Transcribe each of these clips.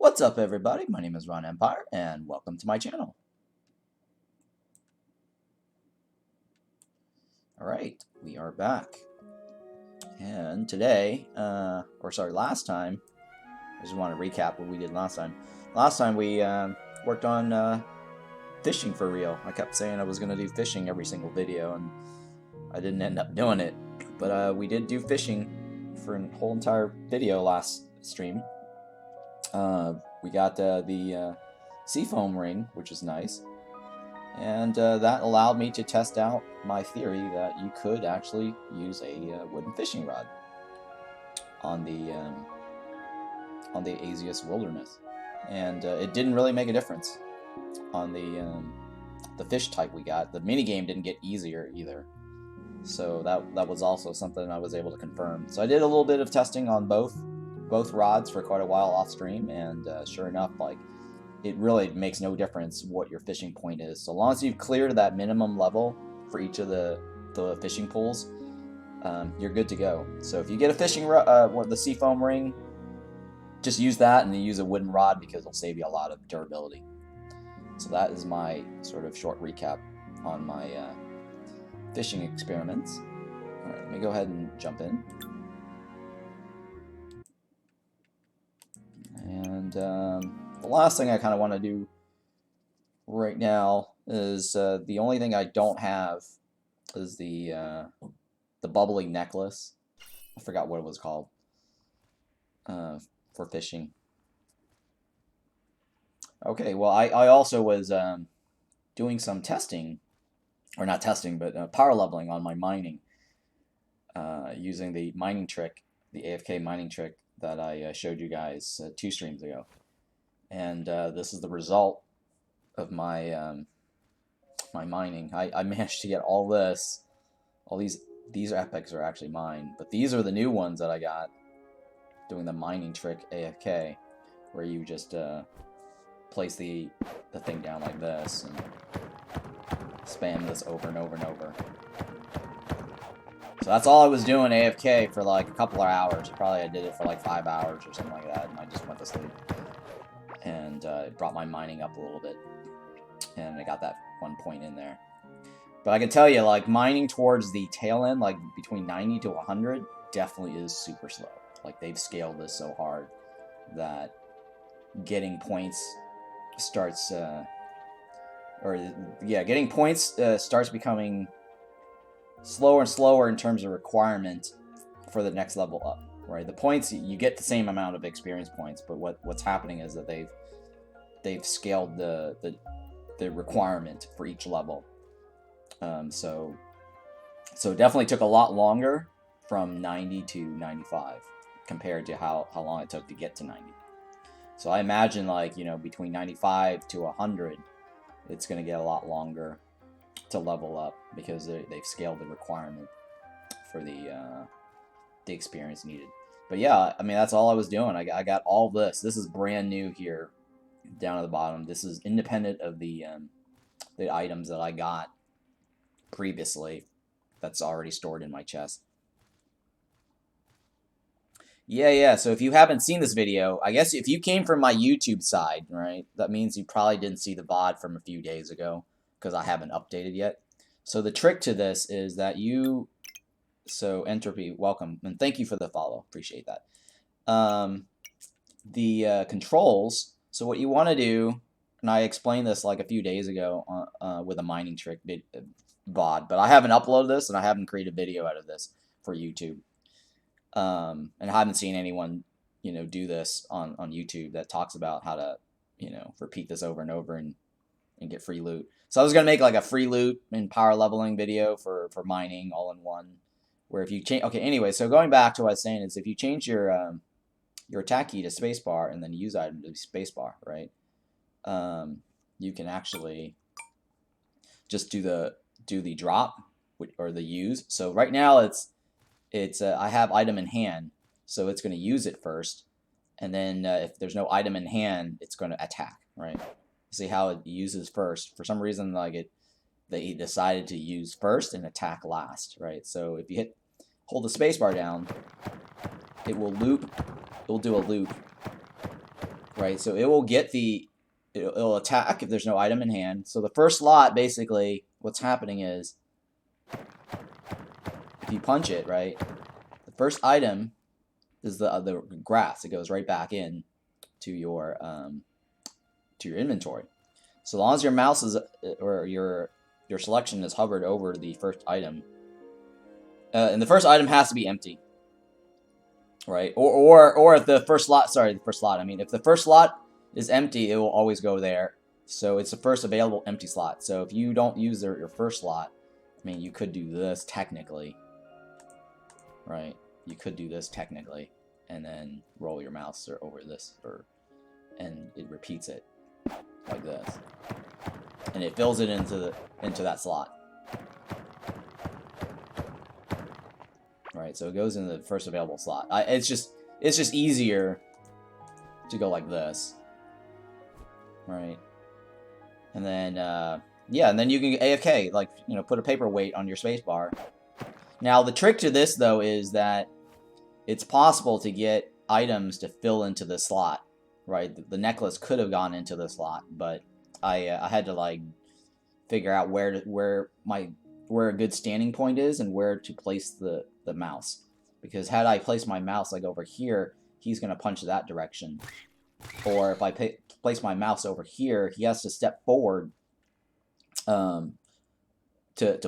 What's up, everybody? My name is Ron Empire, and welcome to my channel. Alright, we are back. And today, last time, I just want to recap what we did last time. Last time we worked on fishing for real. I kept saying I was going to do fishing every single video, and I didn't end up doing it. But we did do fishing for a whole entire video last stream. We got the seafoam ring, which is nice, and that allowed me to test out my theory that you could actually use a wooden fishing rod on the Asius Wilderness, and it didn't really make a difference on the fish type we got. The minigame didn't get easier either, so that was also something I was able to confirm. So I did a little bit of testing on both rods for quite a while off stream, and sure enough, like, it really makes no difference what your fishing point is, so long as you've cleared that minimum level for each of the fishing pools, you're good to go. So if you get a fishing the seafoam ring, just use that, and then use a wooden rod because it'll save you a lot of durability. So that is my sort of short recap on my fishing experiments. All right, let me go ahead and jump in. And the last thing I kind of want to do right now is the only thing I don't have is the Bubbly necklace. I forgot what it was called for fishing. Okay, well, I also was doing some testing, or not testing, but power leveling on my mining using the mining trick, the AFK mining trick that I showed you guys 2 streams ago, and this is the result of my my mining. I managed to get all this. All these epics are actually mine, but these are the new ones that I got doing the mining trick AFK, where you just place the thing down like this and spam this over and over and over. So that's all I was doing AFK for like a couple of hours. Probably I did it for like 5 hours or something like that, and I just went to sleep. And it brought my mining up a little bit, and I got that 1 point in there. But I can tell you, like, mining towards the tail end, like between 90 to 100, definitely is super slow. Like, they've scaled this so hard that getting points starts, getting points starts becoming slower and slower in terms of requirement for the next level up, right? The points, you get the same amount of experience points, but what's happening is that they've scaled the requirement for each level. So it definitely took a lot longer from 90 to 95 compared to how long it took to get to 90. So I imagine, like, you know, between 95 to 100, it's going to get a lot longer to level up because they've scaled the requirement for the experience needed. But yeah, I mean, that's all I was doing. I got all this. This is brand new here down at the bottom. This is independent of the items that I got previously that's already stored in my chest. Yeah, so if you haven't seen this video, I guess if you came from my YouTube side, right, that means you probably didn't see the VOD from a few days ago, because I haven't updated yet. So the trick to this is that so Entropy, welcome, and thank you for the follow, appreciate that. The controls, so what you want to do, and I explained this like a few days ago with a mining trick VOD, but I haven't uploaded this, and I haven't created a video out of this for YouTube. And I haven't seen anyone, you know, do this on YouTube that talks about how to, you know, repeat this over and over and get free loot. So I was gonna make like a free loot and power leveling video for mining all in one, where if you change, okay, anyway, so going back to what I was saying is, if you change your attack key to spacebar and then use item to spacebar, right, you can actually just do the drop or the use. So right now it's I have item in hand, so it's going to use it first, and then if there's no item in hand, it's going to attack, right? See how it uses first. For some reason, like, they decided to use first and attack last, right? So if you hold the spacebar down, it will loop. It will do a loop right? So it will get it'll attack if there's no item in hand. So the first slot, basically, what's happening is, if you punch it, right, the first item is the grass. It goes right back in to your inventory. So long as your mouse is or your selection is hovered over the first item, and the first item has to be empty, right? Or if the first slot, I mean, if the first slot is empty, it will always go there. So it's the first available empty slot. So if you don't use your first slot, I mean, you could do this technically, right? You could do this technically, and then roll your mouse over this, and it repeats it like this, and it fills it into that slot. Right, so it goes in the first available slot. It's just easier to go like this, right? And then yeah, and then you can AFK, like, you know, put a paperweight on your spacebar. Now the trick to this though is that it's possible to get items to fill into the slot, right? The necklace could have gone into the slot, but I had to like figure out where a good standing point is and where to place the mouse, because had I placed my mouse like over here, he's gonna punch that direction, or if I place my mouse over here, he has to step forward to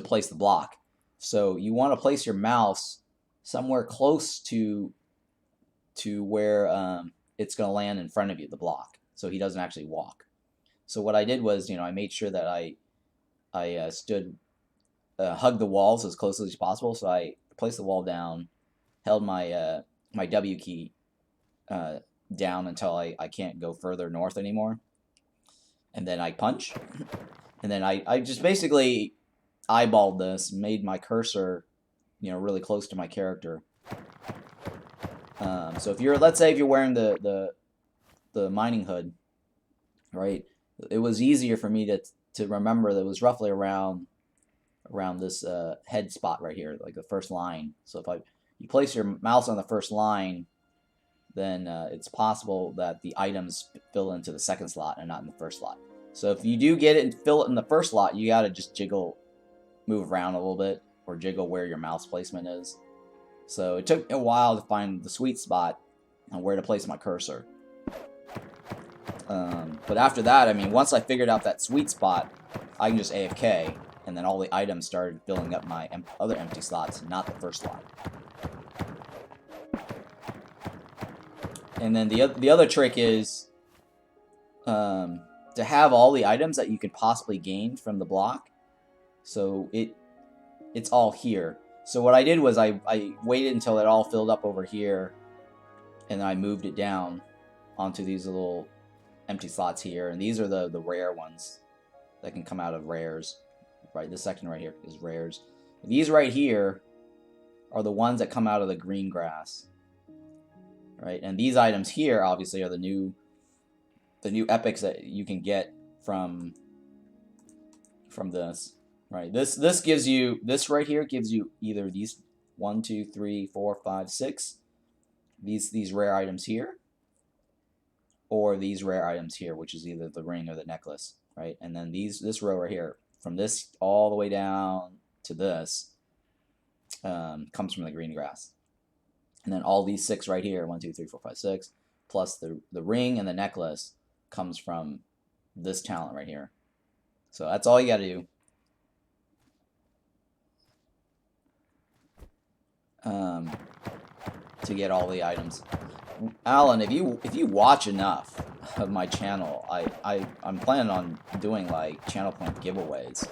place the block. So you want to place your mouse somewhere close to where it's going to land in front of you, the block, so he doesn't actually walk. So what I did was, you know, I made sure that I stood, hugged the walls as closely as possible. So I placed the wall down, held my my W key down until I can't go further north anymore, and then I punch, and then I just basically eyeballed this, made my cursor, you know, really close to my character. So if let's say if you're wearing the mining hood, right, it was easier for me to remember that it was roughly around this head spot right here, like the first line. So if you place your mouse on the first line, then it's possible that the items fill into the second slot and not in the first slot. So if you do get it and fill it in the first slot, you gotta just move around a little bit, or jiggle where your mouse placement is. So it took a while to find the sweet spot on where to place my cursor. But after that, I mean, once I figured out that sweet spot, I can just AFK, and then all the items started filling up my other empty slots, not the first slot. And then the other trick is to have all the items that you could possibly gain from the block. So it's all here. So what I did was I waited until it all filled up over here, and then I moved it down onto these little empty slots here. And these are the rare ones that can come out of rares. Right, this section right here is rares. These right here are the ones that come out of the green grass. Right, and these items here obviously are the new epics that you can get from this. Right, this gives you, this right here gives you either these 1, 2, 3, 4, 5, 6 these rare items here, or these rare items here, which is either the ring or the necklace, right? And then this row right here, from this all the way down to this, comes from the green grass. And then all these 6 right here, 1, 2, 3, 4, 5, 6, plus the ring and the necklace comes from this talent right here. So that's all you got to do. To get all the items. Alan, if you watch enough of my channel, I'm planning on doing like channel point giveaways.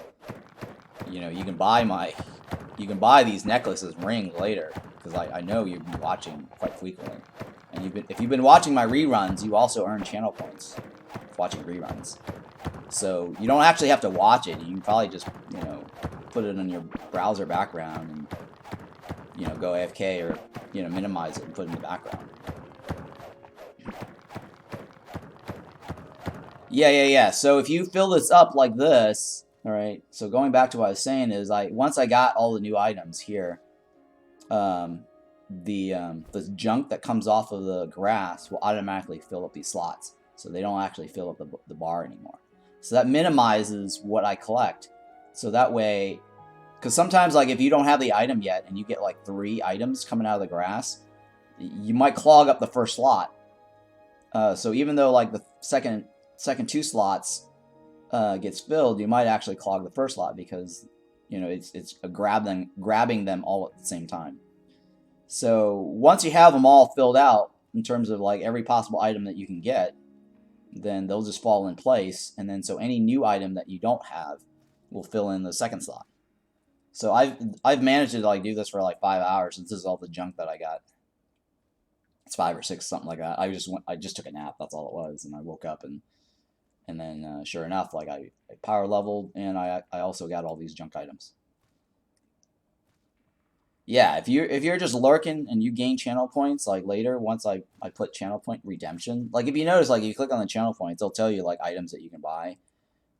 You know, you can buy these necklaces, rings later, because I know you've been watching quite frequently, and if you've been watching my reruns, you also earn channel points watching reruns. So you don't actually have to watch it. You can probably just, you know, put it in your browser background and, you know, go AFK, or, you know, minimize it and put it in the background. Yeah. So if you fill this up like this, all right. So going back to what I was saying is, once I got all the new items here, the junk that comes off of the grass will automatically fill up these slots. so they don't actually fill up the bar anymore. So that minimizes what I collect. So that way, because sometimes like if you don't have the item yet and you get like 3 items coming out of the grass, you might clog up the first slot. So even though like the second 2 slots gets filled, you might actually clog the first slot because it's grabbing them all at the same time. So once you have them all filled out in terms of like every possible item that you can get, then they'll just fall in place, and then so any new item that you don't have will fill in the second slot. So I've managed to like do this for like 5 hours. This is all the junk that I got. It's 5 or 6, something like that. I just took a nap. That's all it was, and I woke up and then sure enough, like I power leveled, and I also got all these junk items. Yeah, if you're just lurking and you gain channel points, like later once I put channel point redemption, like if you notice, like if you click on the channel points, it'll tell you like items that you can buy,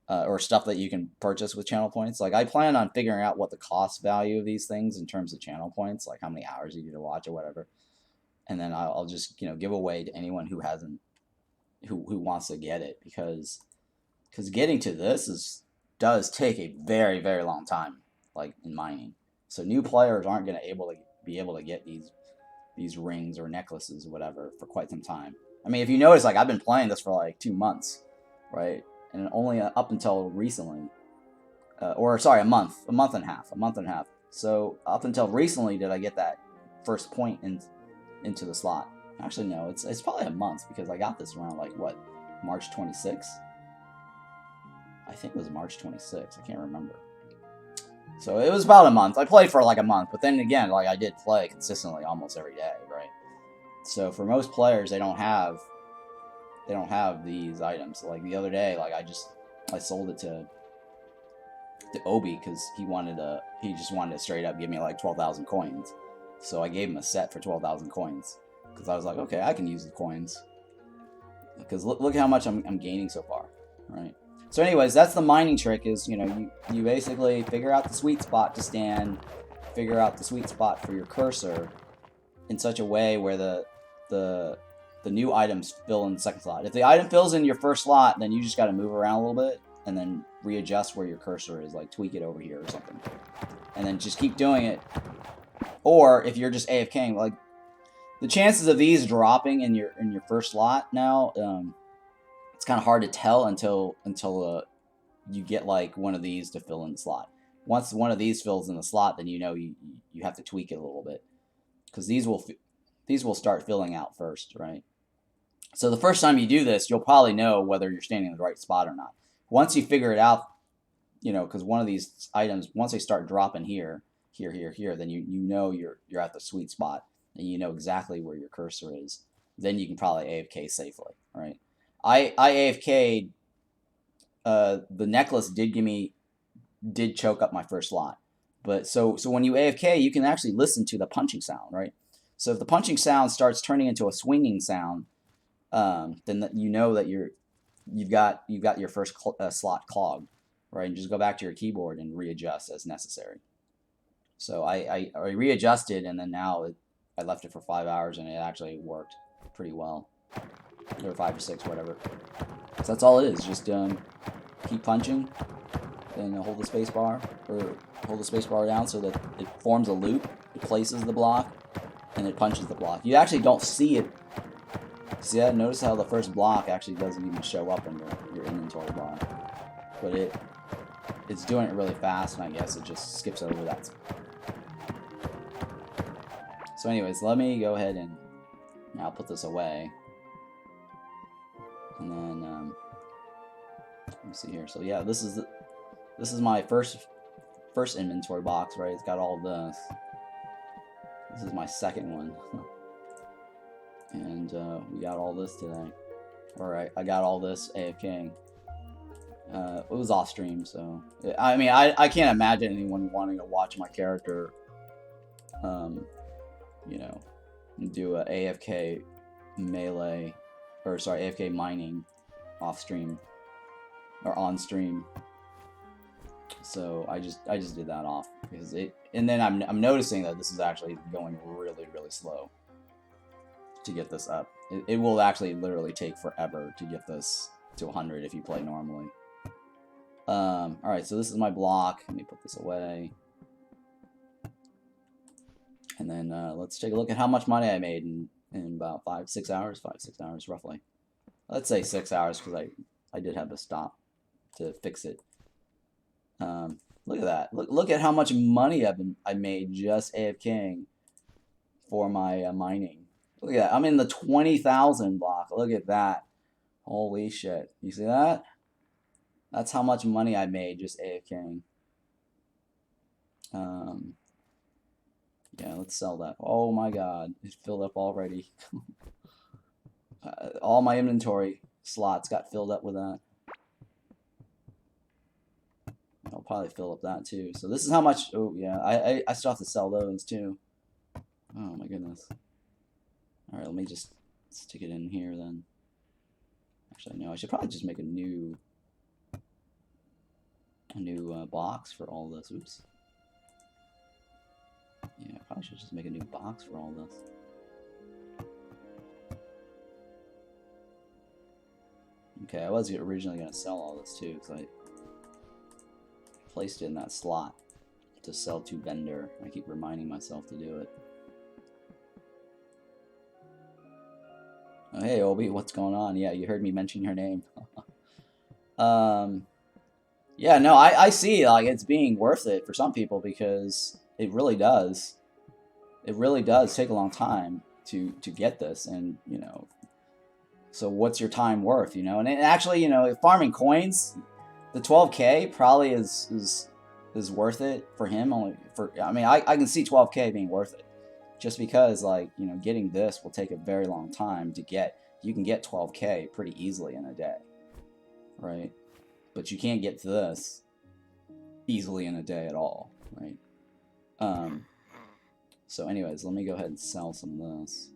or stuff that you can purchase with channel points. Like I plan on figuring out what the cost value of these things in terms of channel points, like how many hours you need to watch or whatever, and then I'll just give away to anyone who hasn't, who wants to get it, because getting to this does take a very, very long time, like in mining. So new players aren't going to be able to get these rings or necklaces or whatever for quite some time. I mean, if you notice, like I've been playing this for like 2 months, right? And only up until recently, or sorry, a month and a half. So up until recently did I get that first point into the slot. Actually, no, it's probably a month, because I got this around like what, March 26th? I think it was March 26th. I can't remember. So it was about a month. I played for like a month, but then again, like I did play consistently almost every day, right? So for most players, they don't have these items. Like the other day, like I sold it to Obi because he just wanted to straight up give me like 12,000 coins. So I gave him a set for 12,000 coins because I was like, okay, I can use the coins, because look how much I'm gaining so far, right? So anyways, that's the mining trick, is you basically figure out the sweet spot to stand, figure out the sweet spot for your cursor in such a way where the new items fill in the second slot. If the item fills in your first slot, then you just got to move around a little bit and then readjust where your cursor is, like tweak it over here or something, and then just keep doing it. Or if you're just AFKing, like the chances of these dropping in your first slot now, it's kind of hard to tell until you get like one of these to fill in the slot. Once one of these fills in the slot, then you have to tweak it a little bit, because these will start filling out first, right? So the first time you do this, you'll probably know whether you're standing in the right spot or not. Once you figure it out, because one of these items, once they start dropping here, then you know you're at the sweet spot, and you know exactly where your cursor is. Then you can probably AFK safely, right? I AFK'd, the necklace did choke up my first slot. But so when you AFK, you can actually listen to the punching sound, right? So if the punching sound starts turning into a swinging sound, then you know that you've got your first slot clogged, right? And just go back to your keyboard and readjust as necessary. So I readjusted, and then now I left it for 5 hours, and it actually worked pretty well. Or 5 or 6, whatever. So that's all it is. Just keep punching, then hold the space bar, or hold the space bar down so that it forms a loop. It places the block, and it punches the block. You actually don't see it. See that? Notice how the first block actually doesn't even show up in your inventory bar, but it's doing it really fast, and I guess it just skips over that. So anyways, let me go ahead and I'll put this away. And then let me see here. So yeah, this is my first inventory box, right? It's got all this. This is my second one, and we got all this today. All right, I got all this AFKing. It was off stream, so I mean, I can't imagine anyone wanting to watch my character, do a AFK melee. Or sorry, AFK mining off stream or on stream. So I just did that off because and then I'm noticing that this is actually going really, really slow to get this up. It will actually literally take forever to get this to 100 if you play normally. Alright, so this is my block. Let me put this away. And then let's take a look at how much money I made in about 5-6 hours. 5-6 hours, roughly. Let's say 6 hours, because I did have to stop to fix it. Look at that. Look at how much money I made just AFKing for my mining. Look at that. I'm in the 20,000 block. Look at that. Holy shit. You see that? That's how much money I made just AFKing. Yeah, let's sell that. Oh my god. It filled up already. All my inventory slots got filled up with that. I'll probably fill up that too. So this is how much. Oh yeah, I still have to sell those too. Oh my goodness. All right, let me just stick it in here then. Actually, no, I should probably just make a new box for all this. Oops. Yeah, I probably should just make a new box for all this. Okay, I was originally gonna sell all this too, because I placed it in that slot to sell to vendor. I keep reminding myself to do it. Oh, hey Obi, what's going on? Yeah, you heard me mention your name. Yeah, no, I see like it's being worth it for some people, because it really does. It really does take a long time to get this, and you know, so what's your time worth, you know? And actually, you know, farming coins, the 12K probably is worth it for him. Only for, I mean, I can see 12K being worth it, just because, like, you know, getting this will take a very long time to get. You can get 12K pretty easily in a day, right? But you can't get to this easily in a day at all, right? So anyways, let me go ahead and sell some of this.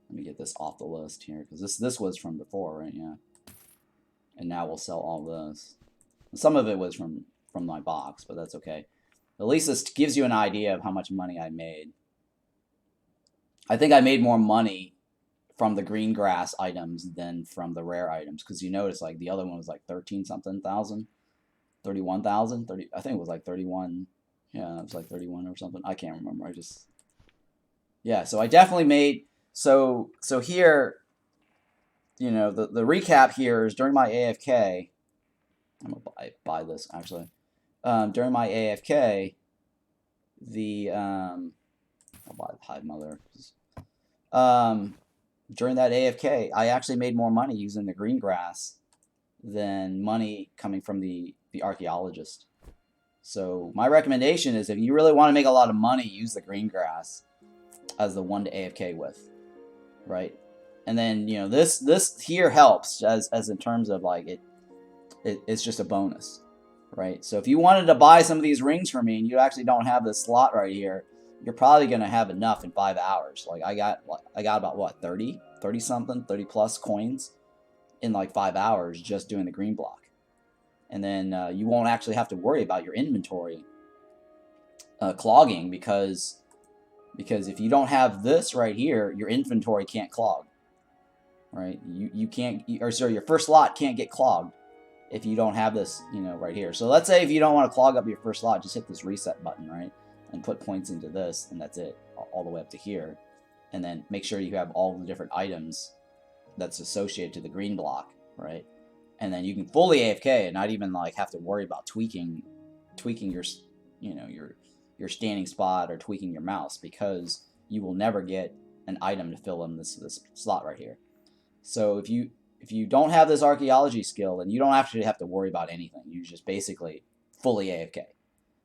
Let me get this off the list here, because this was from before, right? Yeah. And now we'll sell all this. Some of it was from my box, but that's okay. At least this gives you an idea of how much money I made. I think I made more money from the green grass items than from the rare items, because you notice like the other one was like 13-something thousand, 31,000, 30. I think it was like 31. Yeah, it was like 31 or something. I can't remember. Yeah. So I definitely made. So here, you know, the recap here is during my AFK. I'm gonna buy this actually. During my AFK, I'll buy the Hive Mother. During that AFK, I actually made more money using the green grass than money coming from the archaeologist. So my recommendation is, if you really want to make a lot of money, use the green grass as the one to AFK with, right? And then, you know, this here helps as in terms of like it's just a bonus, right? So if you wanted to buy some of these rings for me and you actually don't have this slot right here, you're probably gonna have enough in 5 hours. Like I got about what, 30 something, 30 plus coins in like 5 hours just doing the green block. And then you won't actually have to worry about your inventory clogging, because if you don't have this right here, your inventory can't clog, right? You can't, or sorry, your first slot can't get clogged if you don't have this, you know, right here. So let's say if you don't want to clog up your first slot, just hit this reset button, right? And put points into this, and that's it, all the way up to here. And then make sure you have all the different items that's associated to the green block, right? And then you can fully AFK and not even like have to worry about tweaking your, you know, your standing spot or tweaking your mouse, because you will never get an item to fill in this slot right here. So if you don't have this archaeology skill, then you don't actually have to worry about anything. You just basically fully AFK,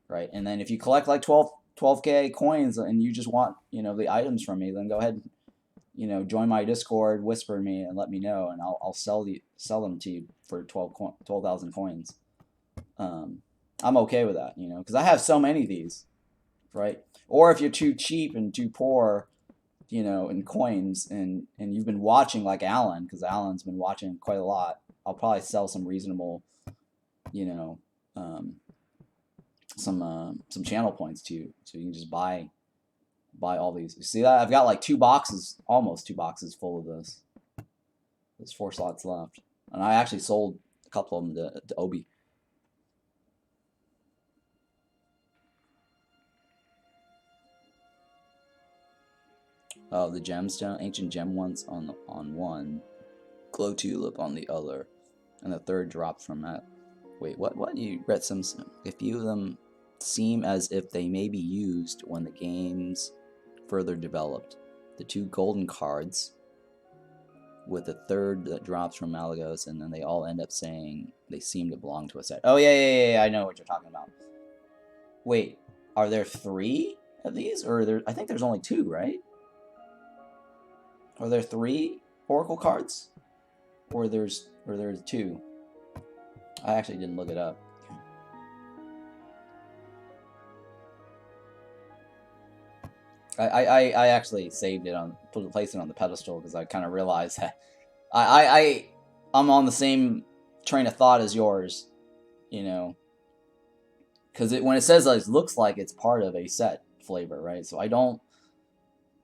right? And then if you collect like 12K coins and you just want, you know, the items from me, then go ahead, you know, join my Discord, whisper me, and let me know, and I'll sell them to you for 12,000 coins. I'm okay with that, you know, because I have so many of these, right? Or if you're too cheap and too poor, you know, in coins, and you've been watching like Alan, because Alan's been watching quite a lot, I'll probably sell some reasonable, you know, some channel points to you, so you can just buy buy all these. You see that? I've got like 2 boxes, almost 2 boxes full of this. There's 4 slots left. And I actually sold a couple of them to Obi. Oh, the gemstone, ancient gem ones on one, glow tulip on the other, and the third drops from that. Wait, what? You read some. A few of them seem as if they may be used when the game's further developed. The 2 golden cards, with the third that drops from Malagos, and then they all end up saying they seem to belong to a set. Oh yeah, I know what you're talking about. Wait, are there 3 of these, or I think there's only 2, right? Are there 3 Oracle cards? Or there's 2? I actually didn't look it up. I actually saved it placed it on the pedestal because I kind of realized that I'm on the same train of thought as yours, you know, because when it says it looks like it's part of a set flavor, right? So I don't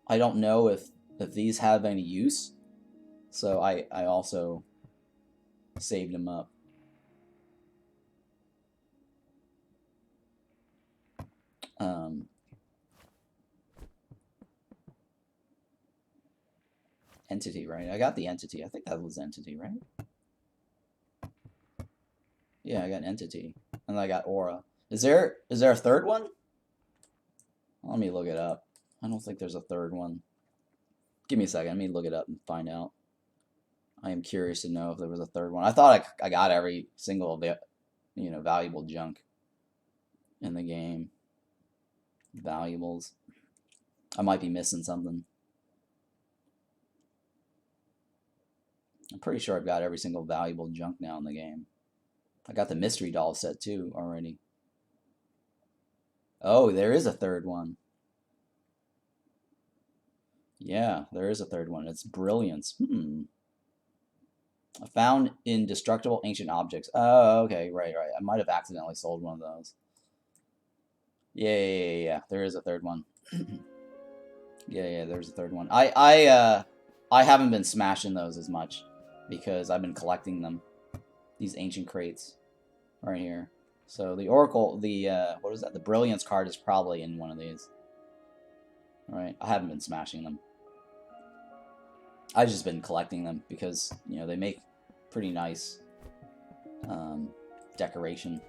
know if these have any use, so I also saved them up. Entity, right? I got the entity. I think that was entity, right? Yeah, I got entity, and I got aura. Is there a 3rd one? Let me look it up. I don't think there's a 3rd one. Give me a second. Let me look it up and find out. I am curious to know if there was a 3rd one. I thought I got every single valuable junk in the game. Valuables. I might be missing something. I'm pretty sure I've got every single valuable junk now in the game. I got the mystery doll set too already. Oh, there is a 3rd one. Yeah, there is a 3rd one. It's brilliance. Found indestructible ancient objects. Oh, okay, right. I might have accidentally sold one of those. Yeah. There is a 3rd one. Yeah, there's a 3rd one. I haven't been smashing those as much because I've been collecting them. These ancient crates right here. So the Oracle, what is that? The Brilliance card is probably in one of these. All right, I haven't been smashing them. I've just been collecting them because they make pretty nice decoration,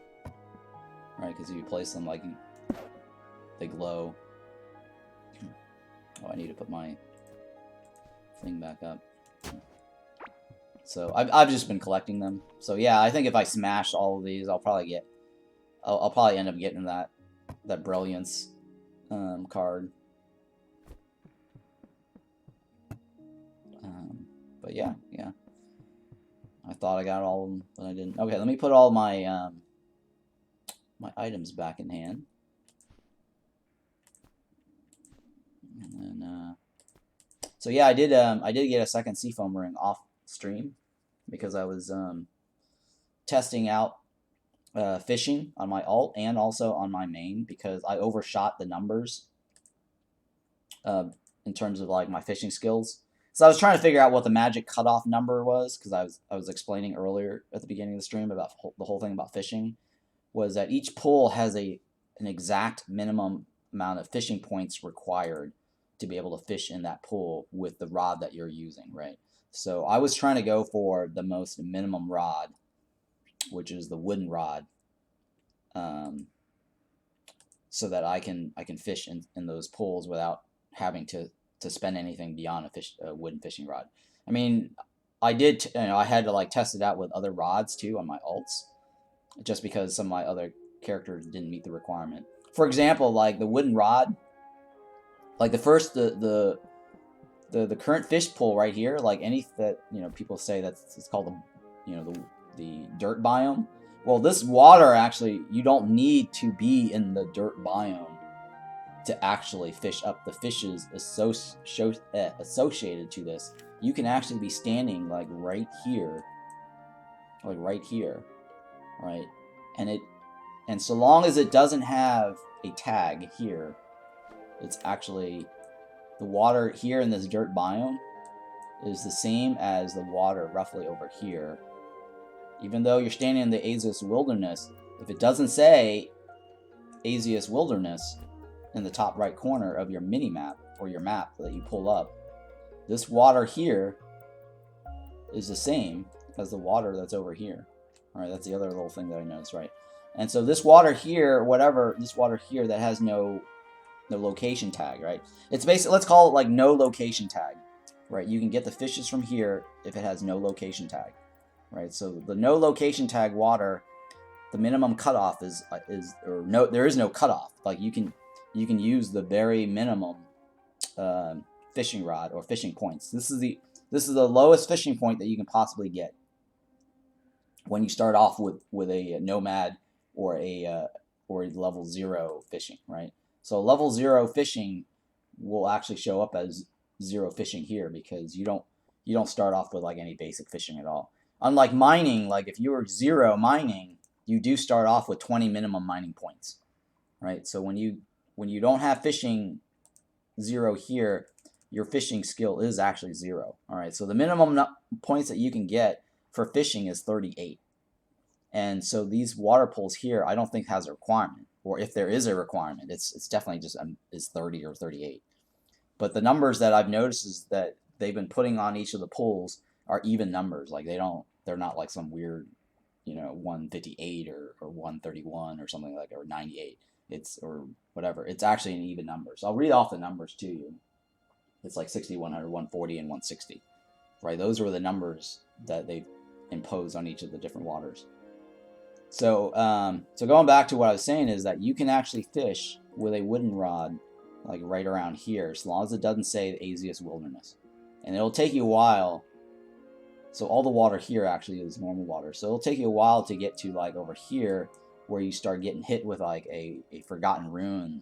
right? Because if you place them they glow. Oh, I need to put my thing back up. So I've just been collecting them. So yeah, I think if I smash all of these, I'll probably end up getting that Brilliance card. But yeah. I thought I got all of them, but I didn't. Okay, let me put all my my items back in hand. And then so yeah, I did get a second seafoam ring off stream because I was testing out fishing on my alt and also on my main because I overshot the numbers in terms of my fishing skills. So I was trying to figure out what the magic cutoff number was because I was explaining earlier at the beginning of the stream about the whole thing about fishing was that each pool has an exact minimum amount of fishing points required to be able to fish in that pool with the rod that you're using, right? So I was trying to go for the most minimum rod, which is the wooden rod, so that I can fish in those pools without having to spend anything beyond a wooden fishing rod. I mean, I did, I had to test it out with other rods too on my alts, just because some of my other characters didn't meet the requirement. For example, the wooden rod, the current fish pool right here, people say it's called the dirt biome. Well, this water actually, you don't need to be in the dirt biome to actually fish up the fishes associated to this. You can actually be standing right here, right? And so long as it doesn't have a tag here, it's actually the water here in this dirt biome is the same as the water roughly over here. Even though you're standing in the Azeus Wilderness, if it doesn't say Azeus Wilderness in the top right corner of your mini map or your map that you pull up, this water here is the same as the water that's over here. All right, that's the other little thing that I noticed, right? And so this water here, whatever, this water here that has no location tag, right? It's basically, let's call it like no location tag, right? You can get the fishes from here if it has no location tag, right? So the no location tag water, the minimum cutoff is there is no cutoff. Like you can use the very minimum fishing rod or fishing points. This is the lowest fishing point that you can possibly get when you start off with a nomad or a level 0 fishing, right? So level 0 fishing will actually show up as 0 fishing here because you don't start off with like any basic fishing at all. Unlike mining, like if you were 0 mining, you do start off with 20 minimum mining points, right? So when you don't have fishing 0 here, your fishing skill is actually 0. All right, so the minimum points that you can get for fishing is 38. And so these water pools here, I don't think has a requirement, or if there is a requirement, it's definitely just is 30 or 38. But the numbers that I've noticed is that they've been putting on each of the pools are even numbers. Like they're not like some weird, 158 or 131 or something like that, or 98. Or whatever. It's actually an even number. So I'll read off the numbers to you. It's like 60, 100, 140, and 160. Right? Those were the numbers that they've imposed on each of the different waters. So going back to what I was saying is that you can actually fish with a wooden rod, like right around here, as long as it doesn't say the Azeus Wilderness. And it'll take you a while. So all the water here actually is normal water. So it'll take you a while to get to like over here where you start getting hit with like a Forgotten Rune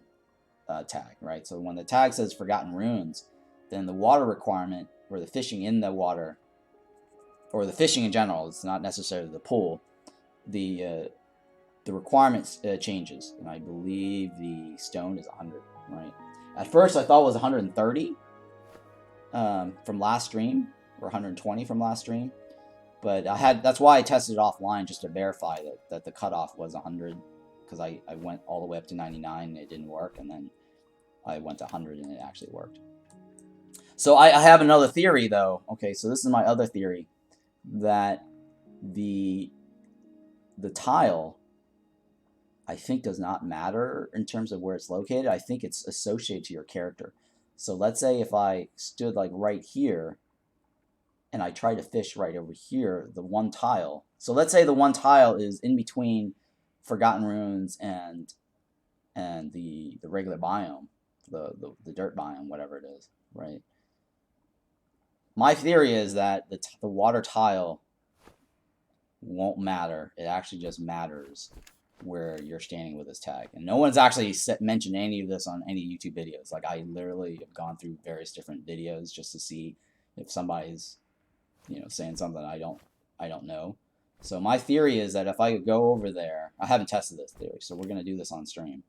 tag, right? So when the tag says Forgotten Runes, then the water requirement, or the fishing in the water, or the fishing in general, it's not necessarily the pool, the requirements changes. And I believe the stone is 100, right? At first I thought it was 130 from last stream, or 120 from last stream. But that's why I tested it offline, just to verify that the cutoff was 100, because I went all the way up to 99 and it didn't work, and then I went to 100 and it actually worked. So I have another theory though. Okay, so this is my other theory, that the tile, I think, does not matter in terms of where it's located. I think it's associated to your character. So let's say if I stood like right here and I try to fish right over here, the one tile. So let's say the one tile is in between Forgotten Runes and the regular biome, the dirt biome, whatever it is, right? My theory is that the water tile won't matter. It actually just matters where you're standing with this tag. And no one's actually mentioned any of this on any YouTube videos. Like, I literally have gone through various different videos just to see if somebody's, saying something I don't know. So my theory is that if I could go over there, I haven't tested this theory, so we're going to do this on stream,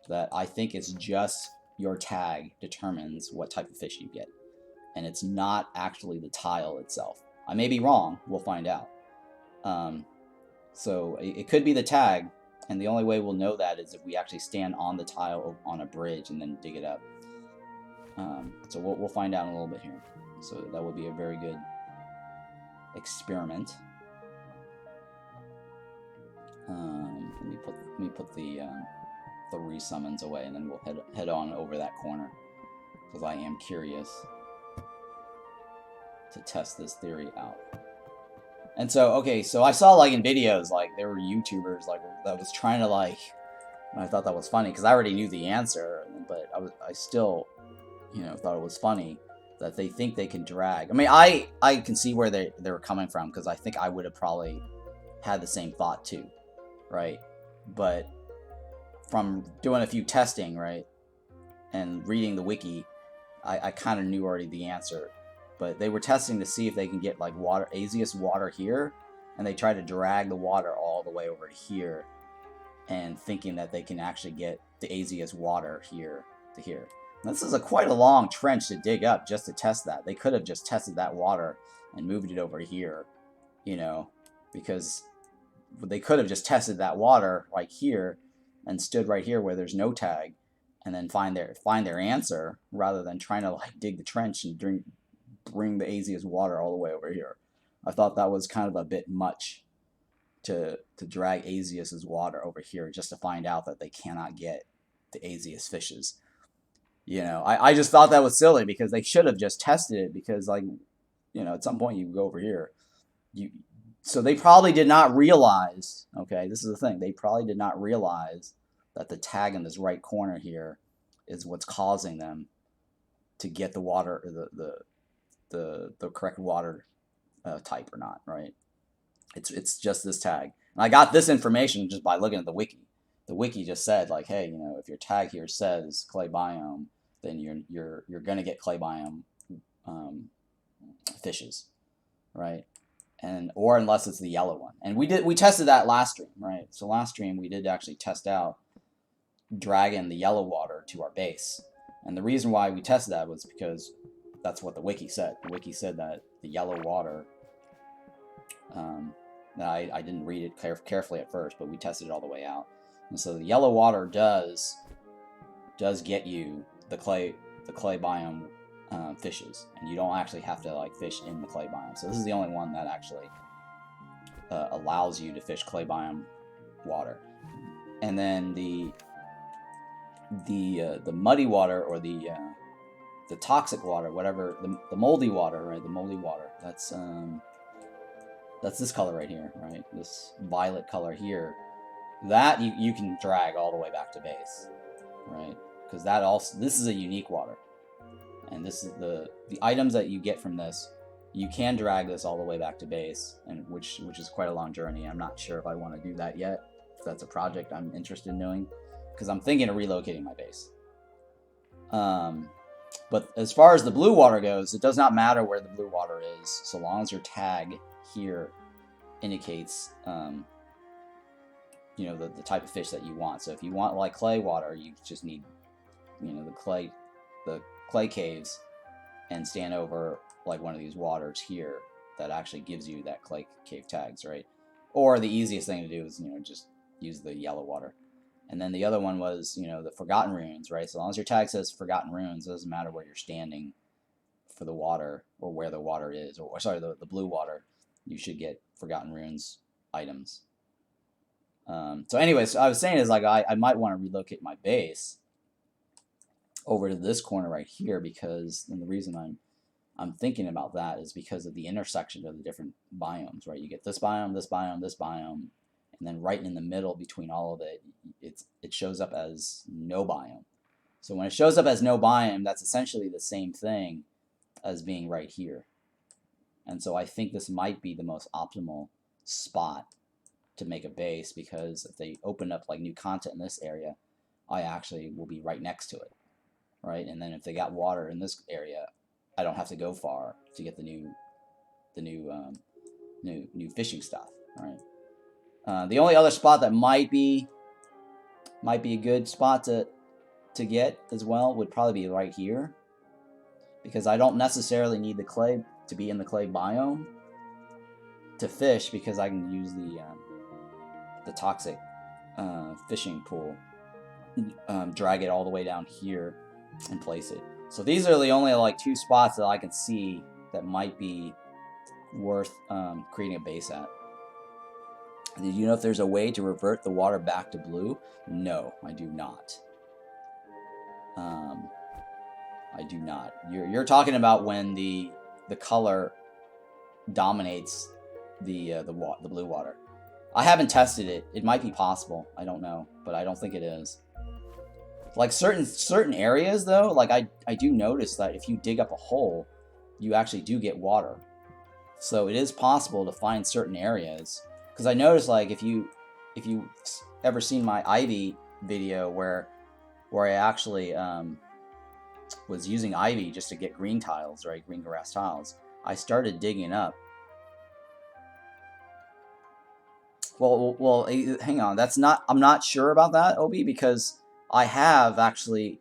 that I think it's just your tag determines what type of fish you get. And it's not actually the tile itself. I may be wrong. We'll find out. So it could be the tag, and the only way we'll know that is if we actually stand on the tile on a bridge and then dig it up. So we'll find out in a little bit here. So that would be a very good experiment. Let me put the resummons away, and then we'll head on over that corner, because I am curious to test this theory out. And so, okay, so I saw, like, in videos, like, there were YouTubers, like, that was trying to, like, and I thought that was funny, because I already knew the answer, but I still, thought it was funny that they think they can drag. I mean, I can see where they were coming from, because I think I would have probably had the same thought, too, right? But from doing a few testing, right, and reading the wiki, I kind of knew already the answer. But they were testing to see if they can get, like, Azeus water here, and they try to drag the water all the way over to here, and thinking that they can actually get the Azeus water here to here. This is quite a long trench to dig up just to test that. They could have just tested that water and moved it over here, you know, because they could have just tested that water right here and stood right here where there's no tag, and then find their answer rather than trying to like dig the trench and bring the Asia's water all the way over here. I thought that was kind of a bit much to drag Asius's water over here just to find out that they cannot get the Asius fishes. You know, I just thought that was silly because they should have just tested it because, like, you know, at some point you go over here. So they probably did not realize, okay, this is the thing, they probably did not realize that the tag in this right corner here is what's causing them to get the water, the correct water type or not, right? It's just this tag. And I got this information just by looking at the wiki. The wiki just said, like, hey, you know, if your tag here says clay biome, then you're gonna get clay biome fishes, right? And or unless it's the yellow one. And we tested that last stream, right? So last stream we did actually test out dragging the yellow water to our base. And the reason why we tested that was because that's what the wiki said. The wiki said that the yellow water, I didn't read it carefully at first, but we tested it all the way out. And so the yellow water does get you the clay biome fishes, and you don't actually have to like fish in the clay biome. So this is the only one that actually allows you to fish clay biome water. And then the muddy water or the toxic water, whatever, the moldy water, right? The moldy water. That's this color right here, right? This violet color here. That you can drag all the way back to base, right? Because this is a unique water, and this is the items that you get from this. You can drag this all the way back to base, and which is quite a long journey. I'm not sure if I want to do that yet. If that's a project I'm interested in doing, because I'm thinking of relocating my base. But as far as the blue water goes, it does not matter where the blue water is, so long as your tag here indicates you know, the type of fish that you want. So if you want like clay water, you just need, you know, the clay caves, and stand over like one of these waters here that actually gives you that clay cave tags, right? Or the easiest thing to do is, you know, just use the yellow water. And then the other one was, you know, the Forgotten Runes, right? So long as your tag says Forgotten Runes, it doesn't matter where you're standing for the water or where the water is, or sorry, the blue water, you should get Forgotten Runes items. So anyways, I was saying is like I might want to relocate my base over to this corner right here, because, and the reason I'm thinking about that is because of the intersection of the different biomes, right? You get this biome, this biome, this biome, and then right in the middle between all of it, it shows up as no biome. So when it shows up as no biome, that's essentially the same thing as being right here. And so I think this might be the most optimal spot to make a base, because if they open up like new content in this area, I actually will be right next to it, right? And then if they got water in this area, I don't have to go far to get the new fishing stuff, right? The only other spot that might be a good spot to get as well would probably be right here, because I don't necessarily need the clay to be in the clay biome to fish, because I can use the toxic fishing pool, drag it all the way down here and place it. So these are the only like two spots that I can see that might be worth creating a base at. Did you know if there's a way to revert the water back to blue? No, I do not. I do not. You're talking about when the color dominates the blue water. I haven't tested it. It might be possible. I don't know, but I don't think it is. Like certain areas though, like I do notice that if you dig up a hole, you actually do get water. So it is possible to find certain areas, because I noticed like if you ever seen my ivy video where I actually was using ivy just to get green tiles, right, green grass tiles, I started digging up. Well, hang on. I'm not sure about that, Obi, because I have actually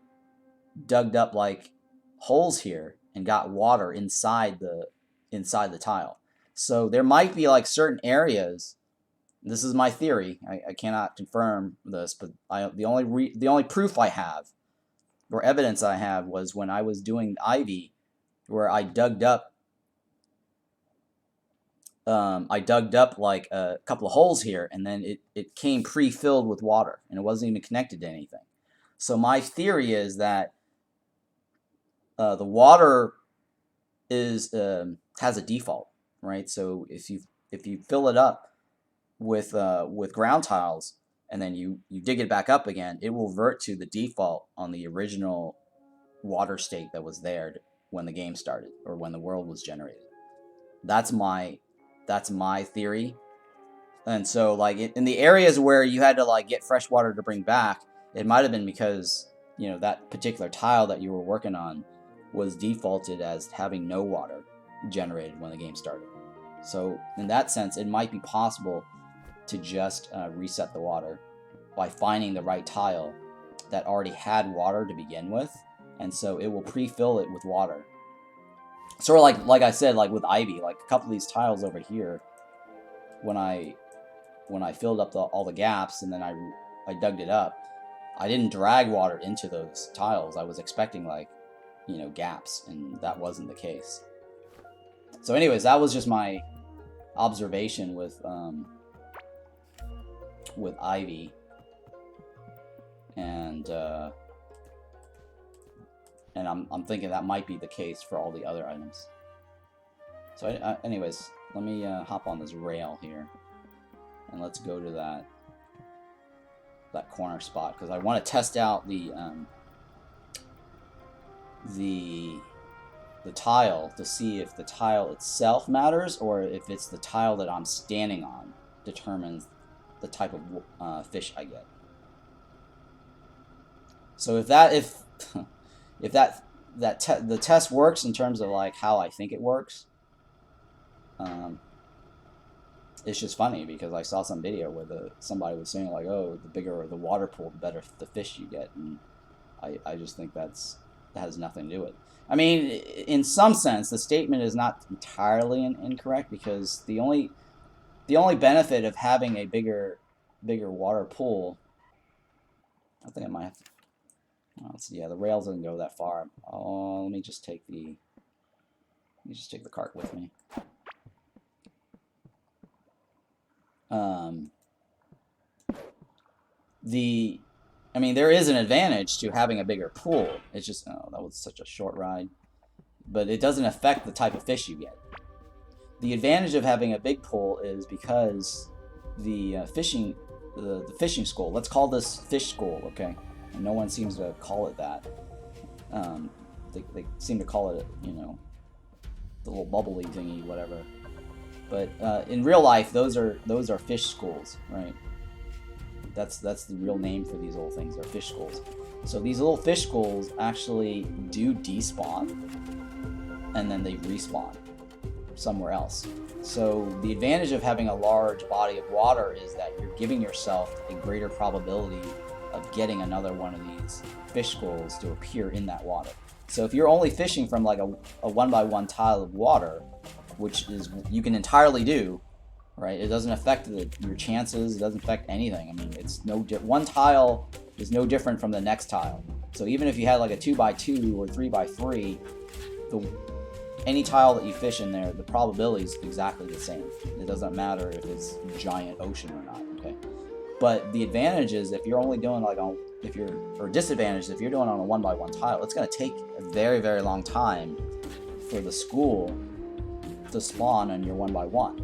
dug up like holes here and got water inside the tile. So there might be like certain areas. This is my theory. I cannot confirm this, but the only proof I have or evidence I have was when I was doing ivy, where I dug up like a couple of holes here, and then it came pre-filled with water, and it wasn't even connected to anything. So my theory is that the water is has a default, right? So if you fill it up with ground tiles and then you dig it back up again, it will revert to the default on the original water state that was there when the game started or when the world was generated. That's my theory. And so like in the areas where you had to like get fresh water to bring back, it might have been because, you know, that particular tile that you were working on was defaulted as having no water generated when the game started. So in that sense, it might be possible to just reset the water by finding the right tile that already had water to begin with, and so it will pre-fill it with water. Sort of like I said, like with ivy, like a couple of these tiles over here, when I filled up all the gaps and then I dug it up, I didn't drag water into those tiles. I was expecting like, you know, gaps, and that wasn't the case. So anyways, that was just my observation with ivy, and I'm thinking that might be the case for all the other items. So anyways, let me hop on this rail here, and let's go to that corner spot, because I want to test out the tile to see if the tile itself matters, or if it's the tile that I'm standing on determines the type of fish I get. So if the test works in terms of like how I think it works, it's just funny because I saw some video where somebody was saying like, oh, the bigger the water pool, the better the fish you get, and I just think that has nothing to do with it. I mean, in some sense, the statement is not entirely incorrect, because the only benefit of having a bigger water pool, I think I might have to, let's see, yeah, the rails doesn't go that far. Oh, let me just take the cart with me. I mean, there is an advantage to having a bigger pool. It's just, oh, that was such a short ride. But it doesn't affect the type of fish you get. The advantage of having a big pool is because the fishing school, let's call this fish school, okay? And no one seems to call it that. They seem to call it, you know, the little bubbly thingy, whatever. But in real life, those are fish schools, right? That's the real name for these little things. They're fish schools. So these little fish schools actually do despawn, and then they respawn somewhere else. So the advantage of having a large body of water is that you're giving yourself a greater probability of getting another one of these fish schools to appear in that water. So if you're only fishing from like a 1x1 tile of water, which is you can entirely do, right? It doesn't affect your chances. It doesn't affect anything. I mean, it's one tile is no different from the next tile. So even if you had like a 2x2 or 3x3, any tile that you fish in there, the probability is exactly the same. It doesn't matter if it's a giant ocean or not. Okay. But the advantage is if you're only doing like or disadvantage if you're doing on a 1x1 tile, it's going to take a very, very long time for the school to spawn on your 1x1.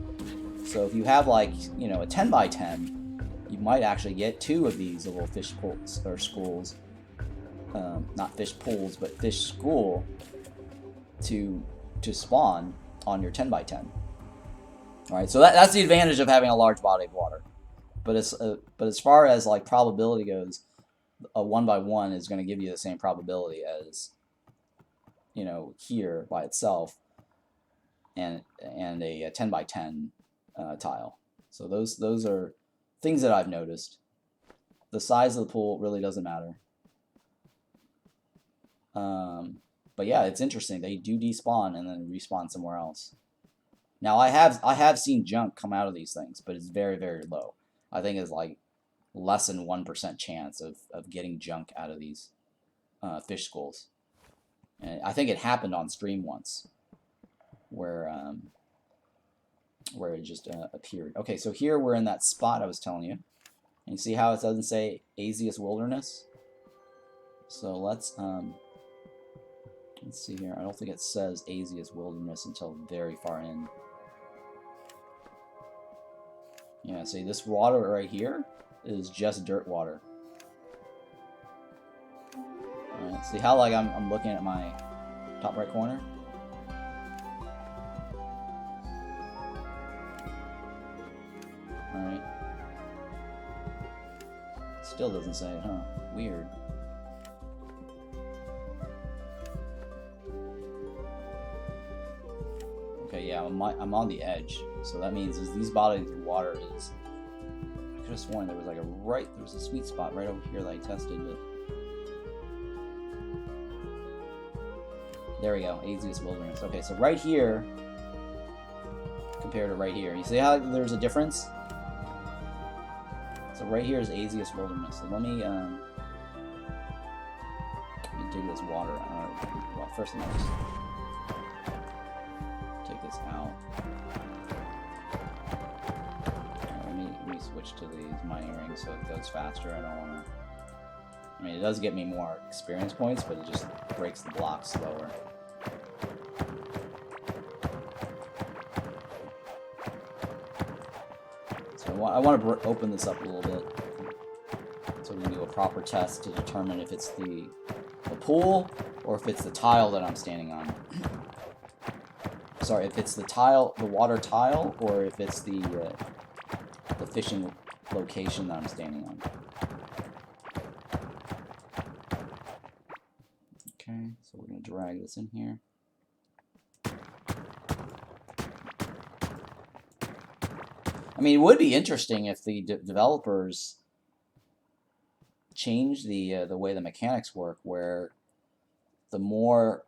So if you have like, you know, a 10x10, you might actually get two of these little fish pools or schools, not fish pools, but fish school to spawn on your 10x10. All right, so that's the advantage of having a large body of water. But as far as like probability goes, a 1x1 is going to give you the same probability as, you know, here by itself, and a 10x10 tile. So those are things that I've noticed. The size of the pool really doesn't matter. But yeah, it's interesting. They do despawn and then respawn somewhere else. Now I have seen junk come out of these things, but it's very, very low. I think it's like less than 1% chance of getting junk out of these fish schools. And I think it happened on stream once, where it just appeared. Okay, so here we're in that spot I was telling you. And you see how it doesn't say Azius Wilderness? So let's see here. I don't think it says Azius Wilderness until very far in. Yeah, see this water right here is just dirt water. Alright, see how like I'm looking at my top right corner? Alright. Still doesn't say it, huh? Weird. Okay, yeah, I'm on the edge. So that means these bodies of water is... I could have sworn there was like there was a sweet spot right over here that I tested, but... There we go, Azius Wilderness. Okay, so right here, compared to right here, you see how there's a difference? So right here is Azius Wilderness. So let me dig this water out. Well, first let's take this out. Let me switch to these mining rings so it goes faster. I don't want to... I mean, it does get me more experience points, but it just breaks the blocks slower. So I want to open this up a little bit so we can do a proper test to determine if it's the pool or if it's the tile that I'm standing on. Sorry, if it's the tile, the water tile, or if it's the fishing location that I'm standing on. Okay, so we're going to drag this in here. I mean, it would be interesting if the developers change the way the mechanics work, where the more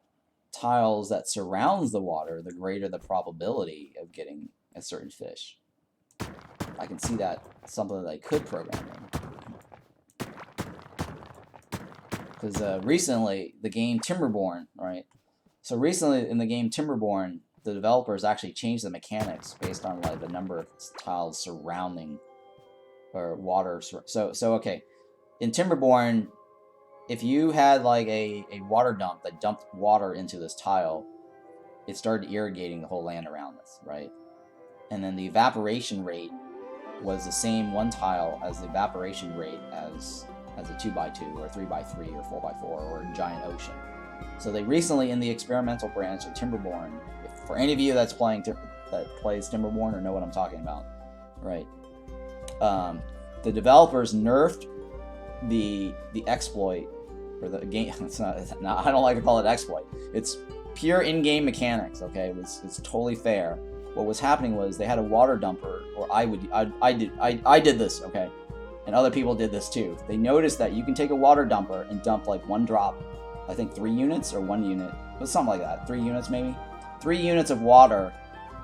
tiles that surrounds the water, the greater the probability of getting a certain fish. I can see that something that I could program in. Because recently, the game Timberborn, right? So recently in the game Timberborn, the developers actually changed the mechanics based on like the number of tiles surrounding or water. So okay, in Timberborn, if you had like a water dump that dumped water into this tile, it started irrigating the whole land around this, right? And then the evaporation rate was the same one tile as the evaporation rate as a 2x2 or 3x3 or 4x4 or a giant ocean. So they recently, in the experimental branch of Timberborn, for any of you that plays Timberborn or know what I'm talking about, right? The developers nerfed the exploit, or the game. It's not. I don't like to call it exploit. It's pure in-game mechanics. Okay, it's totally fair. What was happening was they had a water dumper, or I did this. Okay, and other people did this too. They noticed that you can take a water dumper and dump like one drop, I think 3 units or 1 unit, it was something like that, 3 units maybe, 3 units of water,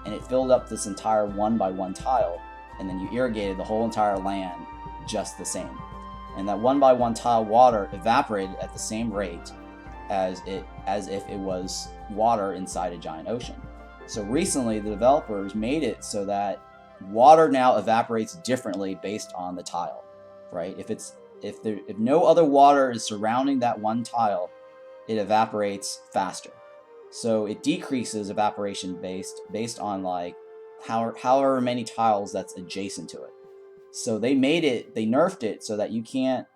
and it filled up this entire 1x1 tile, and then you irrigated the whole entire land just the same. And that 1x1 tile water evaporated at the same rate as if it was water inside a giant ocean. So recently the developers made it so that water now evaporates differently based on the tile, right? If no other water is surrounding that one tile, it evaporates faster. So it decreases evaporation based on like however many tiles that's adjacent to it. So they nerfed it so that you can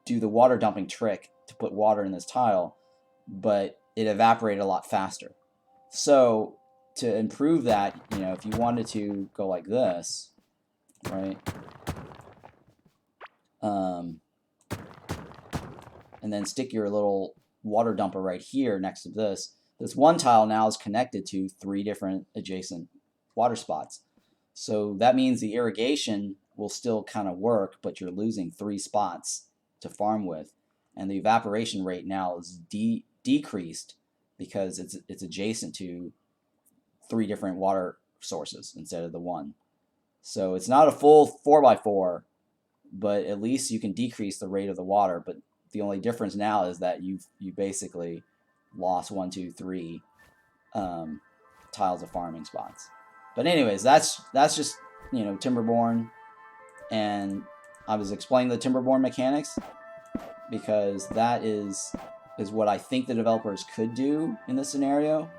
do the water dumping trick to put water in this tile, but it evaporated a lot faster. So to improve that, if you wanted to go like this, right? And then stick your little water dumper right here next to this. This one tile now is connected to 3 different adjacent water spots. So that means the irrigation will still kind of work, but you're losing 3 spots to farm with. and the evaporation rate now is decreased because it's adjacent to 3 different water sources instead of the one. So it's not a full 4x4, but at least you can decrease the rate of the water. But the only difference now is that you basically lost 1, 2, 3 tiles of farming spots. But anyways, that's just, you know, Timberborn, and I was explaining the Timberborn mechanics because that is what I think the developers could do in this scenario,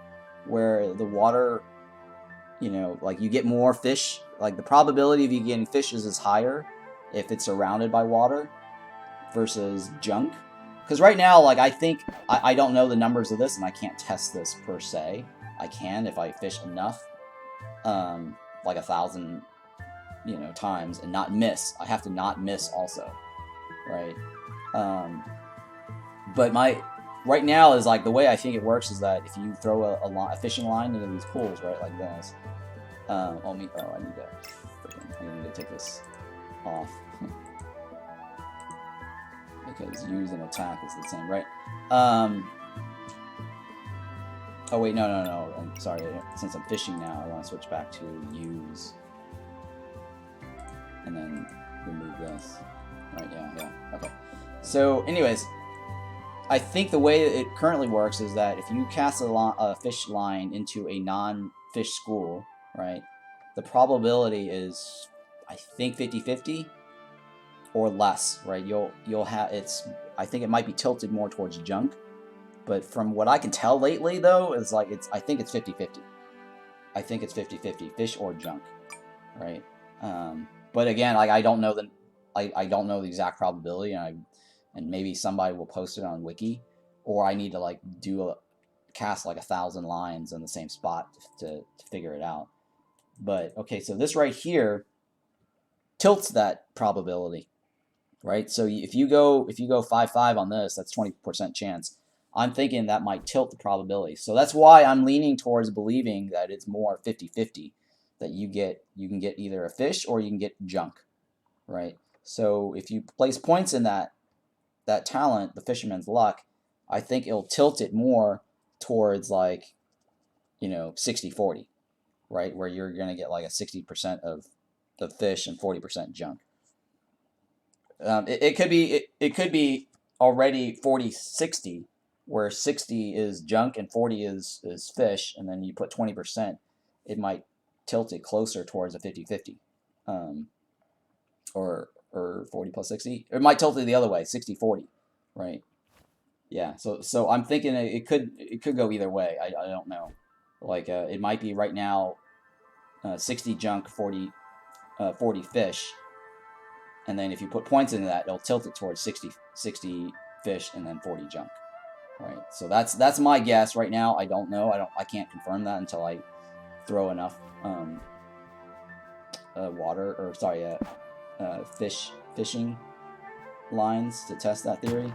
where the water, you know, like you get more fish, like the probability of you getting fishes is higher if it's surrounded by water versus junk. Because right now, like, I think, I don't know the numbers of this, and I can't test this per se. I can if I fish enough, like 1,000, you know, times and not miss. I have to not miss also, right? But right now is like the way I think it works is that if you throw a fishing line into these pools, right, like this. I need to take this off because use and attack is the same, right? Oh wait, no. I'm sorry. Since I'm fishing now, I want to switch back to use, and then remove this. Right? Yeah. Okay. So, anyways, I think the way it currently works is that if you cast a fish line into a non-fish school, right, the probability is, I think, 50-50 or less, right? You'll have I think it might be tilted more towards junk, but from what I can tell lately, though, is like I think it's 50-50. I think it's 50-50, fish or junk, right? But again, like I don't know the exact probability, and maybe somebody will post it on Wiki, or I need to like cast like 1,000 lines in the same spot to figure it out. But okay, so this right here tilts that probability, right? So if you go 5-5 on this, that's 20% chance. I'm thinking that might tilt the probability. So that's why I'm leaning towards believing that it's more 50-50, that you can get either a fish or you can get junk, right? So if you place points in that talent, the Fisherman's Luck, I think it'll tilt it more towards like, you know, 60-40, right? Where you're going to get like a 60% of fish and 40% junk. It could be already 40-60, where 60 is junk and 40 is fish, and then you put 20%, it might tilt it closer towards a 50-50, or 40 plus 60. It might tilt it the other way, 60-40, right? Yeah. So I'm thinking it could go either way. I don't know. Like it might be right now, 60 junk, 40 fish, and then if you put points into that, it'll tilt it towards 60 fish and then 40 junk, right? So that's my guess right now. I don't know. I can't confirm that until I throw enough fishing lines to test that theory.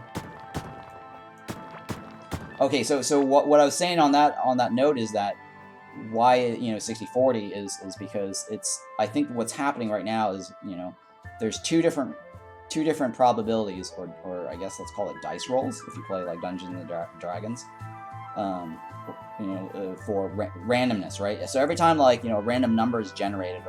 Okay, so what I was saying on that note is that why, you know, 60-40 is because I think what's happening right now is, you know, there's two different probabilities, or I guess let's call it dice rolls if you play like Dungeons and Dragons, you know, for randomness, right? So every time, like, you know, a random number is generated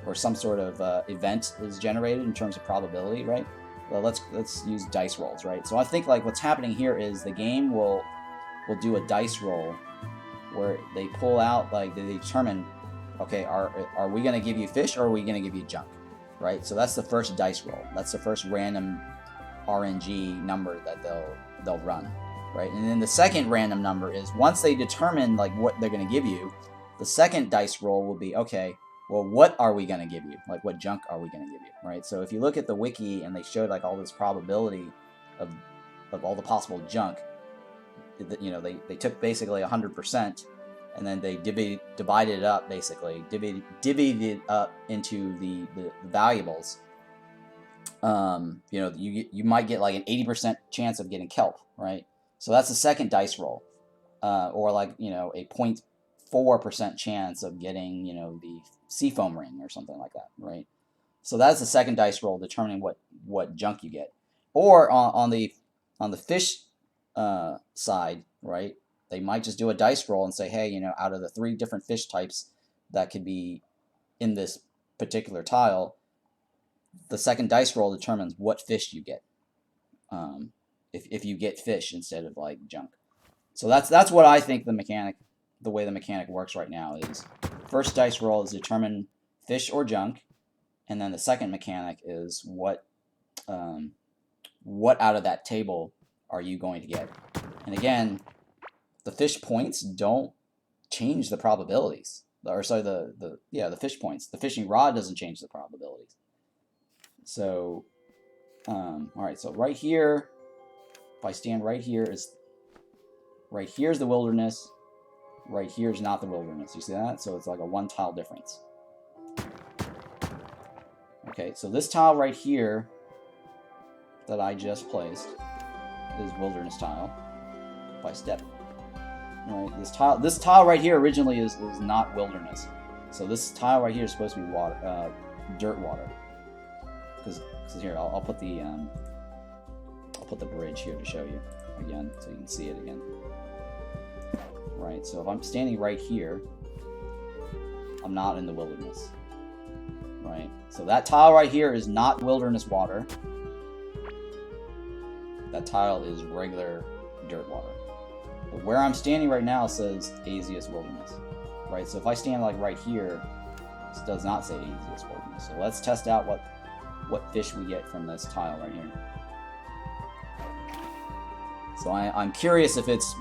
or some sort of event is generated in terms of probability, right? Well, let's use dice rolls, right? So I think like what's happening here is the game will do a dice roll where they pull out, like they determine, okay, are we going to give you fish or are we going to give you junk, right? So that's the first dice roll. That's the first random RNG number that they'll run, right? And then the second random number is once they determine like what they're going to give you, the second dice roll will be, okay, well, what are we going to give you? Like, what junk are we going to give you, right? So if you look at the wiki and they showed like all this probability of all the possible junk, you know, they took basically 100%, and then they divided it up, basically divvied it up into the valuables. You know, you might get like an 80% chance of getting kelp, right? So that's the second dice roll, or like, you know, a 0.4% chance of getting, you know, the seafoam ring or something like that, right? So that's the second dice roll determining what junk you get. Or on the On the fish side, right, they might just do a dice roll and say, hey, you know, out of the 3 different fish types that could be in this particular tile, the second dice roll determines what fish you get. If you get fish instead of like junk. So that's what I think the way the mechanic works right now is first dice roll is determine fish or junk, and then the second mechanic is what out of that table are you going to get. And again, the fish points don't change the probabilities. Or sorry, the fish points. The fishing rod doesn't change the probabilities. So, all right. So right here, if I stand right here, is the wilderness. Right here is not the wilderness. You see that? So it's like a 1 tile difference. Okay. So this tile right here that I just placed is wilderness tile. If I step right, this tile right here originally is not wilderness. So this tile right here is supposed to be water, dirt water. Because here I'll put the bridge here to show you again, so you can see it again. Right. So if I'm standing right here, I'm not in the wilderness. Right. So that tile right here is not wilderness water. That tile is regular dirt water. But where I'm standing right now says Azius Wilderness. Right, so if I stand like right here, this does not say Azius Wilderness. So let's test out what fish we get from this tile right here. So I'm curious if it's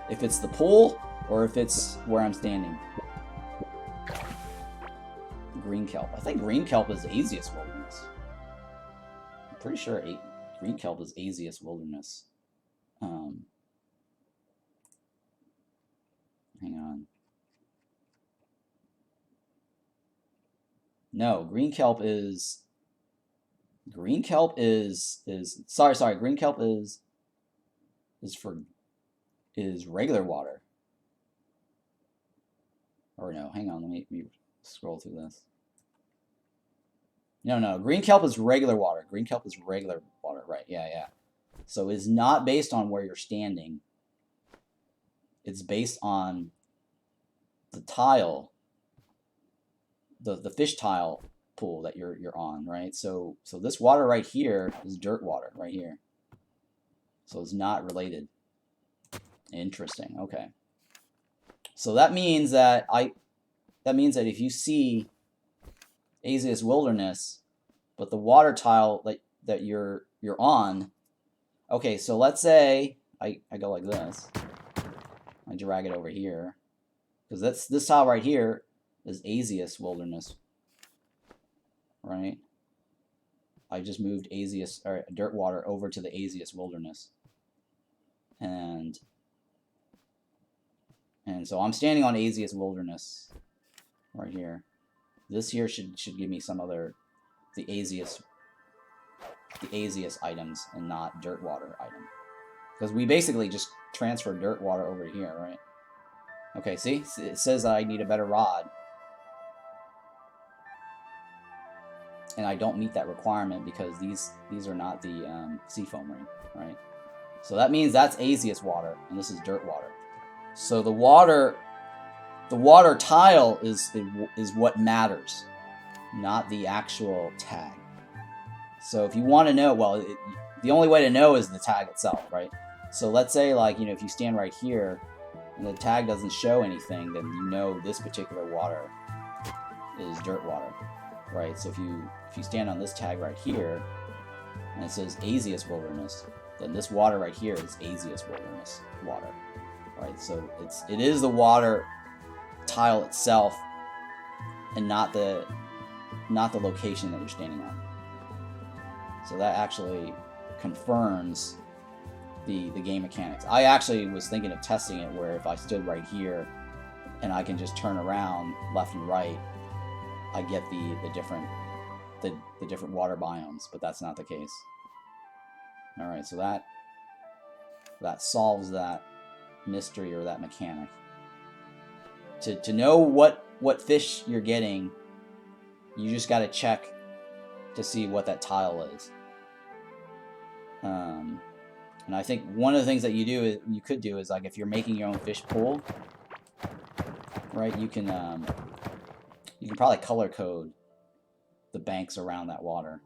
the pool or if it's where I'm standing. Green kelp. I think green kelp is Azius Wilderness. I'm pretty sure green kelp is Azius Wilderness. Hang on. No, green kelp is sorry, green kelp is regular water. Or no, hang on, let me scroll through this. No, green kelp is regular water. Green kelp is regular water, right? Yeah. So it's not based on where you're standing. It's based on the tile, the fish tile pool that you're on, right? So this water right here is dirt water right here. So it's not related. Interesting. Okay. So that means that if you see Azius Wilderness, but the water tile that you're on, okay, so let's say I go like this. I drag it over here. Because this tile right here is Azius Wilderness. Right? I just moved dirt water over to the Azius Wilderness. And so I'm standing on Azius Wilderness right here. This here should give me some other the Azius items and not dirt water item. Because we basically just transfer dirt water over here, right? Okay, see? It says I need a better rod. And I don't meet that requirement because these are not the seafoam ring, right? So that means that's Azius water, and this is dirt water. So the water tile is what matters, not the actual tag. So if you want to know, well, the only way to know is the tag itself, right? So let's say, like, you know, if you stand right here and the tag doesn't show anything, then you know this particular water is dirt water, right? So if you stand on this tag right here and it says Azius Wilderness, then this water right here is Azius Wilderness water, right? So it is the water tile itself and not the location that you're standing on. So that actually confirms the game mechanics. I actually was thinking of testing it where if I stood right here and I can just turn around left and right, I get the different water biomes, but that's not the case. All right, so that solves that mystery or that mechanic. To know what fish you're getting, you just got to check to see what that tile is. And I think one of the things that you could do is like if you're making your own fish pool, right? You can probably color code the banks around that water,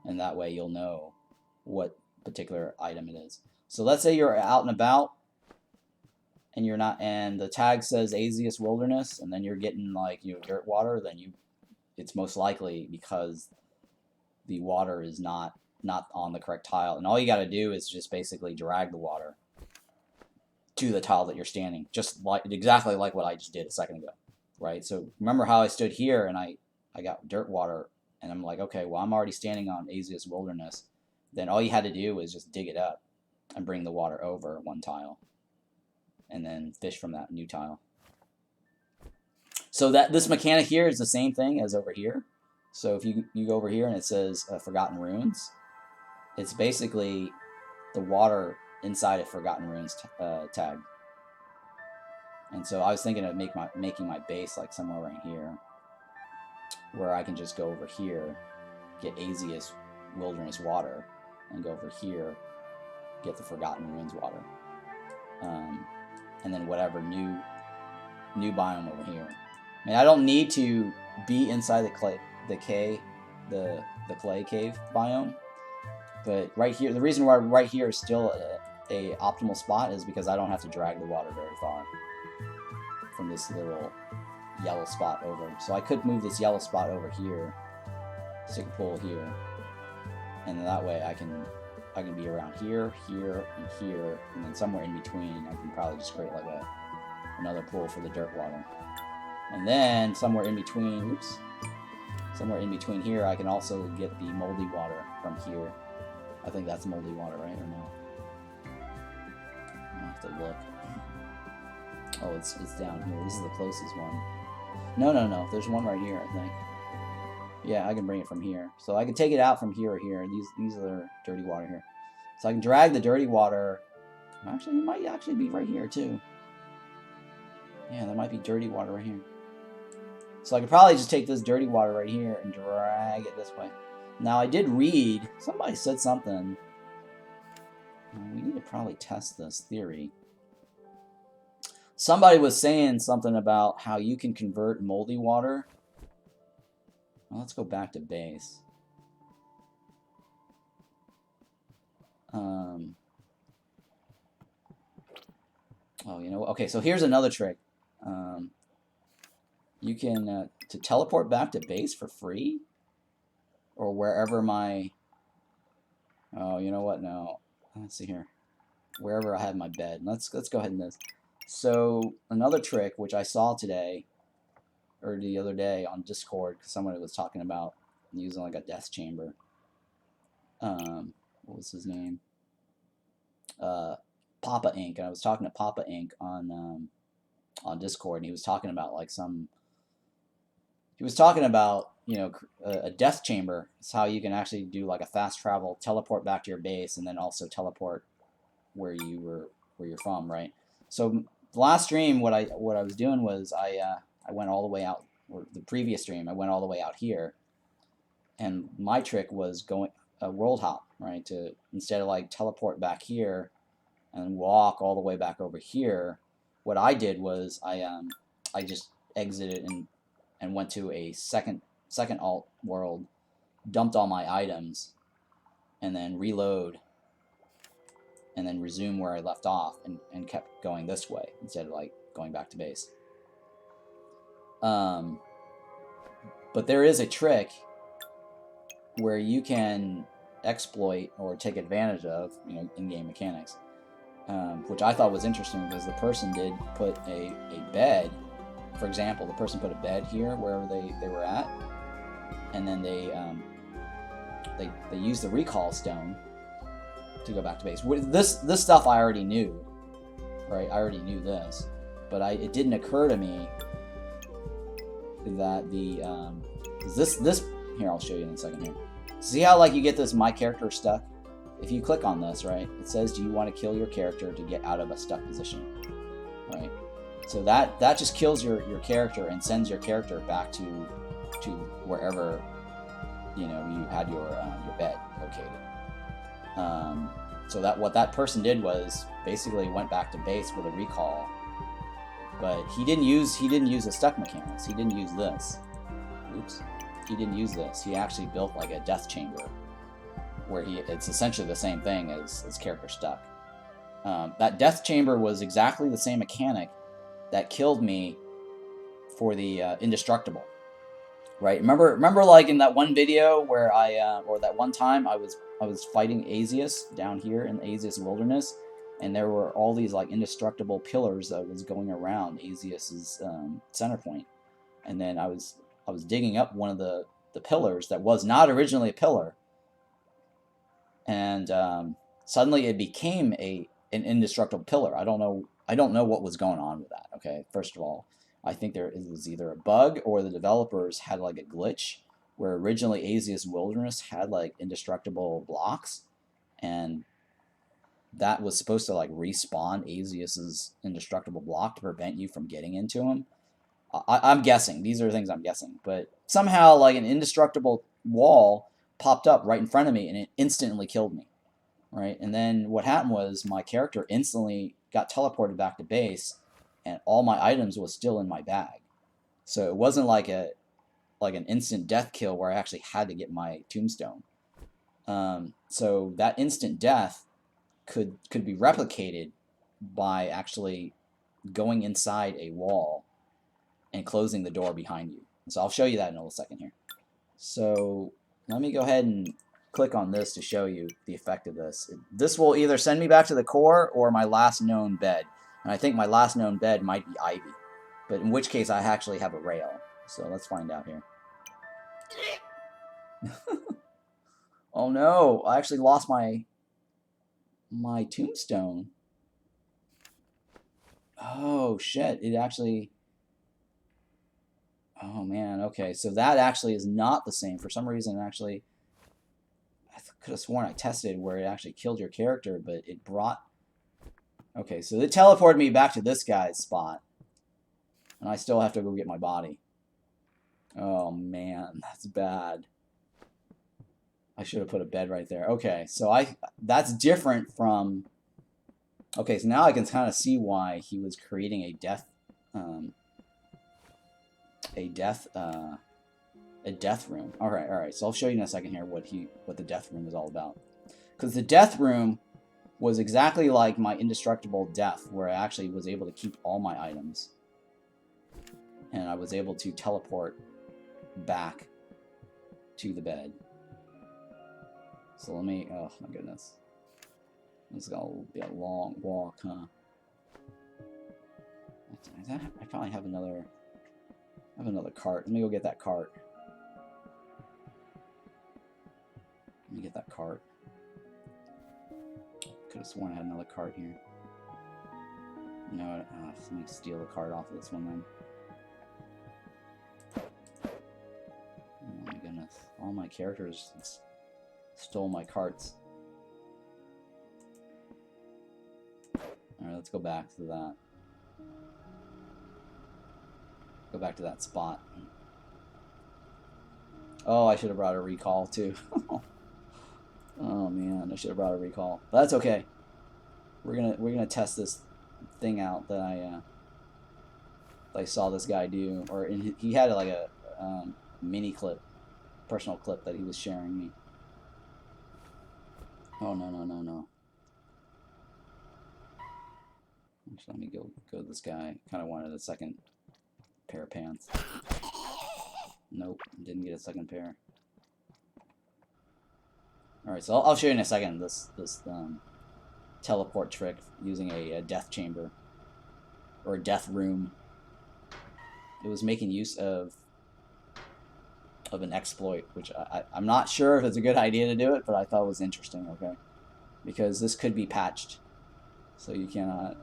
and that way you'll know what particular item it is. So let's say you're out and about, and you're not, and the tag says Azius Wilderness, and then you're getting like dirt water, then it's most likely because the water is not on the correct tile, and all you got to do is just basically drag the water to the tile that you're standing, just like exactly like what I just did a second ago, right? So remember how I stood here and I got dirt water, and I'm like, okay, well I'm already standing on Azius Wilderness. Then all you had to do was just dig it up and bring the water over one tile, and then fish from that new tile. So that this mechanic here is the same thing as over here. So if you go over here and it says Forgotten Ruins, it's basically the water inside a Forgotten Ruins tag. And so I was thinking of making my base like somewhere right here, where I can just go over here, get Azius Wilderness water, and go over here, get the Forgotten Ruins water, and then whatever new biome over here. I mean, I don't need to be inside the clay cave biome, but right here, the reason why right here is still a optimal spot is because I don't have to drag the water very far from this little yellow spot over. So I could move this yellow spot over here, stick a pool here, and then that way I can be around here, here, and here, and then somewhere in between I can probably just create like another pool for the dirt water. And then somewhere in between, somewhere in between here I can also get the moldy water from here. I think that's moldy water, right, or no? I'll have to look. Oh, it's down here. This is the closest one. No. There's one right here, I think. Yeah, I can bring it from here. So I can take it out from here or here. These are dirty water here. So I can drag the dirty water. Actually, it might actually be right here too. Yeah, there might be dirty water right here. So I could probably just take this dirty water right here and drag it this way. Now I did read, somebody said something. We need to probably test this theory. Somebody was saying something about how you can convert moldy water. Well, let's go back to base. Oh, you know what? Okay, so here's another trick. You can to teleport back to base for free, or wherever my. Oh, you know what? No, let's see here. Wherever I have my bed. Let's go ahead and this. So another trick which I saw today, or the other day on Discord, because somebody was talking about using like a death chamber. What was his name? Papa Inc. And I was talking to Papa Inc. on Discord, and he was talking about like he was talking about a death chamber. It's how you can actually do like a fast travel, teleport back to your base, and then also teleport where you're from, right? So the last stream, what I was doing was I went all the way out, or the previous stream, I went all the way out here, and my trick was going a world hop, right? To instead of like teleport back here and walk all the way back over here, what I did was I just exited and went to a second alt world, dumped all my items, and then reload, and then resume where I left off, and kept going this way instead of like going back to base. But there is a trick where you can exploit or take advantage of in-game mechanics, which I thought was interesting because the person did put a bed. For example, the person put a bed here wherever they were at, and then they used the recall stone to go back to base. This stuff I already knew, right? I already knew this, but it didn't occur to me that this here, I'll show you in a second here. See how like you get this my character stuck? If you click on this, right, it says, do you want to kill your character to get out of a stuck position, right? So that just kills your character and sends your character back to wherever you had your bed located. So that what that person did was basically went back to base with a recall, but he didn't use the stuck mechanics. He didn't use this. Oops. He didn't use this. He actually built like a death chamber, where it's essentially the same thing as character stuck. That death chamber was exactly the same mechanic that killed me for the indestructible. Right? Remember, like in that one video where or that one time I was fighting Asius down here in the Asius Wilderness, and there were all these like indestructible pillars that was going around Asius's center point, and then I was digging up one of the pillars that was not originally a pillar, and suddenly it became an indestructible pillar. I don't know what was going on with that. Okay, first of all, I think it was either a bug or the developers had like a glitch where originally Asius Wilderness had like indestructible blocks, and that was supposed to like respawn Asius's indestructible block to prevent you from getting into him. I'm guessing. These are things I'm guessing. But somehow like an indestructible wall popped up right in front of me and it instantly killed me. Right? And then what happened was my character instantly got teleported back to base, and all my items was still in my bag. So it wasn't like an instant death kill where I actually had to get my tombstone. So that instant death could be replicated by actually going inside a wall and closing the door behind you. So I'll show you that in a little second here. So let me go ahead and click on this to show you the effect of this. This will either send me back to the core or my last known bed. And I think my last known bed might be Ivy. But in which case I actually have a rail. So let's find out here. Oh no, I actually lost my tombstone. Oh shit, it actually... Oh man, okay, so that actually is not the same. For some reason, actually, I could have sworn I tested where it actually killed your character, but it brought... Okay, so it teleported me back to this guy's spot. And I still have to go get my body. Oh man, that's bad. I should have put a bed right there. Okay, so that's different from... Okay, so now I can kind of see why he was creating a death room. All right. So I'll show you in a second here what the death room is all about. Because the death room was exactly like my indestructible death, where I actually was able to keep all my items, and I was able to teleport back to the bed. So let me... Oh my goodness, this is gonna be a long walk, huh? I probably have another cart. Let me go get that cart. Let me get that cart. Could have sworn I had another cart here. No, let me steal the cart off of this one then. Oh my goodness. All my characters stole my carts. Alright, let's go back to that. Go back to that spot. Oh, I should have brought a recall too. Oh man, I should have brought a recall. But that's okay. We're gonna test this thing out that I saw this guy do, or he had like a mini clip, personal clip that he was sharing me. Oh no. Actually, let me go to this guy. Kind of wanted a second pair of pants. Nope, didn't get a second pair. Alright, so I'll show you in a second this teleport trick using a death chamber, or a death room. It was making use of an exploit, which I'm not sure if it's a good idea to do it, but I thought it was interesting, okay? Because this could be patched, so you cannot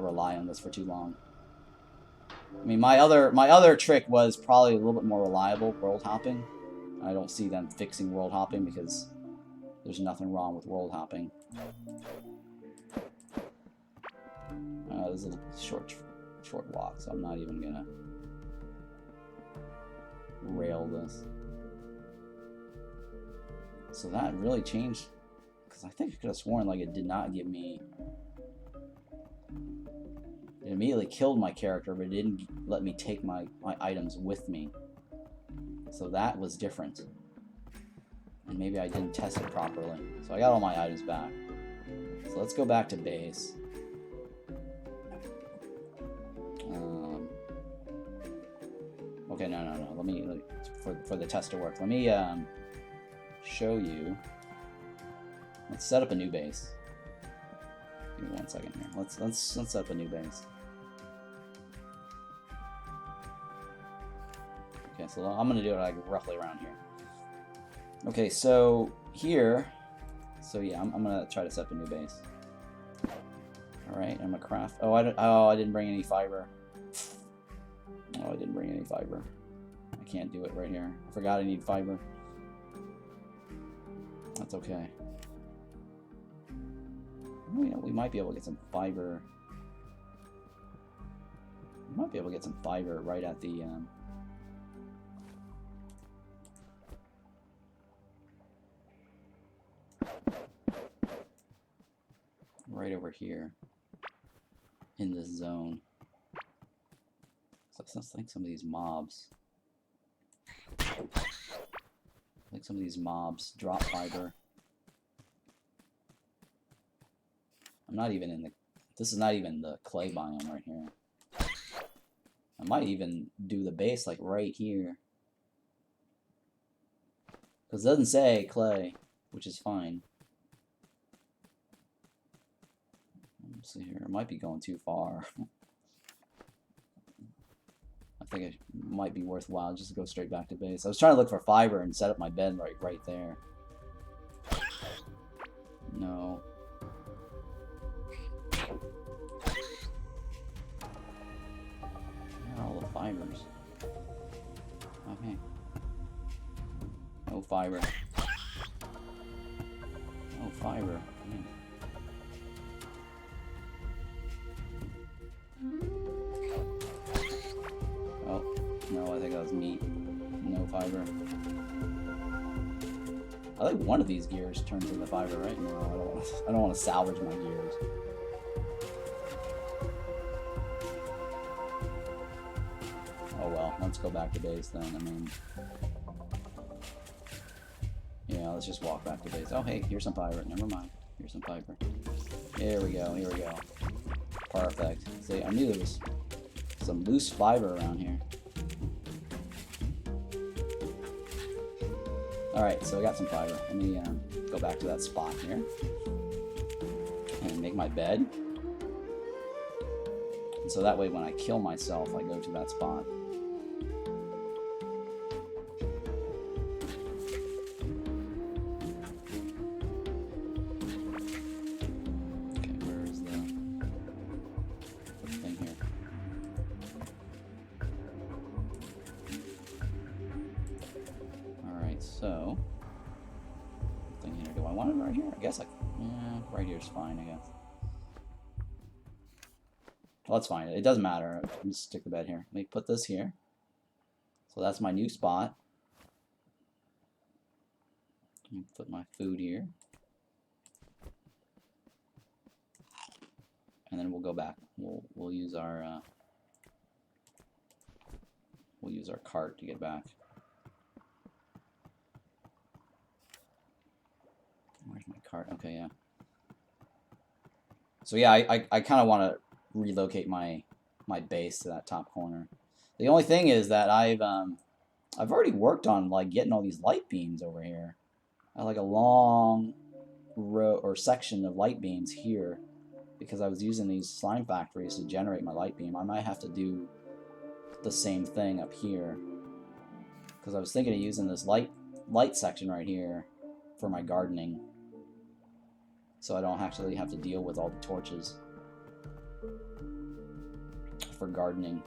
rely on this for too long. I mean, my other trick was probably a little bit more reliable, world hopping. I don't see them fixing world hopping because there's nothing wrong with world hopping. This is a short walk, so I'm not even gonna rail this. So that really changed, because I think I could have sworn like it did not give me. It immediately killed my character, but it didn't let me take my items with me. So that was different. And maybe I didn't test it properly. So I got all my items back. So let's go back to base. Okay, no. Let me for the test to work. Let me show you. Let's set up a new base. Give me 1 second here. Let's set up a new base. Okay, so I'm gonna do it like roughly around here. Okay, so here, so yeah, I'm gonna try to set up a new base. All right, I'm gonna craft. Oh, I didn't bring any fiber. Oh, I didn't bring any fiber. I can't do it right here. I forgot I need fiber. That's okay. Oh, yeah, we might be able to get some fiber. We might be able to get some fiber right at the. Right over here in this zone. So I think some of these mobs. Drop fiber. I'm not even in the. This is not even the clay biome right here. I might even do the base like right here. Because it doesn't say clay, which is fine. Let's see here. It might be going too far. I think it might be worthwhile just to go straight back to base. I was trying to look for fiber and set up my bed right there. No. Where are all the fibers? Okay. No fiber. No fiber. Man. Oh, no, I think that was meat. No fiber. I think one of these gears turns into fiber, right? No, I don't want to salvage my gears. Oh well, let's go back to base then. I mean, yeah, let's just walk back to base. Oh hey, here's some fiber. Never mind. Here's some fiber. Here we go. Here we go. Perfect. See, I knew there was some loose fiber around here. Alright, so I got some fiber. Let me go back to that spot here. And make my bed. And so that way when I kill myself, I go to that spot. So, thing here. Do I want it right here? I guess right here is fine, I guess. Well, that's fine. It doesn't matter. I'm just stick the bed here. Let me put this here. So that's my new spot. Let me put my food here. And then we'll go back. We'll use our cart to get back. Where's my cart? Okay, yeah. So yeah, I kind of want to relocate my base to that top corner. The only thing is that I've already worked on like getting all these light beams over here. I have like a long row or section of light beams here because I was using these slime factories to generate my light beam. I might have to do the same thing up here because I was thinking of using this light section right here for my gardening. So I don't actually have to deal with all the torches for gardening.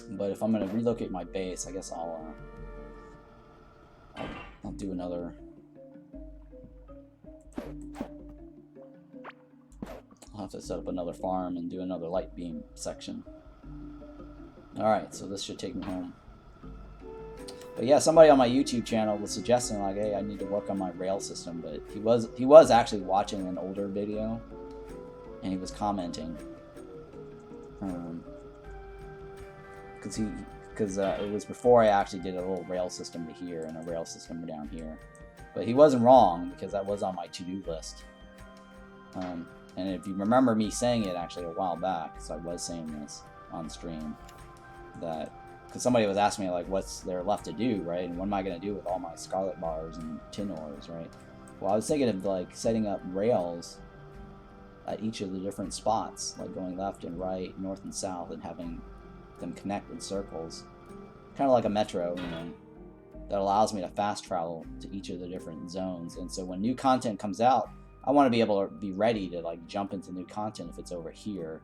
But if I'm going to relocate my base, I guess I'll do another. I'll have to set up another farm and do another light beam section. Alright, so this should take me home. But yeah, somebody on my YouTube channel was suggesting like, hey, I need to work on my rail system. But he was actually watching an older video, and he was commenting, because it was before I actually did a little rail system to here and a rail system down here. But he wasn't wrong, because that was on my to-do list. And if you remember me saying it actually a while back, so I was saying this on stream, that because somebody was asking me like, what's there left to do, right? And what am I going to do with all my scarlet bars and tin ores, right? Well, I was thinking of like setting up rails at each of the different spots, like going left and right, north and south, and having them connect in circles, kind of like a metro, you know, that allows me to fast travel to each of the different zones. And so when new content comes out, I want to be able to be ready to like jump into new content if it's over here,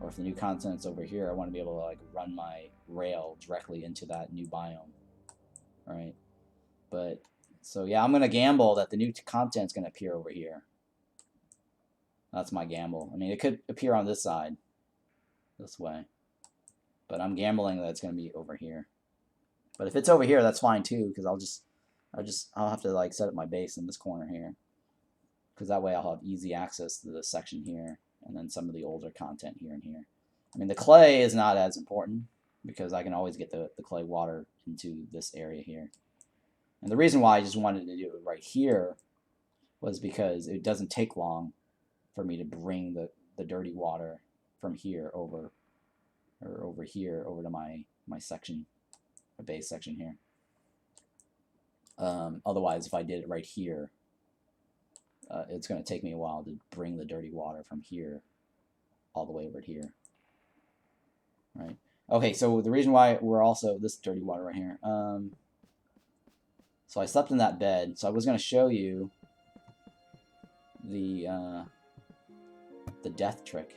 or if the new content's over here, I want to be able to like run my rail directly into that new biome, right? But so yeah, I'm gonna gamble that the new content's gonna appear over here. That's my gamble. I mean, it could appear on this side, this way, but I'm gambling that it's gonna be over here. But if it's over here, that's fine too, because I'll have to like set up my base in this corner here, because that way I'll have easy access to this section here, and then some of the older content here and here. I mean, the clay is not as important, because I can always get the clay water into this area here. And the reason why I just wanted to do it right here was because it doesn't take long for me to bring the dirty water from here over, or over here, over to my section, my base section here. Otherwise, if I did it right here, it's going to take me a while to bring the dirty water from here all the way over here, right? Okay, so the reason why we're also this dirty water right here. So I slept in that bed. So I was going to show you the death trick.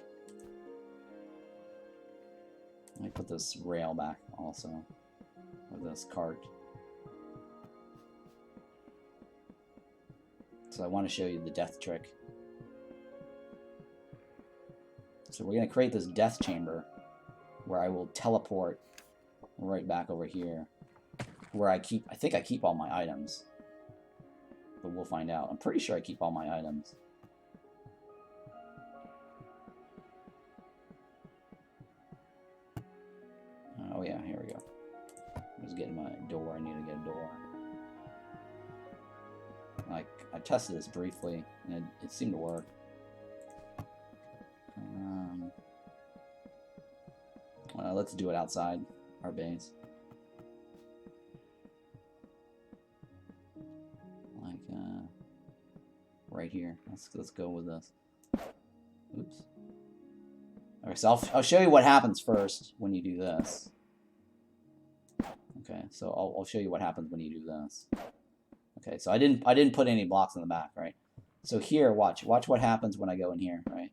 Let me put this rail back also, or this cart. So I want to show you the death trick. So we're going to create this death chamber where I will teleport right back over here, where I think I keep all my items, but we'll find out. I'm pretty sure I keep all my items. Oh yeah, here we go. I'm just getting my door. I need to get a door. I tested this briefly, and it seemed to work. Let's do it outside our base. Like, right here. Let's go with this. Oops. Alright, so I'll show you what happens first when you do this. Okay, so I'll show you what happens when you do this. Okay, so I didn't put any blocks in the back, right? So here, watch what happens when I go in here, right?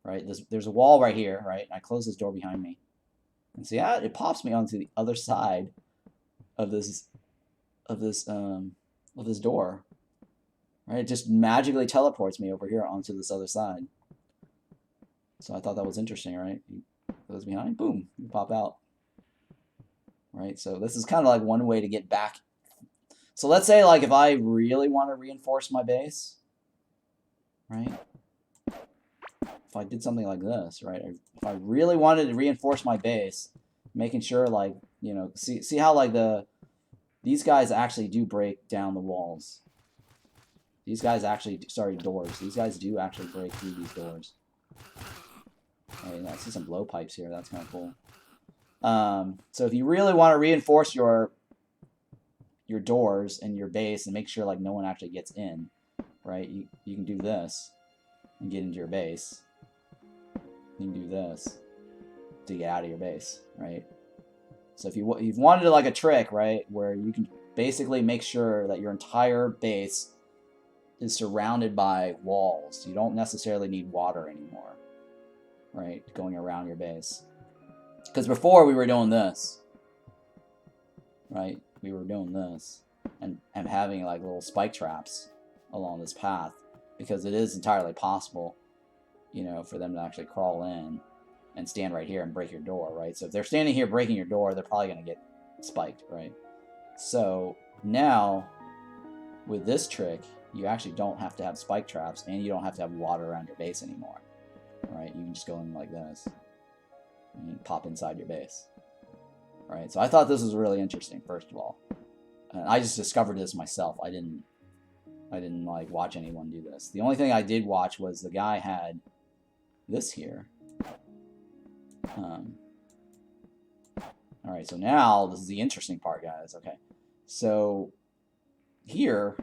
Right, there's a wall right here, right? I close this door behind me, and see, it pops me onto the other side of this door, right? It just magically teleports me over here onto this other side. So I thought that was interesting, right? You close behind, boom, you pop out, right? So this is kind of like one way to get back. So let's say like if I really want to reinforce my base, right? If I did something like this, right? If I really wanted to reinforce my base, making sure like, you know, see how like these guys actually do break down the walls. These guys actually, sorry, doors. These guys do actually break through these doors. Right, I see some blowpipes here. That's kind of cool. So if you really want to reinforce your doors and your base and make sure like no one actually gets in, right? You can do this and get into your base. You can do this to get out of your base, right? So if you've wanted like a trick, right, where you can basically make sure that your entire base is surrounded by walls. You don't necessarily need water anymore, right, going around your base. Because before we were doing this, right? We were doing this and having like little spike traps along this path, because it is entirely possible, you know, for them to actually crawl in and stand right here and break your door, right? So if they're standing here breaking your door, they're probably going to get spiked, right? So now with this trick, you actually don't have to have spike traps, and you don't have to have water around your base anymore. Right? You can just go in like this and pop inside your base. Right? So I thought this was really interesting, first of all. And I just discovered this myself. I didn't like watch anyone do this. The only thing I did watch was the guy had this here. Alright, so now this is the interesting part, guys. Okay, so here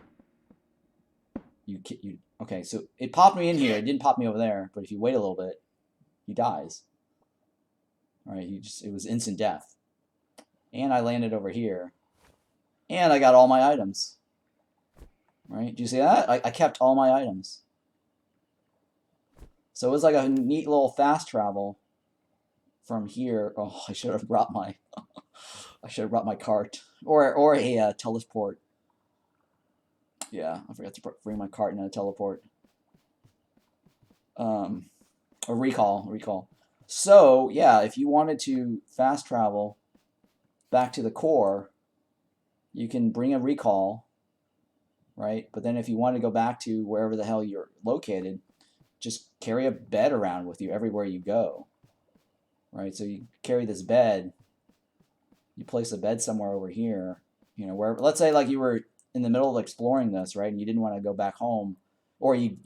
okay, so it popped me in here. It didn't pop me over there, but if you wait a little bit, he dies. Alright, it was instant death. And I landed over here. And I got all my items. Right? Do you see that? I kept all my items. So it was like a neat little fast travel from here. Oh, I should have brought my cart or a teleport. Yeah, I forgot to bring my cart and a teleport. A recall. So yeah, if you wanted to fast travel back to the core, you can bring a recall, right? But then if you want to go back to wherever the hell you're located, just carry a bed around with you everywhere you go, right? So you carry this bed, you place a bed somewhere over here, you know, wherever. Let's say like you were in the middle of exploring this, right? And you didn't want to go back home, or you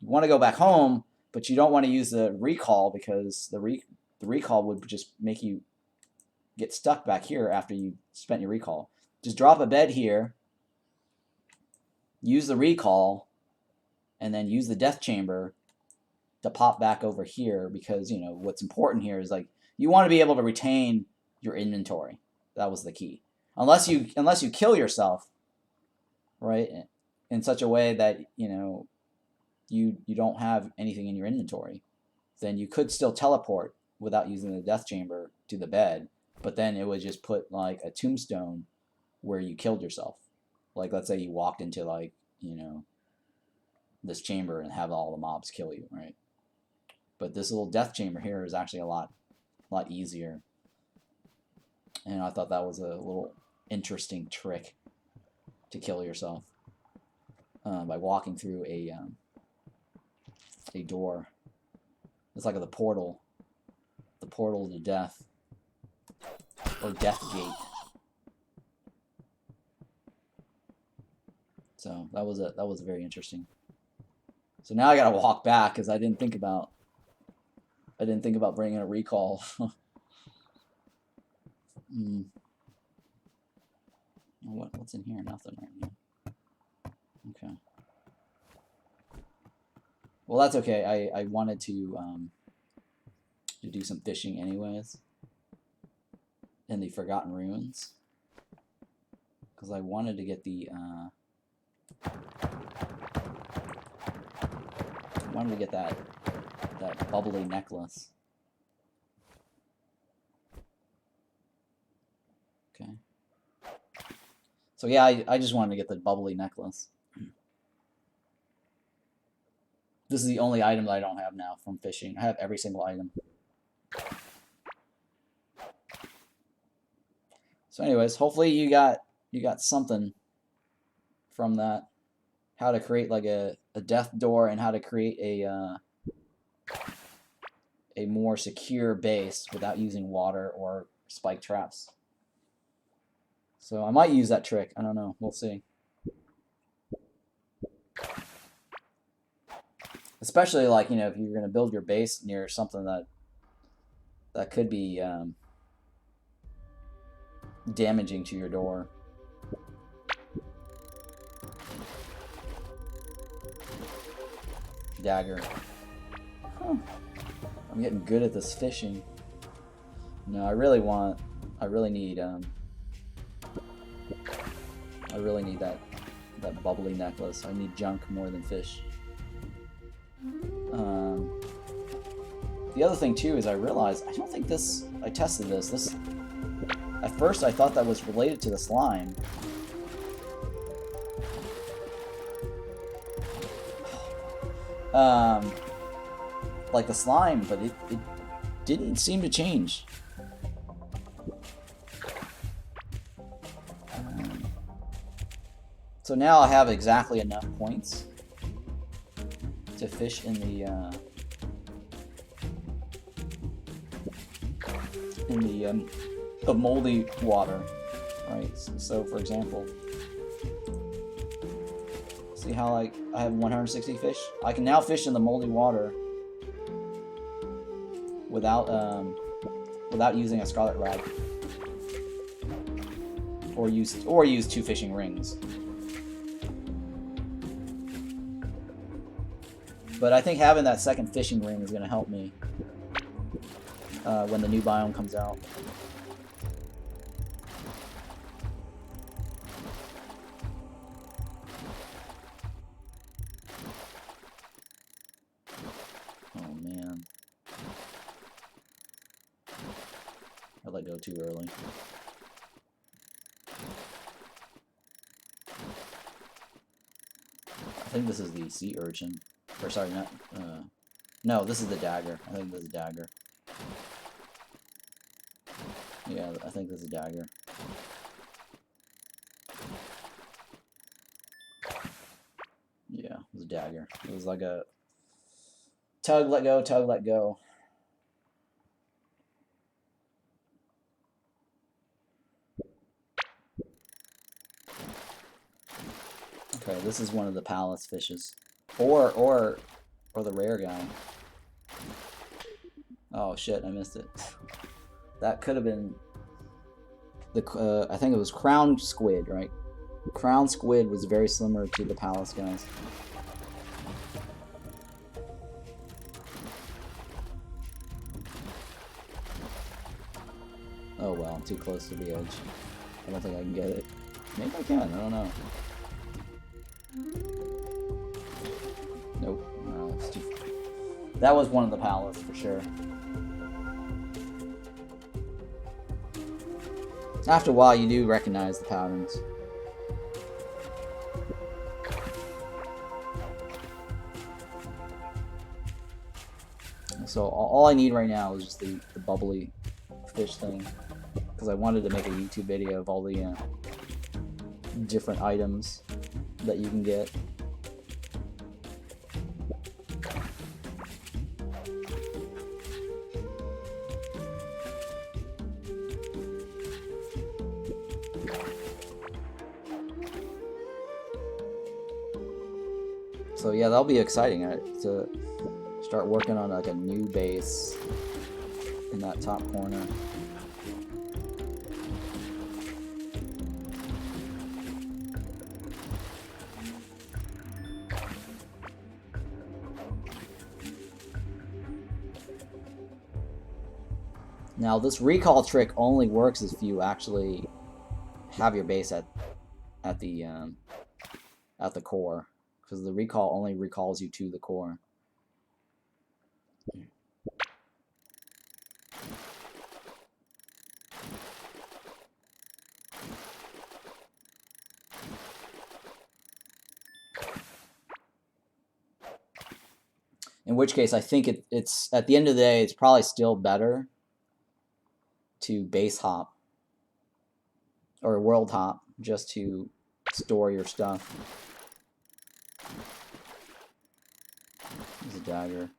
want to go back home, but you don't want to use the recall because the recall would just make you get stuck back here after you spent your recall. Just drop a bed here, use the recall, and then use the death chamber to pop back over here, because, you know, what's important here is like you want to be able to retain your inventory. That was the key. Unless you kill yourself, right, in such a way that, you know, you don't have anything in your inventory, then you could still teleport without using the death chamber to the bed, but then it would just put like a tombstone where you killed yourself. Like, let's say you walked into, like, you know, this chamber and have all the mobs kill you, right? But this little death chamber here is actually a lot easier. And I thought that was a little interesting trick to kill yourself by walking through a door. It's like the portal to death, or death gate. So that was very interesting. So now I gotta walk back because I didn't think about bringing a recall. What's in here? Nothing right now. Okay. Well, that's okay. I wanted to do some fishing anyways in the Forgotten Ruins, because I wanted to get the that bubbly necklace. Okay. So yeah, I just wanted to get the bubbly necklace. This is the only item that I don't have now from fishing. I have every single item. So anyways, hopefully you got something from that. How to create like a death door, and how to create a more secure base without using water or spike traps. So I might use that trick. I don't know. We'll see. Especially, like, you know, if you're going to build your base near something that could be damaging to your door. Dagger. Huh. I'm getting good at this fishing. No, I really need that bubbly necklace. I need junk more than fish. The other thing too is I realized I don't think this. I tested this. At first I thought that was related to the slime. Like the slime, but it didn't seem to change. So now I have exactly enough points to fish in the moldy water, right? So for example, see how I have 160 fish? I can now fish in the moldy water without using a scarlet rod, or use 2 fishing rings. But I think having that second fishing ring is going to help me when the new biome comes out. Oh man. I let go too early. I think this is the sea urchin. Or sorry, not. No, this is the dagger. I think this is a dagger. Yeah, I think this is a dagger. Yeah, it was a dagger. It was like a tug, let go, tug, let go. Okay, this is one of the palace fishes, or the rare guy. Oh shit, I missed it. That could have been the I think it was crown squid, right? Crown squid was very similar to the palace guys. Oh well, I'm too close to the edge. I don't think I can get it. Maybe I can, I don't know. Nope. No, it's too... That was one of the palace for sure. After a while, you do recognize the patterns. So all I need right now is just the bubbly fish thing, because I wanted to make a YouTube video of all the different items that you can get. So yeah, that'll be exciting to start working on like a new base in that top corner. Now this recall trick only works if you actually have your base at the core, because the recall only recalls you to the core. In which case, I think it's at the end of the day, it's probably still better to base hop or world hop just to store your stuff. There's a dagger.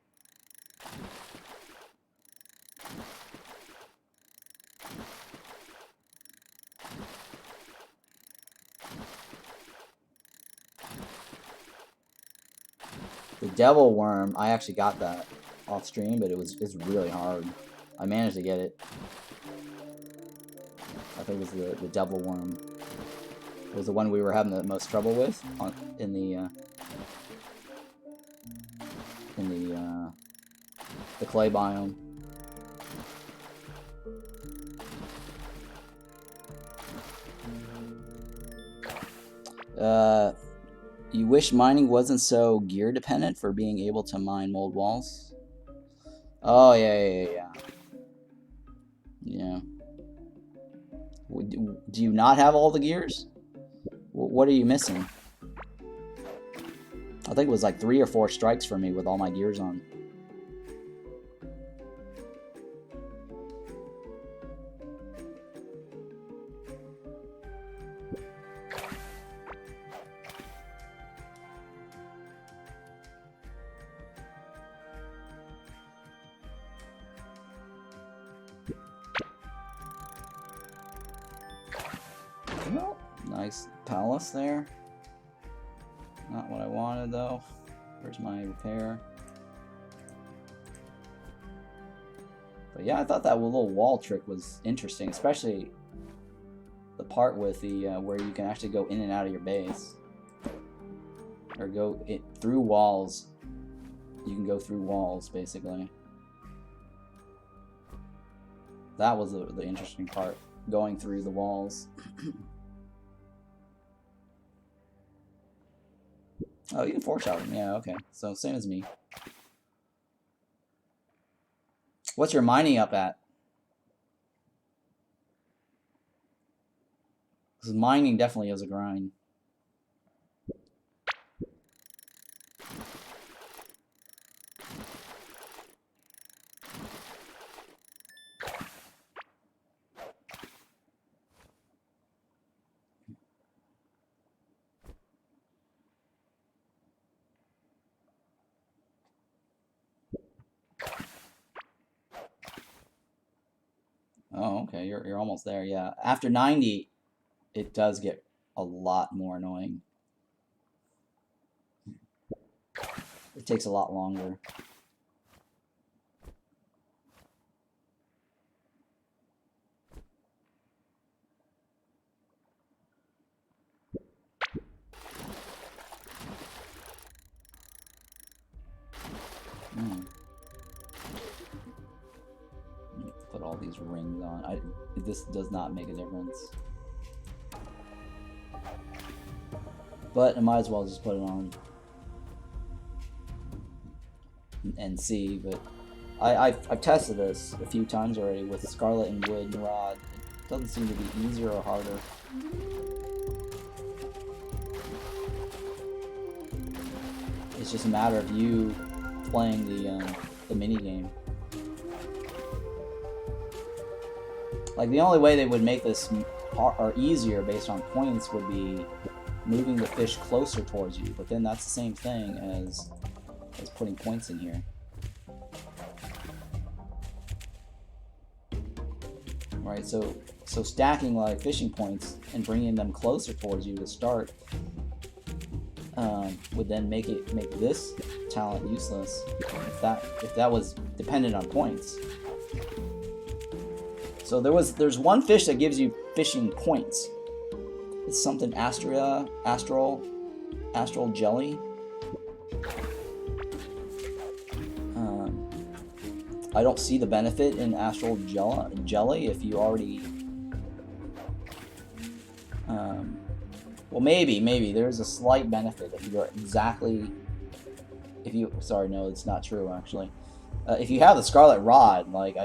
The devil worm, I actually got that off stream, but it's really hard. I managed to get it. I think it was the devil worm. It was the one we were having the most trouble with in the clay biome. You wish mining wasn't so gear dependent for being able to mine mold walls? Oh, yeah. Yeah. Do you not have all the gears? What are you missing? I think it was like 3 or 4 strikes for me with all my gears on. Nice palace there. Not what I wanted though. Where's my repair? But yeah, I thought that little wall trick was interesting, especially the part with the where you can actually go in and out of your base, or go through walls. You can go through walls basically. That was the interesting part, going through the walls. Oh, you can foreshadow them. Yeah, okay. So same as me. What's your mining up at? Because mining definitely is a grind. Oh, okay. You're almost there. Yeah. After 90, it does get a lot more annoying. It takes a lot longer. Put all these rings on. This does not make a difference. But I might as well just put it on and see. But I've tested this a few times already with Scarlet and Wood and Rod. It doesn't seem to be easier or harder. It's just a matter of you playing the mini game. Like, the only way they would make this or easier based on points would be moving the fish closer towards you, but then that's the same thing as putting points in here. Right, so stacking like fishing points and bringing them closer towards you to start would then make this talent useless if that was dependent on points. So there's one fish that gives you fishing points. It's something astral jelly. I don't see the benefit in astral jelly if you already. Well, maybe there's a slight benefit if you're exactly. Sorry, no, it's not true actually. If you have the Scarlet Rod, like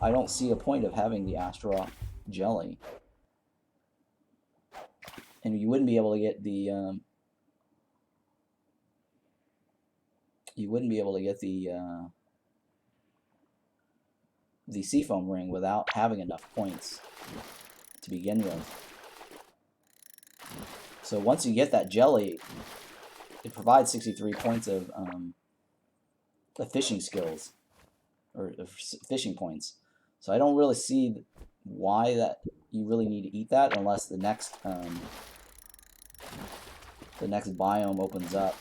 I don't see a point of having the astral jelly. And you wouldn't be able to get the seafoam ring without having enough points to begin with. So once you get that jelly, it provides 63 points of fishing skills or fishing points. So I don't really see why that you really need to eat that unless the next biome opens up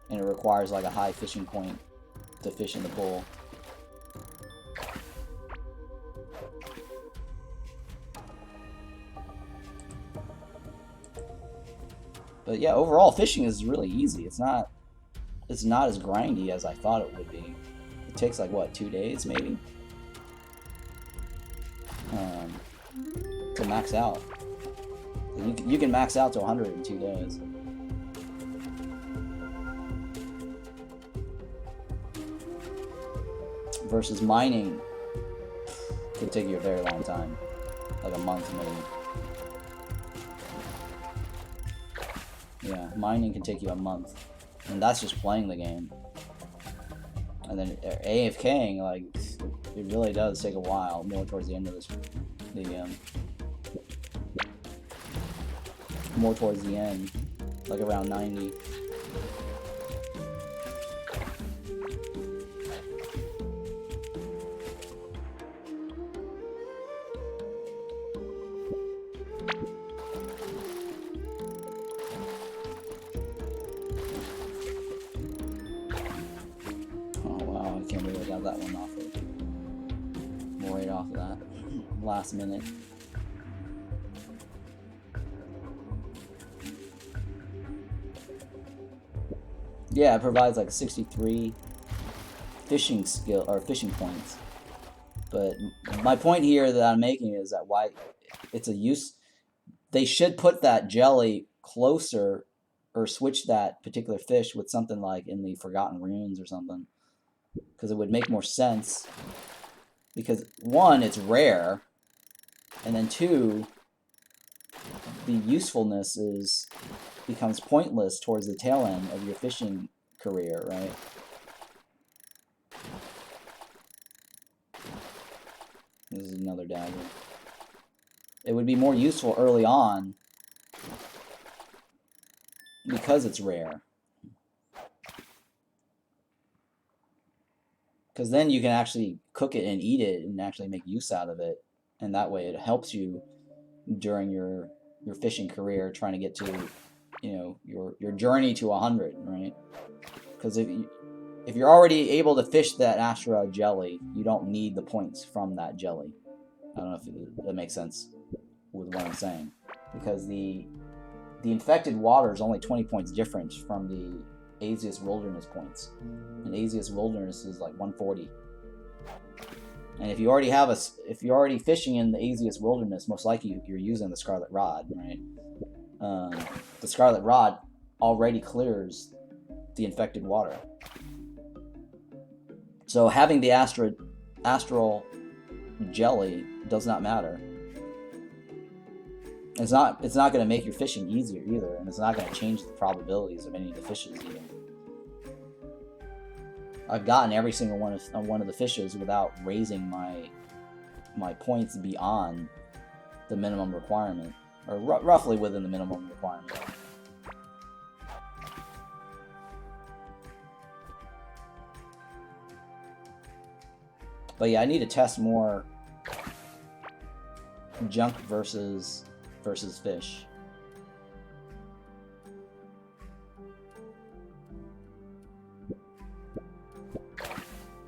and it requires like a high fishing point to fish in the pool. But yeah, overall fishing is really easy. It's not as grindy as I thought it would be. It takes like what, 2 days maybe? To max out. You can max out to 100 in 2 days. Versus mining could take you a very long time, like a month maybe. Yeah, mining can take you a month, and that's just playing the game. And then AFKing, like, it really does take a while, more towards the end of this, more towards the end, like around 90. maybe I got that one off of, right off of that last minute. Yeah, it provides like 63 fishing skill or fishing points. But my point here that I'm making is that why it's a use. They should put that jelly closer, or switch that particular fish with something like in the Forgotten Runes or something, because it would make more sense. Because one, it's rare, and then two, the usefulness becomes pointless towards the tail end of your fishing career, right? This is another dagger. It would be more useful early on because it's rare. Because then you can actually cook it and eat it and actually make use out of it, and that way it helps you during your fishing career, trying to get to, you know, your journey to 100, right? Because if you're already able to fish that asteroid jelly, you don't need the points from that jelly. I don't know if that makes sense with what I'm saying, because the infected water is only 20 points different from the Azius Wilderness points, and Azius Wilderness is like 140. And if you already have if you're already fishing in the Azius Wilderness, most likely you're using the Scarlet Rod, right? The Scarlet Rod already clears the infected water. So having the astral jelly does not matter. It's not going to make your fishing easier either, and it's not going to change the probabilities of any of the fishes either. I've gotten every single one of the fishes without raising my points beyond the minimum requirement, or roughly within the minimum requirement. But yeah, I need to test more junk versus fish.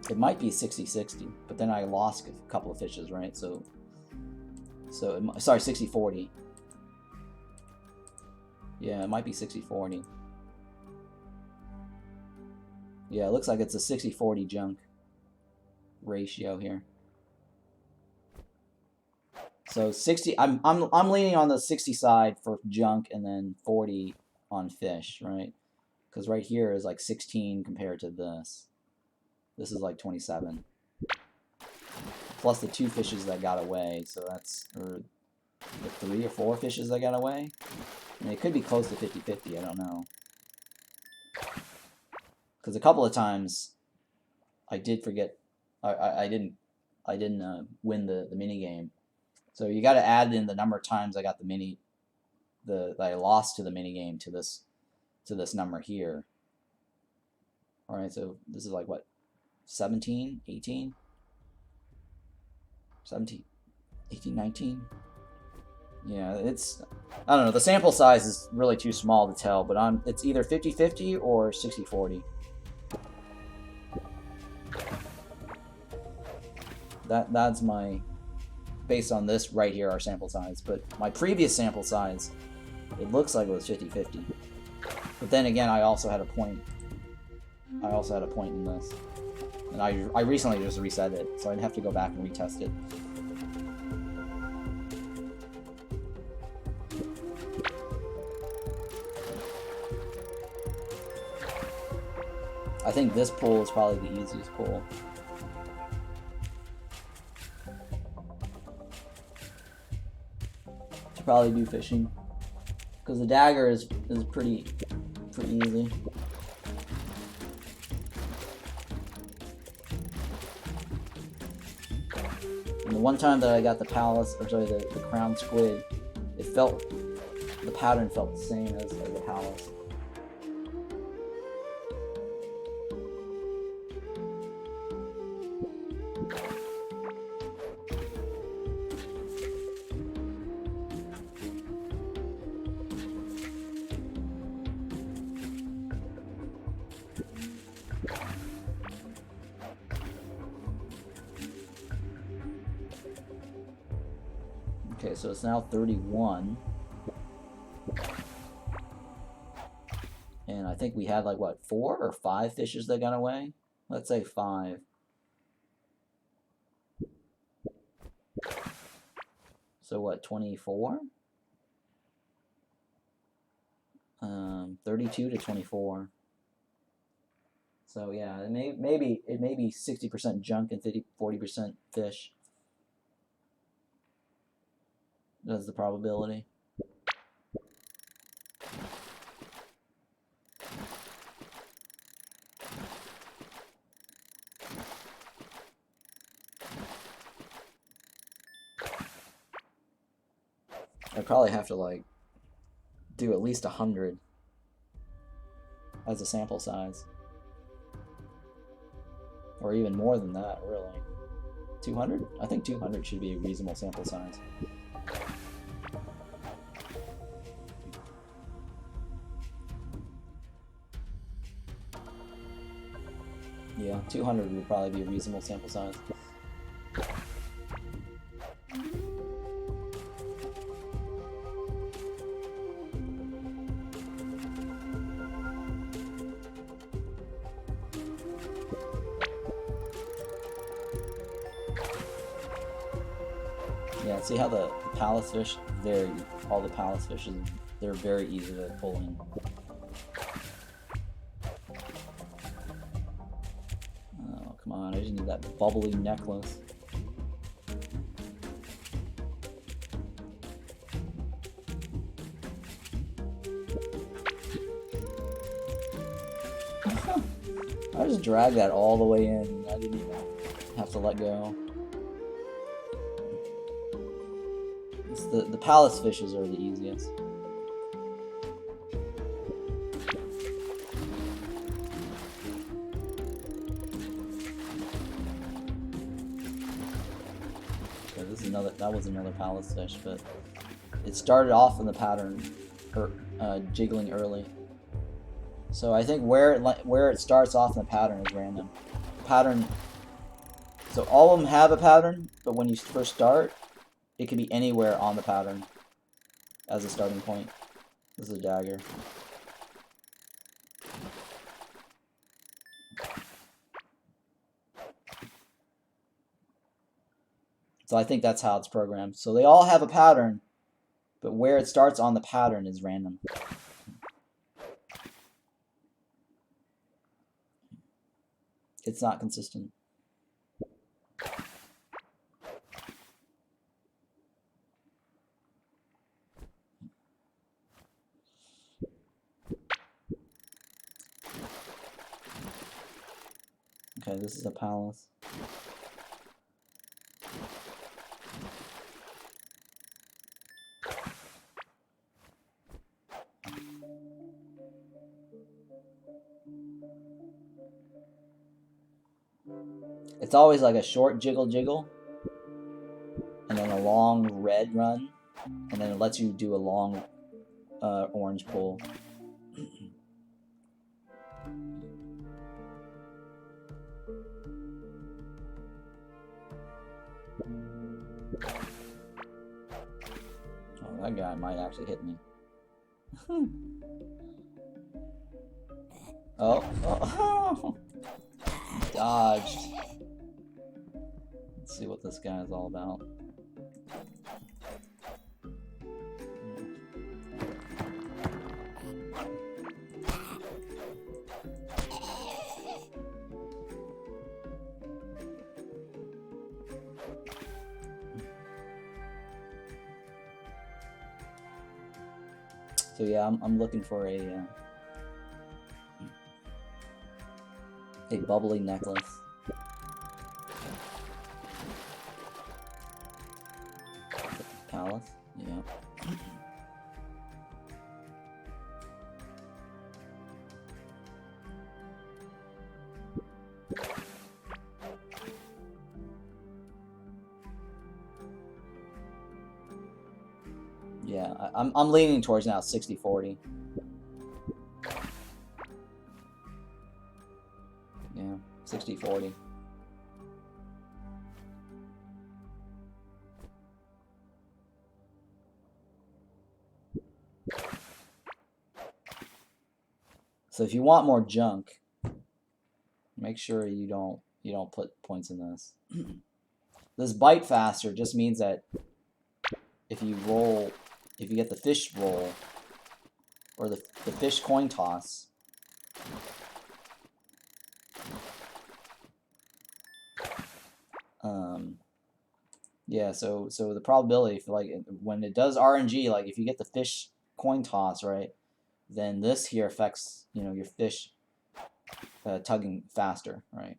It might be 60-60, but then I lost a couple of fishes, right? So sorry, 60-40. Yeah, it might be 60-40. Yeah, it looks like it's a 60-40 junk ratio here. So 60, I'm leaning on the 60 side for junk, and then 40 on fish, right? Because right here is like 16 compared to this. This is like 27. Plus the 2 fishes that got away, so that's, or the 3 or 4 fishes that got away. I mean, it could be close to 50-50, I don't know. Because a couple of times I did forget, I didn't win the mini game. So you got to add in the number of times I got that I lost to the mini game to this number here. All right, so this is like what, 17, 18, 17, 18, 19. Yeah, it's, I don't know. The sample size is really too small to tell, but it's either 50-50 or 60-40. That's my, based on this right here, our sample size. But my previous sample size, it looks like it was 50-50. But then again, I also had a point. I also had a point in this. And I recently just reset it, so I'd have to go back and retest it. I think this pool is probably the easiest pool. To probably do fishing. Because the dagger is pretty easy. And the one time that I got the the crown squid, the pattern felt the same as the palace. Okay, so it's now 31. And I think we had like, what, 4 or 5 fishes that got away? Let's say 5. So what, 24? 32 to 24. So yeah, it may be 60% junk and 40% fish. That's the probability. I'd probably have to like do at least 100 as a sample size. Or even more than that, really. 200? I think 200 should be a reasonable sample size. Yeah, 200 would probably be a reasonable sample size. Yeah, see how the palace fish, all the palace fishes, they're very easy to pull in. Oh, come on, I just need that bubbly necklace. I just dragged that all the way in. I didn't even have to let go. The palace fishes are the easiest. Okay, this is that was another palace fish, but it started off in the pattern, jiggling early. So I think where it starts off in the pattern is random. Pattern. So all of them have a pattern, but when you first start, it can be anywhere on the pattern as a starting point. This is a dagger. So I think that's how it's programmed. So they all have a pattern, but where it starts on the pattern is random. It's not consistent. Okay, this is a palace. It's always like a short jiggle, and then a long red run, and then it lets you do a long orange pull. Oh, that guy might actually hit me. Oh. Dodged. Let's see what this guy is all about. So yeah, I'm looking for a bubbly necklace. Palace, yeah. Yeah, I'm leaning towards now 60-40. Yeah, 60-40. So if you want more junk, make sure you don't put points in this. This bite faster just means that if you get the fish roll, or the fish coin toss, yeah, so the probability for, like, when it does RNG, like if you get the fish coin toss, right, then this here affects, you know, your fish tugging faster, right?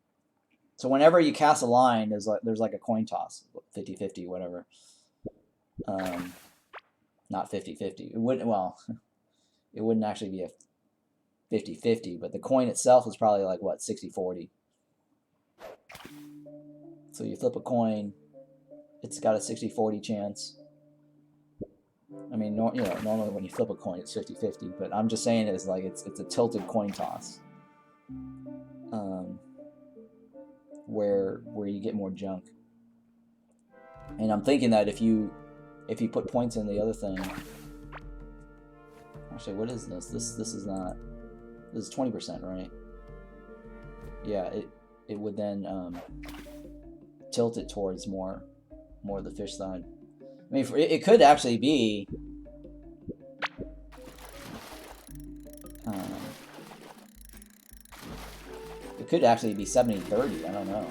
So whenever you cast a line, there's like a coin toss, 50-50, whatever. Not 50-50. It wouldn't, well, it wouldn't actually be a 50-50, but the coin itself is probably like, what, 60-40. So you flip a coin, it's got a 60-40 chance. I mean, you know, normally when you flip a coin, it's 50-50, but I'm just saying it's like it's a tilted coin toss, where you get more junk. And I'm thinking that if you put points in the other thing, actually, what is this? This is not. This is 20%, right? Yeah, it would then tilt it towards more of the fish side. I mean, it could actually be. It could actually be 70-30. I don't know.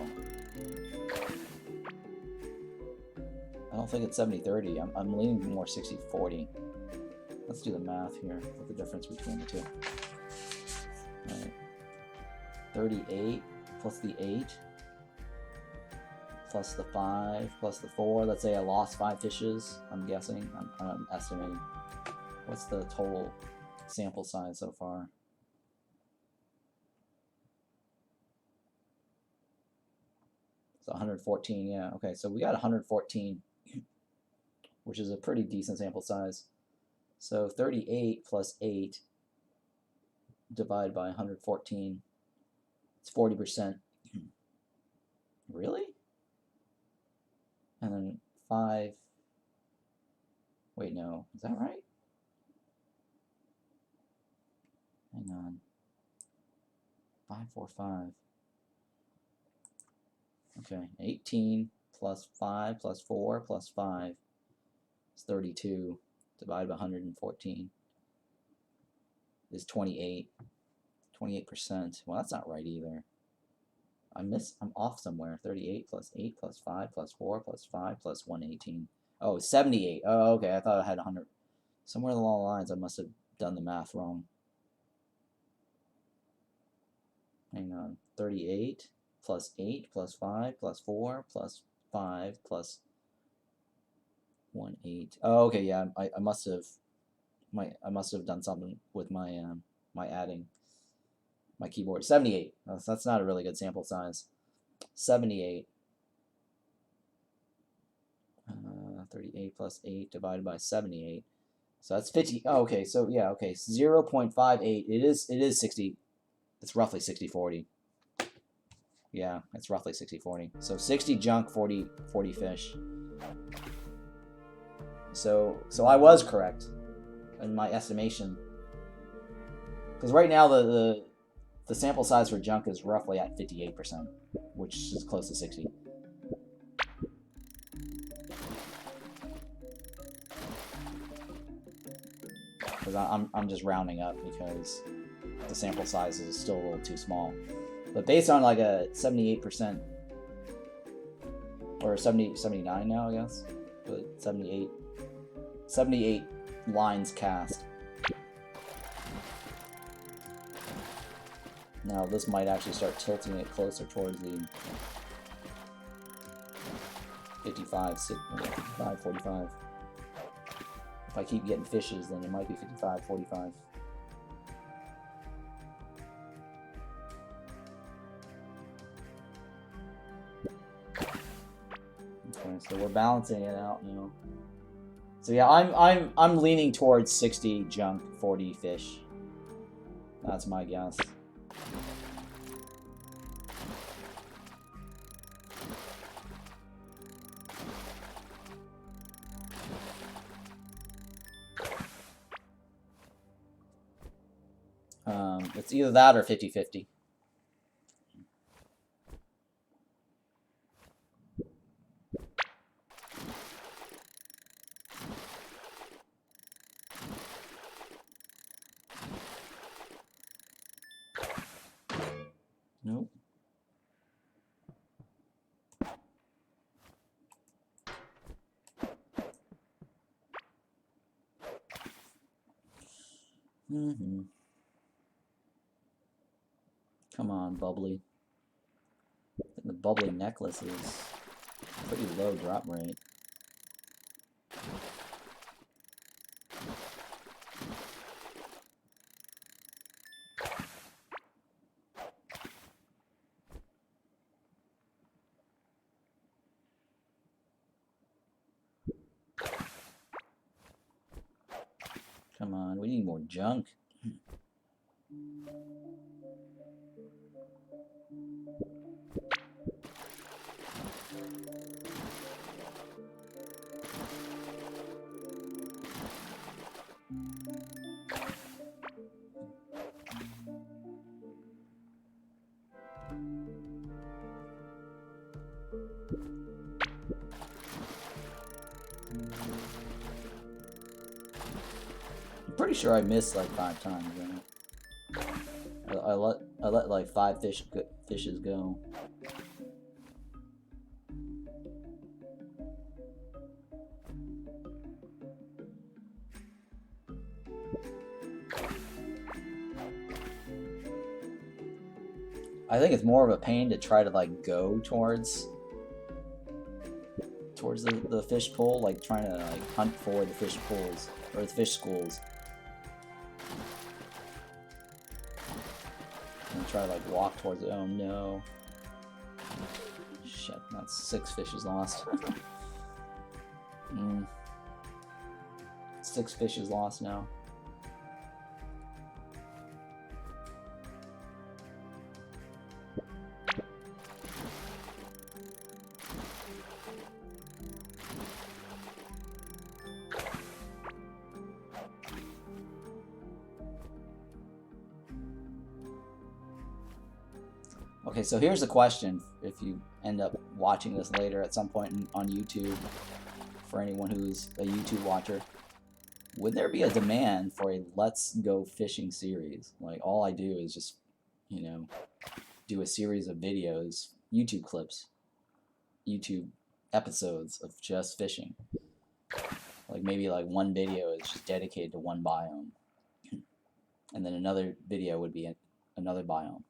I don't think it's 70-30. I'm leaning more 60-40. Let's do the math here. What's the difference between the two? All right. 38 plus the 8 plus the 5 plus the 4. Let's say I lost 5 fishes. I'm guessing. I'm estimating. What's the total sample size so far? So 114. Yeah. Okay. So we got 114, which is a pretty decent sample size. So 38 plus 8 divided by 114. It's 40%. Really? And then 5. Wait, no. Is that right? Hang on. 545. Okay. 18 plus 5 plus 4 plus 5 is 32. Divided by 114 is 28. 28%. Well, that's not right either. I'm off somewhere. 38 plus 8 plus 5 plus 4 plus 5 plus 118. Oh, 78. Oh, okay. I thought I had 100. Somewhere along the lines, I must have done the math wrong. Hang on. 38 plus 8 plus 5 plus 4 plus 5 plus 118. Oh, okay. Yeah, I must have done something with my my adding. My keyboard. 78. That's not a really good sample size. 78. 38 plus 8 divided by 78. So that's 50. Oh, okay. So yeah, okay. 0.58. It is 60. It's roughly 60-40. Yeah, it's roughly 60-40. So 60 junk, 40 fish. So I was correct in my estimation. Because right now the sample size for junk is roughly at 58%, which is close to 60. Because I'm just rounding up because the sample size is still a little too small. But based on like a 78%, or 79 now, I guess, but 78 lines cast. Now this might actually start tilting it closer towards the 55, 45. If I keep getting fishes, then it might be 55, 45. Okay, so we're balancing it out now. So yeah, I'm leaning towards 60 junk, 40 fish. That's my guess. It's either that or 50-50. Nope. Come on, Bubbly. The Bubbly necklace is pretty low drop rate. Come on, we need more junk. Pretty sure I missed like 5 times. I let like 5 fishes go. I think it's more of a pain to try to like go towards the fish pool, like trying to like hunt for the fish pools or the fish schools. And try to like walk towards it. Oh no. Shit, that's 6 fishes lost. 6 fishes lost now. Okay, so here's the question, if you end up watching this later at some point on YouTube, for anyone who's a YouTube watcher, would there be a demand for a Let's Go Fishing series? Like, all I do is just, you know, do a series of videos, YouTube clips, YouTube episodes of just fishing. Like, maybe like one video is just dedicated to one biome, and then another video would be another biome.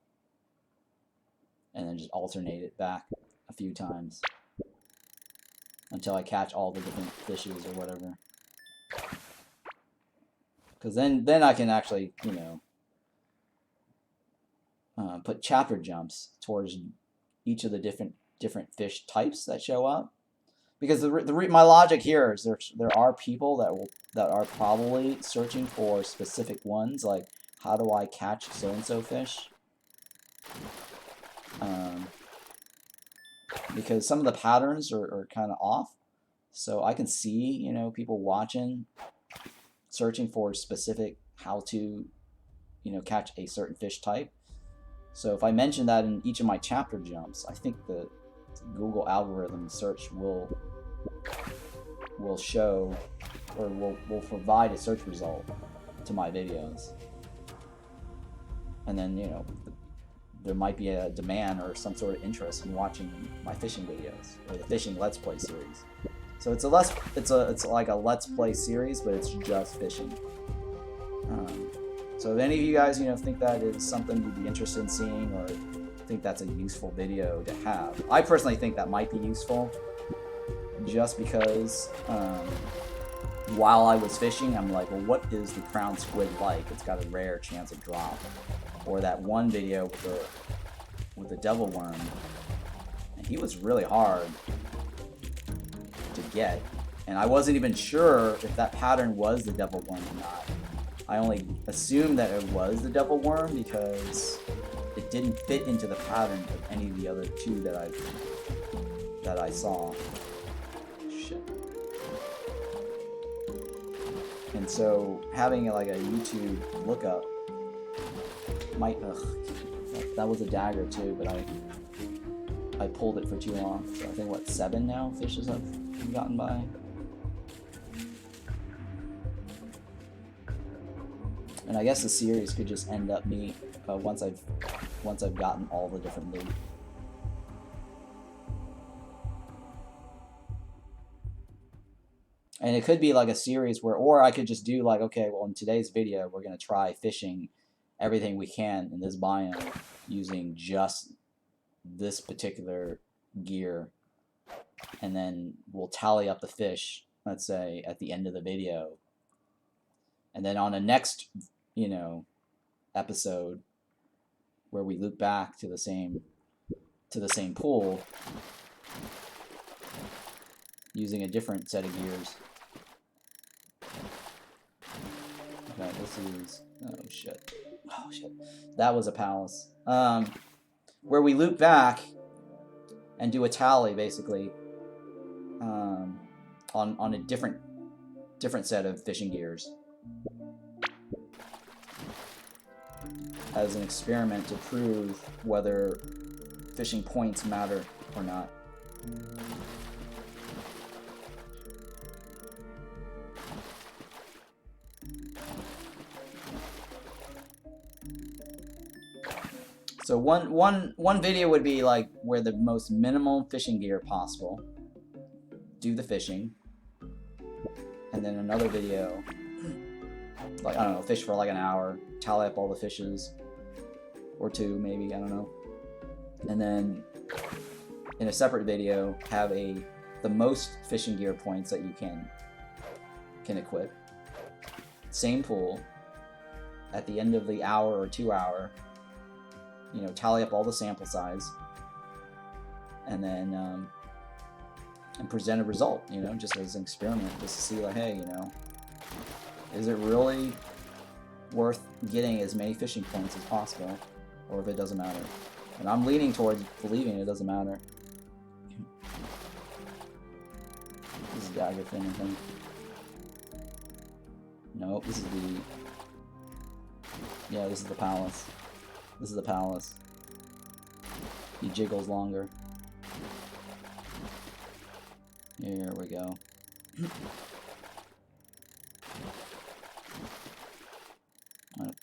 And then just alternate it back a few times until I catch all the different fishes or whatever. Because then I can actually, you know, put chapter jumps towards each of the different fish types that show up. Because my logic here is there are people that are probably searching for specific ones, like how do I catch so and so fish. Because some of the patterns are kind of off, so I can see, you know, people watching, searching for specific how to, you know, catch a certain fish type. So if I mention that in each of my chapter jumps, I think the Google algorithm search will show, or will provide a search result to my videos, and then, you know, there might be a demand or some sort of interest in watching my fishing videos or the fishing Let's Play series. So it's like a Let's Play series, but it's just fishing. So if any of you guys, you know, think that is something you'd be interested in seeing, or think that's a useful video to have, I personally think that might be useful, just because while I was fishing, I'm like, well, what is the crown squid like? It's got a rare chance of drop. Or that one video with the devil worm, and he was really hard to get, and I wasn't even sure if that pattern was the devil worm or not. I only assumed that it was the devil worm because it didn't fit into the pattern of any of the other 2 that I saw. Shit. And so having like a YouTube lookup That was a dagger too, but I pulled it for too long. So I think, what, 7 now fishes I've gotten by? And I guess the series could just end up me once I've gotten all the different loot. And it could be like a series where, or I could just do like, okay, well, in today's video, we're going to try fishing everything we can in this biome using just this particular gear. And then we'll tally up the fish, let's say, at the end of the video. And then on the next, you know, episode where we loop back to the same pool using a different set of gears. Okay, this is, oh shit, that was a palace. Where we loop back and do a tally basically on a different set of fishing gears as an experiment to prove whether fishing points matter or not. So one video would be like where the most minimal fishing gear possible, do the fishing, and then another video, like, I don't know, fish for like an hour, tally up all the fishes, or 2 maybe, I don't know, and then in a separate video have the most fishing gear points that you can equip, same pool, at the end of the hour or 2 hour, you know, tally up all the sample size, and then and present a result, you know, just as an experiment, just to see, like, hey, you know, is it really worth getting as many fishing points as possible, or if it doesn't matter. And I'm leaning towards believing it doesn't matter. This is dagger fin, I think. Nope, this is the... Yeah, this is the palace. This is the palace. He jiggles longer. Here we go.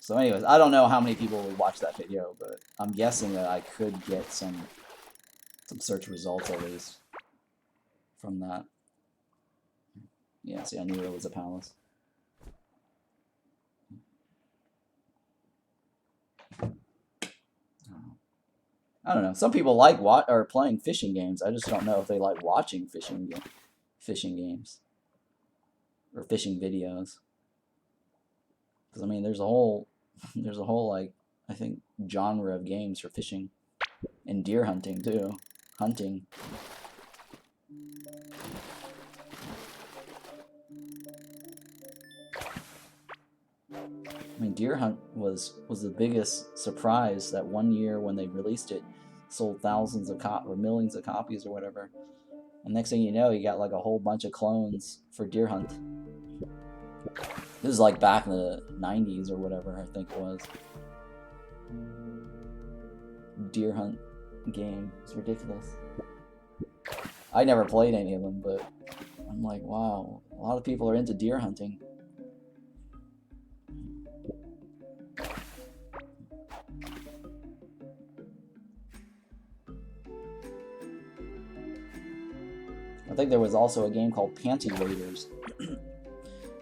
So anyways, I don't know how many people would watch that video, but I'm guessing that I could get some search results at least from that. Yeah, see, I knew it was a palace. I don't know. Some people like playing fishing games. I just don't know if they like watching fishing games or fishing videos. Because I mean, there's a whole like, I think, genre of games for fishing and deer hunting too. Hunting. I mean, Deer Hunt was the biggest surprise that one year when they released it, sold thousands of or millions of copies or whatever. And next thing you know, you got like a whole bunch of clones for Deer Hunt. This is like back in the 90s or whatever, I think it was. Deer Hunt game. It's ridiculous. I never played any of them, but I'm like, wow, a lot of people are into deer hunting. I think there was also a game called Panty Raiders,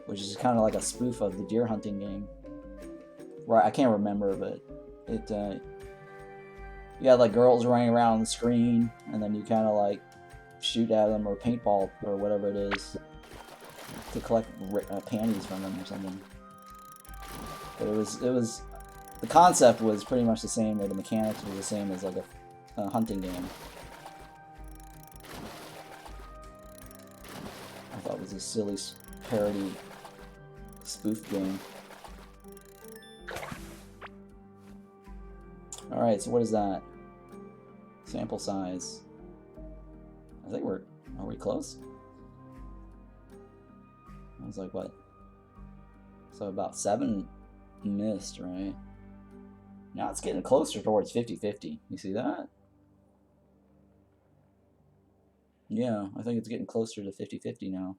which is kind of like a spoof of the deer hunting game. Right, I can't remember, but it you had like girls running around the screen, and then you kind of like shoot at them or paintball or whatever it is to collect panties from them or something. But it was the concept was pretty much the same, or the mechanics were the same as like a hunting game. I thought it was a silly parody spoof game. Alright, so what is that? Sample size. I think are we close? I was like, what? So about 7 missed, right? Now it's getting closer towards 50-50. You see that? Yeah, I think it's getting closer to 50-50 now.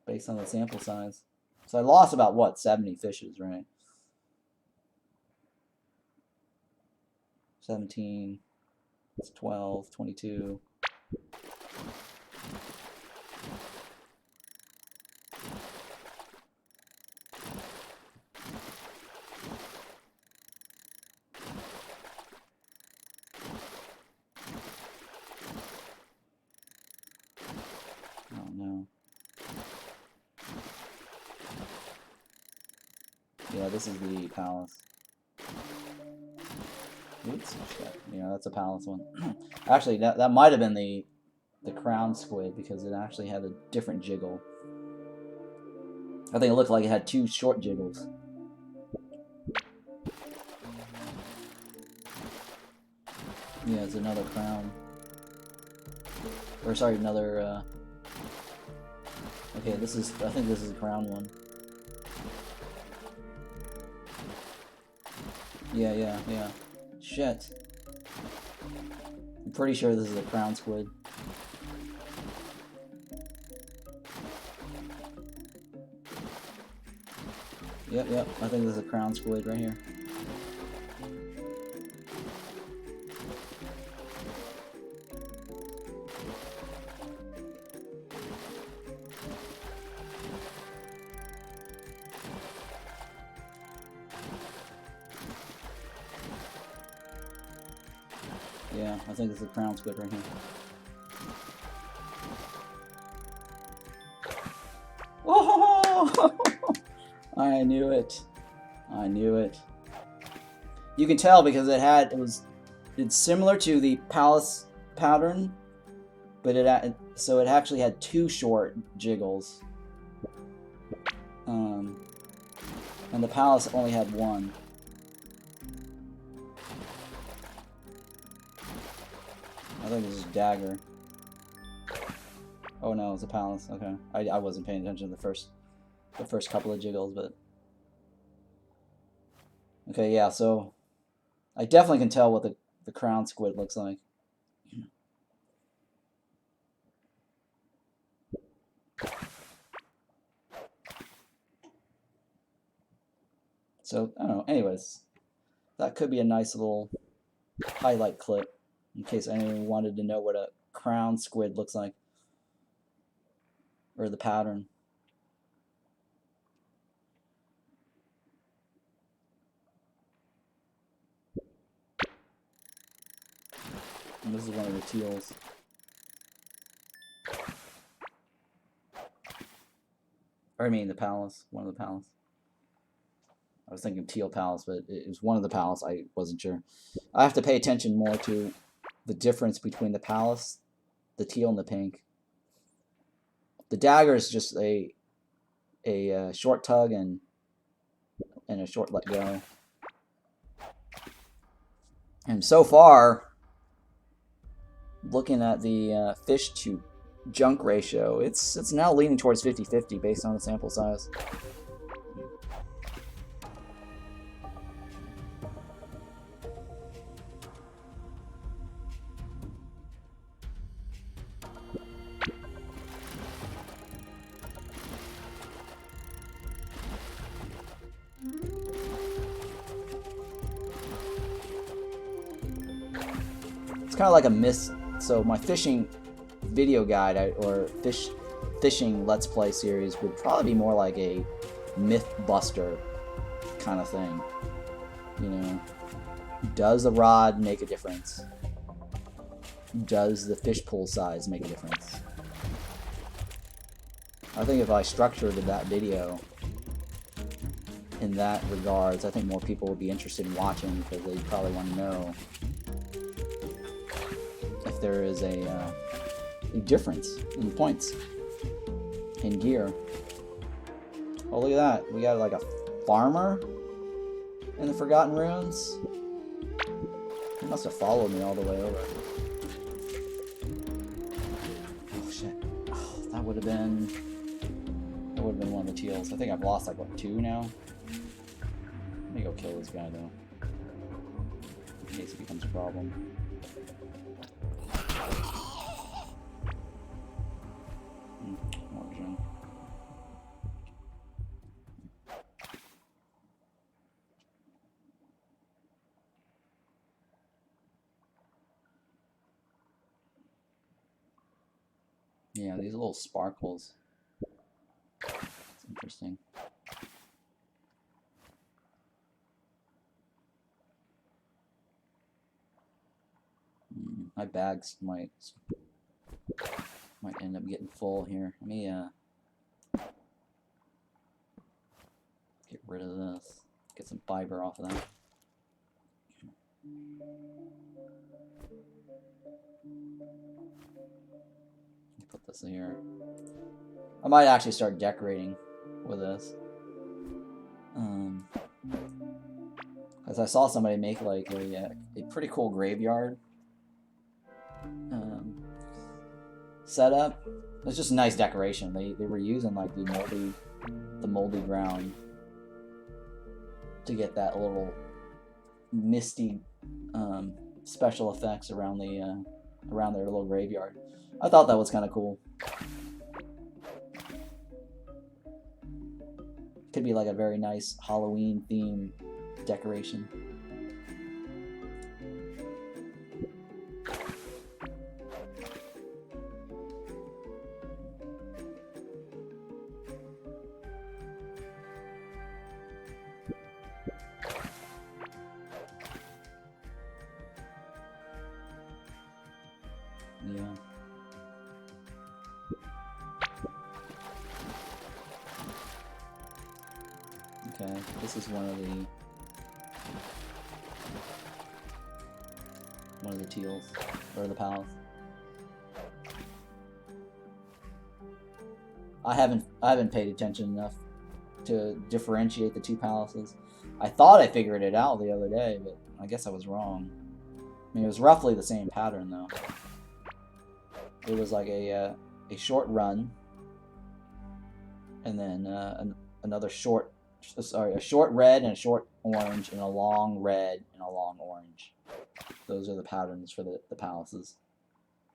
Based on the sample size. So I lost about, what, 70 fishes, right? 17, it's 12, 22. Oh no. Yeah, this is the palace. Oops, shit. Yeah, that's a palace one. Actually, that might have been the crown squid because it actually had a different jiggle. I think it looked like it had 2 short jiggles. Yeah, it's another crown. Or sorry, another. Okay, this is. I think this is a crown one. Yeah. Shit. I'm pretty sure this is a crown squid. Yep. I think this is a crown squid right here. Yeah, I think it's a crown squid right here. Oh! I knew it. I knew it. You can tell because it's similar to the palace pattern, but it actually had 2 short jiggles. And the palace only had 1. I think this is dagger. Oh no, it's a palace. Okay, I wasn't paying attention to the first couple of jiggles, but okay, yeah. So I definitely can tell what the crown squid looks like. So I don't know. Anyways, that could be a nice little highlight clip in case anyone wanted to know what a crown squid looks like, or the pattern. And this is one of the teals. Or I mean the palace, one of the palace. I was thinking teal palace, but it was one of the palace. I wasn't sure. I have to pay attention more to the difference between the palace, the teal, and the pink. The dagger is just a short tug and a short let go. And so far, looking at the fish to junk ratio, it's now leaning towards 50-50 based on the sample size. It's kind of like a miss. So my fishing video guide or fishing let's play series would probably be more like a myth buster kind of thing. You know, does the rod make a difference? Does the fish pool size make a difference? I think if I structured that video in that regards, I think more people would be interested in watching because they probably want to know if there is a difference in points in gear. Oh, look at that. We got like a farmer in the Forgotten Ruins. He must have followed me all the way over. That would have been one of the teals. I think I've lost like what, 2 now. Let me go kill this guy though, in case it becomes a problem. Origin. Yeah, these little sparkles. It's interesting. My bags might end up getting full here. Let me get rid of this. Get some fiber off of that. Put this in here. I might actually start decorating with this. As I saw somebody make like a pretty cool graveyard setup. It's just a nice decoration. They were using like the moldy ground to get that little misty special effects around their little graveyard. I thought that was kind of cool. Could be like a very nice Halloween theme decoration. Yeah. Okay, this is one of the teals, or the pals. I haven't paid attention enough to differentiate the two palaces. I thought I figured it out the other day, but I guess I was wrong. I mean, it was roughly the same pattern though. It was like a short run, and then a short red and a short orange and a long red and a long orange. Those are the patterns for the palaces.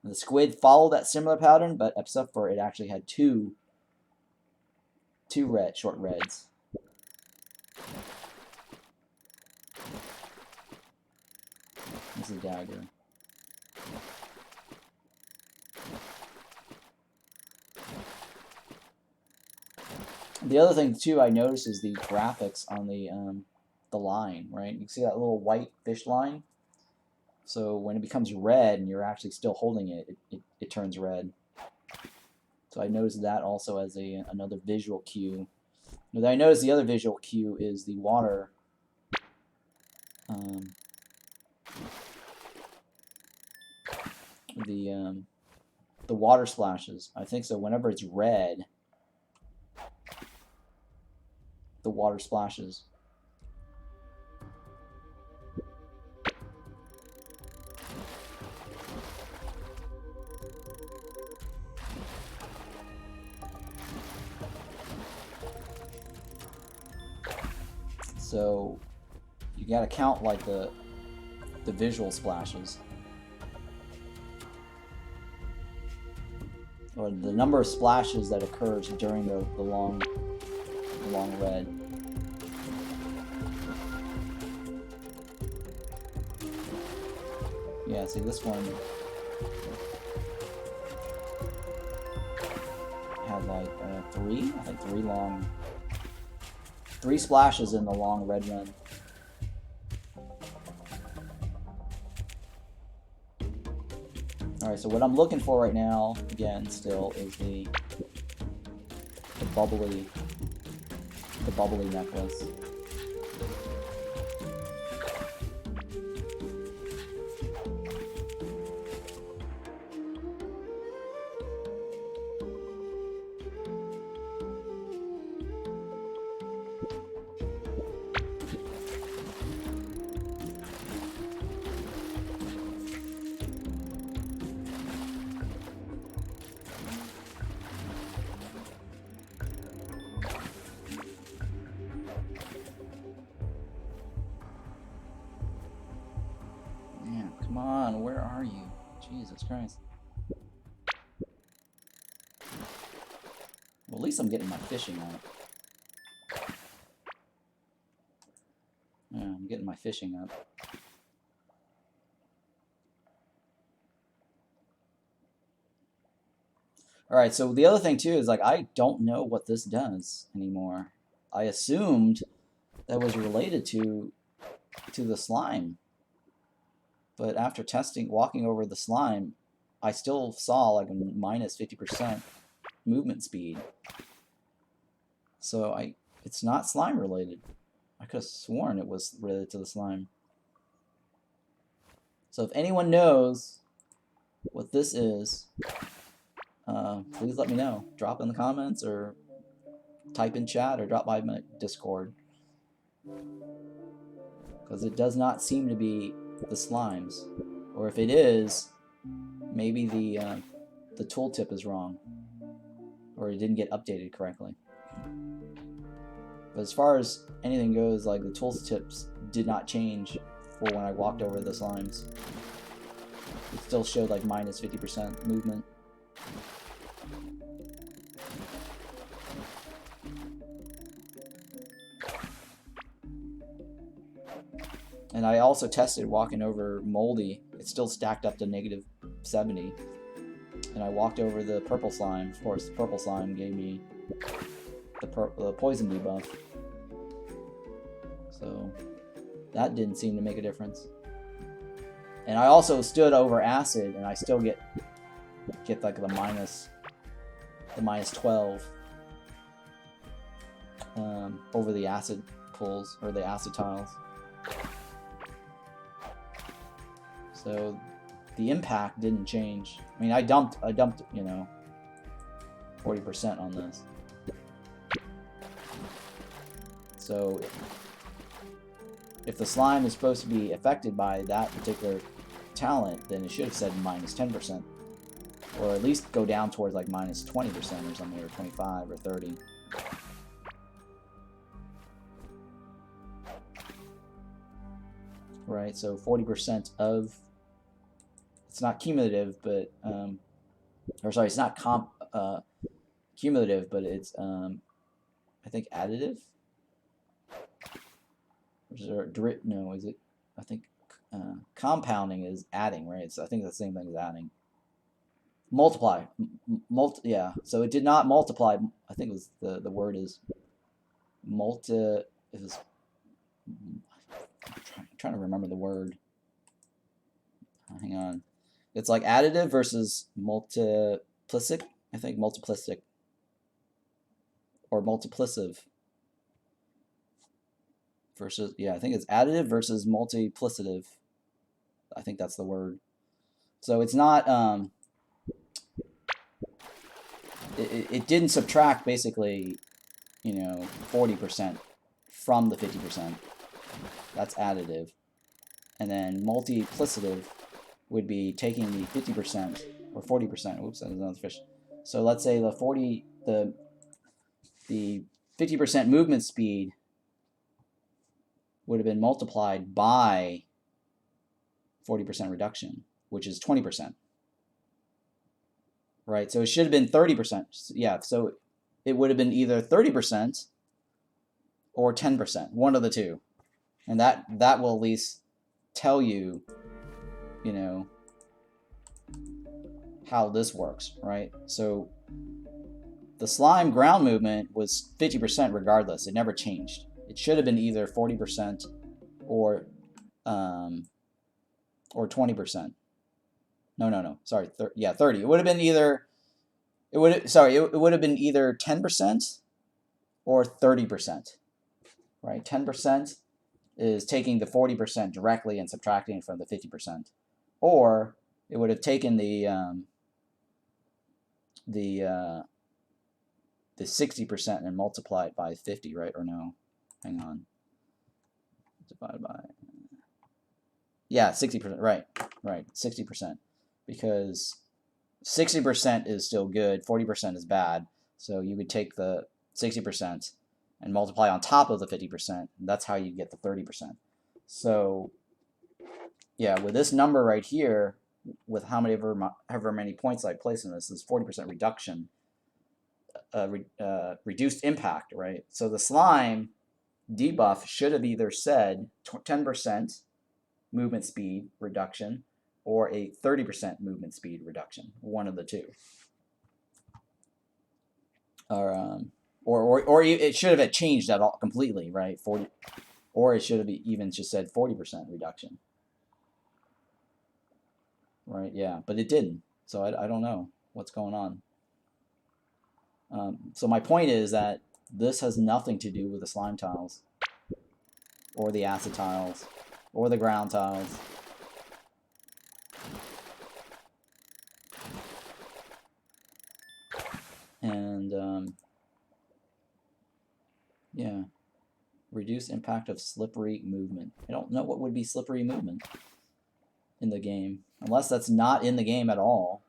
And the squid followed that similar pattern, but except for it actually had two short reds. This is a dagger. The other thing too I noticed is the graphics on the line, right? You see that little white fish line? So when it becomes red and you're actually still holding it, it turns red. So I noticed that also as another visual cue. Now I noticed the other visual cue is the water. The water splashes. I think so. Whenever it's red, the water splashes. So you gotta count like the visual splashes, or the number of splashes that occurs during the long red. Yeah, see this one had like three splashes in the long red run. Alright, so what I'm looking for right now, again, still, is the bubbly necklace. Jesus Christ. Well, at least I'm getting my fishing up. Yeah, I'm getting my fishing up. Alright, so the other thing too is like I don't know what this does anymore. I assumed that was related to the slime. But after testing, walking over the slime, I still saw like a minus 50% movement speed. So it's not slime related. I could have sworn it was related to the slime. So if anyone knows what this is, please let me know. Drop in the comments or type in chat or drop by my Discord. Because it does not seem to be the slimes. Or if it is, maybe the tooltip is wrong. Or it didn't get updated correctly. But as far as anything goes, like the tooltips did not change for when I walked over the slimes. It still showed like minus 50% movement. And I also tested walking over moldy. It still stacked up to negative 70. And I walked over the purple slime. Of course, the purple slime gave me the poison debuff. So that didn't seem to make a difference. And I also stood over acid, and I still get like the minus 12 over the acid pulls or the acid tiles. So the impact didn't change. I mean, I dumped, you know, 40% on this. So if the slime is supposed to be affected by that particular talent, then it should have said minus 10%. Or at least go down towards like minus 20% or something, or 25 or 30. Right, so 40% of, it's not cumulative, but, or sorry, it's not cumulative, but it's, I think additive? No, is it? I think compounding is adding, right? So I think it's the same thing as adding. Multiply. Yeah, so it did not multiply. I think it was the word is it was, I'm trying to remember the word. Hang on. It's like additive versus multiplic. I think multiplic. Or multiplicative. Versus, yeah, I think it's additive versus multiplicative. I think that's the word. So it's not, it didn't subtract basically, you know, 40% from the 50%. That's additive. And then multiplicative would be taking the 50% or 40%. Oops, that's another fish. So let's say the 50% movement speed would have been multiplied by 40% reduction, which is 20%. Right, so it should have been 30%. Yeah, so it would have been either 30% or 10%, one of the two. And that will at least tell you, you know, how this works, right? So the slime ground movement was 50% regardless. It never changed. It should have been either 40% or 20%. No. Sorry, 30. It would have been either it would have been either 10% or 30%. Right? 10% is taking the 40% directly and subtracting it from the 50%. Or it would have taken the 60% and multiplied it by 50, right? Or no? Hang on. Divided by, yeah, 60%. Right, 60%. Because 60% is still good, 40% is bad. So you would take the 60% and multiply on top of the 50%. That's how you get the 30%. So yeah, with this number right here, with however many points I place in this is 40% reduction, reduced impact, right? So the slime debuff should have either said 10% movement speed reduction or a 30% movement speed reduction, one of the two. Or it should have changed that all completely, right? 40, or it should have even just said 40% reduction, right? Yeah, but it didn't. So I don't know what's going on. So my point is that this has nothing to do with the slime tiles, or the acid tiles, or the ground tiles. And yeah, reduce impact of slippery movement. I don't know what would be slippery movement in the game, unless that's not in the game at all.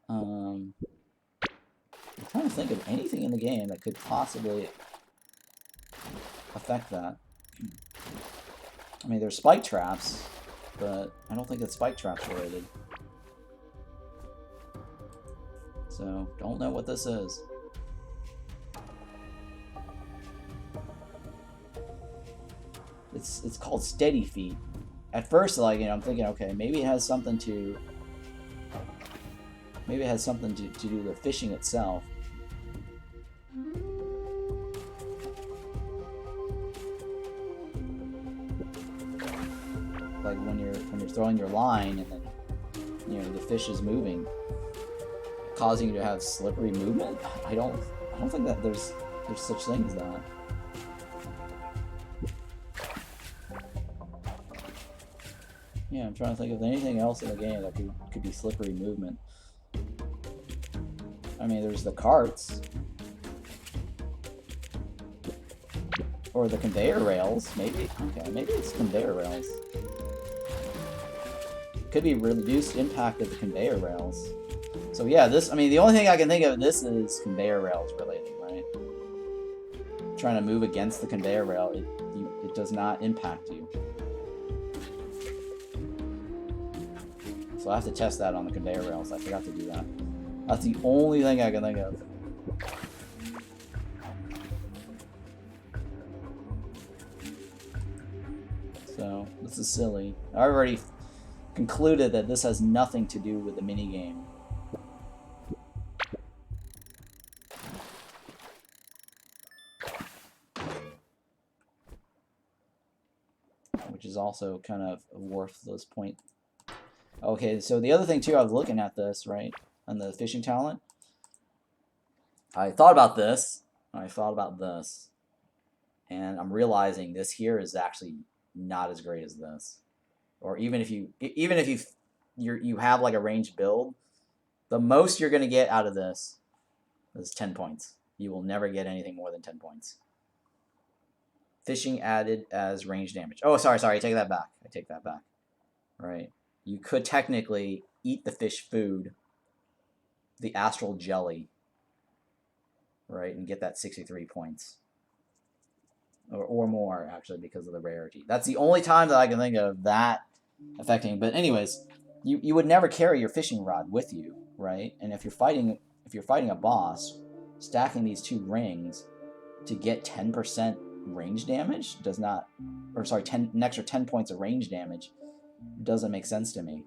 I'm trying to think of anything in the game that could possibly affect that. I mean, there's spike traps, but I don't think it's spike traps related. So, don't know what this is. It's called Steady Feet. At first, like, I'm thinking, okay, maybe it has something to do with the fishing itself. Like when you're throwing your line and then the fish is moving, causing you to have slippery movement. I don't think that there's such thing as that. Yeah, I'm trying to think of anything else in the game that could be slippery movement. I mean, there's the carts. Or the conveyor rails, maybe. Okay, maybe it's conveyor rails. Could be reduced impact of the conveyor rails. So yeah, the only thing I can think of this is conveyor rails related, right? Trying to move against the conveyor rail, it does not impact you. So I have to test that on the conveyor rails. I forgot to do that. That's the only thing I can think of. So, this is silly. I already concluded that this has nothing to do with the minigame. Which is also kind of a worthless point. Okay, so the other thing too, I was looking at this, right, on the fishing talent. I thought about this, and I thought about this, and I'm realizing this here is actually not as great as this. Or even if you have like a ranged build, the most you're gonna get out of this is 10 points. You will never get anything more than 10 points. Fishing added as range damage. Oh, sorry, I take that back. I take that back. Right. You could technically eat the fish food, the astral jelly, right, and get that 63 points. Or more, actually, because of the rarity. That's the only time that I can think of that affecting. But anyways, you would never carry your fishing rod with you, right? And if you're fighting a boss, stacking these two rings to get 10% range damage does not, or sorry, an extra 10 points of range damage doesn't make sense to me,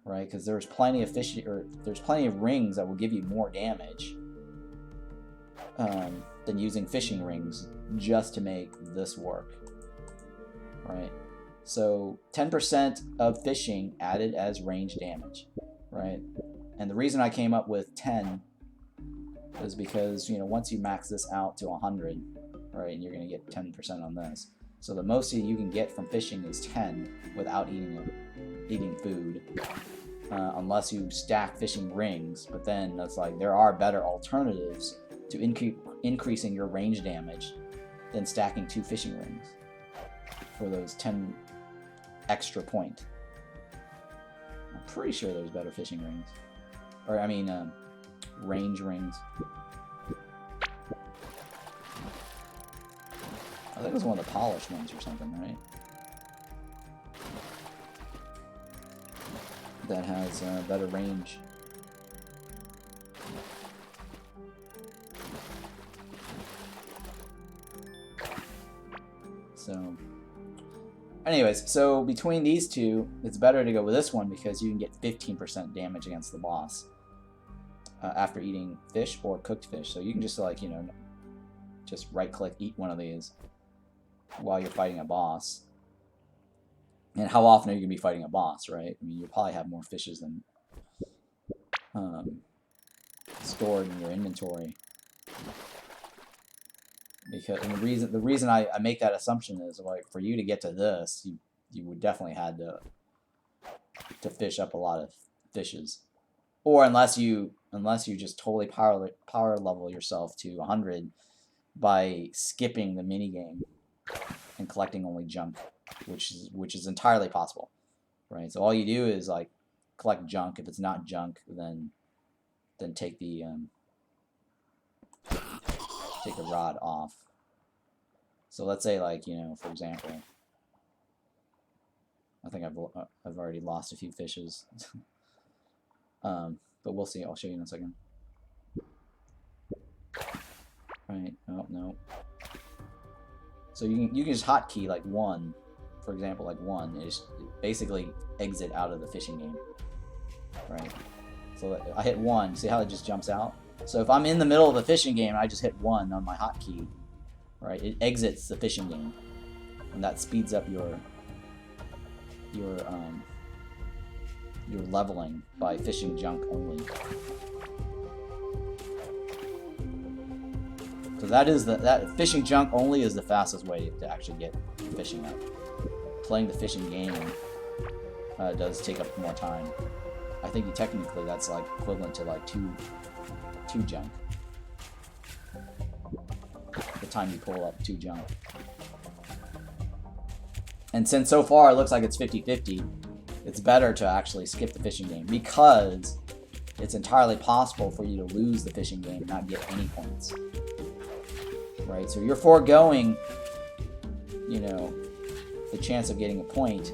right? Because there's plenty of rings that will give you more damage than using fishing rings just to make this work, right? So 10% of fishing added as range damage, right? And the reason I came up with 10 is because once you max this out to 100, right, and you're going to get 10% on this. So the most you can get from fishing is 10 without eating food, unless you stack fishing rings. But then that's like there are better alternatives to increasing your range damage than stacking 2 fishing rings for those 10 extra point. I'm pretty sure there's better fishing rings, or I mean, range rings. I think it was one of the polished ones or something, right? that has better range. So, anyways, so between these two, it's better to go with this one because you can get 15% damage against the boss after eating fish or cooked fish. So you can just, like, you know, just right-click, eat one of these while you're fighting a boss. And how often are you going to be fighting a boss, right? I mean, you'll probably have more fishes than stored in your inventory. Because and the reason I make that assumption is, like, for you to get to this, you would definitely had to fish up a lot of fishes, or unless you just totally power level yourself to 100 by skipping the mini game and collecting only junk, which is entirely possible, right? So all you do is, like, collect junk. If it's not junk, then take the take the rod off. So let's say, like, you know, for example, I think I've already lost a few fishes, but we'll see. I'll show you in a second. Right? Oh no. So you can just hotkey, like, 1, for example, like 1 is basically exit out of the fishing game, right? So I hit 1. See how it just jumps out? So if I'm in the middle of a fishing game and I just hit 1 on my hotkey, right, it exits the fishing game, and that speeds up your leveling by fishing junk only. So that fishing junk only is the fastest way to actually get fishing up. Playing the fishing game does take up more time. I think technically that's, like, equivalent to, like, two junk. The time you pull up 2 junk. And since so far it looks like it's 50-50, it's better to actually skip the fishing game, because it's entirely possible for you to lose the fishing game and not get any points. Right? So you're foregoing, you know, the chance of getting a point,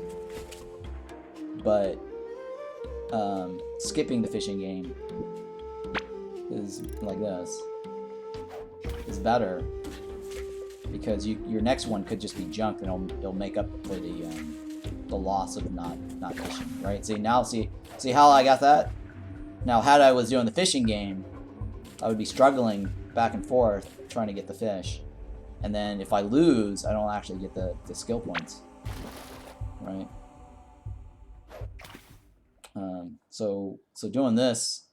but skipping the fishing game is like this is better, because your next one could just be junk, and it'll make up for the loss of not fishing, right? See how I got that? Now, had I was doing the fishing game, I would be struggling back and forth trying to get the fish, and then if I lose, I don't actually get the skill points, right? So doing this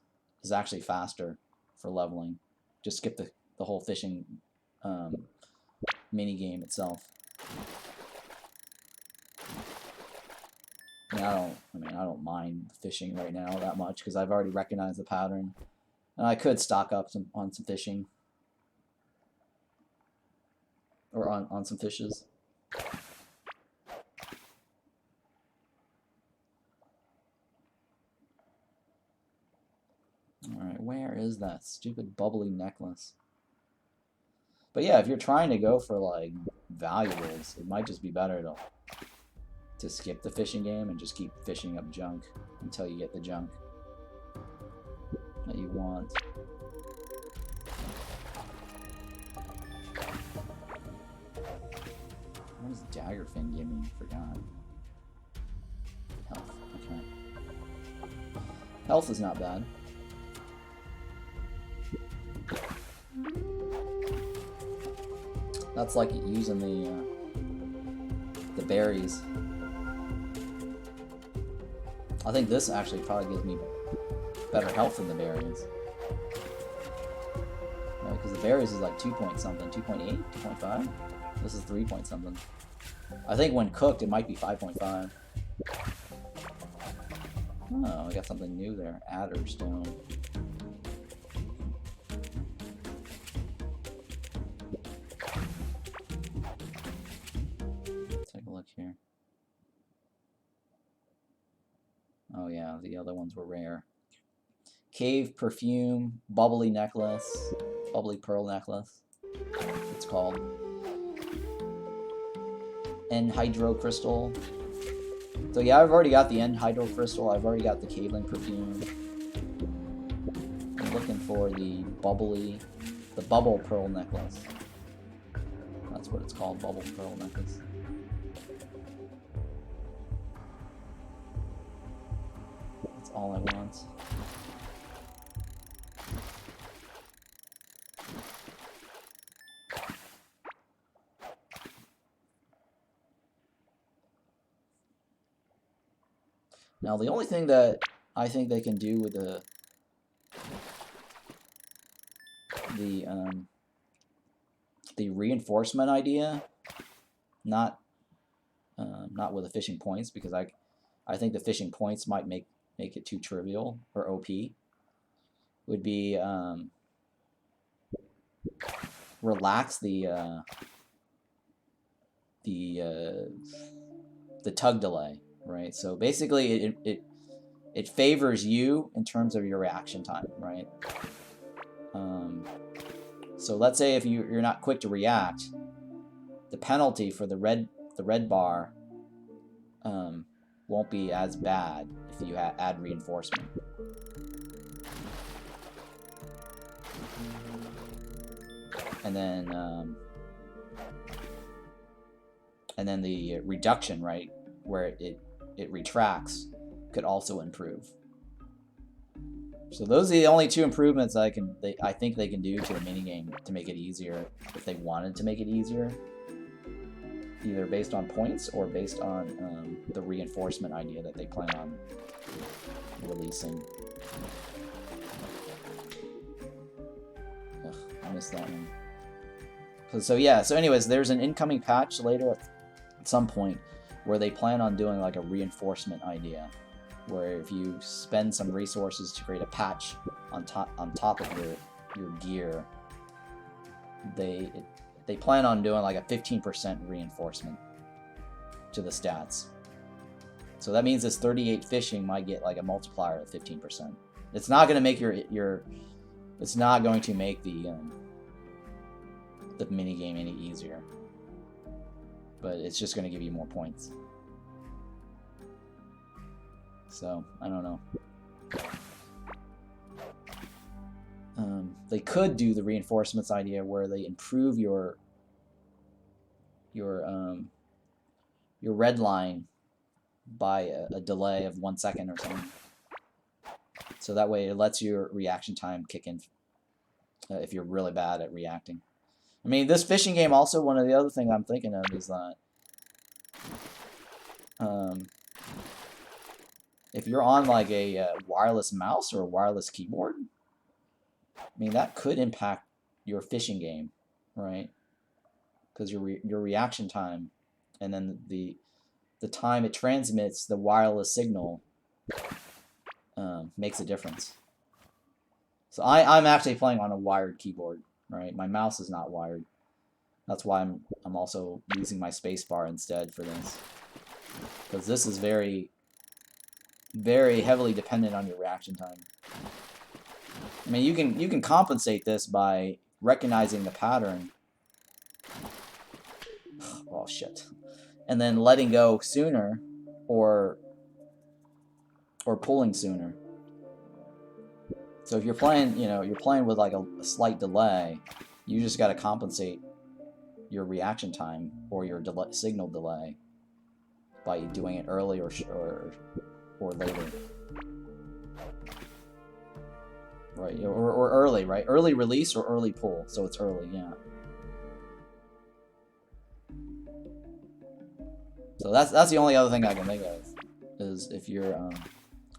is actually faster for leveling. Just skip the whole fishing mini game itself. I don't mind fishing right now that much, because I've already recognized the pattern, and I could stock up on some fishing, or on some fishes. Alright, where is that stupid bubbly necklace? But yeah, if you're trying to go for, like, valuables, it might just be better to skip the fishing game and just keep fishing up junk until you get the junk that you want. What does Daggerfin give me? Forgot. Health. Okay. Health is not bad. That's like using the berries. I think this actually probably gives me better health than the berries. Because the berries is like 2 point something, 2.8, 2.5. This is 3 point something. I think when cooked, it might be 5.5. Oh, I got something new there. Adder stone. Take a look here. Oh yeah, the other ones were rare. Cave perfume, bubbly necklace, bubbly pearl necklace, it's called. Anhydro crystal, So yeah, I've already got the end hydro crystal. I've already got the Caveling perfume. I'm looking for the Bubbly, the bubble pearl necklace. That's what it's called, bubble pearl necklace. That's all I want. Now the only thing that I think they can do with the reinforcement idea, not with the fishing points, because I think the fishing points might make it too trivial or OP, would be relax the tug delay, right? So basically it favors you in terms of your reaction time, right? So let's say if you're not quick to react, the penalty for the red bar won't be as bad if you add reinforcement. And then the reduction, right, where it retracts, could also improve. So those are the only two improvements I think they can do to the minigame to make it easier, if they wanted to make it easier, either based on points or based on the reinforcement idea that they plan on releasing. Ugh, I missed that one. So yeah, so anyways, there's an incoming patch later at some point where they plan on doing like a reinforcement idea, where if you spend some resources to create a patch on top of your gear, they plan on doing like a 15% reinforcement to the stats. So that means this 38 fishing might get like a multiplier of 15%. It's not going to make it's not going to make the minigame any easier, but it's just going to give you more points. So, I don't know. They could do the reinforcements idea where they improve your red line by a delay of 1 second or something. So that way it lets your reaction time kick in if you're really bad at reacting. I mean, this fishing game also, one of the other things I'm thinking of is that if you're on like a wireless mouse or a wireless keyboard, I mean, that could impact your fishing game, right? Because your reaction time, and then the time it transmits the wireless signal makes a difference. So I'm actually playing on a wired keyboard, right? My mouse is not wired. That's why I'm also using my spacebar instead for this, because this is very, very heavily dependent on your reaction time. I mean, you can compensate this by recognizing the pattern. Oh shit. And then letting go sooner, or pulling sooner. So if you're playing, you're playing with like a slight delay, you just got to compensate your reaction time or your signal delay by doing it early or later. Right, or early, right? Early release or early pull, so it's early, yeah. So that's the only other thing I can think of, is if you're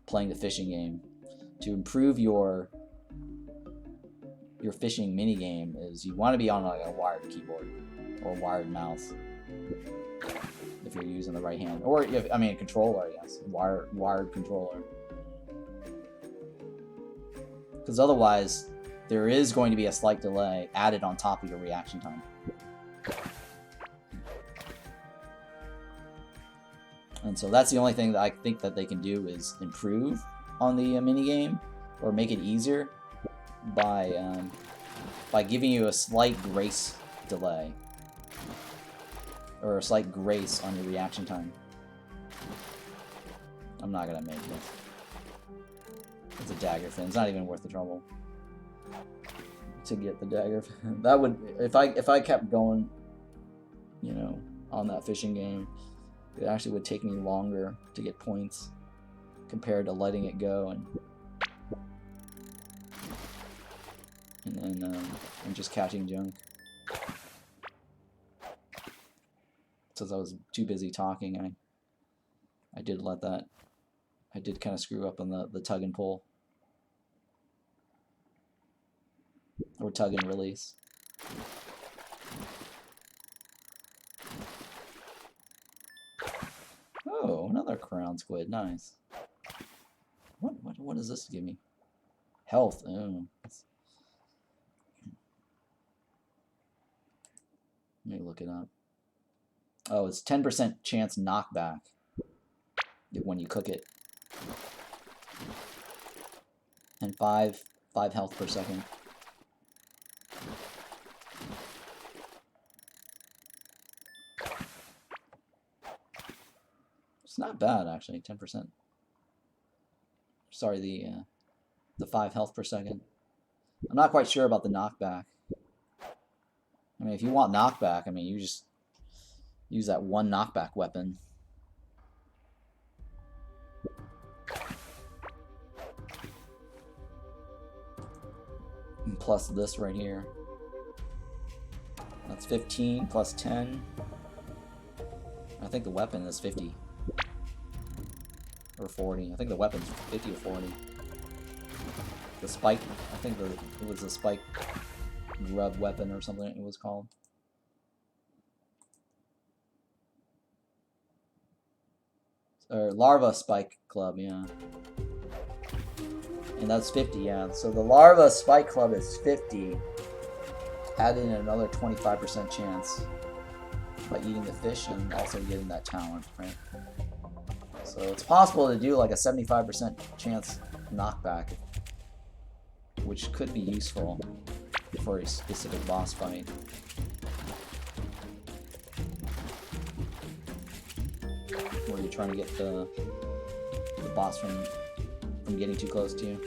playing the fishing game, to improve your fishing mini game, is you want to be on like a wired keyboard or wired mouse if you're using the right hand, or a controller, I guess, wired controller. Because otherwise, there is going to be a slight delay added on top of your reaction time. And so that's the only thing that I think that they can do, is improve on the minigame, or make it easier by giving you a slight grace delay, or a slight grace on your reaction time. I'm not gonna make it. It's a dagger fin. It's not even worth the trouble to get the dagger fin. That would, if I kept going, you know, on that fishing game, it actually would take me longer to get points compared to letting it go and just catching junk. Since I was too busy talking, I did let that. I did kind of screw up on the tug and pull. Or tug and release. Oh, another crown squid. Nice. What does this give me? Health. Oh. Let me look it up. Oh, it's 10% chance knockback when you cook it. And 5 health per second. It's not bad actually, 10%. Sorry, the 5 health per second. I'm not quite sure about the knockback. I mean, if you want knockback, I mean, you just use that one knockback weapon. And plus this right here. That's 15 plus 10. I think the weapon is 50. Or 40. I think the weapon's 50 or 40. The spike, I think it was a spike grub weapon or something it was called. Or larva spike club, yeah. And that's 50, yeah. So the larva spike club is 50. Add in another 25% chance by eating the fish and also getting that talent, right? So it's possible to do like a 75% chance knockback, which could be useful for a specific boss fight. Where you're trying to get the boss from getting too close to you.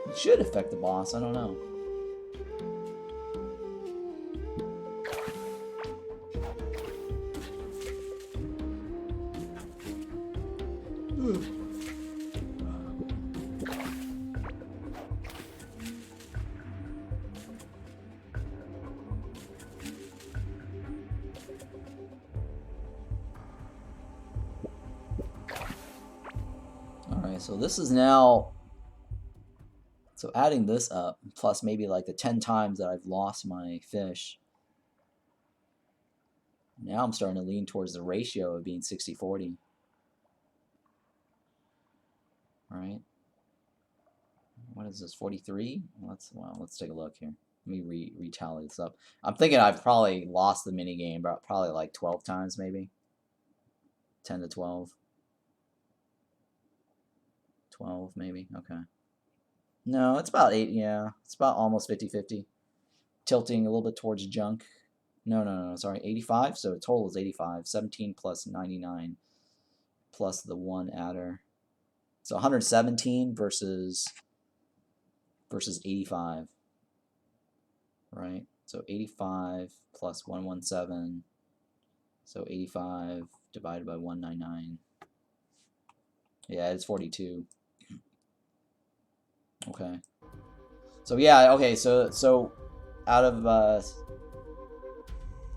It should affect the boss, I don't know. So this is now, so adding this up, plus maybe like the 10 times that I've lost my fish. Now I'm starting to lean towards the ratio of being 60-40. Right? What is this, 43? Let's take a look here. Let me retally this up. I'm thinking I've probably lost the minigame, but probably like 12 times maybe. 10 to 12. 12 maybe, okay. No, it's about 8, yeah. It's about almost 50-50. Tilting a little bit towards junk. No, sorry, 85, so total is 85. 17 plus 99 plus the 1 adder. So 117 versus 85. Right? So 85 plus 117. So 85 divided by 199. Yeah, it's 42. Okay. So yeah, okay, so out of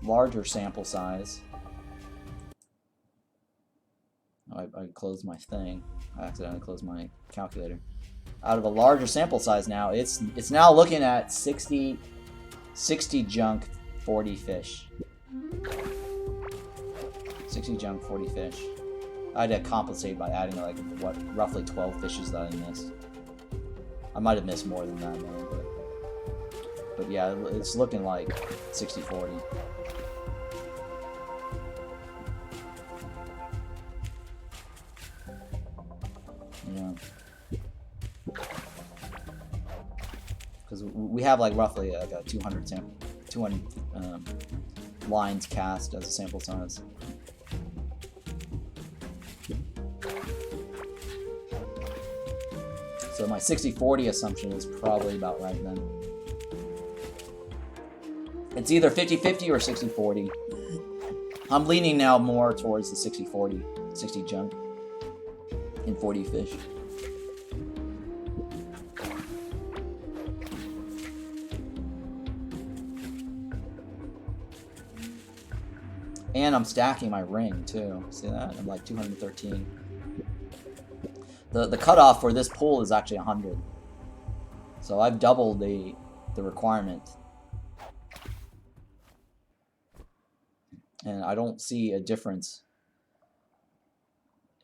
larger sample size. I closed my thing. I accidentally closed my calculator. Out of a larger sample size now, it's now looking at 60 junk, 40 fish. 60 junk, 40 fish. I had to compensate by adding like roughly 12 fishes that I missed. I might have missed more than that though, but yeah, it's looking like 60-40. Yeah, because we have like roughly like a 200 lines cast as a sample size. So my 60-40 assumption is probably about right then. It's either 50-50 or 60-40. I'm leaning now more towards the 60-40, 60 junk and 40 fish. And I'm stacking my ring too. See that? I'm like 213. The cutoff for this pool is actually 100. So I've doubled the requirement. And I don't see a difference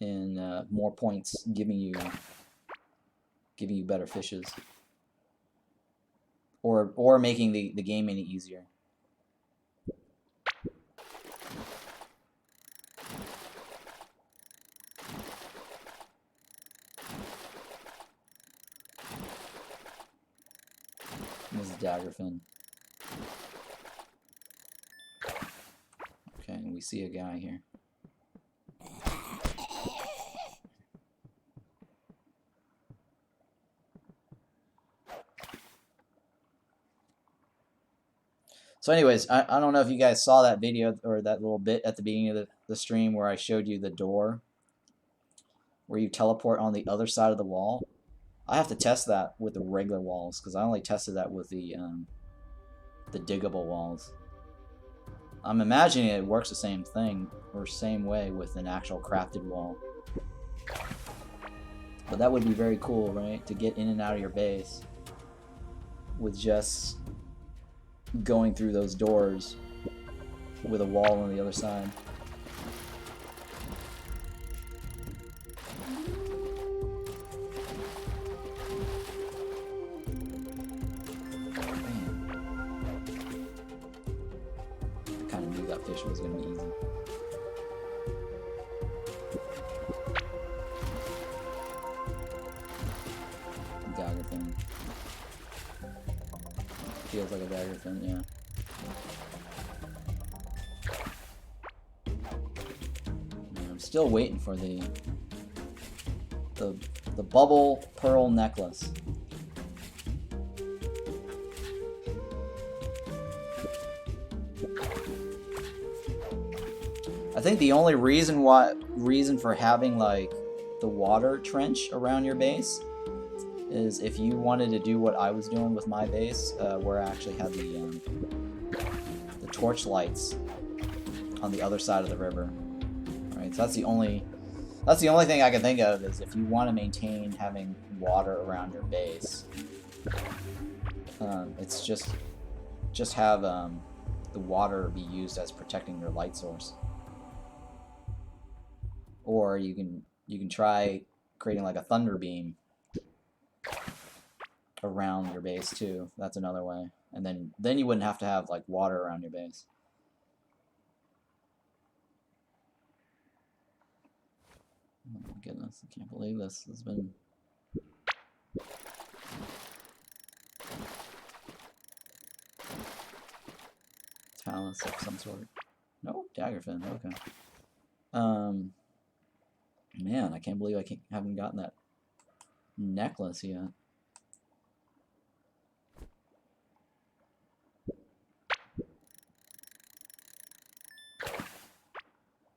in more points giving you better fishes, or making the game any easier. This is daggerfin. Okay, we see a guy here. So anyways, I don't know if you guys saw that video or that little bit at the beginning of the stream where I showed you the door where you teleport on the other side of the wall. I have to test that with the regular walls because I only tested that with the diggable walls. I'm imagining it works the same thing or same way with an actual crafted wall. But that would be very cool, right? To get in and out of your base with just going through those doors with a wall on the other side. I kind of knew that fish was going to be easy. Daggerfin. Feels like a daggerfin, yeah. And I'm still waiting for the bubble pearl necklace. I think the only reason for having like the water trench around your base is if you wanted to do what I was doing with my base, where I actually had the torch lights on the other side of the river. All right, so that's the only thing I can think of is if you want to maintain having water around your base. It's just have the water be used as protecting your light source. Or you can try creating like a thunder beam around your base too. That's another way. And then you wouldn't have to have like water around your base. Oh my goodness, I can't believe this has been talus of some sort. No, daggerfin, okay. Man, I can't believe I haven't gotten that necklace yet.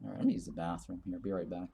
Alright, I'm gonna use the bathroom here. Be right back.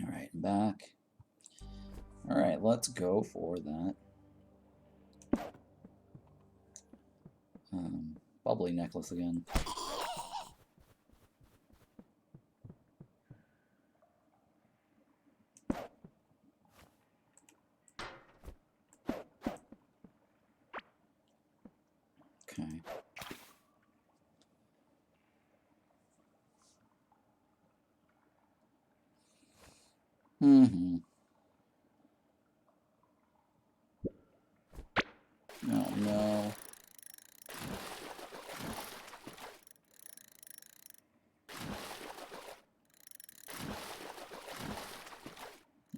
Alright, back. Alright, let's go for that. Bubbly necklace again. Okay. Mm-hmm. Oh no.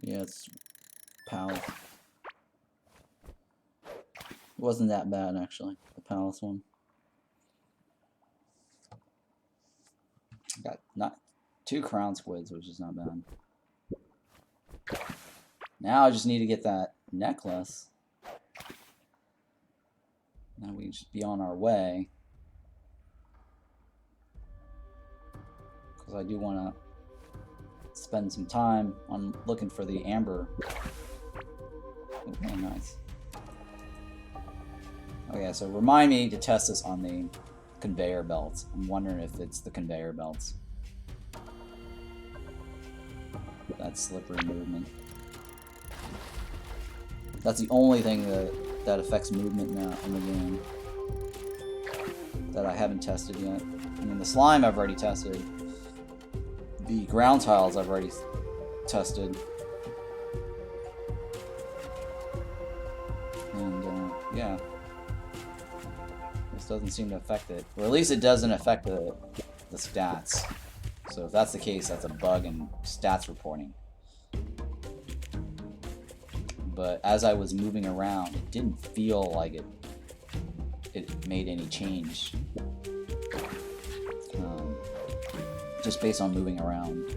Yeah, it's palace. It wasn't that bad actually, the palace one. Got not 2 crown squids, which is not bad. Now I just need to get that necklace. Now we can just be on our way. Because I do want to spend some time on looking for the amber. Okay, nice. Okay, so remind me to test this on the conveyor belts. I'm wondering if it's the conveyor belts. That slippery movement. That's the only thing that affects movement now in the game that I haven't tested yet. I mean, the slime I've already tested. The ground tiles I've already tested. And, yeah. This doesn't seem to affect it. Or at least it doesn't affect the stats. So if that's the case, that's a bug in stats reporting. But as I was moving around, it didn't feel like it made any change. Just based on moving around.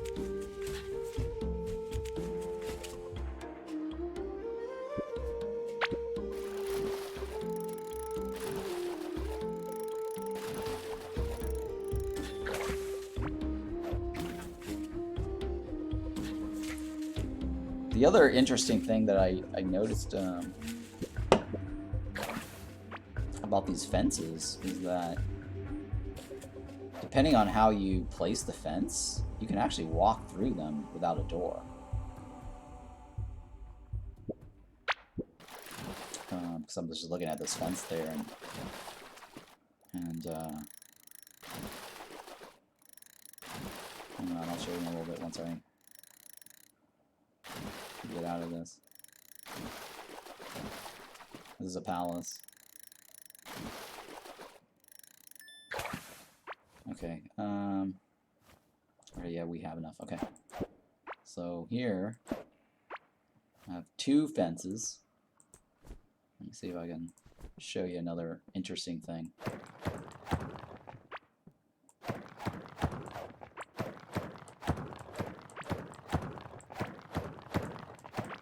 The other interesting thing that I noticed about these fences is that depending on how you place the fence, you can actually walk through them without a door. Because I'm just looking at this fence there, and hang on, I'll show you in a little bit once I get out of this. This is a palace. Okay, alright, yeah, we have enough. Okay. So here, I have 2 fences. Let me see if I can show you another interesting thing.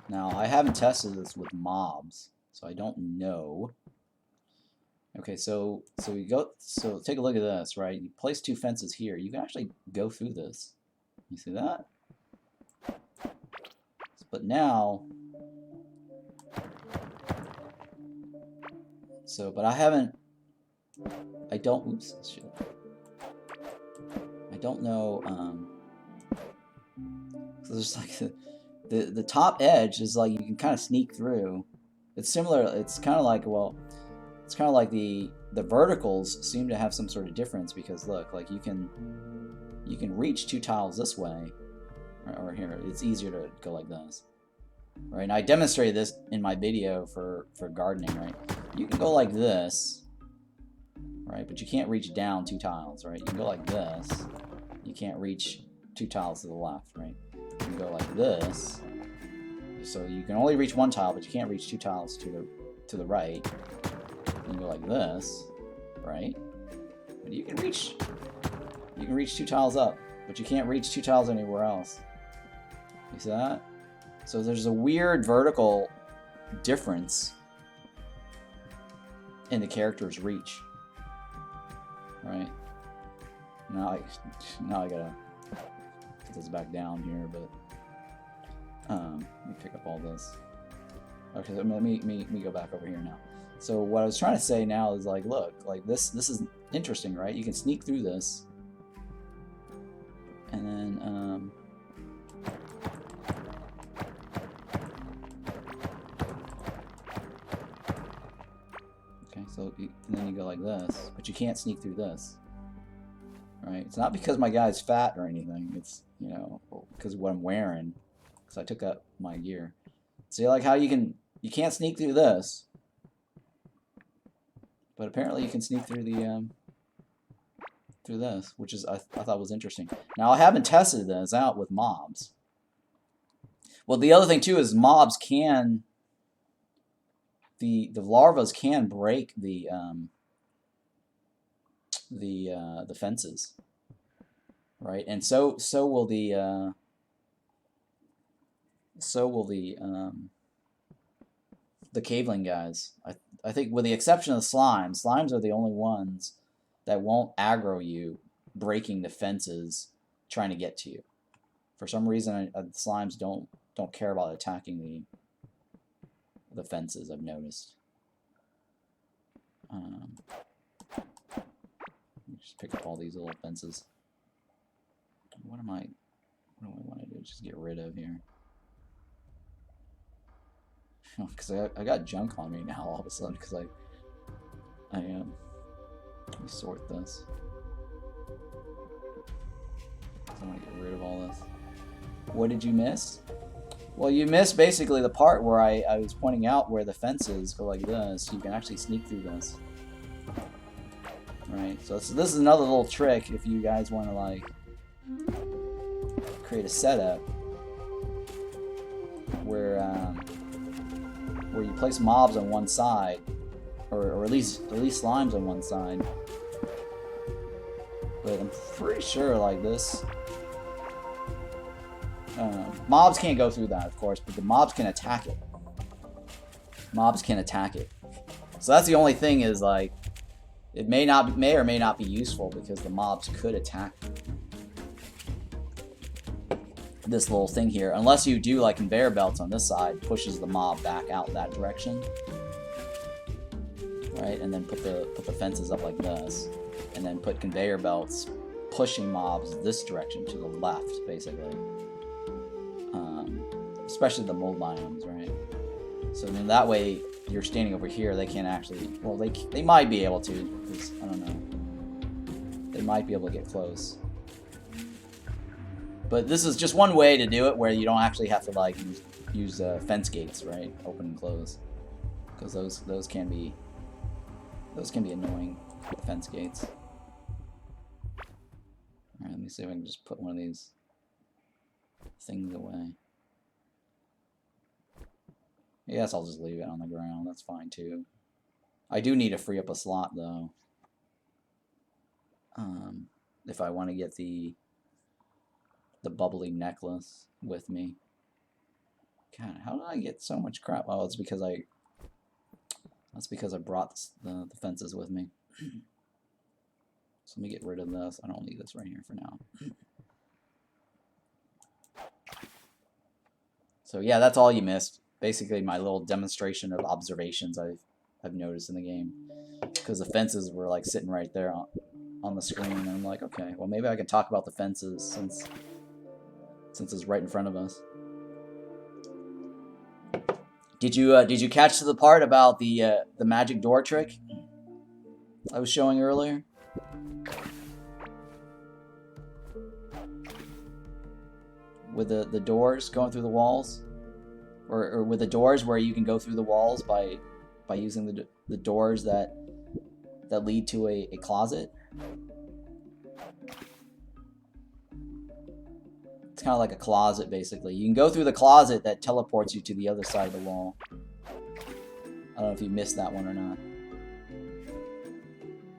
Now, I haven't tested this with mobs, so I don't know. Okay, so take a look at this, right? You place 2 fences here. You can actually go through this. You see that? But now, but I don't, oops, shit. I don't know, so there's like the top edge is like you can kind of sneak through. It's similar, it's kind of like, well, it's kind of like the verticals seem to have some sort of difference, because look, like you can reach 2 tiles this way, or here, it's easier to go like this. Right, and I demonstrated this in my video for gardening, right? You can go like this, right? But you can't reach down 2 tiles, right? You can go like this. You can't reach 2 tiles to the left, right? You can go like this. So you can only reach 1 tile, but you can't reach 2 tiles to the right. You can go like this, right? But you can reach 2 tiles up, but you can't reach 2 tiles anywhere else. You see that? So there's a weird vertical difference in the character's reach, right? Now I gotta put this back down here, but let me pick up all this. Okay, so let me go back over here now. So what I was trying to say now is, like, look, like this is interesting, right? You can sneak through this, and then and then you go like this, but you can't sneak through this, right? It's not because my guy's fat or anything. It's, you know, because of what I'm wearing, because I took up my gear. See, like how you can't sneak through this, but apparently you can sneak through the through this, which is I thought was interesting. Now, I haven't tested this out with mobs. Well, the other thing too is mobs can, the larvas can break the fences, right? And so will the Caveling guys. I think, with the exception of the slimes. Slimes are the only ones that won't aggro you, breaking the fences, trying to get to you. For some reason, slimes don't care about attacking the fences, I've noticed. Just pick up all these little fences. What do I want to do? Just get rid of here. Because I got junk on me now all of a sudden, because let me sort this. I want to get rid of all this. What did you miss? Well, you missed basically the part where I was pointing out where the fences go like this. You can actually sneak through this. Right, so this is another little trick if you guys want to, like, create a setup where you place mobs on one side, or at least slimes on one side. But I'm pretty sure, like, this, mobs can't go through that, of course, but the mobs can attack it. Mobs can attack it. So that's the only thing, is, like, it may or may not be useful, because the mobs could attack this little thing here, unless you do like conveyor belts on this side, pushes the mob back out that direction, right? And then put the fences up like this, and then put conveyor belts pushing mobs this direction to the left, basically. Especially the mold biomes, right? So then that way you're standing over here, they can't actually, well, they might be able to, because, I don't know, they might be able to get close. But this is just one way to do it, where you don't actually have to, like, use fence gates, right? Open and close, because those can be annoying, fence gates. All right, let me see if I can just put one of these things away. Yes, I'll just leave it on the ground. That's fine too. I do need to free up a slot though. If I want to get the bubbly necklace with me. God, how did I get so much crap? Oh, it's because that's because I brought the fences with me. So let me get rid of this. I don't need this right here for now. So yeah, that's all you missed. Basically, my little demonstration of observations I've noticed in the game, because the fences were like sitting right there on the screen, and I'm like, okay, well maybe I can talk about the fences since it's right in front of us. Did you catch the part about the magic door trick I was showing earlier? With the doors going through the walls, or with the doors where you can go through the walls by using the doors that lead to a closet. It's kind of like a closet, basically. You can go through the closet that teleports you to the other side of the wall. I don't know if you missed that one or not.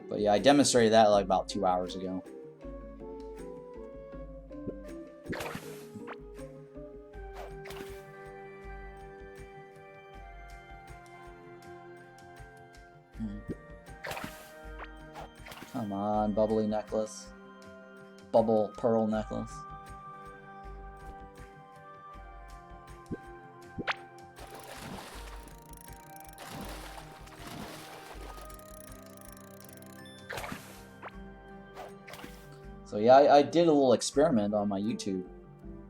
But yeah, I demonstrated that like about 2 hours ago. Come on, bubbly necklace. Bubble pearl necklace. So yeah, I did a little experiment on my YouTube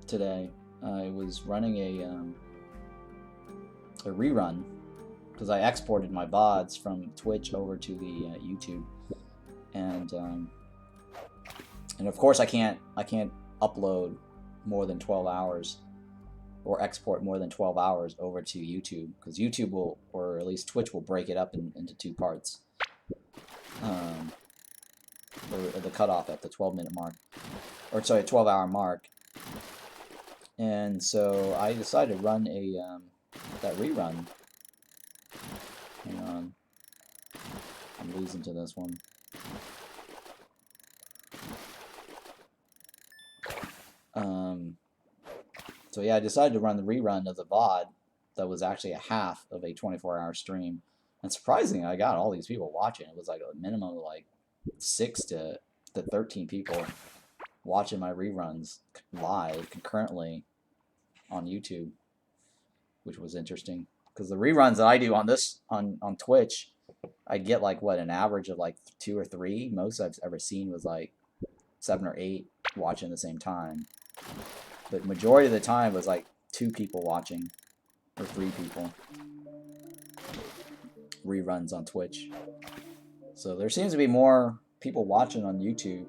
today. I was running a rerun because I exported my VODs from Twitch over to the YouTube, and of course I can't upload more than 12 hours or export more than 12 hours over to YouTube, because YouTube will, or at least Twitch will, break it up into 2 parts. The cutoff at the 12-minute mark, or sorry, 12-hour mark. And so I decided to run that rerun. Hang on, I'm losing to this one. So yeah, I decided to run the rerun of the VOD that was actually a half of a 24-hour stream. And surprisingly, I got all these people watching. It was like a minimum of like 6 to 13 people watching my reruns live concurrently on YouTube, which was interesting, because the reruns that I do on Twitch, I get like an average of like 2 or 3. Most I've ever seen was like 7 or 8 watching at the same time, but majority of the time was like 2 people watching or 3 people reruns on Twitch. So there seems to be more people watching on YouTube.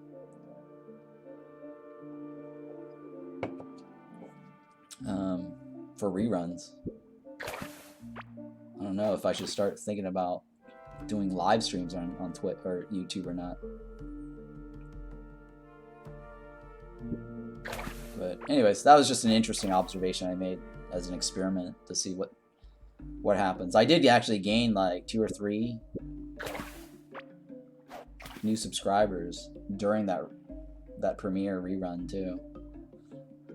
For reruns. I don't know if I should start thinking about doing live streams on Twitch or YouTube or not. But anyways, that was just an interesting observation I made as an experiment to see what happens. I did actually gain like 2 or 3 new subscribers during that premiere rerun too,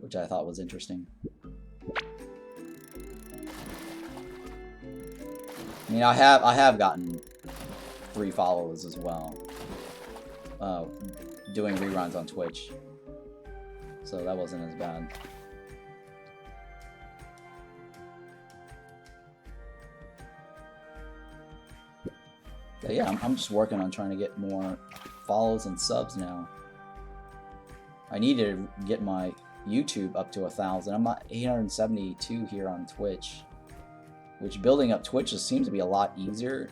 which I thought was interesting. I mean, I have gotten 3 followers as well, doing reruns on Twitch, so that wasn't as bad. But yeah, I'm just working on trying to get more follows and subs now. I need to get my YouTube up to 1,000. I'm at 872 here on Twitch, which building up Twitch just seems to be a lot easier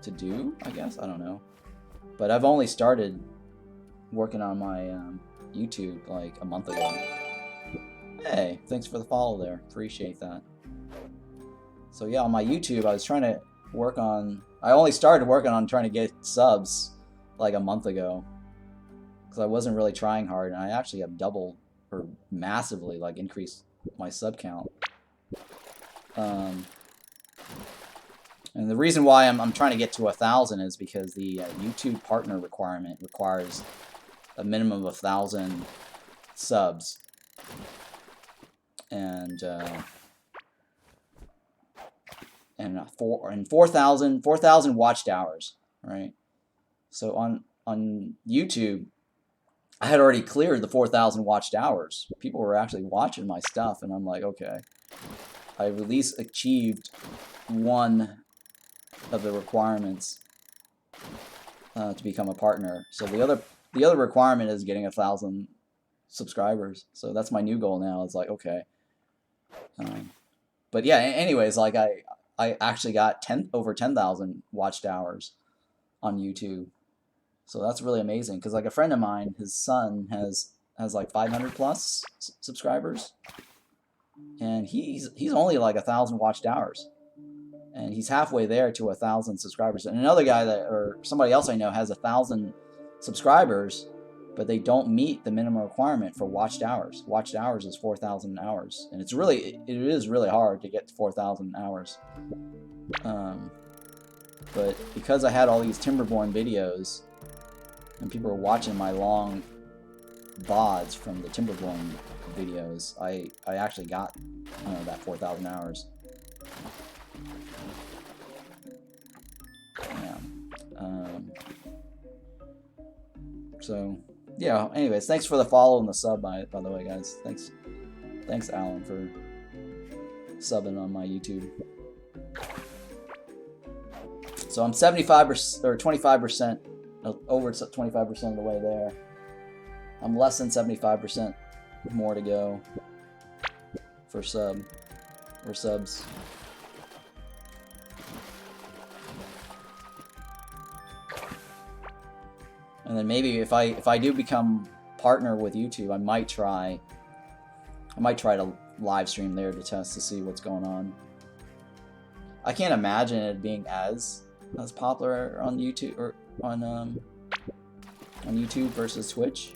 to do, I guess. I don't know. But I've only started working on my YouTube like a month ago. Hey, thanks for the follow there. Appreciate that. So yeah, on my YouTube, I was trying to work on... I only started working on trying to get subs like a month ago, because I wasn't really trying hard, and I actually have doubled or massively like increased my sub count. And the reason why I'm trying to get to 1,000 is because the YouTube partner requirement requires a minimum of 1,000 subs and 4,000 watched hours, right? So on YouTube, I had already cleared the 4,000 watched hours. People were actually watching my stuff, and I'm like, okay, I at least achieved one of the requirements to become a partner. So the other requirement is getting 1,000 subscribers. So that's my new goal now. It's like, okay. But yeah, anyways, like I actually got over 10,000 watched hours on YouTube. So that's really amazing, because like a friend of mine, his son has like 500 plus subscribers, and he's only like 1,000 watched hours, and he's halfway there to 1,000 subscribers. And another guy or somebody else I know has 1,000 subscribers, but they don't meet the minimum requirement for watched hours. Watched hours is 4,000 hours, and it is really hard to get to 4,000 hours. But because I had all these Timberborn videos, and people were watching my long VODs from the Timberborn videos, I actually got that 4,000 hours. Yeah. So yeah. Anyways, thanks for the follow and the sub, by the way, guys. Thanks, Alan, for subbing on my YouTube. So I'm 75% or 25%, over 25% of the way there. I'm less than 75% more to go for subs. And then maybe if I do become partner with YouTube, I might try to live stream there to test to see what's going on. I can't imagine it being as popular on YouTube or on YouTube versus Twitch.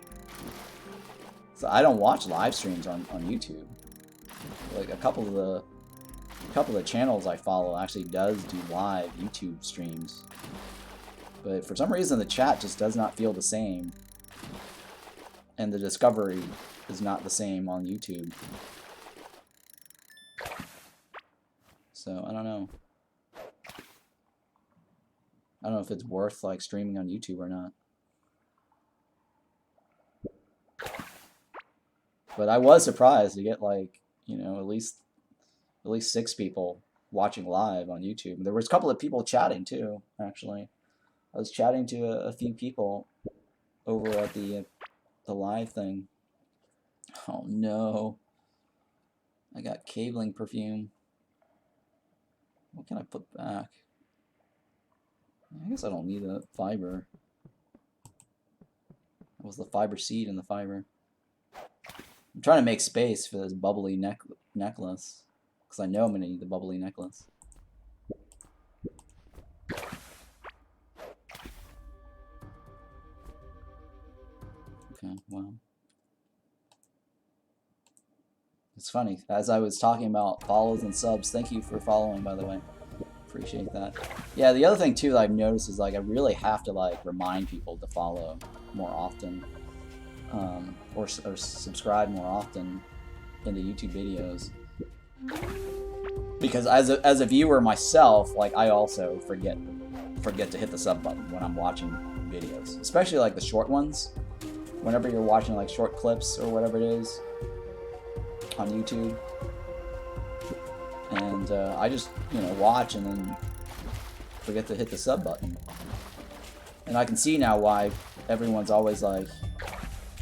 So I don't watch live streams on YouTube. Like a couple of the channels I follow actually does do live YouTube streams. But for some reason the chat just does not feel the same, and the discovery is not the same on YouTube. So I don't know. I don't know if it's worth like streaming on YouTube or not. But I was surprised to get like, at least 6 people watching live on YouTube. There was a couple of people chatting too, actually. I was chatting to a few people over at the live thing. Oh no. I got Caveling perfume. What can I put back? I guess I don't need a fiber. That was the fiber seed in the fiber. I'm trying to make space for this bubbly necklace, because I know I'm going to need the bubbly necklace. Okay, well. It's funny, as I was talking about follows and subs, thank you for following, by the way. Appreciate that. Yeah, the other thing too that I've noticed is like I really have to like remind people to follow more often, or subscribe more often into YouTube videos, because as a viewer myself, like I also forget to hit the sub button when I'm watching videos, especially like the short ones. Whenever you're watching like short clips or whatever it is on YouTube, and I just watch and then forget to hit the sub button. And I can see now why everyone's always like,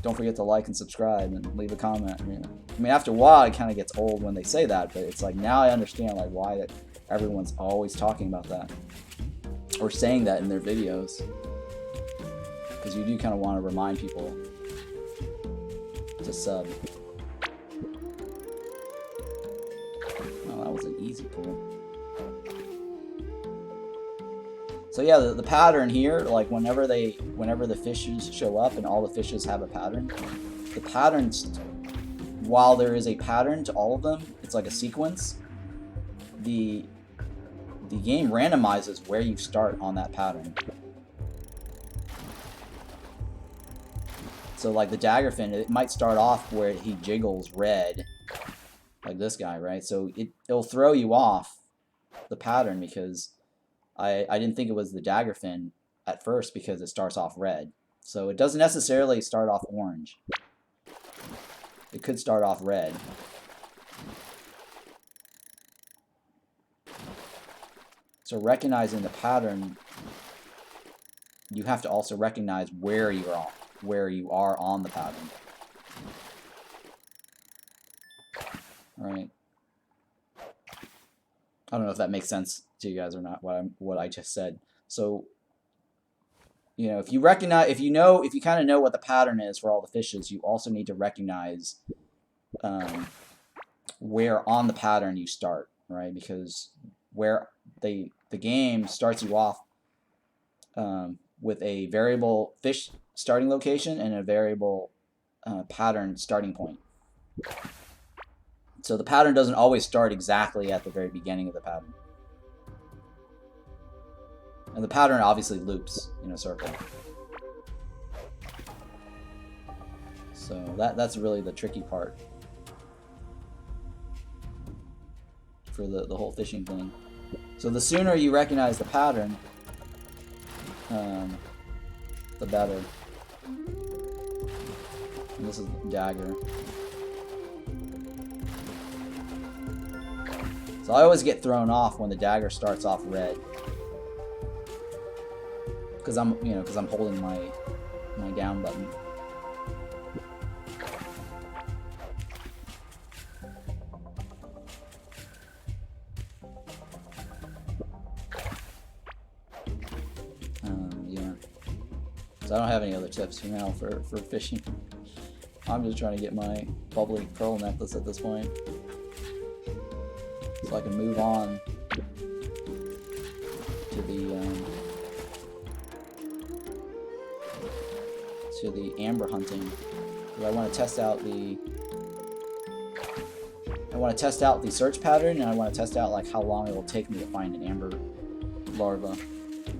don't forget to like and subscribe and leave a comment. I mean, after a while it kind of gets old when they say that, but it's like now I understand like why that everyone's always talking about that or saying that in their videos, because you do kind of want to remind people to sub. Oh, that was an easy pull. So yeah, the pattern here, like whenever the fishes show up and all the fishes have a pattern, the patterns, while there is a pattern to all of them, it's like a sequence. The the game randomizes where you start on that pattern. So like the daggerfin, it might start off where he jiggles red, like this guy, right? So it'll throw you off the pattern because I didn't think it was the daggerfin at first because it starts off red. So it doesn't necessarily start off orange. It could start off red. So recognizing the pattern, you have to also recognize where you are on the pattern. Right. I don't know if that makes sense to you guys or not, what I just said. So, you know, if you kind of know what the pattern is for all the fishes, you also need to recognize where on the pattern you start, right? Because where the game starts you off with a variable fish starting location and a variable pattern starting point. So the pattern doesn't always start exactly at the very beginning of the pattern. And the pattern obviously loops in a circle. So that's really the tricky part for the whole fishing thing. So the sooner you recognize the pattern, the better. And this is the dagger. So I always get thrown off when the dagger starts off red, because I'm holding my down button. Yeah. So I don't have any other tips for now for fishing. I'm just trying to get my bubbly pearl necklace at this point, so I can move on to the amber hunting. I want to test out the search pattern, and I want to test out like how long it will take me to find an amber larva.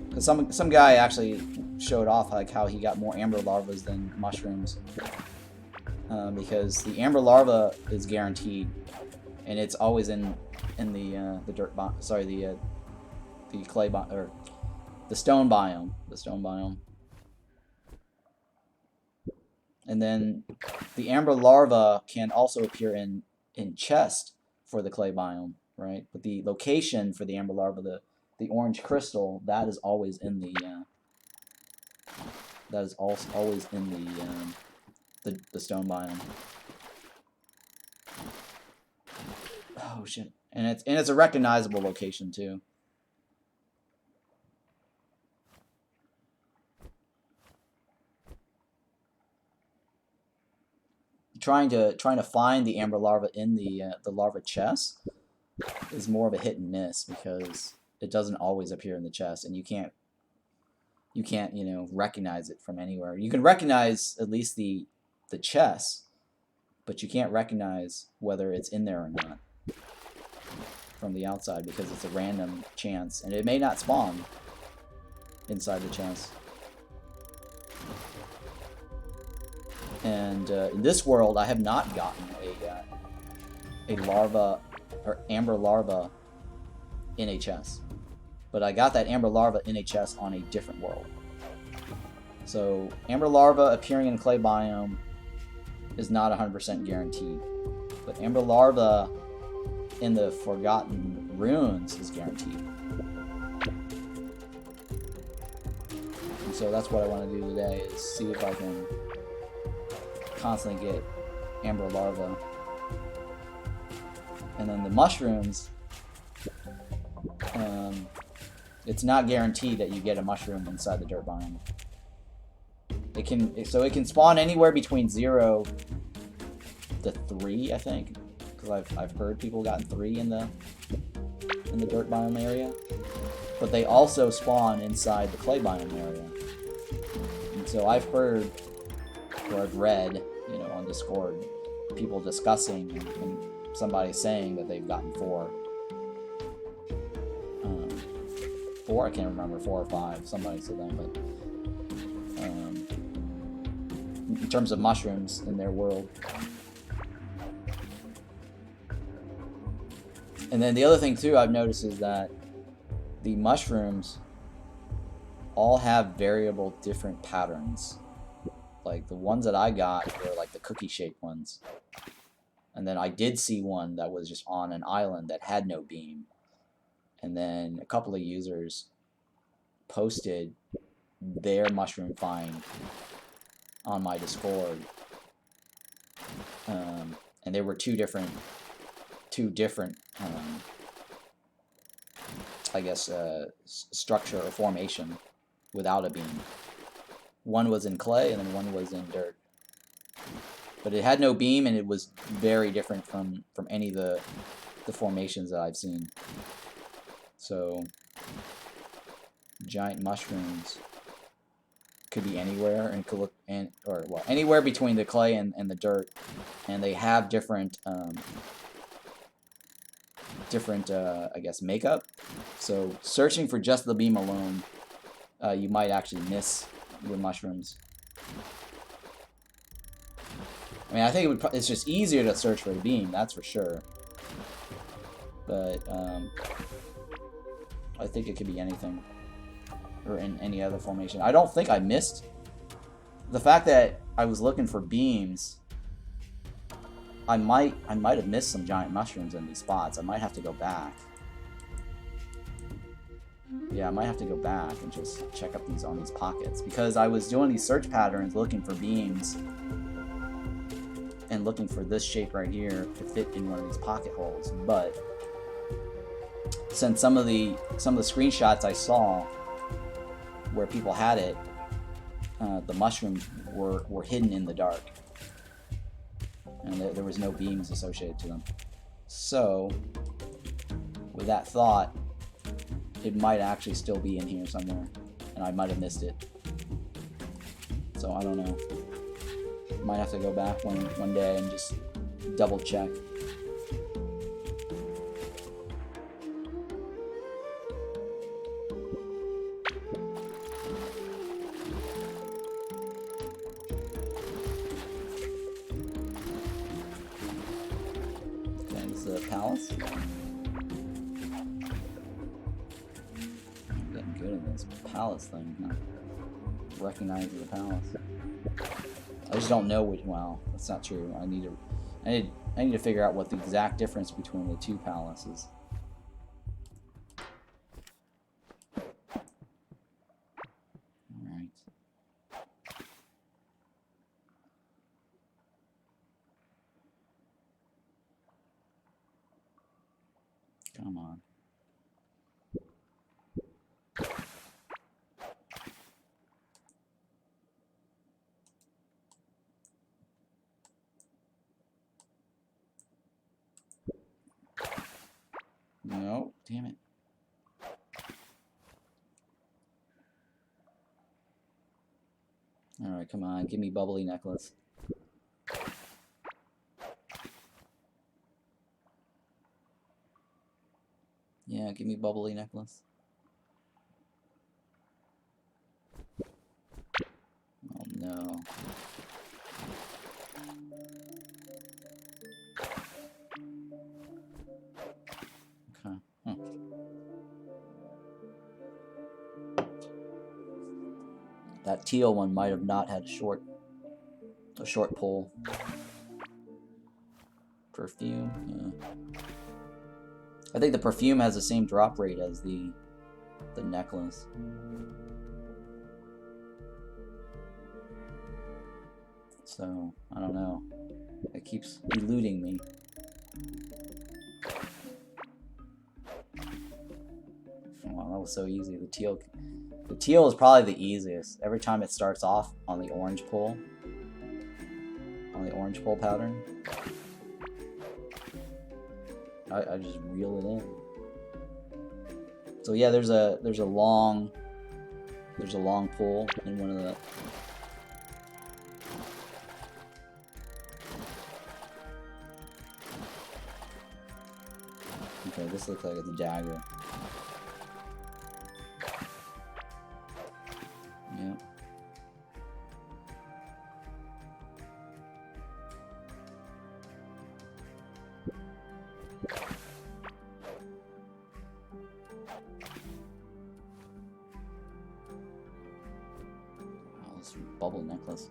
Because some guy actually showed off like how he got more amber larvas than mushrooms, because the amber larva is guaranteed, and it's always in the clay biome, or the stone biome. And then the amber larva can also appear in chest for the clay biome, right? But the location for the amber larva, the orange crystal, that is always in the the stone biome. Oh shit! And it's a recognizable location too. Trying to find the amber larva in the larva chest is more of a hit and miss, because it doesn't always appear in the chest, and you can't recognize it from anywhere. You can recognize at least the chest, but you can't recognize whether it's in there or not from the outside, because it's a random chance, and it may not spawn inside the chest. And in this world, I have not gotten a larva or amber larva in a chest, but I got that amber larva in a chest on a different world. So amber larva appearing in clay biome is not 100% guaranteed, but amber larva in the Forgotten Ruins is guaranteed. And so that's what I want to do today, is see if I can constantly get amber larva. And then the mushrooms, it's not guaranteed that you get a mushroom inside the dirt biome. It can spawn anywhere between 0 to 3, I think, because I've heard people gotten 3 in the dirt biome area, but they also spawn inside the clay biome area. And so I've heard, or I've read, on Discord, people discussing and somebody saying that they've gotten 4. 4, I can't remember, 4 or 5. Somebody said that, but in terms of mushrooms in their world. And then the other thing too I've noticed is that the mushrooms all have variable different patterns. Like the ones that I got were like the cookie shaped ones. And then I did see one that was just on an island that had no beam. And then a couple of users posted their mushroom find on my Discord. And there were two different I guess structure or formation without a beam. One was in clay and then one was in dirt. But it had no beam and it was very different from any of the formations that I've seen. So giant mushrooms could be anywhere and could look anywhere between the clay and the dirt, and they have different I guess makeup. So searching for just the beam alone, you might actually miss your mushrooms. I mean, I think it's just easier to search for the beam, that's for sure. But I think it could be anything, or in any other formation. I don't think I missed the fact that I was looking for beams. I might have missed some giant mushrooms in these spots. I might have to go back. Yeah, I might have to go back and just check up on these pockets, because I was doing these search patterns looking for beams and looking for this shape right here to fit in one of these pocket holes. But since some of the screenshots I saw where people had it, the mushrooms were hidden in the dark, and there was no beams associated to them. So with that thought, it might actually still be in here somewhere, and I might have missed it. So I don't know. Might have to go back one day and just double check. Okay, this is a palace. I'm getting good at this palace thing, huh? Recognizing the palace. I just don't know which. Well, that's not true. I need to figure out what the exact difference between the two palaces. All right. Come on. No, damn it. Alright, come on, give me bubbly necklace. Yeah, give me bubbly necklace. Oh no. Okay. Huh. That teal one might have not had a short pull. Perfume, yeah. I think the perfume has the same drop rate as the necklace. So, I don't know. It keeps eluding me. Wow, that was so easy. The teal is probably the easiest. Every time it starts off on the orange pull pattern, I just reel it in. So yeah, there's a long pull in one of the. Okay, this looks like it's a dagger. bubble necklace.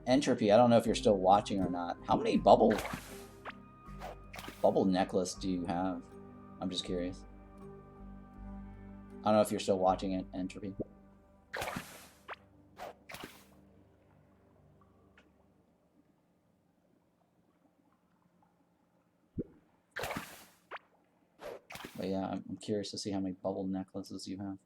Entropy, I don't know if you're still watching or not. How many bubble necklace do you have? I'm just curious. I don't know if you're still watching it, Entropy. But yeah, I'm curious to see how many bubble necklaces you have.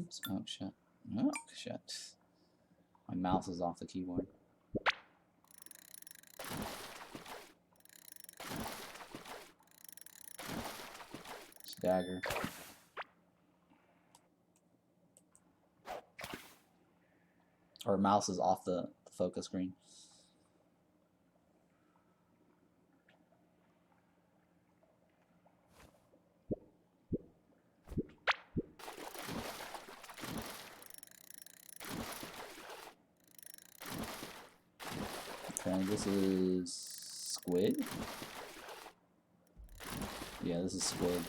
Oops, oh shit. Oh shit. My mouse is off the keyboard. It's a dagger. Or mouse is off the focus screen. Okay, this is squid. Yeah, this is squid.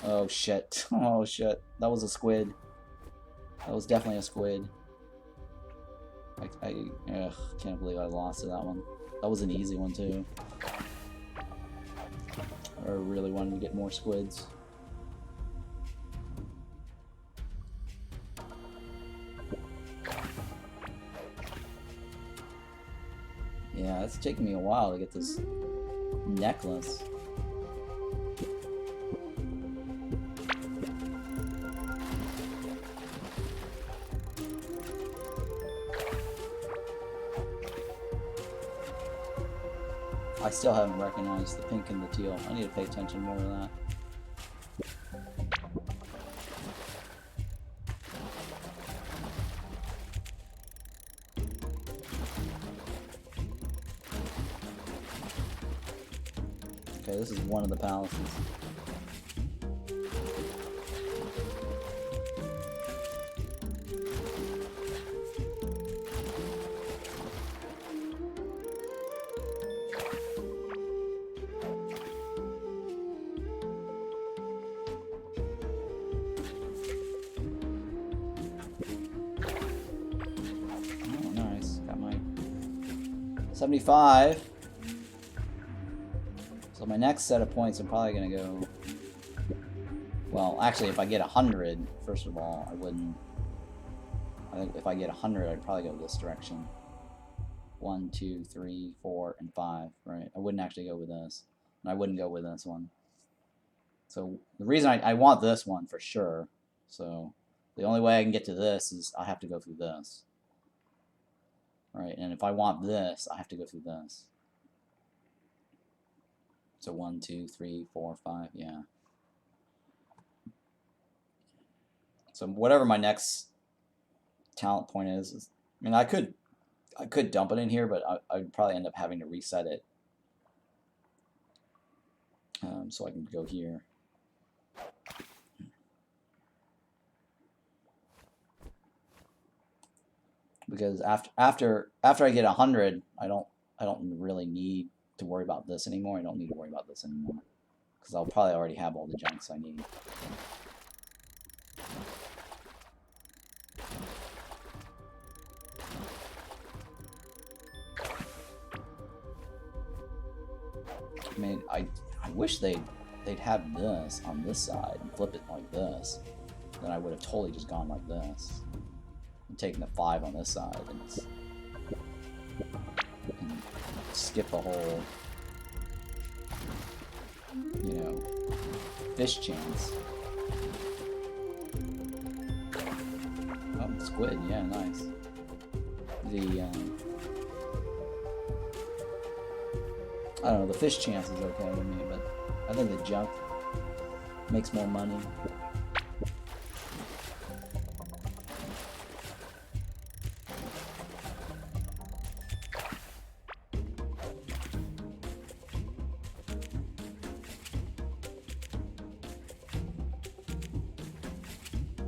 Oh shit. Oh shit. That was a squid. That was definitely a squid. I can't believe I lost to that one. That was an easy one too. I really wanted to get more squids. Yeah, it's taking me a while to get this necklace. I still haven't recognized the pink and the teal. I need to pay attention more to that. Okay, this is one of the palaces. Oh, nice. Got my 75. So my next set of points, I'm probably gonna go. Well, actually, if I get 100, first of all, I wouldn't. I think if I get 100, I'd probably go this direction. 1, 2, 3, 4, and 5. Right? I wouldn't actually go with this, and I wouldn't go with this one. So the reason I want this one for sure. So the only way I can get to this is I have to go through this. Right? And if I want this, I have to go through this. So 1, 2, 3, 4, 5, yeah. So whatever my next talent point is I mean, I could dump it in here, but I'd probably end up having to reset it. So I can go here. Because after I get 100, I don't really need to worry about this anymore. I don't need to worry about this anymore because I'll probably already have all the junks I need. I mean, I wish they'd have this on this side and flip it like this. Then I would have totally just gone like this and taken the 5 on this side and skip the whole, you know, fish chance. Oh, squid, yeah, nice. I don't know, the fish chance is okay with me, but I think the junk makes more money.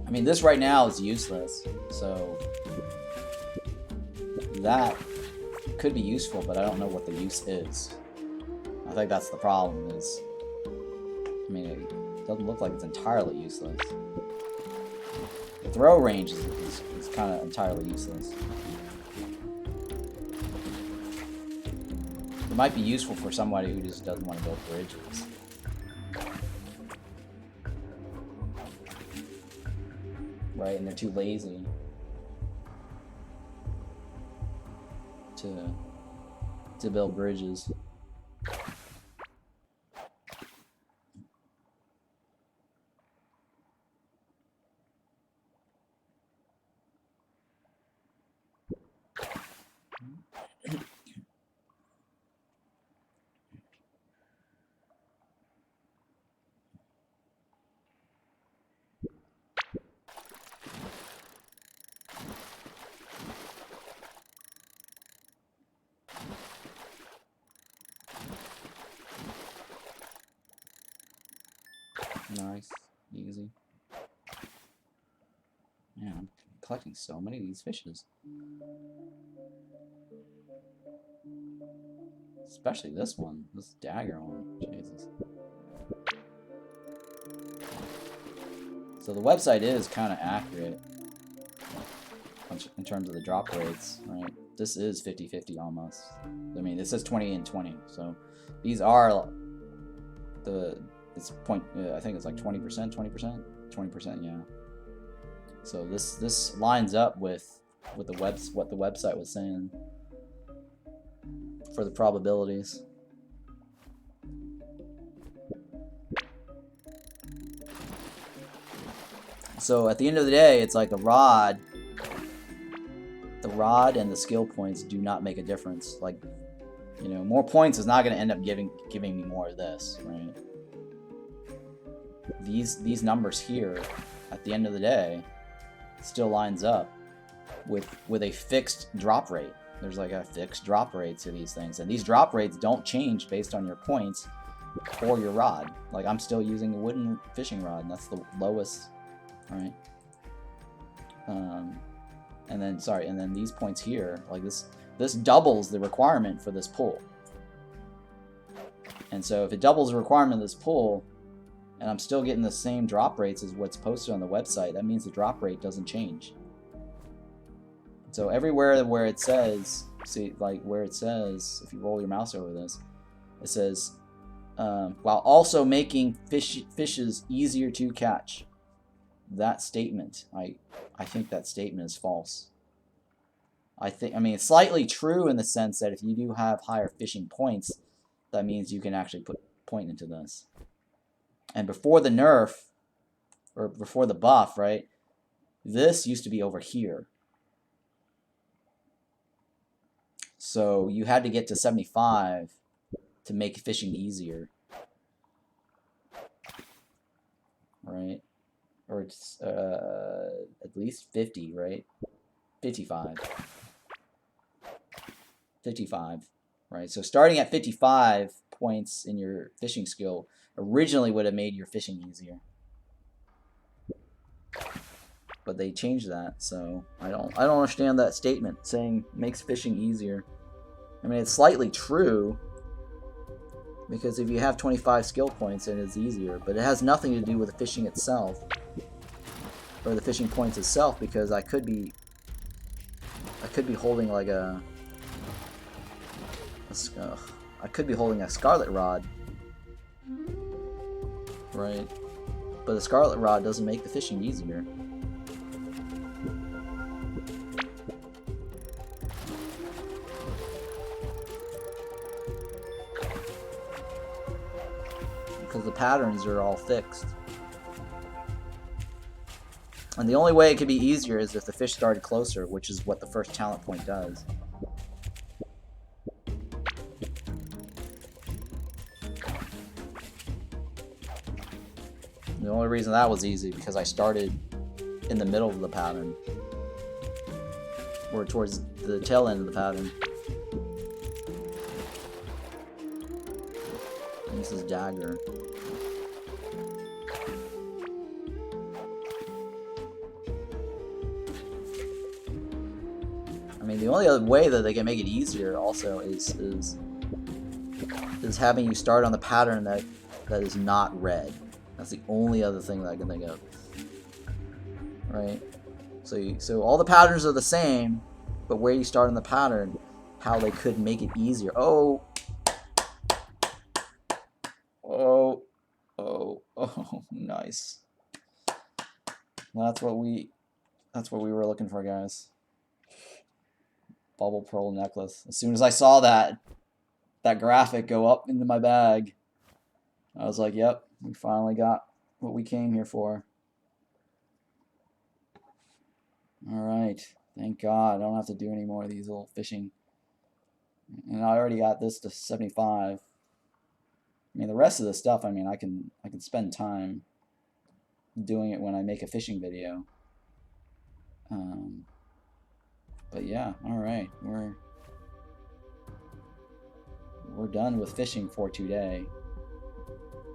I mean, this right now is useless, so that could be useful, but I don't know what the use is. I think that's the problem. Is, I mean, it doesn't look like it's entirely useless. The throw range is kind of entirely useless. It might be useful for somebody who just doesn't want to build bridges. Right, and they're too lazy to build bridges. Nice, easy. Man, I'm collecting so many of these fishes. Especially this one, this dagger one. Jesus. So the website is kind of accurate in terms of the drop rates, right? This is 50-50 almost. I mean, this is 20 and 20, so these are it's point. I think it's like 20%, 20%, yeah. So this lines up with what the website was saying for the probabilities. So at the end of the day, it's like the rod and the skill points do not make a difference. Like, you know, more points is not going to end up giving me more of this, right? These numbers here, at the end of the day, still lines up with a fixed drop rate. There's like a fixed drop rate to these things, and these drop rates don't change based on your points or your rod. Like, I'm still using a wooden fishing rod, and that's the lowest, right? And then these points here, like this doubles the requirement for this pull. And so if it doubles the requirement of this pull, and I'm still getting the same drop rates as what's posted on the website, that means the drop rate doesn't change. So everywhere where it says, see, like where it says, if you roll your mouse over this, it says, while also making fishes easier to catch. That statement, I think that statement is false. I mean, it's slightly true in the sense that if you do have higher fishing points, that means you can actually put point into this. And before the nerf, or before the buff, right, this used to be over here. So you had to get to 75 to make fishing easier. Right? Or it's at least 50, right? 55. 55, right? So starting at 55 points in your fishing skill originally would have made your fishing easier. But they changed that, so I don't understand that statement saying makes fishing easier. I mean, it's slightly true, because if you have 25 skill points, then it's easier, but it has nothing to do with the fishing itself, or the fishing points itself, because I could be holding like I could be holding a scarlet rod, right? But the scarlet rod doesn't make the fishing easier. Because the patterns are all fixed. And the only way it could be easier is if the fish started closer, which is what the first talent point does. The only reason that was easy because I started in the middle of the pattern, or towards the tail end of the pattern. And this is dagger. I mean, the only other way that they can make it easier also is having you start on the pattern that is not red. That's the only other thing that I can think of. Right? So all the patterns are the same, but where you start on the pattern, how they could make it easier. Oh, nice. That's what we were looking for, guys. Bubble pearl necklace. As soon as I saw that graphic go up into my bag, I was like, yep, we finally got what we came here for. Alright, thank God. I don't have to do any more of these little fishing. And I already got this to 75. I mean, the rest of the stuff, I mean, I can spend time doing it when I make a fishing video. But yeah, alright, we're done with fishing for today.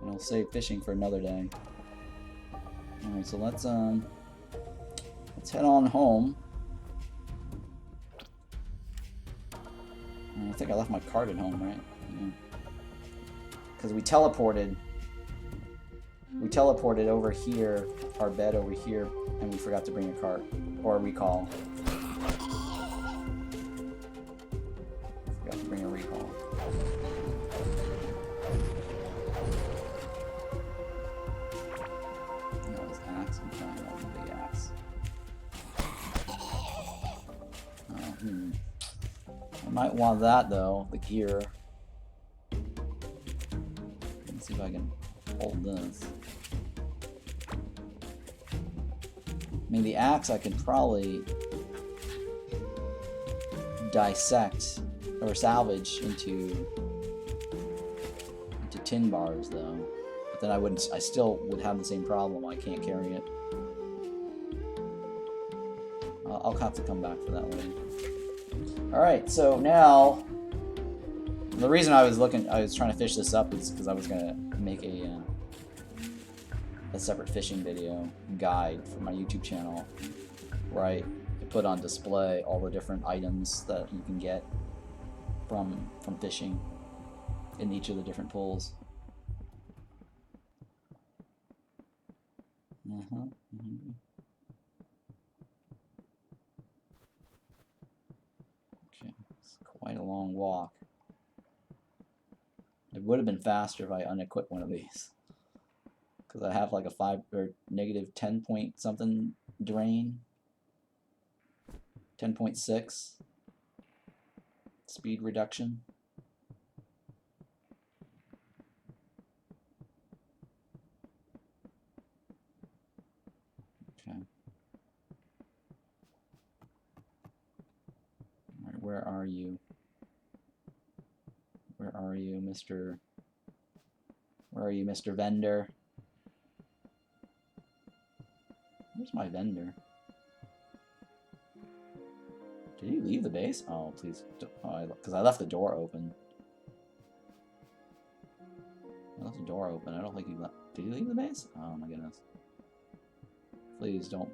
And I'll save fishing for another day. Alright, so let's head on home. I think I left my cart at home, right? Yeah. Because we teleported over here, our bed over here, and we forgot to bring a cart or a recall. Forgot to bring a recall. No, it's axe. I'm trying to want the big axe. I might want that though, the gear. Let's see if I can hold this. I mean, the axe I can probably dissect or salvage into tin bars though. But then I still would have the same problem. I can't carry it. I'll have to come back for that later. Alright, so now the reason I was trying to fish this up is because I was gonna make a separate fishing video guide for my YouTube channel where I put on display all the different items that you can get from fishing in each of the different pools. Okay, it's quite a long walk. It would have been faster if I unequipped one of these. Because I have like a negative 10 point something drain. 10.6 speed reduction. Okay. Alright, where are you? Where are you, Mr. Where are you, Mr. Vendor? Where's my vendor? Did he leave the base? Oh, please. Because I left the door open. I left the door open. I don't think he left. Did he leave the base? Oh my goodness. Please don't.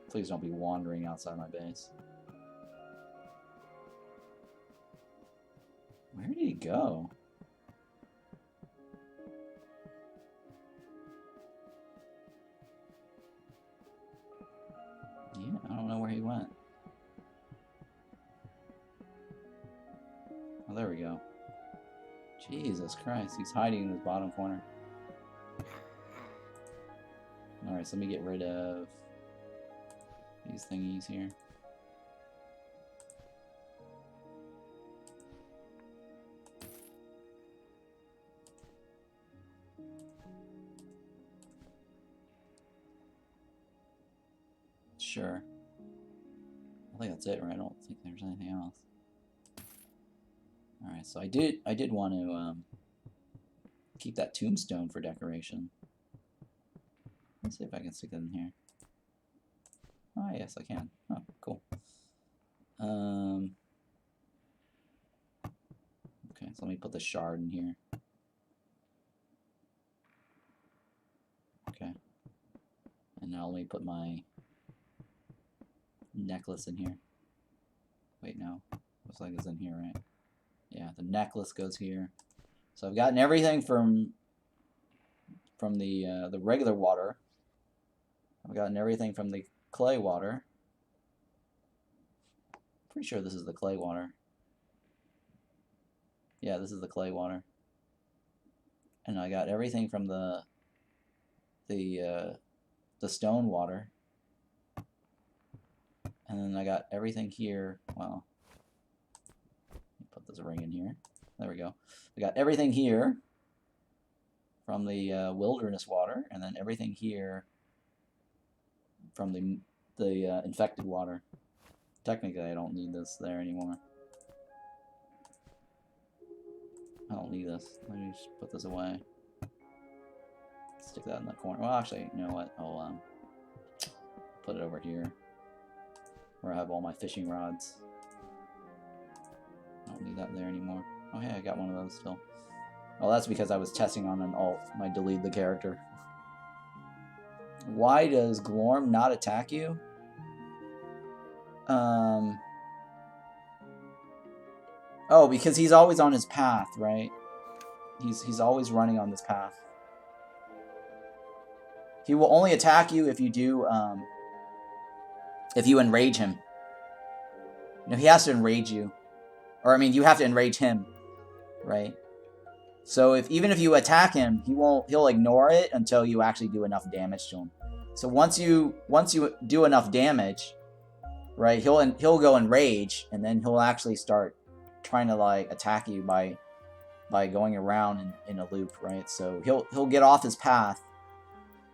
Please don't be wandering outside my base. Where did he go? Yeah, I don't know where he went. Oh, there we go. Jesus Christ, he's hiding in his bottom corner. Alright, so let me get rid of these thingies here. Sure. I think that's it, right? I don't think there's anything else. Alright, so I did want to keep that tombstone for decoration. Let's see if I can stick it in here. Oh, yes, I can. Oh, cool. Okay, so let me put the shard in here. Okay. And now let me put my necklace in here. Wait, no. Looks like it's in here, right? Yeah, the necklace goes here. So I've gotten everything from the regular water. I've gotten everything from the clay water. Pretty sure this is the clay water. Yeah, this is the clay water. And I got everything from the stone water. And then I got everything here. Well, put this ring in here. There we go. I got everything here from the wilderness water, and then everything here from the infected water. Technically, I don't need this there anymore. I don't need this. Let me just put this away. Stick that in the corner. Well, actually, you know what? I'll put it over here, where I have all my fishing rods. I don't need that there anymore. Oh, hey, I got one of those still. Well, that's because I was testing on an alt. I delete the character. Why does Glorm not attack you? Oh, because he's always on his path, right? He's always running on this path. He will only attack you if you do, if you enrage him. You know, he has to enrage you. Or, I mean, you have to enrage him, right? So even if you attack him, he'll ignore it until you actually do enough damage to him. So once you do enough damage, right, he'll go enrage, and then he'll actually start trying to like attack you by going around in a loop, right? So he'll get off his path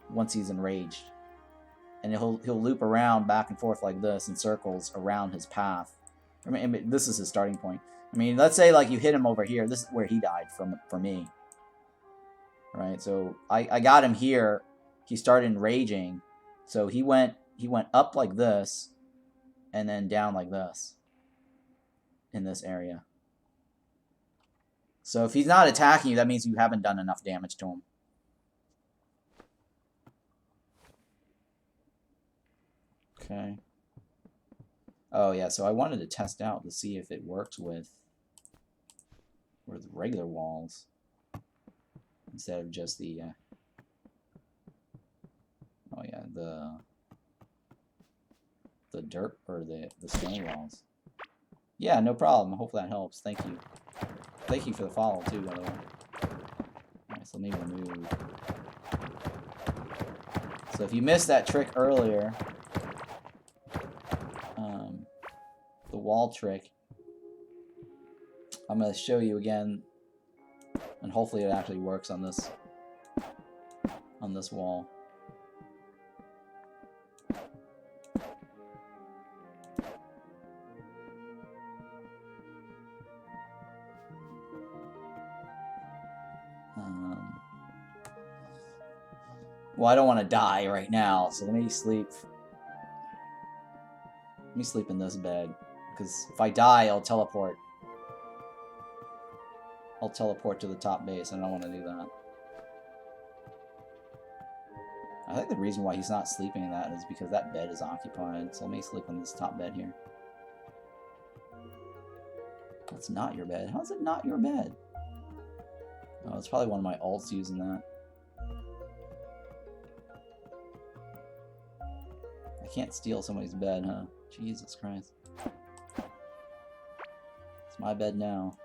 once he's enraged, and he'll loop around back and forth like this in circles around his path. I mean, this is his starting point. I mean, let's say like you hit him over here. This is where he died for me, right? So I got him here. He started enraging, so he went up like this, and then down like this in this area. So if he's not attacking you, that means you haven't done enough damage to him. Okay. Oh yeah, so I wanted to test out to see if it works with regular walls instead of just the oh yeah, the dirt or the stone walls. Yeah, no problem. I hope that helps. Thank you. Thank you for the follow too, by the way. Alright, so let me remove. So if you missed that trick earlier, the wall trick, I'm going to show you again, and hopefully it actually works on this wall. Well, I don't want to die right now, so let me sleep. Let me sleep in this bed, because if I die, I'll teleport. I'll teleport to the top base, and I don't want to do that. I think the reason why he's not sleeping in that is because that bed is occupied, so let me sleep on this top bed here. That's not your bed. How is it not your bed? Oh, it's probably one of my alts using that. I can't steal somebody's bed, huh? Jesus Christ. It's my bed now.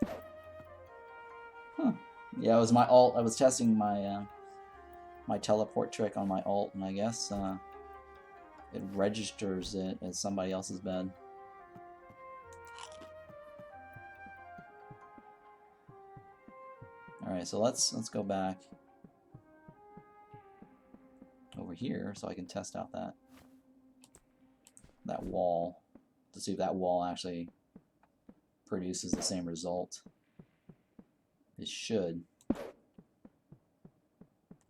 Huh. Yeah, it was my alt. I was testing my my teleport trick on my alt, and I guess it registers it as somebody else's bed. Alright, so let's go back over here so I can test out that wall to see if that wall actually produces the same result. It should.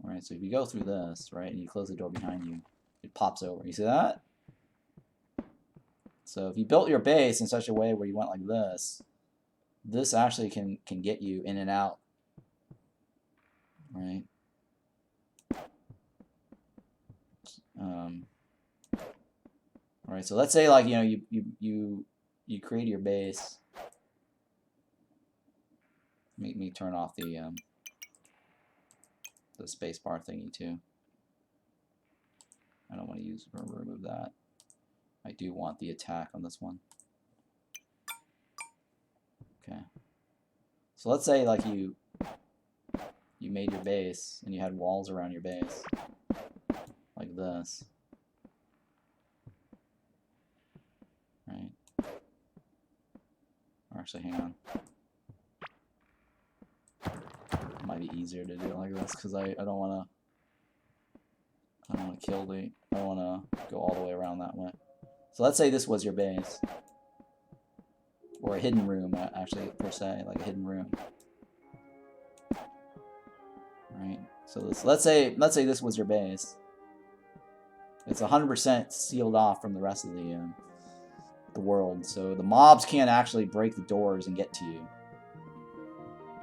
Alright, so if you go through this, right, and you close the door behind you, it pops over. You see that? So if you built your base in such a way where you went like this, this actually can get you in and out. Right? All right, so let's say like you create your base. Make me turn off the spacebar thingy too. I don't want to use or remove that. I do want the attack on this one. Okay. So let's say like you made your base and you had walls around your base like this. Right. Or actually, hang on. It might be easier to do it like this because I don't want to kill the. I don't want to go all the way around that way. So let's say this was your base, or a hidden room, actually per se, like a hidden room. Right. So let's say this was your base. It's 100% sealed off from the rest of the world, so the mobs can't actually break the doors and get to you.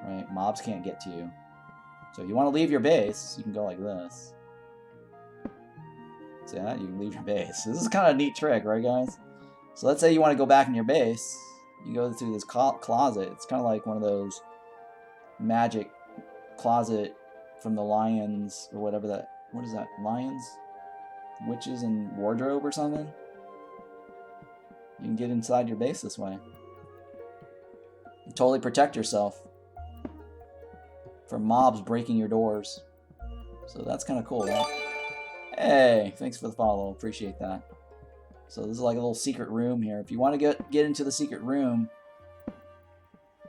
Right? Mobs can't get to you. So if you want to leave your base, you can go like this. See that? You can leave your base. This is kind of a neat trick, right, guys? So let's say you want to go back in your base. You go through this closet. It's kind of like one of those magic closet from the lions or whatever that. What is that? Lions? Witches and wardrobe or something? You can get inside your base this way. You totally protect yourself from mobs breaking your doors. So that's kind of cool, right? Hey, thanks for the follow. Appreciate that. So this is like a little secret room here. If you want to get into the secret room,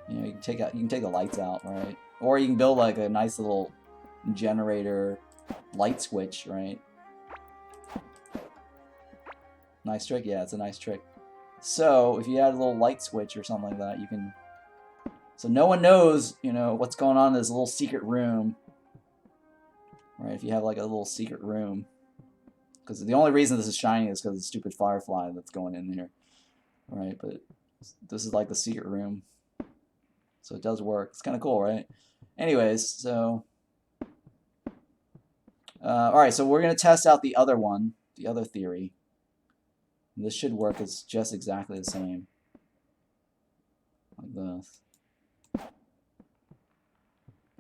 you know, you can take the lights out, right? Or you can build like a nice little generator light switch, right? Nice trick, yeah, it's a nice trick. So if you add a little light switch or something like that, you can. So no one knows, you know, what's going on in this little secret room, right? If you have like a little secret room, because the only reason this is shining is because of the stupid firefly that's going in here, right? But this is like the secret room, so it does work. It's kind of cool, right? Anyways, so all right, so we're gonna test out the other one, the other theory. This should work. It's just exactly the same, like this.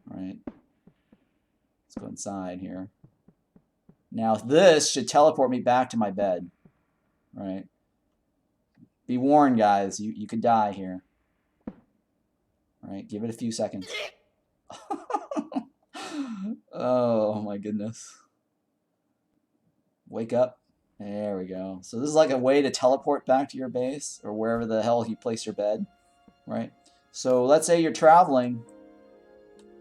All right, let's go inside here. Now this should teleport me back to my bed, right? Be warned, guys, you could die here. All right, give it a few seconds. Oh my goodness. Wake up. There we go. So this is like a way to teleport back to your base or wherever the hell you place your bed, right? So let's say you're traveling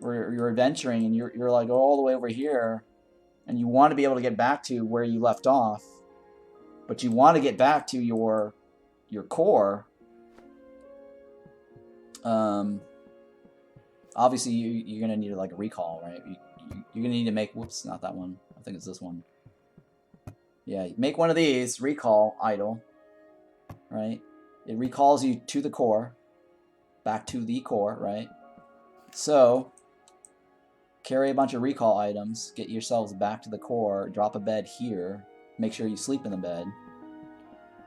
or you're adventuring and you're like all the way over here and you want to be able to get back to where you left off, but you want to get back to your core. Obviously you're going to need like a recall, right? You're going to need to make, whoops, not that one. I think it's this one. Yeah, make one of these, recall idle, right? It recalls you to the core, back to the core, right? So, carry a bunch of recall items, get yourselves back to the core, drop a bed here, make sure you sleep in the bed,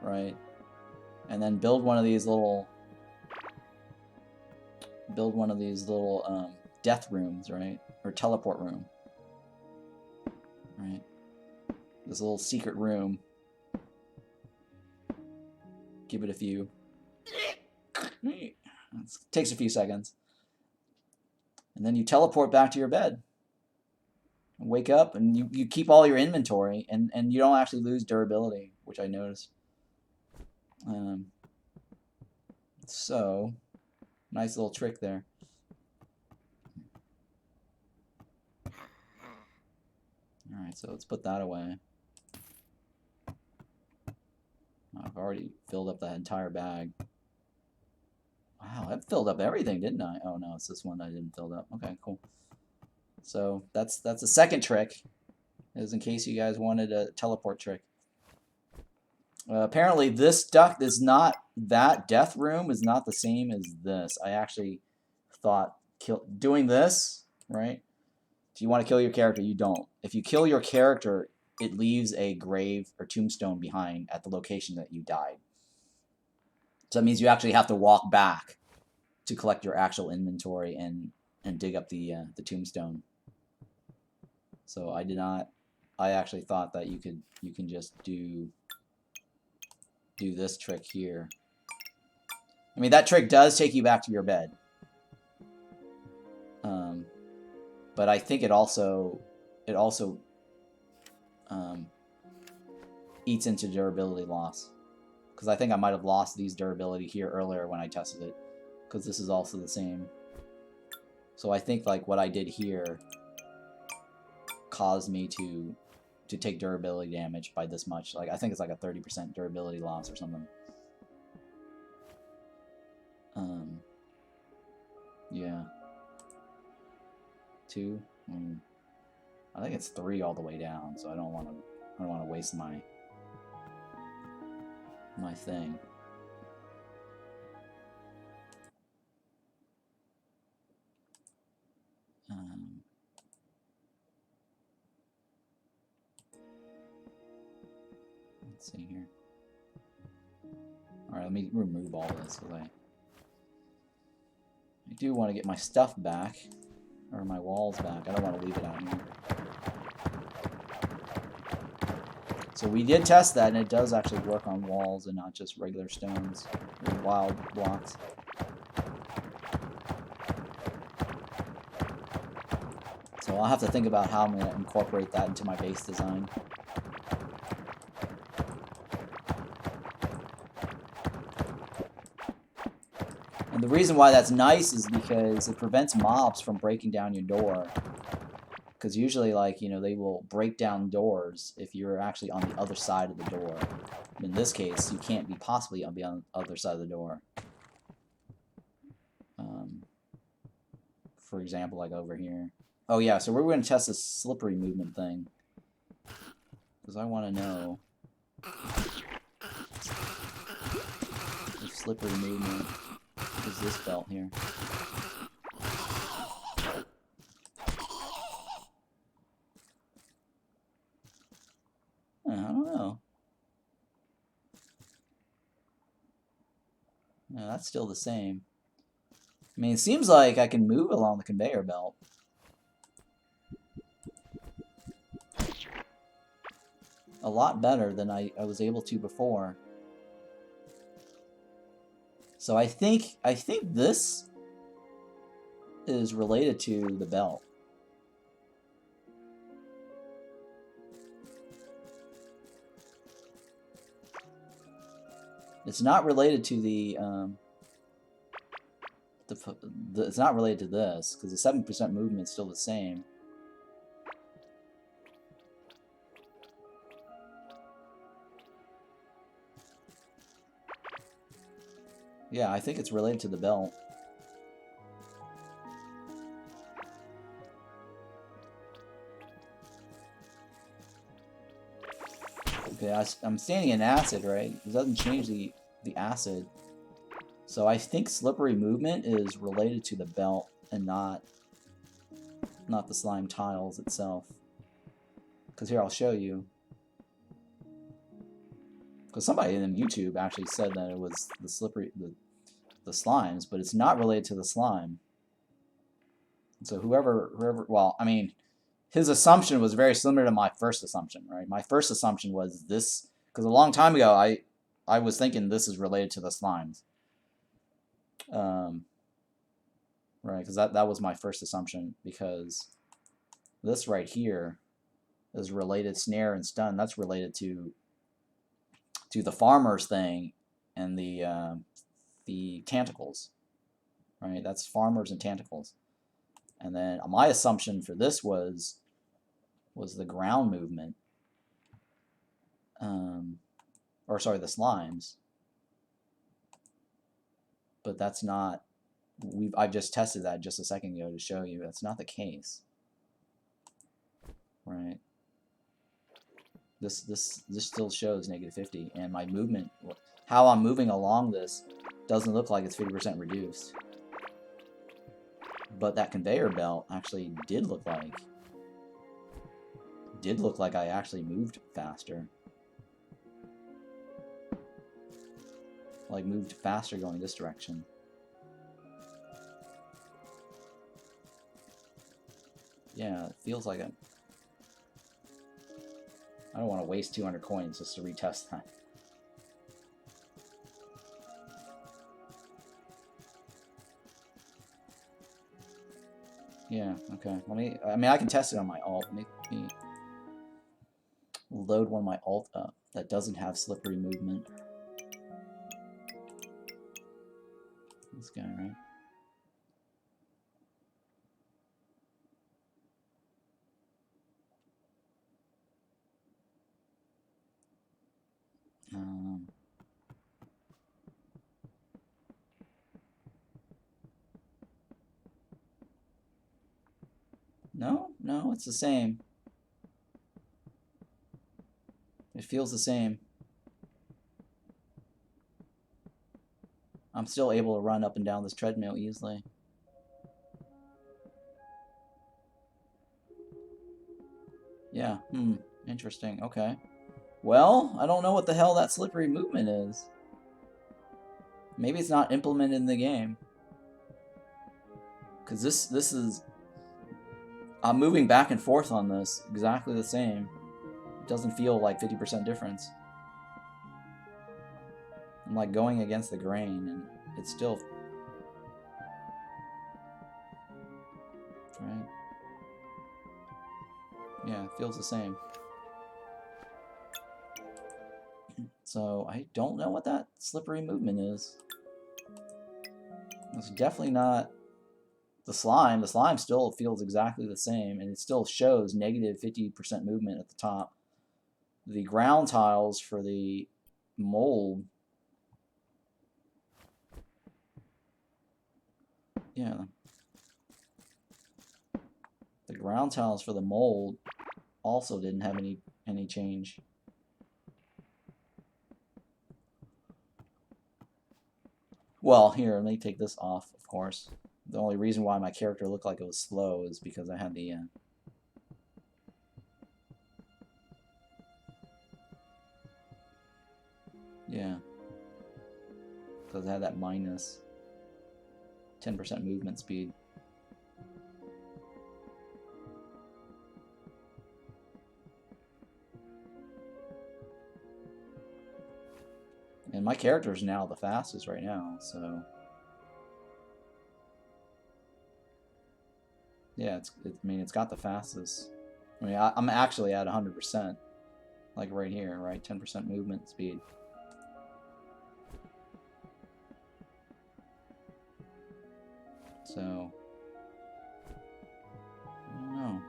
right? And then build one of these little death rooms, right? Or teleport room, right? This little secret room. Give it a few. It takes a few seconds. And then you teleport back to your bed. And wake up and you keep all your inventory and you don't actually lose durability, which I noticed. So, nice little trick there. Alright, so let's put that away. I've already filled up that entire bag. Wow, I filled up everything, didn't I? Oh no, it's this one I didn't fill up. Okay, cool. So that's the second trick, is in case you guys wanted a teleport trick. Apparently this duct is not, that death room is not the same as this. I actually thought doing this, right? Do you want to kill your character? You don't. If you kill your character, it leaves a grave or tombstone behind at the location that you died. So that means you actually have to walk back to collect your actual inventory and dig up the tombstone. So I did not. I actually thought that you can just do this trick here. I mean, that trick does take you back to your bed. But I think it also eats into durability loss. Because I think I might have lost these durability here earlier when I tested it. Because this is also the same. So I think like what I did here caused me to take durability damage by this much. Like I think it's like a 30% durability loss or something. Yeah. 2. I think it's 3 all the way down, so I don't want to waste my thing. Let's see here. All right, let me remove all this because I do want to get my stuff back. Or my walls back. I don't want to leave it out here. So we did test that, and it does actually work on walls and not just regular stones or wild blocks. So I'll have to think about how I'm going to incorporate that into my base design. And the reason why that's nice is because it prevents mobs from breaking down your door. Because usually, like, you know, they will break down doors if you're actually on the other side of the door. In this case, you can't be possibly on the other side of the door. For example, like over here. Oh yeah, so we're going to test this slippery movement thing. Because I want to know if slippery movement is this belt here. I don't know. No, that's still the same. I mean, it seems like I can move along the conveyor belt. A lot better than I was able to before. So I think this is related to the belt. It's not related to it's not related to this, because the 7% movement is still the same. Yeah, I think it's related to the belt. Okay, I'm standing in acid, right? It doesn't change the acid. So I think slippery movement is related to the belt and not the slime tiles itself. Because here, I'll show you. Because somebody in YouTube actually said that it was the slippery, the slimes, but it's not related to the slime. So whoever, well, I mean, his assumption was very similar to my first assumption, right? My first assumption was this, because a long time ago, I was thinking this is related to the slimes. Right, because that was my first assumption, because this right here is related, snare and stun, that's related to the farmer's thing and the tentacles, right? That's farmers and tentacles. And then my assumption for this was the ground movement, or sorry, the slimes. But that's not. I just tested that just a second ago to show you that's not the case, right? This still shows -50, and my movement, how I'm moving along this, doesn't look like it's 50% reduced. But that conveyor belt actually did look like Did look like I actually moved faster. Like, moved faster going this direction. Yeah, it feels like it. I don't want to waste 200 coins just to retest that. Yeah, okay. I mean, I can test it on my alt. Let me load one of my alt up that doesn't have slippery movement. This guy, right? No, it's the same. It feels the same. I'm still able to run up and down this treadmill easily. Yeah, interesting, okay. Well, I don't know what the hell that slippery movement is. Maybe it's not implemented in the game. Because this is... I'm moving back and forth on this, exactly the same. It doesn't feel like 50% difference. I'm like going against the grain, and it's still... Right? Yeah, it feels the same. So, I don't know what that slippery movement is. It's definitely not the slime. The slime still feels exactly the same, and it still shows negative 50% movement at the top. The ground tiles for the mold... Yeah. The ground tiles for the mold also didn't have any change. Well, here, let me take this off, of course. The only reason why my character looked like it was slow is because I had the... Yeah. Because I had that minus 10% movement speed. And my character is now the fastest right now, so... Yeah, I mean, it's got the fastest. I mean, I'm actually at 100%. Like right here, right? 10% movement speed. So... I don't know.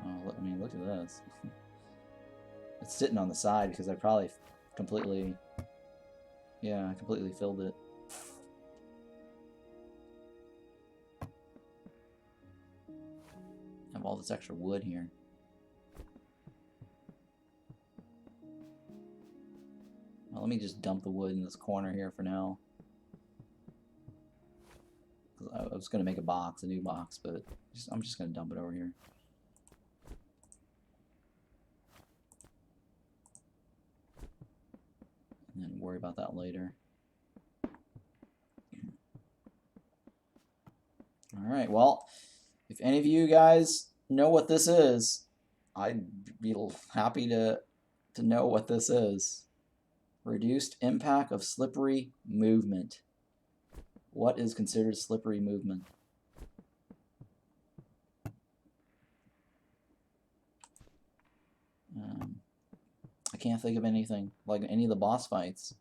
Oh, I mean, look at this. It's sitting on the side because I probably completely... Yeah, I completely filled it. I have all this extra wood here. Well, let me just dump the wood in this corner here for now. I was going to make a new box, but I'm just going to dump it over here. And then worry about that later. Alright, well, if any of you guys know what this is, I'd be happy to know what this is. Reduced impact of slippery movement. What is considered slippery movement? I can't think of anything, like any of the boss fights.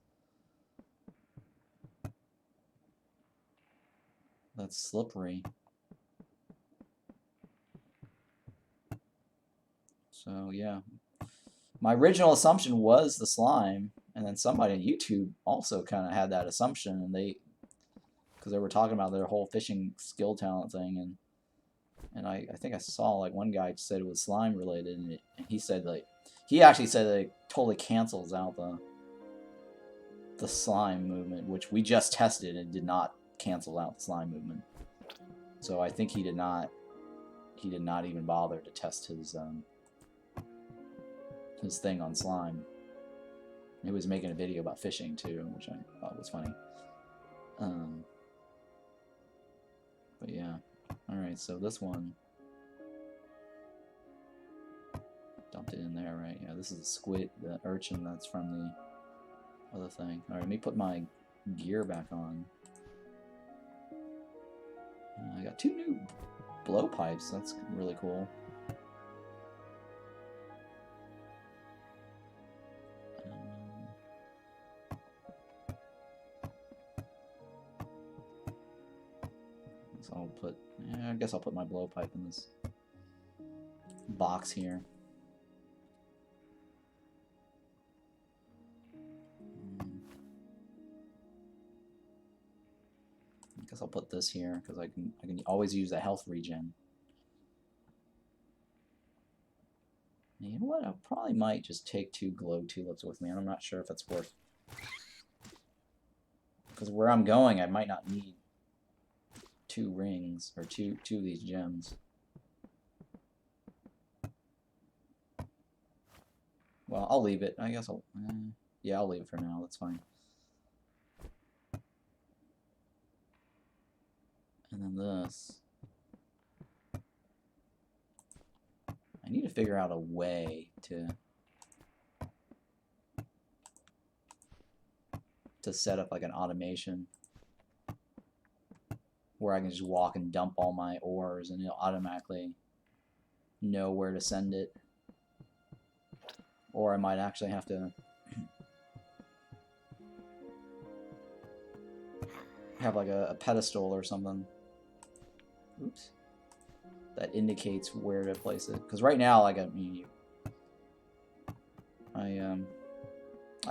That's slippery. So, yeah. My original assumption was the slime, and then somebody on YouTube also kind of had that assumption, and because they were talking about their whole fishing skill talent thing, and I think I saw like one guy said it was slime related, and he said like he actually said that it totally cancels out the slime movement, which we just tested and did not cancel out the slime movement. So I think he did not he did not even bother to test his thing on slime. He was making a video about fishing too, which I thought was funny. But yeah. Alright, so this one dumped it in there, right? Yeah, this is the squid, the urchin that's from the other thing. Alright, let me put my gear back on. I got 2 new blowpipes. That's really cool. So I'll put, I guess I'll put my blowpipe in this box here. I guess I'll put this here because I can always use the health regen. You know what? I probably might just take 2 glow tulips with me. I'm not sure if it's worth. Because where I'm going, I might not need 2 rings or two of these gems. Well, I'll leave it. I guess I'll. Yeah, I'll leave it for now. That's fine. And then this. I need to figure out a way to set up like an automation where I can just walk and dump all my ores and it'll automatically know where to send it. Or I might actually have to have like a pedestal or something. Oops. That indicates where to place it. Because right now, like, I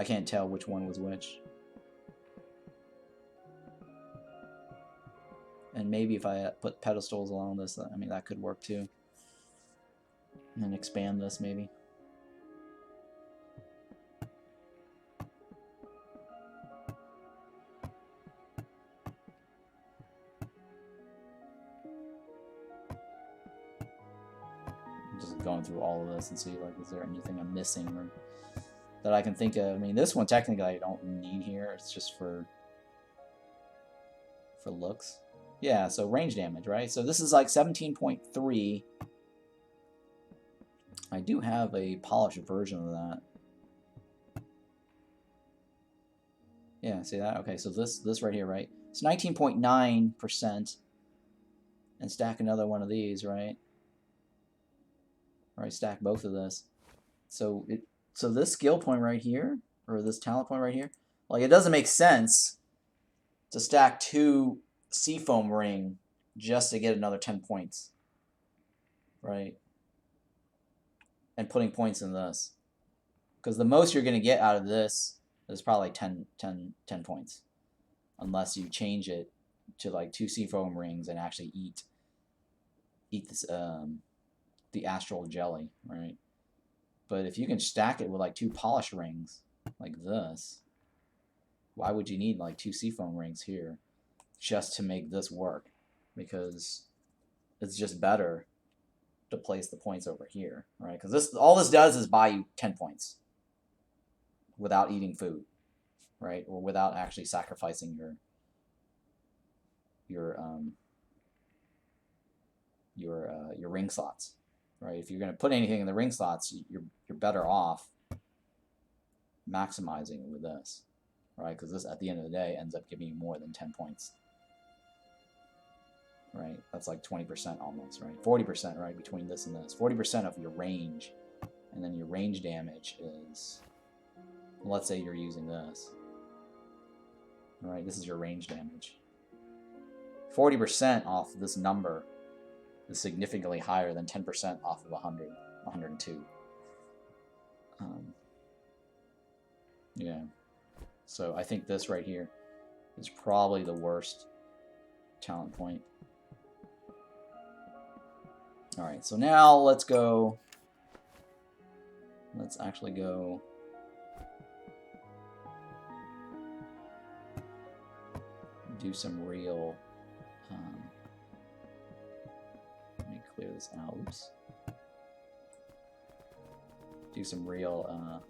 can't tell which one was which. And maybe if I put pedestals along this, I mean, that could work too. And then expand this, maybe. Just going through all of this and see, like, is there anything I'm missing or that I can think of. I mean, this one technically I don't need here. It's just for looks. Yeah, so range damage, right? So this is like 17.3. I do have a polished version of that. Yeah, see that? Okay, so this right here, right? It's 19.9%. And stack another one of these, right? Right, stack both of this. So this skill point right here, or this talent point right here, like, it doesn't make sense to stack 2 seafoam ring just to get another 10 points, right? And putting points in this, because the most you're going to get out of this is probably 10 points, unless you change it to like 2 seafoam rings and actually eat this the astral jelly, right? But if you can stack it with like 2 polish rings like this, why would you need like 2 seafoam rings here just to make this work? Because it's just better to place the points over here, right? Because all this does is buy you 10 points without eating food, right? Or without actually sacrificing your ring slots, right? If you're going to put anything in the ring slots, you're better off maximizing it with this, right? Because this, at the end of the day, ends up giving you more than 10 points, right? That's like 20% almost, right? 40%, right? Between this and this, 40% of your range, and then your range damage is, let's say you're using this, right? This is your range damage. 40% off this number is significantly higher than 10% off of 100, 102. Yeah. So I think this right here is probably the worst talent point. Alright, so now let's go. Let's actually go. Do some real. Let me clear those out. Do some real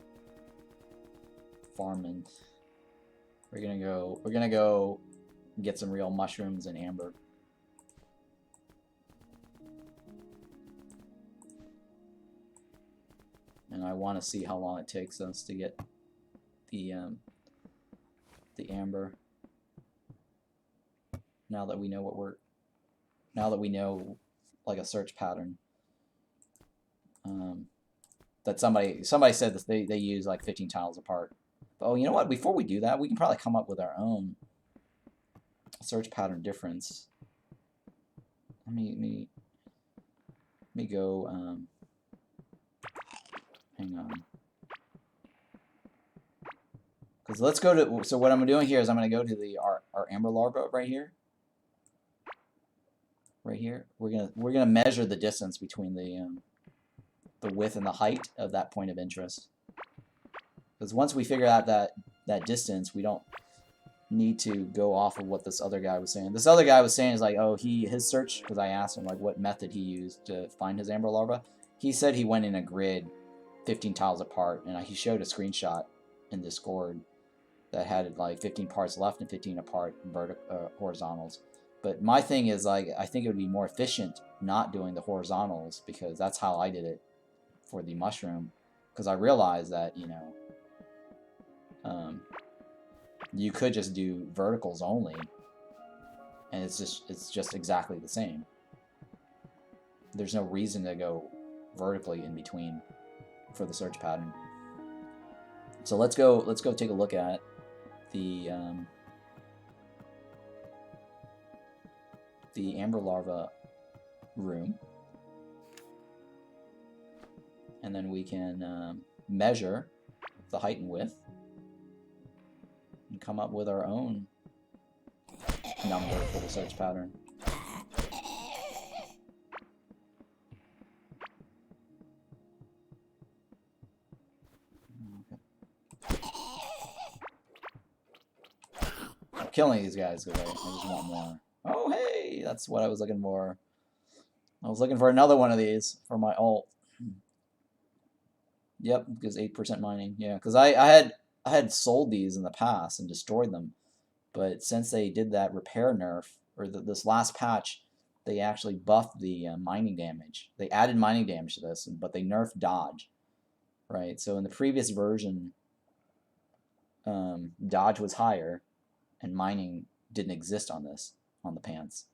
farming. We're gonna go get some real mushrooms and amber. And I want to see how long it takes us to get the amber. Now that we know like a search pattern. That somebody said that they use like 15 tiles apart. Oh, you know what? Before we do that, we can probably come up with our own search pattern difference. Let me go. Hang on. Because let's go to. So what I'm doing here is I'm going to go to our Amber Larva right here. Right here, we're gonna measure the distance between the width and the height of that point of interest. Because once we figure out that distance, we don't need to go off of what this other guy was saying. This other guy was saying is like, oh, his search, because I asked him like what method he used to find his Amber Larva. He said he went in a grid 15 tiles apart, and he showed a screenshot in Discord that had like 15 parts left and 15 apart horizontals. But my thing is like, I think it would be more efficient not doing the horizontals, because that's how I did it for the mushroom. Because I realized that, you know, you could just do verticals only, and it's just exactly the same. There's no reason to go vertically in between for the search pattern. So let's go take a look at the Amber Larva room, and then we can measure the height and width and come up with our own number for the search pattern. I'm killing these guys because I just want more. Oh, hey! That's what I was looking for. I was looking for another one of these for my ult. Yep, because 8% mining. Yeah, because I had sold these in the past and destroyed them. But since they did that repair nerf, or this last patch, they actually buffed the mining damage. They added mining damage to this, but they nerfed dodge. Right? So in the previous version, dodge was higher, and mining didn't exist on the pants.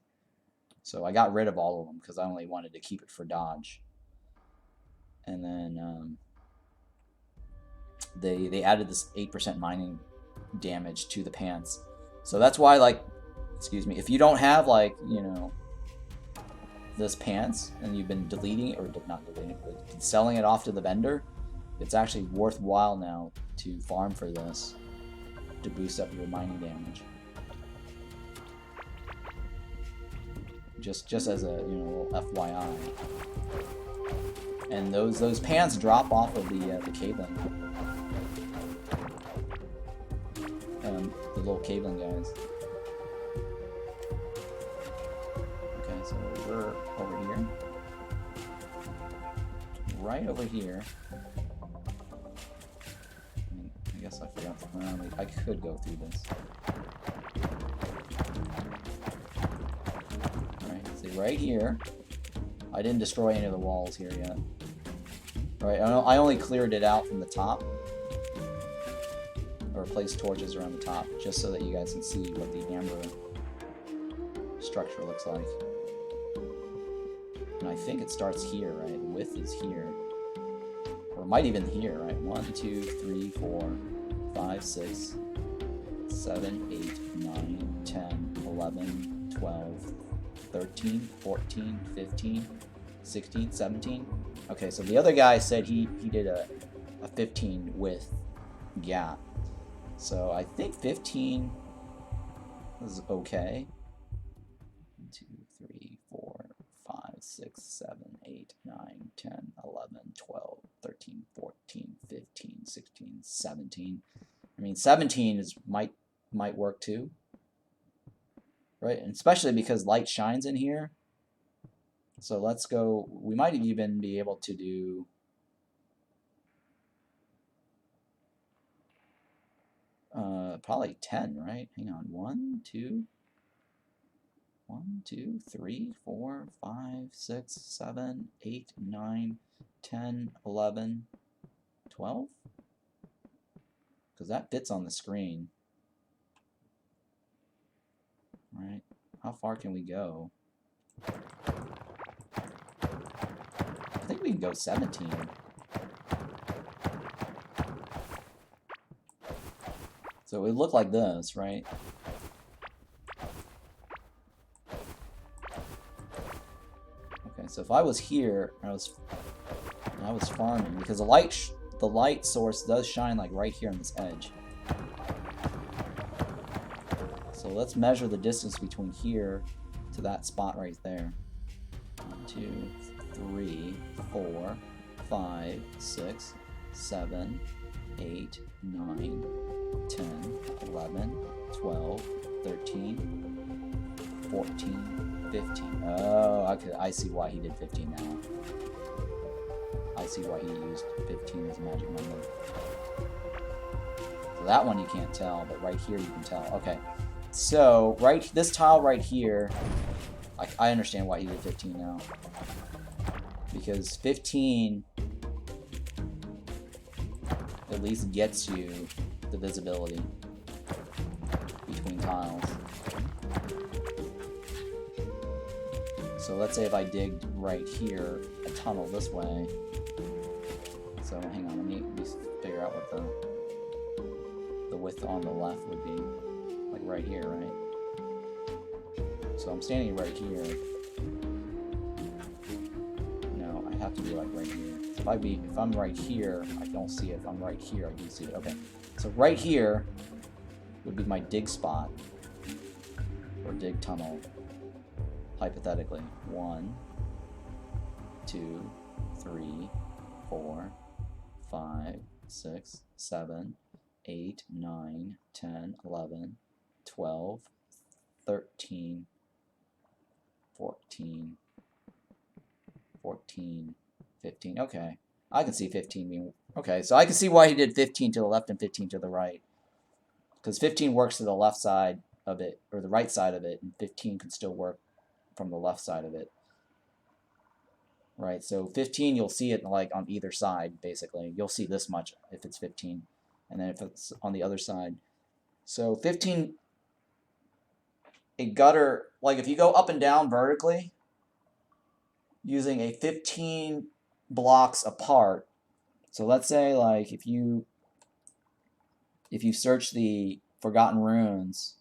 So I got rid of all of them because I only wanted to keep it for dodge. And then they added this 8% mining damage to the pants. So that's why, like, excuse me, if you don't have, like, you know, this pants and you've been deleting, or not deleting, but selling it off to the vendor, it's actually worthwhile now to farm for this to boost up your mining damage. Just as a, you know, little FYI. And those pants drop off of the Caveling. The little Caveling guys. Okay, so we're over here. Right over here. I guess I forgot to. I could go through this. Right here. I didn't destroy any of the walls here yet. Right, I only cleared it out from the top. Or placed torches around the top, just so that you guys can see what the amber structure looks like. And I think it starts here, right? The width is here. Or it might even here, right? 1, 2, 3, 4, 5, 6, 7, 8, 9, 10, 11, 12, 13, 14, 15, 16, 17. Okay, so the other guy said he did a 15 width gap. So I think 15 is okay. 1, 2, 3, 4, 5, 6, 7, 8, 9, 10, 11, 12, 13, 14, 15, 16, 17. I mean, 17 might work too. Right? And especially because light shines in here. So let's go, we might even be able to do probably 10, right? Hang on, 1, 2, 3, 4, 5, 6, 7, 8, 9, 10, 11, 12? Because that fits on the screen. Right? How far can we go? I think we can go 17. So it would look like this, right? Okay, so if I was here, I was farming, because the light source does shine like right here on this edge. So let's measure the distance between here to that spot right there. 1, 2, 3, 4, 5, 6, 7, 8, 9, 10, 11, 12, 13, 14, 15. Oh, okay, I see why he did 15 now. I see why he used 15 as a magic number. So that one you can't tell, but right here you can tell. Okay, so this tile right here, I understand why he did 15 now. Because 15 at least gets you the visibility between tiles. So let's say if I digged right here, a tunnel this way. So hang on, let me figure out what the width on the left would be. Like right here, right? So I'm standing right here. No, I have to be like right here. So if I'm right here, I don't see it. If I'm right here, I can see it. Okay. So right here would be my dig spot. Or dig tunnel. Hypothetically. 1, 2, 3, 4, 5, 6, 7, 8, 9, 10, 11, 12, 13, 14, 15. Okay. I can see 15 being... Okay, so I can see why he did 15 to the left and 15 to the right. Because 15 works to the left side of it, or the right side of it, and 15 can still work from the left side of it. Right, so 15 you'll see it like on either side, basically. You'll see this much if it's 15. And then if it's on the other side. So 15... A gutter, like if you go up and down vertically, using a 15 blocks apart, so let's say like if you search the Forgotten Runes,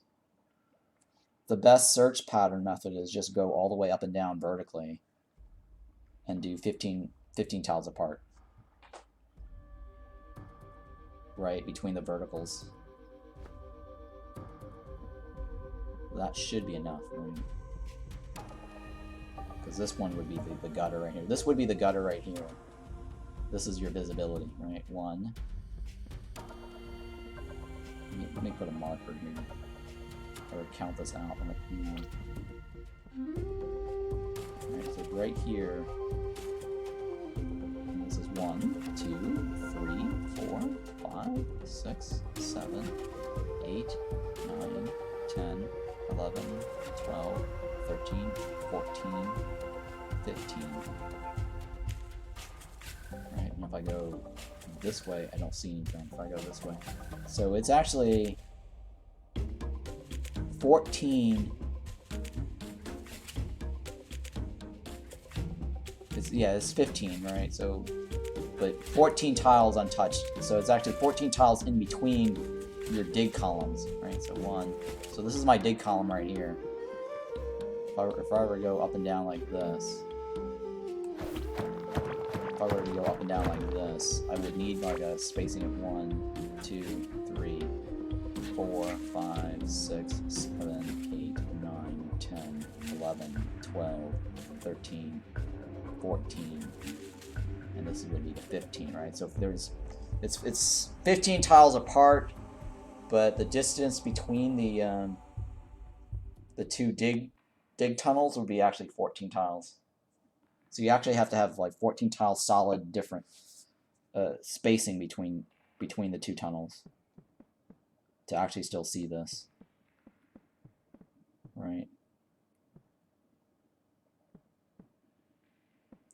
the best search pattern method is just go all the way up and down vertically and do 15 tiles apart, right, between the verticals. That should be enough room. Because this one would be the gutter right here. This would be the gutter right here. This is your visibility, right? 1. Let me put a marker here. Or count this out. Alright, so right here. And this is 1, 2, 3, 4, 5, 6, 7, 8, 9, 10, 11, 12, 13, 14, 15. Right, and if I go this way, I don't see anything. If I go this way. So it's actually 14. It's 15, right? So, but 14 tiles untouched. So it's actually 14 tiles in between your dig columns, right? So 1. So this is my dig column right here. If I were to go up and down like this, if I were to go up and down like this, I would need like a spacing of 1, 2, 3, 4, 5, 6, 7, 8, 9, 10, 11, 12, 13, 14, and this would be the 15, right? So if it's 15 tiles apart, but the distance between the two dig tunnels would be actually 14 tiles. So you actually have to have like 14 tiles solid different spacing between the two tunnels to actually still see this. Right.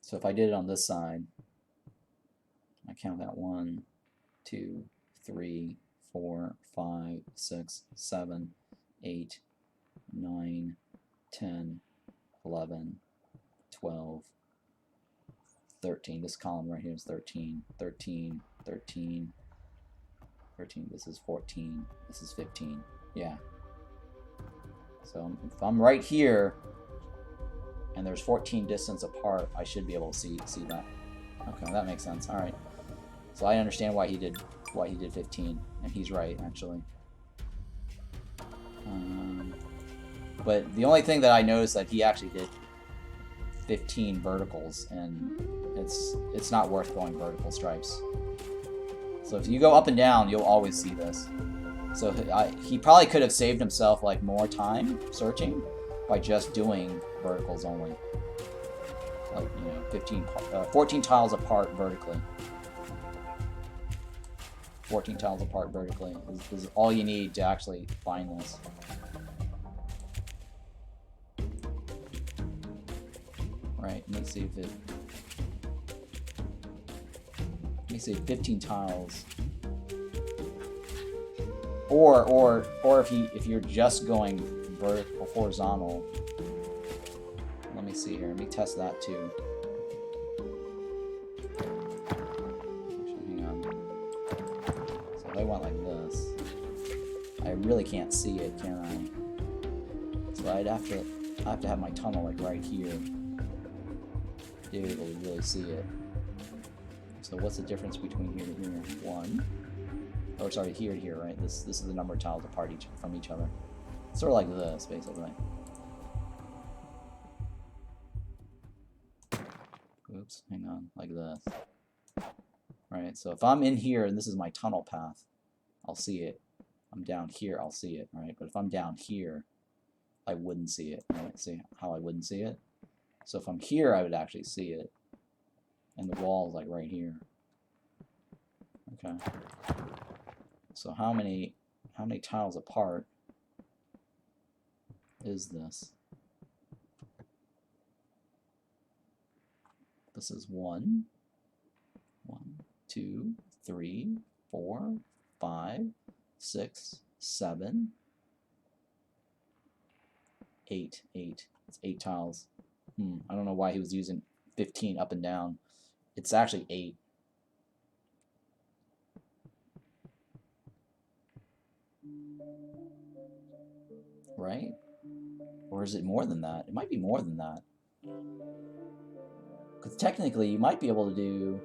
So if I did it on this side, I count that 1, 2, 3, 4, 5, 6, 7, 8, 9, 10, 11, 12, 13. This column right here is 13, 13, 13, 13. This is 14. This is 15. Yeah. So if I'm right here and there's 14 distance apart, I should be able to see that. Okay, that makes sense. All right. So I understand why he did 15, and he's right actually. But the only thing that I noticed that he actually did 15 verticals, and it's not worth going vertical stripes. So if you go up and down, you'll always see this. So he probably could have saved himself like more time searching by just doing verticals only. Like, you know, 14 tiles apart vertically. 14 tiles apart vertically is all you need to actually find this. Right, let me see if it... Let me see, 15 tiles. Or if you're just going vertical, horizontal. Let me see here. Let me test that too. Actually, hang on. So if I went like this, I really can't see it, can I? So I'd have to have my tunnel like right here to be able to really see it. So what's the difference between here to here? 1. Or sorry, here to here, right? This is the number of tiles apart from each other. Sort of like this, basically. Oops, hang on, like this. Right, so if I'm in here and this is my tunnel path, I'll see it. I'm down here, I'll see it, right? But if I'm down here, I wouldn't see it. Right? See how I wouldn't see it? So if I'm here, I would actually see it. And the wall is like right here. Okay. So how many tiles apart is this? This is 1, 2, 3, 4, 5, 6, 7, 8. It's 8 tiles. I don't know why he was using 15 up and down. It's actually 8. Right? Or is it more than that? It might be more than that. Because technically, you might be able to do...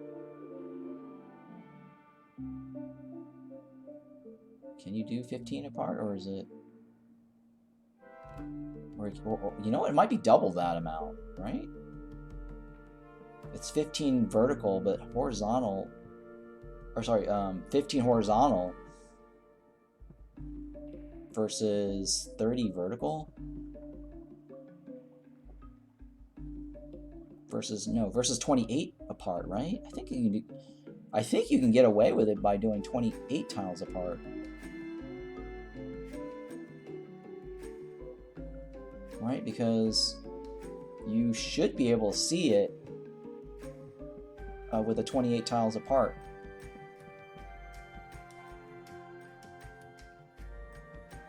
Can you do 15 apart, or is it... Or you know what? It might be double that amount, right? It's 15 vertical, but horizontal... Or sorry, 15 horizontal versus 30 vertical versus 28 apart, right? I think you can get away with it by doing 28 tiles apart. Right? Because you should be able to see it with the 28 tiles apart.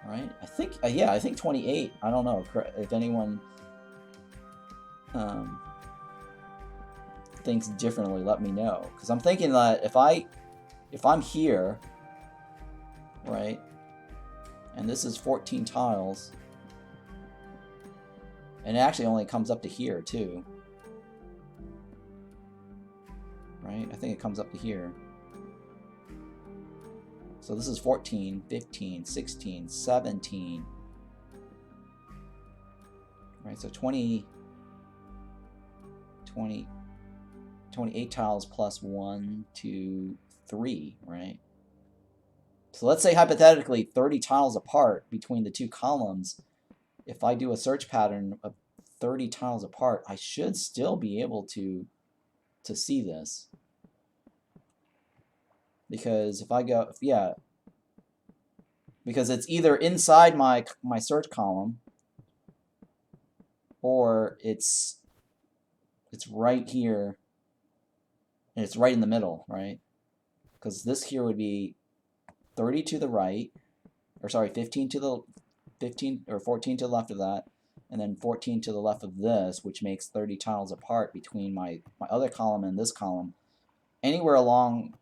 Right? I think, yeah, I think 28. I don't know if anyone thinks differently. Let me know, because I'm thinking that if I'm here, right, and this is 14 tiles, and it actually only comes up to here too, right? I think it comes up to here. So this is 14, 15, 16, 17. Right, so 28 tiles plus 1, 2, 3, right? So let's say hypothetically 30 tiles apart between the two columns. If I do a search pattern of 30 tiles apart, I should still be able to see this. Because if I go, yeah, because it's either inside my search column, or it's right here, and it's right in the middle, right? Because this here would be 30 to the right, or sorry, 15 to the 15 or 14 to the left of that, and then 14 to the left of this, which makes 30 tiles apart between my other column and this column. Anywhere along,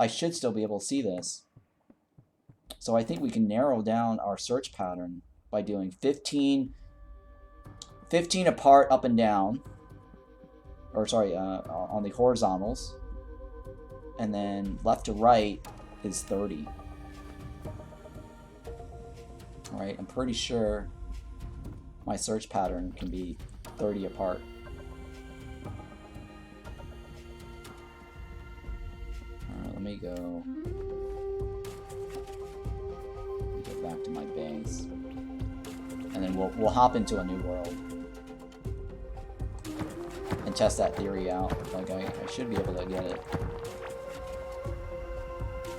I should still be able to see this. So I think we can narrow down our search pattern by doing 15 apart up and down, or sorry, on the horizontals, and then left to right is 30. All right, I'm pretty sure my search pattern can be 30 apart. All right, let me go get back to my base, and then we'll hop into a new world and test that theory out. Like I should be able to get it.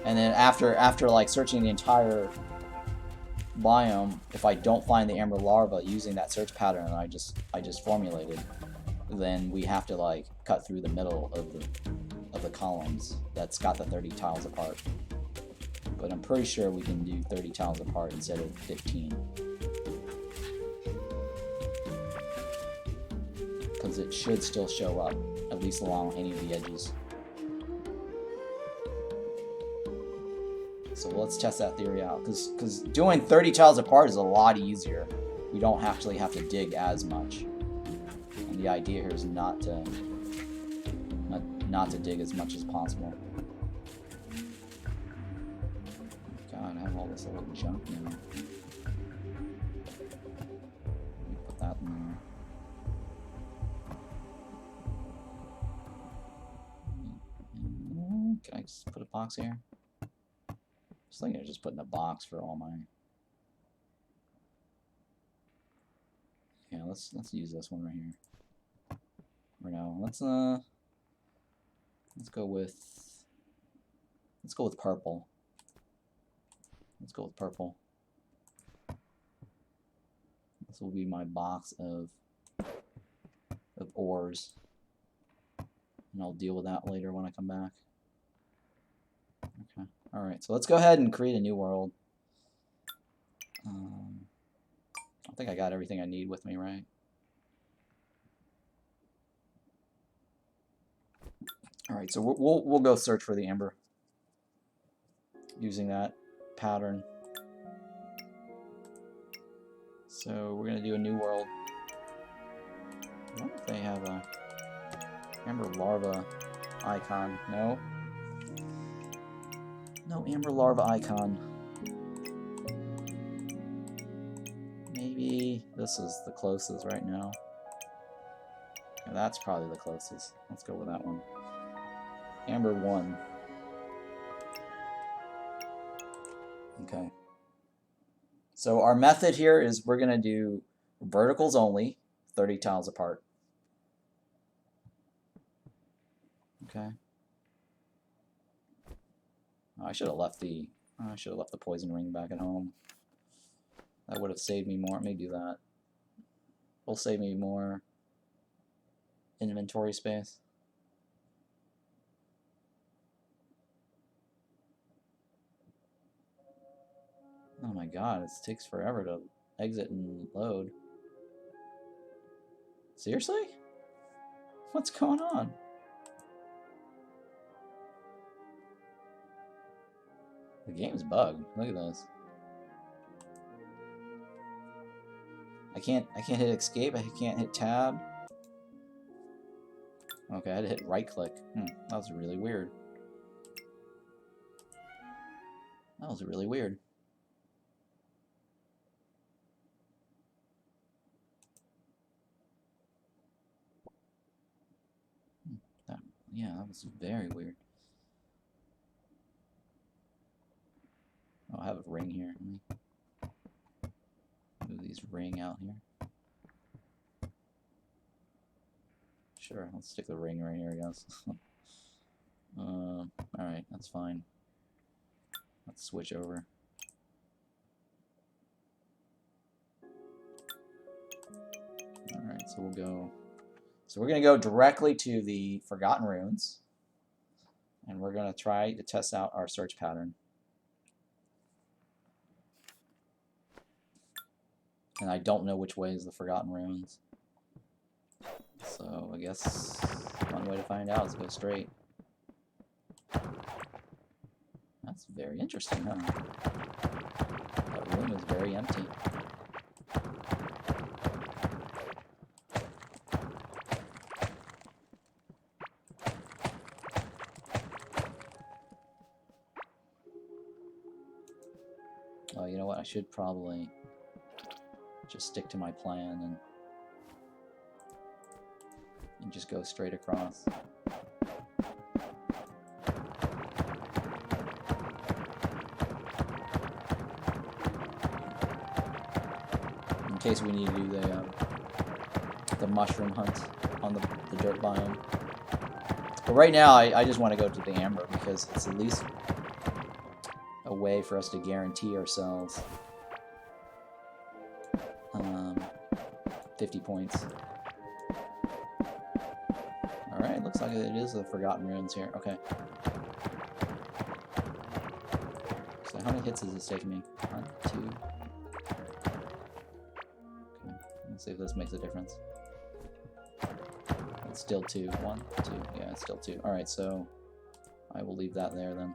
And then after like searching the entire biome, if I don't find the Amber Larva using that search pattern I just formulated, then we have to like cut through the middle of the columns that's got the 30 tiles apart. But I'm pretty sure we can do 30 tiles apart instead of 15. Because it should still show up, at least along any of the edges. So let's test that theory out, because doing 30 tiles apart is a lot easier. We don't actually have to dig as much. And the idea here is not to dig as much as possible. God, I have all this little junk in there. Let me put that in there. Can I just put a box here? I was thinking of just putting a box for all my... Yeah, let's use this one right here. Or no, let's go with purple. Let's go with purple. This will be my box of ores, and I'll deal with that later when I come back. Okay. All right. So let's go ahead and create a new world. I think I got everything I need with me, right? All right. So we'll go search for the amber using that pattern. So we're gonna do a new world. I wonder if they have a Amber Larva icon. No. No Amber Larva icon. Maybe this is the closest right now. Yeah, that's probably the closest. Let's go with that one. Amber 1. Okay. So our method here is we're going to do verticals only, 30 tiles apart. Okay. I should have left the poison ring back at home. That would have saved me more. Let me do that. Will save me more inventory space. Oh my god, it takes forever to exit and load. Seriously? What's going on? The game's bugged. Look at this. I can't hit escape, I can't hit tab. Okay, I had to hit right click. That was really weird. That was really weird. Yeah, that was very weird. Oh, I have a ring here. Let me move these ring out here. Sure, let's stick the ring right here, I guess. Alright, that's fine. Let's switch over. Alright, so we'll go... So we're going to go directly to the Forgotten Ruins. And we're going to try to test out our search pattern. And I don't know which way is the Forgotten Ruins. So I guess one way to find out is go straight. That's very interesting, huh? That room is very empty. Oh, you know what? I should probably just stick to my plan and just go straight across. In case we need to do the mushroom hunt on the dirt biome. But right now, I just want to go to the Amber because it's at least a way for us to guarantee ourselves 50 points. Alright, looks like it is the Forgotten Ruins here. Okay. So how many hits is this taking me? 1, 2. Okay, let's see if this makes a difference. It's still 2. 1, 2. Yeah, it's still 2. Alright, so I will leave that there then.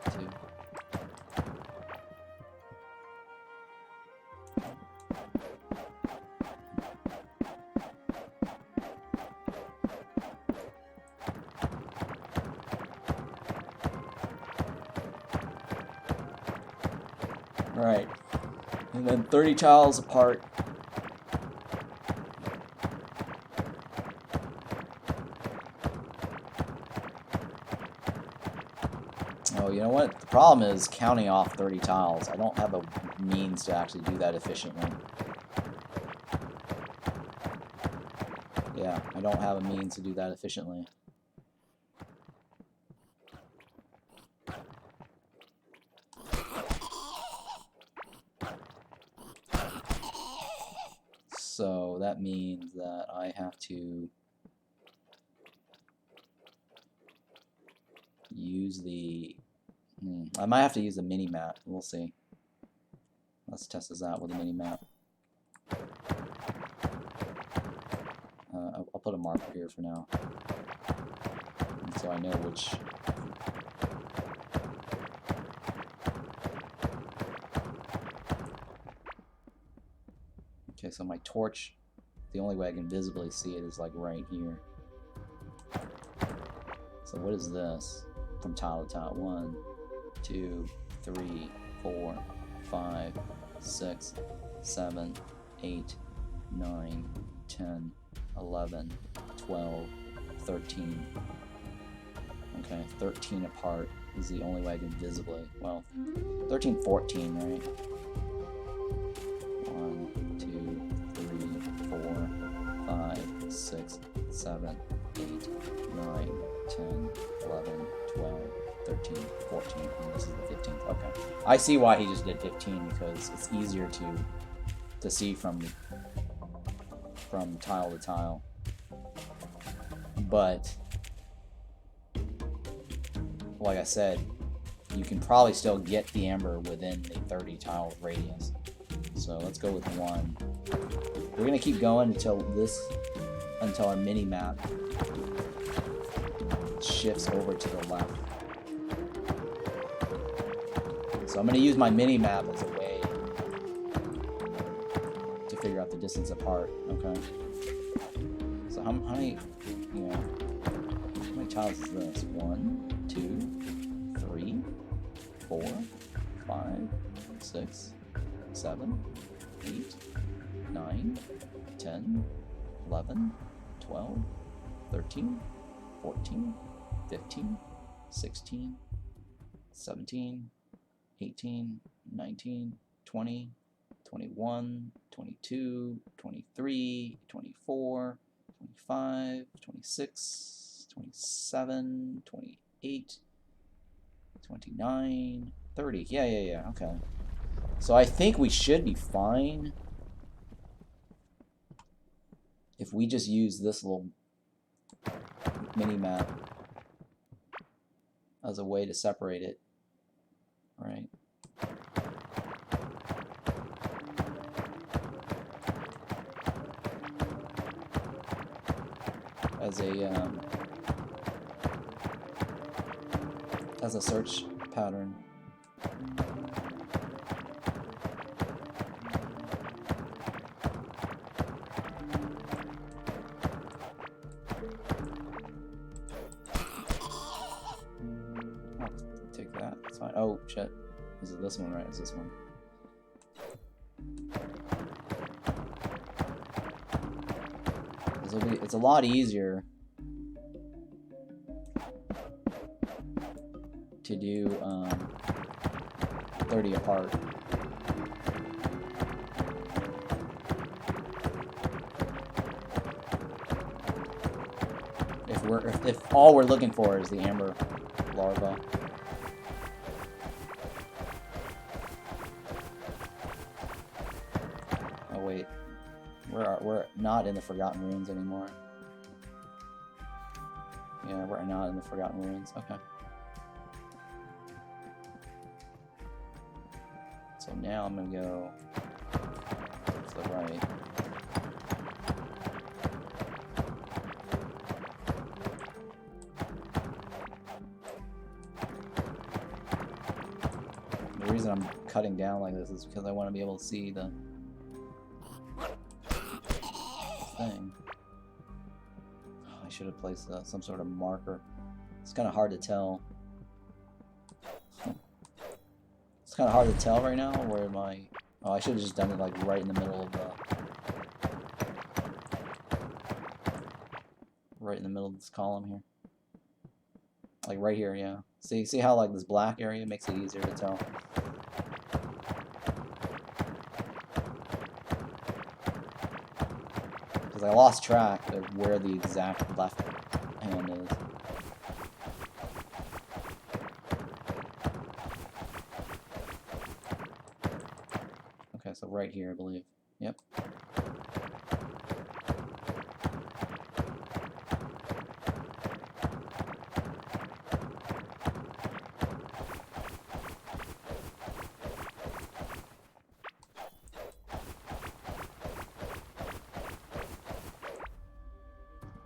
1, 2. Alright, and then 30 tiles apart. Oh, you know what? The problem is counting off 30 tiles. I don't have a means to actually do that efficiently. Yeah, I don't have a means to do that efficiently. So that means that I have to use the... I might have to use the mini-map. We'll see. Let's test this out with a mini-map. I'll put a marker here for now. And so I know which... Okay, so my torch, the only way I can visibly see it is like right here. So what is this from tile to tile? 1, 2, 3, 4, 5, 6, 7, 8, 9, 10, 11, 12, 13. Okay, 13 apart is the only way I can visibly, well, 13, 14, right? 1, 2, 3, 4, 5, 6, 7, 8, 9, 10, 11, 12, 13, 14, and this is the 15th. Okay. I see why he just did 15, because it's easier to see from tile to tile. But like I said, you can probably still get the Amber within the 30 tile radius. So let's go with 1. We're gonna keep going until our mini map shifts over to the left. So I'm gonna use my mini map as a way to figure out the distance apart. Okay. So how many? Yeah. How many tiles is this? 1, 2, 3, 4, 5, 6, 7, 8, 9, 10, 11, 12, 13, 14, 15, 16, 17, 18, 19, 20, 21, 22, 23, 24, 25, 26, 27, 28, 29, 30. Yeah, okay. So I think we should be fine if we just use this little mini-map as a way to separate it, right? As a search pattern. Take that. It's fine. Oh shit! Is it this one, right? Is this one? It's a lot easier to do 30 apart. If all we're looking for is the Amber Larva. Oh wait, we're not in the Forgotten Ruins anymore. Yeah, we're not in the Forgotten Ruins. Okay. So now I'm gonna go to the right. The reason I'm cutting down like this is because I want to be able to see the thing. Oh, I should have placed some sort of marker. It's kind of hard to tell. It's kind of hard to tell right now where my... Oh, I should have just done it like right in the middle of the... Right in the middle of this column here. Like right here, yeah. See how like this black area makes it easier to tell. Because I lost track of where the exact left hand is. Okay, so right here, I believe. Yep.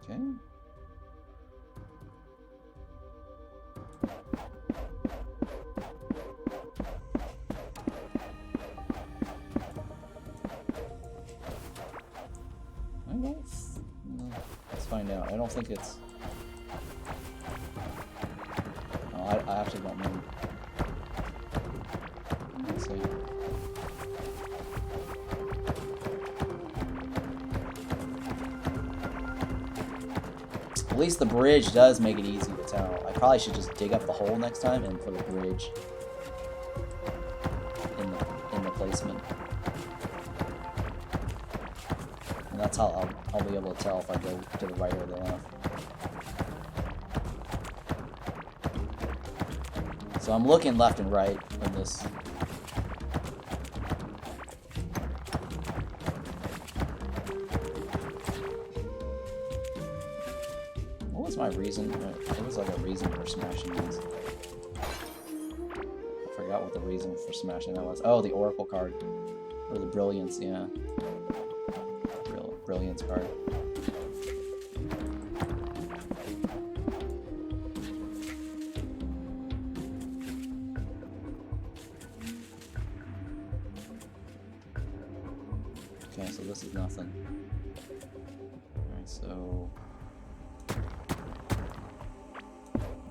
Okay. Let's find out. I don't think it's... Oh, I actually don't know. Let's see. At least the bridge does make it easy to tell. I probably should just dig up the hole next time and put a bridge in the placement. And that's how I'll be able to tell if I go to the right or the left. So I'm looking left and right in this. What was my reason? It was like a reason for smashing these. I forgot what the reason for smashing that was. Oh, the Oracle card. Or the Brilliance, yeah. Brilliance card. Okay, so this is nothing. Alright, so...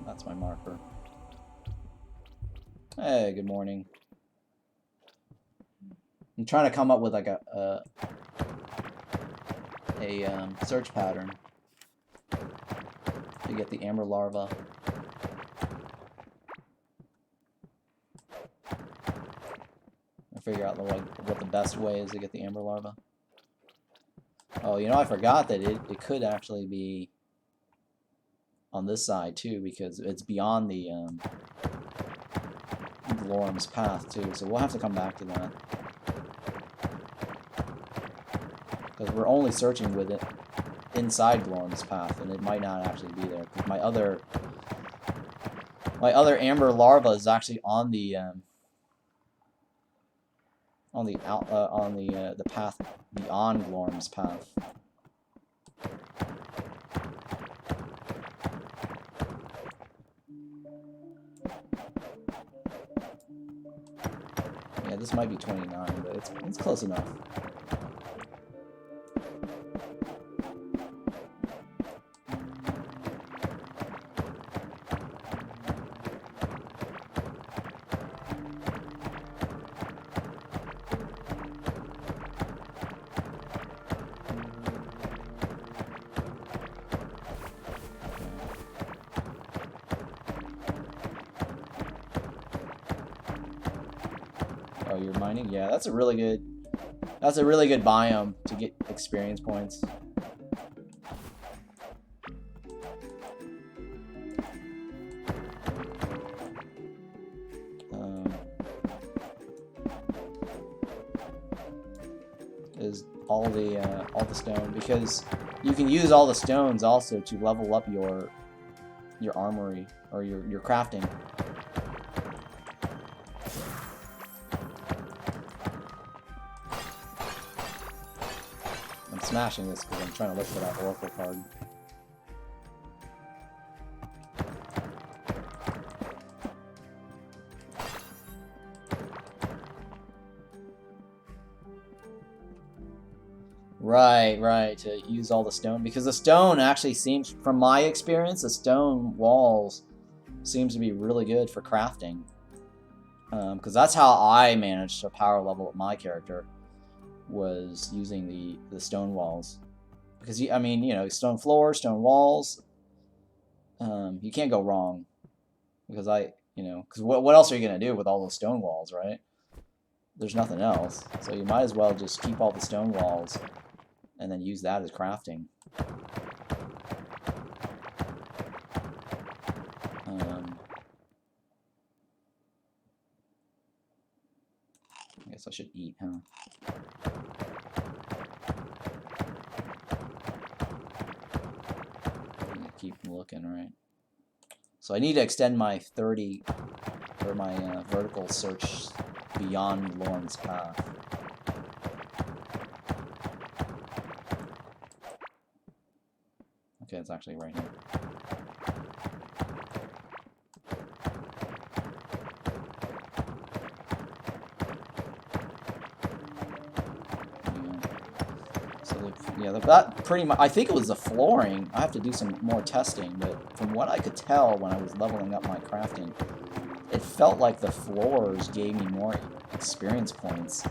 That's my marker. Hey, good morning. I'm trying to come up with like a search pattern to get the Amber Larva. I figure out what the best way is to get the Amber Larva. Oh, you know, I forgot that it could actually be on this side too, because it's beyond the Lorm's path too, so we'll have to come back to that. Because we're only searching with it inside Lorm's path, and it might not actually be there. Because my other Amber Larva is actually on the the path beyond Lorm's path. Yeah, this might be 29, but it's close enough. Oh, you're mining? Yeah, that's a really good biome to get experience points. Is all the stone, because you can use all the stones also to level up your armory or your crafting. I'm smashing this because I'm trying to look for that oracle card. Right, to use all the stone, because the stone actually seems, from my experience, the stone walls seems to be really good for crafting. Because that's how I managed to power level up my character, was using the stone walls. Because I mean, you know, stone floors, stone walls, you can't go wrong. Because because what else are you gonna do with all those stone walls, right? There's nothing else, so you might as well just keep all the stone walls and then use that as crafting. I guess I should eat, huh? I'm gonna keep looking, right? So I need to extend my 30, or my vertical search beyond Lorne's path. Okay, it's actually right here. Yeah, that pretty much, I think it was the flooring. I have to do some more testing, but from what I could tell when I was leveling up my crafting, it felt like the floors gave me more experience points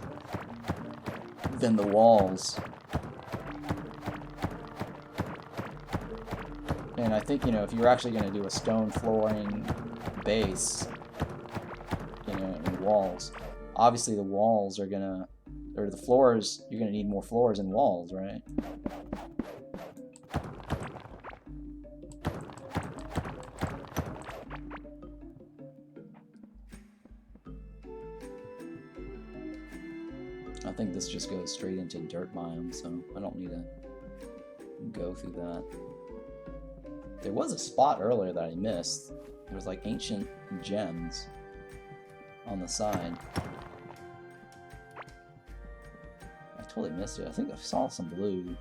than the walls. And I think, if you're actually going to do a stone flooring base, and walls, obviously the walls are going to, or the floors, you're going to need more floors and walls, right? I think this just goes straight into dirt biome, so I don't need to go through that. There was a spot earlier that I missed. There was like ancient gems on the side. I totally missed it. I think I saw some blue.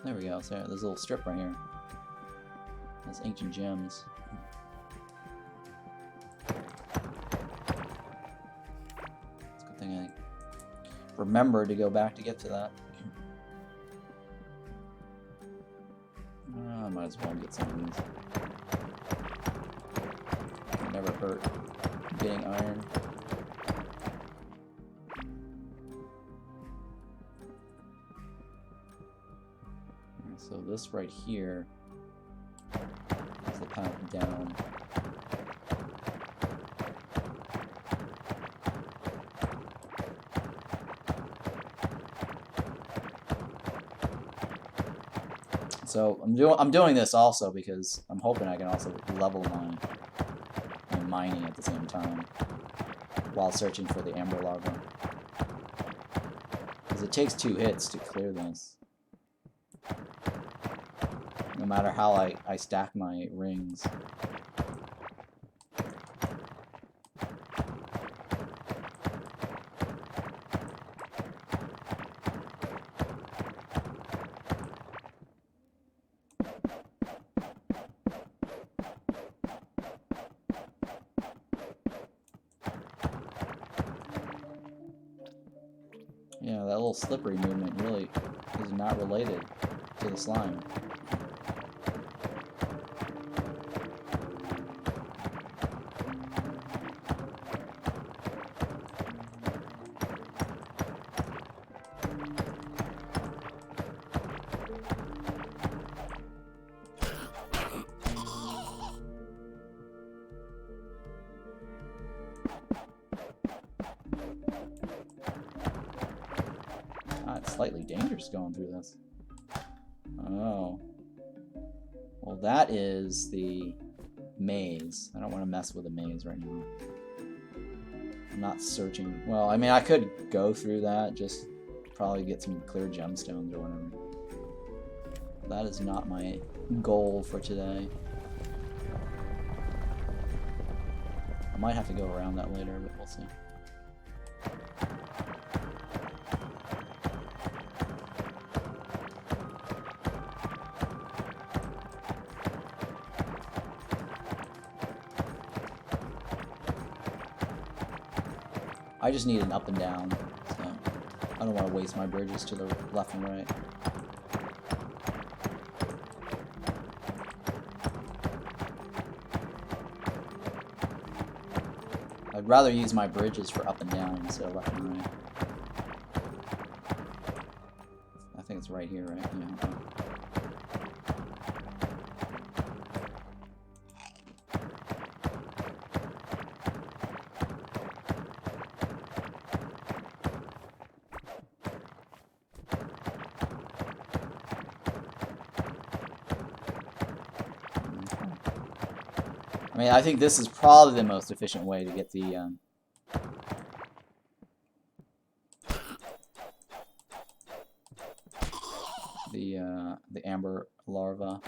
There we go. So there's a little strip right here. That's ancient gems. It's a good thing I remembered to go back to get to that. I might as well get some of these. Can never hurt getting iron. So this right here is the path down. So I'm doing this also because I'm hoping I can also level my mining at the same time while searching for the Amber Larva. Because it takes 2 hits to clear this. No matter how I stack my rings. Yeah, that little slippery movement really is not related to the slime. It's slightly dangerous going through this. Oh. Well, that is the maze. I don't want to mess with the maze right now. I'm not searching. Well, I mean, I could go through that, just probably get some clear gemstones or whatever. That is not my goal for today. I might have to go around that later, but we'll see. I just need an up and down, so I don't want to waste my bridges to the left and right. I'd rather use my bridges for up and down instead of left and right. I think it's right here, right? Yeah. I mean, I think this is probably the most efficient way to get the Amber Larva.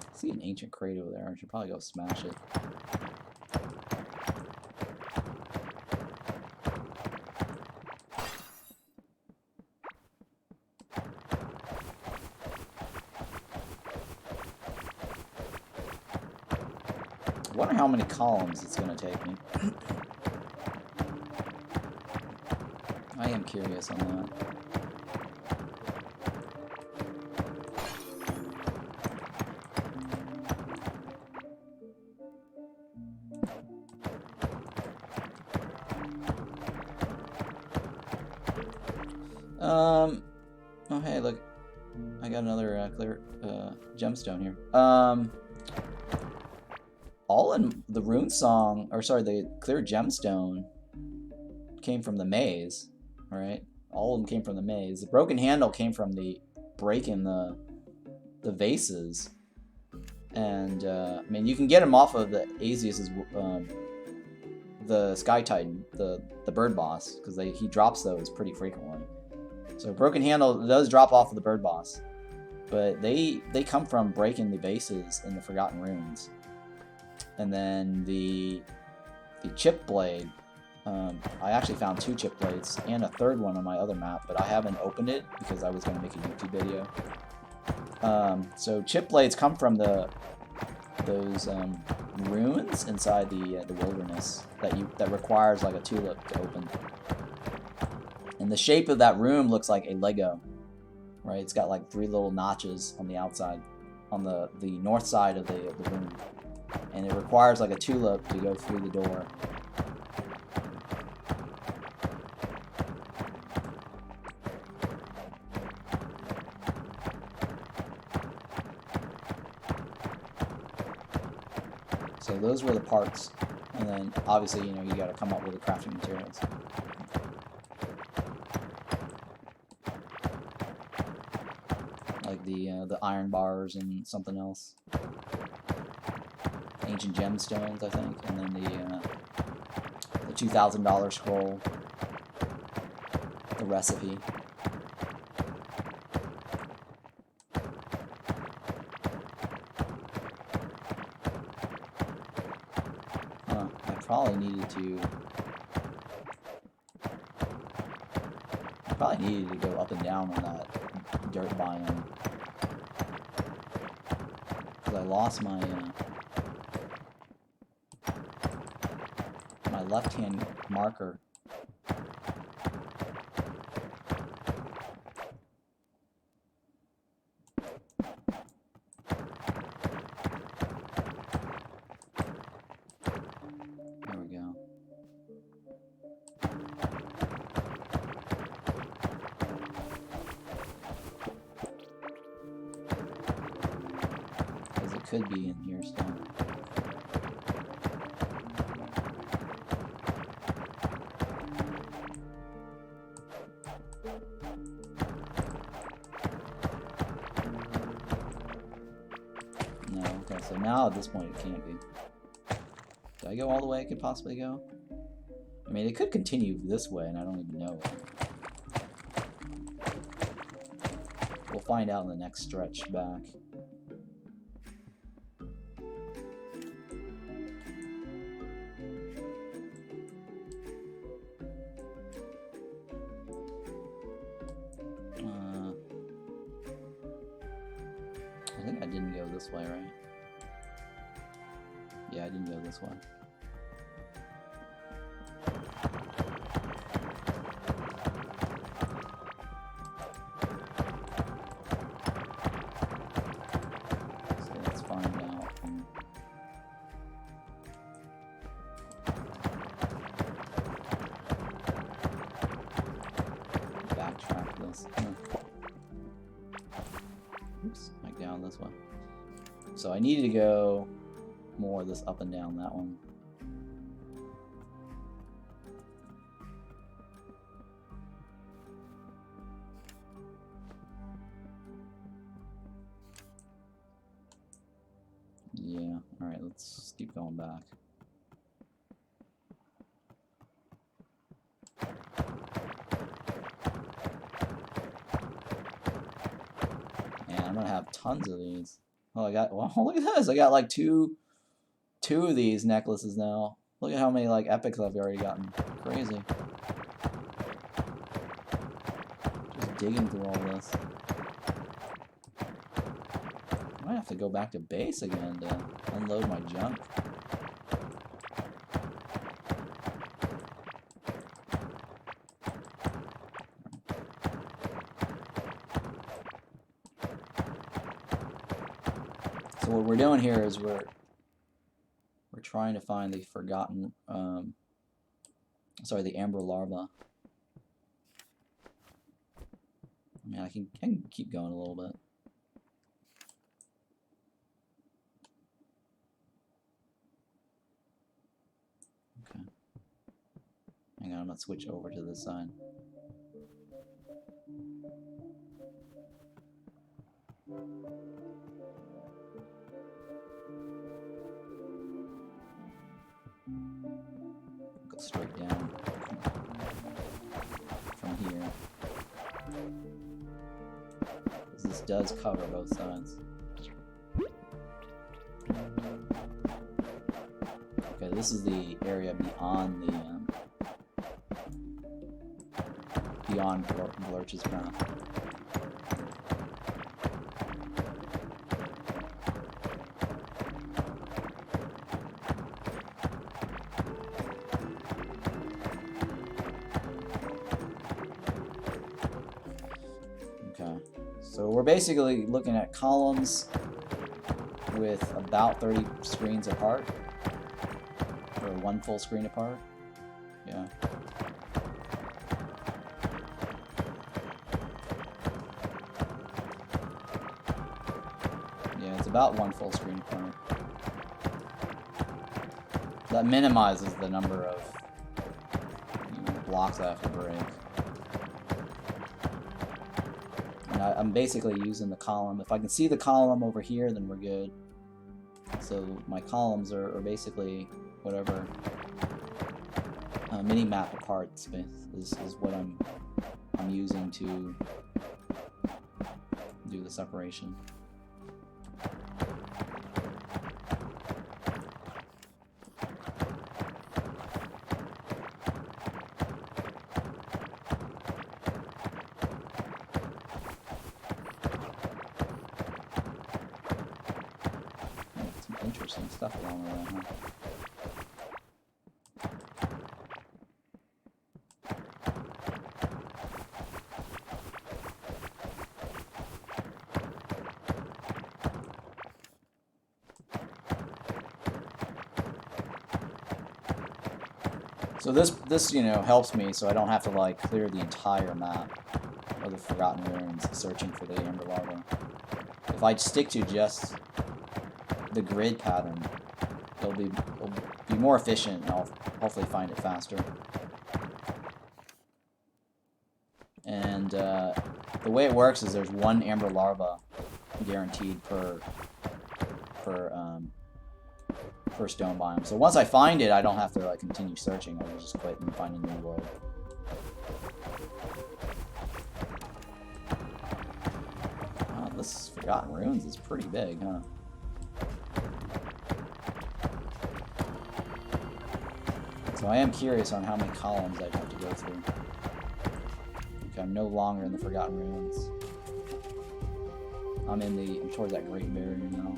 I see an ancient crate over there. I should probably go smash it. I wonder how many columns it's going to take me. I am curious on that. Oh hey, look, I got another clear gemstone here. All in the rune song, or sorry, the clear gemstone came from the maze, alright? All of them came from the maze. The broken handle came from the break in the vases. And, I mean, you can get them off of the Asius's, the Sky Titan, the bird boss, because he drops those pretty frequently. So broken handle does drop off of the bird boss, but they come from breaking the vases in the Forgotten Runes. And then the chip blade, I actually found 2 chip blades and a third one on my other map, but I haven't opened it because I was going to make a YouTube video. So chip blades come from those ruins inside the wilderness that requires like a tulip to open. And the shape of that room looks like a Lego, right? It's got like 3 little notches on the outside, on the north side of the room. And it requires like a tulip to go through the door. those were the parts, and then obviously, you know, you got to come up with the crafting materials. Like the iron bars and something else. Ancient gemstones, I think, and then the $2,000 scroll, the recipe. I probably needed to go up and down on that dirt biome. Because I lost my my left-hand marker. There we go. Because it could be in here still. No, okay, so now at this point it can't be. Did I go all the way I could possibly go? I mean, it could continue this way, and I don't even know it. We'll find out in the next stretch back. I think I didn't go this way, right? Yeah, I didn't go this way. So let's find out. Backtrack this. Oops, like down this way. So I needed to go more of this up and down that one. Yeah, alright, let's keep going back. And I'm gonna have tons of these. Oh, I got, well, look at this, I got like two of these necklaces now. Look at how many like epics I've already gotten. Crazy. Just digging through all this. I might have to go back to base again to unload my junk. So what we're doing here is we're trying to find the forgotten, sorry, the Amber Larva. I mean, I can keep going a little bit. Okay. Hang on, I'm gonna switch over to this side. Go straight down from here. This does cover both sides. Okay, this is the area beyond the beyond Lurch's path. So we're basically looking at columns with about 30 screens apart, or one full screen apart. Yeah. Yeah, it's about one full screen apart. that minimizes the number of blocks I have to break. And I'm basically using the column. If I can see the column over here, then we're good. So my columns are basically whatever mini-map apart is what I'm using to do the separation. Some interesting stuff along with that, huh? So this you know, helps me so I don't have to like clear the entire map of the Forgotten Ruins searching for the Amber Larva. If I stick to just the grid pattern, it'll be more efficient, and I'll hopefully find it faster. And the way it works is there's one Amber Larva guaranteed per stone biome. So once I find it, I don't have to like continue searching. I'll just quit and find a new world. This Forgotten Ruins is pretty big, huh? So I am curious on how many columns I'd have to go through. Okay, I'm no longer in the Forgotten Ruins. I'm towards that Great Barrier now.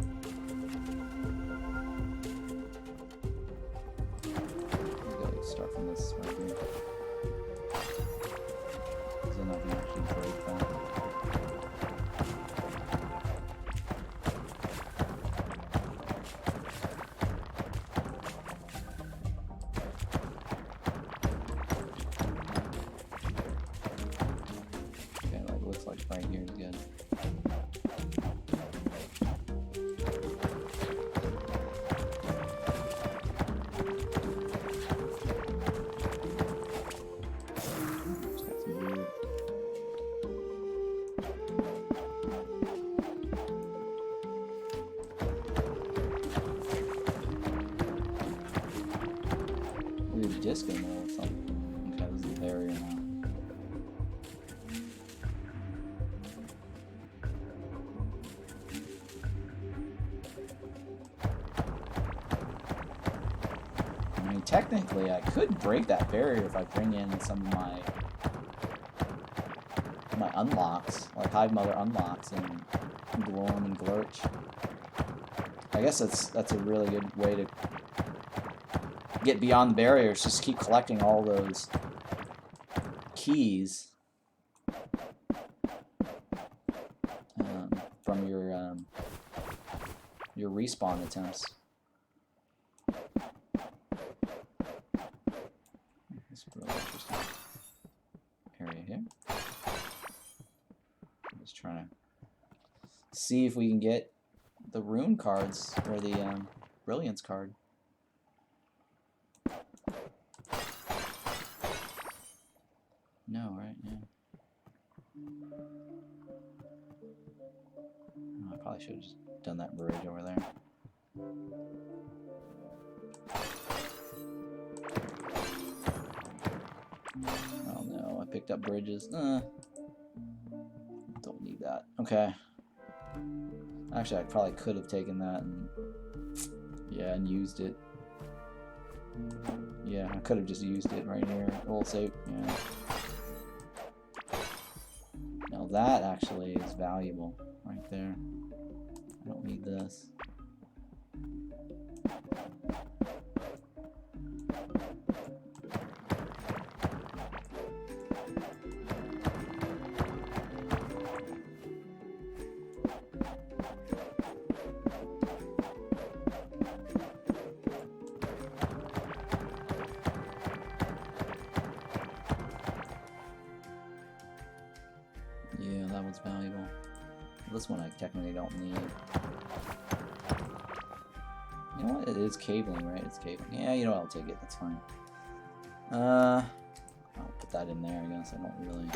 Start from this right here. Because then I can actually break that. Okay, like looks like right here is good. Disco mill or something. Okay, this is the barrier now. I mean, technically, I could break that barrier if I bring in some of my unlocks, like Hive Mother unlocks and Glorm and Glurch. I guess that's a really good way to get beyond the barriers. Just keep collecting all those keys from your respawn attempts. This is really interesting area here. I'm just trying to see if we can get the rune cards or the brilliance card. No, right? Yeah. Oh, I probably should have just done that bridge over there. Oh no, I picked up bridges. Don't need that. Okay. Actually, I probably could have taken that and and used it. Yeah, I could have just used it right here. We'll save. Yeah. Now that actually is valuable right there. I don't need this. Yeah, that was valuable. This one I technically don't need. You know what? It is Caveling, right? It's Caveling. Yeah, you know what? I'll take it. That's fine. I'll put that in there, I guess. I don't really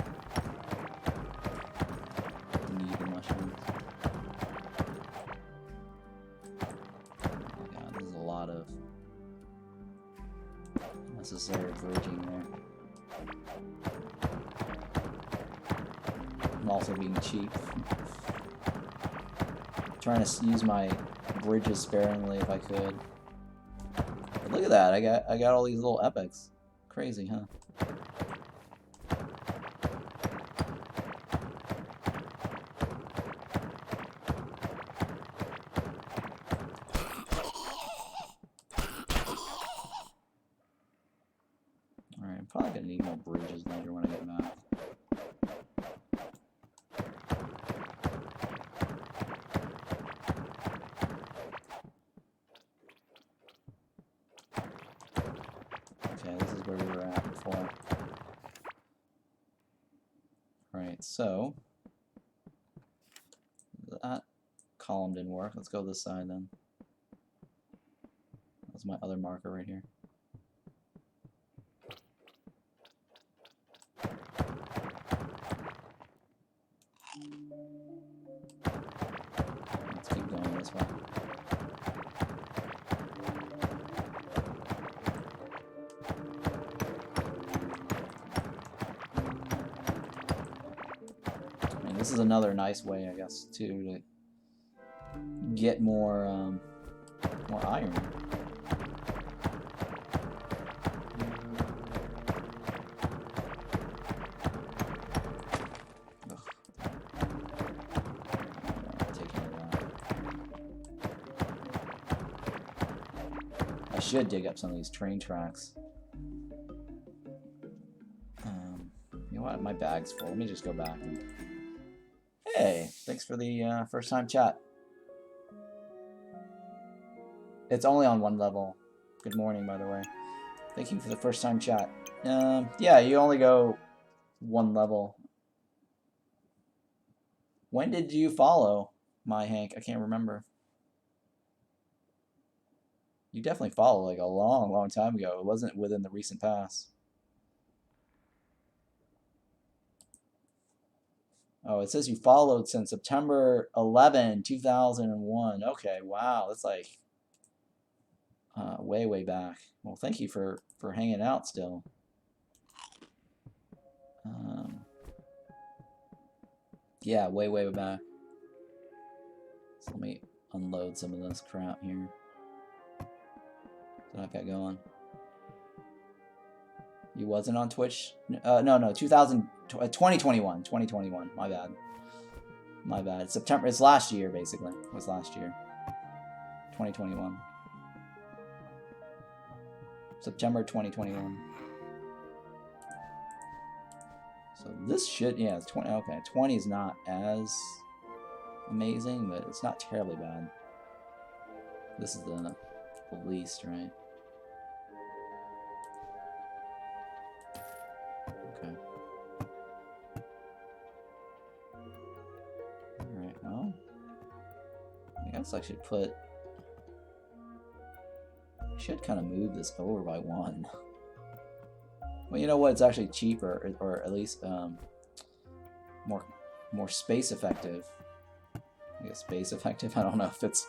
need the mushrooms. Oh god, there's a lot of necessary bridging there. I'm also being cheap. Trying to use my bridges sparingly if I could. But look at that! I got all these little epics. Crazy, huh? Alright, I'm probably gonna need more bridges later when I get back. Okay, this is where we were at before. Alright, so that column didn't work. Let's go this side then. That's my other marker right here. Let's keep going this way. I mean, this is another nice way, I guess, too, to get more iron. I should dig up some of these train tracks. You know what? My bag's full. Let me just go back. Hey, thanks for the first time chat. It's only on one level. Good morning, by the way. Thank you for the first time chat. Yeah, you only go one level. When did you follow my Hank? I can't remember. You definitely followed like a long time ago. It wasn't within the recent past. Oh, it says you followed since September 11, 2001. Okay, wow, that's like way back. Well, thank you for hanging out still. Yeah, way back. So let me unload some of this crap here. So I got going. You wasn't on Twitch? No, 2021. 2021. My bad. My bad. It's September. It's last year, basically. It was last year. 2021. September 2021. So this should, yeah, it's 20. Okay, 20 is not as amazing, but it's not terribly bad. This is the least, right? Okay. Alright, well, I guess I should put... I should kind of move this over by one. Well, you know what? It's actually cheaper, or at least more space effective. I guess space effective. I don't know if it's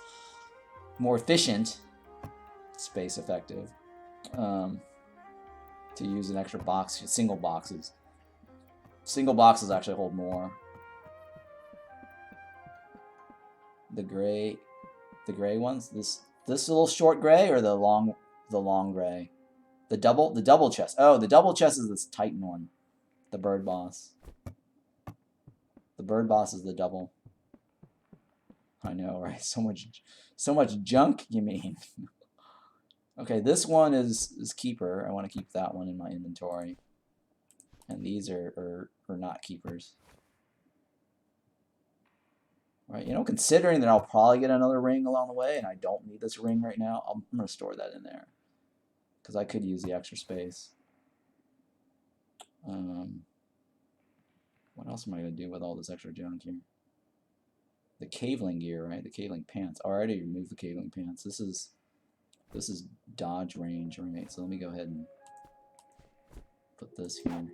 more efficient. Space effective. To use an extra box, single boxes. Single boxes actually hold more. The gray ones. This little short gray or the long gray. The double chest. Oh, the double chest is this Titan one. The bird boss. The bird boss is the double. I know, right? So much junk, you mean. Okay, this one is keeper. I want to keep that one in my inventory. And these are not keepers. Right, you know, considering that I'll probably get another ring along the way and I don't need this ring right now, I'm going to store that in there. Because I could use the extra space. What else am I going to do with all this extra junk here? The Caveling gear, right? The Caveling pants. I already removed the Caveling pants. This is This is dodge range, right? So let me go ahead and put this here. I'm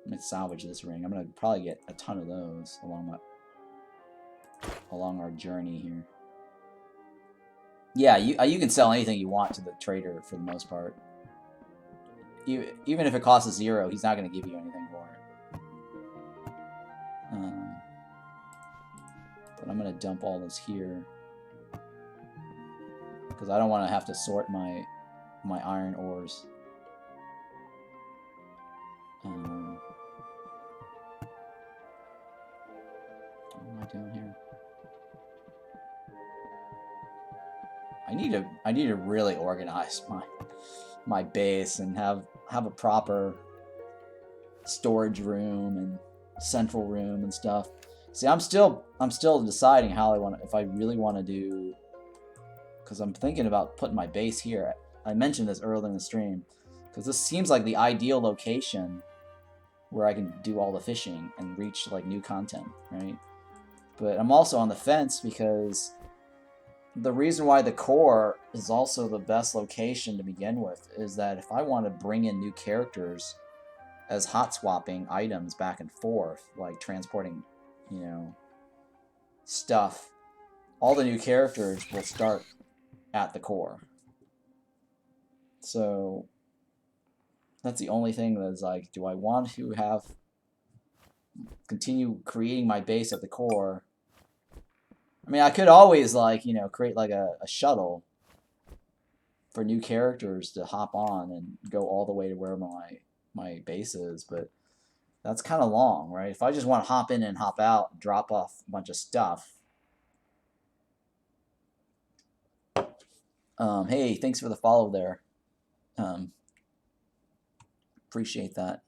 gonna salvage this ring. I'm gonna probably get a ton of those along our journey here. Yeah, you can sell anything you want to the trader for the most part. Even if it costs 0, he's not gonna give you anything for it. But I'm gonna dump all this here because I don't want to have to sort my iron ores. What am I doing here? I need to really organize my base and have a proper storage room and central room and stuff. See, I'm still deciding how if I really want to do, because I'm thinking about putting my base here. I mentioned this earlier in the stream because this seems like the ideal location where I can do all the fishing and reach like new content, right? But I'm also on the fence because the reason why the core is also the best location to begin with is that if I want to bring in new characters as hot swapping items back and forth, like transporting, you know, stuff, all the new characters will start at the core. So that's the only thing that's like, do I want to continue creating my base at the core? I mean, I could always, like, you know, create like a shuttle for new characters to hop on and go all the way to where my base is, but that's kind of long, right? If I just want to hop in and hop out, drop off a bunch of stuff. Hey, thanks for the follow there. Appreciate that.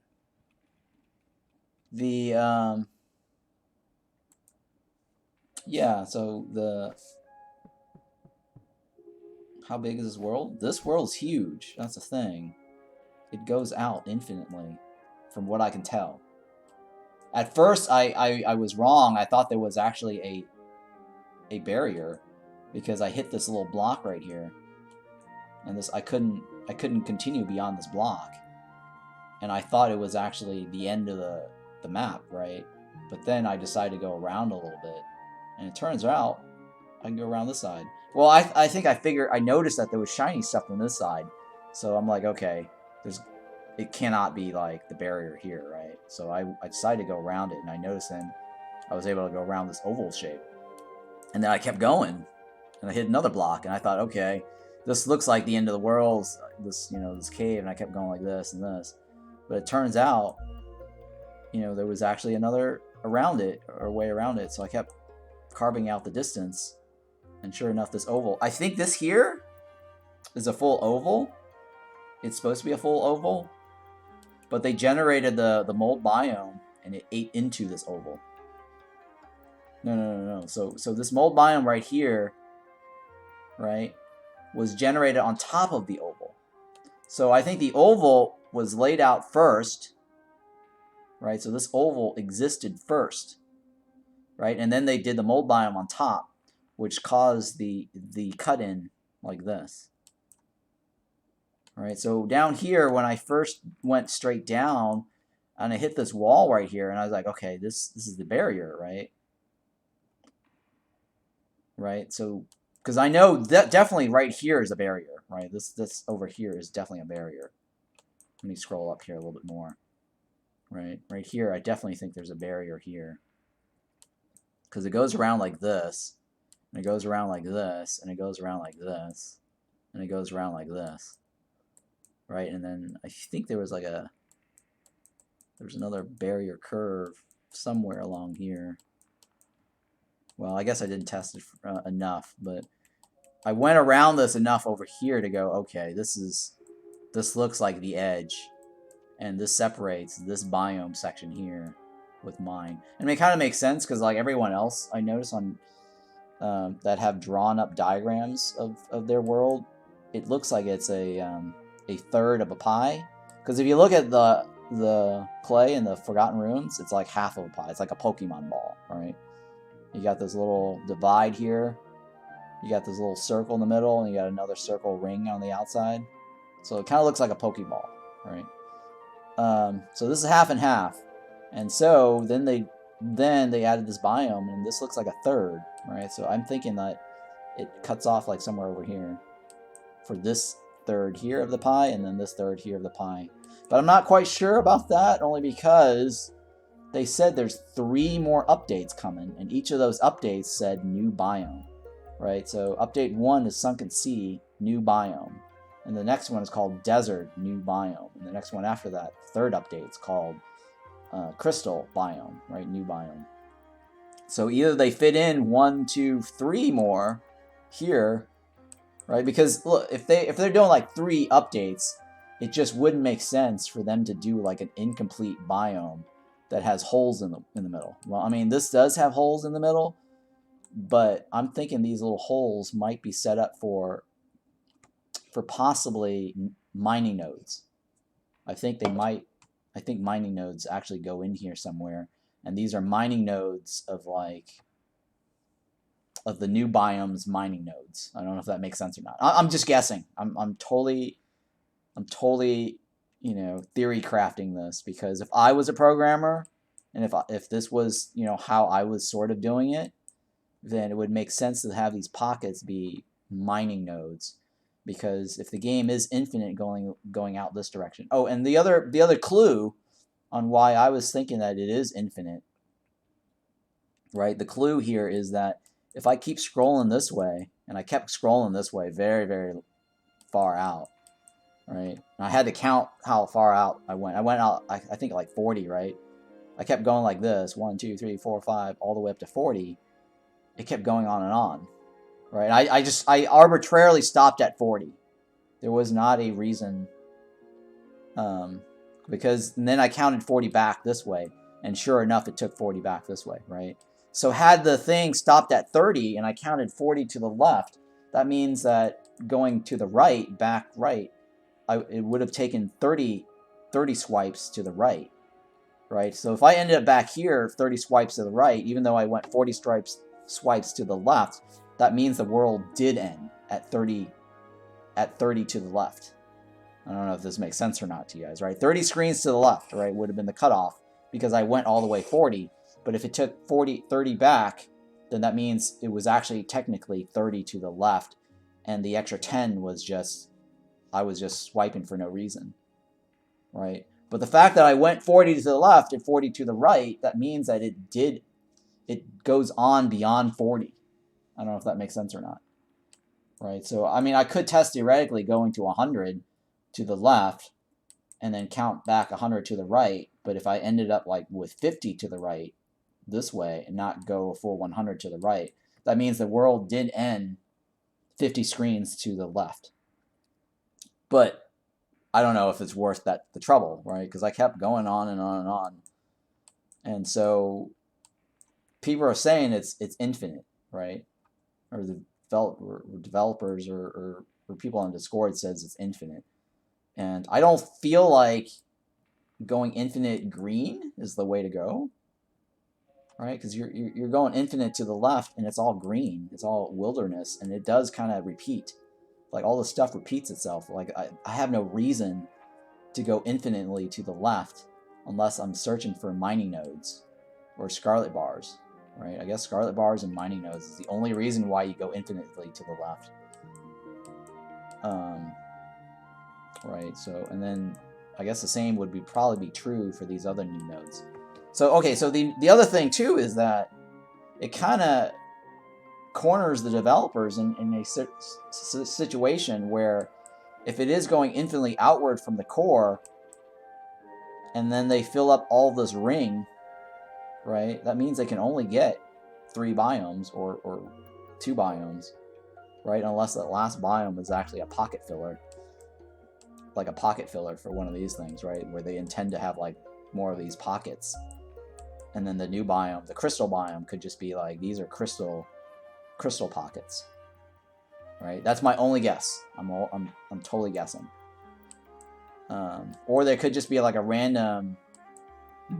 The yeah, so how big is this world? This world's huge. That's the thing. It goes out infinitely, from what I can tell. At first, I was wrong. I thought there was actually a barrier because I hit this little block right here, and I couldn't continue beyond this block, and I thought it was actually the end of the map, right? But then I decided to go around a little bit, and it turns out I can go around this side. Well, I think I noticed that there was shiny stuff on this side, so I'm like, okay, it cannot be like the barrier here, right? So I decided to go around it, and I noticed then I was able to go around this oval shape, and then I kept going, and I hit another block, and I thought, okay, this looks like the end of the world, this cave, and I kept going like this and this, but it turns out, there was actually another way around it, so I kept carving out the distance, and sure enough, this oval, I think this here is a full oval. It's supposed to be a full oval, but they generated the mold biome, and it ate into this oval. No. So this mold biome right here, right, was generated on top of the oval. So I think the oval was laid out first, right? So this oval existed first, right? And then they did the mold biome on top, which caused the cut-in like this. All right, so down here, when I first went straight down, and I hit this wall right here, and I was like, okay, this is the barrier, right? Right, so, because I know that definitely right here is a barrier, right? This over here is definitely a barrier. Let me scroll up here a little bit more. Right here, I definitely think there's a barrier here. Because it goes around like this, and it goes around like this, and it goes around like this, and it goes around like this. Right, and then I think there was another barrier curve somewhere along here. Well, I guess I didn't test it enough, but I went around this enough over here to go, okay, this looks like the edge, and this separates this biome section here with mine. And it kind of makes sense because like everyone else I notice on that have drawn up diagrams of their world, it looks like it's a third of a pie, because if you look at the clay in the Forgotten Ruins, it's like half of a pie. It's like a Pokemon ball, right? You got this little divide here, You got this little circle in the middle, and you got another circle ring on the outside. So it kind of looks like a Pokeball, right? So this is half and half. And so then they added this biome, and this looks like a third, right? So I'm thinking that it cuts off like somewhere over here for this third here of the pie, and then this third here of the pie. But I'm not quite sure about that, only because they said there's 3 more updates coming, and each of those updates said new biome, right? So update 1 is Sunken Sea, new biome. And the next one is called Desert, new biome. And the next one after that, third update, is called Crystal biome, right? New biome. So either they fit in 1, 2, 3 more here, right? Because look, if they're doing like 3 updates, it just wouldn't make sense for them to do like an incomplete biome that has holes in the middle. Well, I mean, this does have holes in the middle, but I'm thinking these little holes might be set up for possibly mining nodes. I think mining nodes actually go in here somewhere, and these are mining nodes of the new biomes mining nodes. I don't know if that makes sense or not. I'm just guessing. I'm totally theory crafting this, because if I was a programmer, and if this was how I was sort of doing it, then it would make sense to have these pockets be mining nodes. Because if the game is infinite going out this direction. Oh, and the other clue on why I was thinking that it is infinite, right? The clue here is that if I keep scrolling this way, and I kept scrolling this way very, very far out, right? And I had to count how far out I went. I went out, I think like 40, right? I kept going like this, 1, 2, 3, 4, 5, all the way up to 40. It kept going on and on. Right, I arbitrarily stopped at 40. There was not a reason, because then I counted 40 back this way, and sure enough, it took 40 back this way, right? So had the thing stopped at 30 and I counted 40 to the left, that means that going to the right, back right, it would have taken 30 swipes to the right, right? So if I ended up back here, 30 swipes to the right, even though I went 40 swipes to the left, that means the world did end at 30 to the left. I don't know if this makes sense or not to you guys, right? 30 screens to the left, right, would have been the cutoff, because I went all the way 40. But if it took 30 back, then that means it was actually technically 30 to the left, and the extra 10 was I was just swiping for no reason, right? But the fact that I went 40 to the left and 40 to the right, that means that it goes on beyond 40. I don't know if that makes sense or not, right? So, I mean, I could test theoretically going to 100 to the left and then count back 100 to the right, but if I ended up like with 50 to the right this way and not go a full 100 to the right, that means the world did end 50 screens to the left. But I don't know if it's worth the trouble, right? Because I kept going on and on and on. And so people are saying it's infinite, right? Or the developers or people on Discord says it's infinite. And I don't feel like going infinite green is the way to go, right? Because you're going infinite to the left, and it's all green. It's all wilderness, and it does kind of repeat. Like, all the stuff repeats itself. Like, I have no reason to go infinitely to the left unless I'm searching for mining nodes or scarlet bars. Right, I guess scarlet bars and mining nodes is the only reason why you go infinitely to the left. Right, so, and then I guess the same would probably be true for these other new nodes. So, okay, so the other thing too is that it kind of corners the developers in a situation where if it is going infinitely outward from the core, and then they fill up all this ring, right? That means they can only get 3 biomes or 2 biomes, right? Unless that last biome is actually a pocket filler. Like a pocket filler for one of these things, right? Where they intend to have like more of these pockets. And then the new biome, the crystal biome, could just be like, these are crystal pockets. Right? That's my only guess. I'm totally guessing. Or there could just be like a random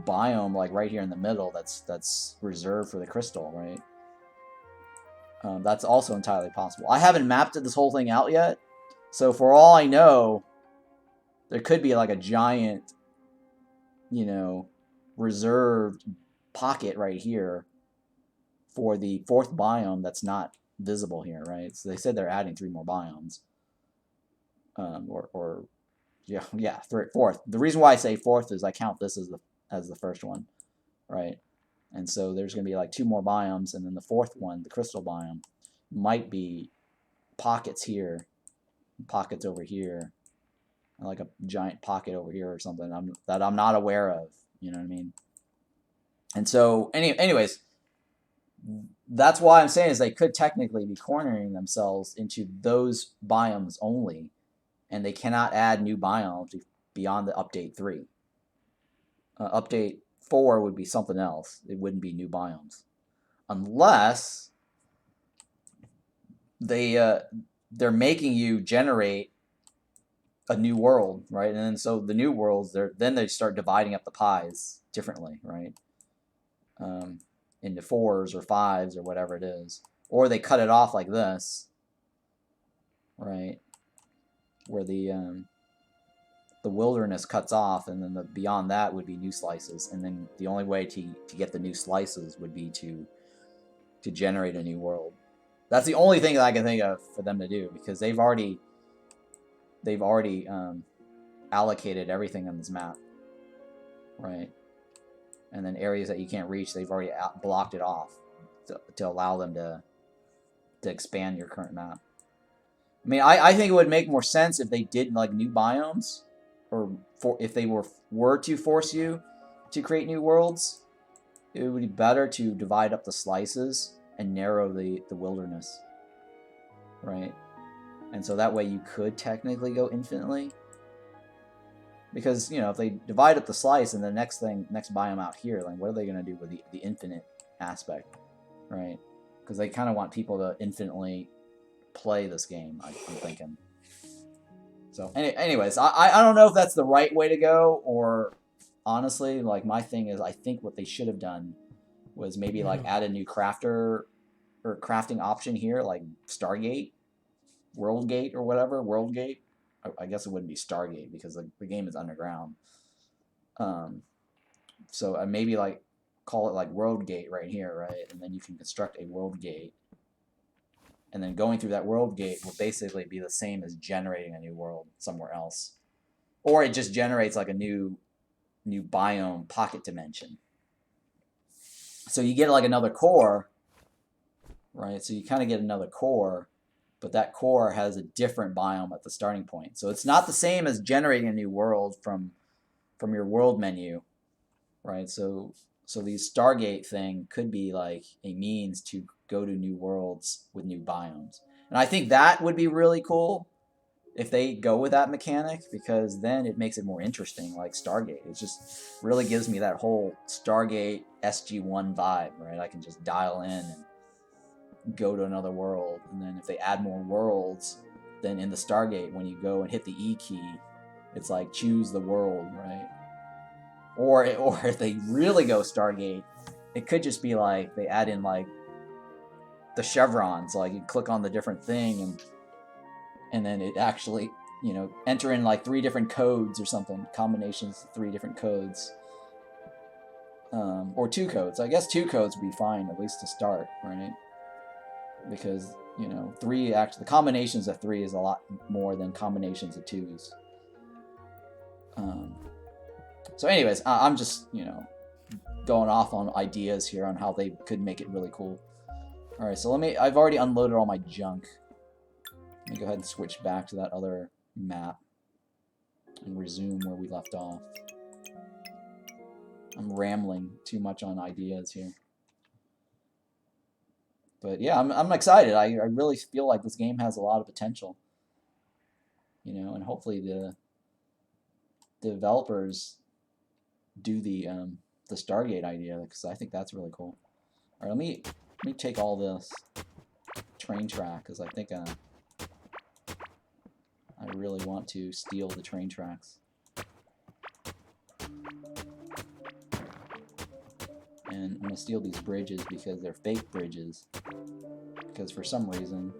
biome like right here in the middle that's reserved for the crystal, right? That's also entirely possible. I haven't mapped this whole thing out yet, so for all I know, there could be like a giant, you know, reserved pocket right here for the 4th biome that's not visible here, right? So they said they're adding 3 more biomes. Yeah, 4th. The reason why I say 4th is I count this as the first one, right? And so there's going to be like 2 more biomes, and then the 4th one, the crystal biome, might be pockets here, pockets over here, like a giant pocket over here or something that I'm not aware of. You know what I mean? And so, anyways, that's why I'm saying is they could technically be cornering themselves into those biomes only, and they cannot add new biomes beyond the update 3. Update 4 would be something else. It wouldn't be new biomes, unless they're making you generate a new world, right? And then so the new worlds, then they start dividing up the pies differently, right? Into 4s or 5s or whatever it is, or they cut it off like this, right? Where the wilderness cuts off, and then beyond that would be new slices, and then the only way to get the new slices would be to generate a new world. That's the only thing that I can think of for them to do, because they've already allocated everything on this map, right? And then areas that you can't reach, they've already blocked it off to allow them to expand your current map. I mean, I think it would make more sense if they did like new biomes, or if they were to force you to create new worlds. It would be better to divide up the slices and narrow the wilderness, right? And so that way you could technically go infinitely. Because, you know, if they divide up the slice and the next biome out here, like what are they going to do with the infinite aspect, right? Because they kind of want people to infinitely play this game, I'm thinking. So, anyways, I don't know if that's the right way to go, or honestly, like my thing is, I think what they should have done was maybe like add a new crafter or crafting option here, like Stargate, World Gate, or whatever, World Gate. I guess it wouldn't be Stargate because the game is underground. So maybe like call it like World Gate right here, right? And then you can construct a World Gate. And then going through that World Gate will basically be the same as generating a new world somewhere else. Or it just generates like a new biome pocket dimension. So you get like another core, right? So you kind of get another core, but that core has a different biome at the starting point. So it's not the same as generating a new world from your world menu, right? So these Stargate thing could be like a means to go to new worlds with new biomes. And I think that would be really cool if they go with that mechanic, because then it makes it more interesting, like Stargate. It just really gives me that whole Stargate SG-1 vibe, right? I can just dial in and go to another world, and then if they add more worlds, then in the Stargate, when you go and hit the E key, it's like choose the world, right? Or if they really go Stargate, it could just be like they add in like the chevrons, like you click on the different thing, and then it actually, you know, enter in like 3 different codes or something, combinations of 3 different codes, or 2 codes. I guess 2 codes would be fine, at least to start, right? Because, you know, 3 actually, the combinations of 3 is a lot more than combinations of 2s. So anyways, I'm just, you know, going off on ideas here on how they could make it really cool. Alright, so I've already unloaded all my junk. Let me go ahead and switch back to that other map and resume where we left off. I'm rambling too much on ideas here. But yeah, I'm excited. I really feel like this game has a lot of potential. You know, and hopefully the developers do the Stargate idea, because I think that's really cool. All right, let me take all this train track, because I think I really want to steal the train tracks. And I'm going to steal these bridges because they're fake bridges. Because for some reason,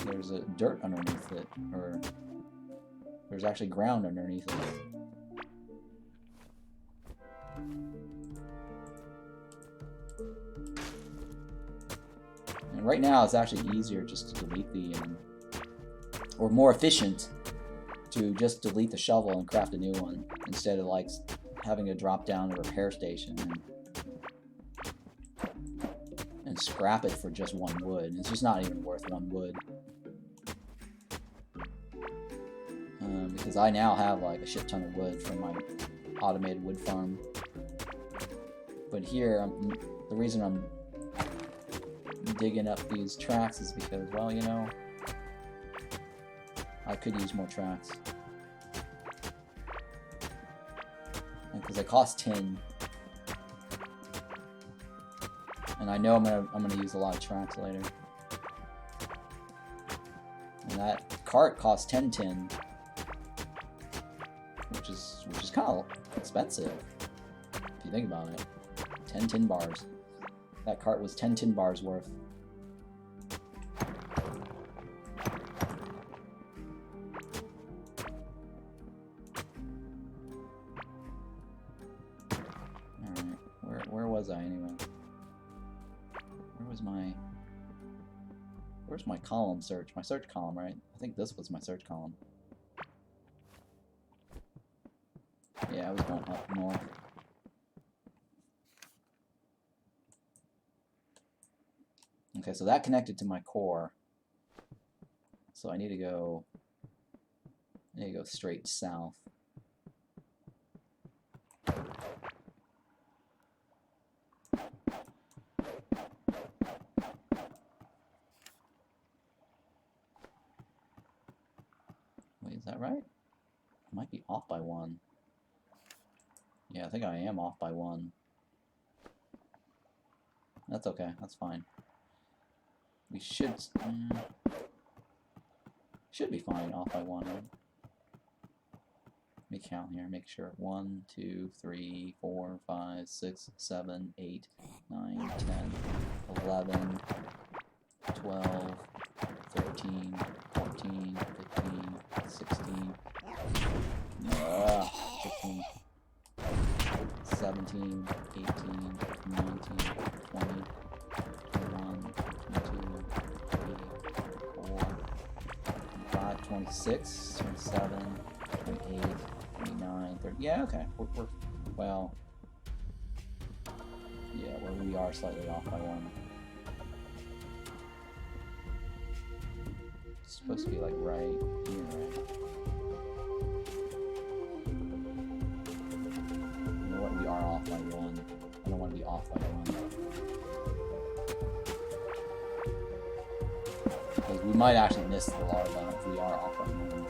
there's a dirt underneath it. Or there's actually ground underneath it. And right now, it's actually easier just to delete the... or more efficient to just delete the shovel and craft a new one. Instead of, like, having to drop down to a repair station and scrap it for just one wood. It's just not even worth one wood. Because I now have like a shit ton of wood from my automated wood farm. But here, the reason I'm digging up these tracks is because, well, you know, I could use more tracks. Because they cost 10. And I know I'm gonna use a lot of tracks later. And that cart costs 10 tin. Which is kind of expensive. If you think about it. 10 tin bars. That cart was 10 tin bars worth. Where was I anyway? Where's my column search? My search column, right? I think this was my search column. Yeah, I was going up north. Okay, so that connected to my core. So I need to go straight south. Wait, is that right? I might be off by 1. Yeah, I think I am off by 1. That's okay, that's fine. We should be fine off by 1, right? Let me count here, make sure. 1, 2, 3, 4, 5, 6, 7, 8, 9, 10, 11, 12, 13, 14, 15, 16, 15, 17, 18, 19, 20, 21, 22, 23, 24, 25, 26, 27, 28, 29, 30. Yeah, okay. We're well, yeah, we are slightly off by 1. It's supposed to be like right here, right? You know what? We are off by 1. I don't want to be off by 1. Because we might actually miss the larva if we are off by 1.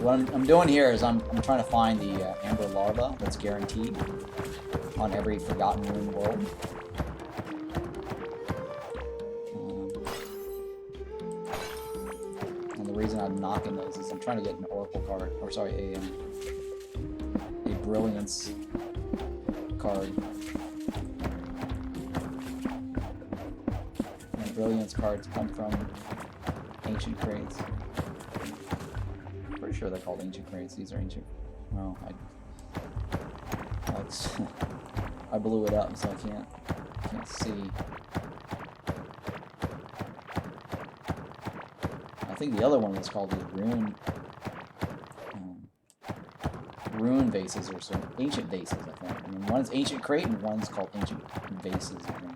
What I'm doing here is I'm trying to find the Amber Larva that's guaranteed on every Forgotten Ruin world. And the reason I'm knocking those is I'm trying to get an Oracle card, or sorry, a Brilliance card. And Brilliance cards come from ancient crates. Pretty sure they're called ancient crates. These are ancient. Well, I blew it up, so I can't see. I think the other one was called the rune vases or some ancient vases. I think. I mean, one's ancient crate and one's called ancient vases. I think.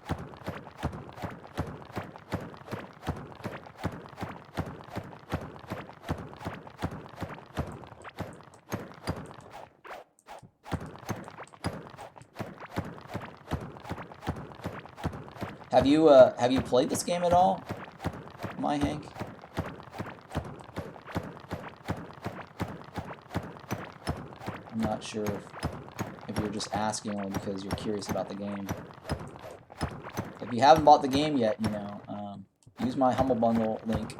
Have you played this game at all, my Hank? I'm not sure if you're just asking only because you're curious about the game. If you haven't bought the game yet, you know, use my Humble Bundle link.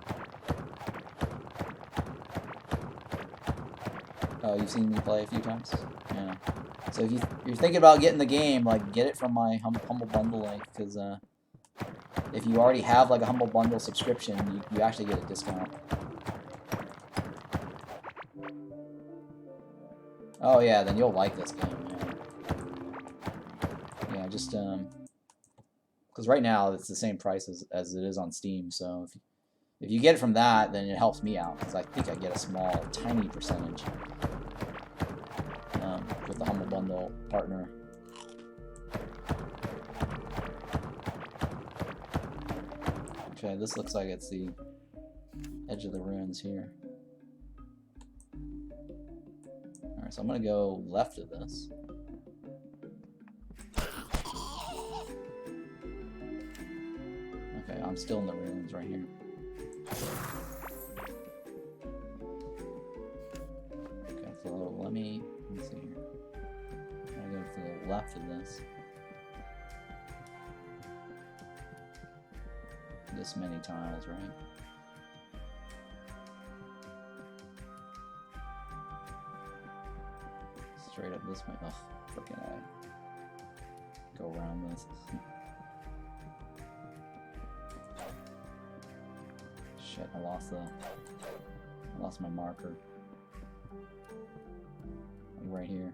Oh, you've seen me play a few times? Yeah. So if you're thinking about getting the game, like, get it from my Humble Bundle link, because if you already have like a Humble Bundle subscription, you actually get a discount. Oh yeah, then you'll like this game. Yeah, just because right now it's the same price as it is on Steam. So if you get it from that, then it helps me out because I think I get a small, tiny percentage with the Humble Bundle partner. Okay, this looks like it's the edge of the ruins here. Alright, so I'm gonna go left of this. Okay, I'm still in the ruins right here. Okay, so let me see here. I'm gonna go to the left of this. This many tiles, right? Straight up this way. Ugh, freaking A. Go around this. Shit, I lost my marker. Right here.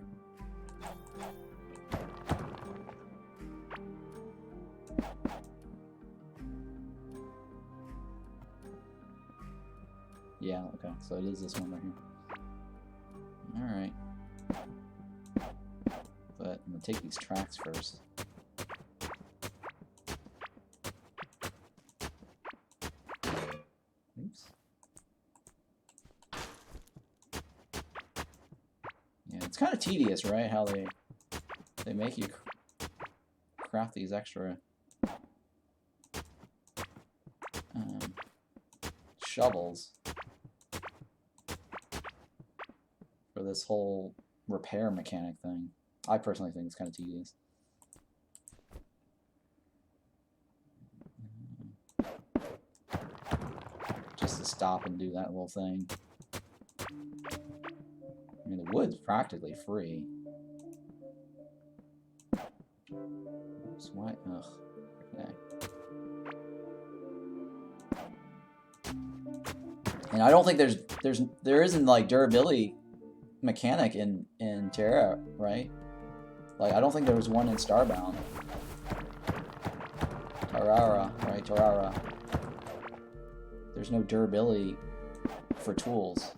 Yeah, okay, so it is this one right here. Alright. But I'm gonna take these tracks first. Oops. Yeah, it's kind of tedious, right? How they make you craft these extra shovels for this whole repair mechanic thing. I personally think it's kind of tedious. Just to stop and do that little thing. I mean, the wood's practically free. Oops, why? Ugh. Okay. And I don't think there isn't like durability mechanic in Terra, right? Like, I don't think there was one in Starbound. Terrara, right? Terrara. There's no durability for tools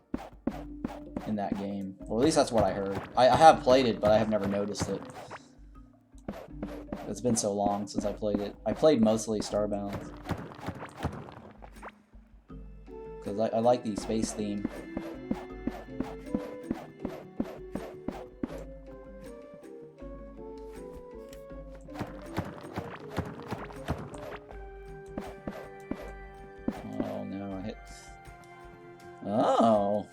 in that game. Or at least that's what I heard. I have played it, but I have never noticed it. It's been so long since I played it. I played mostly Starbound. Because I like the space theme. Oh no, I hit... Oh!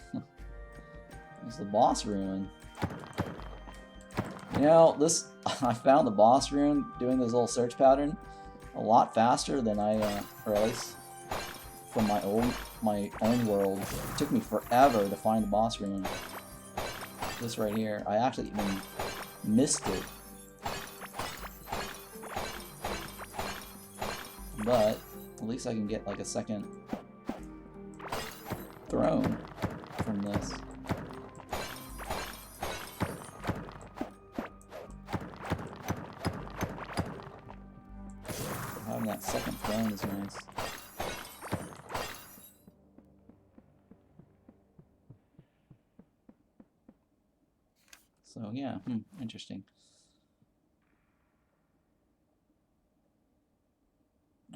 It's the boss ruin. You know, this... I found the boss ruin doing this little search pattern a lot faster than I, or at least from my own world. It took me forever to find the boss ruin. This right here, I actually even missed it. But at least I can get like a second throne from this. Having that second throne is nice. So yeah, interesting.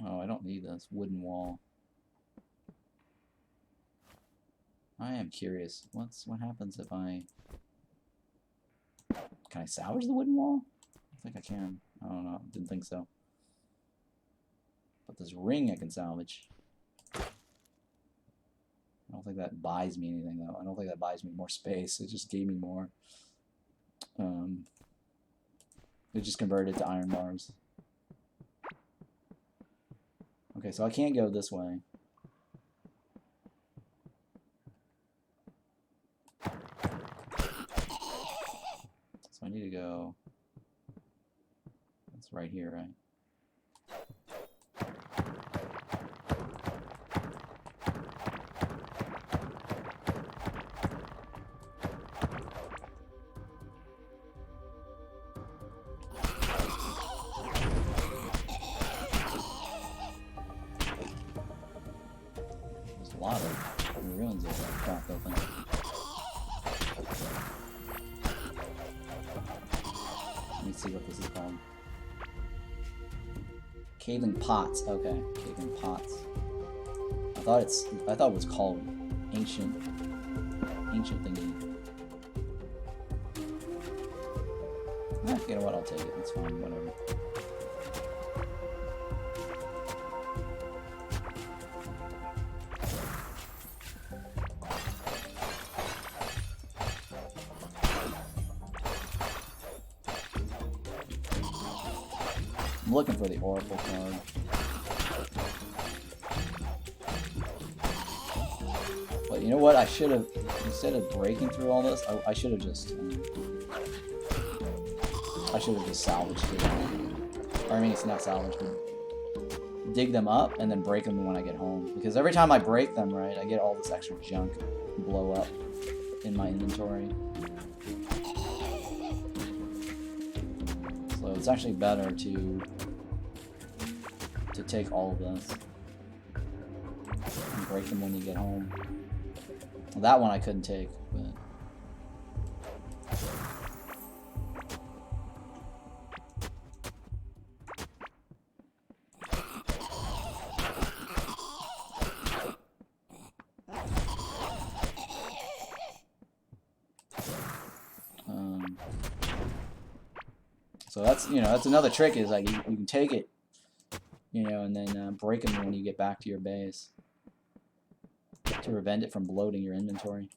Oh, I don't need this wooden wall. I am curious. What happens if I... Can I salvage the wooden wall? I think I can. I don't know. Didn't think so. But this ring I can salvage. I don't think that buys me anything, though. I don't think that buys me more space. It just gave me more. It just converted to iron bars. Okay, so I can't go this way. So I need to go... That's right here, right? There's a lot of ruins of that cracked open. Let me see what this is called. Caveling pots. Okay, caveling pots. I thought it was called ancient thingy. You know what? I'll take it. It's fine. Whatever. I'm looking for the Oracle card. But you know what? I should have, instead of breaking through all this, I should have just salvaged it. Or I mean, it's not salvaged, but dig them up and then break them when I get home. Because every time I break them, right, I get all this extra junk blow up in my inventory. So it's actually better to take all of this and break them when you get home. Well, that one I couldn't take, but so that's, you know, that's another trick, is like you can take it, you know, and then break them when you get back to your base to prevent it from bloating your inventory.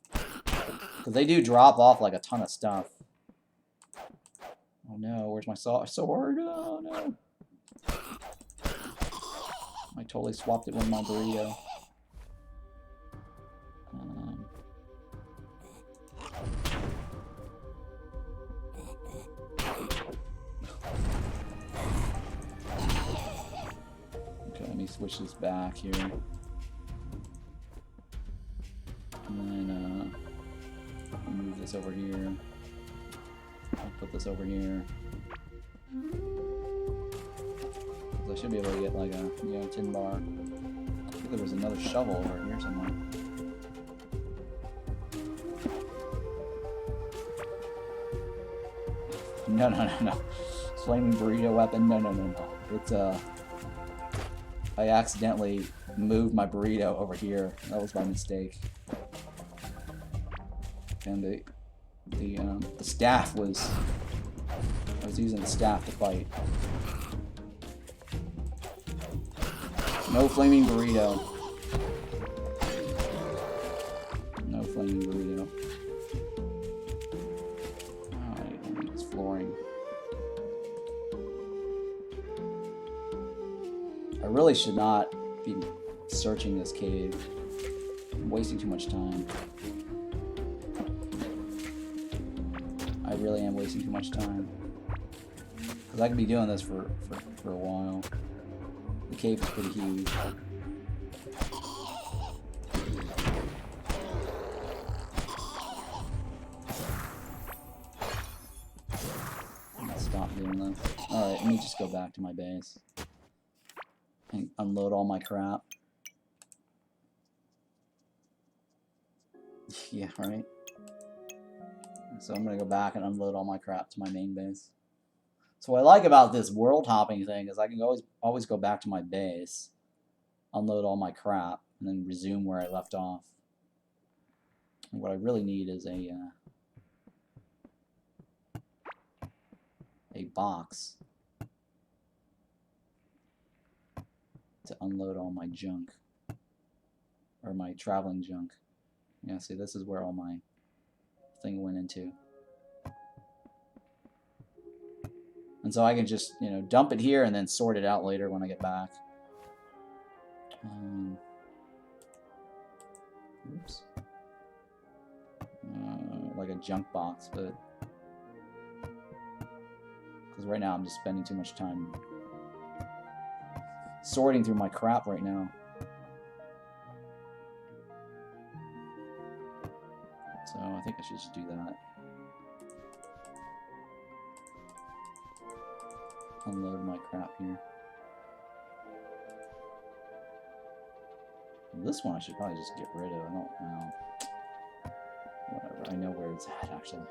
Because they do drop off like a ton of stuff. Oh no, where's my sword? Oh no. I totally swapped it with my burrito. Okay, let me switch this back here. And then move this over here. I'll put this over here. I should be able to get like a, you know, tin bar. I think there was another shovel over here somewhere. No. Flaming burrito weapon. No. It's I accidentally moved my burrito over here. That was my mistake. And the staff was, I was using the staff to fight. No flaming burrito. No flaming burrito. Alright, I need this flooring. I really should not be searching this cave. I'm wasting too much time. I really am wasting too much time. Because I could be doing this for a while. The cave is pretty huge. I'm gonna stop doing this. Alright, let me just go back to my base. And unload all my crap. Yeah, right? So I'm gonna go back and unload all my crap to my main base. So what I like about this world hopping thing is I can always go back to my base, unload all my crap, and then resume where I left off. And what I really need is a box to unload all my junk, or my traveling junk. Yeah, see, this is where all my thing went into. And so I can just, you know, dump it here and then sort it out later when I get back. Oops. Like a junk box, but because right now I'm just spending too much time sorting through my crap right now. So I think I should just do that. Unload my crap here. This one I should probably just get rid of. I don't know. Whatever. I know where it's at, actually.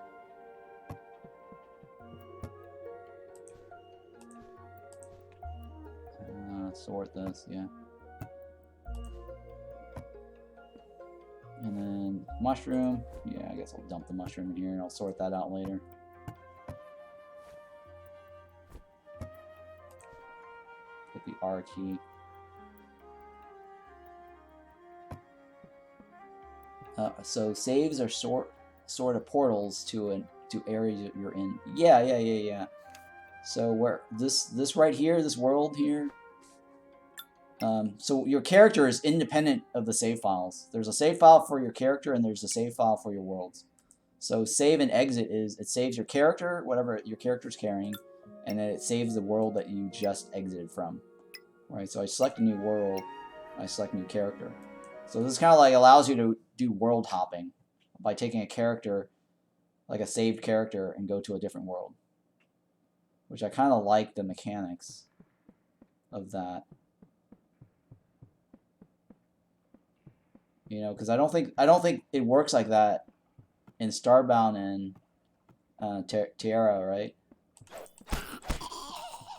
Sort this, yeah. And then mushroom. Yeah, I guess I'll dump the mushroom in here and I'll sort that out later. Hit the R key. So saves are sort of portals to areas that you're in. Yeah. So where this right here, this world here. So your character is independent of the save files. There's a save file for your character and there's a save file for your worlds. So save and exit it saves your character, whatever your character's carrying, and then it saves the world that you just exited from. Right. So I select a new world, I select new character. So this kind of like allows you to do world hopping by taking a character, like a saved character, and go to a different world. Which I kind of like the mechanics of that. You know, because I don't think it works like that in Starbound and Terra, right?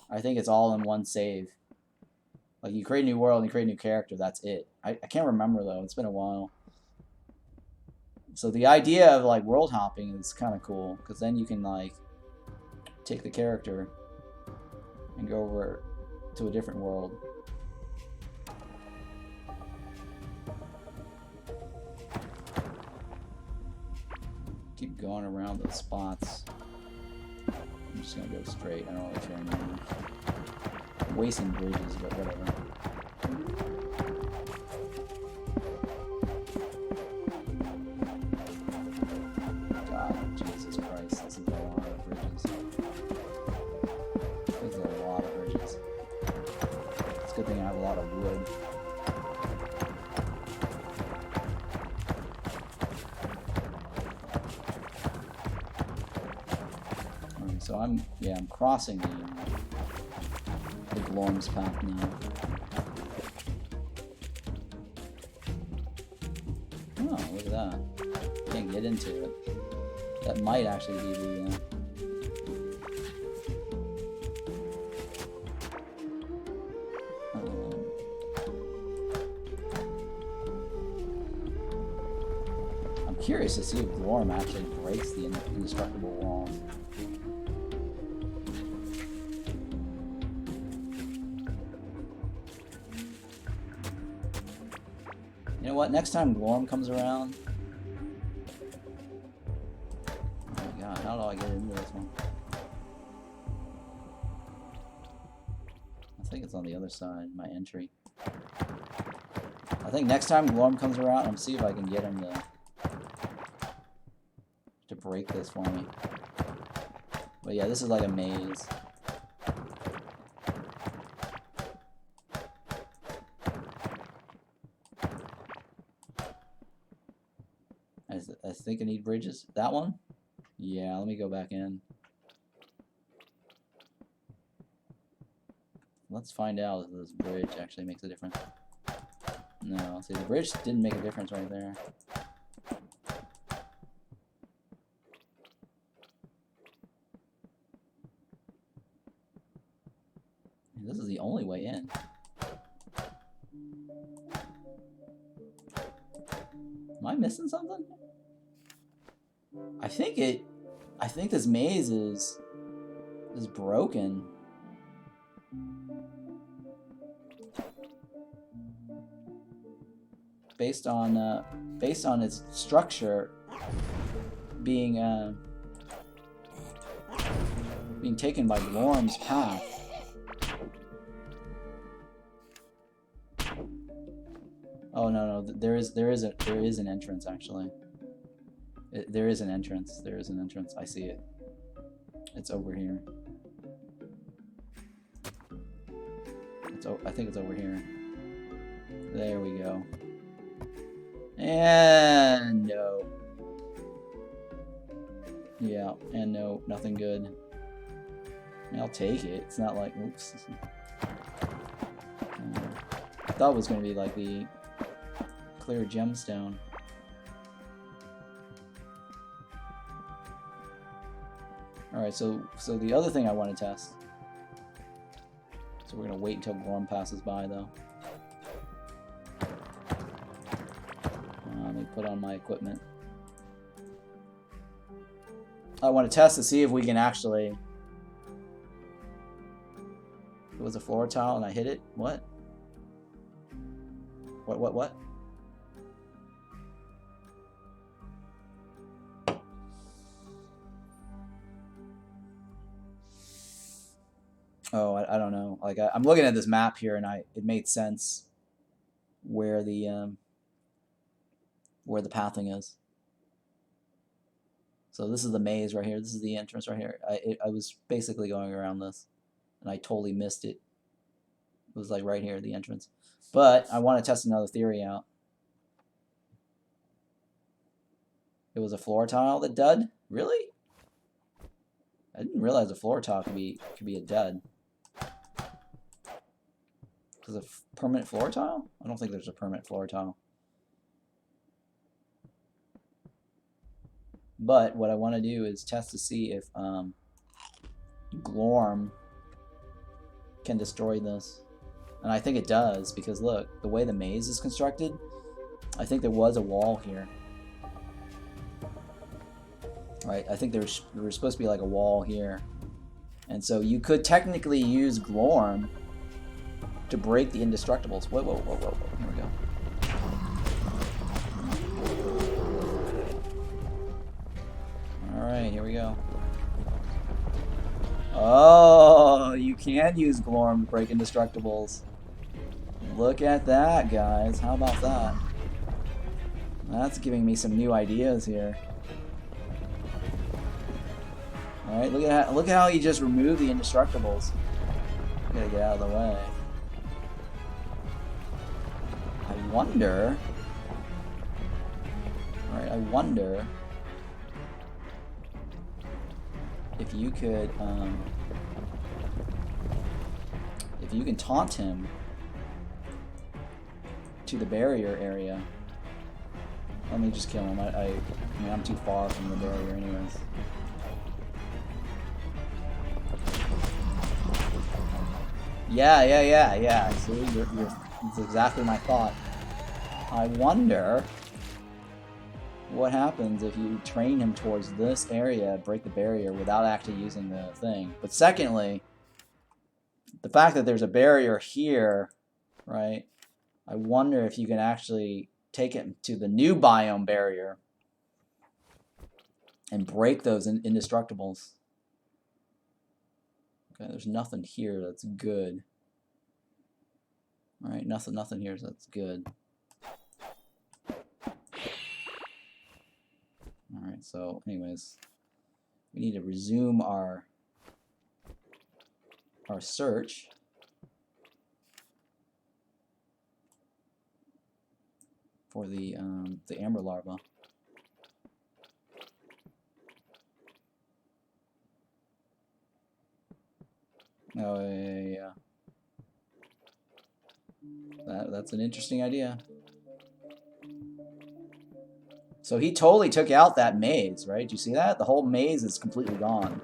I think it's all in one save. Like, you create a new world and you create a new character, that's it. I can't remember, though. It's been a while. So the idea of, like, world hopping is kind of cool, because then you can, like, take the character and go over to a different world. Keep going around those spots. I'm just gonna go straight. I don't really care anymore. I'm wasting bridges, but whatever. God, Jesus Christ, this is a lot of bridges. This is a lot of bridges. It's a good thing I have a lot of wood. So I'm crossing the Glorm's path now. Oh, look at that. Can't get into it. That might actually be the I'm curious to see if Glorm actually breaks the indestructible wall. You know what? Next time Glorm comes around. Oh my god, how do I get into this one? I think it's on the other side, my entry. I think next time Glorm comes around, I'm gonna see if I can get him to break this for me. But yeah, this is like a maze. I think I need bridges. That one? Yeah, let me go back in. Let's find out if this bridge actually makes a difference. No, see, the bridge didn't make a difference right there. This is the only way in. Am I missing something? I think this maze is broken. Based on its structure being being taken by Glorm's path. Oh no, there is an entrance actually. There is an entrance. There is an entrance. I see it. It's over here. I think it's over here. There we go. And no. Yeah, and no, nothing good. I'll take it. It's not like, oops. I thought it was going to be like the clear gemstone. Alright, so the other thing I want to test. So we're going to wait until Glorm passes by, though. Let me put on my equipment. I want to test to see if we can actually... It was a floor tile and I hit it? What? What? Oh, I don't know. Like I'm looking at this map here, and it made sense where the pathing is. So this is the maze right here. This is the entrance right here. I was basically going around this, and I totally missed it. It was like right here, the entrance. But I want to test another theory out. It was a floor tile that dud? Really? I didn't realize a floor tile could be a dud. Is a permanent floor tile? I don't think there's a permanent floor tile. But what I want to do is test to see if Glorm can destroy this. And I think it does, because look, the way the maze is constructed, I think there was a wall here. Right, I think there was supposed to be like a wall here. And so you could technically use Glorm to break the indestructibles. Whoa. Here we go. Alright, here we go. Oh, you can use Glorm to break indestructibles. Look at that, guys. How about that? That's giving me some new ideas here. Alright, look at how he just removed the indestructibles. I gotta get out of the way. I wonder... Alright, I wonder... if you could, if you can taunt him to the barrier area. Let me just kill him. I mean, I'm too far from the barrier anyways. Yeah. See, that's exactly my thought. I wonder what happens if you train him towards this area, break the barrier without actually using the thing. But secondly, the fact that there's a barrier here, right? I wonder if you can actually take him to the new biome barrier and break those indestructibles. Okay, there's nothing here that's good. All right, nothing here that's good. Alright, so anyways, we need to resume our search. For the Amber Larva. Oh yeah. That's an interesting idea. So he totally took out that maze, right? Do you see that? The whole maze is completely gone.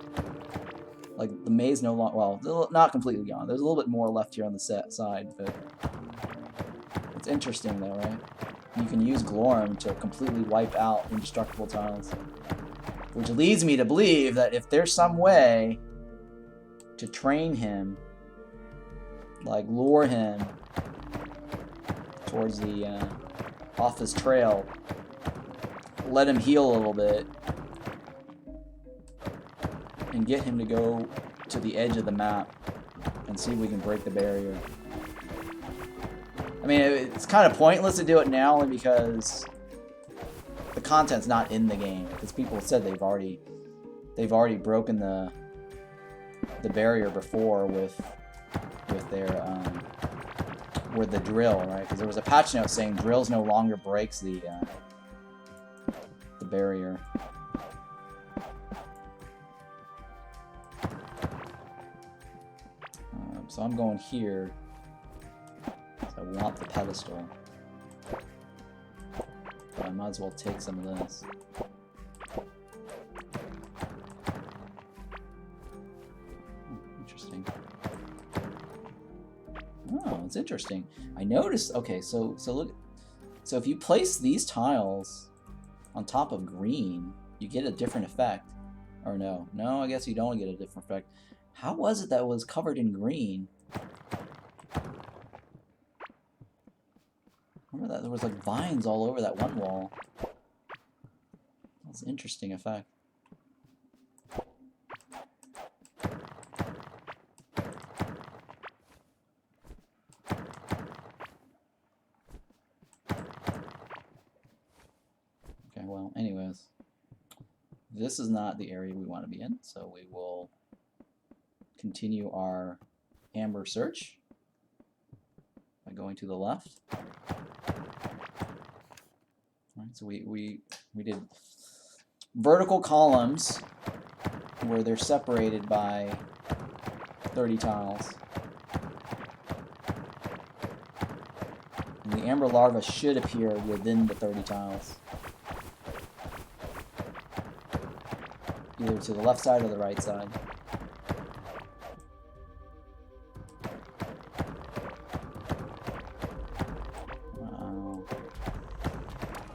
Like, the maze no longer... Well, not completely gone. There's a little bit more left here on the side, but... It's interesting, though, right? You can use Glorm to completely wipe out indestructible tiles. Which leads me to believe that if there's some way to train him, like, lure him towards the, off his trail... Let him heal a little bit and get him to go to the edge of the map and see if we can break the barrier. I mean, it's kind of pointless to do it now only because the content's not in the game. Because people said they've already broken the barrier before with their with the drill, right? Because there was a patch note saying drills no longer breaks the barrier. So I'm going here. So I want the pedestal. But I might as well take some of this. Interesting. Oh, it's interesting. I noticed. Okay, so look. So if you place these tiles on top of green, you get a different effect. Or no, I guess you don't get a different effect. How was it that it was covered in green? Remember that there was like vines all over that one wall. That's an interesting effect. Okay, well, anyways. This is not the area we want to be in, so we will continue our amber search by going to the left. All right, so we did vertical columns where they're separated by 30 tiles. And the amber larva should appear within the 30 tiles. Either to the left side or the right side.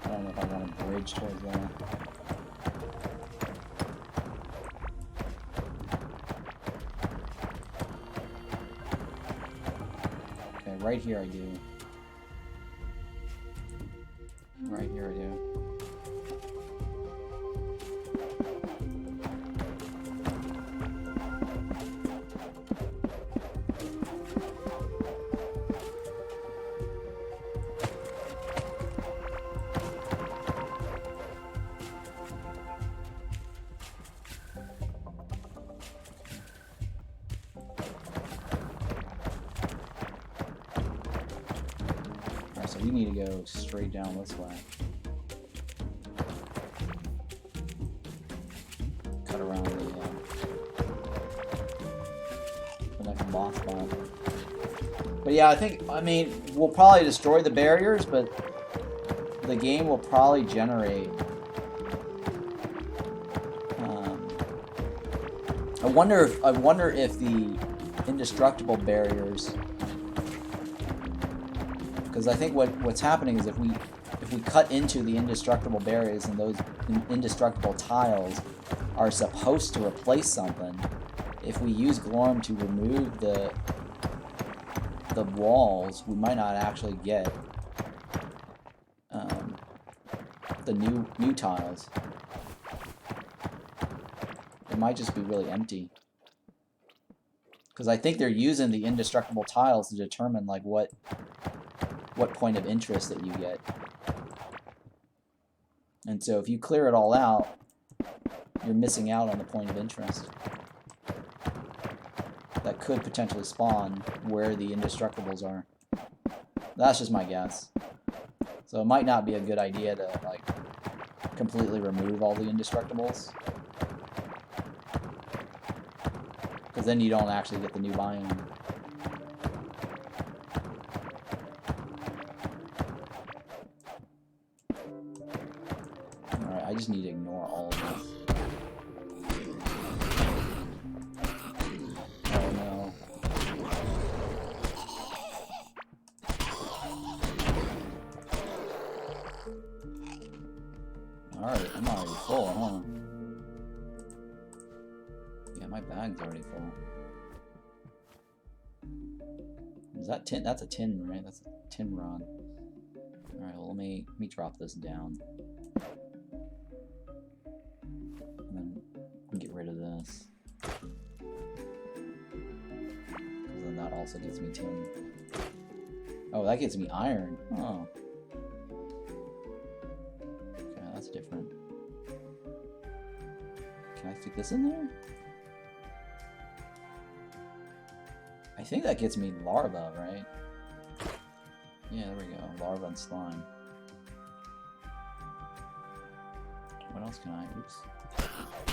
I don't know if I want to bridge towards that. Okay, right here I do. Right here I do. So we need to go straight down this way. Cut around the next boss fight. But yeah, I mean, we'll probably destroy the barriers, but the game will probably generate. I wonder if the indestructible barriers. Because I think what's happening is if we cut into the indestructible barriers and those indestructible tiles are supposed to replace something, if we use Glorm to remove the walls, we might not actually get the new tiles. It might just be really empty. Because I think they're using the indestructible tiles to determine like what point of interest that you get. And so if you clear it all out, you're missing out on the point of interest. That could potentially spawn where the indestructibles are. That's just my guess. So it might not be a good idea to like completely remove all the indestructibles. Because then you don't actually get the new biome. I just need to ignore all of this. Oh no. Alright, I'm already full, huh? Yeah, my bag's already full. Is that tin? That's a tin, right? That's a tin rod. Alright, well, let me drop this down. And then get rid of this. also gives me tin. Oh, that gives me iron. Oh. Okay, that's different. Can I stick this in there? I think that gets me larva, right? Yeah, there we go. Larva and slime. What else can I? Oops. I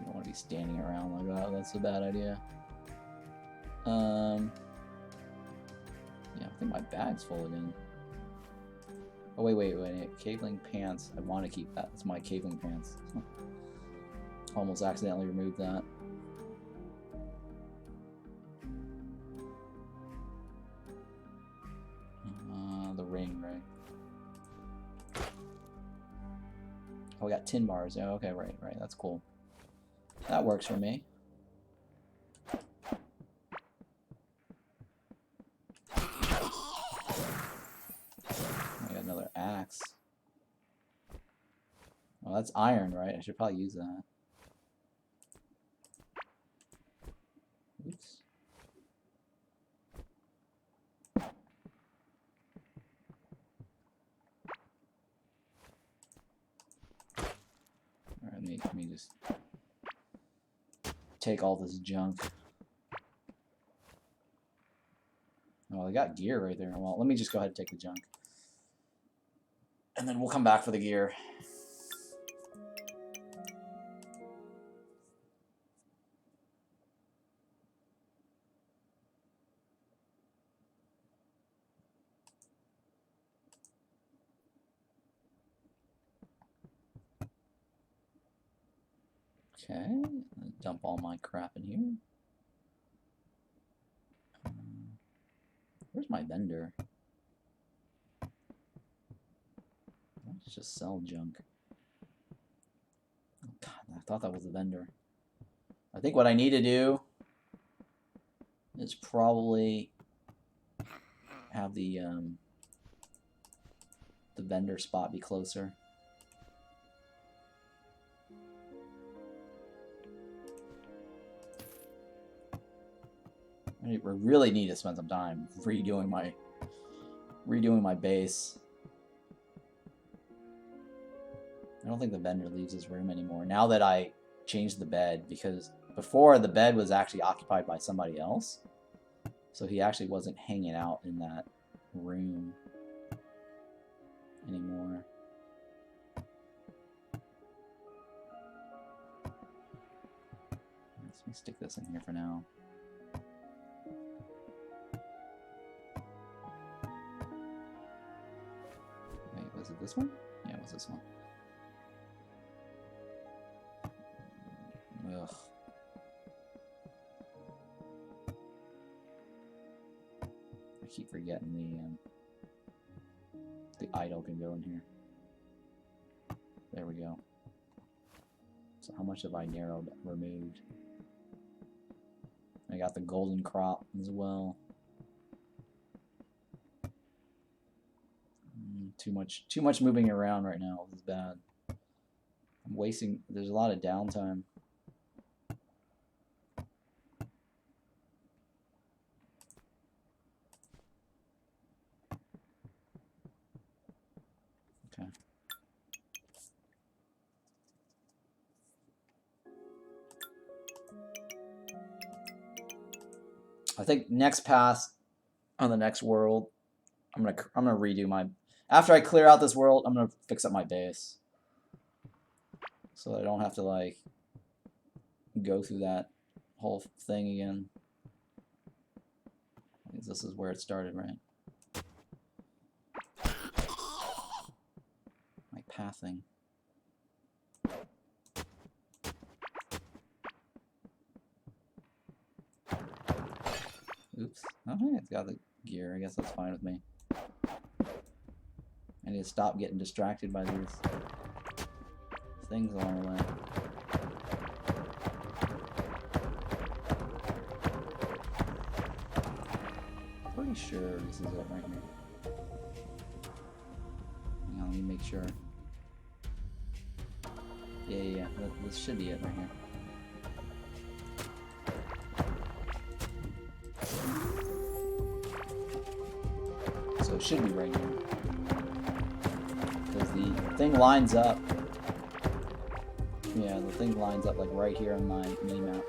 don't want to be standing around like that. That's a bad idea. Yeah, I think my bag's full again. Oh, wait. Caveling pants. I want to keep that. It's my caveling pants. Almost accidentally removed that. The ring, right? Oh, we got tin bars. Oh, okay, right. That's cool. That works for me. I got another axe. Oh, that's iron, right? I should probably use that. Oops. Alright, let me just take all this junk. Oh, I got gear right there. Well, let me just go ahead and take the junk. And then we'll come back for the gear. Okay, dump all my crap in here. Where's my vendor? Let's just sell junk. Oh, God, I thought that was a vendor. I think what I need to do is probably have the vendor spot be closer. I really need to spend some time redoing my base. I don't think the vendor leaves his room anymore. Now that I changed the bed, because before the bed was actually occupied by somebody else. So he actually wasn't hanging out in that room anymore. Let me stick this in here for now. Wait, was it this one? Yeah, it was this one. Ugh. I keep forgetting the idol can go in here. There we go. So how much have I removed? I got the golden crop as well. Too much moving around right now. This is bad. I'm wasting. There's a lot of downtime. Okay. I think next pass on the next world, I'm gonna redo my. After I clear out this world, I'm gonna fix up my base, so that I don't have to like go through that whole thing again. I think this is where it started, right? My pathing. Oops. Oh, it's got the gear. I guess that's fine with me. I need to stop getting distracted by these things along the way. Pretty sure this is it right here. Hang on, let me make sure. Yeah. This should be it right here. it should be right here. Because the thing lines up. Yeah, the thing lines up like right here on my mini-map.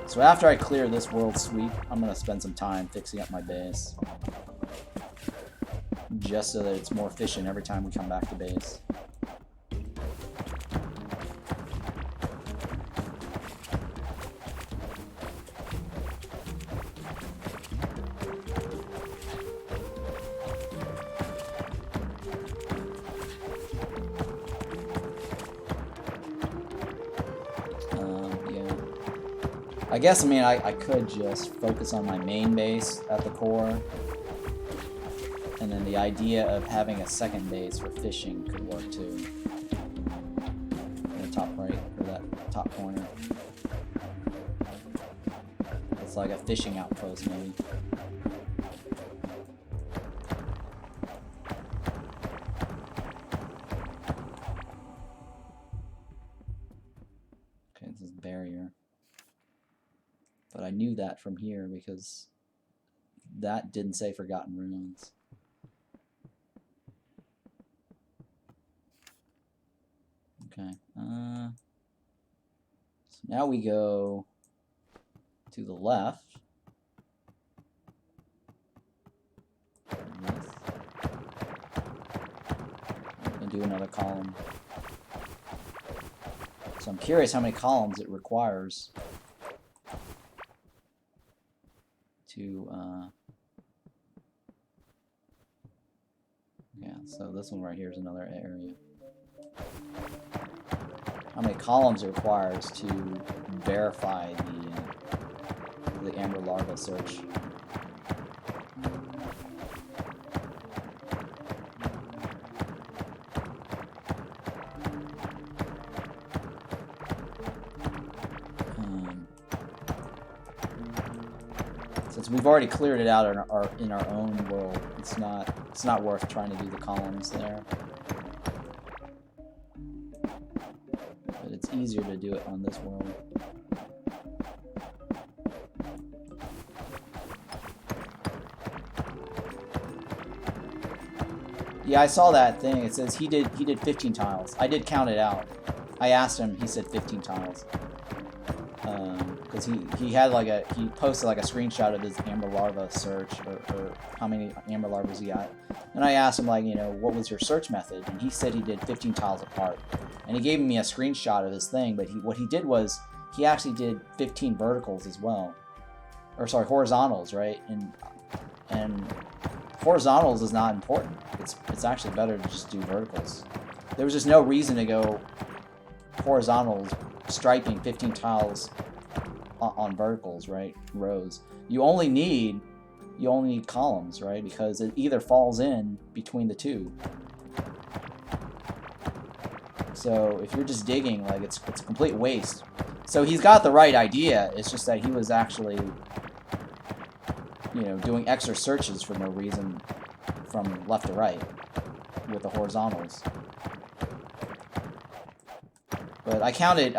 So after I clear this world sweep, I'm going to spend some time fixing up my base. Just so that it's more efficient every time we come back to base. I guess, I mean, I could just focus on my main base at the core. And then the idea of having a second base for fishing could work too. In the top right, or that top corner. It's like a fishing outpost, maybe. Okay, this is barrier. But I knew that from here because that didn't say Forgotten Ruins. Okay. So now we go to the left. And do another column. So I'm curious how many columns it requires to yeah, so this one right here is another area. How many columns it requires to verify the Amber Larva search. Since we've already cleared it out in our own world, it's not worth trying to do the columns there. But it's easier to do it on this world. Yeah, I saw that thing. It says he did 15 tiles. I did count it out. I asked him. He said 15 tiles. Because he had like he posted like a screenshot of his Amber Larva search or how many Amber Larvas he got. And I asked him, like, you know, what was your search method? And he said he did 15 tiles apart. And he gave me a screenshot of his thing, but what he did was he actually did 15 verticals as well. Or sorry, horizontals, right? And horizontals is not important. It's actually better to just do verticals. There was just no reason to go horizontals, striping 15 tiles on verticals, right? Rows. You only need columns, right? Because it either falls in between the two. So if you're just digging, like, it's a complete waste. So he's got the right idea. It's just that he was actually, you know, doing extra searches for no reason from left to right with the horizontals. But I counted.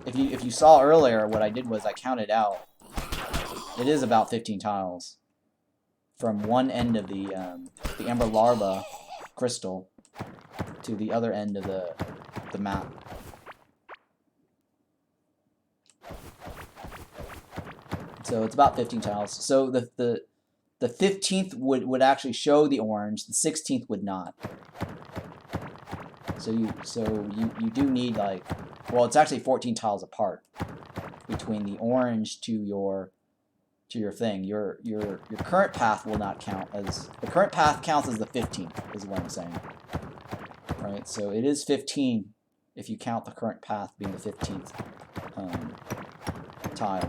If you saw earlier, what I did was I counted out. It is about 15 tiles from one end of the Amber Larva crystal to the other end of the map. So it's about 15 tiles. So the 15th would actually show the orange. The 16th would not. So you do need, like, well, it's actually 14 tiles apart between the orange to your thing. Your current path will not count as the current path counts as the 15th is what I'm saying. Right? So it is 15 if you count the current path being the 15th tile.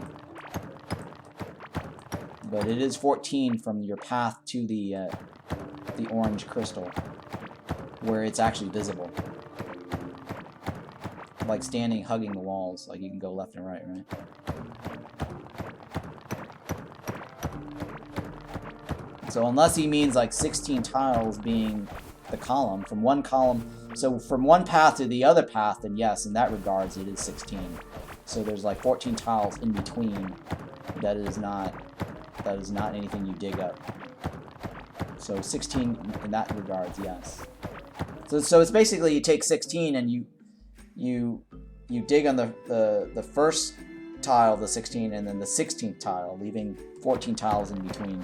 But it is 14 from your path to the orange crystal, where it's actually visible. Like standing, hugging the walls, like you can go left and right, right? So unless he means like 16 tiles being the column, from one column, so from one path to the other path, then yes, in that regards it is 16. So there's like 14 tiles in between that is not anything you dig up. So 16 in that regards, yes. So it's basically you take 16 and you dig on the first tile of the 16 and then the 16th tile, leaving 14 tiles in between.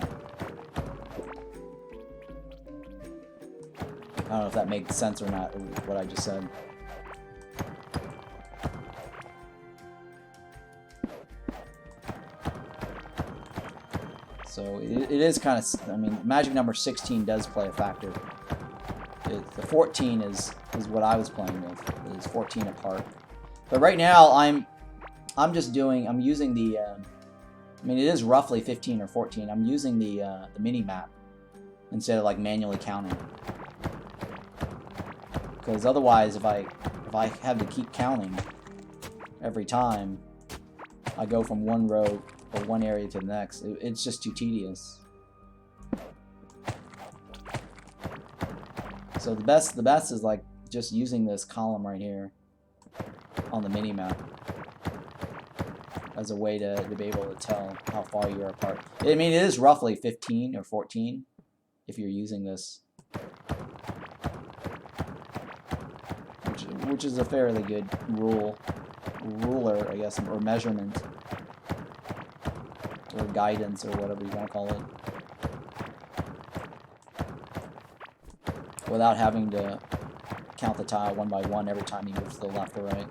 I don't know if that makes sense or not, what I just said. So it is kind of, I mean, magic number 16 does play a factor. The 14 is what I was playing with. It is 14 apart. But right now I'm using the, I mean, it is roughly 15 or 14. I'm using the mini map instead of like manually counting. Because otherwise, if I have to keep counting every time I go from one row or one area to the next, it's just too tedious. So the best is like just using this column right here on the mini map as a way to be able to tell how far you're apart. I mean, it is roughly 15 or 14 if you're using this, which is a fairly good ruler, I guess, or measurement, or guidance, or whatever you want to call it, without having to count the tile one by one every time you move to the left or right.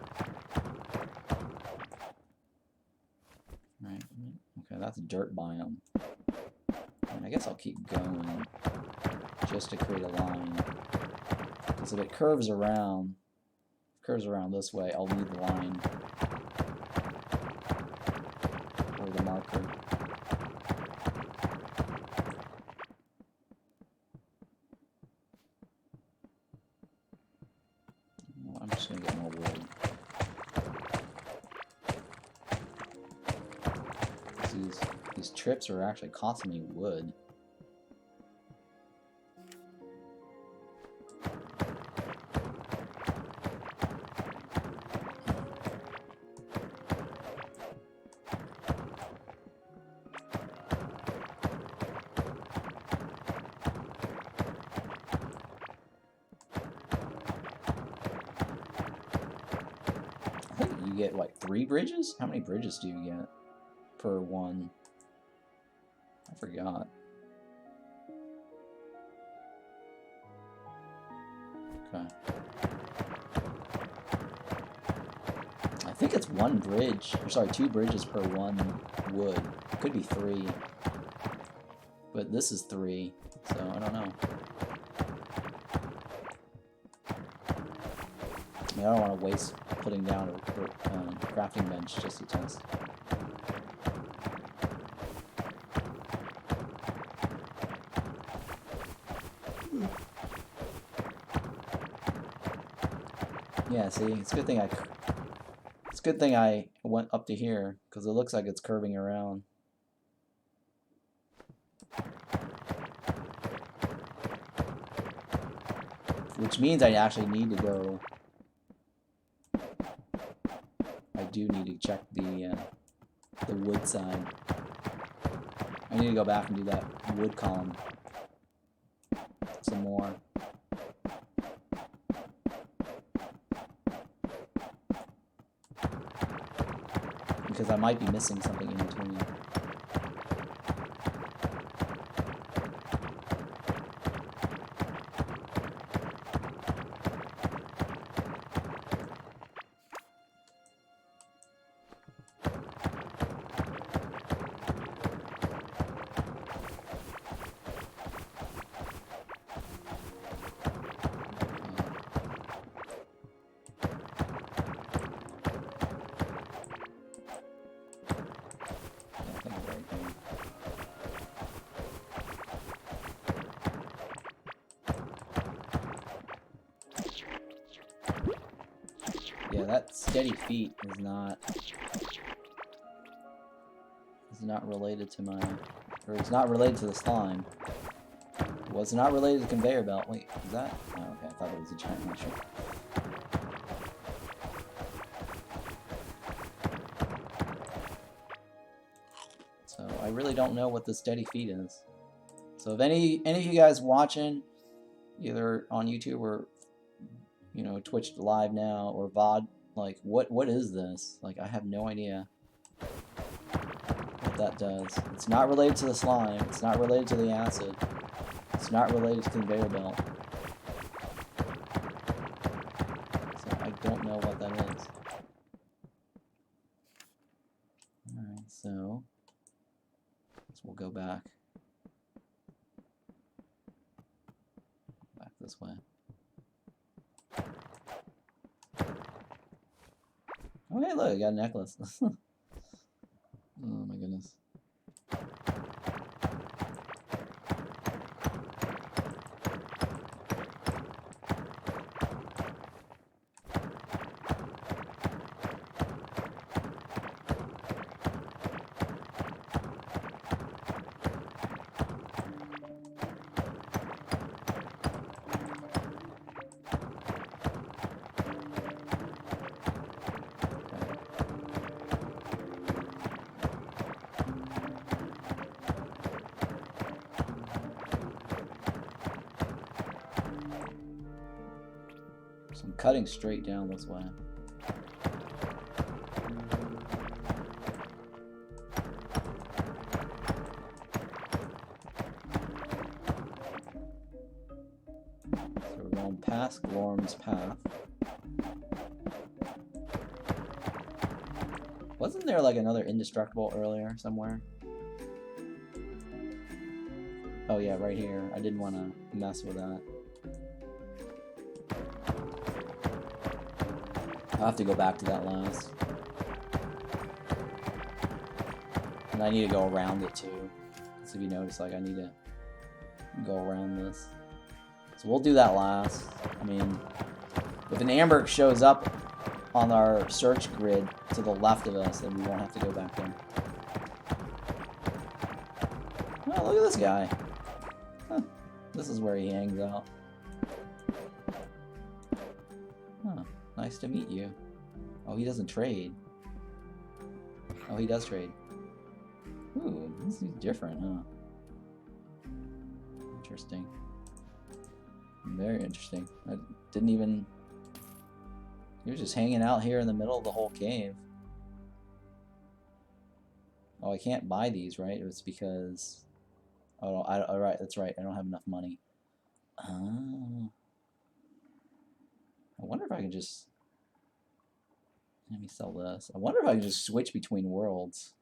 Right. Okay, that's a dirt biome. And I guess I'll keep going just to create a line, because if it curves around this way, I'll need the line or the marker. Well, I'm just going to get more wood. These trips are actually costing me wood. I think you get, like, 3 bridges? How many bridges do you get per one? I forgot. Okay. I think it's 1 bridge, or sorry, 2 bridges per 1 wood. It could be 3. But this is 3, so I don't know. I mean, I don't want to waste putting down a crafting bench just to test. Yeah, see, it's a good thing I went up to here, because it looks like it's curving around. Which means I actually need to go. I do need to check the wood side. I need to go back and do that wood column some more. Because I might be missing something in between. Yeah, that steady feet is not related to my, or it's not related to the slime. It was not related to the conveyor belt. Wait, is that? Oh, okay, I thought it was a giant mushroom. really don't know what the steady feed is. So if any of you guys watching, either on YouTube or, you know, Twitch live now or VOD, like what is this? Like, I have no idea what that does. It's not related to the slime. It's not related to the acid. It's not related to the conveyor belt. So I don't know what that is. Alright, so we'll go back. Back this way. Oh, hey, look, I got a necklace. Oh my goodness. So I'm cutting straight down this way. So we're going past Glorm's path. Wasn't there like another indestructible earlier somewhere? Oh yeah, right here. I didn't want to mess with that. I'll have to go back to that last. And I need to go around it too. So if you notice, like, I need to go around this. So we'll do that last. I mean, if an Amber shows up on our search grid to the left of us, then we won't have to go back there. Oh, look at this guy. Huh. This is where he hangs out. Huh. Nice to meet you. Oh, he doesn't trade. Oh, he does trade. Ooh, this is different, huh? Interesting. Very interesting. I didn't even... He was just hanging out here in the middle of the whole cave. Oh, I can't buy these, right? It's because... Oh, alright, that's right. I don't have enough money. Oh. I wonder if I can just... Let me sell this. I wonder if I can just switch between worlds.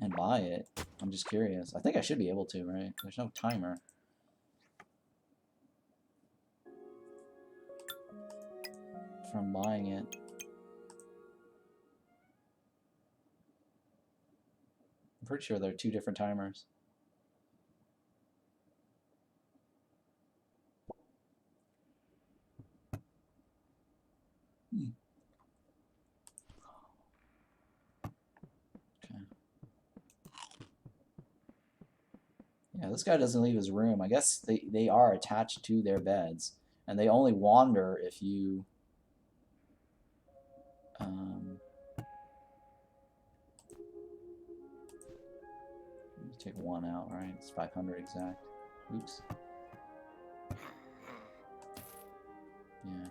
And buy it. I'm just curious. I think I should be able to, right? There's no timer. From buying it. I'm pretty sure there are 2 different timers. Okay. Yeah, this guy doesn't leave his room. I guess they are attached to their beds. And they only wander if you... take 1 out, right? It's 500 exact. Oops. Yeah.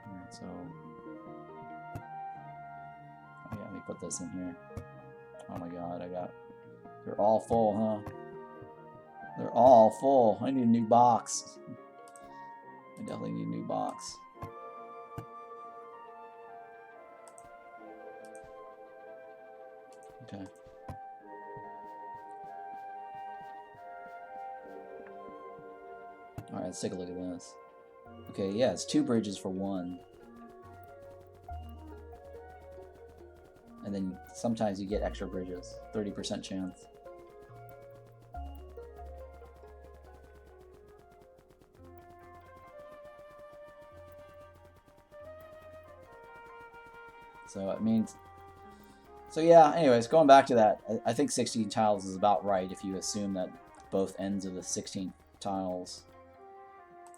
Alright, so... Oh yeah, let me put this in here. Oh my god, They're all full, huh? They're all full. I need a new box. I definitely need a new box. Okay. Alright, let's take a look at this. Okay, yeah, it's 2 bridges for 1. And then sometimes you get extra bridges. 30% chance. So it means... So yeah, anyways, going back to that, I think 16 tiles is about right if you assume that both ends of the 16 tiles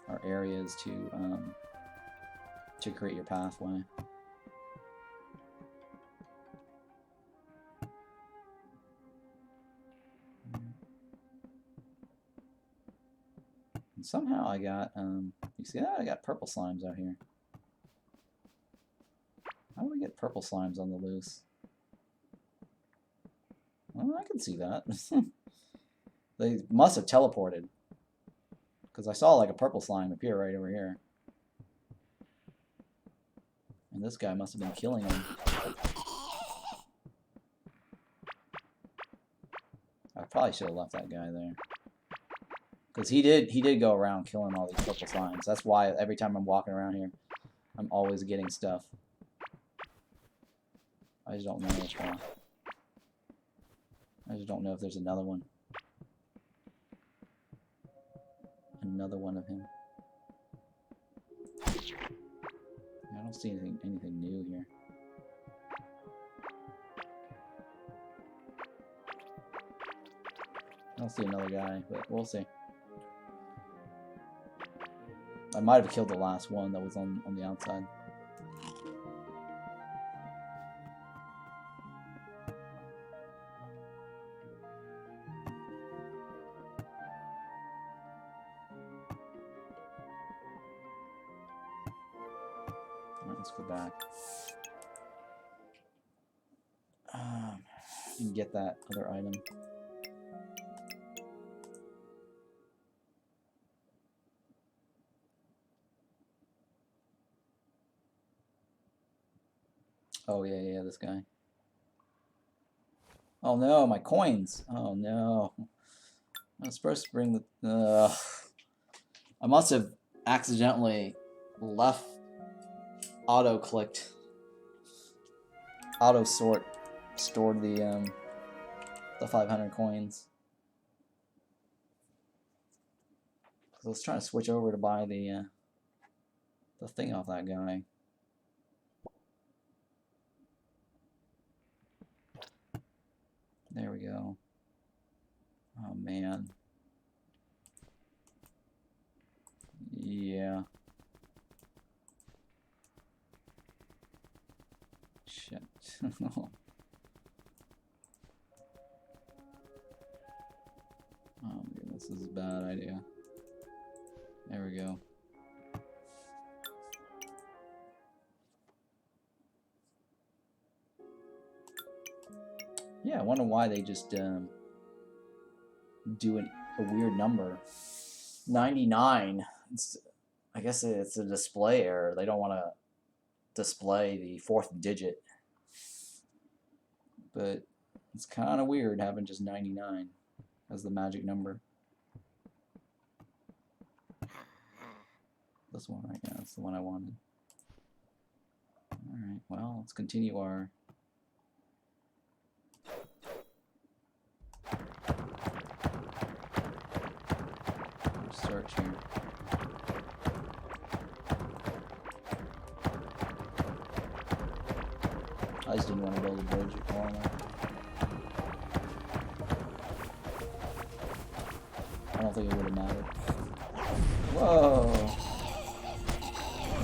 or areas to create your pathway. And somehow I got you see that? I got purple slimes out here. How do we get purple slimes on the loose? Well, I can see that. They must have teleported. Because I saw like a purple slime appear right over here. And this guy must have been killing him. I probably should have left that guy there. Because he did go around killing all these purple slimes. That's why every time I'm walking around here, I'm always getting stuff. I just don't know which one. I just don't know if there's another one. Another one of him. I don't see anything new here. I don't see another guy, but we'll see. I might have killed the last one that was on the outside. Let's go back. And get that other item. Oh yeah, this guy. Oh no, my coins. Oh no. I was supposed to bring the. I must have accidentally left. Auto-clicked, stored the 500 coins. I was trying to switch over to buy the thing off that guy. There we go. Oh man. Yeah. Shit. Oh man, this is a bad idea. There we go. Yeah, I wonder why they just do a weird number. 99. I guess it's a display error. They don't want to display the 4th digit. But it's kind of weird having just 99 as the magic number. This one, right? Yeah, that's the one I wanted. Alright, well, let's continue our... search here. I just didn't want to build a bridge along there. I don't think it would have mattered. Whoa!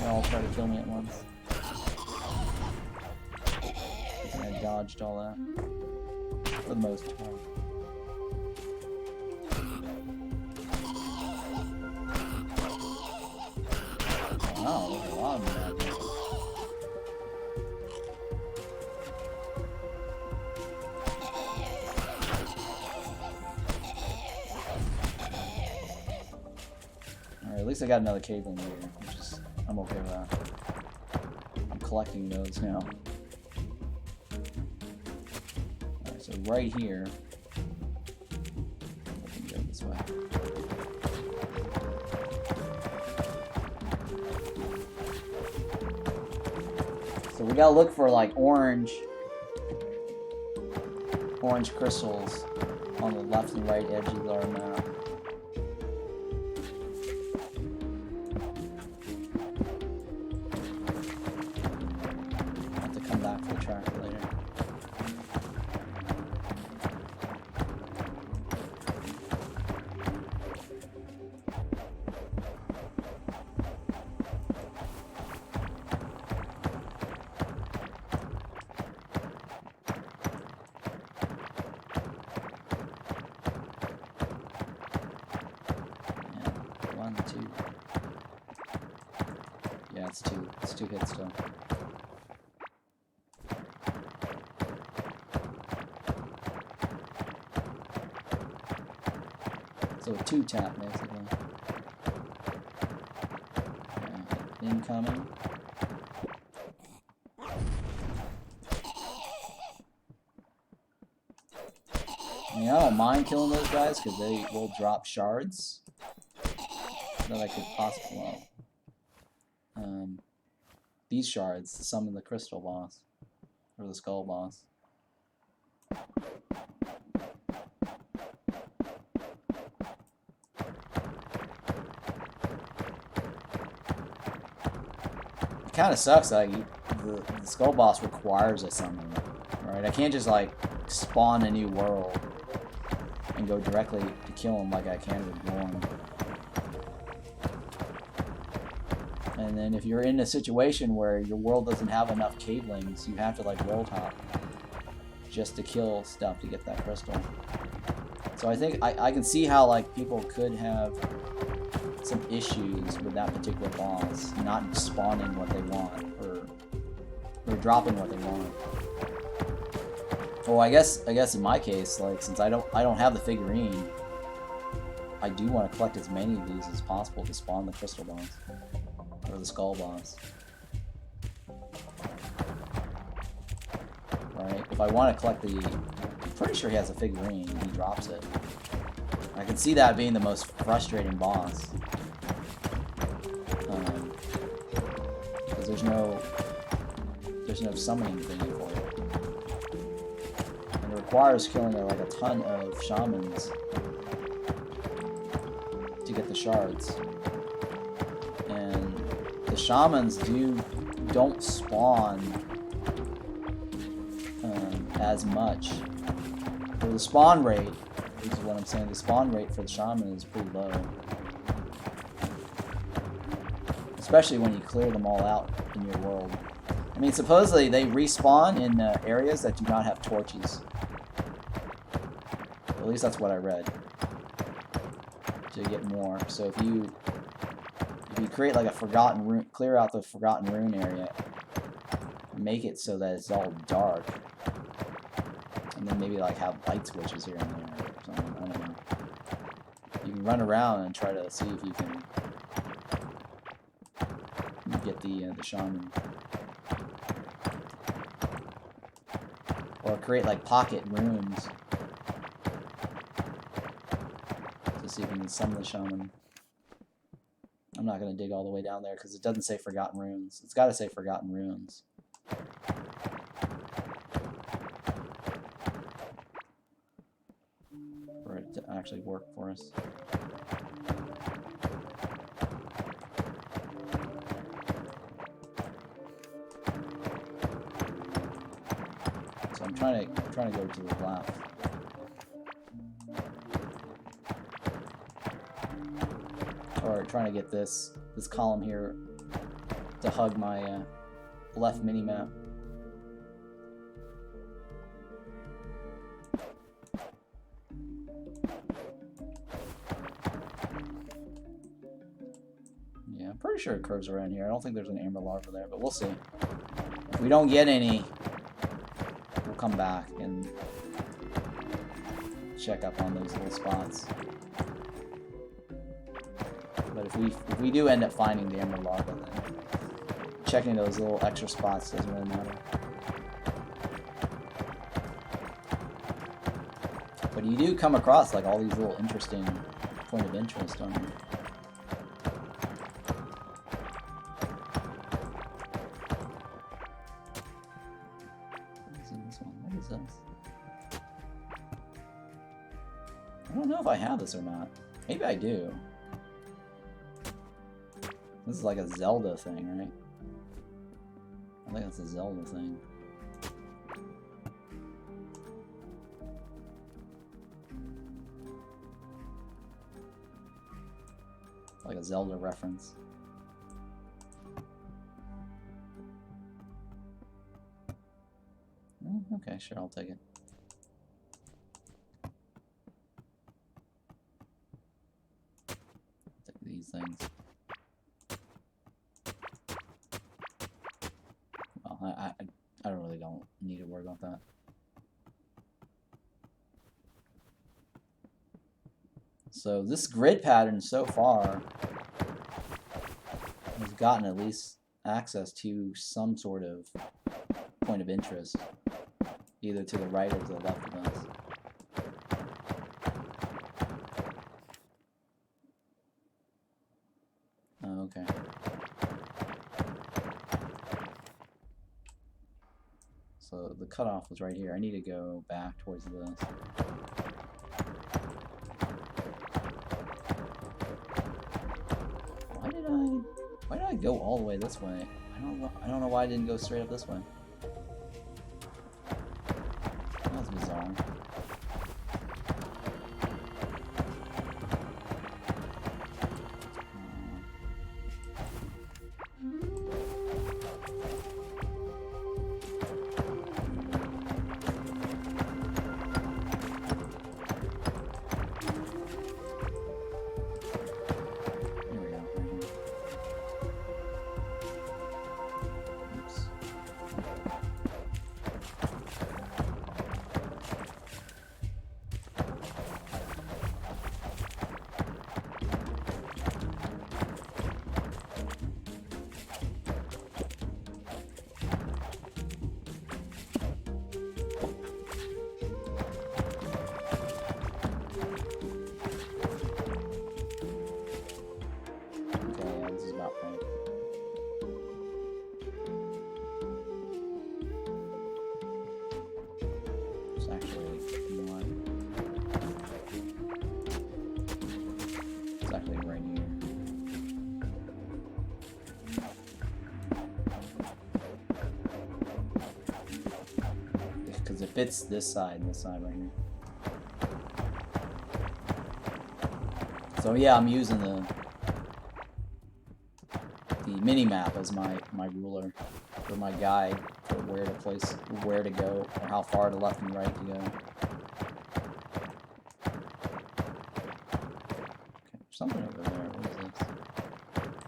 They all try to kill me at once. And I dodged all that. For the most part. Wow, there's a lot of them out here. Alright, at least I got another Caveling here, which is, I'm okay with that. I'm collecting those now. Alright, so right here, I can go this way. So we gotta look for like orange crystals on the left and right edges of our map. I'll have to come back for the tracker later. 2 hits still. So a 2 tap basically. Okay, incoming. I mean, I don't mind killing those guys because they will drop shards that I could possibly. These shards to summon the crystal boss or the skull boss. It kind of sucks. Like the skull boss requires a summon, right? I can't just like spawn a new world and go directly to kill him like I can with Gorn. And then if you're in a situation where your world doesn't have enough Cavelings, you have to like roll top just to kill stuff to get that crystal. So I think I can see how like people could have some issues with that particular boss not spawning what they want or dropping what they want. Well, I guess in my case, like since I don't have the figurine, I do want to collect as many of these as possible to spawn the crystal boss or the skull boss. Right? If I want to collect I'm pretty sure he has a figurine and he drops it. I can see that being the most frustrating boss. Because there's no summoning thing for it. And it requires killing like a ton of shamans to get the shards. And the shamans don't spawn as much. For the spawn rate, this is what I'm saying, the spawn rate for the shaman is pretty low. Especially when you clear them all out in your world. I mean, supposedly they respawn in areas that do not have torches. At least that's what I read. To get more. So if you create like a forgotten rune, clear out the forgotten rune area, make it so that it's all dark, and then maybe like have light switches here and there or something, I don't know. You can run around and try to see if you can get the shaman. Or create like pocket rooms to see if you can summon the shaman. I'm not going to dig all the way down there because it doesn't say Forgotten Runes. It's got to say Forgotten Runes. For it to actually work for us. So I'm trying to go to the left. Or trying to get this column here to hug my left mini-map. Yeah, I'm pretty sure it curves around here. I don't think there's an Amber Larva there, but we'll see. If we don't get any, we'll come back and check up on those little spots. But if we do end up finding the Amber Larva, then checking those little extra spots doesn't really matter. But you do come across like all these little interesting point of interest, don't you? What is in this one? What is this? I don't know if I have this or not. Maybe I do. This is like a Zelda thing, right? I think that's a Zelda thing. Like a Zelda reference. Oh, okay, sure, I'll take it. Take these things. about that. So this grid pattern so far has gotten at least access to some sort of point of interest, either to the right or to the left of us. Oh, okay. So the cutoff was right here. I need to go back towards this. Why did I go all the way this way? I don't know why I didn't go straight up this way. That's bizarre. It fits this side and this side right here. So yeah, I'm using the mini map as my ruler or my guide for where to go, or how far to left and right to go. Okay, something over there. What is this?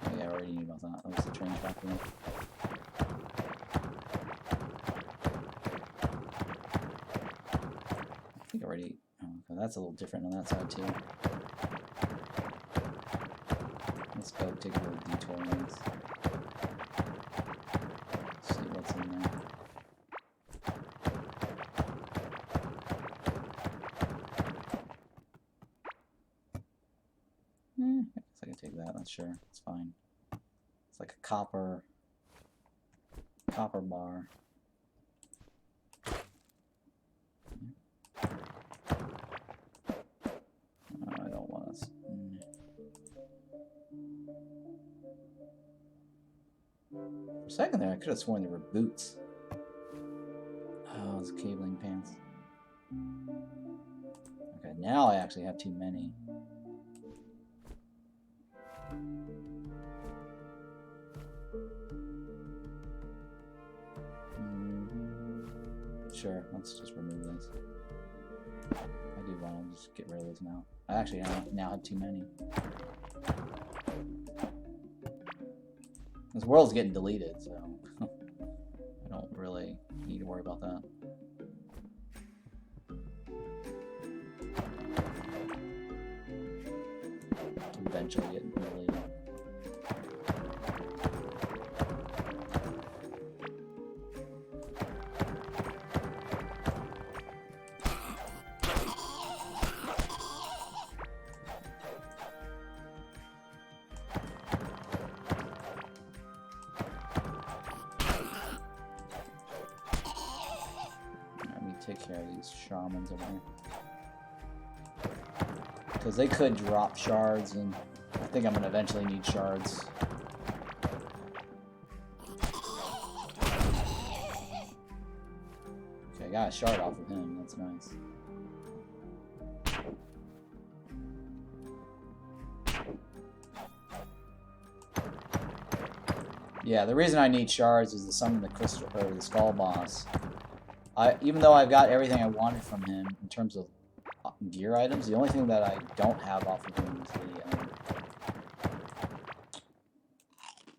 Oh yeah, I already knew about that. That was the train track there. Already. Oh, okay, that's a little different on that side too. Let's go take a little detour on this. See what's in there. I guess I can take that. That's sure. It's fine. It's like a copper bar. For a second there, I could have sworn there were boots. Oh, those Caveling pants. Okay, now I actually have too many. Sure, let's just remove those. I do want to just get rid of those now. I actually now have too many. This world's getting deleted, so I don't really need to worry about that. Eventually getting deleted. Take care of these shamans over here, because they could drop shards, and I think I'm gonna eventually need shards. Okay, I got a shard off of him. That's nice. Yeah, the reason I need shards is to summon the crystal or the skull boss. Even though I've got everything I wanted from him in terms of gear items, the only thing that I don't have off of him is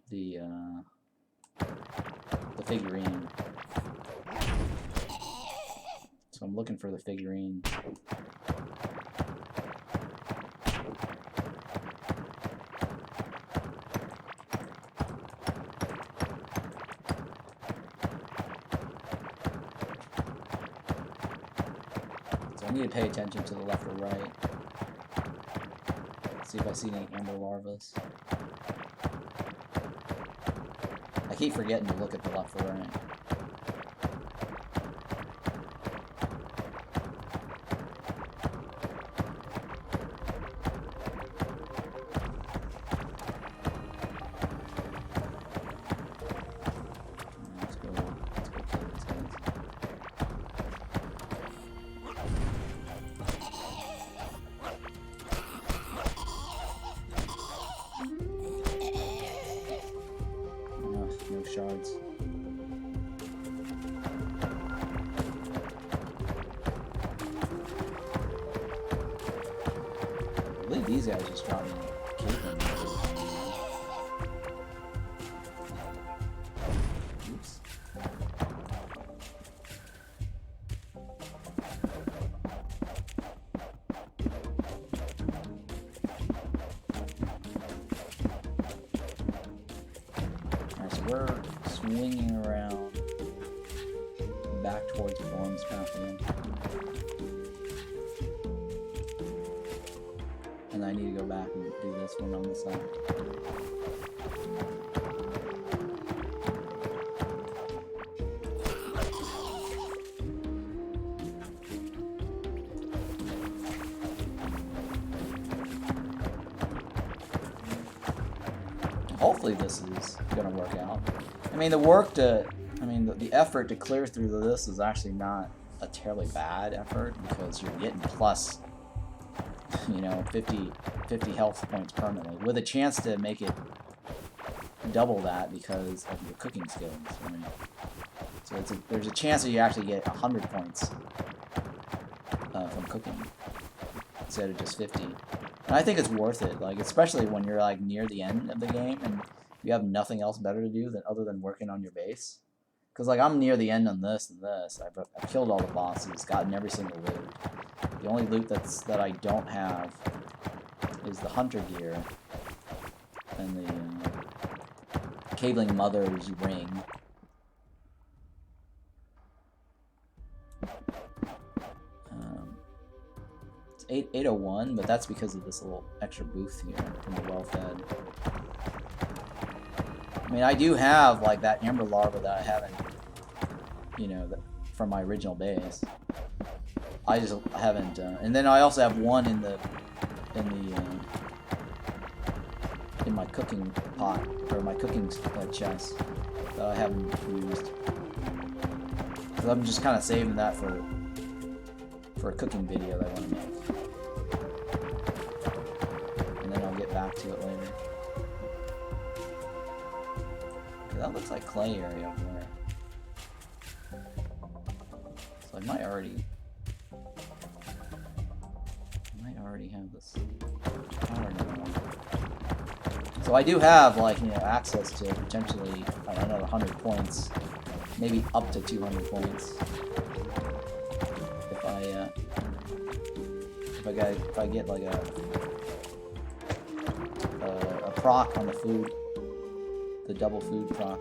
the figurine. So I'm looking for the figurine. So I need to pay attention to the left or right. See if I see any Amber Larvas. I keep forgetting to look at the left or right. Let's go kill these guys. No shards. I believe these guys just dropped me Caveling. Oops. Alright, so we're swinging around back towards Form's path again. And I need to go back and do this one on the side. Hopefully this is gonna work out. I mean, the effort to clear through this is actually not a terribly bad effort because you're getting plus, 50 health points permanently with a chance to make it double that because of your cooking skills. Right? So there's a chance that you actually get 100 points from cooking instead of just 50. And I think it's worth it, like especially when you're like near the end of the game and you have nothing else better to do other than working on your base. Because like I'm near the end on this and this. I've killed all the bosses, gotten every single loot. The only loot that I don't have is the hunter gear and the Caveling Mother's ring. It's 801, but that's because of this little extra boost here from the well-fed. I mean, I do have like that Amber Larva that I haven't, from my original base. I just haven't, and then I also have one in my cooking pot or my cooking chest that I haven't used. Because I'm just kind of saving that for a cooking video that I want to make, and then I'll get back to it later. Okay, that looks like clay area over there, so I might already have this. I don't know. So I do have access to potentially another 100 points, maybe up to 200 points if I get like a proc on the food, the double food proc.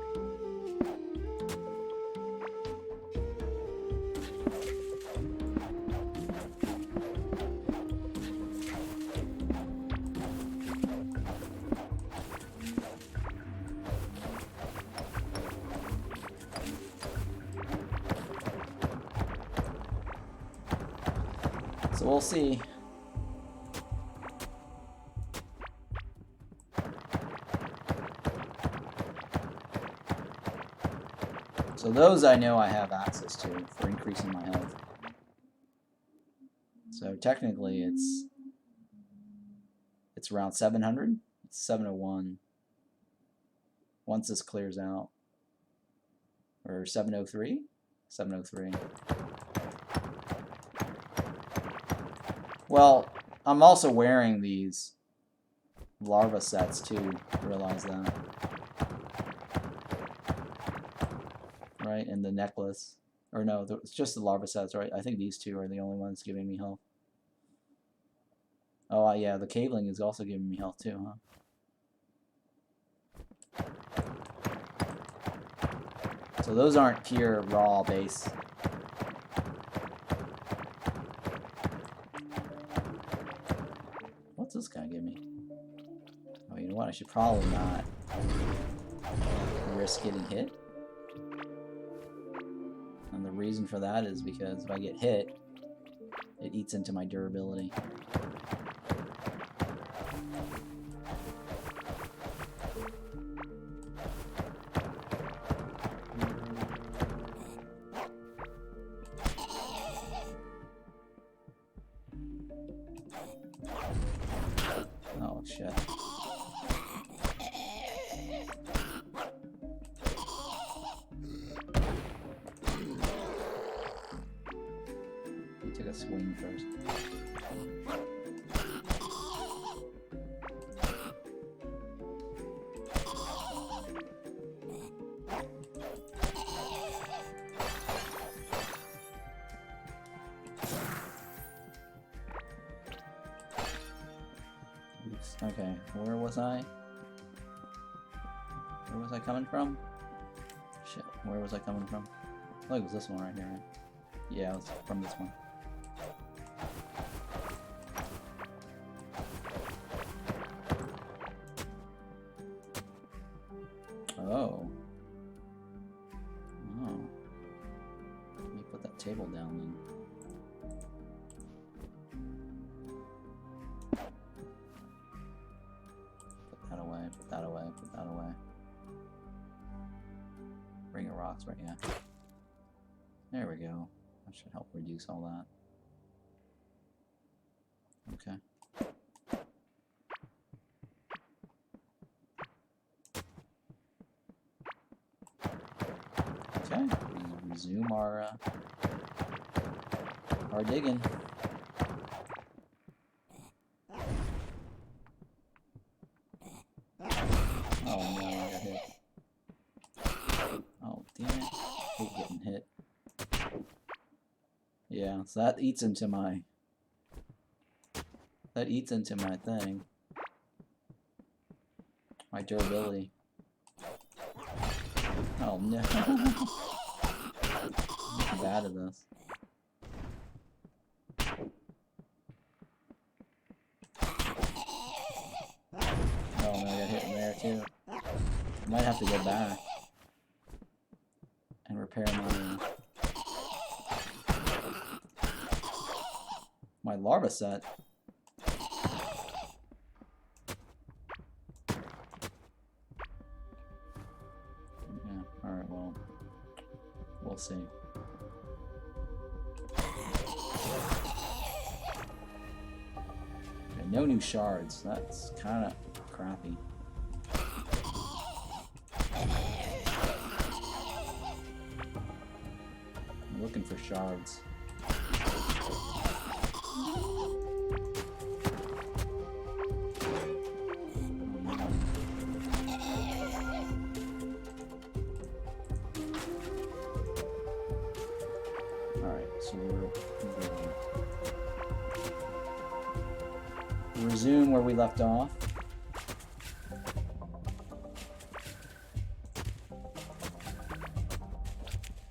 So we'll see. So those I know I have access to for increasing my health. So technically it's around 700. It's 701. Once this clears out. Or 703? 703. Well, I'm also wearing these larva sets too, realize that. Right, and the necklace. Or no, it's just the larva sets, right? I think these two are the only ones giving me health. Oh, yeah, the Caveling is also giving me health too, huh? So those aren't pure raw base. What's this guy give me? Oh, you know what? I should probably not risk getting hit. And the reason for that is because if I get hit, it eats into my durability. Oh, shit. He took a swing first. Oops. Okay, where was I? Where was I coming from? Shit, where was I coming from? I think it was this one right here, right? Yeah, it was from this one. Oh. Oh. Let me put that table down then. Put that away, put that away, put that away. Ring of rocks right here. There we go. That should help reduce all that. Okay. Okay, we resume our digging. Oh no, I got hit. Oh damn it! I hate getting hit. Yeah, so that eats into my. That eats into my thing. My durability. Oh no. I'm bad at this. Oh no, I got hit in there too. I might have to go back and repair my larva set. Yeah, alright, well, we'll see. Okay, no new shards. That's kind of crappy. I'm looking for shards. Alright, so we'll resume where we left off.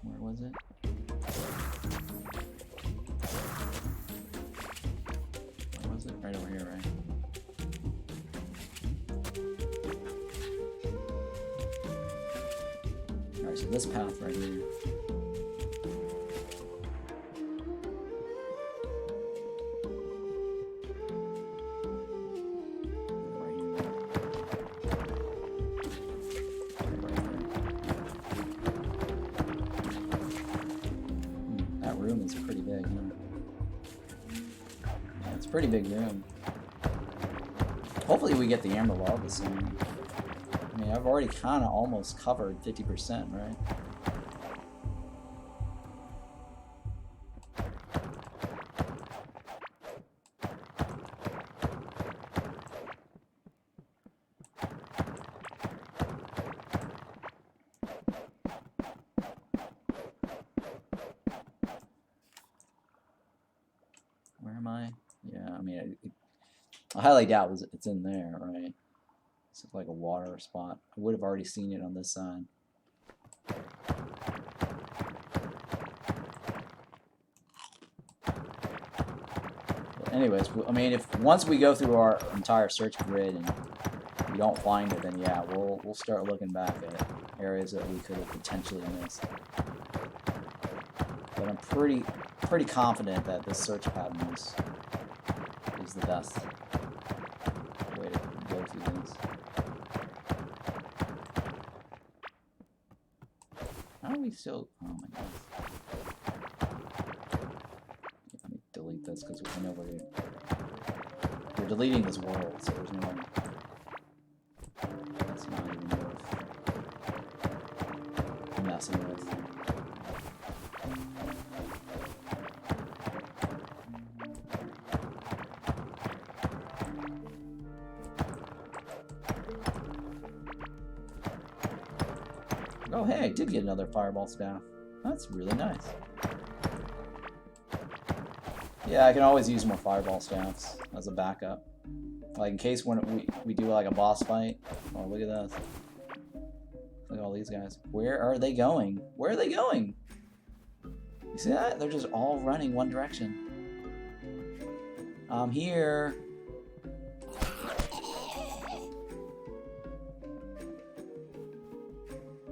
Where was it? Where was it? Right over here, right? Alright, so this path right here. Room is pretty big, huh? Yeah, it's a pretty big room. Hopefully we get the Amber Larva soon. I mean, I've already kind of almost covered 50%, right? Where am I? Yeah, I mean, I highly doubt it's in there, right? It's like a water spot. I would have already seen it on this side. But anyways, I mean, if once we go through our entire search grid and we don't find it, then yeah, we'll start looking back at areas that we could have potentially missed. But I'm pretty confident that this search pattern is the best way to go through this. How do we still? Oh my goodness. Let me delete this because I know we're deleting this world, so there's no. That's not even worth messing with. Oh hey, I did get another fireball staff. That's really nice. Yeah, I can always use more fireball staffs as a backup. Like in case when we do like a boss fight. Oh, look at this. Look at all these guys. Where are they going? Where are they going? You see that? They're just all running one direction. I'm here.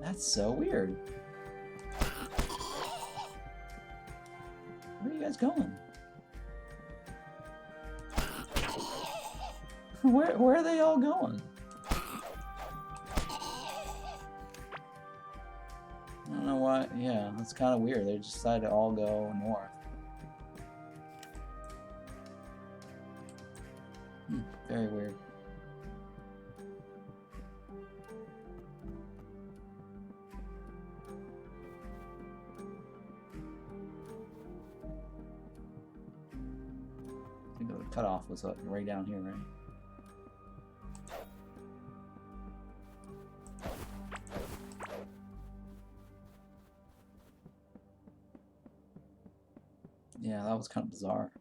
That's so weird. Where are you guys going? Where are they all going? I don't know why. Yeah, that's kind of weird. They just decided to all go north. Very weird. I think the cutoff was right down here, right? Yeah, that was kind of bizarre.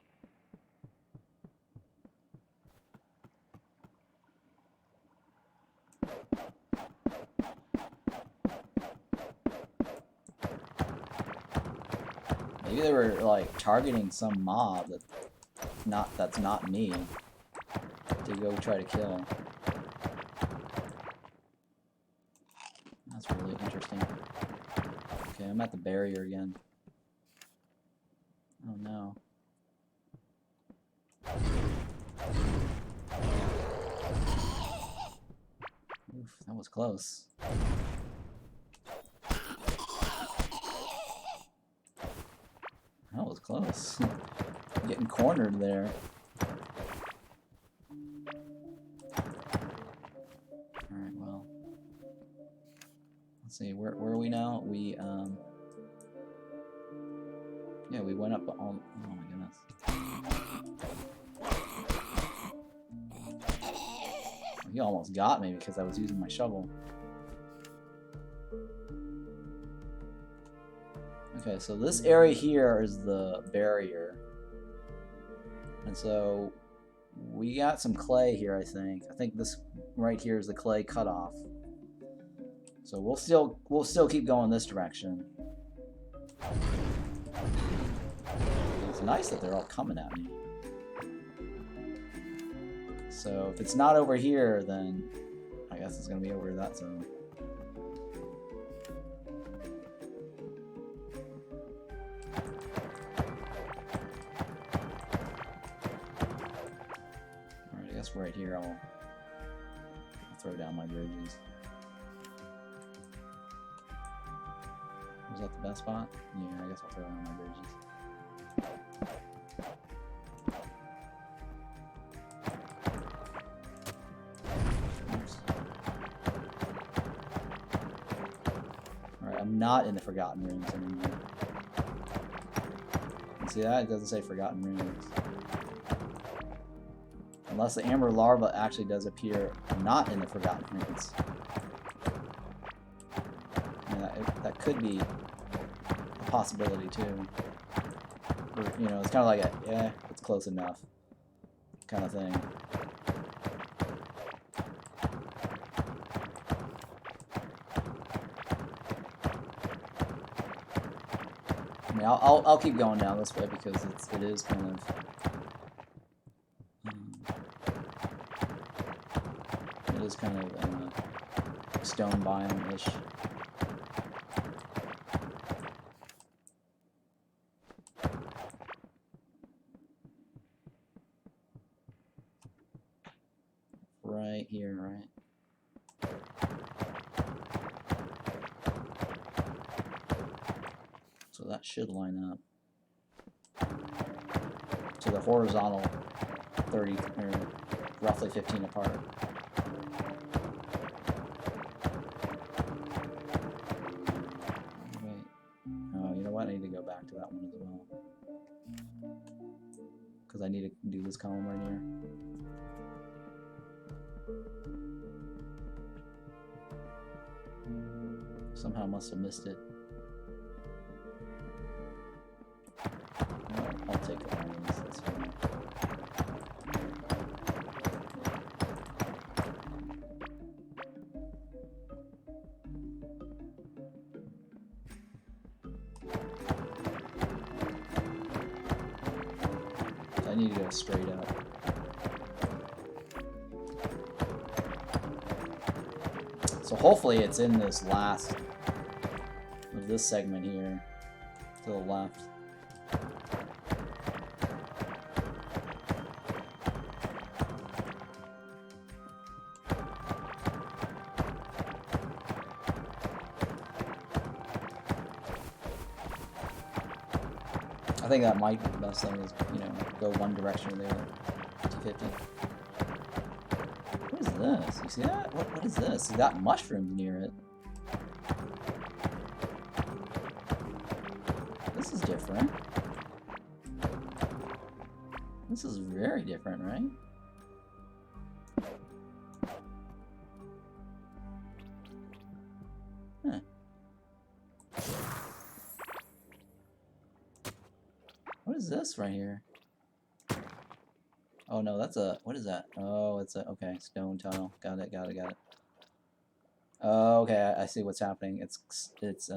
Maybe they were like targeting some mob that's not me to go try to kill. That's really interesting. Okay, I'm at the barrier again. Oh no. Oof, that was close. That was close. Getting cornered there. Alright, well. Let's see, where are we now? Yeah, we went up all. Oh my goodness. He almost got me because I was using my shovel. Okay, so this area here is the barrier. And so we got some clay here, I think. I think this right here is the clay cutoff. So we'll still keep going this direction. It's nice that they're all coming at me. So if it's not over here, then I guess it's gonna be over that zone. Alright, I guess right here I'll throw down my bridges. Was that the best spot? Yeah, I guess I'll throw down my bridges. I'm not in the Forgotten Rooms anymore. You see that? It doesn't say Forgotten Rooms. Unless the Amber Larva actually does appear not in the Forgotten Rooms. Yeah, that could be a possibility too. you know, it's kind of like a, yeah, it's close enough kind of thing. I mean, I'll keep going down this way because it is kind of it is kind of stone biome-ish. Right here, right? So that should line up to the horizontal 30 or roughly 15 apart. Wait. Oh, you know what? I need to go back to that one as well because I need to do this column right here. Somehow must have missed it. I'll take it on this. That's fine. I need to go straight up. So hopefully it's in this last of this segment here to the left. I think that might be the best thing is, you know, go one direction or the other. 250. What is this? You see that? What is this? You got mushrooms near it. This is different. This is very different, right? Huh. What is this right here? Oh no, that's a, what is that? Oh, it's a, okay, stone tile. Got it. Oh, okay, I see what's happening. It's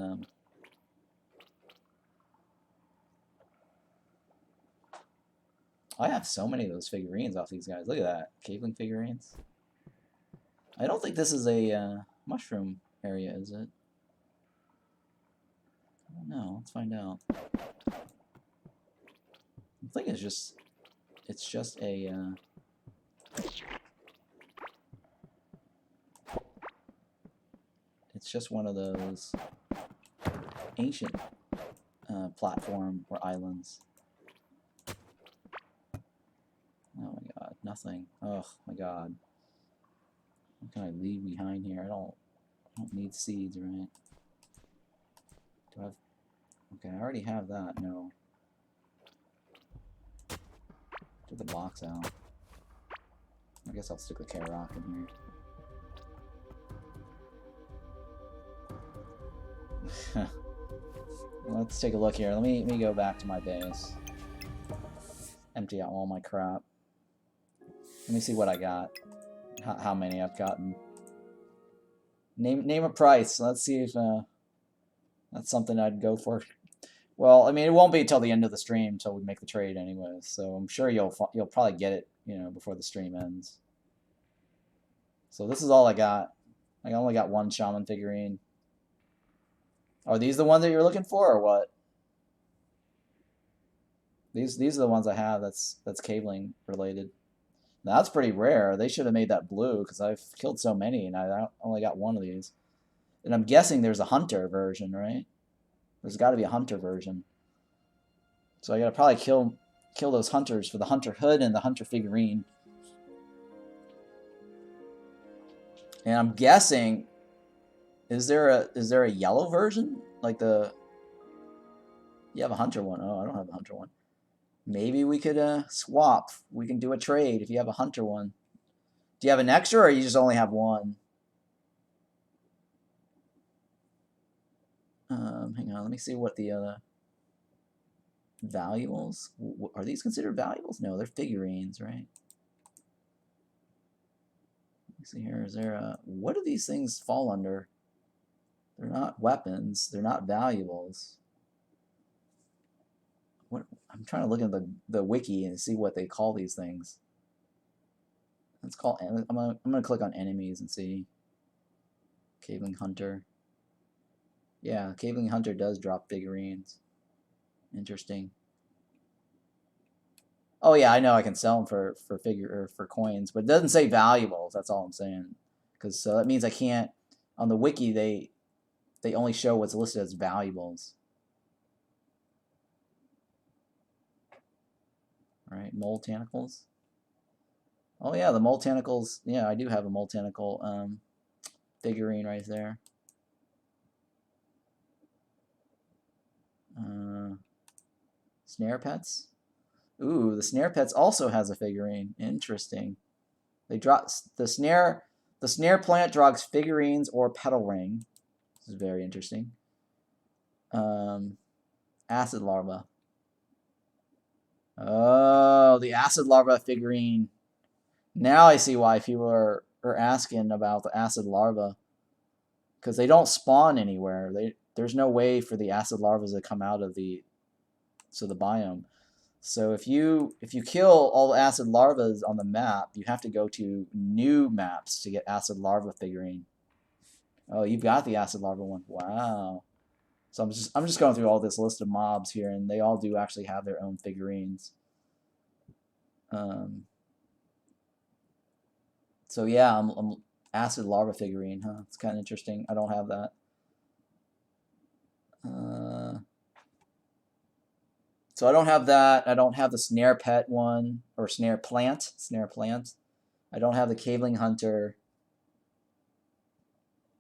I have so many of those figurines off these guys. Look at that. Caveling figurines. I don't think this is a mushroom area, is it? I don't know. Let's find out. I think it's just a it's just one of those ancient platform or islands. Oh my god, nothing. Oh my god. What can I leave behind here? I don't need seeds, right? Do I have, okay, I already have that, no. Get the box out. I guess I'll stick the K-Rock in here. Let's take a look here. Let me go back to my base. Empty out all my crap. Let me see what I got. How many I've gotten. Name a price. Let's see if that's something I'd go for. Well, I mean, it won't be until the end of the stream until we make the trade anyway. So I'm sure you'll probably get it, you know, before the stream ends. So this is all I got. I only got one shaman figurine. Are these the ones that you're looking for, or what? These are the ones I have. That's Caveling related. Now, that's pretty rare. They should have made that blue because I've killed so many and I only got one of these. And I'm guessing there's a hunter version, right? There's got to be a hunter version. So I gotta probably kill those hunters for the hunter hood and the hunter figurine. And I'm guessing, is there a yellow version? Like the, you have a hunter one. Oh, I don't have a hunter one. Maybe we could swap. We can do a trade if you have a hunter one. Do you have an extra, or you just only have one? Hang on, let me see what the other. Valuables? Are these considered valuables? No, they're figurines, right? Let's see here. Is there a... What do these things fall under? They're not weapons. They're not valuables. What? I'm trying to look at the wiki and see what they call these things. Let's call... I'm gonna click on enemies and see. Caveling Hunter. Yeah, Caveling Hunter does drop figurines. Interesting. Oh yeah, I know I can sell them for coins, but it doesn't say valuables. That's all I'm saying. Because so that means I can't. On the wiki, they only show what's listed as valuables. All right, mole tentacles. Oh yeah, the mole tentacles. Yeah, I do have a mole tentacle figurine right there. Snare pets. Ooh, the snare pets also has a figurine. Interesting. They drop the snare. The snare plant drops figurines or petal ring. This is very interesting. Acid larva. Oh, the acid larva figurine. Now I see why people are asking about the acid larva. Because they don't spawn anywhere. There's no way for the acid larvas to come out of the biome. So if you kill all the acid larvas on the map, you have to go to new maps to get acid larva figurine. Oh, you've got the acid larva one. Wow. So I'm just going through all this list of mobs here, and they all do actually have their own figurines. So yeah, I'm acid larva figurine, huh? It's kind of interesting. I don't have that. So I don't have that. I don't have the snare pet one or snare plant. I don't have the Caveling Hunter.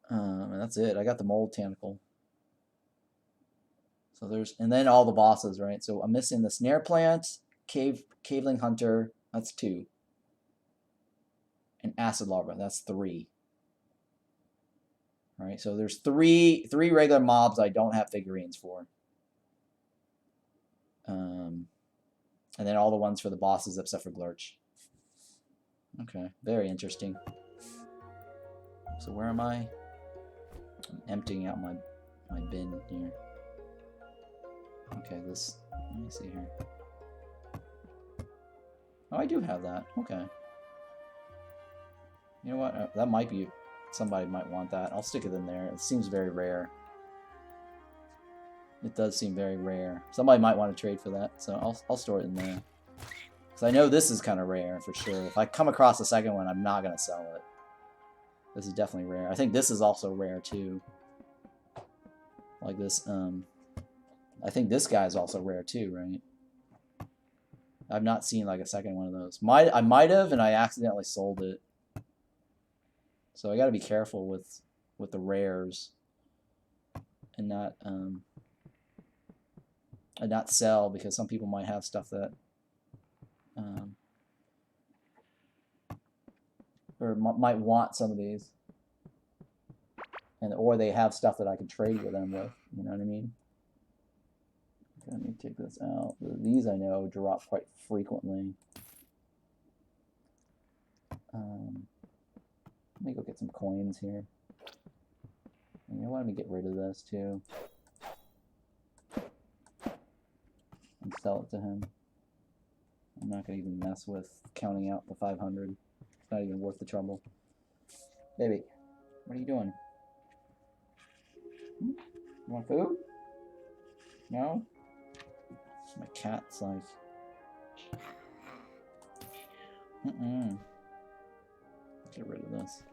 And that's it. I got the mold tentacle. So and then all the bosses, right? So I'm missing the snare plant, Caveling Hunter. That's 2. And acid larva. That's 3. All right. So there's three regular mobs I don't have figurines for. And then all the ones for the bosses except for Glurch. Okay, very interesting. So where am I? I'm emptying out my bin here. Okay, let me see here. Oh, I do have that. Okay. You know what? That might be... Somebody might want that. I'll stick it in there. It seems very rare. It does seem very rare. Somebody might want to trade for that, so I'll store it in there. Because I know this is kind of rare, for sure. If I come across the second one, I'm not going to sell it. This is definitely rare. I think this is also rare, too. Like this, I think this guy is also rare, too, right? I've not seen, like, a second one of those. I might have, and I accidentally sold it. So I got to be careful with the rares. And not sell, because some people might have stuff that or might want some of these, or they have stuff that I could trade with them with. You know what I mean? Okay, let me take this out. These I know drop quite frequently. Let me go get some coins here. And you know what? Let me get rid of this too. And sell it to him. I'm not going to even mess with counting out the 500. It's not even worth the trouble. Baby, what are you doing? You want food? No? My cat's like... Get rid of this.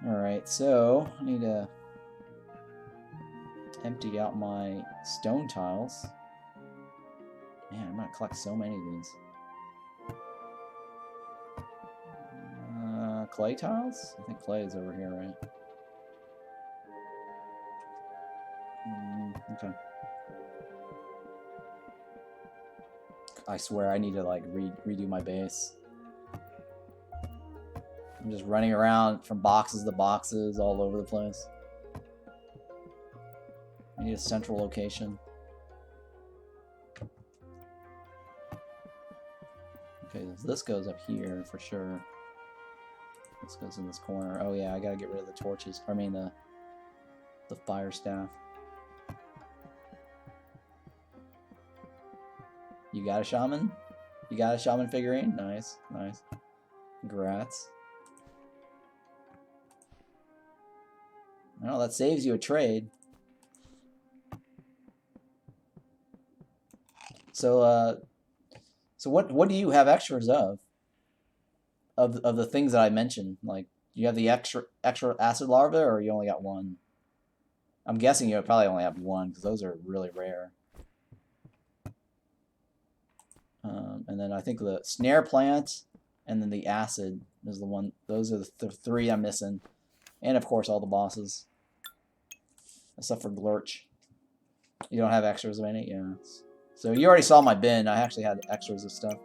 Alright, so I need to empty out my stone tiles. Man, I'm gonna collect so many of these. Clay tiles? I think clay is over here, right? Okay. I swear I need to like redo my base. I'm just running around from boxes to boxes all over the place. I need a central location. Okay, this goes up here for sure. This goes in this corner. Oh yeah, I gotta get rid of the torches. I mean the fire staff. You got a shaman? You got a shaman figurine? Nice, nice. Congrats. Well, that saves you a trade. So what do you have extras of? Of the things that I mentioned, like, you have the extra acid larva, or you only got one? I'm guessing you probably only have one because those are really rare. And then I think the snare plant and then the acid is the one. Those are the three I'm missing, and of course all the bosses, except for Glurch. You don't have extras of any, yeah. So you already saw my bin. I actually had extras of stuff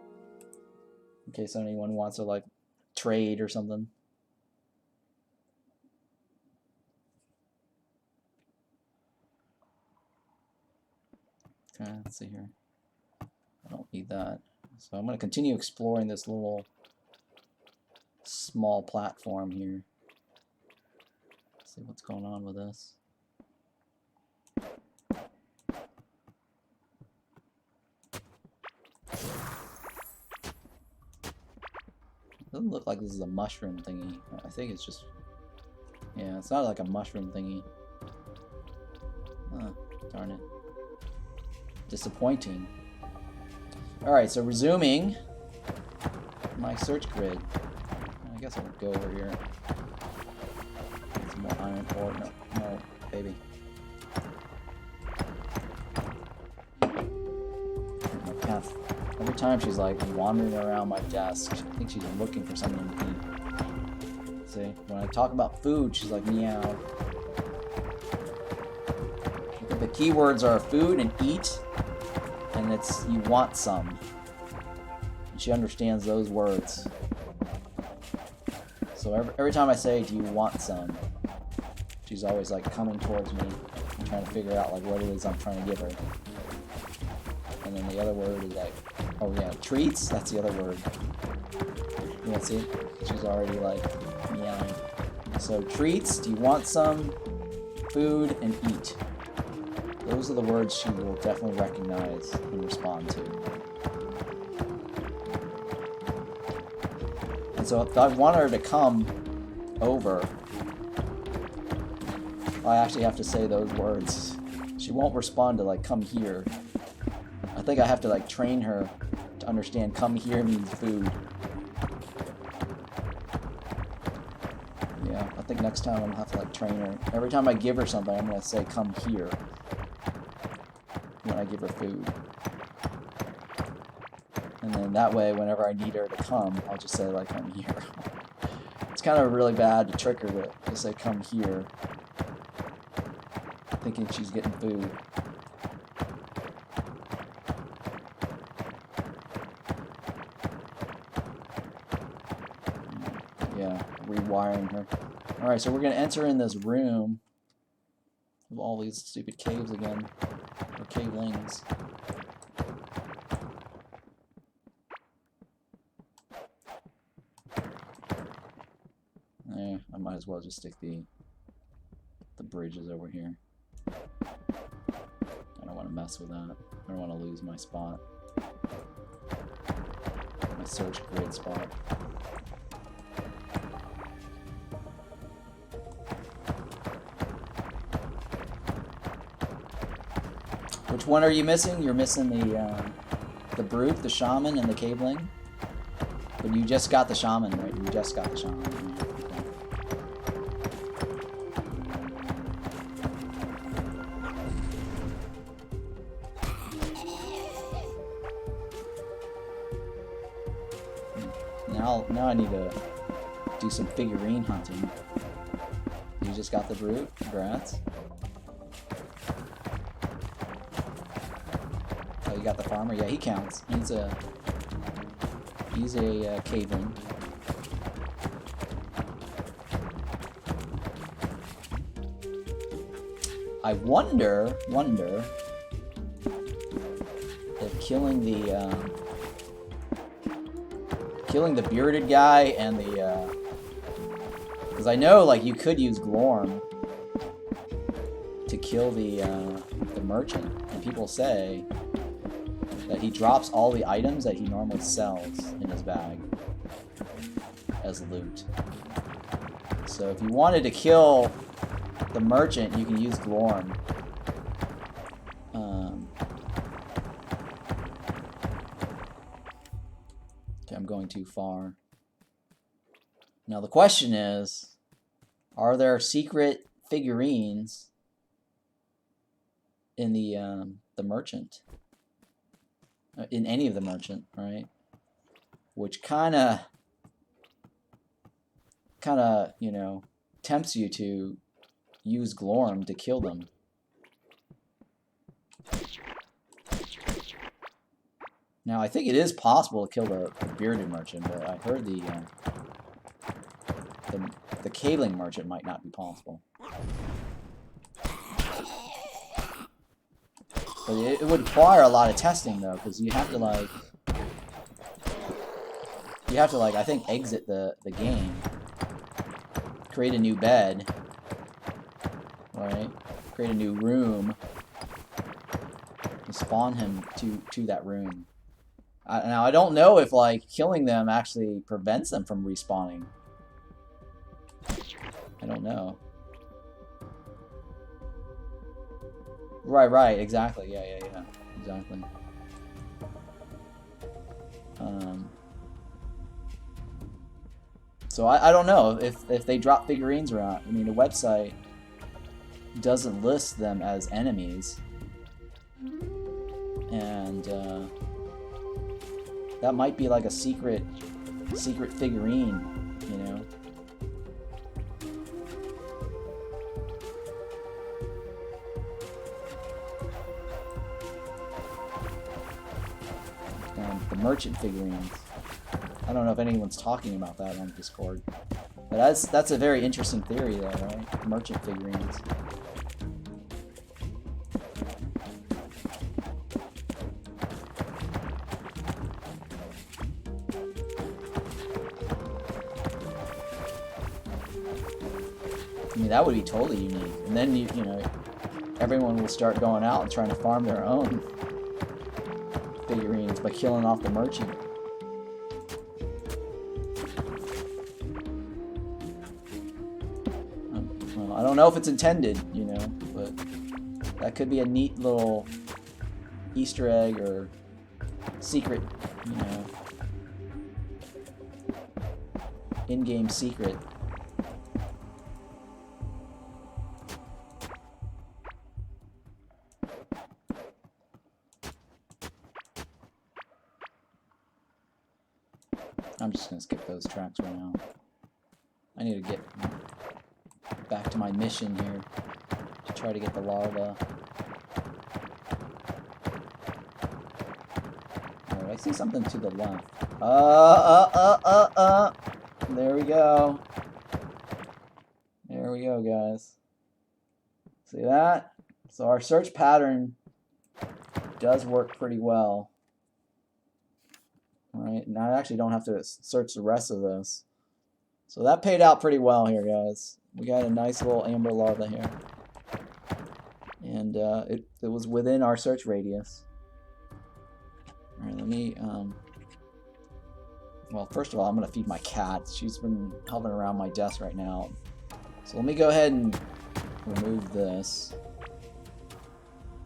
in case anyone wants to like trade or something. Okay, let's see here. I don't need that. So I'm going to continue exploring this little small platform here. Let's see what's going on with this. Doesn't look like this is a mushroom thingy. I think it's just... yeah, it's not like a mushroom thingy. Oh, darn it. Disappointing. Alright, so resuming my search grid. I guess I'll go over here. Get some more iron ore. No, no, baby. My cat, every time she's like wandering around my desk, I think she's looking for something to eat. See, when I talk about food, she's like, meow. I think the keywords are food and eat. And it's, you want some. And she understands those words. So every time I say, do you want some? She's always like coming towards me and trying to figure out like what it is I'm trying to give her. And then the other word is like, oh yeah, treats? That's the other word. You want to see? She's already like meowing. So treats, do you want some? Food and eat. Those are the words she will definitely recognize and respond to. And so if I want her to come over, I actually have to say those words. She won't respond to like, come here. I think I have to like train her to understand come here means food. Yeah, I think next time I'm gonna have to like train her. Every time I give her something, I'm gonna say come here. When I give her food. And then that way, whenever I need her to come, I'll just say, like, come here. It's kind of really bad to trick her to say, come here, thinking she's getting food. Yeah, rewiring her. Alright, so we're going to enter in this room of all these stupid caves again. Or Cavelings. I might as well just stick the bridges over here. I don't want to mess with that. I don't want to lose my spot. My search grid spot. Which one are you missing? You're missing the brute, the shaman, and the caveling. But you just got the shaman, right? You just got the shaman. Now I need to do some figurine hunting. You just got the brute. Congrats. You got the farmer? Yeah, he counts. He's a caveling. I wonder if killing the bearded guy and the because I know like you could use Glorm to kill the merchant, and people say that he drops all the items that he normally sells in his bag as loot. So if you wanted to kill the merchant, you can use Glorm. Okay, I'm going too far. Now the question is, are there secret figurines in the merchant? In any of the merchant, right? Which kind of, you know, tempts you to use Glorm to kill them. Now, I think it is possible to kill the bearded merchant, but I heard the Caveling merchant might not be possible. But it would require a lot of testing, though, because you have to, like, I think, exit the game, create a new bed, right? Create a new room, and spawn him to that room. Now, I don't know if, like, killing them actually prevents them from respawning. I don't know. Right, exactly. Yeah, exactly. So I don't know if they drop figurines around. I mean, the website doesn't list them as enemies, and that might be like a secret figurine, you know. The merchant figurines. I don't know if anyone's talking about that on Discord, but that's a very interesting theory, though, right? Merchant figurines. I mean, that would be totally unique, and then you know, everyone will start going out and trying to farm their own figurines by killing off the merchant. Well, I don't know if it's intended, you know, but that could be a neat little Easter egg or secret, you know, in-game secret. I'm just gonna skip those tracks right now. I need to get back to my mission here to try to get the larva. Alright, I see something to the left. There we go. There we go, guys. See that? So our search pattern does work pretty well. Alright, now I actually don't have to search the rest of this. So that paid out pretty well here, guys. We got a nice little Amber Larva here. And it was within our search radius. Alright, let me... well, first of all, I'm going to feed my cat. She's been hovering around my desk right now. So let me go ahead and remove this.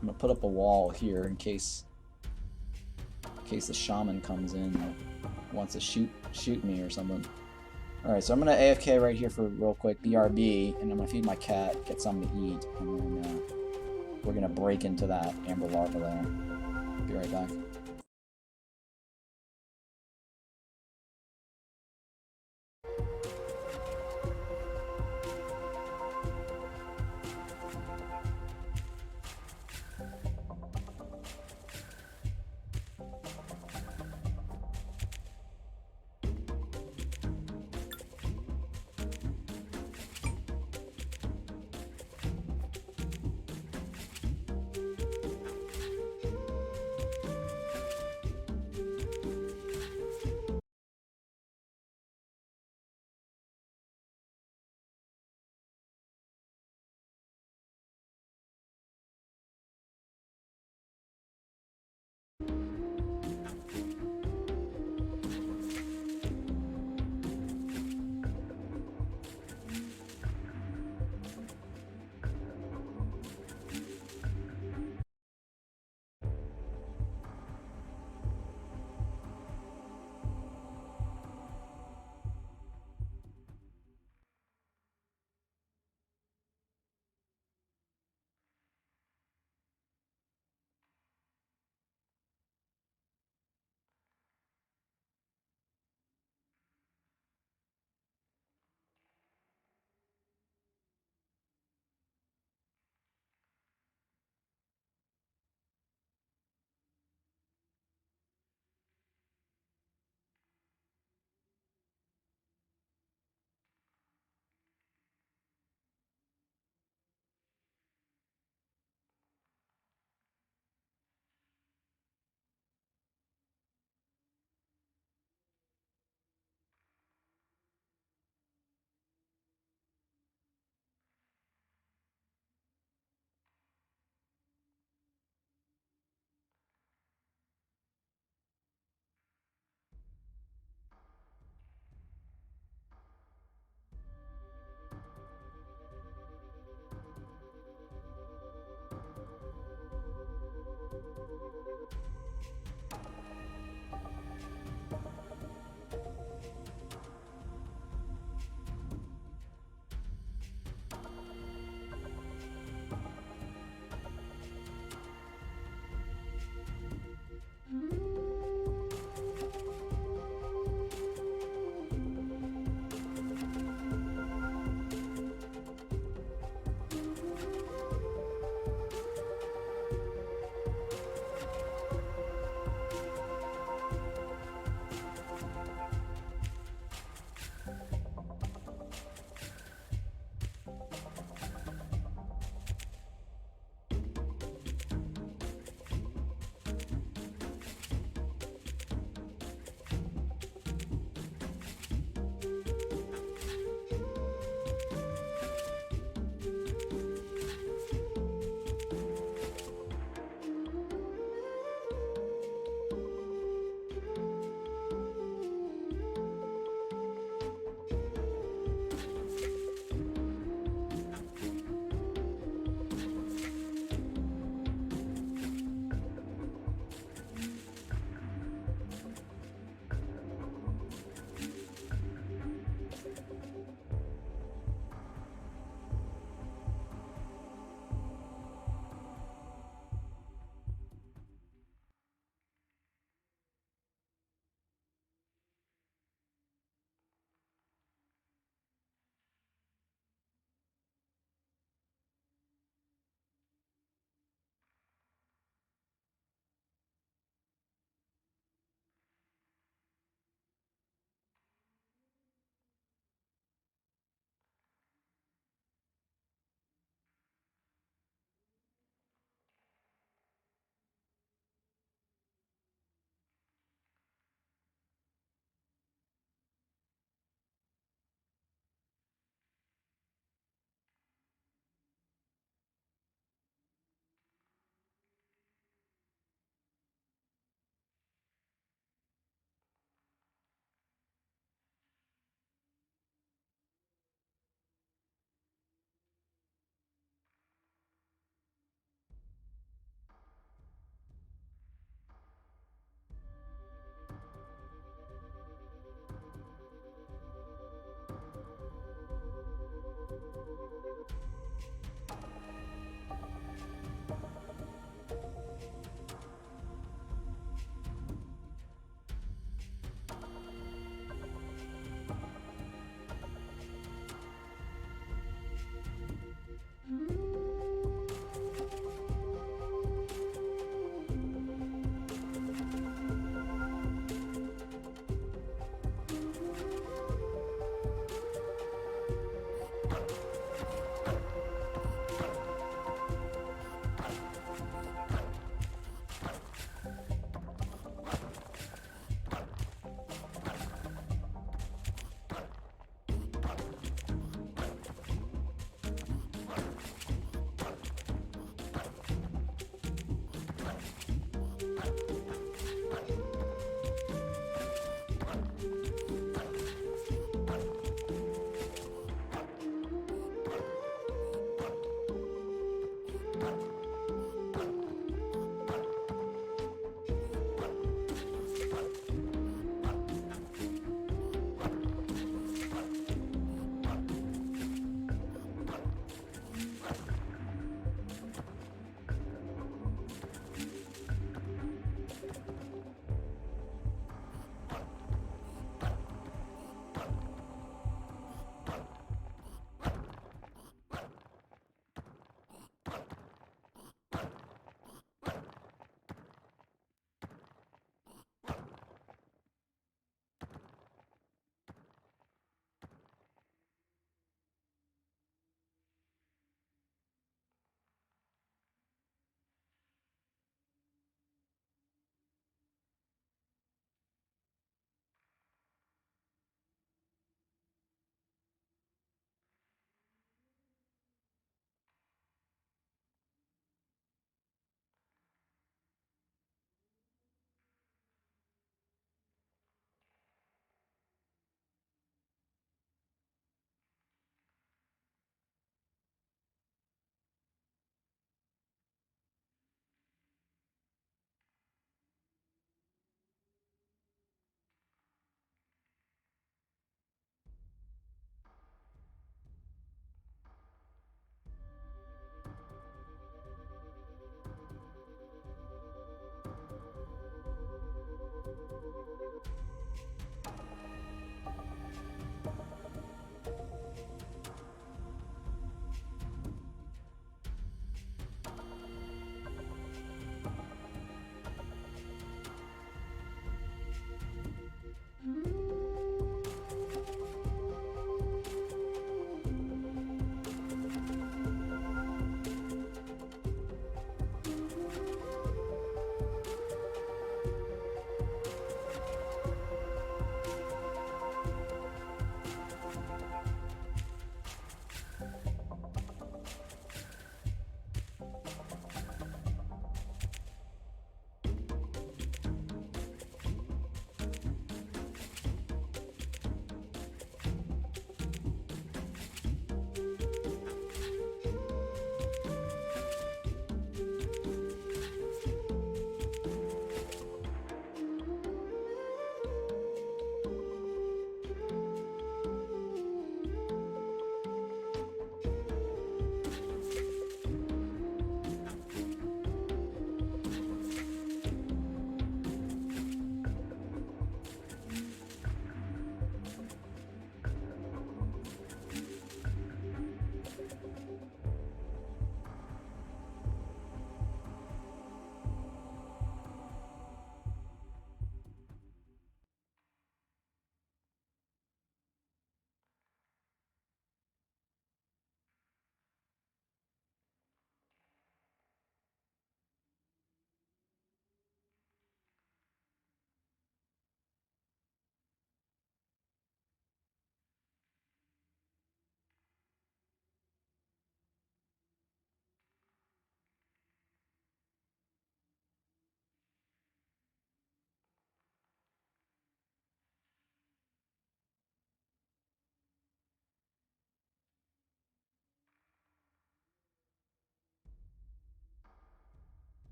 I'm going to put up a wall here in case the shaman comes in and wants to shoot me or something. Alright, so I'm going to AFK right here for real quick, BRB, and I'm going to feed my cat, get something to eat, and then we're going to break into that Amber Larva there. Be right back.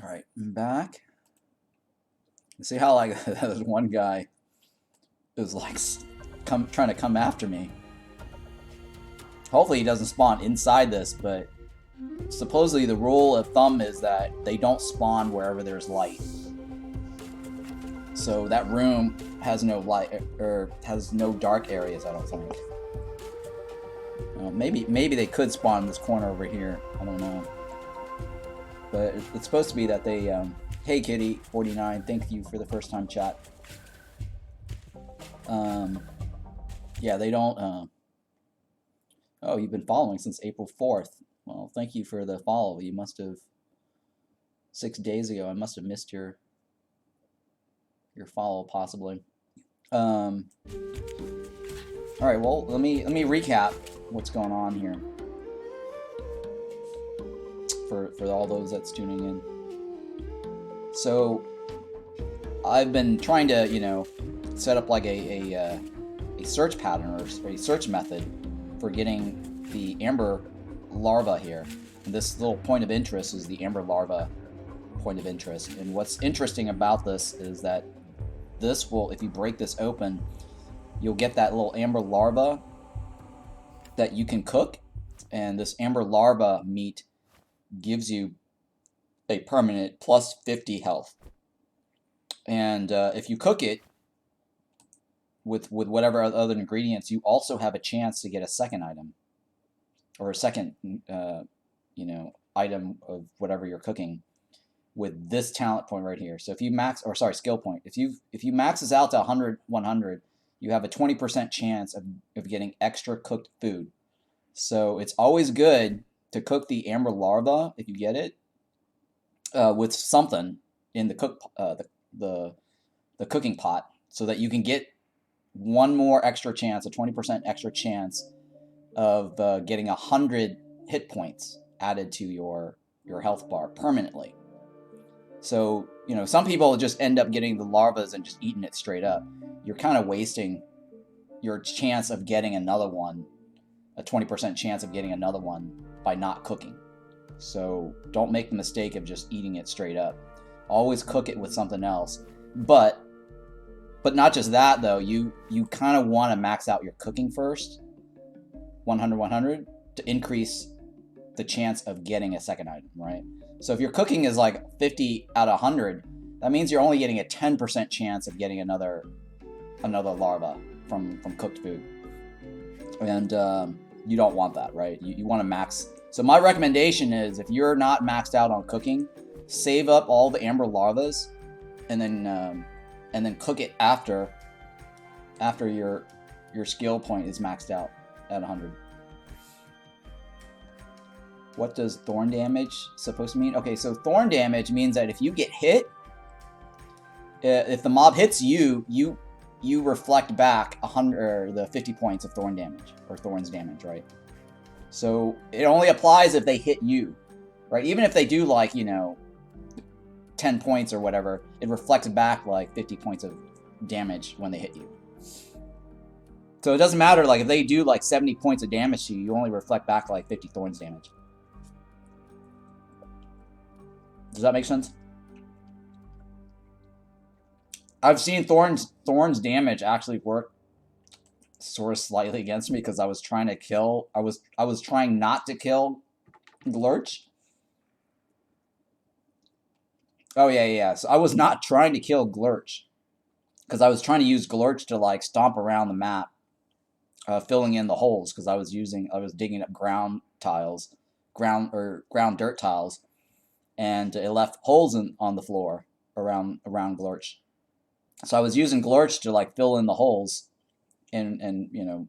All right, I'm back. See how like there's one guy who's like trying to come after me. Hopefully he doesn't spawn inside this, but supposedly the rule of thumb is that they don't spawn wherever there's light. So that room has no light or has no dark areas, I don't think. Maybe they could spawn in this corner over here. I don't know. But it's supposed to be that they, hey Kitty 49, thank you for the first time chat. Yeah, they don't, oh, you've been following since April 4th. Well, thank you for the follow. You must have, 6 days ago, I must have missed your follow possibly. All right, well, let me recap what's going on here for all those that's tuning in. So I've been trying to, you know, set up like a search pattern or a search method for getting the Amber Larva here. And this little point of interest is the Amber Larva point of interest. And what's interesting about this is that this will, if you break this open, you'll get that little Amber Larva that you can cook. And this Amber Larva meat gives you a permanent plus 50 health. And if you cook it with whatever other ingredients, you also have a chance to get a second item, or a second, you know, item of whatever you're cooking with this talent point right here. So if you max, or sorry, skill point, if you max this out to 100, you have a 20% chance of getting extra cooked food. So it's always good to cook the Amber Larva if you get it with something in the the cooking pot, so that you can get one more extra chance, a 20% extra chance of getting 100 hit points added to your health bar permanently. So, you know, some people just end up getting the larvas and just eating it straight up. You're kind of wasting your chance of getting another one, a 20% chance of getting another one, by not cooking. So don't make the mistake of just eating it straight up. Always cook it with something else. But But not just that though, you kind of want to max out your cooking first, 100, 100, to increase the chance of getting a second item, right? So if your cooking is like 50 out of 100, that means you're only getting a 10% chance of getting another larva from cooked food. And you don't want that, right? You want to max. So my recommendation is, if you're not maxed out on cooking, save up all the amber larvas, and then cook it after your skill point is maxed out at 100. What does thorn damage supposed to mean? Okay, so thorn damage means that if you get hit, if the mob hits you, you reflect back 100 or the 50 points of thorn damage, or thorns damage, right? So it only applies if they hit you, right? Even if they do like, you know, 10 points or whatever, it reflects back like 50 points of damage when they hit you. So it doesn't matter, like if they do like 70 points of damage to you, you only reflect back like 50 thorns damage. Does that make sense? I've seen thorns damage actually work sort of slightly against me, because I was trying to kill, I was trying not to kill Glurch. Oh yeah. So I was not trying to kill Glurch, because I was trying to use Glurch to like stomp around the map, filling in the holes, because I was digging up ground dirt tiles, and it left holes on the floor around Glurch. So I was using Glurch to like fill in the holes, and you know,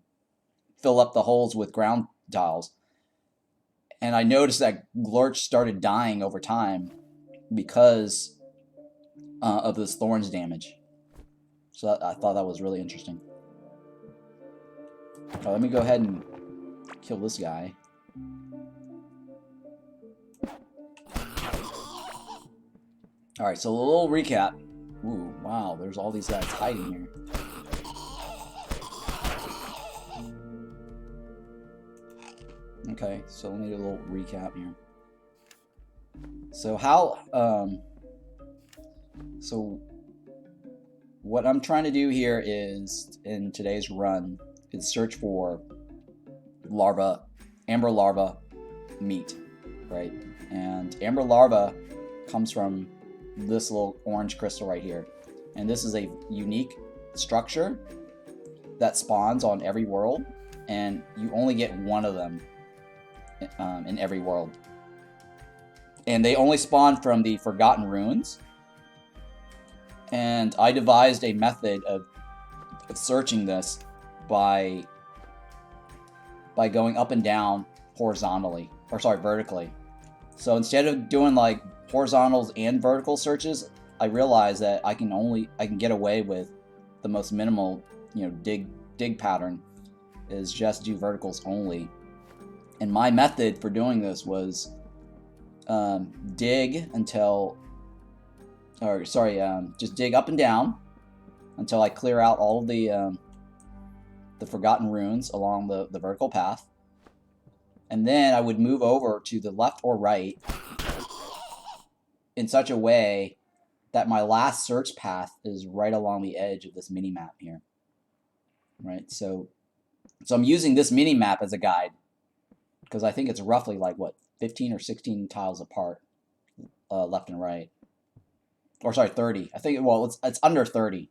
fill up the holes with ground tiles. And I noticed that Glurch started dying over time because of this thorns damage. So I thought that was really interesting. Oh, let me go ahead and kill this guy. Alright, so a little recap. Ooh, wow, there's all these guys hiding here. Okay, so let me do a little recap here. So so what I'm trying to do here is, in today's run, is search for amber larva meat, right? And amber larva comes from this little orange crystal right here. And this is a unique structure that spawns on every world, and you only get one of them in every world. And they only spawn from the Forgotten Ruins. And I devised a method of searching this by going up and down vertically. So instead of doing like horizontals and vertical searches, I realized that I can get away with the most minimal, you know, dig pattern, is just do verticals only. And my method for doing this was just dig up and down until I clear out all of the Forgotten Runes along the vertical path. And then I would move over to the left or right in such a way that my last search path is right along the edge of this mini map here. Right, so I'm using this mini map as a guide, because I think it's roughly like, what, 15 or 16 tiles apart, left and right. Or sorry, 30. I think, well, it's under 30.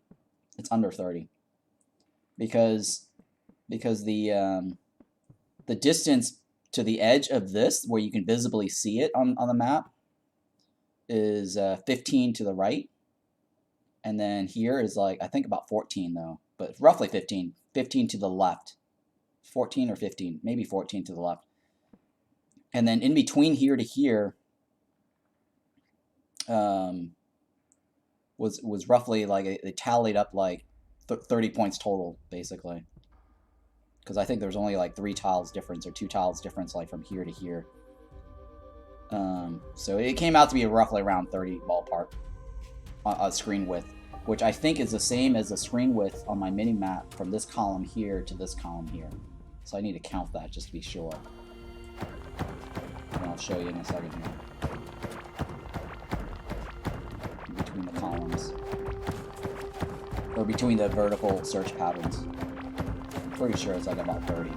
It's under 30. Because the distance to the edge of this, where you can visibly see it on the map, is 15 to the right. And then here is like, I think about 14 though, but roughly 15. 15 to the left. 14 or 15, maybe 14 to the left. And then in between here to here was roughly like, they tallied up like 30 points total, basically. Because I think there's only like 3 tiles difference or 2 tiles difference, like from here to here. So it came out to be roughly around 30 ballpark screen width, which I think is the same as the screen width on my mini map from this column here to this column here. So I need to count that just to be sure. And I'll show you in a second here. Between the columns. or between the vertical search patterns. I'm pretty sure it's like about 30.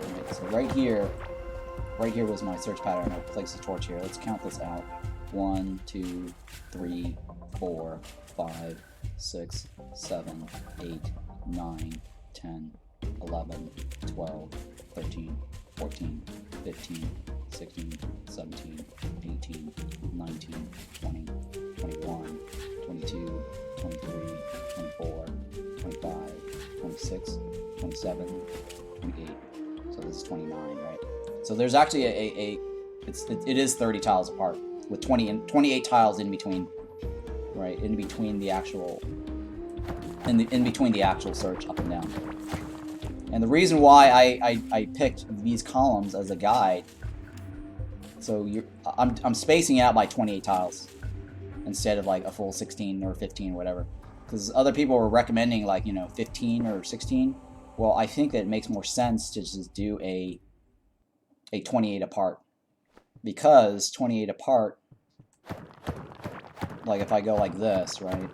Alright, so right here was my search pattern. I placed the torch here. Let's count this out. 1, 2, 3, 4, 5, 6, 7, 8, 9, 10, 11, 12, 13, 14, 15, 16, 17, 18, 19, 20, 21, 22, 23, 24, 25, 26, 27, 28. So this is 29, right? So there's actually it is 30 tiles apart with 28 tiles in between, right? In between the actual search up and down. And the reason why I picked these columns as a guide, so I'm spacing out by 28 tiles instead of like a full 16 or 15 or whatever, because other people were recommending like 15 or 16. Well, I think that it makes more sense to just do a 28 apart, because 28 apart, like if I go like this, right,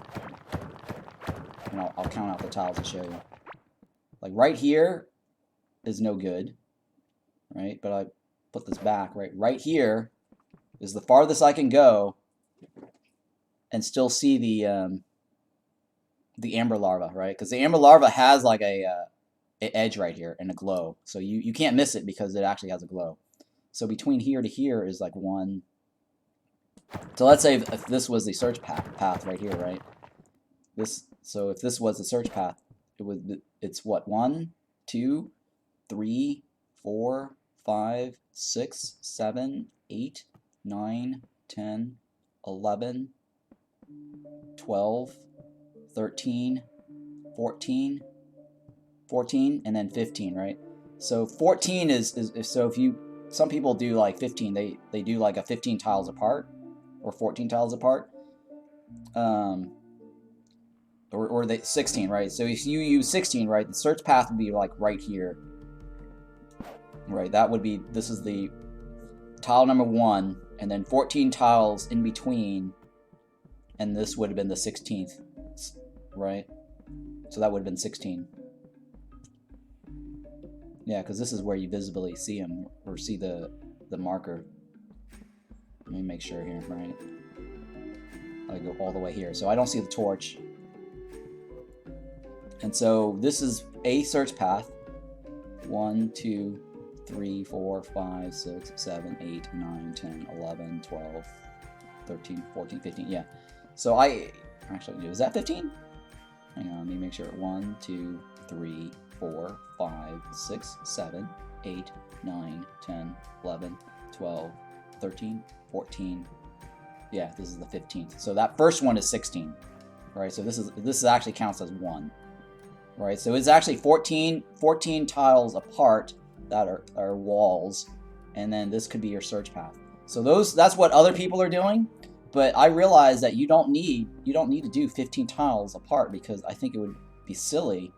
and I'll count out the tiles to show you. Like right here is no good, right? But I put this back, right? Right here is the farthest I can go and still see the Amber Larva, right? Because the Amber Larva has like a edge right here and a glow, so you can't miss it because it actually has a glow. So between here to here is like one. So let's say if this was the search path right here, right? So if this was the search path, it's what, 1, 2, 3, 4, 5, 6, 7, 8, 9, 10, 11, 12, 13, 14, and then 15, right? So 14 is so if you, some people do like 15, they do like a 15 tiles apart or 14 tiles apart. Or the 16, right? So if you use 16, right, the search path would be like right here, right? That would be, this is the tile number 1, and then 14 tiles in between, and this would have been the 16th, right? So that would have been 16. Yeah, because this is where you visibly see them, or see the marker. Let me make sure here, right? I go all the way here, so I don't see the torch. And so this is a search path. 1, 2, 3, 4, 5, 6, 7, 8, 9, 10, 11, 12, 13, 14, 15. Yeah. So actually, was that 15? Hang on, let me make sure. 1, 2, 3, 4, 5, 6, 7, 8, 9, 10, 11, 12, 13, 14. Yeah, this is the 15th. So that first one is 16. Right? So this actually counts as 1. Right, so it's actually 14 tiles apart that are walls, and then this could be your search path. So that's what other people are doing, but I realize that you don't need to do 15 tiles apart, because I think it would be silly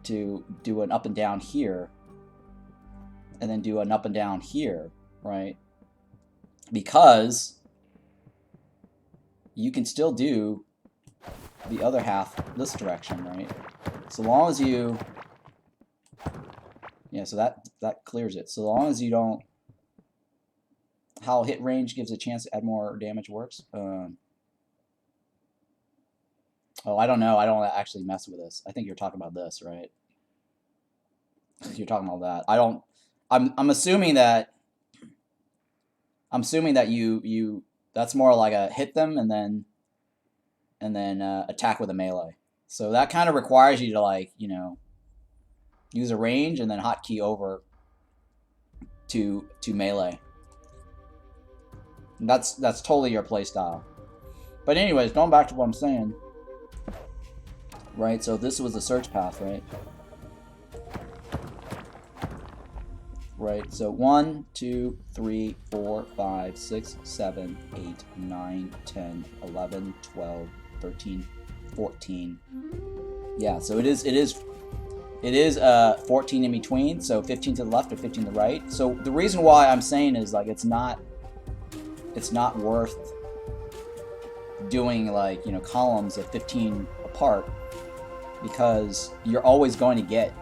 to do an up and down here and then do an up and down here, right? Because you can still do the other half this direction, right? So long as you, yeah, so that clears it. So long as you don't, how hit range gives a chance to add more damage works. Oh, I don't know. I don't actually mess with this. I think you're talking about this, right? You're talking about that. I don't. I'm assuming that. I'm assuming that you that's more like a hit them and then attack with a melee. So that kind of requires you to, like, use a range and then hotkey over to melee. And that's totally your playstyle. But anyways, going back to what I'm saying, right? So this was the search path, right? Right. So 1, 2, 3, 4, 5, 6, 7, 8, 9, 10, 11, 12, 13, 14. Yeah, so it is 14 in between, so 15 to the left or 15 to the right. So the reason why I'm saying is, like, it's not it's not worth doing like, you know, columns of 15 apart, because you're always going to get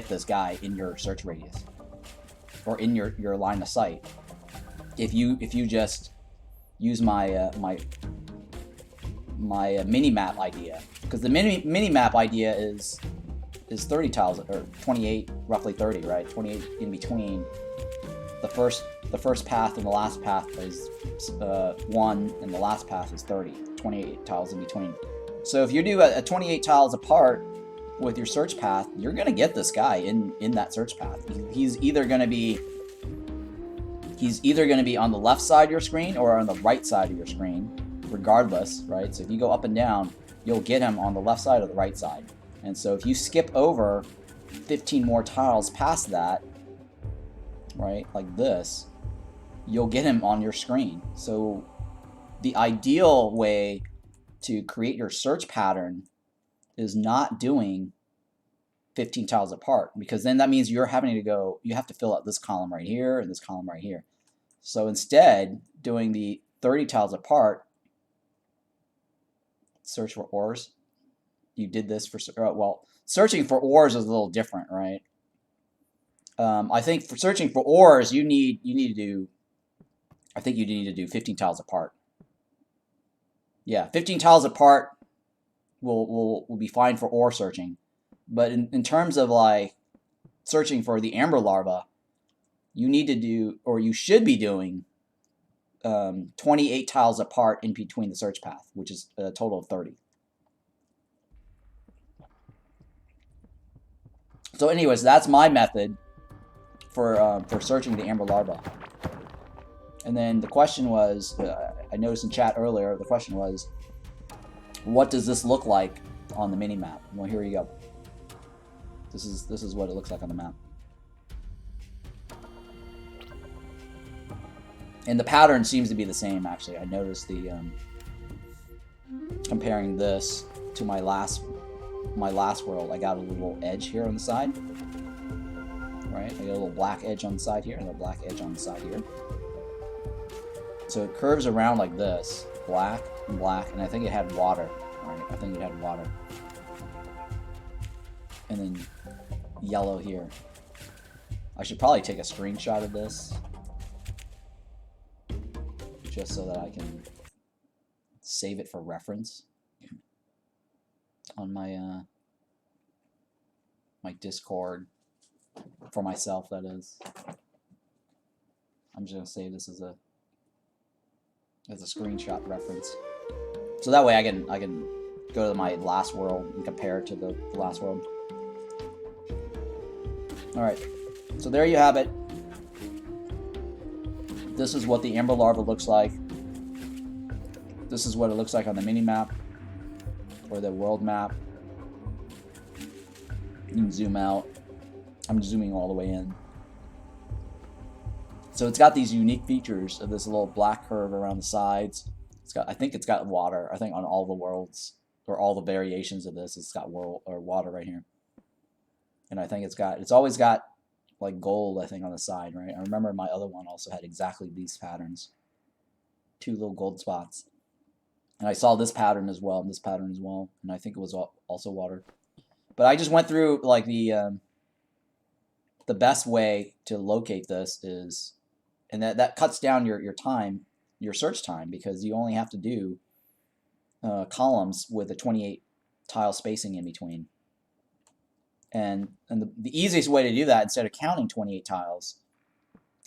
this guy in your search radius or in your line of sight if you just use my mini map idea, because the mini map idea is 30 tiles or 28, roughly 30, right? 28 in between. The first path and the last path is 1, and the last path is 30. 28 tiles in between. So if you do a 28 tiles apart with your search path, you're gonna get this guy in that search path. He's either gonna be on the left side of your screen or on the right side of your screen, regardless, right? So if you go up and down, you'll get him on the left side or the right side. And so if you skip over 15 more tiles past that, right, like this, you'll get him on your screen. So the ideal way to create your search pattern is not doing 15 tiles apart, because then that means you have to fill out this column right here and this column right here. So instead, doing the 30 tiles apart, search for ores. You did this for, well, searching for ores is a little different, right? I think for searching for ores, you need to do 15 tiles apart. Yeah, 15 tiles apart will be fine for ore searching. But in terms of like searching for the Amber Larva, you need to do, or you should be doing, 28 tiles apart in between the search path, which is a total of 30. So anyways, that's my method for searching the Amber Larva. And then the question was, I noticed in chat earlier, the question was, what does this look like on the mini map? Well, here you go. This is what it looks like on the map. And the pattern seems to be the same, actually. I noticed the comparing this to my last world, I got a little edge here on the side. Right? I got a little black edge on the side here and a black edge on the side here. So it curves around like this, black and black, and I think it had water. Right? I think it had water. And then yellow here. I should probably take a screenshot of this, just so that I can save it for reference on my my Discord, for myself, that is. I'm just gonna save this as a screenshot reference, so that way I can go to my last world and compare it to the last world. All right, so there you have it. This is what the Amber Larva looks like. This is what it looks like on the mini map or the world map. You can zoom out. I'm zooming all the way in. So it's got these unique features of this little black curve around the sides. I think it's got water. I think on all the worlds, or all the variations of this, it's got water right here. And I think it's always got like gold, I think, on the side, right? I remember my other one also had exactly these patterns. 2 little gold spots. And I saw this pattern as well, and this pattern as well, and I think it was also water. But I just went through like the best way to locate this is, and that cuts down your time, your search time, because you only have to do columns with a 28 tile spacing in between. And the easiest way to do that, instead of counting 28 tiles,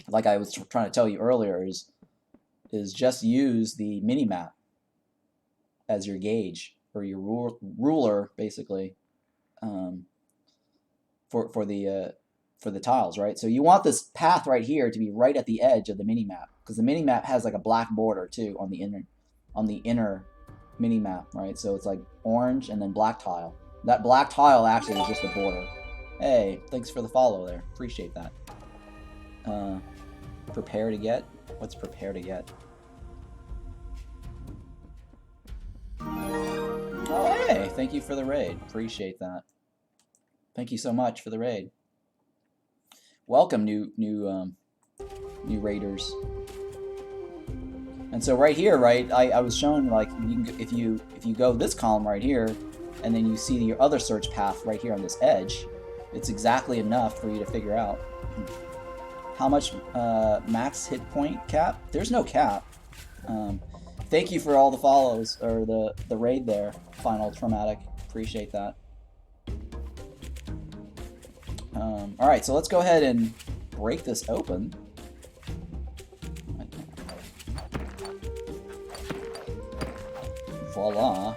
like I was trying to tell you earlier, is just use the mini map as your gauge, or your ruler, basically, for the tiles, right? So you want this path right here to be right at the edge of the mini map, because the mini map has like a black border too on the inner mini map, right? So it's like orange and then black tile. That black tile actually is just a border. Hey, thanks for the follow there. Appreciate that. Prepare to get? What's prepare to get? Oh, hey, thank you for the raid. Appreciate that. Thank you so much for the raid. Welcome, new raiders. And so right here, right, I was showing like if you go this column right here, and then you see your other search path right here on this edge, it's exactly enough for you to figure out how much max hit point cap. There's no cap. Thank you for all the follows or the raid there, Final Traumatic. Appreciate that. All right, so let's go ahead and break this open. Voila.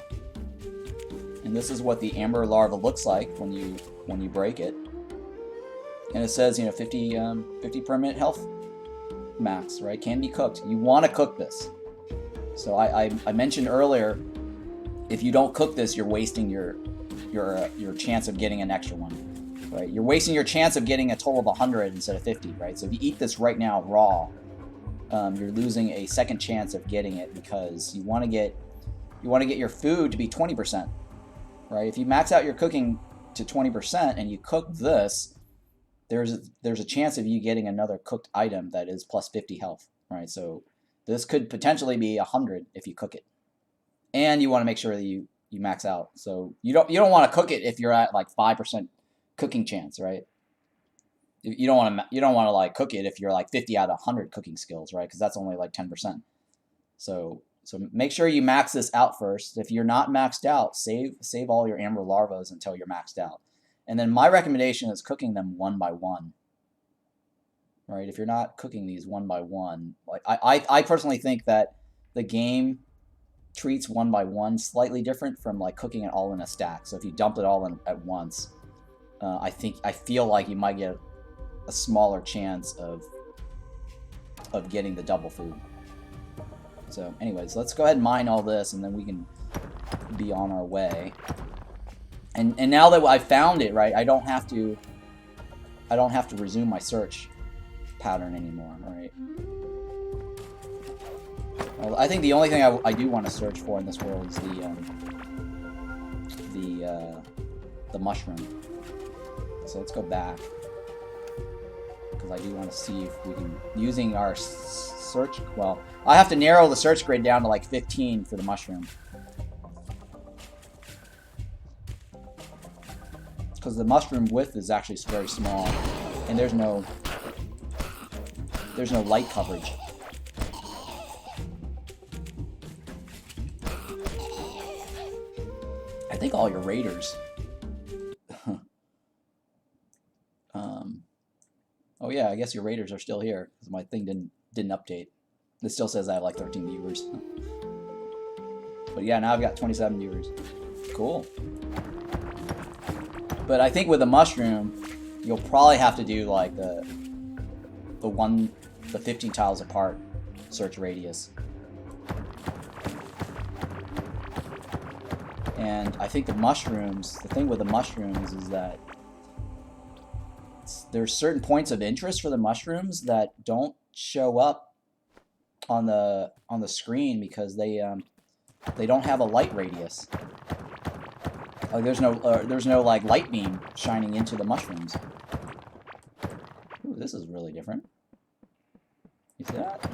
And this is what the Amber Larva looks like when you break it. And it says, you know, 50 per minute health max, right? Can be cooked. You want to cook this. So I mentioned earlier, if you don't cook this, you're wasting your chance of getting an extra one, right? You're wasting your chance of getting a total of 100 instead of 50, right? So if you eat this right now raw, you're losing a second chance of getting it because you want to get your food to be 20%, right? If you max out your cooking to 20% and you cook this, there's a chance of you getting another cooked item that is plus 50 health, right? So this could potentially be 100 if you cook it, and you want to make sure that you max out. So you don't want to cook it if you're at like 5% cooking chance, right? You don't want to like cook it if you're like 50 out of 100 cooking skills, right? Because that's only like 10%. So make sure you max this out first. If you're not maxed out, save all your Amber Larvas until you're maxed out. And then my recommendation is cooking them one by one. Right? If you're not cooking these one by one, like I personally think that the game treats one by one slightly different from like cooking it all in a stack. So if you dump it all in at once, I feel like you might get a smaller chance of getting the double food. So anyways, let's go ahead and mine all this, and then we can be on our way. And now that I found it, right, I don't have to resume my search pattern anymore, right? Well, I think the only thing I do want to search for in this world is the mushroom. So let's go back, because I do want to see if we can, using our search, well, I have to narrow the search grid down to like 15 for the mushroom, because the mushroom width is actually very small, and there's no light coverage. I think all your raiders. Oh yeah, I guess your raiders are still here because my thing didn't update. It still says I have like 13 viewers. But yeah, now I've got 27 viewers. Cool. But I think with the mushroom, you'll probably have to do like the 15 tiles apart search radius. And I think the thing with the mushrooms is that there's certain points of interest for the mushrooms that don't show up on the screen because they don't have a light radius. Like there's no like light beam shining into the mushrooms. Ooh, this is really different. You see that?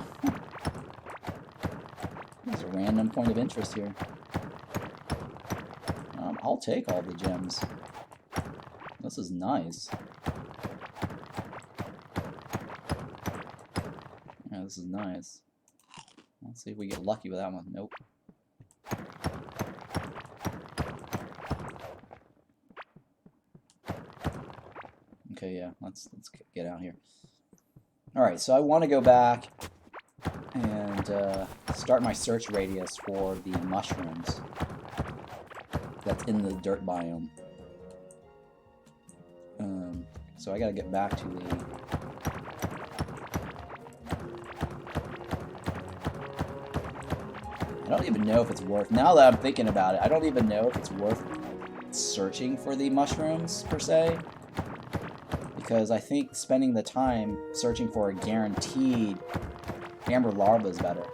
There's a random point of interest here. I'll take all the gems. This is nice. Yeah, this is nice. Let's see if we get lucky with that one. Nope. Okay, yeah, let's get out here. Alright, so I want to go back and start my search radius for the mushrooms that's in the dirt biome. So I gotta get back to the... I don't even know if it's worth... Now that I'm thinking about it, I don't even know if it's worth searching for the mushrooms, per se. Because I think spending the time searching for a guaranteed Amber Larva is better.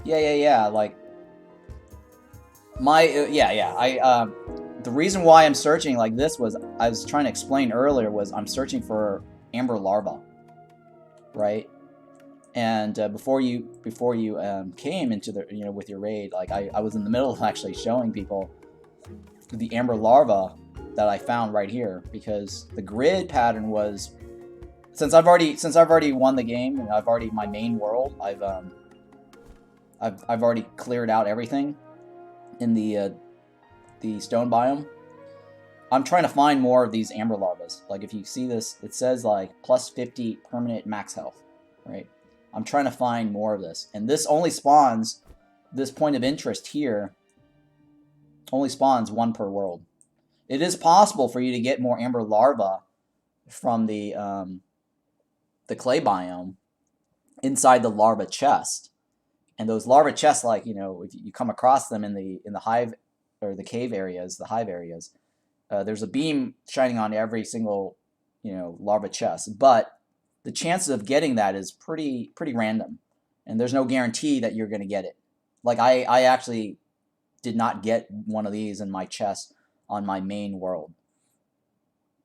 Yeah, like... the reason why I'm searching like this was, I was trying to explain earlier, was I'm searching for Amber Larva, right? And before you came into the with your raid, like I was in the middle of actually showing people the Amber Larva that I found right here, because the grid pattern was, since I've already won the game and I've already my main world, I've already cleared out everything in the stone biome. I'm trying to find more of these Amber Larvas. Like if you see this, it says like plus 50 permanent max health, right? I'm trying to find more of this, and this only spawns, this point of interest here only spawns one per world. It is possible for you to get more Amber Larva from the clay biome inside the larva chest, and those larva chests, like if you come across them in the hive or the cave areas, the hive areas, there's a beam shining on every single larva chest, but the chances of getting that is pretty random, and there's no guarantee that you're going to get it. Like I actually did not get one of these in my chest on my main world,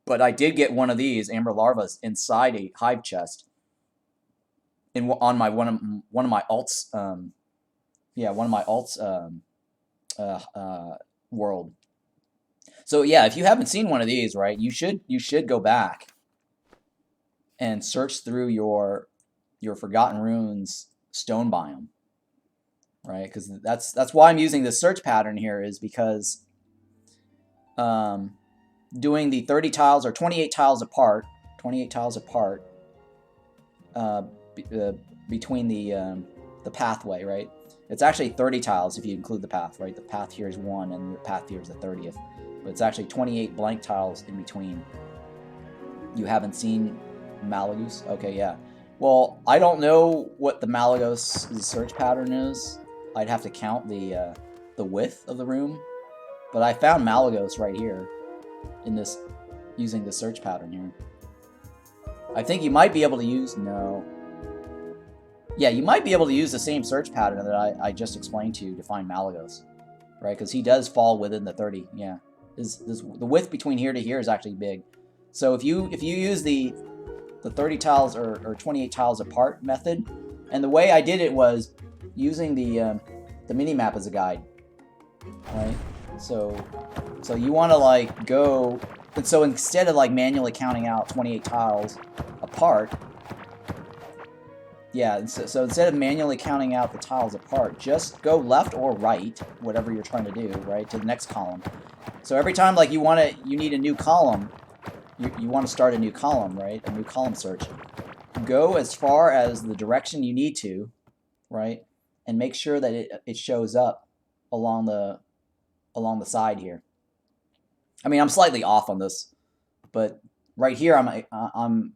but I did get one of these Amber Larvas inside a hive chest on my one of my alts world. So yeah, if you haven't seen one of these, right, you should go back and search through your Forgotten Ruins stone biome, right? Because that's why I'm using this search pattern here, is because doing the 30 tiles or 28 tiles apart, between the pathway, right? It's actually 30 tiles if you include the path, right? The path here is 1 and the path here is the 30th. But it's actually 28 blank tiles in between. You haven't seen Malagos? Okay, yeah. Well, I don't know what the Malagos search pattern is. I'd have to count the width of the room. But I found Malagos right here in this, using the search pattern here. I think you might be able to use, no. Yeah, you might be able to use the same search pattern that I just explained to you to find Malagos, right? Because he does fall within the 30, yeah. The width between here to here is actually big. So if you use the 30 tiles or 28 tiles apart method, and the way I did it was using the mini map as a guide, right? So you want to like go, and so instead of like manually counting out 28 tiles apart, yeah, so instead of manually counting out the tiles apart, just go left or right, whatever you're trying to do, right, to the next column. So every time like you need a new column, you want to start a new column, right, a new column search, go as far as the direction you need to, right, and make sure that it shows up along the side here. I mean, I'm slightly off on this, but right here I'm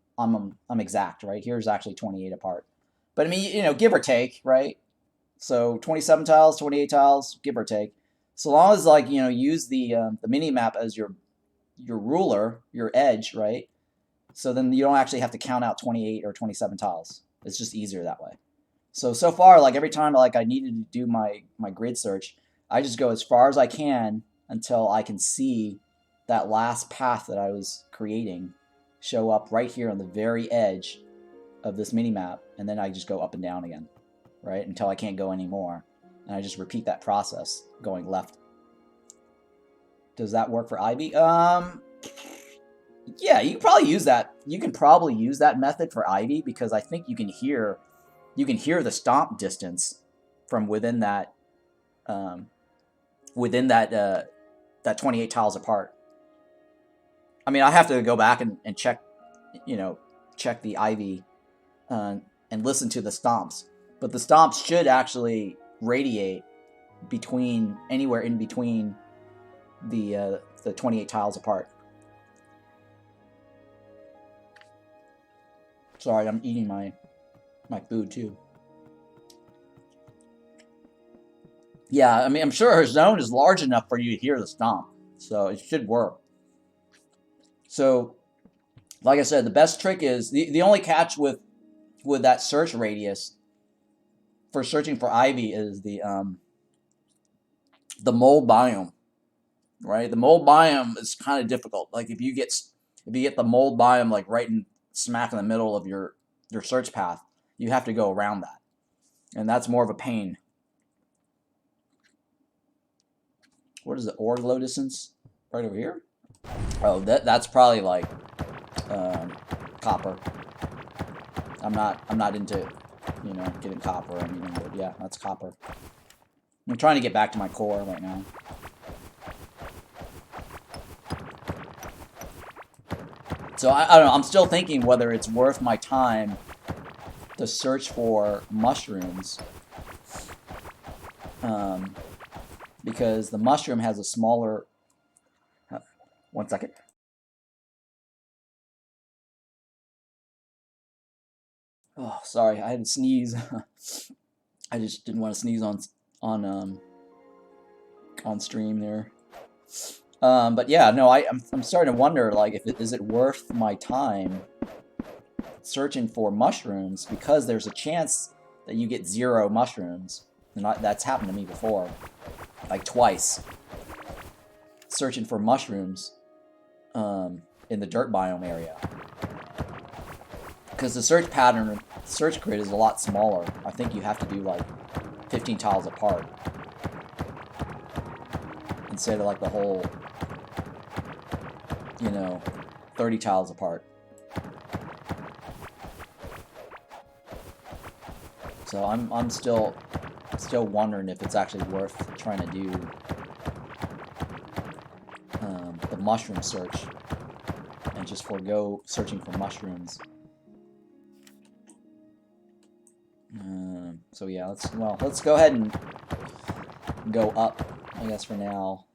exact, right? Here's actually 28 apart. But I mean, give or take, right? So 27 tiles, 28 tiles, give or take. So long as like, use the mini map as your ruler, your edge, right? So then you don't actually have to count out 28 or 27 tiles. It's just easier that way. So far, like every time like I needed to do my grid search, I just go as far as I can until I can see that last path that I was creating show up right here on the very edge of this mini map, and then I just go up and down again, right, until I can't go anymore, and I just repeat that process going left. Does that work for Ivy? Yeah, you can probably use that. You can probably use that method for Ivy, because I think you can hear the stomp distance from within that 28 tiles apart. I mean, I have to go back and check, check the Ivy and listen to the stomps. But the stomps should actually radiate anywhere in between the 28 tiles apart. Sorry, I'm eating my food too. Yeah, I mean, I'm sure her zone is large enough for you to hear the stomp, so it should work. So, like I said, the best trick is the only catch with that search radius for searching for Ivy is the mold biome, right? The mold biome is kind of difficult. Like if you get the mold biome like right in smack in the middle of your search path, you have to go around that, and that's more of a pain. What is the ore glow distance? Right over here? Oh, that's probably like copper. I'm not into, you know, getting copper or anything, but yeah, that's copper. I'm trying to get back to my core right now. So I don't know, I'm still thinking whether it's worth my time to search for mushrooms. Because the mushroom has a smaller... One second. Oh, sorry, I had to sneeze. I just didn't want to sneeze on stream there. But yeah, no, I'm starting to wonder, like, is it worth my time searching for mushrooms, because there's a chance that you get 0 mushrooms, and that's happened to me before, like twice, searching for mushrooms in the dirt biome area, because the search grid is a lot smaller. I think you have to do like 15 tiles apart instead of like the whole, you know, 30 tiles apart. So I'm still wondering if it's actually worth trying to do the mushroom search and just forego searching for mushrooms. So yeah, let's go ahead and go up, I guess, for now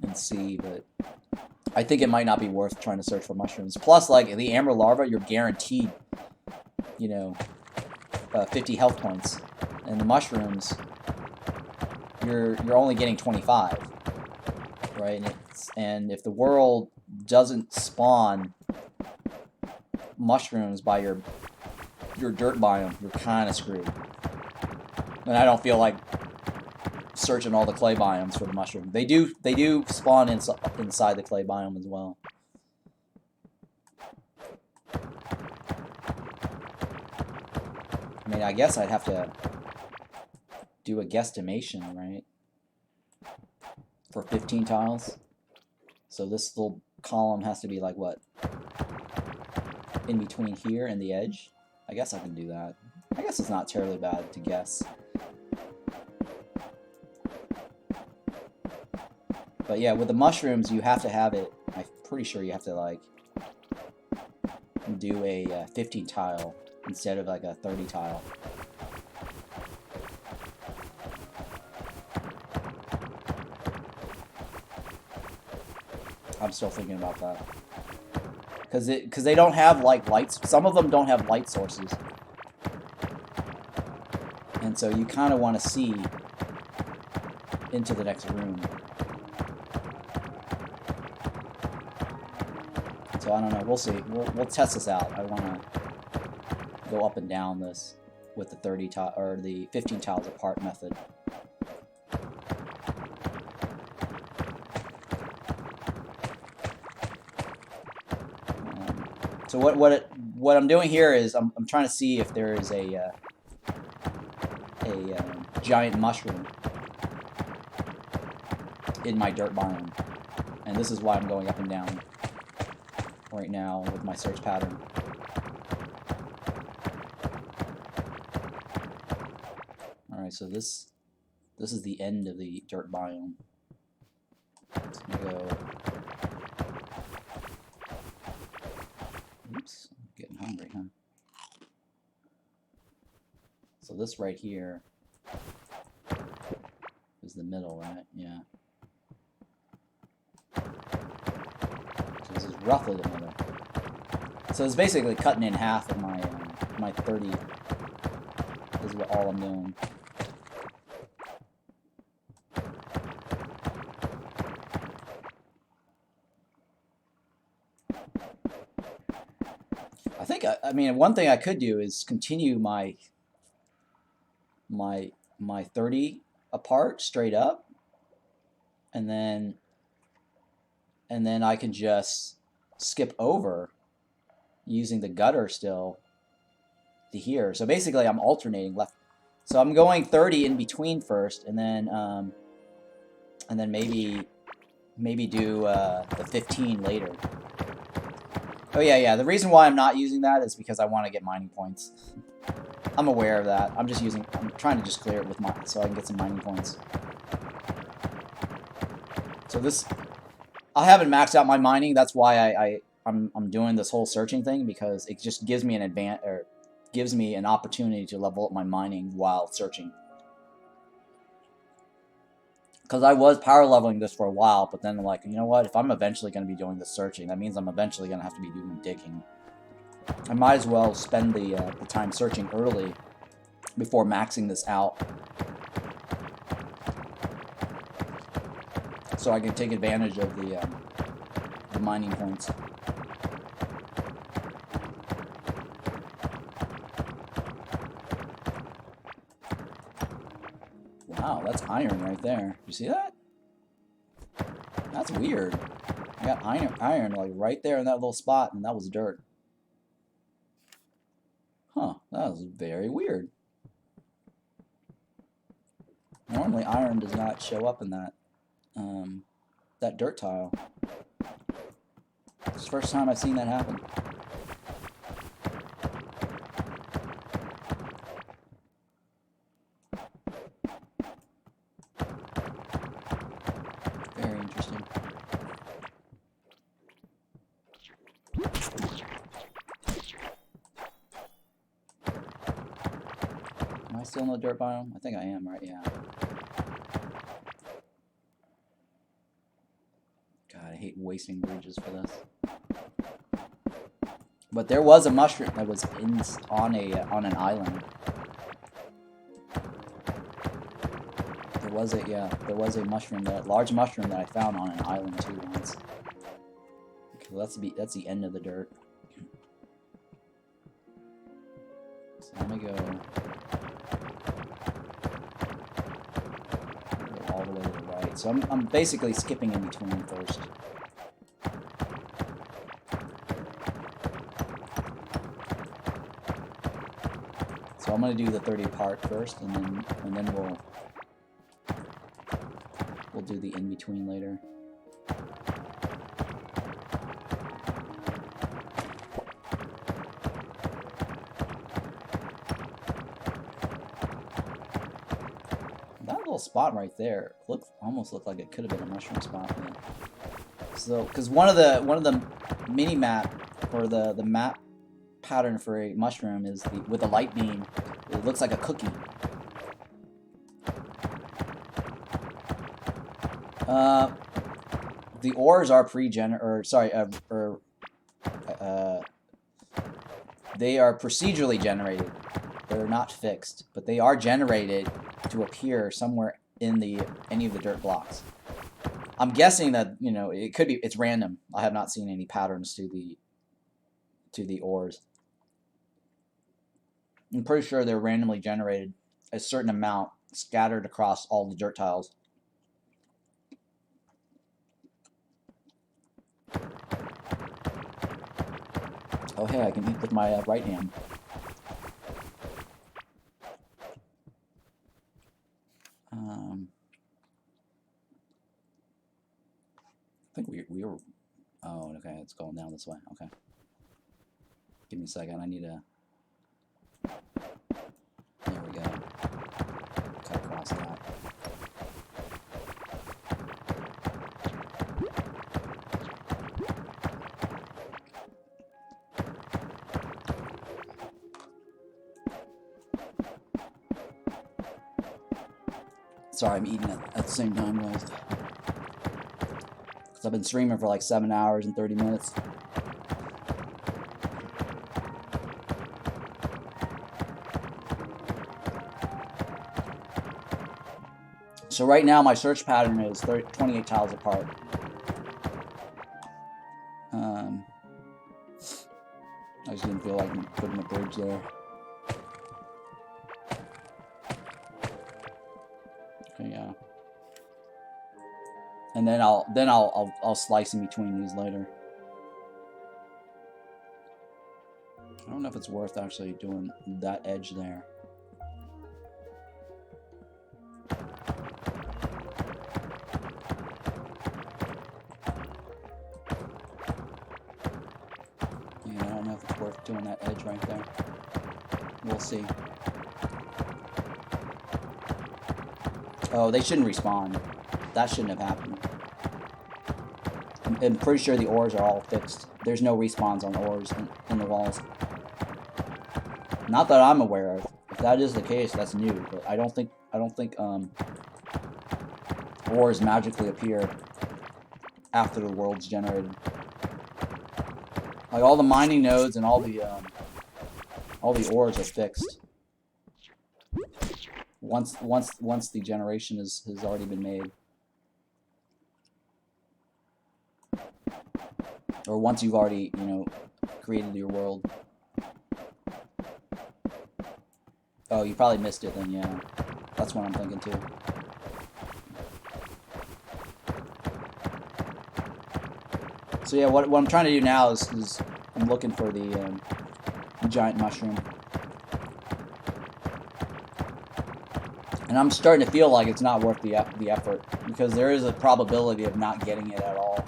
and see, but I think it might not be worth trying to search for mushrooms. Plus, like, the Amber Larva, you're guaranteed, you know, 50 health points, and the mushrooms, you're only getting 25, right? And if the world doesn't spawn mushrooms by your dirt biome, you're kind of screwed. And I don't feel like searching all the clay biomes for the mushroom. They do spawn inside the clay biome as well. I mean, I guess I'd have to do a guesstimation, right? For 15 tiles. So this little column has to be like, what? In between here and the edge? I guess I can do that. I guess it's not terribly bad to guess. But yeah, with the mushrooms, you have to have it. I'm pretty sure you have to, like, do a 15 tile instead of like a 30 tile. I'm still thinking about that. Because they don't have, like, lights. Some of them don't have light sources. And so you kind of want to see into the next room. So I don't know. We'll see. We'll test this out. I want to go up and down this with the 30 tile or the 15 tiles apart method. So what I'm doing here is I'm trying to see if there is a giant mushroom in my dirt biome, and this is why I'm going up and down right now with my search pattern. All right, so this is the end of the dirt biome. It's gonna go. Oops, I'm getting hungry, huh? So this right here is the middle, right? Yeah. So this is roughly the middle. So it's basically cutting in half of my my 30 is what all I'm doing. I think I mean, one thing I could do is continue my 30 apart straight up, and then I can just skip over using the gutter still to here. So basically, I'm alternating left. So I'm going 30 in between first, and then maybe do the 15 later. Oh yeah. The reason why I'm not using that is because I want to get mining points. I'm aware of that. I'm trying to just clear it with so I can get some mining points. So I haven't maxed out my mining. That's why I'm doing this whole searching thing, because it just gives me an opportunity to level up my mining while searching. Because I was power leveling this for a while, but then like, you know what? If I'm eventually going to be doing the searching, that means I'm eventually going to have to be doing digging. I might as well spend the time searching early before maxing this out, so I can take advantage of the mining points. Wow, that's iron right there. You see that? That's weird. I got iron like right there in that little spot, and that was dirt. Huh, that was very weird. Normally iron does not show up in that dirt tile. It's the first time I've seen that happen. Very interesting. Am I still in the dirt biome? I think I am, right? Yeah. God, I hate wasting bridges for this. But there was a mushroom that was on an island. There was a mushroom, large mushroom that I found on an island too once. Okay, that's the end of the dirt. So let me go all the way to the right. So I'm basically skipping in between first. So I'm gonna do the 30 part first, and then we'll do the in between later. That little spot right there almost looked like it could have been a mushroom spot. Man. So, because one of the mini map, or the map pattern for a mushroom is with a light beam. It looks like a cookie. The ores are they are procedurally generated. They're not fixed, but they are generated to appear somewhere in any of the dirt blocks. I'm guessing that, you know, it's random. I have not seen any patterns to the ores. I'm pretty sure they're randomly generated, a certain amount scattered across all the dirt tiles. Oh hey, I can eat with my right hand. I think we were. Oh, okay, it's going down this way. Okay. Give me a second. I need to. There we go. Cut across that. Sorry, I'm eating it at the same time, guys. Because I've been streaming for like 7 hours and 30 minutes. So right now my search pattern is 28 tiles apart. I just didn't feel like putting a bridge there. Okay, yeah. And then I'll slice in between these later. I don't know if it's worth actually doing that edge there. Yeah, I don't know if it's worth doing that edge right there. We'll see. Oh, they shouldn't respawn. That shouldn't have happened. I'm pretty sure the ores are all fixed. There's no respawns on ores in the walls. Not that I'm aware of. If that is the case, that's new. But I don't think ores magically appear after the world's generated. Like all the mining nodes and all the ores are fixed. Once the generation has already been made. Or once you've already, you know, created your world. Oh, you probably missed it then, yeah. That's what I'm thinking too. So yeah, what I'm trying to do now is I'm looking for the giant mushroom. And I'm starting to feel like it's not worth the effort, because there is a probability of not getting it at all.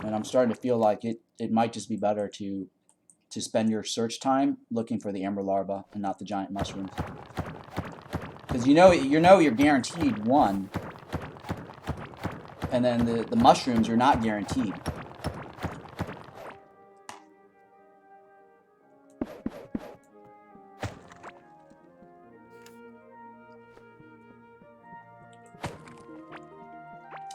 And I'm starting to feel like it might just be better to spend your search time looking for the Amber Larva and not the giant mushrooms. Because you know you're guaranteed one, and then the mushrooms you're not guaranteed.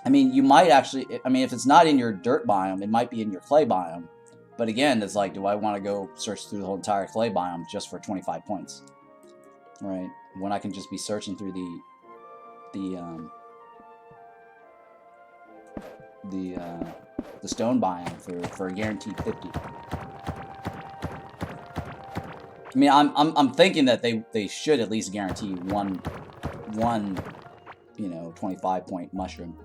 I mean, you might actually, I mean, if it's not in your dirt biome, it might be in your clay biome. But again, it's like, do I want to go search through the whole entire clay biome just for 25 points? Right? When I can just be searching through the stone biome for a guaranteed 50. I mean, I'm thinking that they should at least guarantee one you know, 25-point mushroom.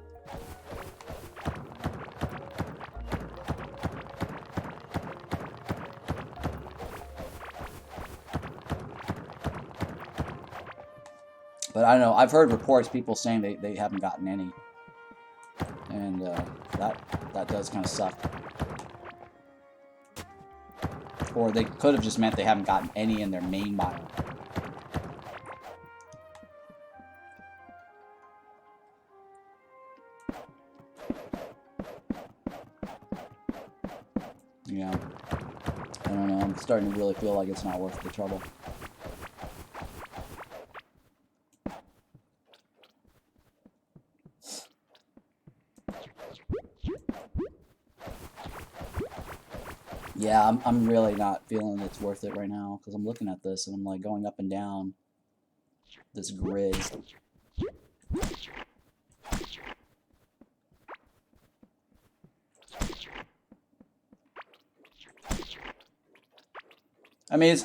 But I don't know. I've heard reports, people saying they haven't gotten any, and that does kind of suck. Or they could have just meant they haven't gotten any in their main biome. Yeah. I don't know. I'm starting to really feel like it's not worth the trouble. Yeah, I'm really not feeling it's worth it right now, because I'm looking at this and I'm like going up and down this grid. I mean,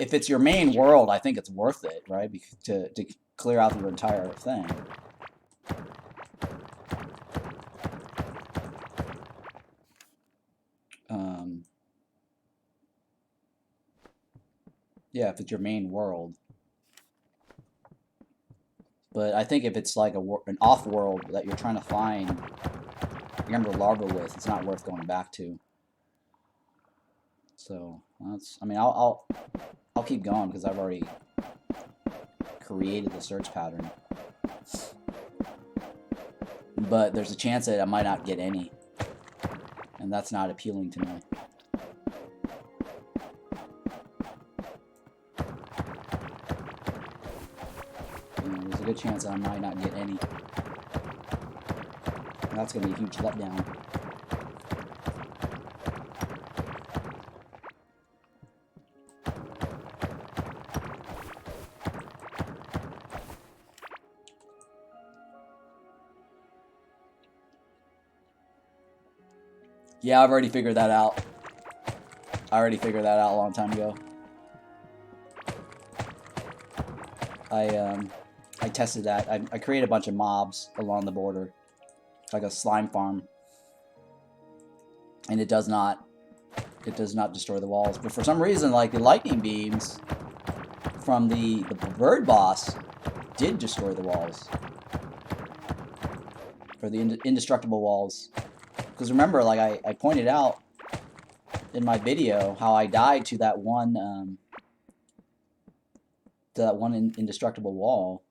if it's your main world, I think it's worth it, right? To clear out your entire thing. Yeah, if it's your main world. But I think if it's like an off-world that you're trying to find Amber Larva with, it's not worth going back to. So that's. I mean, I'll keep going because I've already created the search pattern. But there's a chance that I might not get any, and that's not appealing to me. There's a good chance that I might not get any. And that's going to be a huge letdown. Yeah, I've already figured that out. I already figured that out a long time ago. I tested that. I created a bunch of mobs along the border, like a slime farm. and it does not destroy the walls. But for some reason, like the lightning beams from the bird boss did destroy the walls, or the indestructible walls. Because remember, like I pointed out in my video how I died to that one indestructible wall,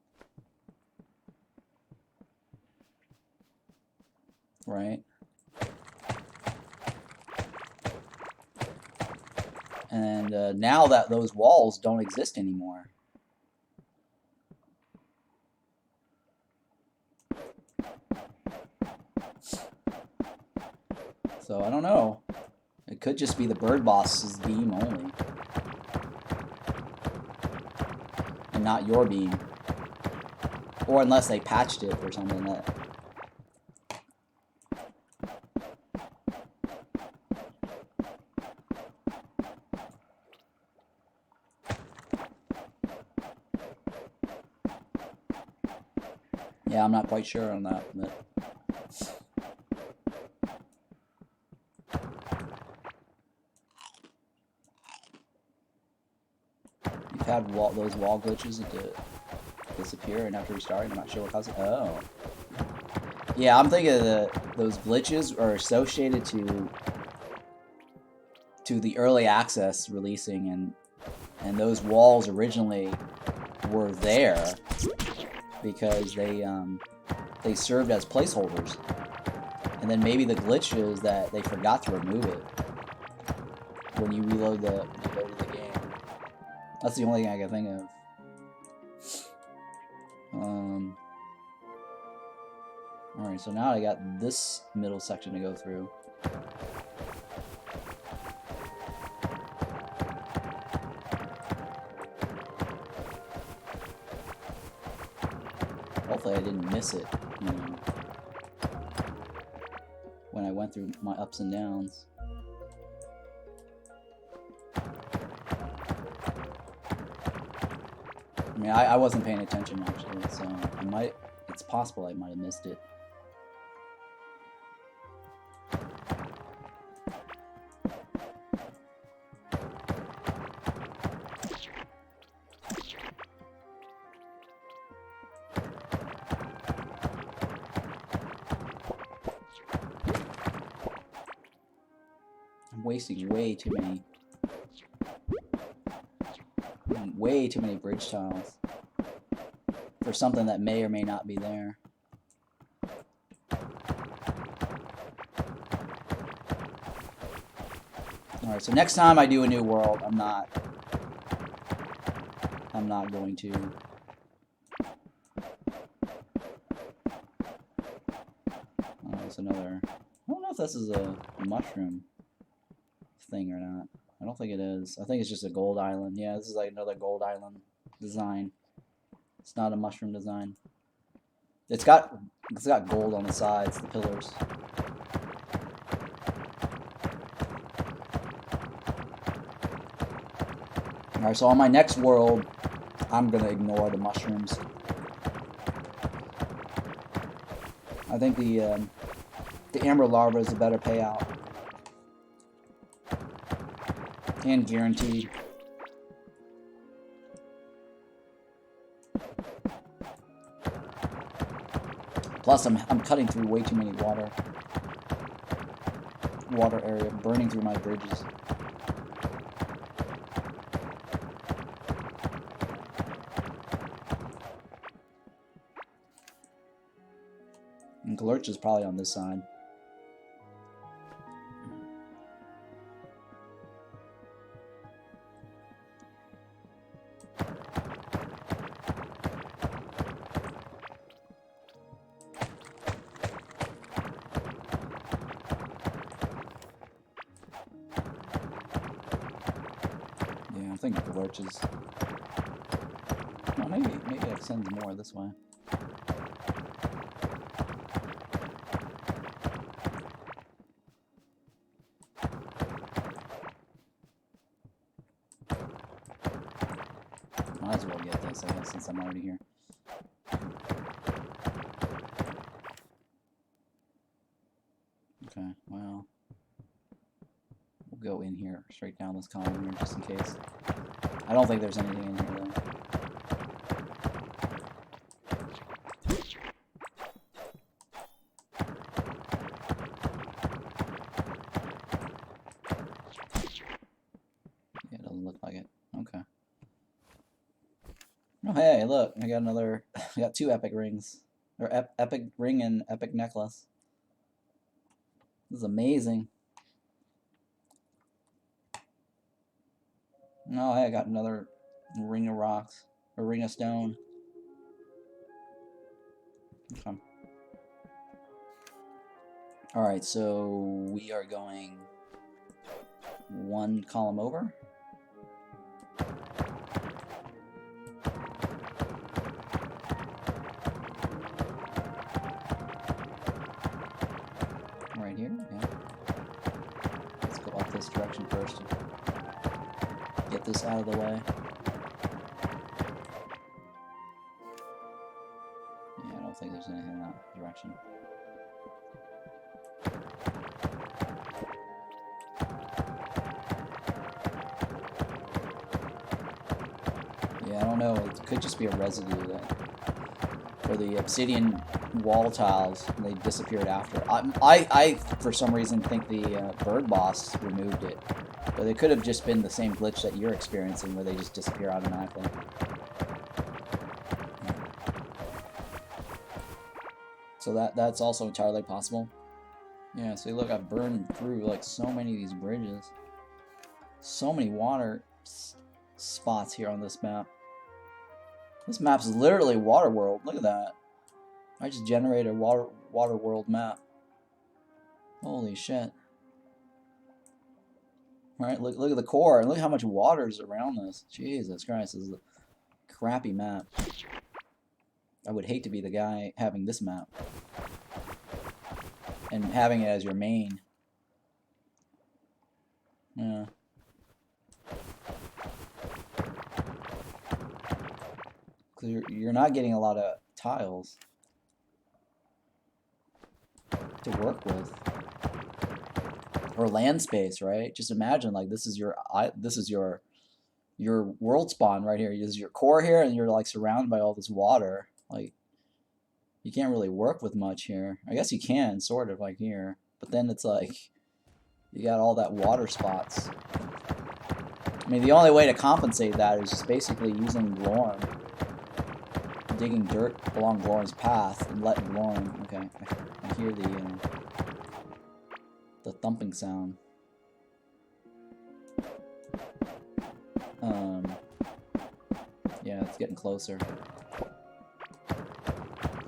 right? And now that those walls don't exist anymore. So I don't know. It could just be the bird boss's beam only, and not your beam. Or unless they patched it or something like that. Yeah, I'm not quite sure on that, but you've had those wall glitches that disappear and after restarting. I'm not sure what caused it. Oh, yeah, I'm thinking those glitches are associated to the early access releasing, and those walls originally were there because they served as placeholders, and then maybe the glitch is that they forgot to remove it when you reloaded the game. That's the only thing I can think of. Alright, so now I got this middle section to go through. Hopefully I didn't miss it, you know, when I went through my ups and downs. I mean, I wasn't paying attention actually, so it's possible I might have missed it. I'm wasting way too many bridge tiles for something that may or may not be there. Alright, so next time I do a new world, I'm not going to it's another, I don't know if this is a mushroom thing or not. I don't think it is. I think it's just a gold island. Yeah, this is like another gold island design. It's not a mushroom design. It's got gold on the sides, the pillars. Alright, so on my next world, I'm gonna ignore the mushrooms. I think the Amber Larva is a better payout. And guaranteed. Plus, I'm cutting through way too many water area, burning through my bridges. And Glurch is probably on this side. Yeah, I think Glurch is... Well, maybe I can send more this way. Might as well get this, I guess, since I'm already here. Okay, well... go in here, straight down this column here, just in case. I don't think there's anything in here, though. Yeah, it doesn't look like it. Okay. Oh, hey, look, I got another, I got 2 epic rings. Or epic ring and epic necklace. This is amazing. Oh, hey, I got another ring of rocks. Or ring of stone. Okay. Alright, so we are going 1 column over. Right here, yeah. Let's go up this direction first. Get this out of the way. Yeah, I don't think there's anything in that direction. Yeah, I don't know. It could just be a residue that for the obsidian wall tiles, they disappeared after. I for some reason think the bird boss removed it, but it could have just been the same glitch that you're experiencing, where they just disappear automatically. So that's also entirely possible. Yeah, see, look, I've burned through like so many of these bridges. So many water spots here on this map. This map's literally water world. Look at that. I just generated a water world map. Holy shit. Right, look at the core, and look how much water's around this. Jesus Christ, this is a crappy map. I would hate to be the guy having this map. And having it as your main. Yeah. Because you're not getting a lot of tiles to work with. Or land space, right? Just imagine, like, this is your world spawn right here. This is your core here, and you're like surrounded by all this water. Like, you can't really work with much here. I guess you can, sort of, like here. But then it's like, you got all that water spots. I mean, the only way to compensate that is just basically using Glorm. Digging dirt along Glorm's path and letting Glorm... Okay, I hear the thumping sound. Yeah, it's getting closer.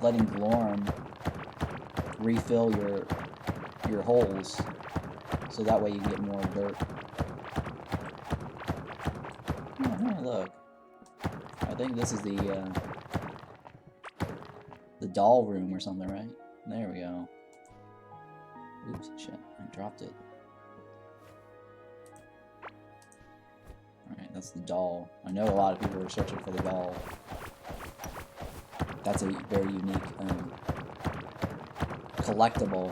Letting Glorm refill your holes, so that way you get more dirt. Oh, hey, look. I think this is the doll room or something, right? There we go. Oops, shit, I dropped it. Alright, that's the doll. I know a lot of people are searching for the doll. That's a very unique collectible.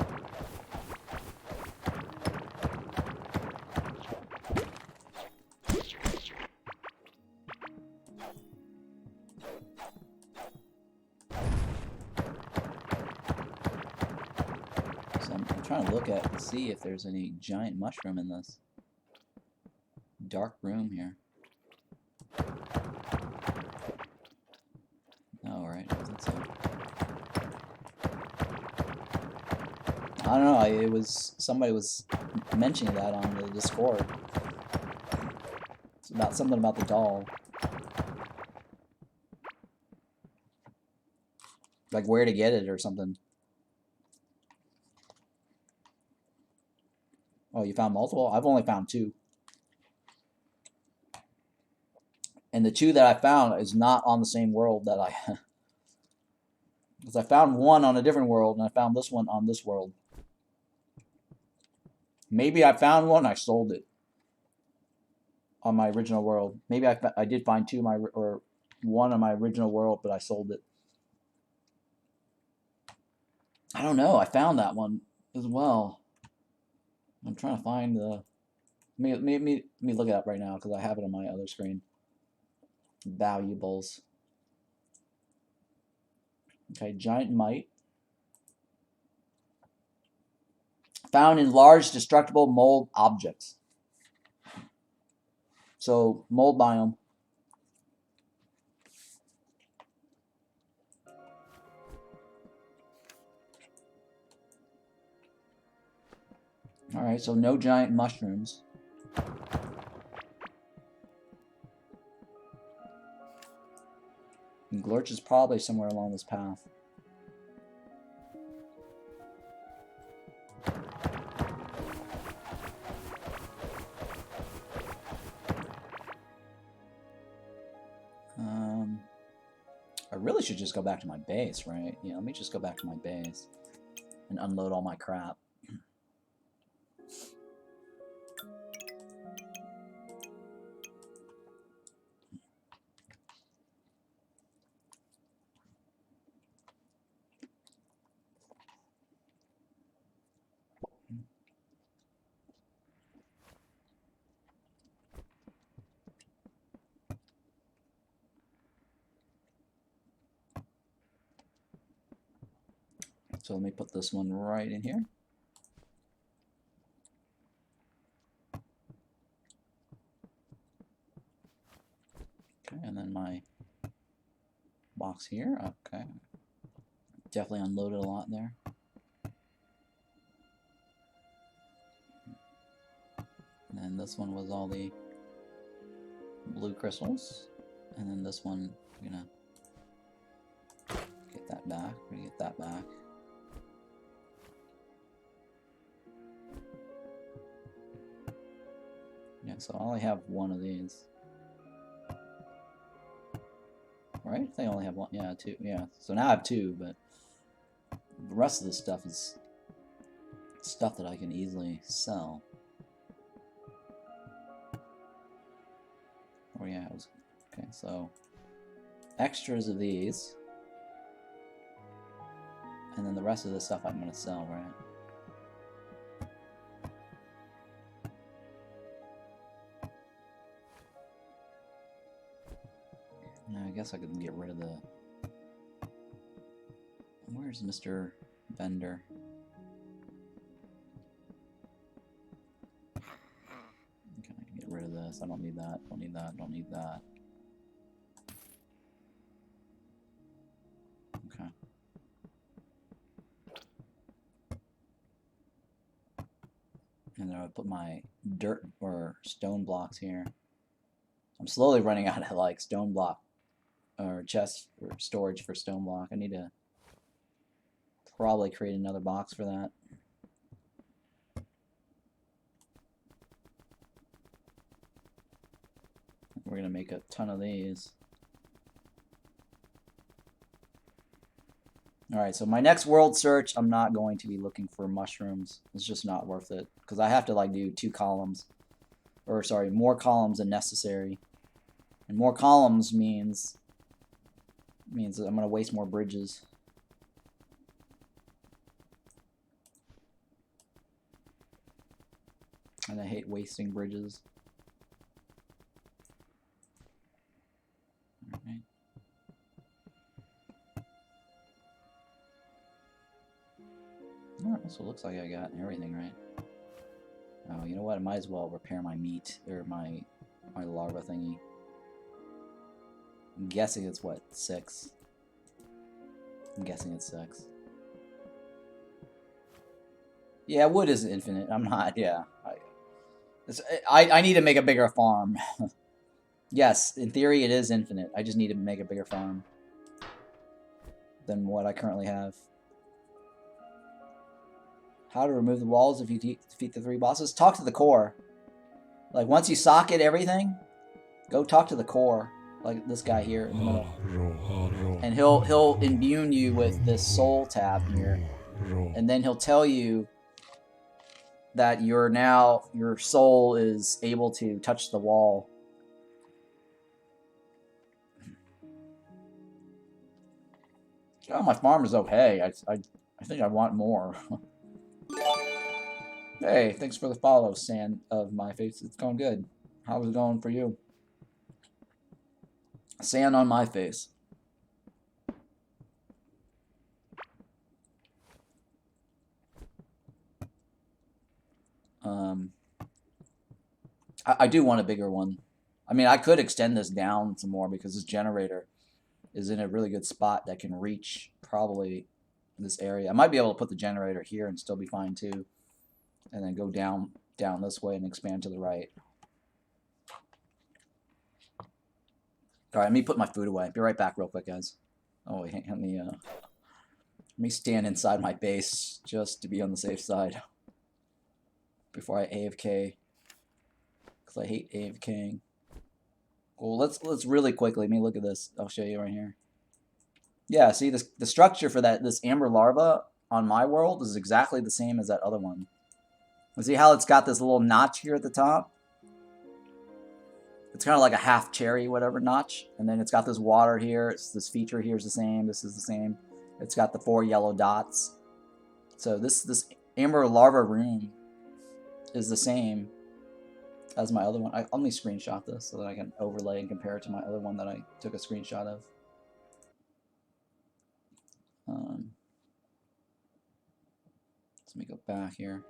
So I'm trying to look at and see if there's any giant mushroom in this dark room here. Oh, right, I think so. I don't know, it was, somebody was mentioning that on the Discord. It's about something about the doll. Like where to get it or something. Oh, you found multiple? I've only found 2. And the 2 that I found is not on the same world that I... Because I found one on a different world, and I found this one on this world. Maybe I found one, I sold it. On my original world. Maybe I did find 2 or 1 on my original world, but I sold it. I don't know, I found that one as well. I'm trying to find the Let me look it up right now because I have it on my other screen. Valuables. Okay, giant mite. Found in large destructible mold objects. So, mold biome. Alright, so no giant mushrooms. And Glorch is probably somewhere along this path. I really should just go back to my base, right? Yeah, let me just go back to my base and unload all my crap. So let me put this one right in here. Okay, and then my box here. Okay. Definitely unloaded a lot there. And then this one was all the blue crystals. And then this one, I'm gonna get that back. We're gonna get that back. Yeah, so I only have one of these. Right? I think I only have one. Yeah, two. Yeah. So now I have two, but the rest of this stuff is stuff that I can easily sell. Oh yeah, it was okay. So extras of these, and then the rest of this stuff I'm gonna sell, right? Now I guess I could get rid of the. Where's Mr. Vendor? Okay, get rid of this. I don't need that. Don't need that. Don't need that. Okay. And then I would put my dirt or stone blocks here. I'm slowly running out of like stone block or chest or storage for stone block. I need to probably create another box for that. We're gonna make a ton of these. Alright, so my next world search, I'm not going to be looking for mushrooms. It's just not worth it. Because I have to like do 2 columns. Or sorry, more columns than necessary. And more columns means that I'm gonna waste more bridges. And I hate wasting bridges. Alright. Alright, so it looks like I got everything right. Oh, you know what? I might as well repair my meat, or my larva thingy. I'm guessing it's what, 6? I'm guessing it's 6. Yeah, wood is infinite. I'm not, yeah. I need to make a bigger farm. Yes, in theory it is infinite. I just need to make a bigger farm than what I currently have. How to remove the walls if you defeat the 3 bosses? Talk to the core. Like, once you socket everything, go talk to the core. Like this guy here in the middle. And he'll imbue you with this soul tab here. And then he'll tell you that your soul is able to touch the wall. Oh, my farm is okay. I think I want more. Hey, thanks for the follow, Sand of my face. It's going good. How's it going for you? Sand on my face. Um, I do want a bigger one. I mean, I could extend this down some more because this generator is in a really good spot that can reach probably this area. I might be able to put the generator here and still be fine too, and then go down this way and expand to the right. All right, let me put my food away. Be right back, real quick, guys. Oh, wait, let me stand inside my base just to be on the safe side before I AFK, because I hate AFKing. Well, let's really quickly. Let me look at this. I'll show you right here. Yeah, see the structure for this Amber Larva on my world is exactly the same as that other one. See how it's got this little notch here at the top? It's kind of like a half cherry, whatever notch. And then it's got this water here. This feature here is the same. This is the same. It's got the 4 yellow dots. So this Amber Larva room is the same as my other one. Let me screenshot this so that I can overlay and compare it to my other one that I took a screenshot of. Let me go back here.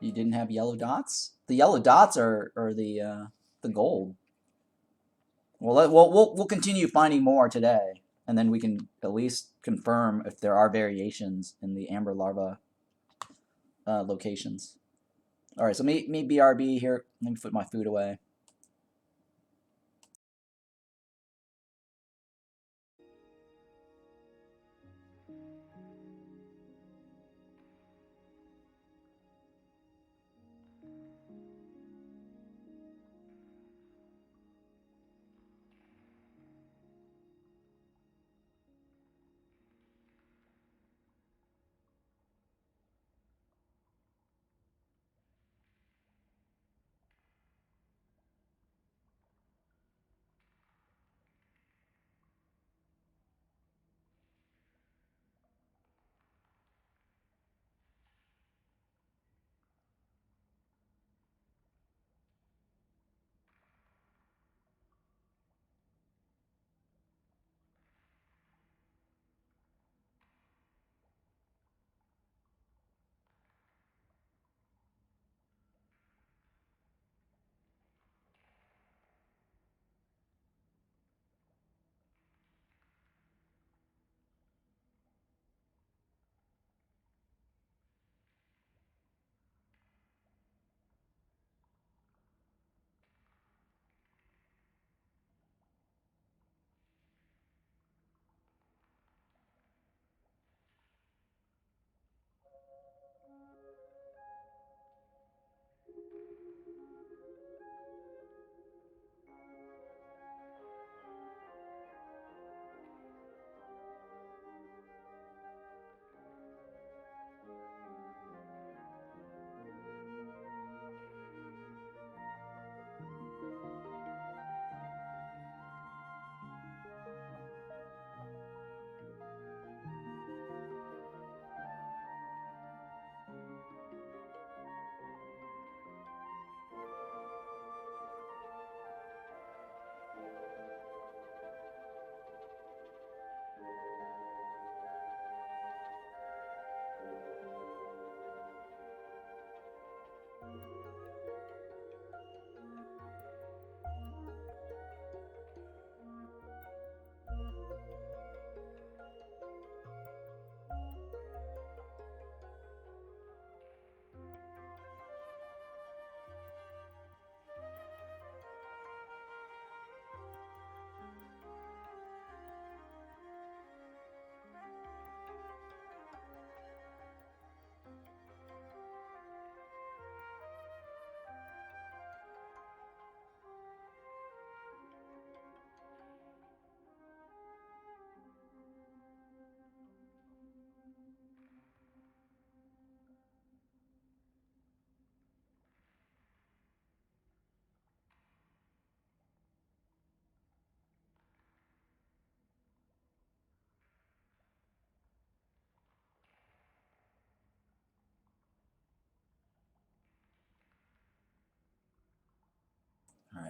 You didn't have yellow dots? The yellow dots are the gold. Well, we'll continue finding more today, and then we can at least confirm if there are variations in the Amber Larva locations. All right, so me BRB here. Let me put my food away.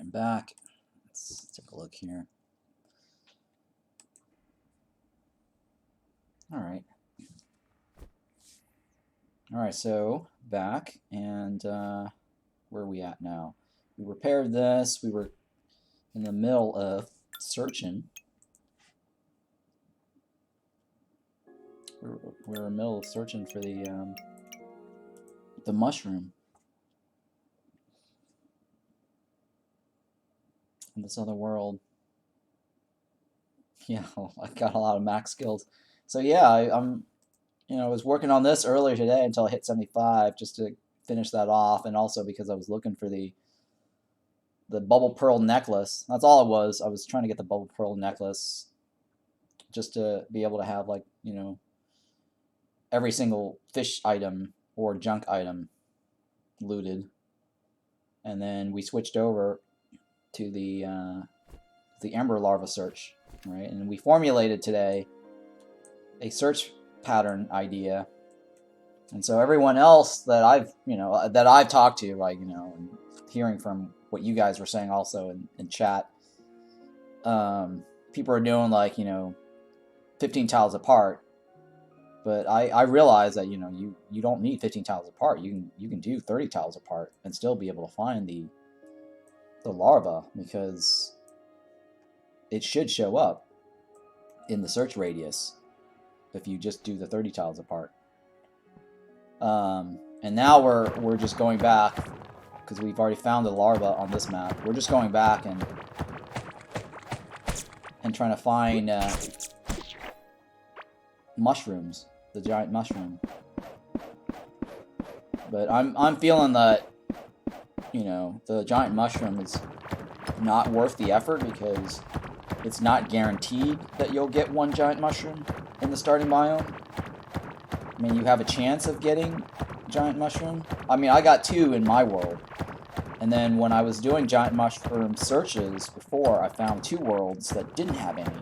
I'm back. Let's take a look here. All right. All right, so back, and where are we at now? We repaired this. We were in the middle of searching. We're in the middle of searching for the mushroom in this other world. Yeah, I got a lot of max skills. So yeah, I'm I was working on this earlier today until I hit 75 just to finish that off, and also because I was looking for the bubble pearl necklace. That's all it was. I was trying to get the bubble pearl necklace just to be able to have, like, every single fish item or junk item looted. And then we switched over to the Amber Larva search, right? And we formulated today a search pattern idea. And so everyone else that I've talked to, like, and hearing from what you guys were saying also in chat, people are doing, like, 15 tiles apart. But I realize that you don't need 15 tiles apart. You can do 30 tiles apart and still be able to find the larva, because it should show up in the search radius if you just do the 30 tiles apart. And now we're just going back, because we've already found the larva on this map. We're just going back and trying to find mushrooms, the giant mushroom. But I'm feeling that the giant mushroom is not worth the effort, because it's not guaranteed that you'll get one giant mushroom in the starting biome. I mean, you have a chance of getting giant mushroom. I mean, I got 2 in my world. And then when I was doing giant mushroom searches before, I found 2 worlds that didn't have any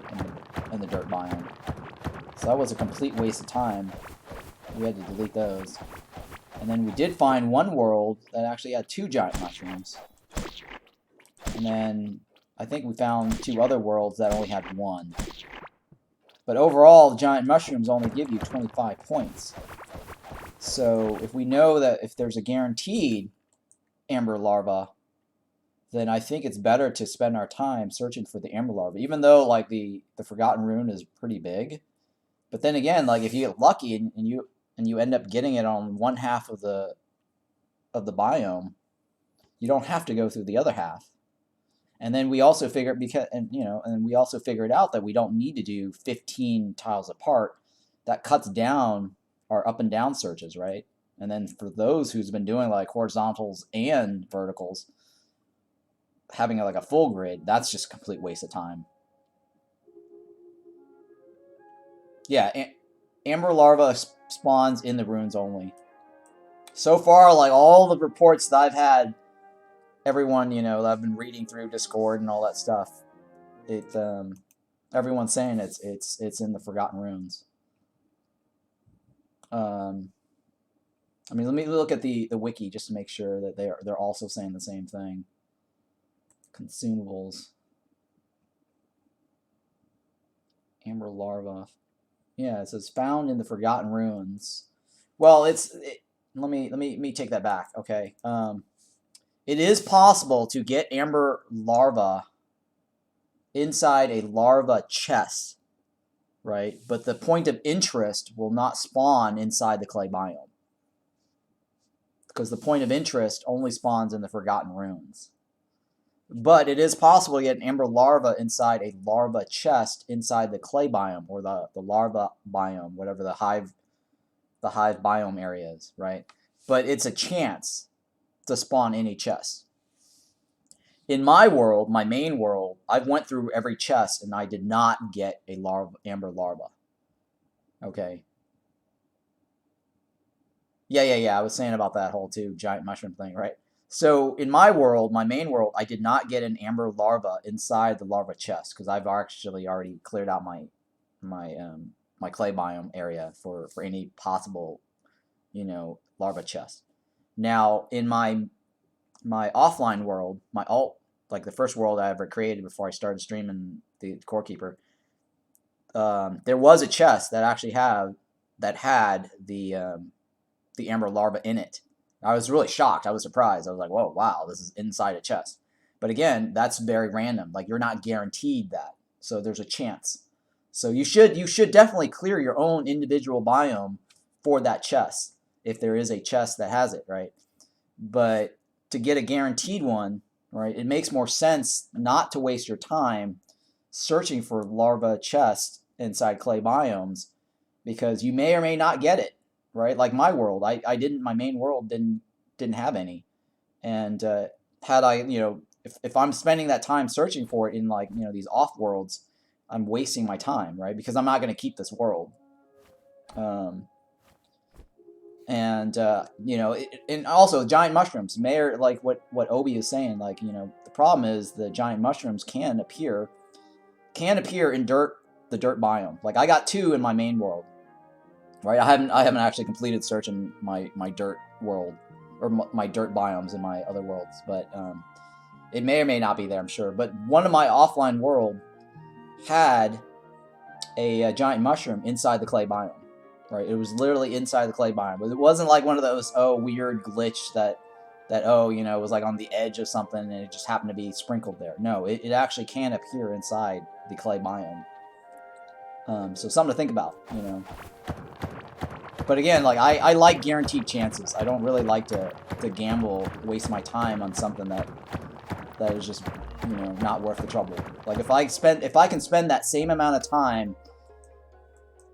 in the dirt biome. So that was a complete waste of time. We had to delete those. And then we did find 1 world that actually had 2 giant mushrooms. And then I think we found 2 other worlds that only had 1. But overall, the giant mushrooms only give you 25 points. So if we know that if there's a guaranteed Amber Larva, then I think it's better to spend our time searching for the Amber Larva, even though, like, the Forgotten Rune is pretty big. But then again, like, if you get lucky and you end up getting it on one half of the biome, you don't have to go through the other half. And then we also figured out that we don't need to do 15 tiles apart. That cuts down our up and down searches, right? And then for those who's been doing, like, horizontals and verticals, having, like, a full grid, that's just a complete waste of time. Yeah, Amber Larva spawns in the runes only. So far, like, all the reports that I've had, everyone, that I've been reading through Discord and all that stuff, everyone's saying it's in the Forgotten Runes. I mean, let me look at the wiki just to make sure that they're also saying the same thing. Consumables. Amber Larva. Yeah, it says found in the Forgotten Runes. Well, let me take that back. Okay. It is possible to get Amber Larva inside a larva chest, right? But the point of interest will not spawn inside the clay biome, because the point of interest only spawns in the Forgotten Runes. But it is possible to get an Amber Larva inside a larva chest inside the clay biome, or the larva biome, whatever the hive biome area is, right? But it's a chance to spawn any chest. In my world, my main world, I've went through every chest and I did not get a Amber Larva. Okay. Yeah. I was saying about that whole giant mushroom thing, right? So in my world, my main world, I did not get an Amber Larva inside the larva chest, because I've actually already cleared out my clay biome area for any possible, larva chest. Now in my offline world, my alt like the first world I ever created before I started streaming the Core Keeper, there was a chest that actually had the Amber Larva in it. I was really shocked. I was surprised. I was like, whoa, wow, this is inside a chest. But again, that's very random. Like, you're not guaranteed that. So there's a chance. So you should definitely clear your own individual biome for that chest, if there is a chest that has it, right? But to get a guaranteed one, right, it makes more sense not to waste your time searching for larva chests inside clay biomes, because you may or may not get it, right? Like my world, I didn't, my main world didn't have any. And had I, if I'm spending that time searching for it in, like, these off worlds, I'm wasting my time, right? Because I'm not going to keep this world. And also giant mushrooms, Mayor, like what Obi is saying, like, the problem is the giant mushrooms can appear in the dirt biome. Like, I got 2 in my main world, right? I haven't actually completed searching my dirt world, or my dirt biomes in my other worlds, but it may or may not be there, I'm sure. But one of my offline world had a giant mushroom inside the clay biome. Right, it was literally inside the clay biome, but it wasn't like one of those weird glitch that was like on the edge of something and it just happened to be sprinkled there. No, it actually can appear inside the clay biome. So something to think about, But again, like, I like guaranteed chances. I don't really like to gamble, waste my time on something that is just not worth the trouble. Like, if I can spend that same amount of time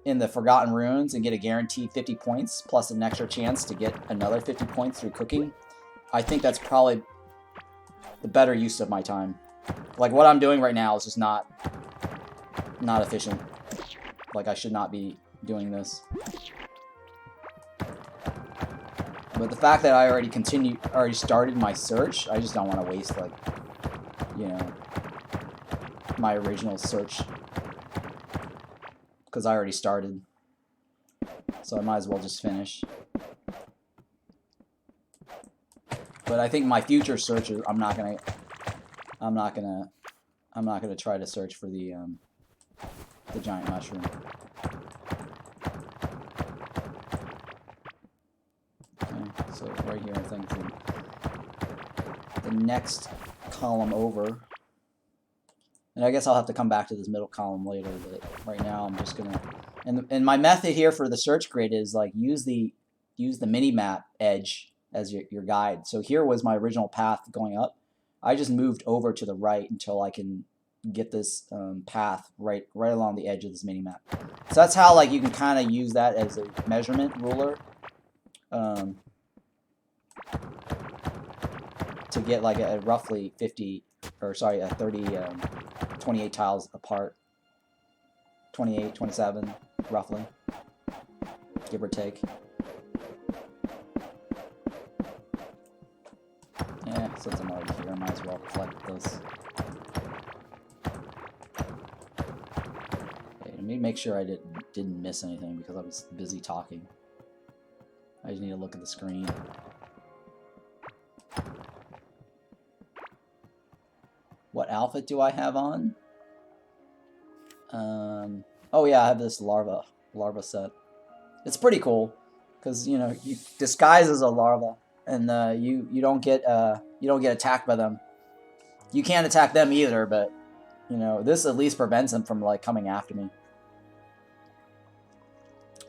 in the Forgotten Ruins and get a guaranteed 50 points plus an extra chance to get another 50 points through cooking, I think that's probably the better use of my time. Like, what I'm doing right now is just not efficient. Like, I should not be doing this. But the fact that I already started my search, I just don't want to waste, like, my original search, because I already started, so I might as well just finish. But I think my future searches, I'm not gonna try to search for the giant mushroom. Okay, so right here, I think the next column over. And I guess I'll have to come back to this middle column later, but right now I'm just gonna, and my method here for the search grid is, like, use the mini-map edge as your guide. So here was my original path going up. I just moved over to the right until I can get this path right along the edge of this mini-map. So that's how, like, you can kind of use that as a measurement ruler to get, like, a roughly 30 28 tiles apart, 28, 27 roughly, give or take. Yeah, since I'm already here, I might as well collect this. Okay, let me make sure I didn't miss anything because I was busy talking. I just need to look at the screen. What outfit do I have on? Oh yeah, I have this larva set. It's pretty cool because you disguise as a larva, and you don't get attacked by them. You can't attack them either, but this at least prevents them from, like, coming after me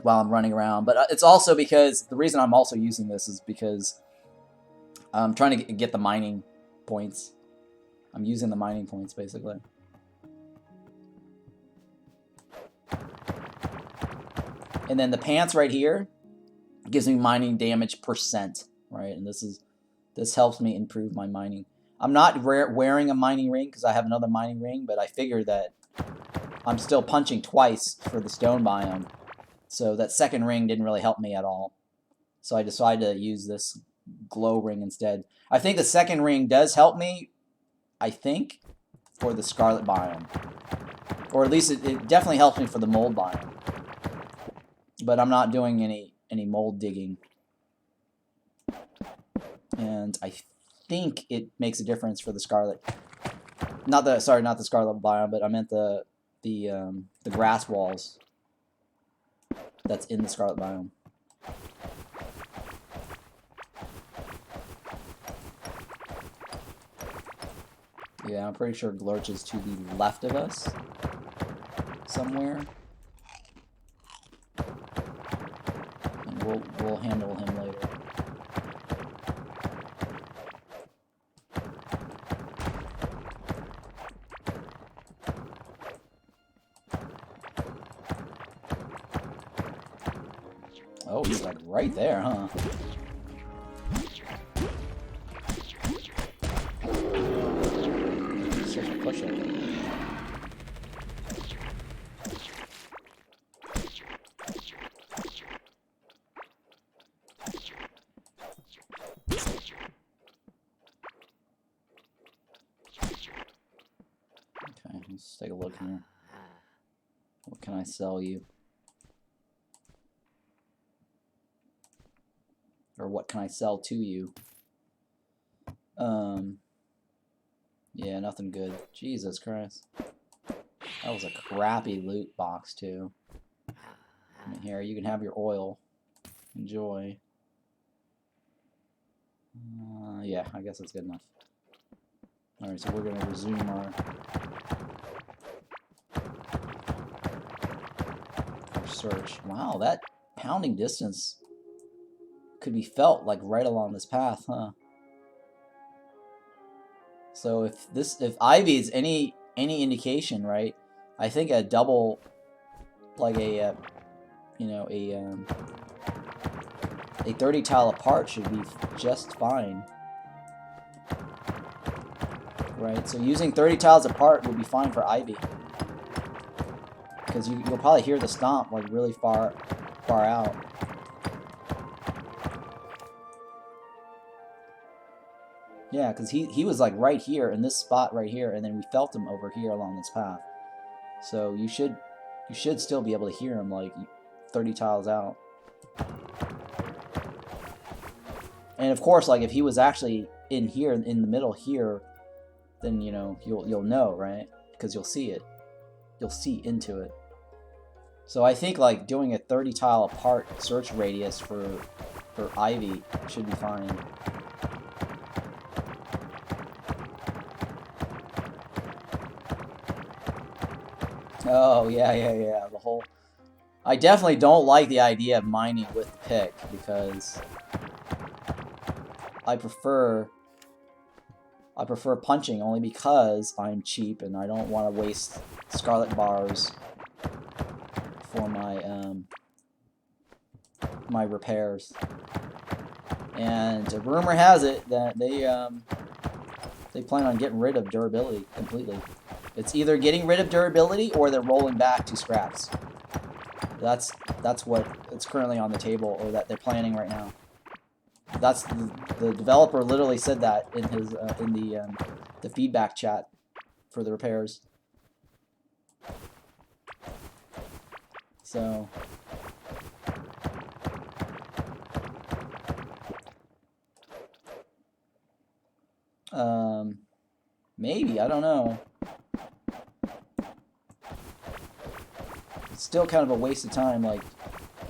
while I'm running around. But it's also because the reason I'm also using this is because I'm trying to get the mining points. I'm using the mining points, basically. And then the pants right here gives me mining damage %, right? And this helps me improve my mining. I'm not wearing a mining ring because I have another mining ring, but I figure that I'm still punching twice for the stone biome. So that second ring didn't really help me at all. So I decided to use this glow ring instead. I think the second ring does help me, I think, for the scarlet biome. Or at least it definitely helps me for the mold biome. But I'm not doing any mold digging. And I think it makes a difference for the scarlet. Not the scarlet biome, but I meant the grass walls that's in the scarlet biome. Yeah, I'm pretty sure Glurch is to the left of us somewhere. And we'll handle him later. Oh, he's like right there, huh? Such a pushover. Okay, let's take a look here. What can I sell you? Or what can I sell to you? Yeah, nothing good. Jesus Christ. That was a crappy loot box, too. And here, you can have your oil. Enjoy. Yeah, I guess that's good enough. Alright, so we're going to resume our search. Wow, that pounding distance could be felt like right along this path, huh? So if Ivy is any indication, right? I think a double, like a 30 tile apart should be just fine, right? So using 30 tiles apart would be fine for Ivy, because you'll probably hear the stomp like really far out. Yeah, because he was like right here in this spot right here, and then we felt him over here along this path. So you should still be able to hear him like 30 tiles out. And of course, like if he was actually in here in the middle here, then you know you'll know, right? Because you'll see it. You'll see into it. So I think like doing a 30 tile apart search radius for Ivy should be fine. Oh, yeah. The whole... I definitely don't like the idea of mining with the pick, because I prefer punching only because I'm cheap and I don't want to waste scarlet bars for my my repairs. And rumor has it that they plan on getting rid of durability completely. It's either getting rid of durability or they're rolling back to scraps. That's what it's currently on the table, or that they're planning right now. That's the developer literally said that in his in the feedback chat for the repairs. So maybe, I don't know. It's still kind of a waste of time, like,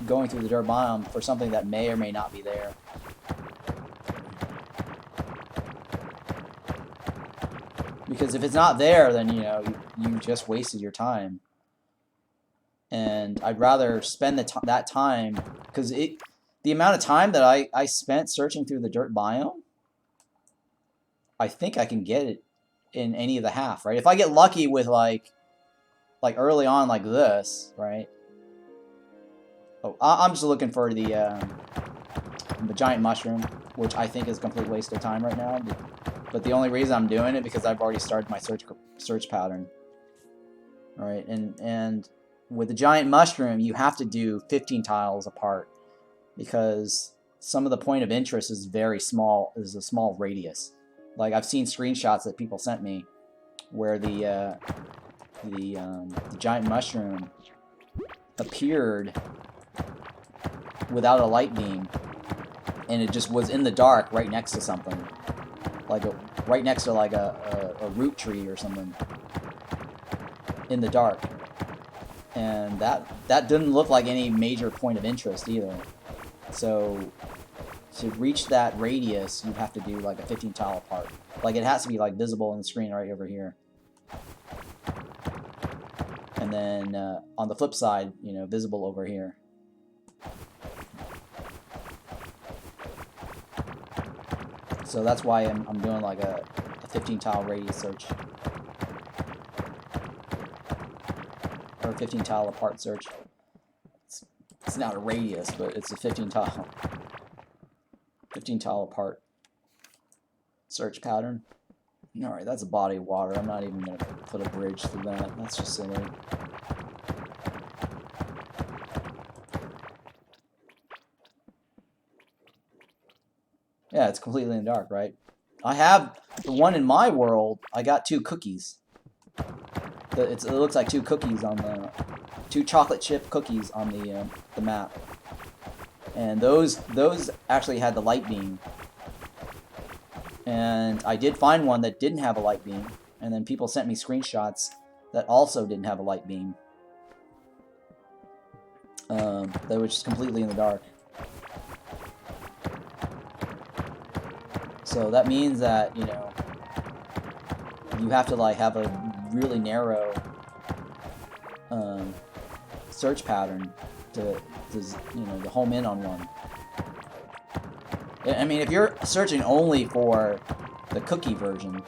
going through the dirt biome for something that may or may not be there. Because if it's not there, then, you know, you just wasted your time. And I'd rather spend that time, because the amount of time that I spent searching through the dirt biome, I think I can get it in any of the half, right? If I get lucky with, like early on like this, right? Oh, I'm just looking for the giant mushroom, which I think is a complete waste of time right now. But the only reason I'm doing it because I've already started my search pattern. All right, and with the giant mushroom, you have to do 15 tiles apart because some of the point of interest is very small. Is a small radius. Like I've seen screenshots that people sent me where the giant mushroom appeared without a light beam, and it just was in the dark right next to something, like right next to like a root tree or something in the dark. And that didn't look like any major point of interest either. So to reach that radius, you have to do like a 15 tile apart. Like it has to be like visible on the screen right over here. And then on the flip side, you know, visible over here. So that's why I'm doing like a 15 tile radius search. Or a 15 tile apart search. It's not a radius, but it's a 15 tile apart search pattern. Alright, that's a body of water. I'm not even going to put a bridge through that. That's just silly. Yeah, it's completely in the dark, right? I have the one in my world. I got 2 cookies. It looks like 2 cookies on the 2 chocolate chip cookies on the map, and those actually had the light beam. And I did find one that didn't have a light beam, and then people sent me screenshots that also didn't have a light beam. They were just completely in the dark. So that means that, you know, you have to like have a really narrow search pattern to you know, to home in on one. I mean, if you're searching only for the cookie version,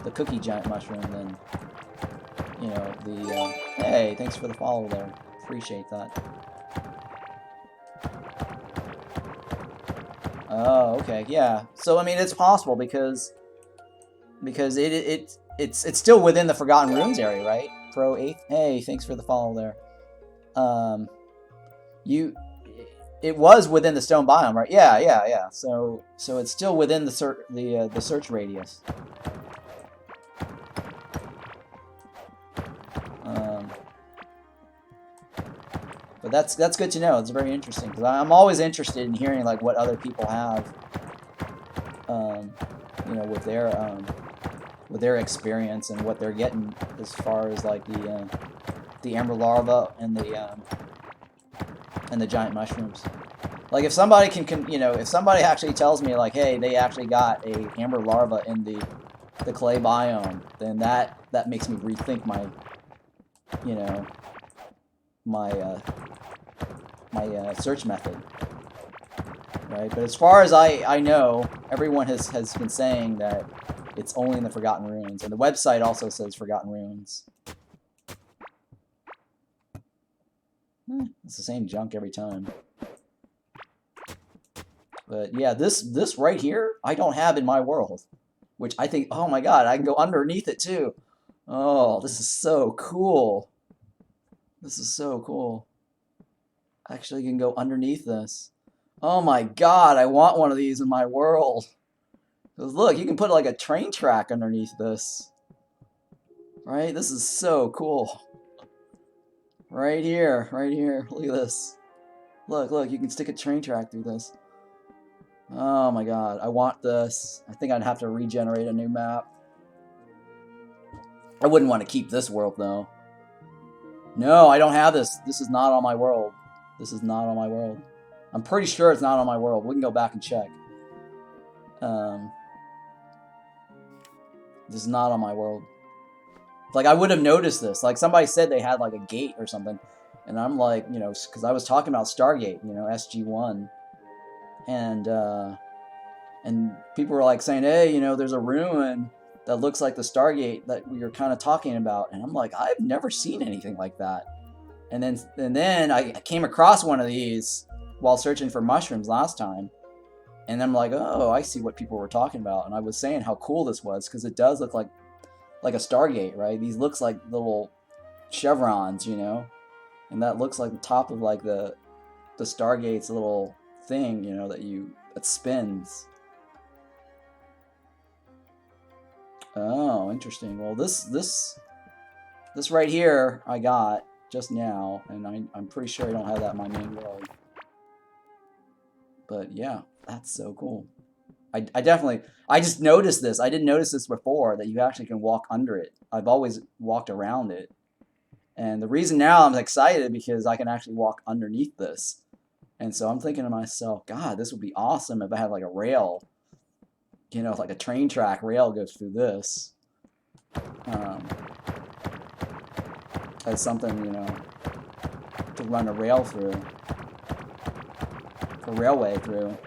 the cookie giant mushroom, then, you know, the hey, thanks for the follow there. Appreciate that. Oh, okay, yeah. So I mean, it's possible because it's still within the Forgotten Ruins area, right? Pro 8th. Hey, thanks for the follow there. It was within the stone biome, right? Yeah. So it's still within the search radius. But that's good to know. It's very interesting because I'm always interested in hearing like what other people have, you know, with their experience and what they're getting as far as like the Amber Larva and the giant mushrooms. Like if somebody can you know, if somebody actually tells me like, hey, they actually got a Amber Larva in the clay biome, then that makes me rethink my, you know, my search method, right? But as far as I know, everyone has been saying that it's only in the Forgotten Ruins, and the website also says Forgotten Ruins. It's the same junk every time. But yeah, this right here, I don't have in my world, which I think, oh my god, I can go underneath it too. Oh, this is so cool. This is so cool. I actually can go underneath this. Oh my god, I want one of these in my world. Because look, you can put like a train track underneath this. Right? This is so cool. Right here, right here. Look at this. Look, you can stick a train track through this. Oh my god, I want this. I think I'd have to regenerate a new map. I wouldn't want to keep this world though. No, I don't have this. This is not on my world. This is not on my world. I'm pretty sure it's not on my world. We can go back and check. This is not on my world. Like, I would have noticed this. Like, somebody said they had, like, a gate or something. And I'm like, you know, because I was talking about Stargate, you know, SG-1. And people were, like, saying, hey, you know, there's a ruin that looks like the Stargate that we were kind of talking about. And I'm like, I've never seen anything like that. And then I came across one of these while searching for mushrooms last time. And I'm like, oh, I see what people were talking about. And I was saying how cool this was, because it does look like a Stargate, right? These looks like little chevrons, you know? And that looks like the top of like the Stargate's little thing, you know, that spins. Oh, interesting. Well, this right here I got just now, and I'm pretty sure I don't have that in my main world. But yeah, that's so cool. I definitely, I just noticed this. I didn't notice this before, that you actually can walk under it. I've always walked around it. And the reason now I'm excited because I can actually walk underneath this. And so I'm thinking to myself, God, this would be awesome if I had like a rail, you know, like a train track rail goes through this. As something, you know, to run a rail through, a railway through.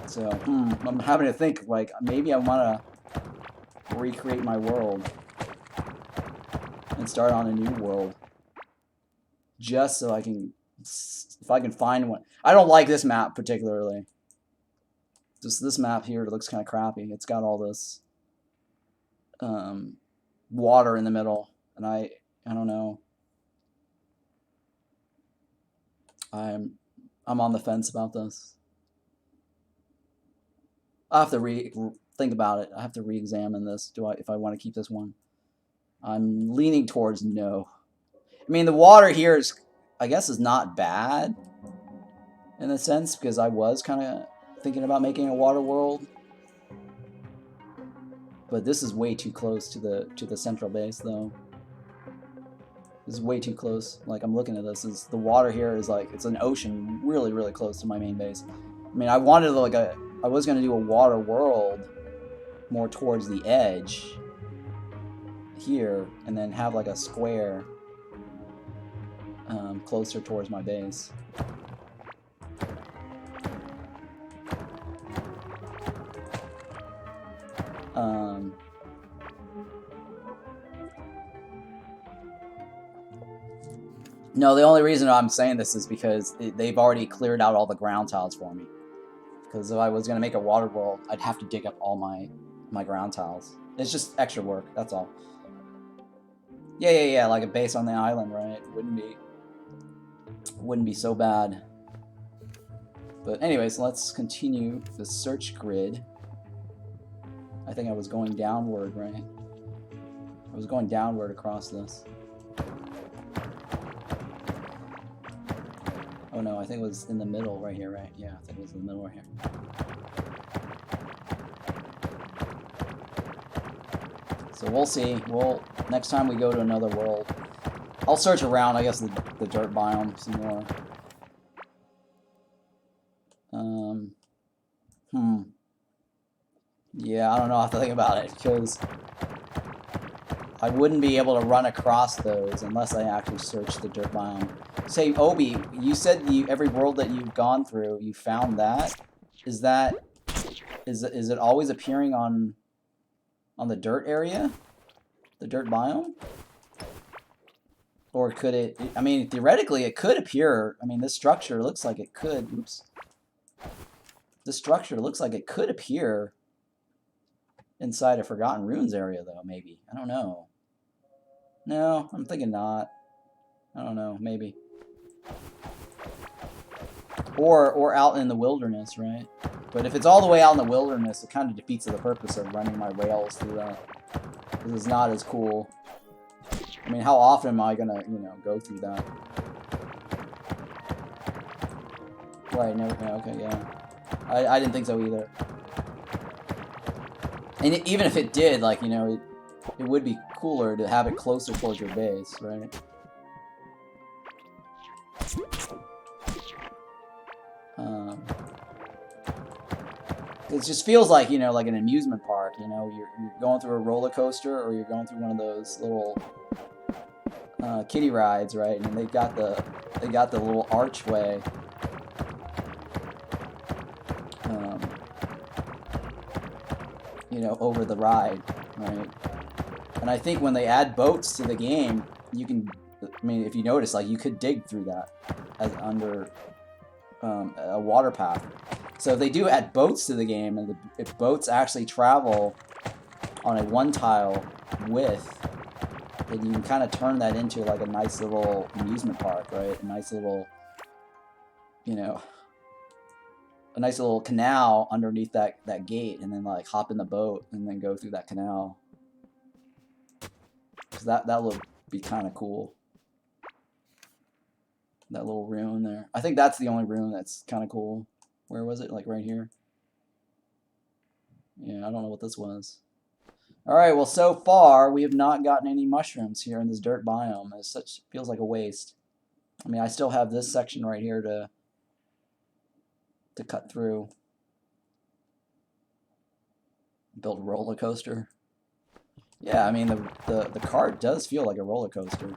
So, I'm having to think, like, maybe I want to recreate my world and start on a new world. Just so I can, if I can find one. I don't like this map particularly. Just this map here, it looks kind of crappy. It's got all this water in the middle, and I don't know. I'm on the fence about this. I have to think about it. I have to re-examine this. If I want to keep this one? I'm leaning towards no. I mean, the water here is, I guess, is not bad in a sense, because I was kind of thinking about making a water world. But this is way too close to the central base, though. This is way too close. Like, I'm looking at this. The water here is like, it's an ocean really, really close to my main base. I mean, I wanted like I was going to do a water world more towards the edge here, and then have like a square closer towards my base. No, the only reason I'm saying this is because they've already cleared out all the ground tiles for me. Because if I was going to make a water world, I'd have to dig up all my ground tiles. It's just extra work, that's all. Yeah, like a base on the island, right? Wouldn't be so bad. But anyways, let's continue the search grid. I think I was going downward, right? I was going downward across this. Oh no, I think it was in the middle right here, right? Yeah, I think it was in the middle right here. So we'll see. Next time we go to another world, I'll search around, I guess, the dirt biome some more. Yeah, I don't know how to think about it, because I wouldn't be able to run across those unless I actually search the dirt biome. Say, Obi, you said every world that you've gone through, you found that? Is it always appearing on the dirt area? The dirt biome? Or could it, I mean, theoretically it could appear, I mean, this structure looks like it could, oops. This structure looks like it could appear inside a Forgotten Ruins area, though, maybe. I don't know. No, I'm thinking not. I don't know, maybe. Or out in the wilderness, right? But if it's all the way out in the wilderness, it kind of defeats the purpose of running my rails through that. Because it's not as cool. I mean, how often am I gonna, you know, go through that? Right, no, yeah, okay, yeah. I didn't think so either. And even if it did, like, you know, it would be cooler to have it closer towards your base, right? It just feels like, you know, like an amusement park, you know, you're going through a roller coaster, or you're going through one of those little kiddie rides, right? And they got the little archway. You know, over the ride, right? And I think when they add boats to the game, you can, I mean, if you notice, like, you could dig through that as under a water path. So if they do add boats to the game, and if boats actually travel on a one-tile width, then you can kind of turn that into like a nice little amusement park, right? A nice little, you know, a nice little canal underneath that gate, and then like hop in the boat and then go through that canal. Cause that would be kind of cool. That little ruin there. I think that's the only ruin that's kind of cool. Where was it? Like right here. Yeah, I don't know what this was. Alright, well, so far, we have not gotten any mushrooms here in this dirt biome. It feels like a waste. I mean, I still have this section right here to cut through. Build a roller coaster. Yeah, I mean, the cart does feel like a roller coaster.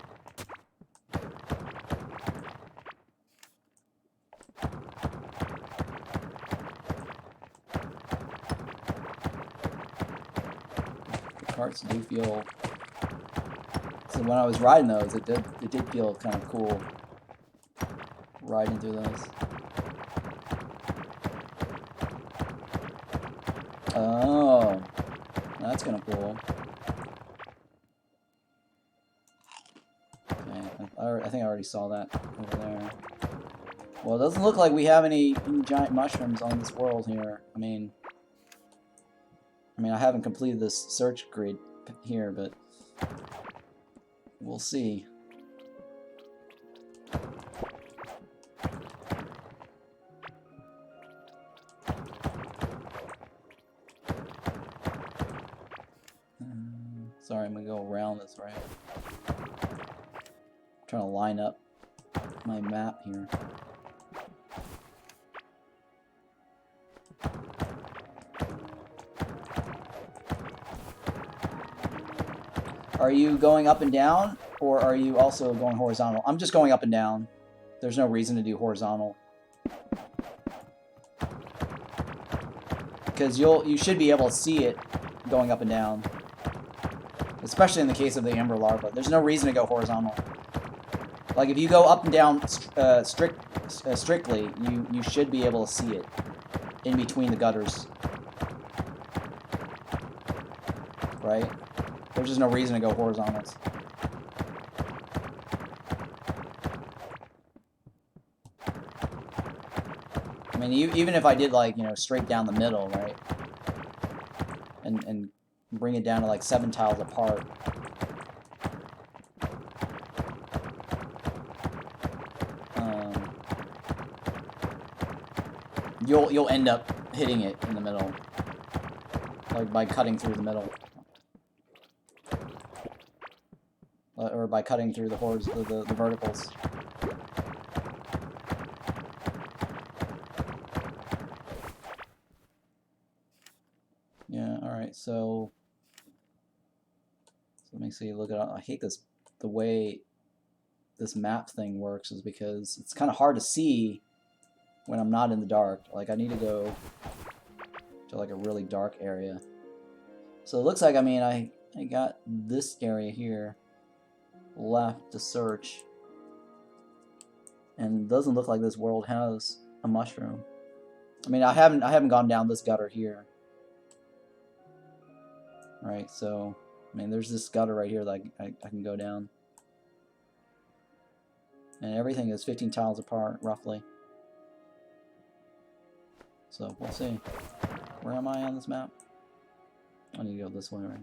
The carts do feel... So when I was riding those, it did feel kind of cool riding through those. Oh, that's kind of cool. Okay, I think I already saw that over there. Well, it doesn't look like we have any giant mushrooms on this world here. I mean, I haven't completed this search grid here, but we'll see. Sorry, I'm gonna go around this, right? I'm trying to line up my map here. Are you going up and down, or are you also going horizontal? I'm just going up and down. There's no reason to do horizontal. Because you should be able to see it going up and down. Especially in the case of the Amber Larva. There's no reason to go horizontal. Like, if you go up and down strictly, you should be able to see it in between the gutters. Right? There's just no reason to go horizontals. I mean, even if I did, like, straight down the middle, right? And bring it down to, like, 7 tiles apart. You'll end up hitting it in the middle. Like, by cutting through the middle. Or by cutting through the verticals. Yeah, alright, so let me see, look at I hate the way this map thing works is because it's kind of hard to see when I'm not in the dark. Like, I need to go to, like, a really dark area. So it looks like, I mean, I got this area here left to search, and it doesn't look like this world has a mushroom. I mean, I haven't gone down this gutter here. Right, so I mean, there's this gutter right here that I can go down. And everything is 15 tiles apart, roughly. So, we'll see. Where am I on this map? I need to go this way, right?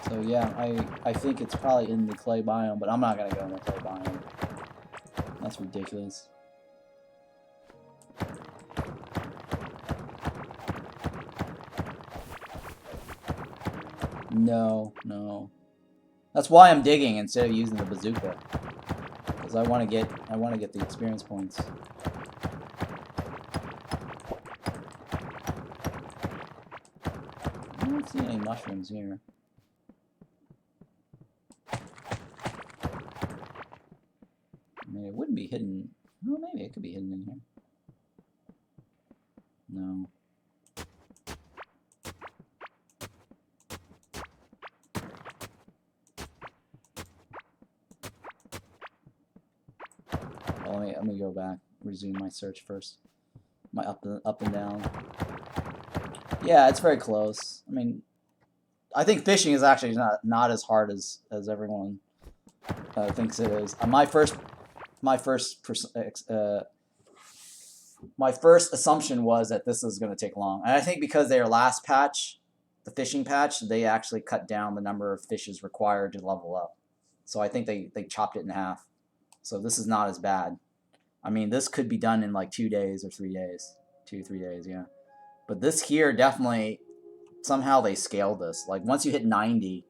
So yeah, I think it's probably in the clay biome, but I'm not gonna go in the clay biome. That's ridiculous. No. That's why I'm digging instead of using the bazooka. Because I want to get the experience points. I don't see any mushrooms here. I mean, it wouldn't be hidden. Well, maybe it could be hidden in here. No. Well, let me go back. Resume my search first. My up and down. Yeah, it's very close. I mean, I think fishing is actually not as hard as everyone thinks it is. My first assumption was that this is going to take long, and I think because their last patch, the fishing patch, they actually cut down the number of fishes required to level up. So I think they chopped it in half. So this is not as bad. I mean, this could be done in like 2 days or 3 days. 2-3 days, yeah. But this here definitely, somehow they scaled this. Like once you hit 90,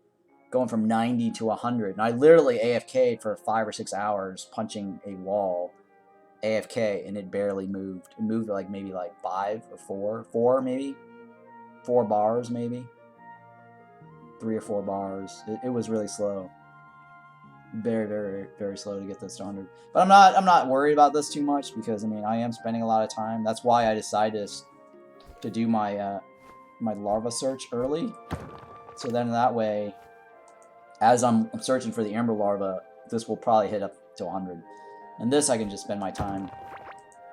going from 90 to 100, and I literally AFK'd for 5 or 6 hours punching a wall, AFK, and it barely moved. It moved like maybe like 5 or 4 maybe, 4 bars maybe, 3 or 4 bars. It was really slow. Very, very, very slow to get this to 100. But I'm not worried about this too much because I mean I am spending a lot of time. That's why I decided to do my my larva search early. So then that way, as I'm searching for the amber larva, this will probably hit up to 100. And this I can just spend my time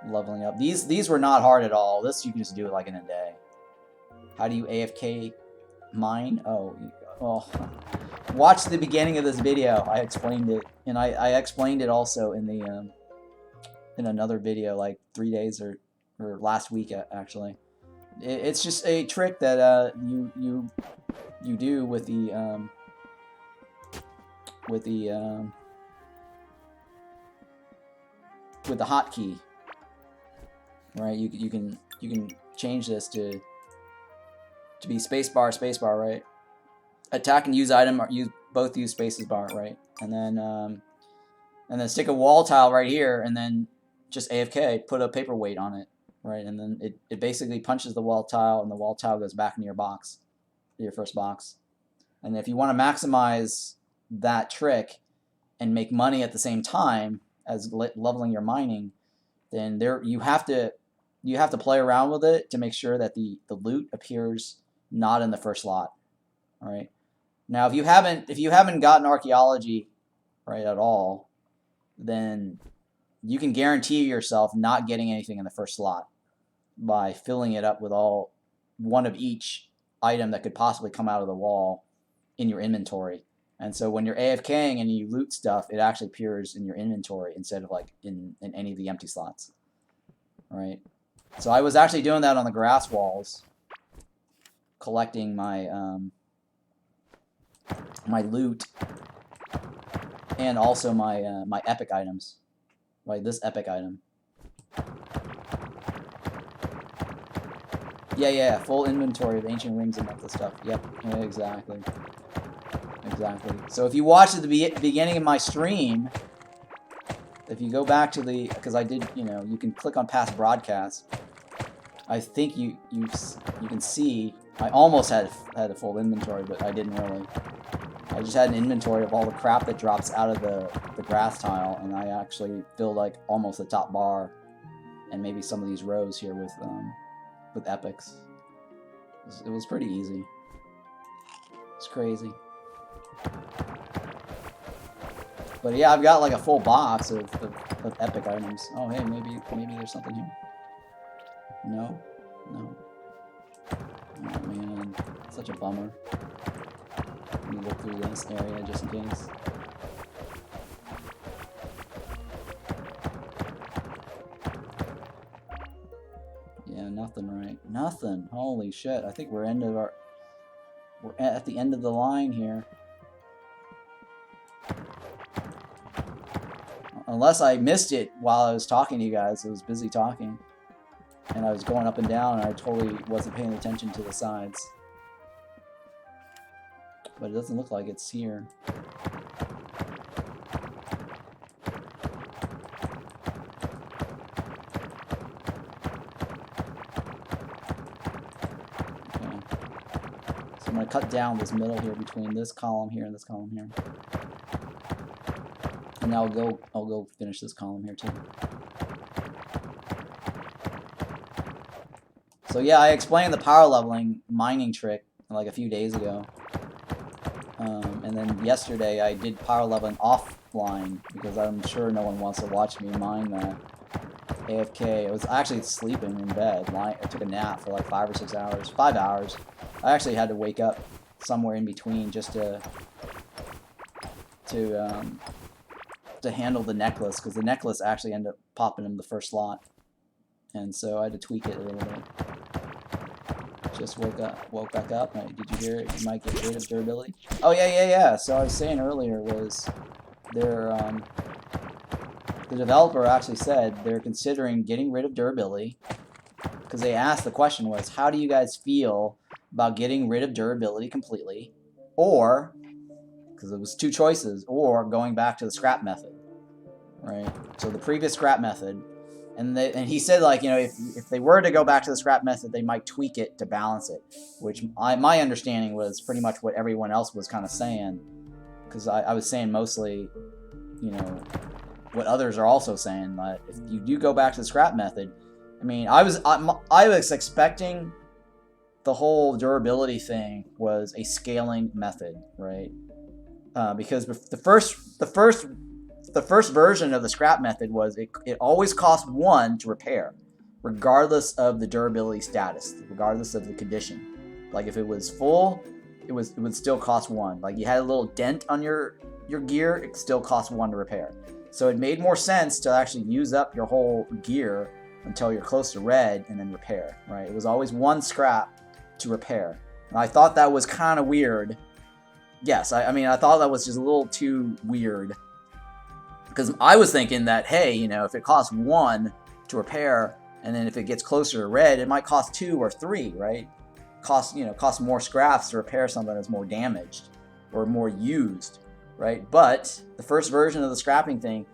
leveling up. These were not hard at all. This you can just do it like in a day. How do you AFK mine? Oh, watch the beginning of this video. I explained it, and I explained it also in the in another video like 3 days or last week actually. It's just a trick that you do with the hotkey, right? You can change this to be spacebar, right? Attack and use item, or both use spacebar, right? And then stick a wall tile right here, and then just AFK, put a paperweight on it, right? And then it basically punches the wall tile, and the wall tile goes back into your box, your first box. And if you want to maximize that trick and make money at the same time as leveling your mining, then you have to play around with it to make sure that the loot appears not in the first slot. All right. Now, if you haven't gotten archaeology right at all, then you can guarantee yourself not getting anything in the first slot by filling it up with all one of each item that could possibly come out of the wall in your inventory. And so when you're AFKing and you loot stuff, it actually appears in your inventory instead of like in any of the empty slots. All right. So I was actually doing that on the grass walls, collecting my my loot and also my my epic items, right? This epic item. Yeah, full inventory of ancient rings and that stuff. Yep, yeah, exactly. So if you watch at the beginning of my stream, if you go back to because I did, you can click on past broadcasts. I think you can see I almost had a full inventory, but I didn't really. I just had an inventory of all the crap that drops out of the grass tile, and I actually filled like almost the top bar, and maybe some of these rows here with epics. It was pretty easy. It's crazy. But yeah, I've got like a full box of epic items. Oh hey, maybe there's something here. No. Oh man, such a bummer. Let me look through this area just in case. Yeah, nothing, right? Nothing. Holy shit! I think we're at the end of the line here. Unless I missed it while I was talking to you guys. I was busy talking. And I was going up and down, and I totally wasn't paying attention to the sides. But it doesn't look like it's here. Okay. So I'm going to cut down this middle here between this column here and this column here. And I'll go finish this column here too. So yeah, I explained the power leveling mining trick like a few days ago. And then yesterday I did power leveling offline because I'm sure no one wants to watch me mine that. AFK. I was actually sleeping in bed. I took a nap for like 5 or 6 hours. 5 hours. I actually had to wake up somewhere in between just to handle the necklace, because the necklace actually ended up popping in the first slot. And so I had to tweak it a little bit. Just woke back up. Did you hear it? You might get rid of durability. Oh yeah. So I was saying earlier was there the developer actually said they're considering getting rid of durability, because they asked, the question was, how do you guys feel about getting rid of durability completely, or, because it was two choices, or going back to the scrap method, right? So the previous scrap method, and he said, like, you know, if they were to go back to the scrap method, they might tweak it to balance it, which my understanding was pretty much what everyone else was kind of saying, because I was saying mostly, you know, what others are also saying, that if you do go back to the scrap method, I mean, I was expecting the whole durability thing was a scaling method, right? Because the first version of the scrap method was it always cost 1 to repair, regardless of the durability status, regardless of the condition. Like if it was full, it would still cost 1. Like you had a little dent on your gear, it still cost 1 to repair. So it made more sense to actually use up your whole gear until you're close to red and then repair, right? It was always 1 scrap to repair. And I thought that was kind of weird. Yes, I mean, I thought that was just a little too weird. Because I was thinking that, hey, you know, if it costs 1 to repair, and then if it gets closer to red, it might cost 2 or 3, right? Cost more scraps to repair something that's more damaged or more used, right? But the first version of the scrapping thing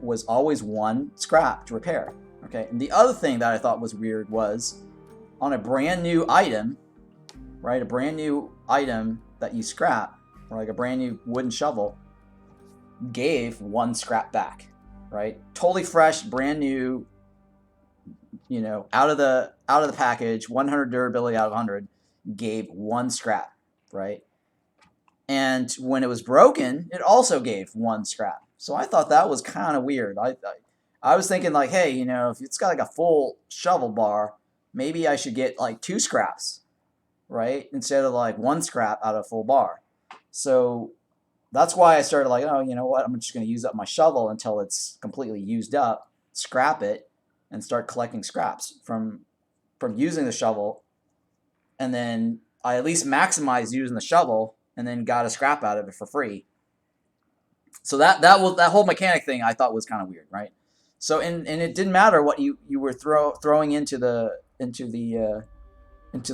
was always 1 scrap to repair. Okay, and the other thing that I thought was weird was on a brand new item, right? A brand new item that you scrap, or like a brand new wooden shovel, gave 1 scrap back, right? Totally fresh, brand new, you know, out of the package, 100 durability out of 100, gave 1 scrap, right? And when it was broken, it also gave 1 scrap. So I thought that was kind of weird. I was thinking like, hey, you know, if it's got like a full shovel bar, maybe I should get like 2 scraps, right? Instead of like 1 scrap out of a full bar. So that's why I started like, oh, you know what? I'm just going to use up my shovel until it's completely used up, scrap it, and start collecting scraps from using the shovel. And then I at least maximized using the shovel and then got a scrap out of it for free. So that whole mechanic thing I thought was kind of weird, right? So and it didn't matter what you were throwing into the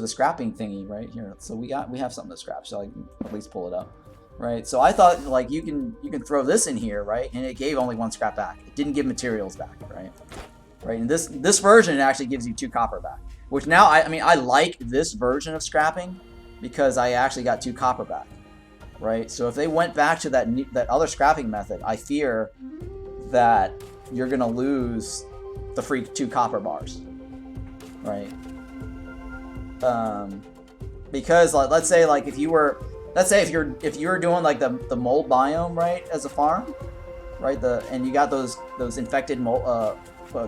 scrapping thingy, right here. So we have something to scrap, so I can at least pull it up, right? So I thought like you can throw this in here, right? And it gave only 1 scrap back. It didn't give materials back, right? Right. And this version it actually gives you 2 copper back, which now I mean I like this version of scrapping because I actually got 2 copper back, right? So if they went back to that other scrapping method, I fear that you're gonna lose the free 2 copper bars, right? Because like let's say if you were doing like the mold biome, right, as a farm, right, and you got those infected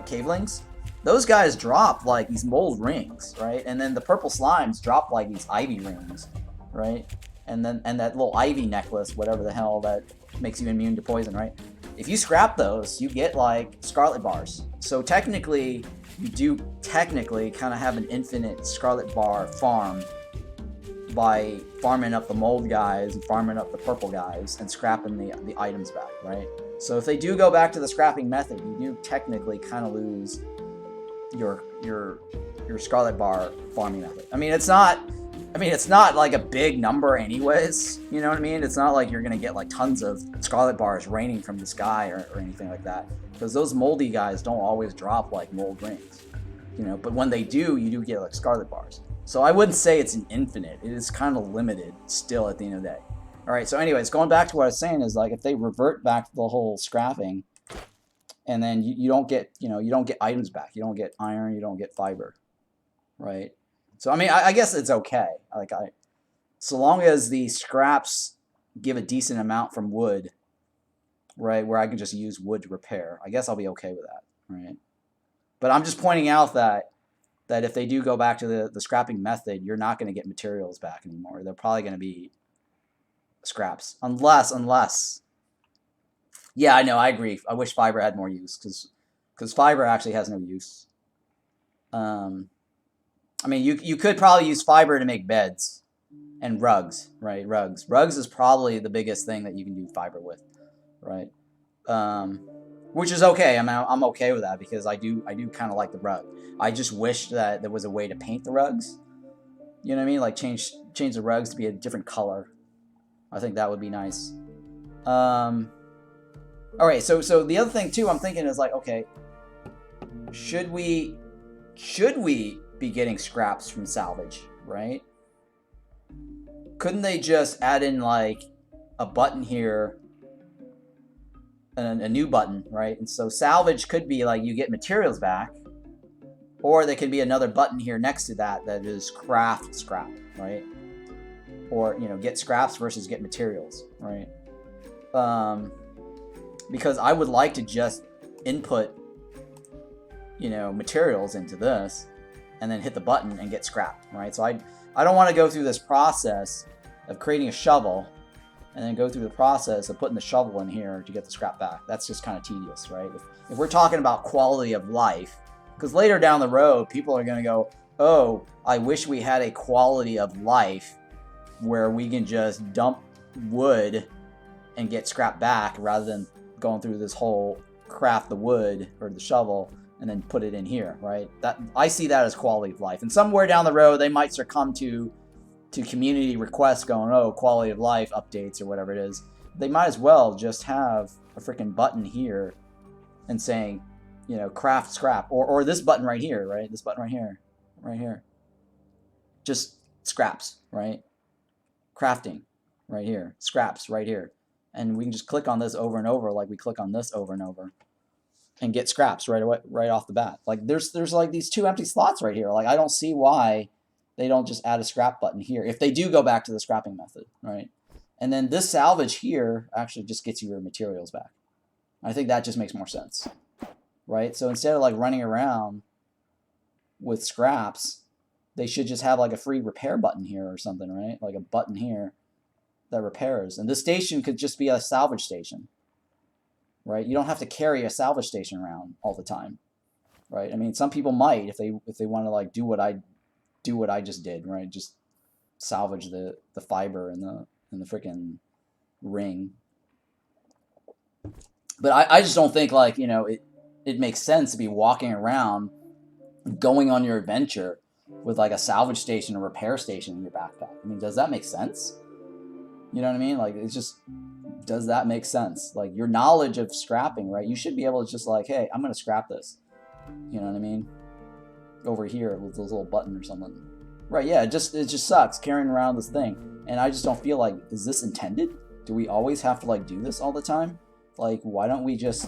cavelings, those guys drop like these mold rings, right? And then the purple slimes drop like these ivy rings, right? And that little ivy necklace, whatever the hell, that makes you immune to poison, right? If you scrap those, you get like scarlet bars. So technically, you do kind of have an infinite scarlet bar farm by farming up the mold guys and farming up the purple guys and scrapping the items back, right? So if they do go back to the scrapping method, you do technically kind of lose your scarlet bar farming method. I mean, it's not like a big number anyways, you know what I mean? It's not like you're going to get like tons of scarlet bars raining from the sky or anything like that, because those moldy guys don't always drop like mold rings, you know, but when they do, you do get like scarlet bars. So I wouldn't say it's an infinite. It is kind of limited still at the end of the day. All right, so anyways, going back to what I was saying is like if they revert back to the whole scrapping, and then you don't get items back. You don't get iron, you don't get fiber, right? So I mean, I guess it's okay. So long as the scraps give a decent amount from wood, right, where I can just use wood to repair, I guess I'll be okay with that, right? But I'm just pointing out that if they do go back to the scrapping method, you're not going to get materials back anymore. They're probably going to be scraps, unless. Yeah, I know. I agree. I wish fiber had more use because fiber actually has no use. I mean, you could probably use fiber to make beds and rugs, right? Rugs is probably the biggest thing that you can do fiber with, right? which is okay. I mean, I'm okay with that because I do kind of like the rug. I just wish that there was a way to paint the rugs. You know what I mean? Like change the rugs to be a different color. I think that would be nice. All right. So the other thing too, I'm thinking is like, okay, should we be getting scraps from salvage, right? Couldn't they just add in like a button here and a new button, right? And so salvage could be like you get materials back, or there could be another button here next to that that is craft scrap, right? Or, you know, get scraps versus get materials, right? Because I would like to just input, you know, materials into this and then hit the button and get scrap, right? So I don't want to go through this process of creating a shovel and then go through the process of putting the shovel in here to get the scrap back. That's just kind of tedious, right? If we're talking about quality of life, because later down the road, people are going to go, oh, I wish we had a quality of life where we can just dump wood and get scrap back rather than going through this whole craft the wood or the shovel and then put it in here, right? That I see that as quality of life. And somewhere down the road, they might succumb to community requests going, oh, quality of life updates or whatever it is. They might as well just have a freaking button here and saying, you know, craft scrap, or this button right here, right? This button right here. Just scraps, right? Crafting right here, scraps right here. And we can just click on this over and over like we click on this over and over and get scraps right away, right off the bat. Like there's like these 2 empty slots right here. Like I don't see why they don't just add a scrap button here if they do go back to the scrapping method, right? And then this salvage here actually just gets you your materials back. I think that just makes more sense, right? So instead of like running around with scraps, they should just have like a free repair button here or something, right? Like a button here that repairs. And this station could just be a salvage station, right? You don't have to carry a salvage station around all the time, right? I mean, some people might if they want to like do what I just did, right? Just salvage the fiber and the freaking ring. But I just don't think like, you know, it makes sense to be walking around going on your adventure with like a salvage station or repair station in your backpack. I mean, does that make sense? You know what I mean? Like, it's just, does that make sense? Like, your knowledge of scrapping, right? You should be able to just like, hey, I'm going to scrap this. You know what I mean? Over here with this little button or something. Right, yeah, it just sucks carrying around this thing. And I just don't feel like, is this intended? Do we always have to like do this all the time? Like, why don't we just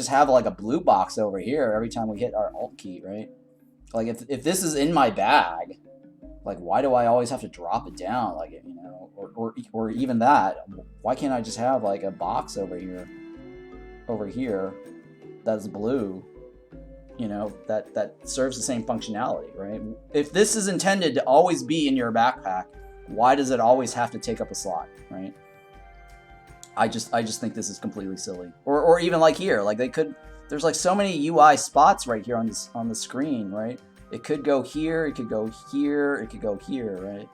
have like a blue box over here every time we hit our alt key, right? Like if this is in my bag, like why do I always have to drop it down? Like, you know, or even that, why can't I just have like a box over here that's blue, you know, that serves the same functionality, right? If this is intended to always be in your backpack, why does it always have to take up a slot, right? I just think this is completely silly. Or even like here, like there's like so many UI spots right here on the screen, right? It could go here, it could go here, it could go here, right?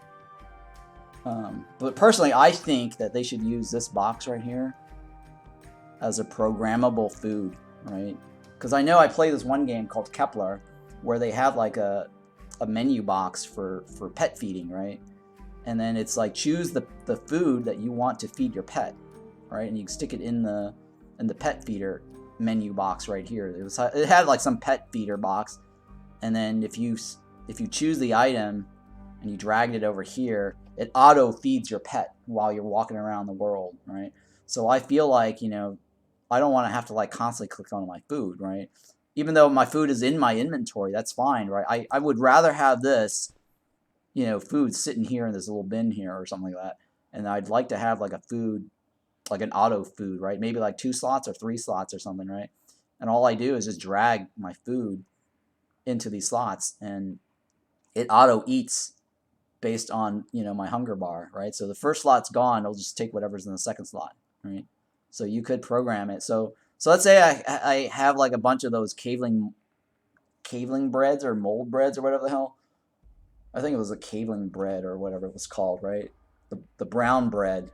But personally, I think that they should use this box right here as a programmable food, right? Because I know I play this one game called Kepler where they have like a menu box for pet feeding, right? And then it's like choose the food that you want to feed your pet, right? And you can stick it in the pet feeder menu box right here. It had like some pet feeder box, and then if you choose the item and you dragged it over here, it auto feeds your pet while you're walking around the world, right? So I feel like, you know, I don't want to have to like constantly click on my food, right? Even though my food is in my inventory, that's fine, right? I would rather have this, you know, food sitting here in this little bin here or something like that. And I'd like to have like a food, like an auto food, right? Maybe like 2 slots or 3 slots or something, right? And all I do is just drag my food into these slots and it auto eats based on, you know, my hunger bar, right? So the first slot's gone, it'll just take whatever's in the second slot, right? So you could program it. So let's say I have like a bunch of those Caveling breads or mold breads or whatever the hell. I think it was a Caveling bread or whatever it was called, right? The brown bread,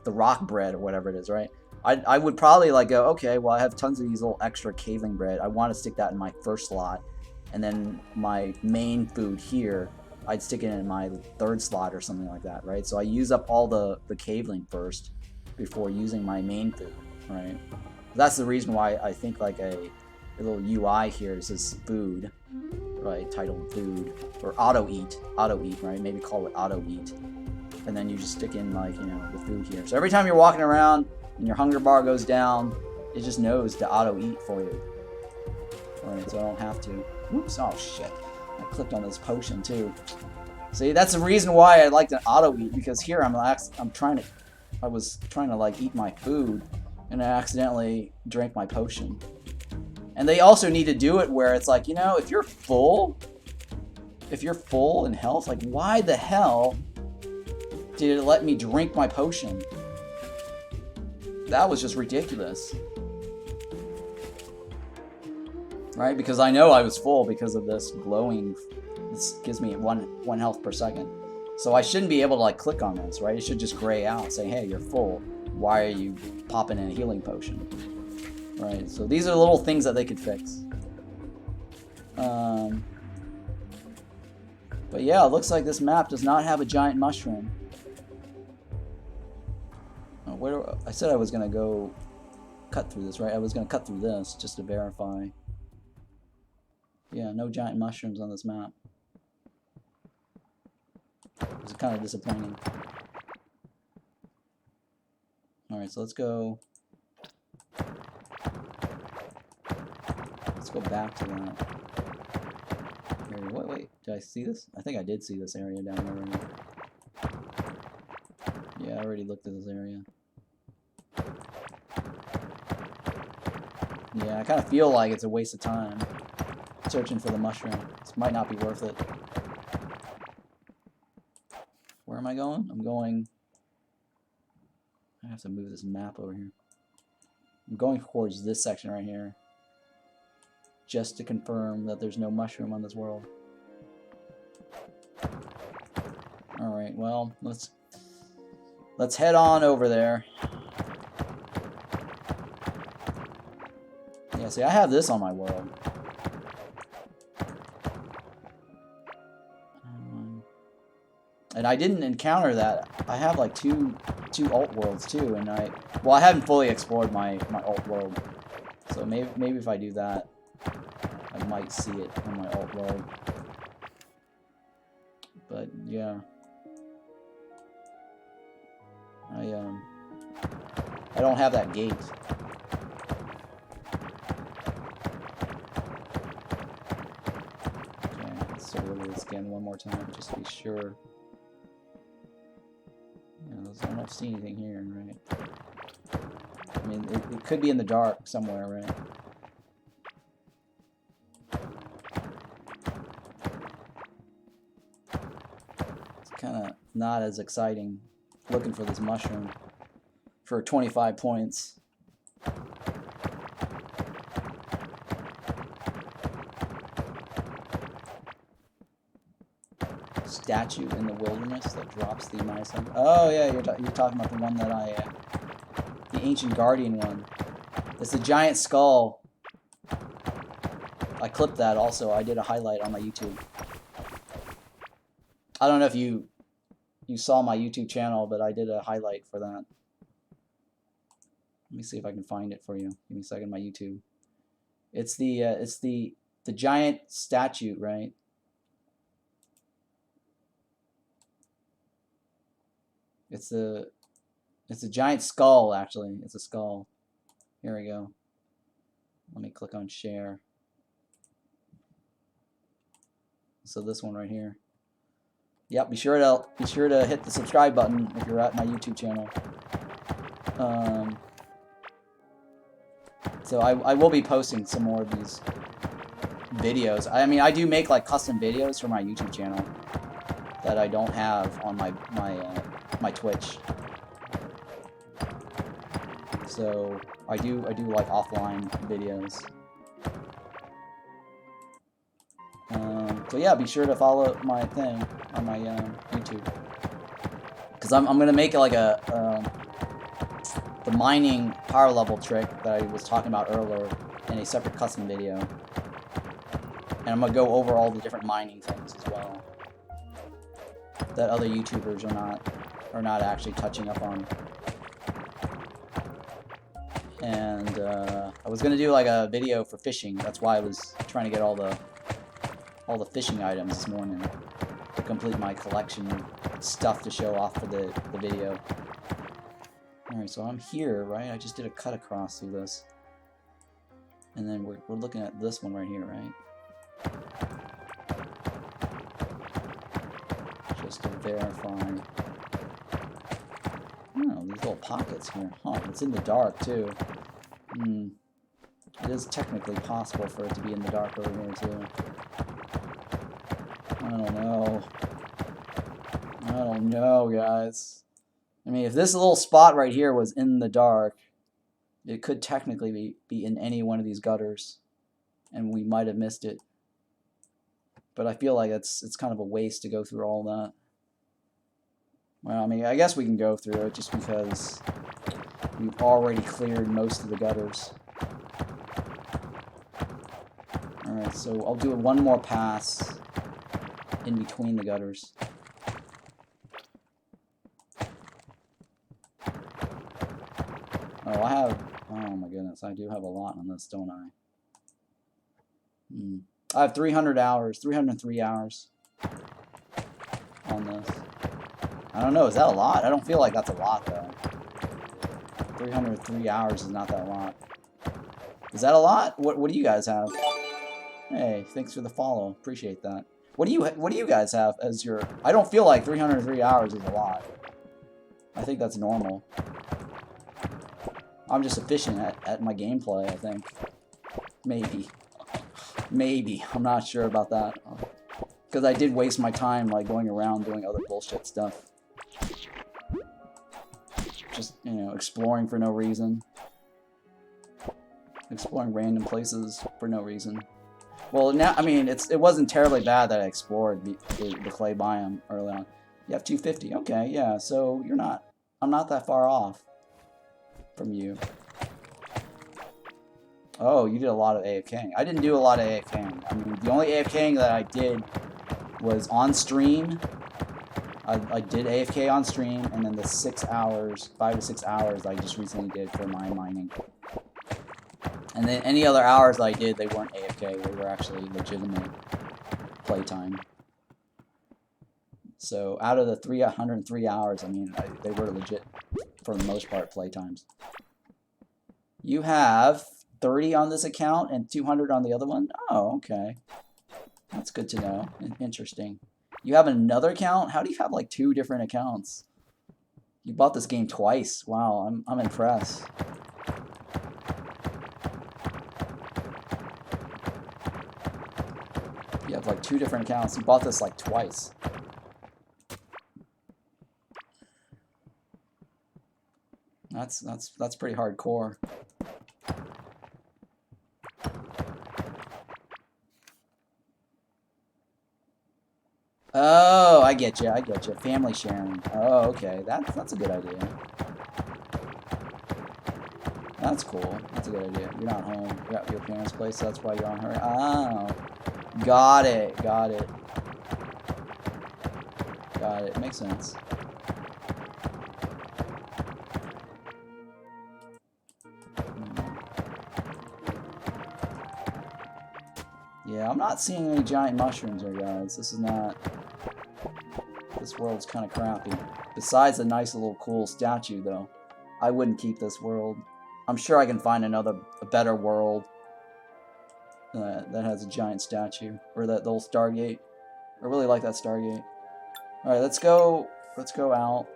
the rock bread or whatever it is, right? I would probably like go, okay, well I have tons of these little extra Caveling bread. I want to stick that in my first slot, and then my main food here, I'd stick it in my third slot or something like that, right? So I use up all the Caveling first before using my main food, right? That's the reason why I think like a little UI here says food, right? Titled food or auto eat, right? Maybe call it auto eat, and then you just stick in like the food here. So every time you're walking around and your hunger bar goes down, it just knows to auto eat for you. Alright, so I don't have to. Oops, oh shit. I clicked on this potion too. See, that's the reason why I like to auto eat, because here I was trying to like eat my food and I accidentally drank my potion. And they also need to do it where it's like, if you're full in health, like why the hell did it let me drink my potion? That was just ridiculous. Right? Because I know I was full because of this glowing. This gives me one health per second. So I shouldn't be able to like click on this, right? It should just gray out, say, hey, you're full. Why are you popping in a healing potion? Right? So these are little things that they could fix. But yeah, it looks like this map does not have a giant mushroom. I said I was gonna go cut through this, right? I was gonna cut through this just to verify. Yeah, no giant mushrooms on this map. It's kind of disappointing. Alright, so let's go back to that. Here, wait, did I see this? I think I did see this area down there already. Yeah, I already looked at this area. Yeah, I kind of feel like it's a waste of time searching for the mushroom. This might not be worth it. Where am I going? I have to move this map over here. I'm going towards this section right here, just to confirm that there's no mushroom on this world. Alright, well, let's head on over there. Yeah, see, I have this on my world. And I didn't encounter that. I have like two alt worlds too, and I haven't fully explored my alt world. So maybe if I do that, I might see it on my alt world. But yeah, I don't have that gate. Okay, let's sort of this again one more time just to be sure. I don't see anything here, right? I mean, it could be in the dark somewhere, right? It's kind of not as exciting looking for this mushroom for 25 points. Statue in the wilderness that drops the -100. Oh yeah, you're talking about the one that the ancient guardian one. It's the giant skull. I clipped that also. I did a highlight on my YouTube. I don't know if you saw my YouTube channel, but I did a highlight for that. Let me see if I can find it for you. Give me a second. My YouTube. It's the giant statue, right? It's a giant skull, actually. It's a skull. Here we go. Let me click on share. So this one right here. Yep, be sure to hit the subscribe button if you're at my YouTube channel. So I will be posting some more of these videos. I mean, I do make like custom videos for my YouTube channel that I don't have on my Twitch. So I do like offline videos. So yeah, be sure to follow my thing on my YouTube, because I'm gonna make it like a the mining power level trick that I was talking about earlier in a separate custom video. And I'm going to go over all the different mining things as well that other YouTubers are not actually touching up on. And I was going to do like a video for fishing. That's why I was trying to get all the fishing items this morning to complete my collection stuff to show off for the video. Alright, so I'm here, right? I just did a cut across through this. And then we're looking at this one right here, right? Just to verify. Oh, these little pockets here. Huh, it's in the dark too. It is technically possible for it to be in the dark over here too. I don't know. I don't know, guys. I mean, if this little spot right here was in the dark, it could technically be in any one of these gutters, and we might have missed it. But I feel like it's kind of a waste to go through all that. Well, I mean, I guess we can go through it just because we've already cleared most of the gutters. Alright, so I'll do one more pass in between the gutters. Oh, oh my goodness, I do have a lot on this, don't I? I have 300 hours, 303 hours on this. I don't know, is that a lot? I don't feel like that's a lot, though. 303 hours is not that a lot. Is that a lot? What do you guys have? Hey, thanks for the follow. Appreciate that. What do you guys have as your... I don't feel like 303 hours is a lot. I think that's normal. I'm just efficient at my gameplay, I think. Maybe. Maybe. I'm not sure about that. Because I did waste my time like going around doing other bullshit stuff. Just, you know, exploring for no reason. Exploring random places for no reason. Well, now, I mean, it wasn't terribly bad that I explored the clay biome early on. You have 250. Okay, yeah, so I'm not that far off from you. Oh, you did a lot of AFKing. I didn't do a lot of AFKing. I mean, the only AFKing that I did was on stream. I did AFK on stream, and then the 6 hours, 5 to 6 hours I just recently did for my mining. And then any other hours I did, they weren't AFK. They were actually legitimate playtime. So out of the 303 hours, I mean, they were legit, for the most part, playtimes. You have 30 on this account and 200 on the other one? Oh, okay. That's good to know. Interesting. You have another account? How do you have like 2 different accounts? You bought this game twice. Wow, I'm impressed. You have like 2 different accounts. You bought this like twice. That's pretty hardcore. Oh, I get you. I get you. Family sharing. Oh, okay. That's a good idea. That's cool. That's a good idea. You're not home. You're at your parents' place, so that's why you're on her. Oh. Got it. Got it. Got it. Makes sense. Yeah, I'm not seeing any giant mushrooms here, guys. This is not... This world's kind of crappy. Besides a nice little cool statue, though. I wouldn't keep this world. I'm sure I can find a better world that has a giant statue. Or that little Stargate. I really like that Stargate. Alright, let's go out.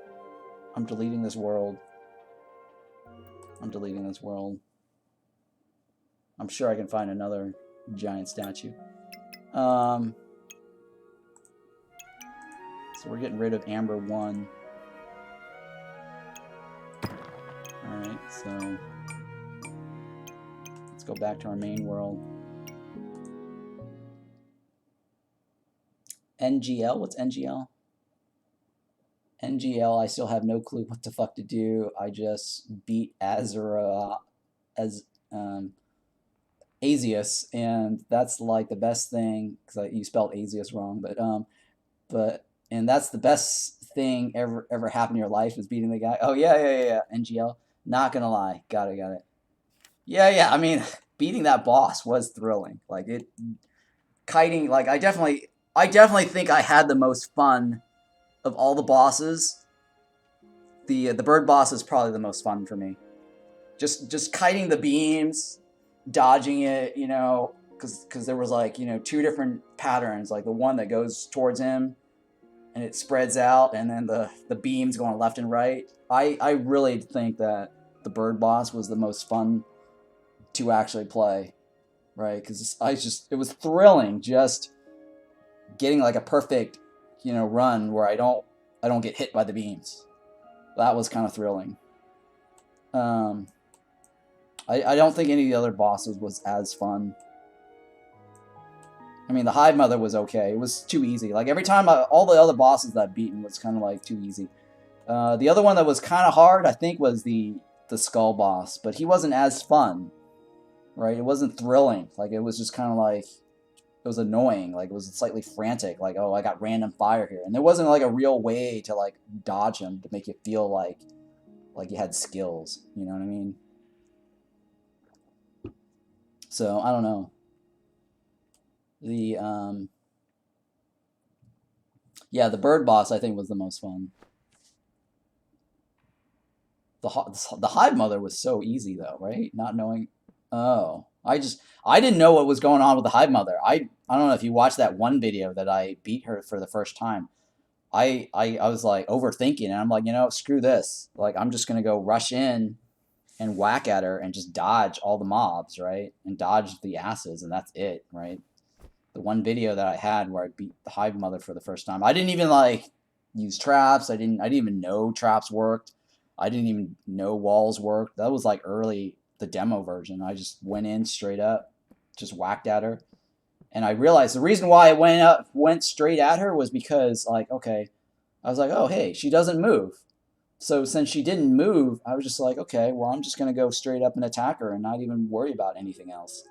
I'm deleting this world. I'm deleting this world. I'm sure I can find another giant statue. So we're getting rid of Amber 1. Alright, so let's go back to our main world. NGL? What's NGL? NGL, I still have no clue what the fuck to do. I just beat Azura as Azius, and that's like the best thing because you spelled Azius wrong, but and that's the best thing ever happened in your life is beating the guy. Oh yeah. NGL, not gonna lie, got it. Yeah. I mean, beating that boss was thrilling. Like it, kiting. Like I definitely think I had the most fun of all the bosses. The bird boss is probably the most fun for me. Just kiting the beams, dodging it, because there was like two different patterns, like the one that goes towards him and it spreads out, and then the beams going left and right. I really think that the bird boss was the most fun to actually play, right? Because it was thrilling just getting like a perfect run where I don't get hit by the beams. That was kind of thrilling. I don't think any of the other bosses was as fun. I mean, the Hive Mother was okay. It was too easy. Like, every time, all the other bosses that I've beaten was kind of, like, too easy. The other one that was kind of hard, I think, was the Skull boss. But he wasn't as fun, right? It wasn't thrilling. Like, it was just kind of, like, it was annoying. Like, it was slightly frantic. Like, oh, I got random fire here. And there wasn't, like, a real way to, like, dodge him to make you feel like you had skills. You know what I mean? So, I don't know. Yeah, the bird boss I think was the most fun. The Hive Mother was so easy though, right? Not knowing. Oh, I didn't know what was going on with the Hive Mother. I don't know if you watched that one video that I beat her for the first time. I was like overthinking, and I'm like, screw this. Like, I'm just gonna go rush in and whack at her and just dodge all the mobs, right? And dodge the asses, and that's it, right? The one video that I had where I beat the Hive Mother for the first time, I didn't even like use traps. I didn't even know traps worked. I didn't even know walls worked. That was like early, the demo version. I just went in straight up, just whacked at her. And I realized the reason why I went straight at her was because, like, okay, I was like, oh, hey, she doesn't move. So since she didn't move, I was just like, okay, well, I'm just going to go straight up and attack her and not even worry about anything else.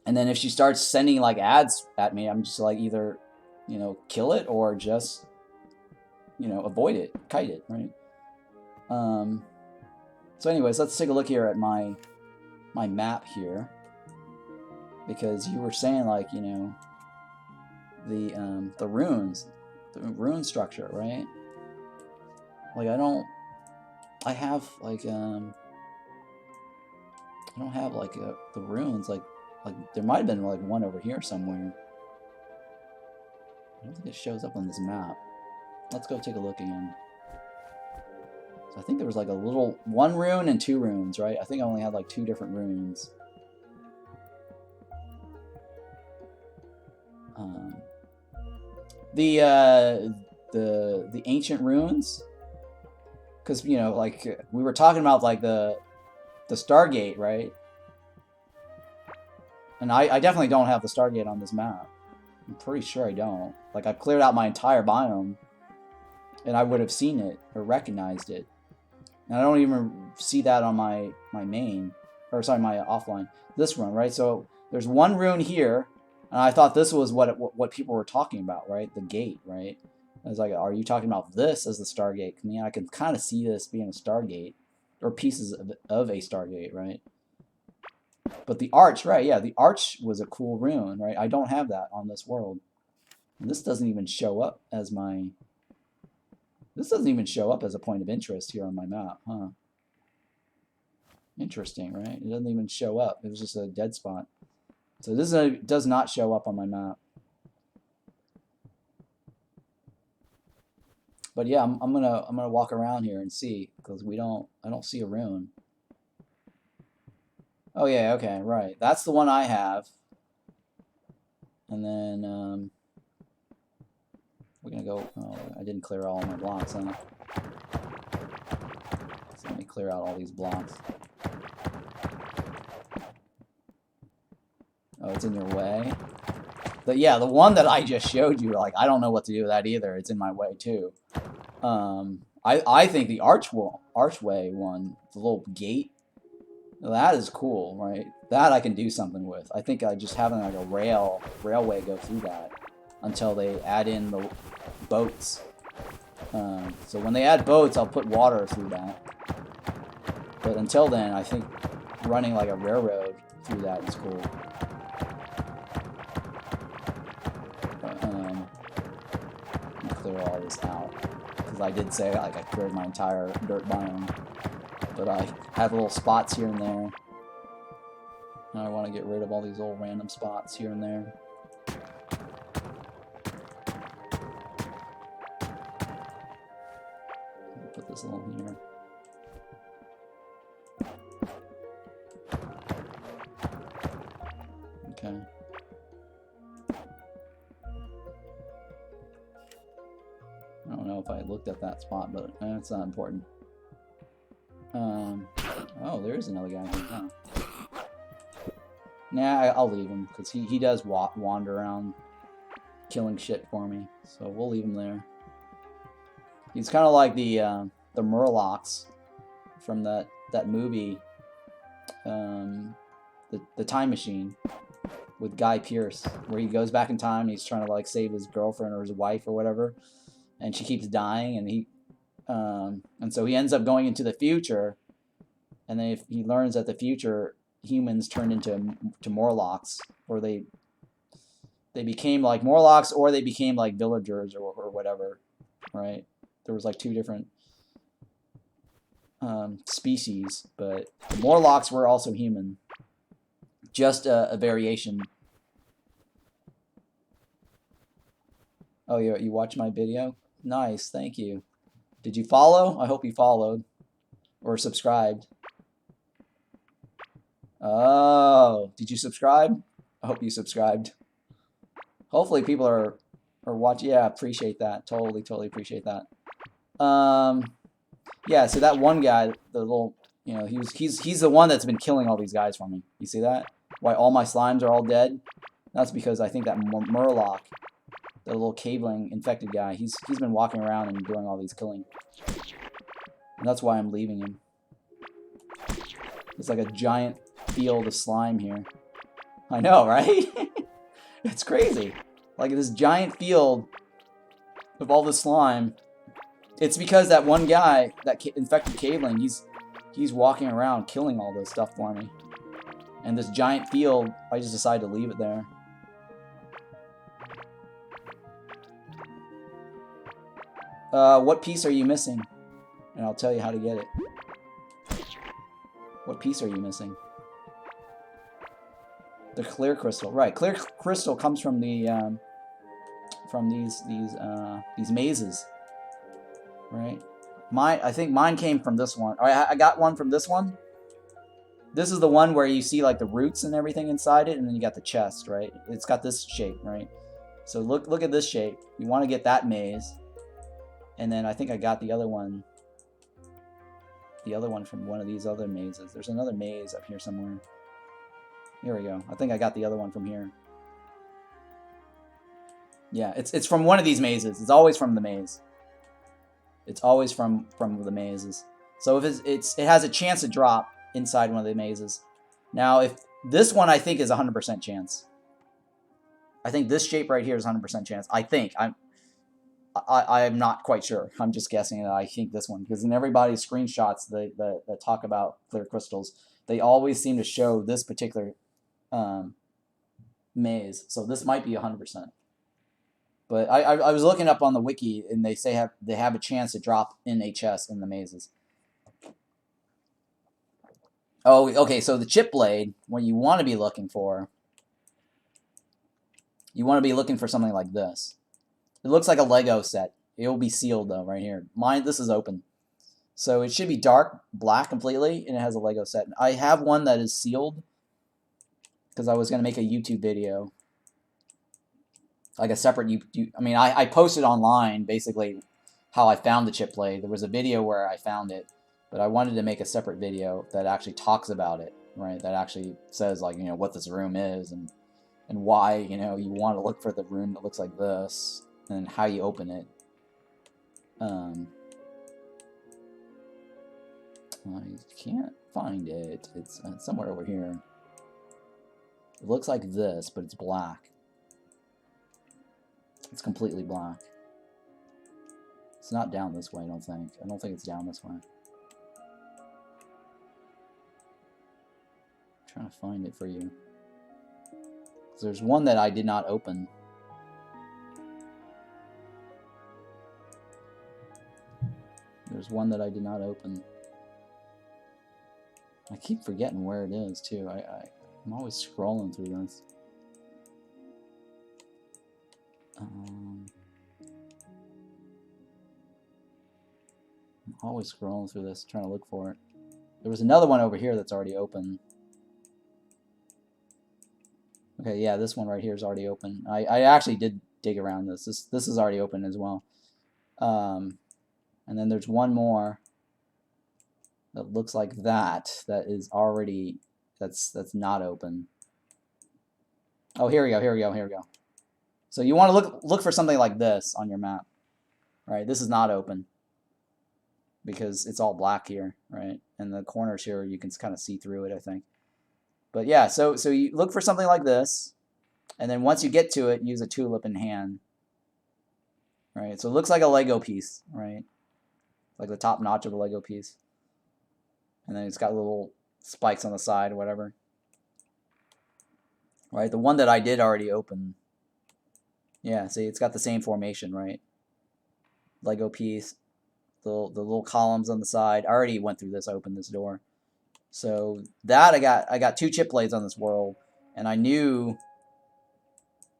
And then if she starts sending, like, ads at me, I'm just like, either, kill it or just, avoid it, kite it, right? So anyways, let's take a look here at my map here. Because you were saying, like, the runes, the rune structure, right? Like, I don't have, like, the runes, like, there might have been, like, one over here somewhere. I don't think it shows up on this map. Let's go take a look again. So I think there was, like, one rune and two runes, right? I think I only had, like, two different runes. The ancient runes, because like we were talking about, like the Stargate, right? And I definitely don't have the Stargate on this map. I'm pretty sure I don't. Like, I've cleared out my entire biome, and I would have seen it or recognized it. And I don't even see that on my main, or sorry, my offline. This run, right? So there's one rune here. And I thought this was what people were talking about, right? The gate, right? I was like, are you talking about this as the Stargate? I mean, I can kind of see this being a Stargate, or pieces of a Stargate, right? But the arch, right? Yeah, the arch was a cool rune, right? I don't have that on this world. And this doesn't even show up as This doesn't even show up as a point of interest here on my map, huh? Interesting, right? It doesn't even show up. It was just a dead spot. So this does not show up on my map. But yeah, I'm gonna walk around here and see, because I don't see a rune. Oh yeah, okay, right. That's the one I have. And then we're gonna go. Oh, I didn't clear all my blocks, huh? So let me clear out all these blocks. Oh, it's in your way? But yeah, the one that I just showed you, like, I don't know what to do with that either. It's in my way, too. I think the archway one, the little gate, that is cool, right? That I can do something with. I think just having like a railway go through that until they add in the boats. So when they add boats, I'll put water through that. But until then, I think running like a railroad through that is cool. Let me clear all this out, because I did say like I cleared my entire dirt biome, but I have little spots here and there. And I want to get rid of all these little random spots here and there. Put this little here. Okay. I don't know if I looked at that spot, but it's not important. Oh, there is another guy here. Oh. Nah, I'll leave him, because he does wander around killing shit for me. So we'll leave him there. He's kind of like the Murlocs from that movie, the Time Machine, with Guy Pearce, where he goes back in time and he's trying to like save his girlfriend or his wife or whatever, and she keeps dying, and and so he ends up going into the future, and then if he learns that the future humans turned into Morlocks, or they became like Morlocks, or they became like villagers or whatever, right? There was like two different species, but the Morlocks were also human. Just a variation. Oh, you watched my video? Nice, thank you. Did you follow? I hope you followed. Or subscribed. Oh, did you subscribe? I hope you subscribed. Hopefully people are watching. Yeah, appreciate that. Totally appreciate that. Yeah, so that one guy, the little, you know, he's the one that's been killing all these guys for me. You see that? Why all my slimes are all dead? That's because I think that Murloc, the little Caveling infected guy, he's been walking around and doing all these killing. And that's why I'm leaving him. It's like a giant field of slime here. I know, right? It's crazy. Like this giant field of all the slime. It's because that one guy, that infected Caveling, he's walking around killing all this stuff for me. And this giant field, I just decided to leave it there. What piece are you missing? And I'll tell you how to get it. What piece are you missing? The clear crystal, right? Clear crystal comes from the from these mazes, right? I think mine came from this one. I got one from this one. This is the one where you see like the roots and everything inside it, and then you got the chest, right? It's got this shape, right? So look at this shape. You want to get that maze, and then I think I got the other one. The other one from one of these other mazes. There's another maze up here somewhere. Here we go. I think I got the other one from here. Yeah, it's from one of these mazes. It's always from the maze. It's always from the mazes. So if it has a chance to drop inside one of the mazes. Now, if this one I think is 100% chance. I think this shape right here is 100% chance. I think I'm not quite sure. I'm just guessing that I think this one, because in everybody's screenshots that talk about clear crystals, they always seem to show this particular maze. So this might be 100%. But I was looking up on the wiki, and they say they have a chance to drop in a chest in the mazes. Oh, okay. So the chip blade, what you want to be looking for, you want to be looking for something like this. It looks like a Lego set. It will be sealed though, right here. Mine, this is open. So it should be dark black completely, and it has a Lego set. I have one that is sealed because I was going to make a YouTube video. Like a separate YouTube. I mean, I posted online basically how I found the chip blade. There was a video where I found it, but I wanted to make a separate video that actually talks about it, right? That actually says, like, you know, what this room is and why, you know, you want to look for the room that looks like this, and how you open it. I can't find it. It's somewhere over here. It looks like this, but it's black. It's completely black. It's not down this way, I don't think. I don't think it's down this way. I'm trying to find it for you. There's one that I did not open. There's one that I did not open. I keep forgetting where it is, too. I'm always scrolling through this. I'm always scrolling through this, trying to look for it. There was another one over here that's already open. Okay, yeah, this one right here is already open. I actually did dig around this. This is already open as well. And then there's one more that looks like that is already that's not open. Oh, here we go. So you want to look for something like this on your map, right? This is not open because it's all black here, right? And the corners here you can kind of see through it, I think. But yeah, so you look for something like this, and then once you get to it, use a tulip in hand. Right? So it looks like a Lego piece, right? Like the top notch of a Lego piece. And then it's got little spikes on the side or whatever. Right? The one that I did already open. Yeah, see, it's got the same formation, right? Lego piece. The little columns on the side. I already went through this, I opened this door. So that I got 2 chip blades on this world, and I knew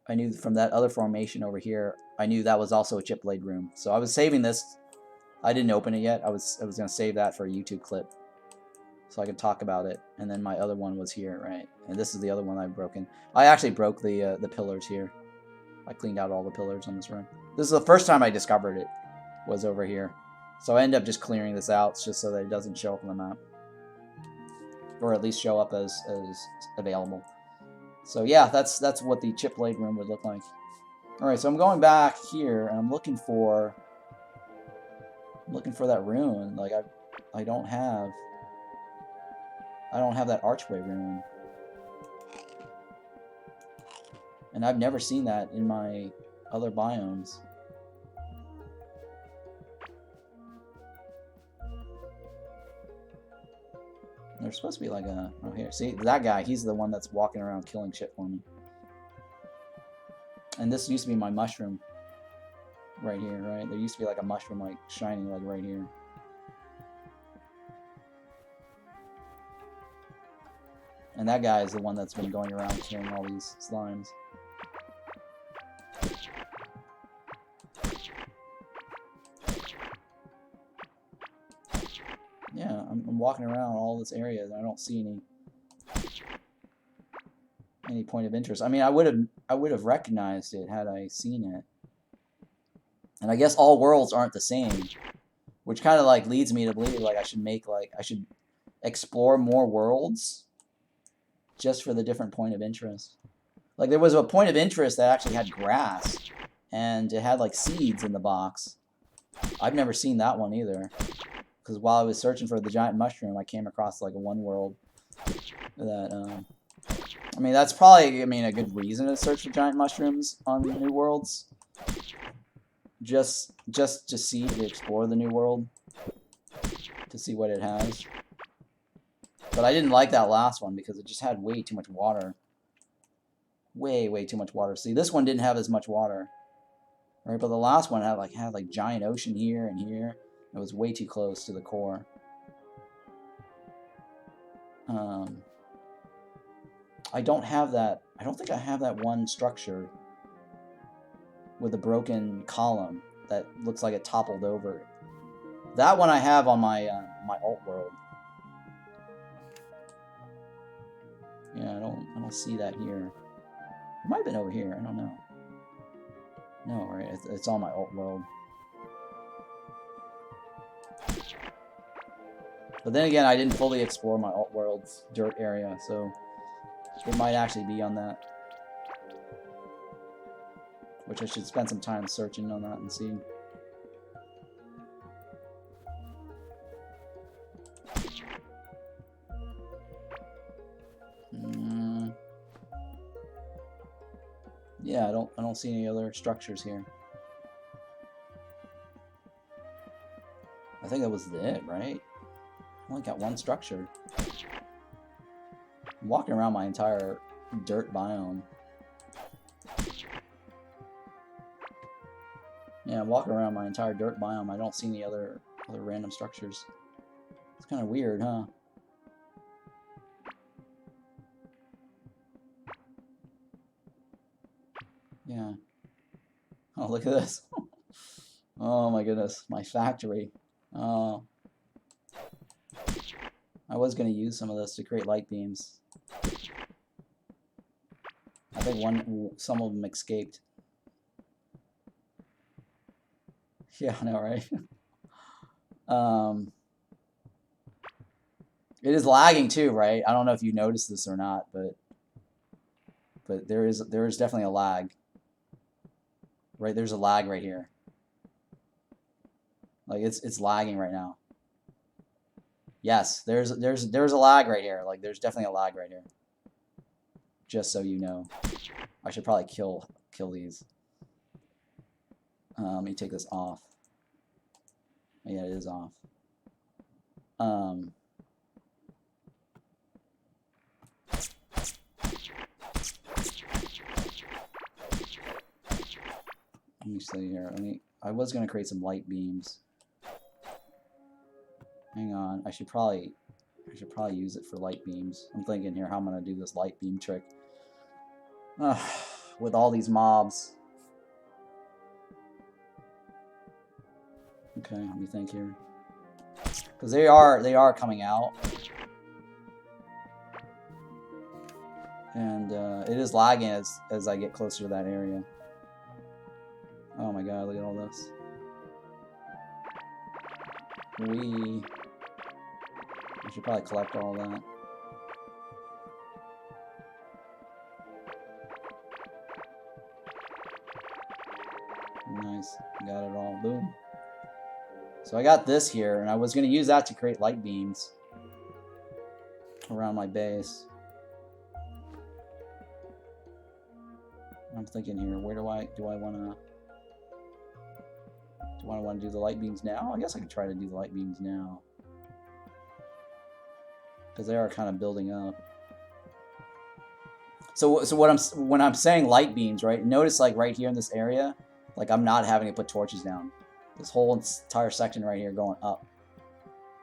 from that other formation over here, I knew that was also a chip blade room. So I was saving this. I didn't open it yet. I was gonna save that for a YouTube clip, so I could talk about it. And then my other one was here, right? And this is the other one I've broken. I actually broke the pillars here. I cleaned out all the pillars on this room. This is the first time I discovered it, was over here. So I ended up just clearing this out just so that it doesn't show up on the map. Or at least show up as available. So yeah, that's what the chip blade room would look like. Alright, so I'm going back here and I'm looking for that ruin. Like I don't have that archway ruin. And I've never seen that in my other biomes. There's supposed to be like a... Oh, here. See, that guy, he's the one that's walking around killing shit for me. And this used to be my mushroom. Right here, right? There used to be like a mushroom, like, shining, like, right here. And that guy is the one that's been going around killing all these slimes. Yeah, I'm walking around all this area and I don't see any point of interest. I mean, I would have recognized it had I seen it. And I guess all worlds aren't the same, which kind of like leads me to believe like I should explore more worlds just for the different point of interest. Like there was a point of interest that actually had grass and it had like seeds in the box. I've never seen that one either. Because while I was searching for the giant mushroom, I came across like a one world that, I mean, that's probably, a good reason to search for giant mushrooms on the new worlds. Just to explore the new world. To see what it has. But I didn't like that last one because it just had way too much water. Way too much water. See, this one didn't have as much water. Right, but the last one had like giant ocean here and here. It was way too close to the core. I don't have that. I don't think I have that one structure with a broken column that looks like it toppled over. That one I have on my my alt world. Yeah, I don't see that here. It might have been over here. I don't know. No, right? It's on my alt world. But then again, I didn't fully explore my alt world's dirt area, so it might actually be on that. Which I should spend some time searching on that and see. Yeah, I don't see any other structures here. I think that was it, right? I only got one structure. I'm walking around my entire dirt biome. Yeah, I'm walking around my entire dirt biome. I don't see any other random structures. It's kind of weird, huh? Yeah. Oh, look at this. Oh my goodness, my factory. Oh. I was going to use some of this to create light beams. I think some of them escaped. Yeah, I know, right? It is lagging too, right? I don't know if you noticed this or not, but there is definitely a lag. Right, there's a lag right here. Like it's lagging right now. Yes, there's a lag right here. Like there's definitely a lag right here. Just so you know. I should probably kill these. Let me take this off. Yeah, it is off. Let me see here. I was gonna create some light beams. Hang on. I should probably use it for light beams. I'm thinking here how I'm gonna do this light beam trick. With all these mobs. Okay, let me think here. Because they are coming out. And it is lagging as I get closer to that area. Oh my god, look at all this. I should probably collect all that. Nice, got it all. Boom. So I got this here, and I was going to use that to create light beams around my base. I'm thinking here, where do I want to do the light beams now? I guess I could try to do the light beams now, because they are kind of building up. So when I'm saying light beams, right? Notice like right here in this area, like I'm not having to put torches down. This whole entire section right here going up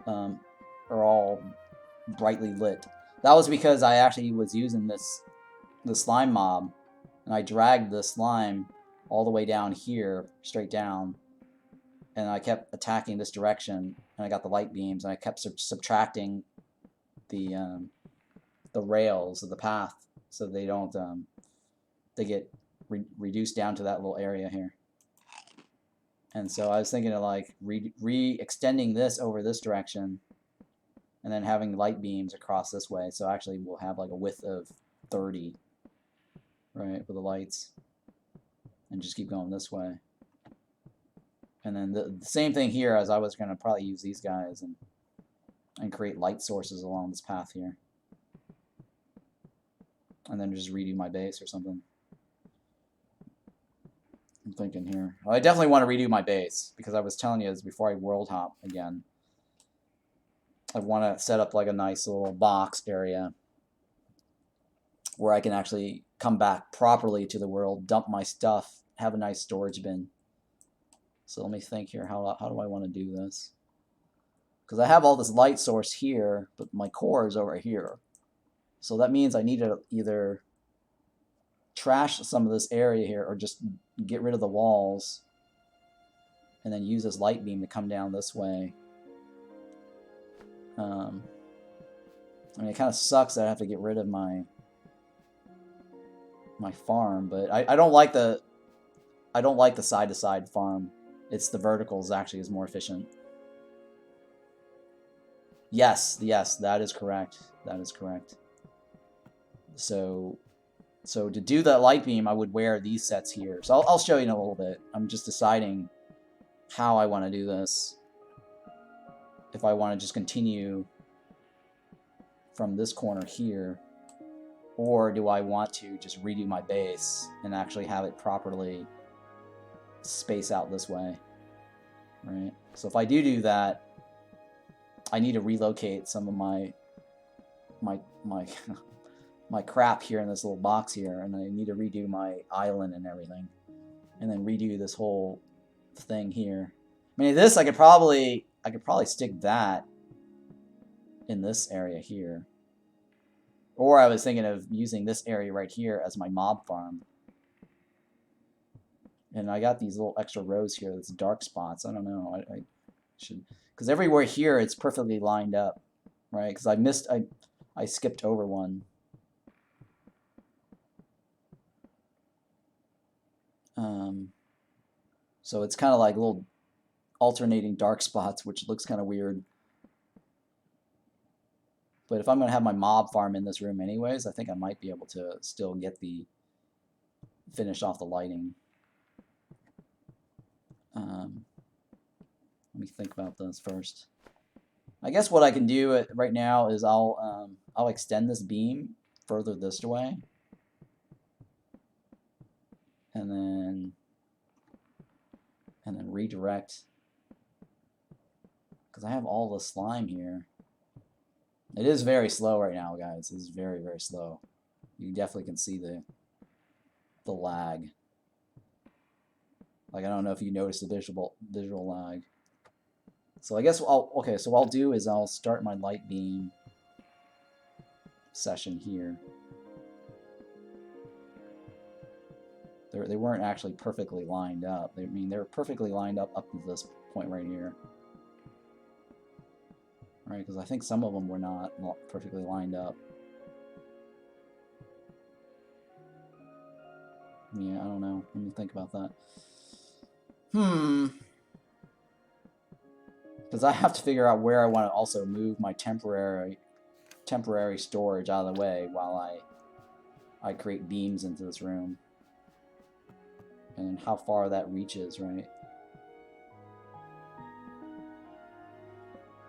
are all brightly lit. That was because I actually was using the slime mob, and I dragged the slime all the way down here, straight down, and I kept attacking this direction, and I got the light beams, and I kept subtracting the rails of the path so they don't they get reduced down to that little area here. And so I was thinking of like re-extending this over this direction, and then having light beams across this way. So actually we'll have like a width of 30, right, with the lights, and just keep going this way. And then the same thing here, as I was going to probably use these guys and create light sources along this path here. And then just redo my base or something. I'm thinking here. Well, I definitely want to redo my base, because I was telling you this before I world hop again. I want to set up like a nice little box area where I can actually come back properly to the world, dump my stuff, have a nice storage bin. So let me think here, how do I want to do this? Because I have all this light source here, but my core is over here. So that means I need to either trash some of this area here, or just get rid of the walls and then use this light beam to come down this way. I mean, it kind of sucks that I have to get rid of my farm, but I don't like the side-to-side farm. It's the verticals actually is more efficient. Yes, that is correct. That is correct. So to do that light beam, I would wear these sets here. So I'll show you in a little bit. I'm just deciding how I want to do this. If I want to just continue from this corner here, Or do I want to just redo my base and actually have it properly space out this way? Right? So if I do that, I need to relocate some of my my crap here in this little box here, and I need to redo my island and everything, and then redo this whole thing here. I mean, this I could probably stick that in this area here, or I was thinking of using this area right here as my mob farm. And I got these little extra rows here. That's dark spots. I don't know. I should, because everywhere here it's perfectly lined up, right? Because I skipped over one. So it's kind of like little alternating dark spots, which looks kind of weird. But if I'm going to have my mob farm in this room anyways, I think I might be able to still get finish off the lighting. Let me think about this first. I guess what I can do right now is I'll extend this beam further this way, and then redirect, because I have all the slime here. It is very slow right now, guys. It is very, very slow. You definitely can see the lag. Like, I don't know if you noticed the visual lag. So I guess okay, so what I'll do is I'll start my light beam session here. They weren't actually perfectly lined up. I mean, they were perfectly lined up to this point right here. Right, because I think some of them were not perfectly lined up. Yeah, I don't know. Let me think about that. Because I have to figure out where I want to also move my temporary storage out of the way while I create beams into this room. And how far that reaches, right?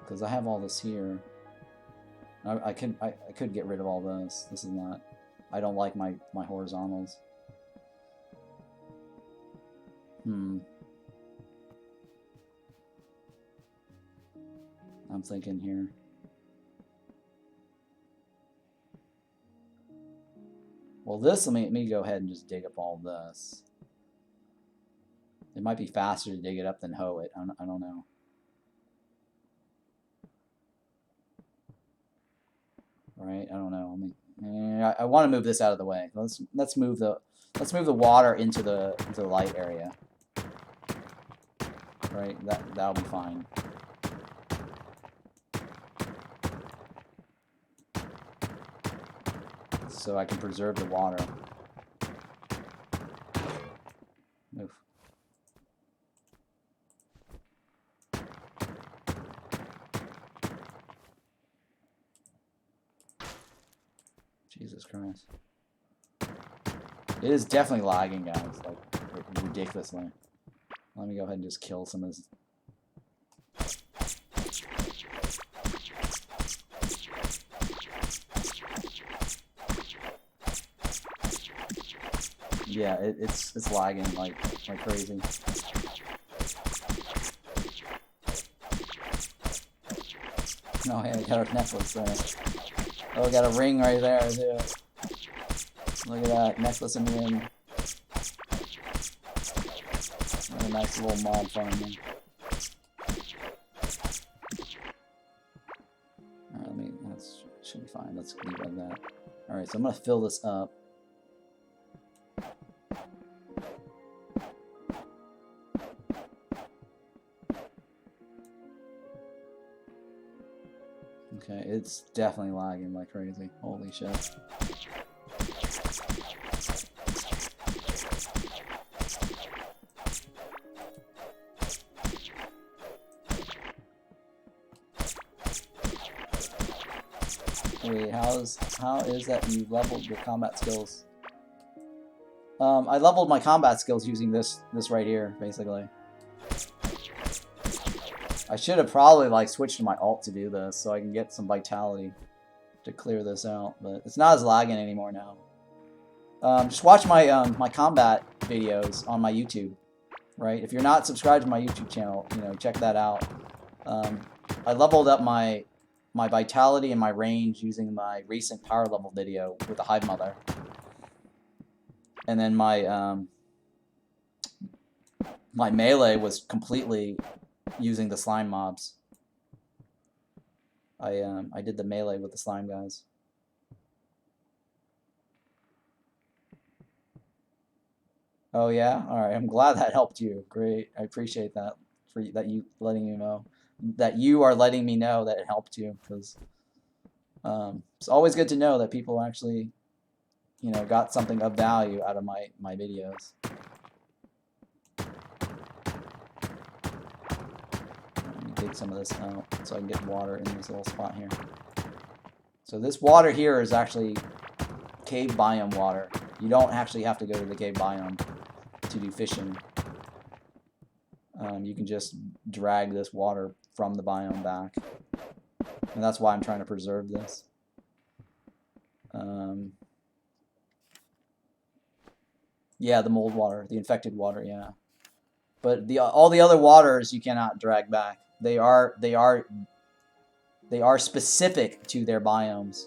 Because I have all this here. I could get rid of all this. This is not. I don't like my horizontals. I'm thinking here. Well, let me go ahead and just dig up all this. It might be faster to dig it up than hoe it. I don't know. Right? I don't know. I want to move this out of the way. Let's move the water into the light area. Right? That'll be fine. So I can preserve the water. Oof. Jesus Christ. It is definitely lagging, guys, like ridiculously. Let me go ahead and just kill some of this. Yeah, it's lagging like crazy. Oh, hey, I got a necklace there. Oh, I got a ring right there too. Look at that, necklace and ring. What a nice little mob farm there. Alright, that should be fine. Let's leave it like that. Alright, so I'm gonna fill this up. Okay, it's definitely lagging like crazy. Holy shit. Wait, how is that you leveled your combat skills? I leveled my combat skills using this right here, basically. I should have probably like switched to my alt to do this so I can get some vitality. to clear this out, but it's not as lagging anymore now. Just watch my my combat videos on my YouTube, right? If you're not subscribed to my YouTube channel, you know, check that out. I leveled up my vitality and my range using my recent power level video with the Hive Mother, and then my my melee was completely using the slime mobs. I did the melee with the slime guys. Oh yeah, all right. I'm glad that helped you. Great, I appreciate that that you letting me know that you are letting me know that it helped you, because it's always good to know that people actually, you know, got something of value out of my videos. Let me dig some of this out so I can get water in this little spot here. So this water here is actually cave biome water. You don't actually have to go to the cave biome to do fishing. You can just drag this water from the biome back, and that's why I'm trying to preserve this. Yeah, the mold water, the infected water, yeah. But all the other waters you cannot drag back. They are specific to their biomes,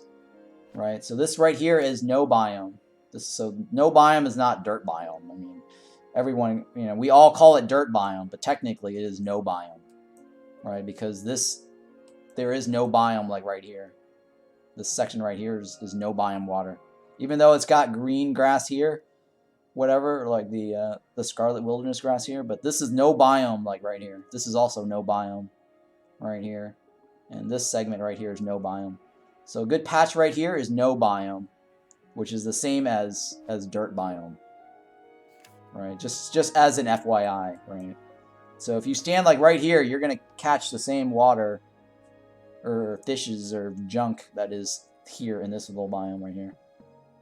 right? So this right here is no biome. So no biome is not dirt biome. I mean, everyone, you know, we all call it dirt biome, but technically it is no biome, right? Because there is no biome like right here. This section right here is no biome water. Even though it's got green grass here, whatever, like the scarlet wilderness grass here, but this is no biome like right here. This is also no biome right here. And this segment right here is no biome. So a good patch right here is no biome, which is the same as dirt biome, right? Just as an FYI, right? So if you stand like right here, you're gonna catch the same water or fishes or junk that is here in this little biome right here.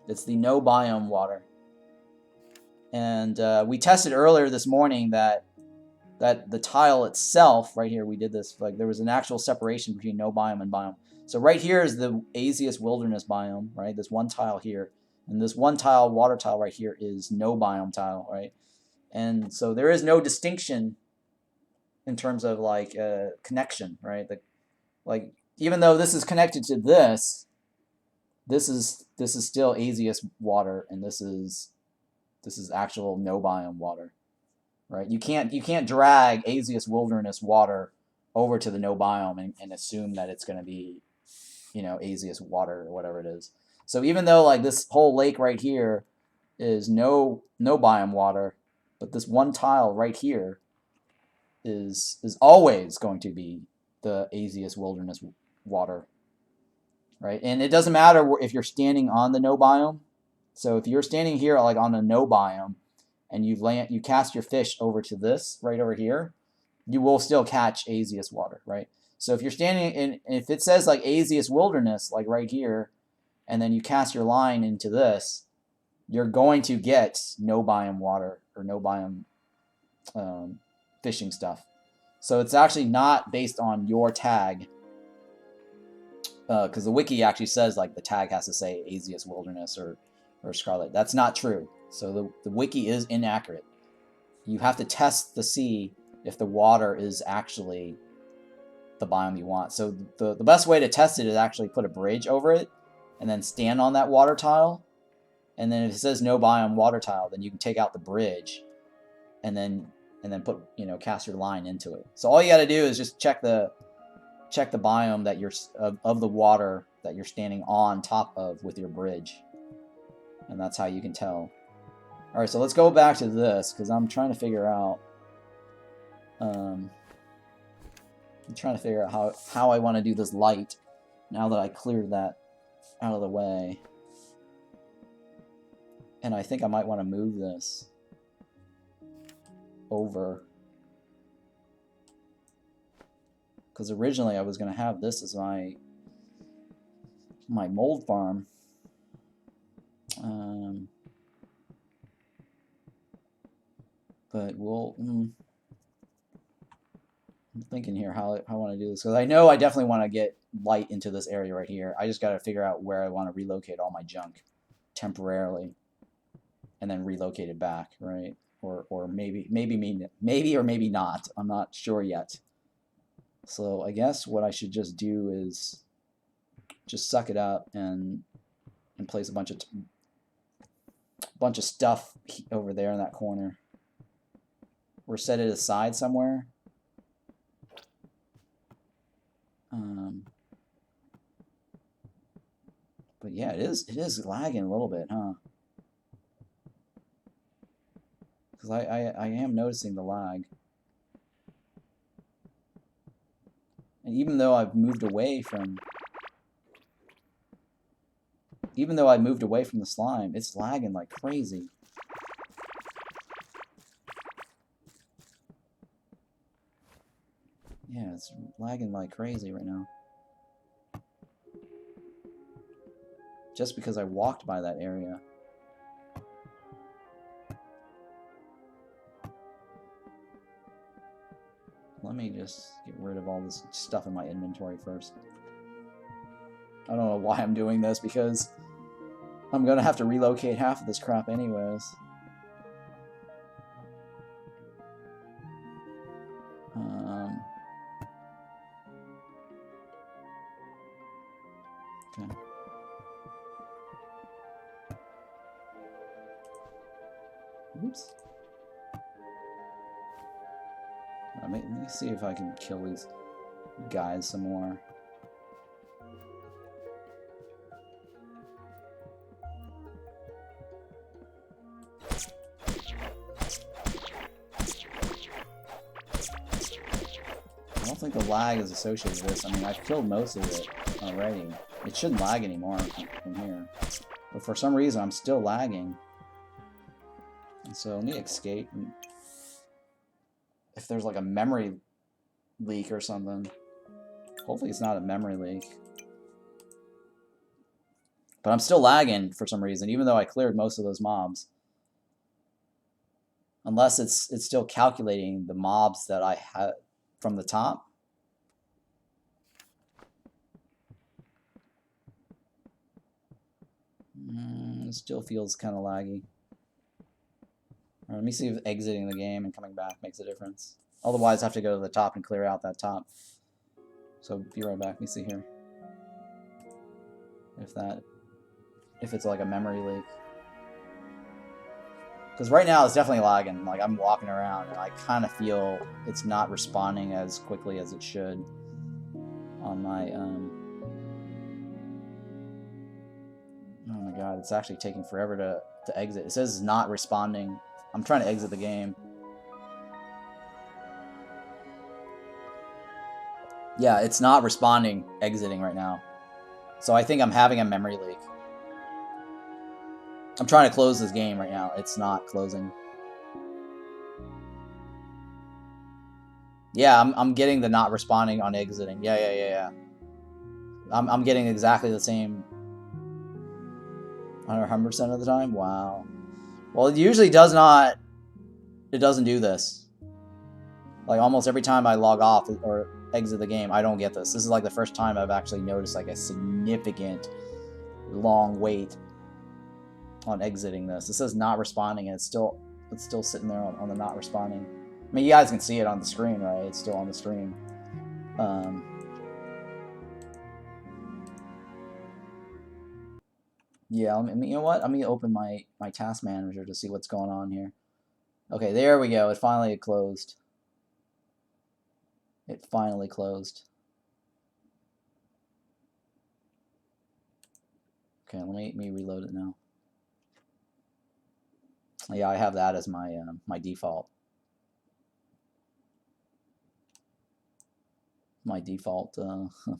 It's the no biome water. And we tested earlier this morning that the tile itself right here, we did this, like there was an actual separation between no biome and biome. So right here is the Azeus wilderness biome, right? This one tile here, and this one tile, water tile right here, is no biome tile, right? And so there is no distinction in terms of like connection, right? Like even though this is connected to this is still Azeus water, and this is actual no biome water, right? You can't drag Azeus wilderness water over to the no biome and assume that it's going to be, you know, Azeus water or whatever it is. So even though like this whole lake right here is no biome water, but this one tile right here is always going to be the Azeus wilderness water, right? And it doesn't matter if you're standing on the no biome. So if you're standing here like on a no biome and you cast your fish over to this right over here, you will still catch Azeus water, right? So if you're standing in, if it says like Azeus wilderness like right here, and then you cast your line into this, you're going to get no biome water or no biome fishing stuff. So it's actually not based on your tag, because the wiki actually says like the tag has to say Azeus wilderness or scarlet. That's not true. So the wiki is inaccurate. You have to test to see if the water is actually the biome you want. So the best way to test it is actually put a bridge over it and then stand on that water tile. And then if it says no biome water tile, then you can take out the bridge and then put, you know, cast your line into it. So all you got to do is just check the biome that you're of the water that you're standing on top of with your bridge. And that's how you can tell. All right, so let's go back to this because I'm trying to figure out how I want to do this light now that I cleared that out of the way. And I think I might want to move this over, because originally I was going to have this as my mold farm. But I'm thinking here how I want to do this, because I know I definitely want to get light into this area right here. I just got to figure out where I want to relocate all my junk temporarily, and then relocate it back, right? Or maybe or maybe not. I'm not sure yet. So I guess what I should just do is just suck it up and place a bunch of stuff over there in that corner, or set it aside somewhere. But yeah, it is lagging a little bit, huh? Because I am noticing the lag. And even though I've moved away from the slime, it's lagging like crazy. Yeah, it's lagging like crazy right now. Just because I walked by that area. Let me just get rid of all this stuff in my inventory first. I don't know why I'm doing this, because I'm gonna have to relocate half of this crap anyways. Okay. Oops. Let me see if I can kill these guys some more. I don't think the lag is associated with this. I mean, I've killed most of it already. It shouldn't lag anymore from here. But for some reason, I'm still lagging. And so let me escape. And if there's like a memory leak or something. Hopefully it's not a memory leak. But I'm still lagging for some reason, even though I cleared most of those mobs. Unless it's still calculating the mobs that I had from the top. It still feels kind of laggy. All right, let me see if exiting the game and coming back makes a difference. Otherwise, I have to go to the top and clear out that top. So be right back. Let me see here. If it's like a memory leak. Because right now it's definitely lagging. Like, I'm walking around and I kind of feel it's not responding as quickly as it should on my oh my god, it's actually taking forever to exit. It says it's not responding. I'm trying to exit the game. Yeah, it's not responding exiting right now. So I think I'm having a memory leak. I'm trying to close this game right now. It's not closing. Yeah, I'm getting the not responding on exiting. Yeah. I'm getting exactly the same 100% of the time. Wow. Well, it usually does not. It doesn't do this. Like, almost every time I log off or exit the game, I don't get this. This is like the first time I've actually noticed like a significant long wait on exiting this. It says not responding, and it's still sitting there on the not responding. I mean, you guys can see it on the screen, right? It's still on the stream. Yeah, I mean, you know what? I'm gonna open my task manager to see what's going on here. Okay, there we go. It finally closed. It finally closed. Okay, let me reload it now. Yeah, I have that as my my default. My default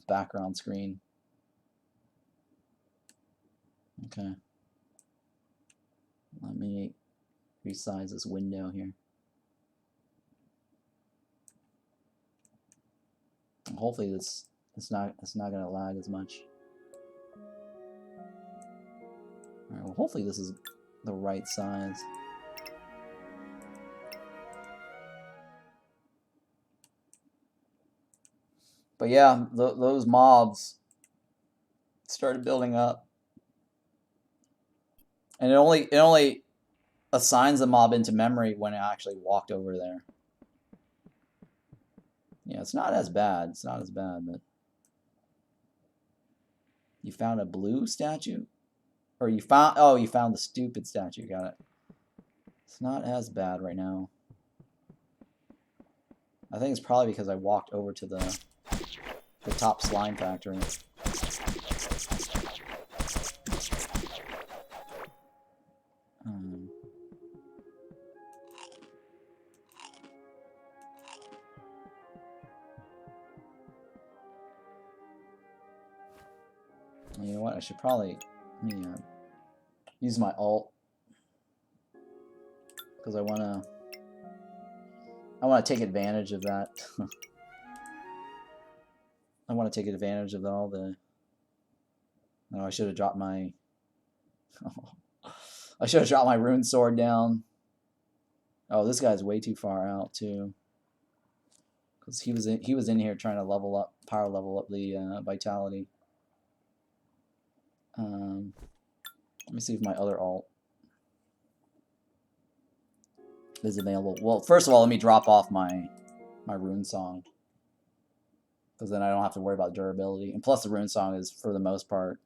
background screen. Okay. Let me resize this window here. Hopefully it's not gonna lag as much. Alright, well, hopefully this is the right size. But yeah, those mobs started building up, and it only assigns the mob into memory when it actually walked over there. Yeah, it's not as bad. It's not as bad, but you found a blue statue, or you found you found the stupid statue. Got it. It's not as bad right now. I think it's probably because I walked over to the top slime factory. You know what? I should probably use my alt because I wanna take advantage of that. I want to take advantage of all the. No, I should have dropped my. I should have dropped my rune sword down. Oh, this guy's way too far out too. Because he was in here trying to power level up the vitality. Let me see if my other alt is available. Well, first of all, let me drop off my rune song, because then I don't have to worry about durability. And plus, the rune song is, for the most part,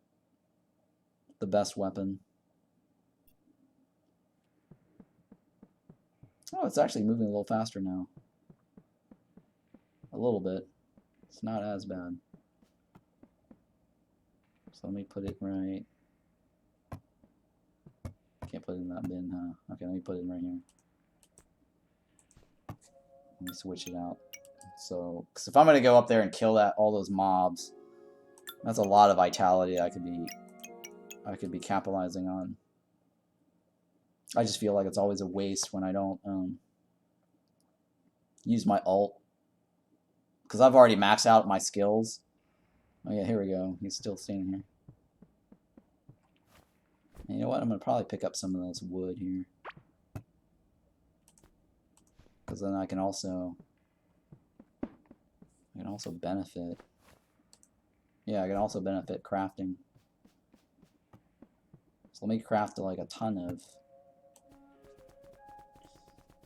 the best weapon. Oh, it's actually moving a little faster now. A little bit. It's not as bad. So let me put it right. Can't put it in that bin, huh? Okay, let me put it right here. Let me switch it out. So, because if I'm gonna go up there and kill all those mobs, that's a lot of vitality I could be capitalizing on. I just feel like it's always a waste when I don't use my alt, because I've already maxed out my skills. Oh yeah, here we go. He's still standing here. And you know what? I'm gonna probably pick up some of this wood here, because then I can also benefit. Yeah, I can also benefit crafting. So let me craft like a ton of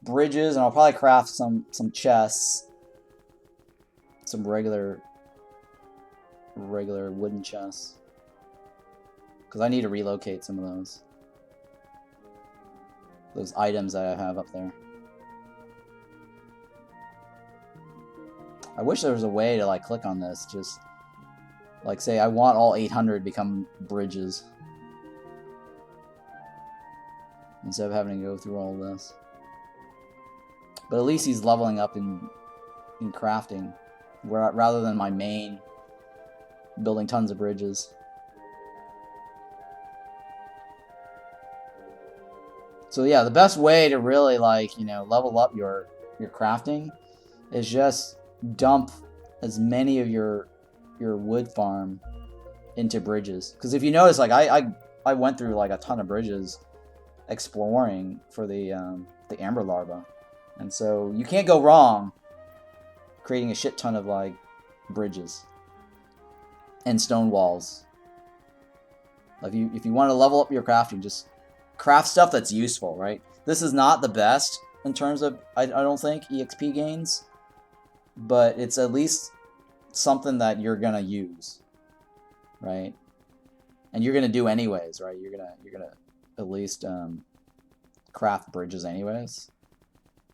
bridges, and I'll probably craft some chests, some regular wooden chests, because I need to relocate some of those items that I have up there. I wish there was a way to like click on this, just like say I want all 800 become bridges, instead of having to go through all this. But at least he's leveling up in crafting, rather than my main building tons of bridges. So yeah, the best way to really level up your crafting is just dump as many of your wood farm into bridges. Because if you notice, like I went through like a ton of bridges exploring for the Amber Larva, and so you can't go wrong creating a shit ton of like bridges and stone walls. If you want to level up your crafting, just craft stuff that's useful, right? This is not the best in terms of, I don't think, EXP gains, but it's at least something that you're gonna use, right? And you're gonna do anyways, right? You're gonna at least craft bridges anyways.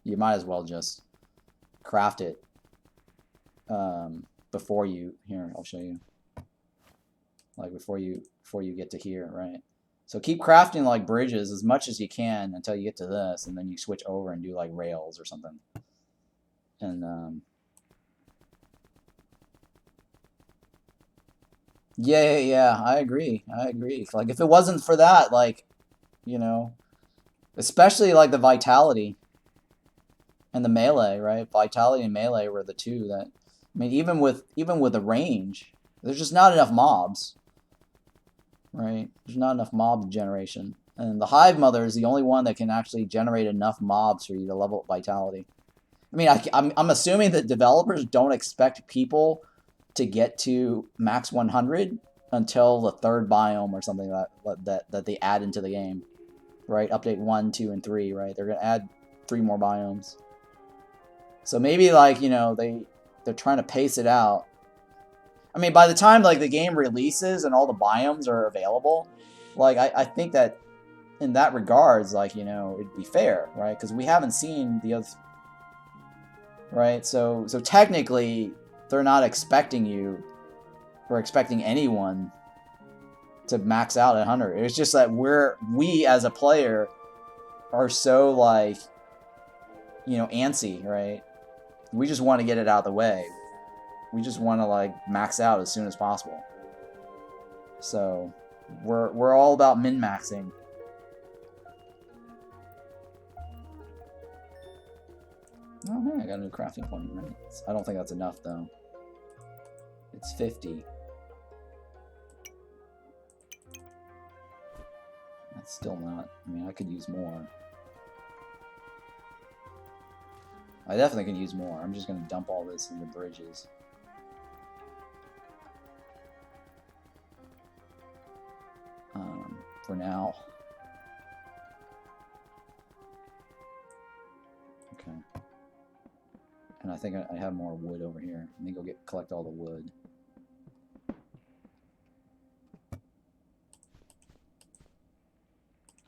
You might as well just craft it before you. Here, I'll show you. Like before you get to here, right? So keep crafting like bridges as much as you can until you get to this, and then you switch over and do like rails or something. And yeah, I agree. Like if it wasn't for that, like, especially like the vitality and the melee, right? Vitality and melee were the two that, I mean, even with the range, there's just not enough mobs, right? There's not enough mob generation, and the Hive Mother is the only one that can actually generate enough mobs for you to level up vitality. I mean, I'm assuming that developers don't expect people to get to max 100 until the third biome or something that they add into the game, right? Update 1, 2, and 3, right? They're gonna add 3 more biomes. So maybe like, you know, they're trying to pace it out. I mean, by the time like the game releases and all the biomes are available, like I think that in that regards, like, you know, it'd be fair, right? Because we haven't seen the other, right? So technically, they're not expecting you or expecting anyone to max out at 100. It's just that we as a player are so like, you know, antsy, right? We just want to get it out of the way. We just want to like max out as soon as possible. So we're all about min-maxing. Oh, hey, I got a new crafting point, right? I don't think that's enough, though. It's 50. That's still not. I mean, I could use more. I definitely can use more. I'm just going to dump all this into bridges. For now. Okay. And I think I have more wood over here. Let me go collect all the wood.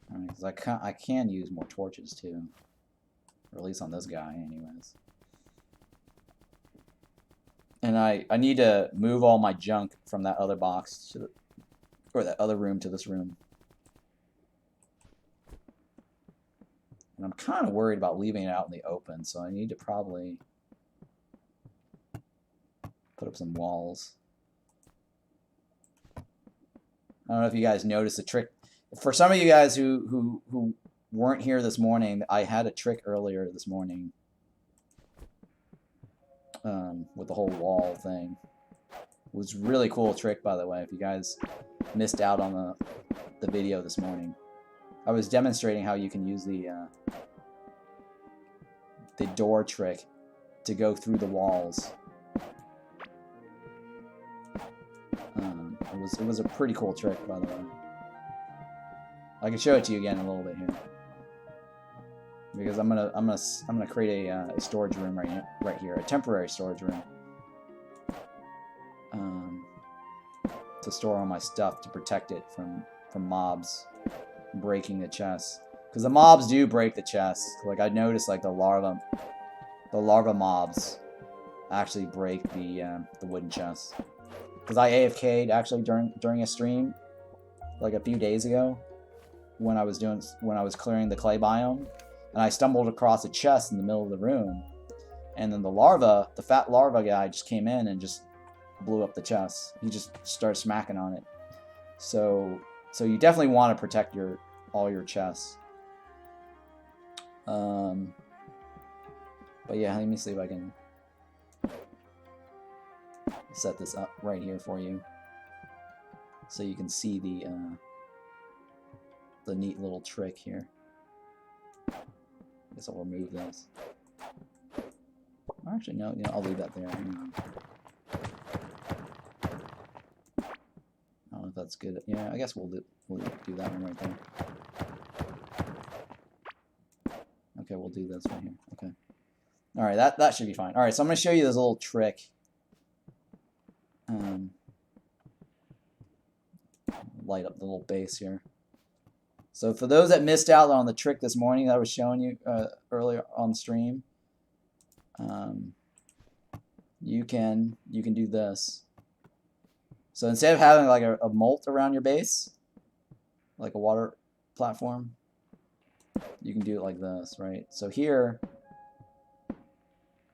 Alright, because I can use more torches too. Or at least on this guy, anyways. And I need to move all my junk from that other box to or that other room to this room. And I'm kind of worried about leaving it out in the open, so I need to probably put up some walls. I don't know if you guys noticed the trick. For some of you guys who weren't here this morning, I had a trick earlier this morning with the whole wall thing. It was a really cool trick, by the way, if you guys missed out on the video this morning. I was demonstrating how you can use the door trick to go through the walls. It was a pretty cool trick, by the way. I can show it to you again in a little bit here, because I'm gonna create a storage room right here, a temporary storage room, to store all my stuff to protect it from mobs breaking the chest. Because the mobs do break the chest. Like I noticed, like the larva mobs actually break the wooden chest. Because I AFK'd actually during a stream, like a few days ago, when I was clearing the clay biome, and I stumbled across a chest in the middle of the room, and then the fat larva guy just came in and just blew up the chest. He just started smacking on it. So you definitely want to protect all your chests. But yeah, let me see if I can set this up right here for you, so you can see the neat little trick here. I guess I'll remove this. Actually, no, I'll leave that there. I don't know if that's good. Yeah, I guess we'll do that one right there. Okay, we'll do this right here. Okay. All right, that should be fine. All right, so I'm going to show you this little trick. Light up the little base here. So for those that missed out on the trick this morning that I was showing you earlier on stream, you can do this. So instead of having like a moat around your base, like a water platform, you can do it like this, right? So here,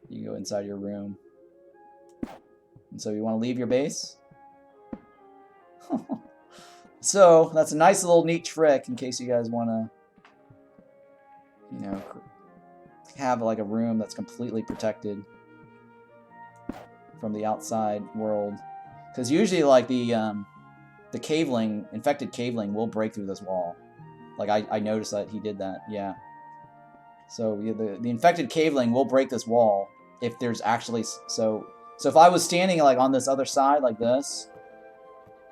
you go inside your room. And so you want to leave your base. So that's a nice little neat trick in case you guys want to, have like a room that's completely protected from the outside world. Because usually, like the Caveling, infected Caveling, will break through this wall. Like I noticed that he did that. Yeah. So yeah, the infected Caveling will break this wall if there's actually so So if I was standing like on this other side like this,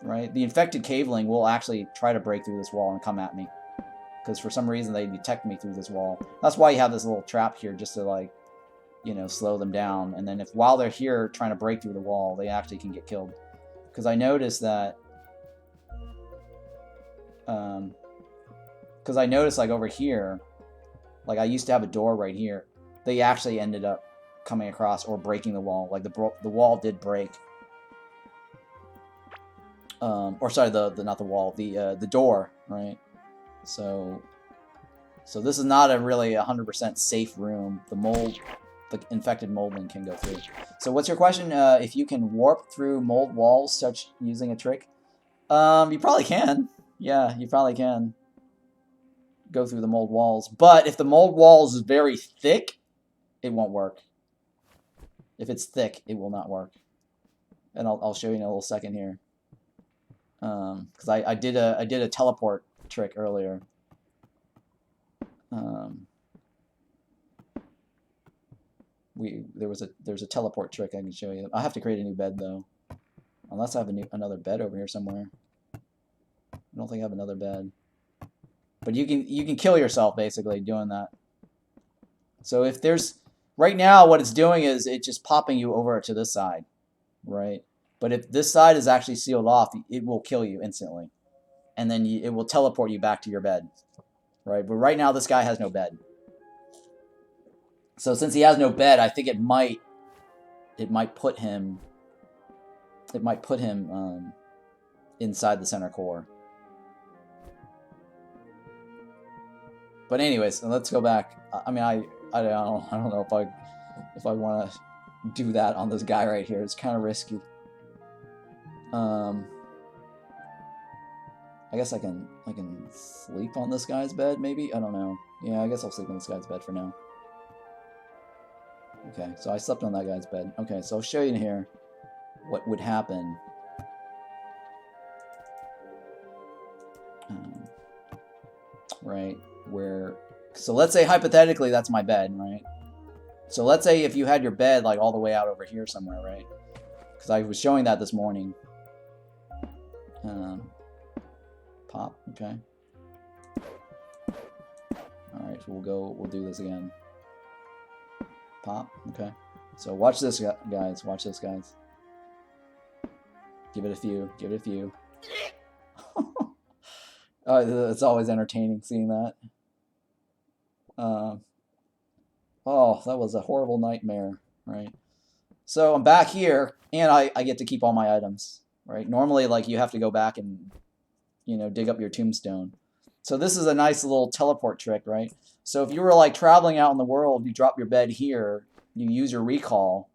right, the infected Caveling will actually try to break through this wall and come at me. Because for some reason they detect me through this wall. That's why you have this little trap here, just to like, you know, slow them down. And then if while they're here trying to break through the wall, they actually can get killed. Because I noticed that, because I noticed like over here, like I used to have a door right here. They actually ended up coming across or breaking the wall. Like the wall did break. Or sorry, not the wall, the door, right? So this is not a really 100% safe room. The infected moldling can go through. So what's your question? If you can warp through mold walls such using a trick? You probably can. Yeah, you probably can go through the mold walls. But if the mold walls is very thick, it won't work. If it's thick, it will not work. And I'll show you in a little second here. Because I did a teleport trick earlier. There's a teleport trick I can show you. I have to create a new bed though, unless I have another bed over here somewhere. I don't think I have another bed. But you can kill yourself basically doing that. So if there's right now what it's doing is it's just popping you over to this side, right? But if this side is actually sealed off, it will kill you instantly, and then it will teleport you back to your bed, right? But right now this guy has no bed. So since he has no bed, I think it might put him inside the center core. But anyways, let's go back. I mean, I don't know if I want to do that on this guy right here. It's kind of risky. I guess I can sleep on this guy's bed maybe. I don't know. Yeah, I guess I'll sleep on this guy's bed for now. Okay, so I slept on that guy's bed. Okay, so I'll show you in here what would happen. Right, so let's say hypothetically that's my bed, right? So let's say if you had your bed like all the way out over here somewhere, right? Because I was showing that this morning. Pop, okay. Alright, so we'll do this again. Pop, okay. So watch this, guys. Watch this, guys. Give it a few. Give it a few. It's always entertaining seeing that. Oh, that was a horrible nightmare, right? So I'm back here, and I get to keep all my items, right? Normally, like, you have to go back and, you know, dig up your tombstone. So this is a nice little teleport trick, right? So if you were, like, traveling out in the world, you drop your bed here, you use your recall,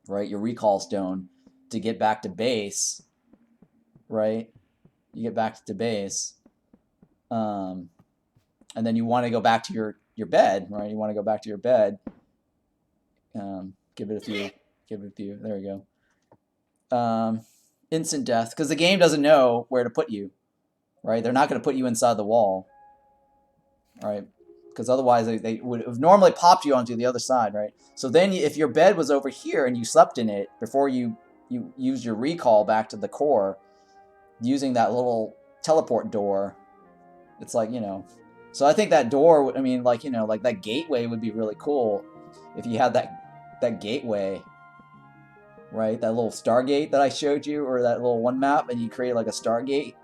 right, your recall stone, to get back to base, right? You get back to base. And then you want to go back to your bed, right? You want to go back to your bed. Give it a few. Give it a few. There we go. Instant death, because the game doesn't know where to put you, right? They're not going to put you inside the wall, right? Because otherwise they would have normally popped you onto the other side, right? So then if your bed was over here and you slept in it before you used your recall back to the core, using that little teleport door, it's like, you know. So I think that door, I mean, like, you know, like that gateway would be really cool if you had that gateway, right? That little Stargate that I showed you, or that little one map, and you create like a Stargate.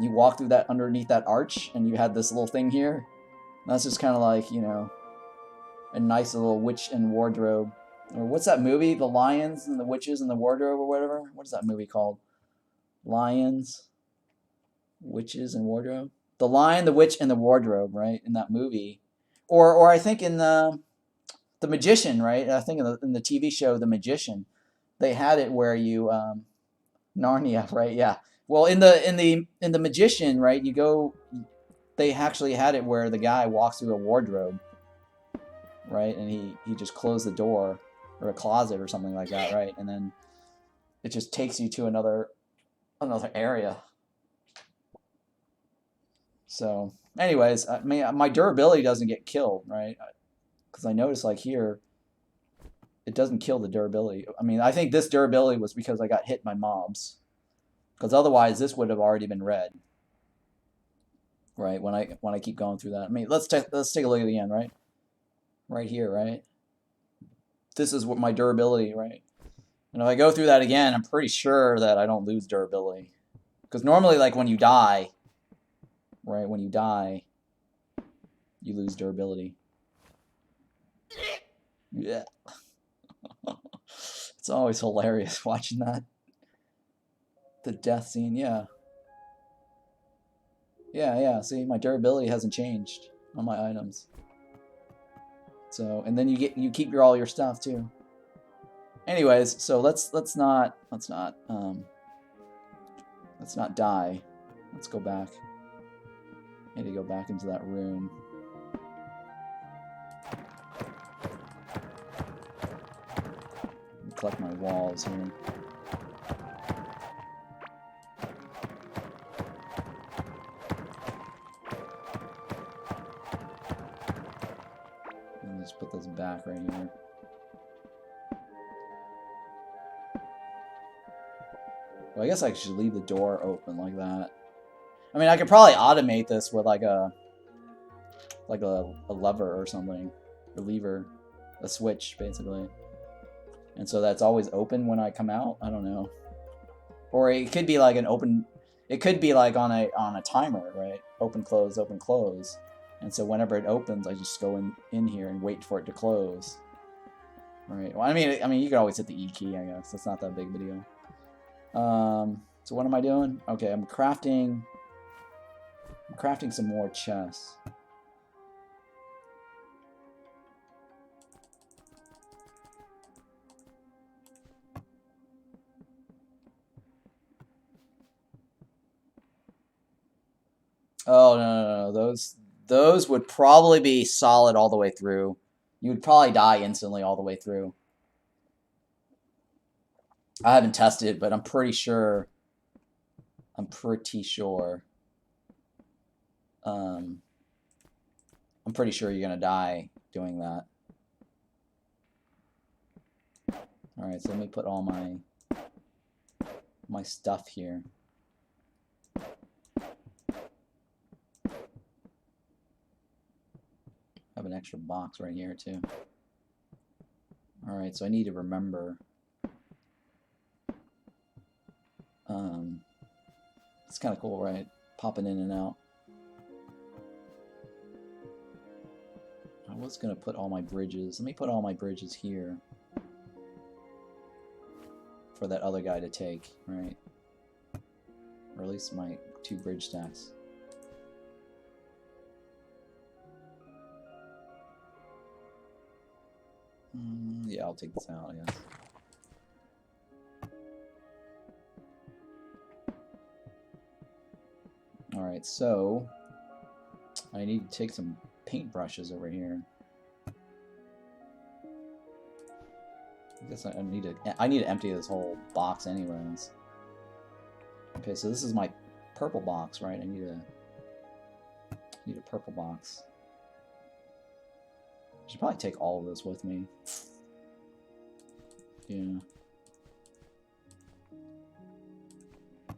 You walk through that underneath that arch, and you had this little thing here. That's just kind of like, you know, a nice little witch and wardrobe. Or what's that movie? The Lions and the Witches and the Wardrobe or whatever? What is that movie called? Lions, Witches and Wardrobe? The Lion, the Witch, and the Wardrobe, right? In that movie. Or I think in the Magician, right? I think in the TV show The Magician, they had it where you Narnia, right? Yeah. Well, in the Magician, right? You go. They actually had it where the guy walks through a wardrobe, right? And he just closed the door, or a closet or something like that, right? And then it just takes you to another area. So, anyways, I mean, my durability doesn't get killed, right? Because I notice, like, here, it doesn't kill the durability. I mean, I think this durability was because I got hit by mobs. Because otherwise, this would have already been red. Right, when I keep going through that. I mean, let's take a look at the end, right? Right here, right? This is what my durability, right? And if I go through that again, I'm pretty sure that I don't lose durability. Because normally, like, when you die, right, when you die, you lose durability. Yeah. It's always hilarious watching that. The death scene, yeah. Yeah, see, my durability hasn't changed on my items. So, and then you keep all your stuff too. Anyways, so let's not die. Let's go back. I need to go back into that room. Collect my walls here. And just put this back right here. Well, I guess I should leave the door open like that. I mean, I could probably automate this with like a lever or something, a lever, a switch basically, and so that's always open when I come out. I don't know, or it could be like an open. It could be like on a timer, right? Open, close, and so whenever it opens, I just go in here and wait for it to close. Right. Well, I mean, you could always hit the E key. I guess that's not that big of a deal. So what am I doing? Okay, I'm crafting some more chests. Oh no. Those would probably be solid all the way through. You would probably die instantly all the way through. I haven't tested, but I'm pretty sure. I'm pretty sure you're gonna die doing that. Alright, so let me put all my stuff here. I have an extra box right here too. Alright, so I need to remember. It's kind of cool, right? Popping in and out. I was gonna put all my bridges. Let me put all my bridges here for that other guy to take, right? Or at least my 2 bridge stacks. Yeah, I'll take this out, I guess. Alright, so I need to take some paintbrushes over here. I guess I need to empty this whole box anyways. Okay, so this is my purple box, right? I need a purple box. I should probably take all of this with me. Yeah.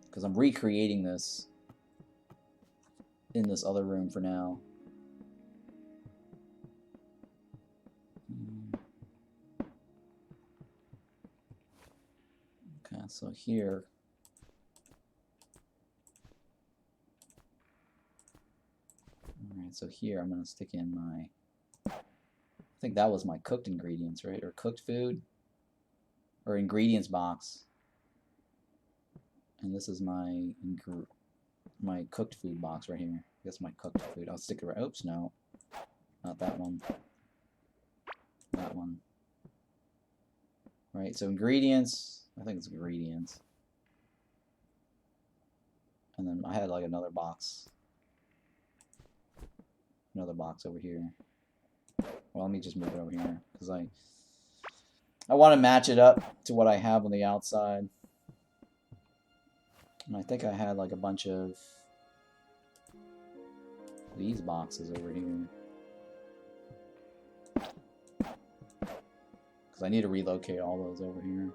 Because I'm recreating this in this other room for now. Okay, so here. Alright, so here I'm going to stick in my... I think that was my cooked ingredients, right? Or cooked food? Or ingredients box. And this is my cooked food box right here. I guess my cooked food. I'll stick it right. Oops, no. Not that one. That one. Right, so ingredients. I think it's ingredients. And then I had like another box. Another box over here. Well, let me just move it over here. Because I want to match it up to what I have on the outside. And I think I had like a bunch of these boxes over here. because I need to relocate all those over here.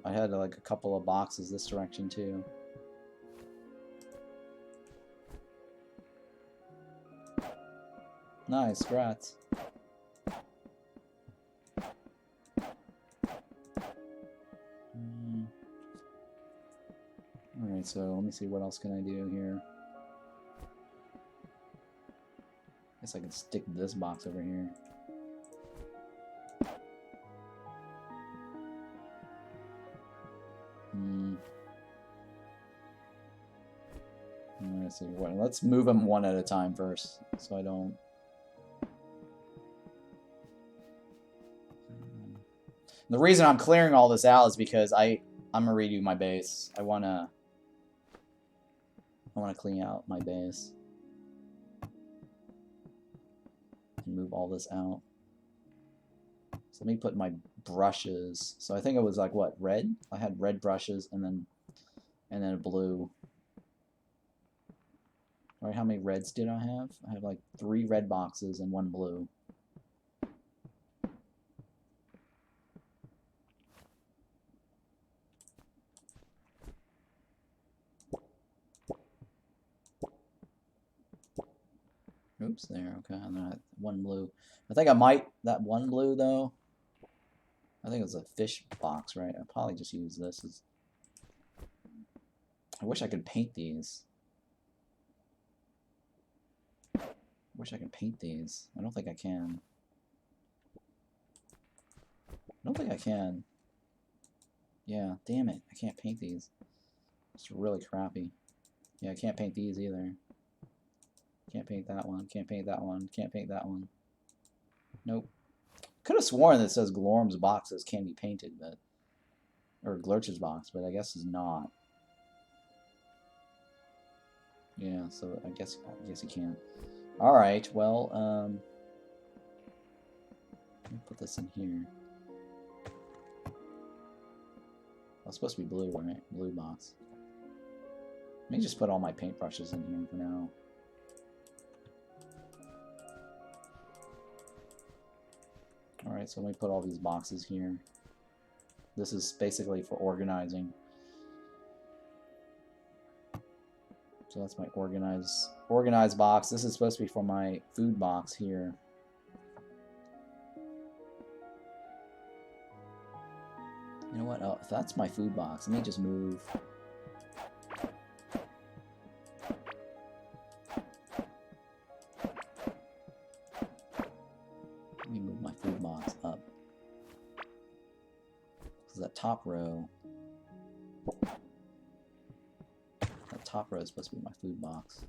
I had like a couple of boxes this direction too. Nice, congrats. Alright, so let me see what else can I do here. Guess I can stick this box over here. Let's see. Let's move them one at a time first, so I don't. The reason I'm clearing all this out is because I'm gonna redo my base. I wanna clean out my base and move all this out. So let me put my brushes. So I think it was like what, red? I had red brushes and then a blue. All right, how many reds did I have? I had like 3 red boxes and 1 blue. Oops, there, okay, and then 1 blue. I think I might, that 1 blue though, I think it was a fish box, right? I'll probably just use this as, I wish I could paint these. I wish I could paint these. I don't think I can. I don't think I can. Yeah, damn it, I can't paint these. It's really crappy. Yeah, I can't paint these either. Can't paint that one, can't paint that one, can't paint that one. Nope. Could have sworn that it says Glorm's boxes can be painted, but, or Glurch's box, but I guess it's not. Yeah, so I guess you can't. All right, well, let me put this in here. Oh, it's supposed to be blue, right? Blue box. Let me just put all my paintbrushes in here for now. Alright, so let me put all these boxes here. This is basically for organizing. So that's my organized box. This is supposed to be for my food box here. You know what? Oh, if that's my food box, let me just move. Let me move my food box up. Because that top row is supposed to be my food box.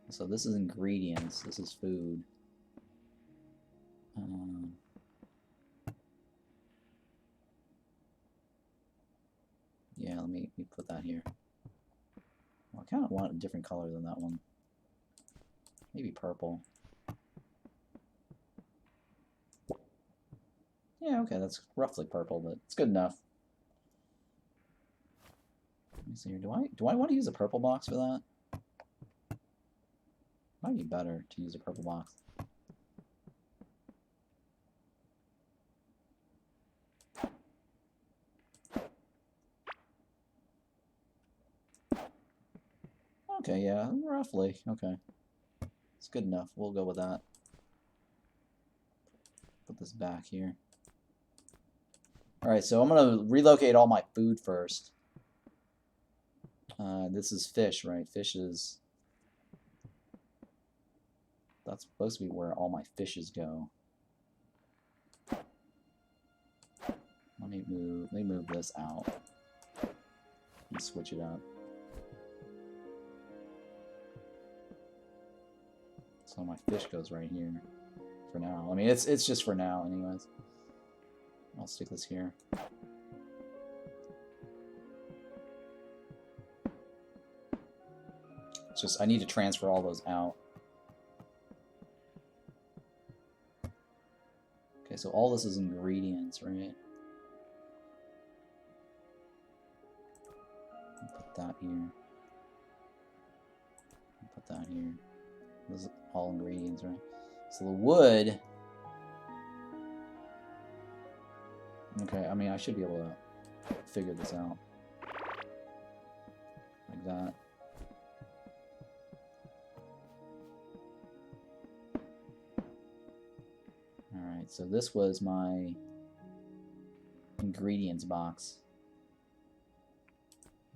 So this is ingredients. This is food. Yeah, let me put that here. Well, I kind of want a different color than that one. Maybe purple. Yeah, okay, that's roughly purple, but it's good enough. Let me see here. Do I want to use a purple box for that? Might be better to use a purple box. Okay, yeah, roughly. Okay. It's good enough. We'll go with that. Put this back here. Alright, so I'm going to relocate all my food first. This is fish, right? Fish is... That's supposed to be where all my fishes go. Let me move this out. And switch it up. So my fish goes right here for now. I mean, it's just for now, anyways. I'll stick this here. It's just I need to transfer all those out. Okay, so all this is ingredients, right? Put that here. Put that here. This is all ingredients, right? So the wood... Okay, I mean, I should be able to figure this out. Like that. Alright, so this was my ingredients box.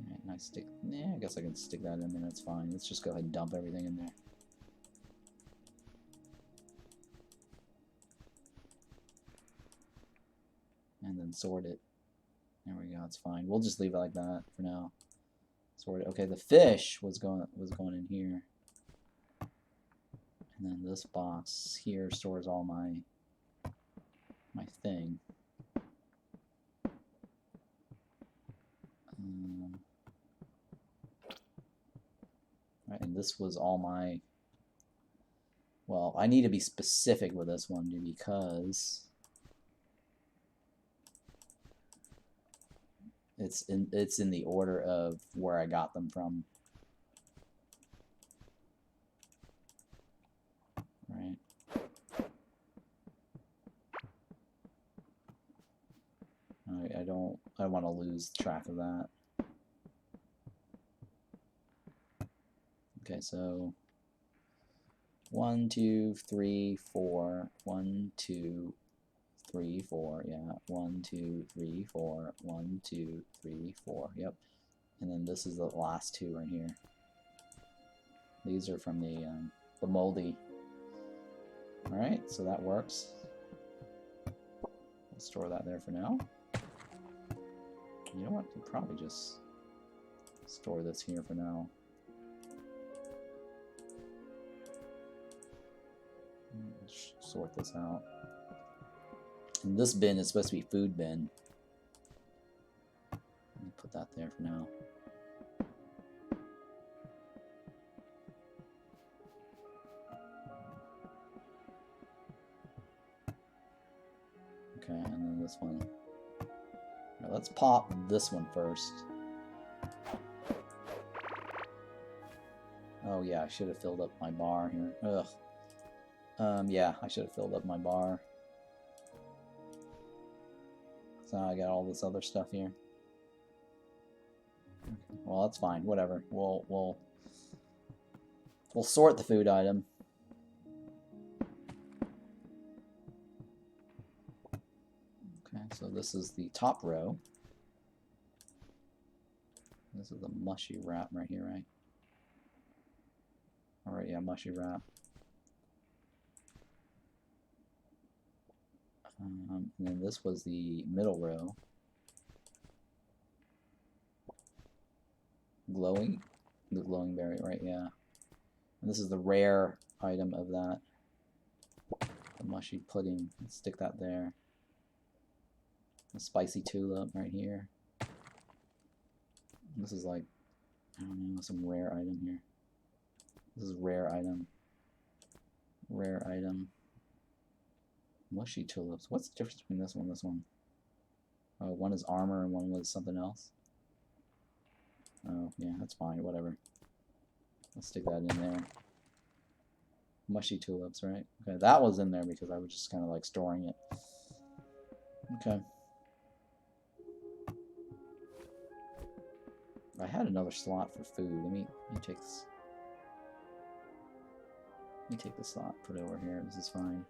Alright, and I stick... Yeah, I guess I can stick that in there, that's fine. Let's just go ahead and dump everything in there. And then sort it. There we go, it's fine. We'll just leave it like that for now. Sort it. Okay, the fish was going in here. And then this box here stores all my thing. Right, and this was all my... Well, I need to be specific with this one because it's in the order of where I got them from. Right. I don't want to lose track of that. Okay, so 1, 2, 3, 4. 1, 2, 3, 4. Yeah, 1, 2, 3, 4. 1, 2, 3, 4. Yep. And then this is the last two right here. These are from the moldy. All right, so that works. We'll store that there for now. You know what? We'll probably just store this here for now. Sort this out. And this bin is supposed to be food bin. Let me put that there for now. Okay, and then this one. All right, let's pop this one first. Oh yeah, I should have filled up my bar here. Ugh. Yeah, I should have filled up my bar. So now I got all this other stuff here. Well, that's fine. Whatever. We'll sort the food item. Okay, so this is the top row. This is the mushy wrap right here, right? Alright, yeah, mushy wrap. And then this was the middle row. The glowing berry, right? Yeah. And this is the rare item of that. The mushy pudding. Let's stick that there. The spicy tulip right here. This is like, I don't know, some rare item here. This is rare item. Rare item. Mushy tulips. What's the difference between this one and this one? Oh, one is armor and one was something else. Oh, yeah, that's fine. Whatever. Let's stick that in there. Mushy tulips, right? Okay, that was in there because I was just kind of like storing it. Okay. I had another slot for food. Let me take this. Let me take the slot, put it over here. This is fine.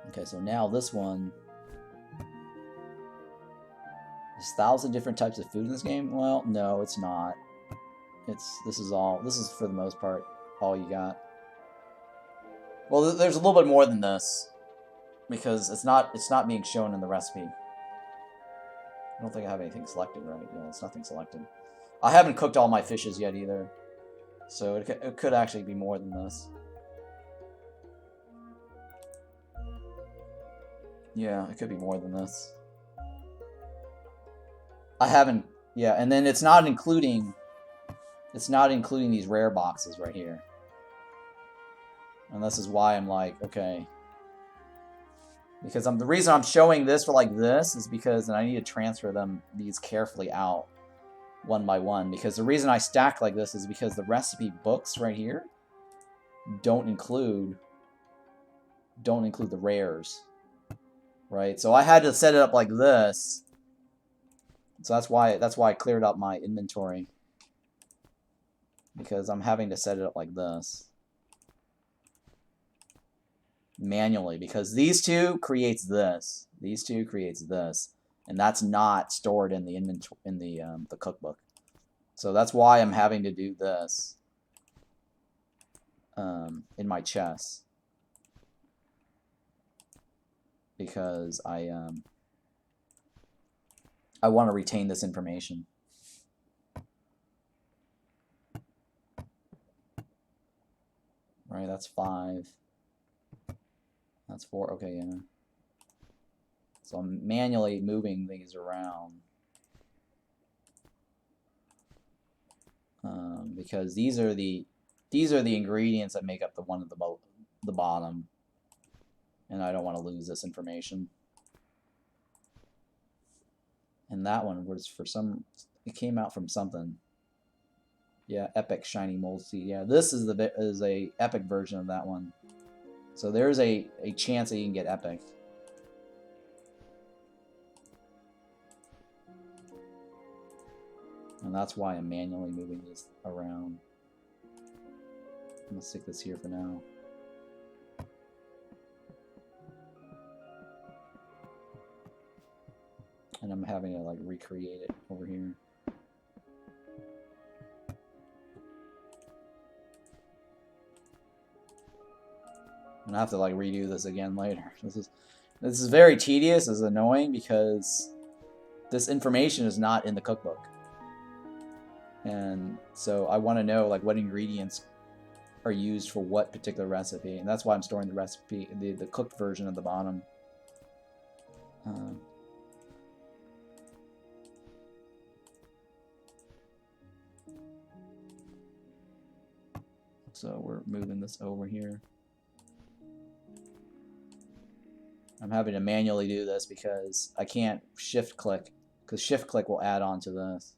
Okay, so now this one. There's 1,000 different types of food in this game? Well, no, it's not. This is for the most part all you got. Well, there's a little bit more than this because it's not being shown in the recipe. I don't think I have anything selected, right? Yeah, it's nothing selected. I haven't cooked all my fishes yet either, so it could actually be more than this. Yeah, it could be more than this. I haven't, yeah, and then it's not including these rare boxes right here. And this is why I'm like, okay. Because the reason I'm showing this for like this is because I need to transfer these carefully out one by one. Because the reason I stack like this is because the recipe books right here don't include the rares, right? So I had to set it up like this. So that's why I cleared up my inventory, because I'm having to set it up like this manually, because these two creates this, and that's not stored in the inventory in the cookbook. So that's why I'm having to do this in my chest, because I want to retain this information. Right, that's 5. That's 4. Okay, yeah. So I'm manually moving these around. Because these are the ingredients that make up the one at the bottom. And I don't want to lose this information. And that one was it came out from something. Yeah, epic shiny mold seed. Yeah, this is a epic version of that one. So there's a chance that you can get epic. And that's why I'm manually moving this around. I'm gonna stick this here for now. And I'm having to like recreate it over here. And I have to like redo this again later. This is very tedious. It's annoying because this information is not in the cookbook. And so I want to know like what ingredients are used for what particular recipe, and that's why I'm storing the recipe, the cooked version at the bottom. So we're moving this over here. I'm having to manually do this because I can't shift click, because shift click will add on to this.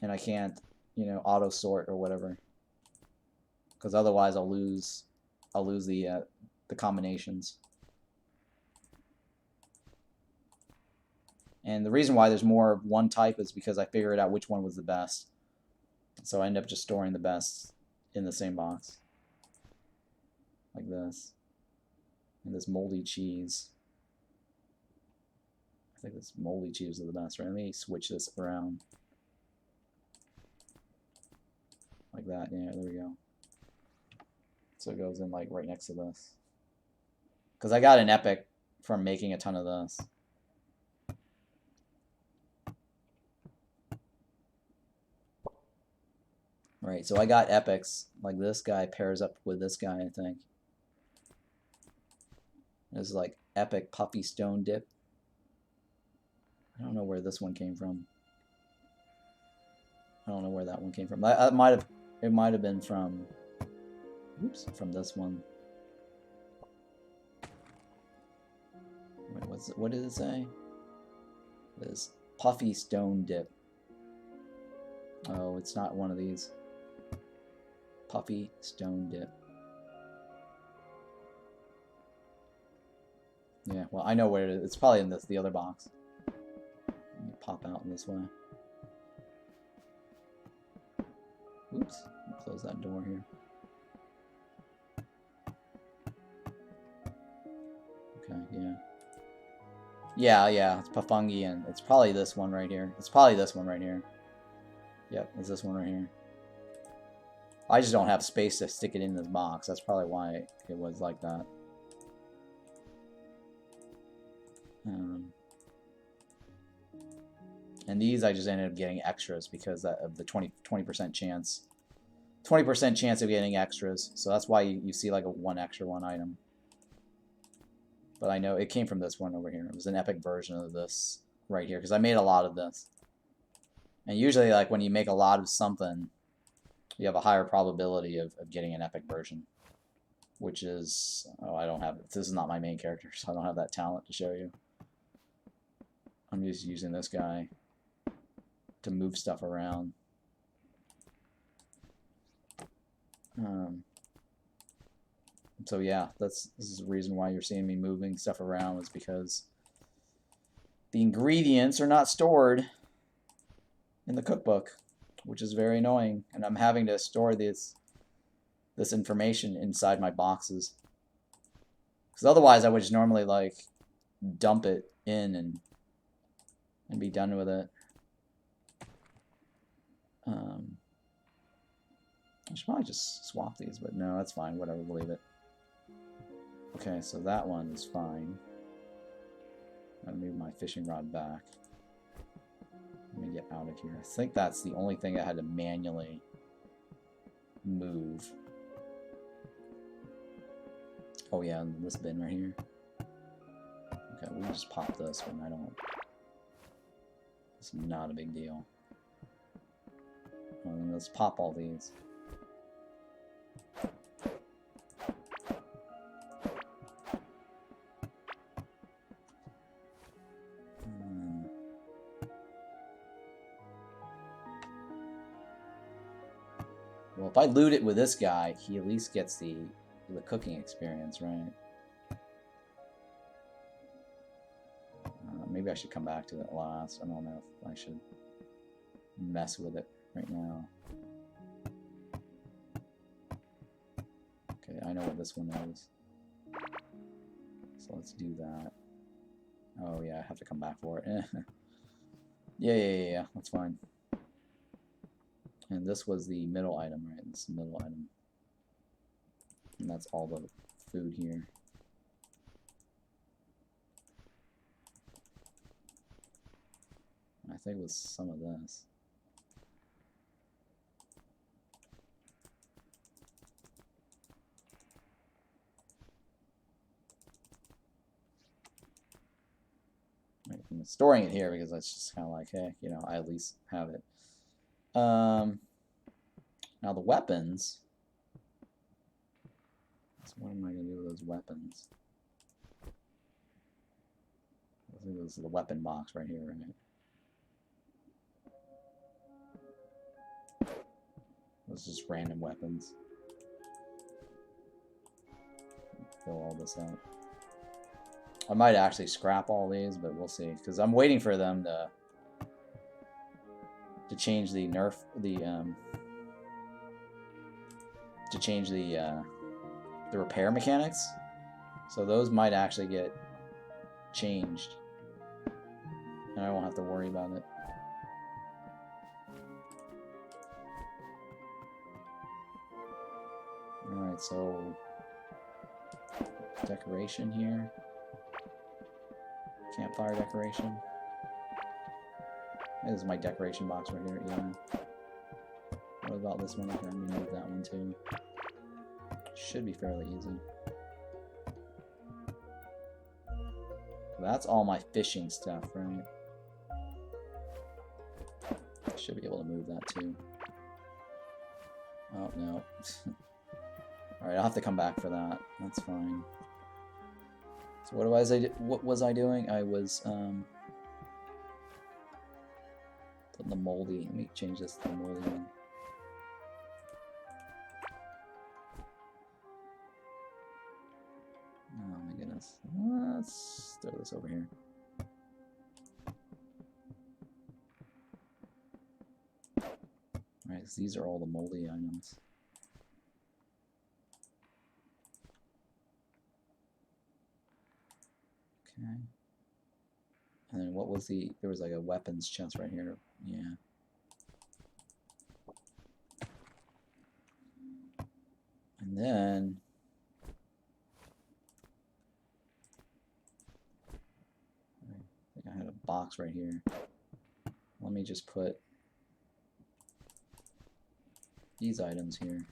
And I can't, auto sort or whatever, because otherwise I'll lose the combinations. And the reason why there's more of one type is because I figured out which one was the best. So I end up just storing the best in the same box, like this. And this moldy cheese. I think this moldy cheese is the best, right? Let me switch this around. Like that, yeah, there we go. So it goes in like right next to this. Because I got an epic from making a ton of this. Right, so I got epics. Like this guy pairs up with this guy, I think. This is like epic puffy stone dip. I don't know where this one came from. I don't know where that one came from. It might have been from, oops, from this one. Wait, what did it say? This puffy stone dip. Oh, it's not one of these. Puffy stone dip. Yeah, well, I know where it is. It's probably in the other box. Let me pop out in this way. Oops, close that door here. Okay, yeah. Yeah, it's Pafungi, it's probably this one right here. Yep, it's this one right here. I just don't have space to stick it in this box. That's probably why it was like that. And these I just ended up getting extras because of the 20% chance. 20% chance of getting extras. So that's why you see like a one item. But I know it came from this one over here. It was an epic version of this right here because I made a lot of this. And usually like when you make a lot of something, you have a higher probability of getting an epic version. which is, oh, I don't have, this is not my main character, so I don't have that talent to show you. I'm just using this guy to move stuff around. So yeah, this is the reason why you're seeing me moving stuff around, is because the ingredients are not stored in the cookbook, which is very annoying, and I'm having to store this information inside my boxes, because otherwise I would just normally like dump it in and be done with it. I should probably just swap these, but no, that's fine, whatever, we'll leave it. Okay, so that one is fine. I'll move my fishing rod back. Let me get out of here. I think that's the only thing I had to manually move. Oh yeah, and this bin right here. Okay, we just pop this one. I don't... It's not a big deal. And let's pop all these. Well, if I loot it with this guy, he at least gets the cooking experience, right? Maybe I should come back to it last. I don't know if I should mess with it right now. Okay, I know what this one is. So let's do that. Oh yeah, I have to come back for it. Yeah, that's fine. And this was the middle item, right? This is the middle item. And that's all the food here. I think it was some of this. Right, I'm storing it here because that's just kind of like, hey, you know, I at least have it. Now the weapons. So what am I going to do with those weapons? I think this is the weapon box right here, right? Those are just random weapons. Fill all this out. I might actually scrap all these, but we'll see. Because I'm waiting for them to change the nerf, to change the repair mechanics. So those might actually get changed, and I won't have to worry about it. Alright, so decoration here. Campfire decoration. This is my decoration box right here, yeah. What about this one? Okay, I'm gonna move that one too. Should be fairly easy. That's all my fishing stuff, right? Should be able to move that too. Oh, no. Alright, I'll have to come back for that. That's fine. So what was I doing? I was putting the moldy. Let me change this to the moldy one. Oh my goodness. Let's throw this over here. Alright, so these are all the moldy items. Okay. And then what was there was like a weapons chest right here. Yeah. And then I think I had a box right here. Let me just put these items here.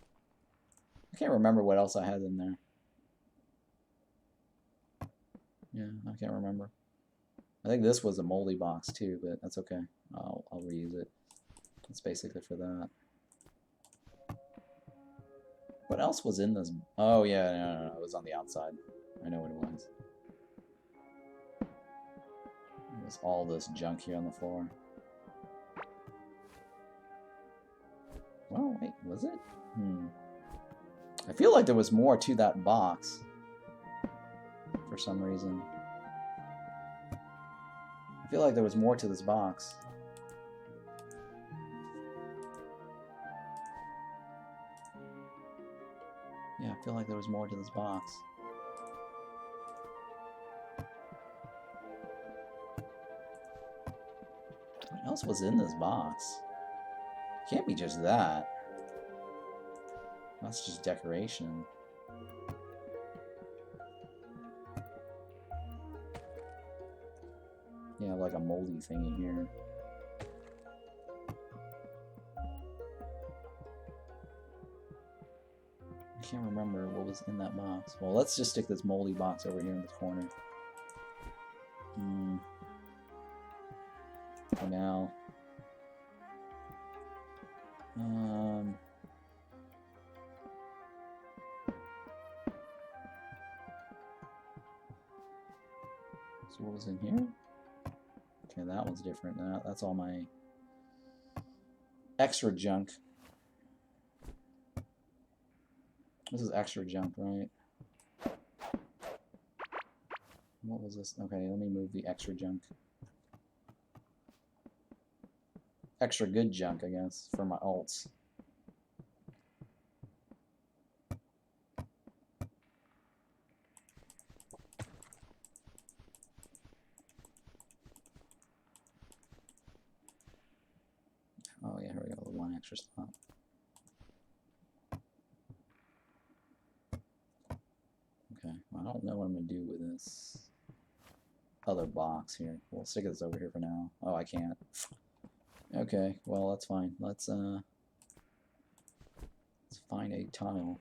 I can't remember what else I had in there. Yeah, I can't remember. I think this was a moldy box too, but that's okay. I'll reuse it. It's basically for that. What else was in this? Oh, yeah, no, it was on the outside. I know what it was. There's all this junk here on the floor. Well, wait, was it? I feel like there was more to that box. For some reason. I feel like there was more to this box. Yeah, I feel like there was more to this box. What else was in this box? Can't be just that. That's just decoration. Yeah, like a moldy thing in here. I can't remember what was in that box. Well, let's just stick this moldy box over here in the corner. For now. So what was in here? Okay, that one's different. That's all my extra junk. This is extra junk, right? What was this? Okay, let me move the extra junk. Extra good junk, I guess, for my alts. Oh yeah, here we go, the one extra slot. Okay, well, I don't know what I'm going to do with this other box here. We'll stick this over here for now. Oh, I can't. Okay, well, that's fine. Let's find a tile.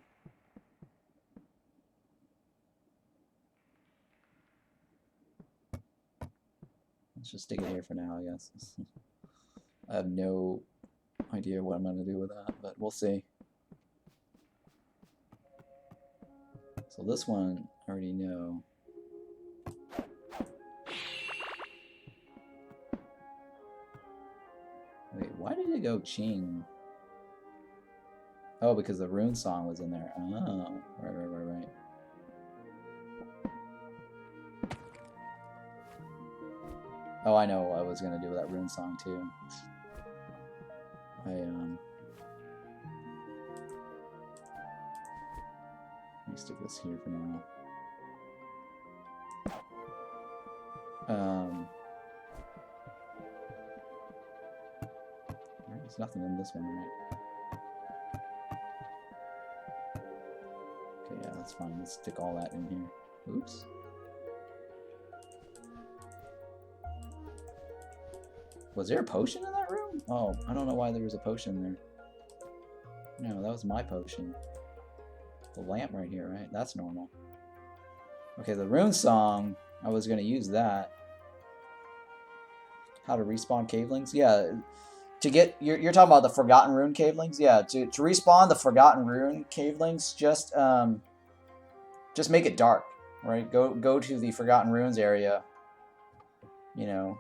Let's just stick it here for now, I guess. I have no idea what I'm going to do with that, but we'll see. So this one, I already know. Wait, why did it go Ching? Oh, because the rune song was in there. Oh, right. Oh, I know what I was gonna do with that rune song too. Let me stick this here for now. There's nothing in this one, right? Okay, yeah, that's fine. Let's stick all that in here. Oops. Was there a potion in that room? Oh, I don't know why there was a potion there. No, that was my potion. The lamp right here, right? That's normal. Okay, the rune song, I was going to use that. How to respawn Cavelings? Yeah, to get... You're talking about the Forgotten Rune Cavelings? Yeah, to respawn the Forgotten Rune Cavelings, just make it dark, right? Go to the Forgotten Runes area, you know,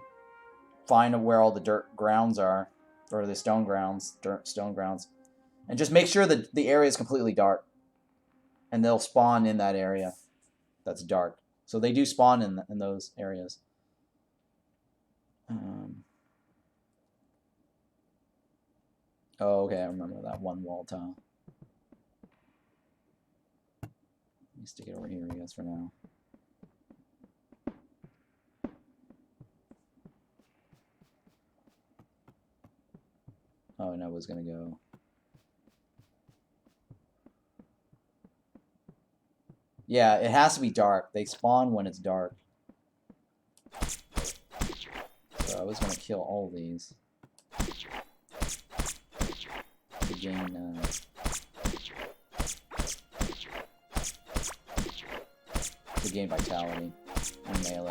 find where all the dirt grounds are, or the stone grounds, stone grounds, and just make sure that the area is completely dark, and they'll spawn in that area that's dark. So they do spawn in those areas. Oh, okay, I remember that one wall tile. Let me stick it over here, I guess, for now. Oh, and I was gonna go. Yeah, it has to be dark. They spawn when it's dark. So I was gonna kill all these to gain vitality and melee.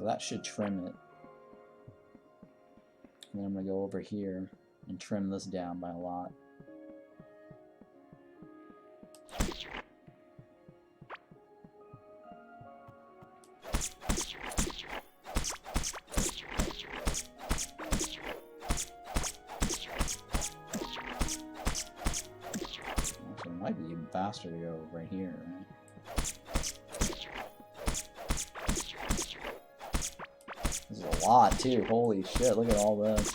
So that should trim it. And then I'm going to go over here and trim this down by a lot. Actually, it might be even faster to go right here, right? This is a lot, too. Holy shit, look at all this.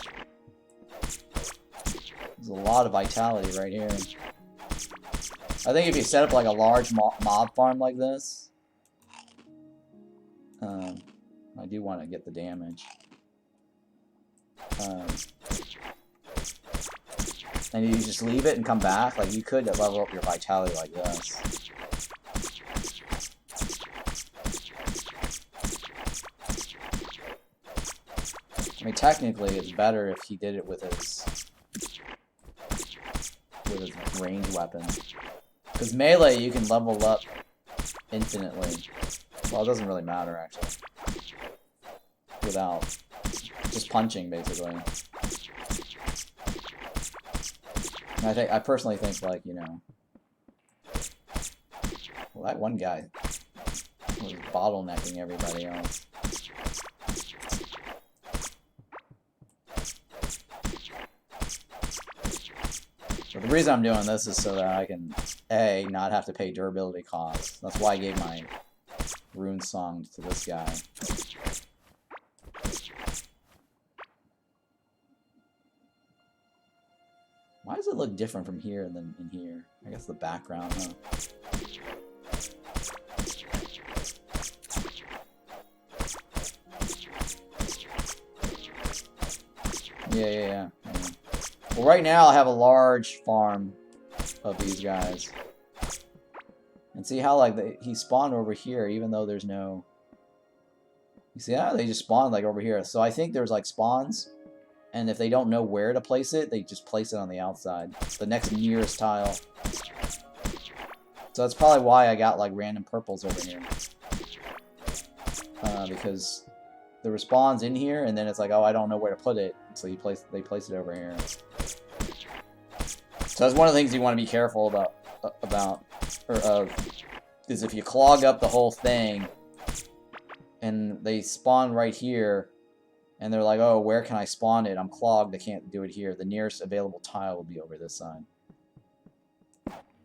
There's a lot of vitality right here. I think if you set up like a large mob farm like this, I do want to get the damage. And you just leave it and come back, like you could level up your vitality like this. I mean, technically, it's better if he did it with his ranged weapon. Because melee, you can level up infinitely. Well, it doesn't really matter, actually. Without just punching, basically. And I personally think, like, you know... Well, that one guy was bottlenecking everybody else. So the reason I'm doing this is so that I can, A, not have to pay durability costs. That's why I gave my rune song to this guy. Why does it look different from here than in here? I guess the background, huh? Yeah. Well, right now I have a large farm of these guys. And see how, like, he spawned over here, even though there's no... You see how they just spawned, like, over here. So I think there's, like, spawns. And if they don't know where to place it, they just place it on the outside. The next nearest tile. So that's probably why I got, like, random purples over here. Because there were spawns in here, and then it's like, oh, I don't know where to put it. So they place it over here. So that's one of the things you want to be careful about, is if you clog up the whole thing, and they spawn right here, and they're like, oh, where can I spawn it? I'm clogged, I can't do it here. The nearest available tile will be over this side.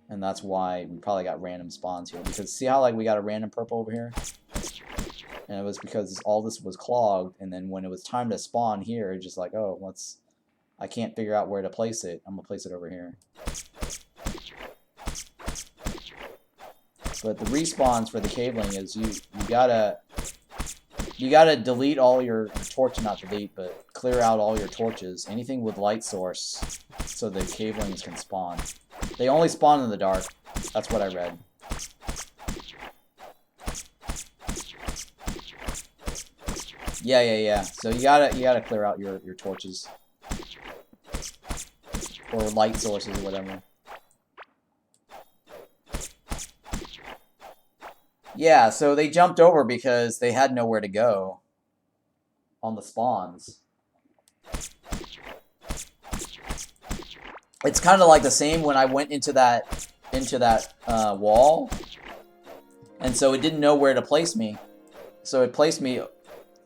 And that's why we probably got random spawns here. Because see how, like, we got a random purple over here? And it was because all this was clogged, and then when it was time to spawn here, it's just like, oh, I can't figure out where to place it. I'm gonna place it over here. But the respawns for the Caveling is you gotta delete all your not delete, but clear out all your torches. Anything with light source, so the Cavelings can spawn. They only spawn in the dark. That's what I read. Yeah. So you gotta clear out your torches. Or light sources or whatever. Yeah, so they jumped over because they had nowhere to go on the spawns. It's kind of like the same when I went into that wall, and so it didn't know where to place me. So it placed me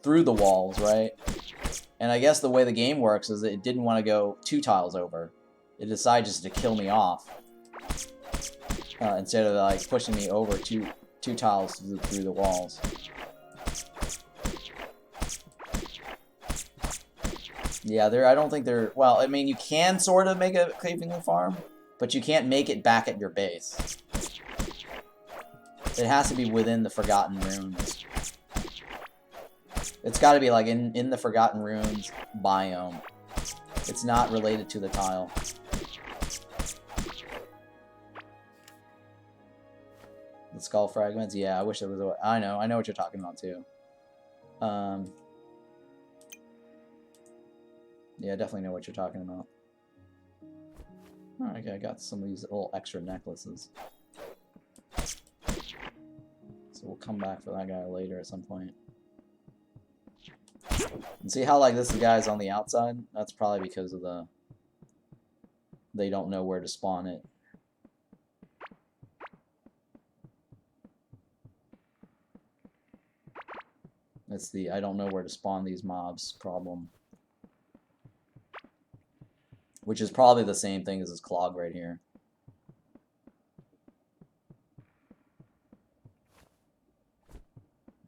through the walls, right? And I guess the way the game works is that it didn't want to go 2 tiles over. It decided just to kill me off instead of, like, pushing me over two tiles through the walls. Yeah, I don't think they're... Well, I mean, you can sort of make a Caveling farm, but you can't make it back at your base. It has to be within the Forgotten Runes. It's got to be, like, in the Forgotten Runes biome. It's not related to the tile. The skull fragments? Yeah, I wish there was a... I know what you're talking about, too. Yeah, I definitely know what you're talking about. Alright, okay, I got some of these little extra necklaces. So we'll come back for that guy later at some point. And see how like this guy's on the outside? That's probably because of the... They don't know where to spawn it. That's the I don't know where to spawn these mobs problem. Which is probably the same thing as this clog right here.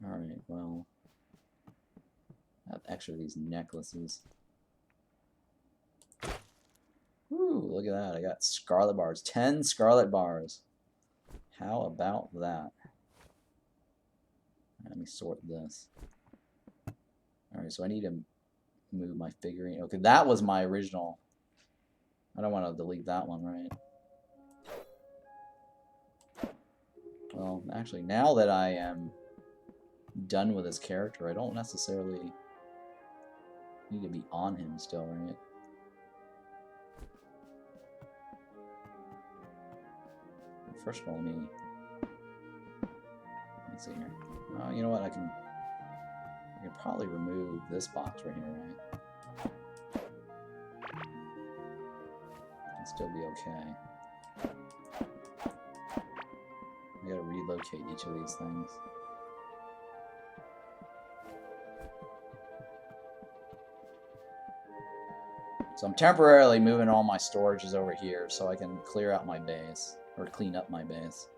Alright, well... I have extra of these necklaces. Ooh, look at that. I got scarlet bars. 10 scarlet bars. How about that? Let me sort this. Alright, so I need to move my figurine. Okay, that was my original. I don't want to delete that one, right? Well, actually, now that I am done with this character, I don't necessarily need to be on him still, right? First of all, let me see here. Oh, you know what? I can probably remove this box right here, right? Can still be okay. I gotta relocate each of these things. So I'm temporarily moving all my storages over here so I can clear out my base, or clean up my base.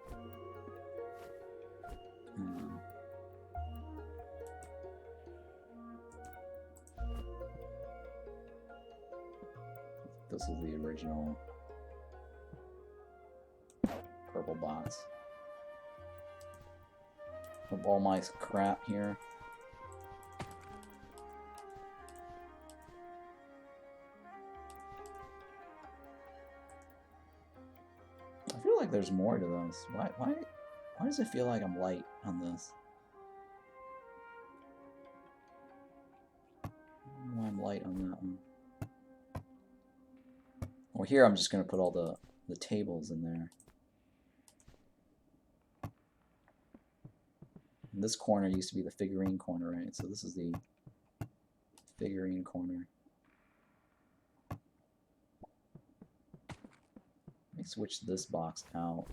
This is the original purple box. Of all my crap here. I feel like there's more to this. Why does it feel like I'm light on this? I don't know why I'm light on that one. Well, here I'm just going to put all the tables in there. And this corner used to be the figurine corner, right? So this is the figurine corner. Let me switch this box out.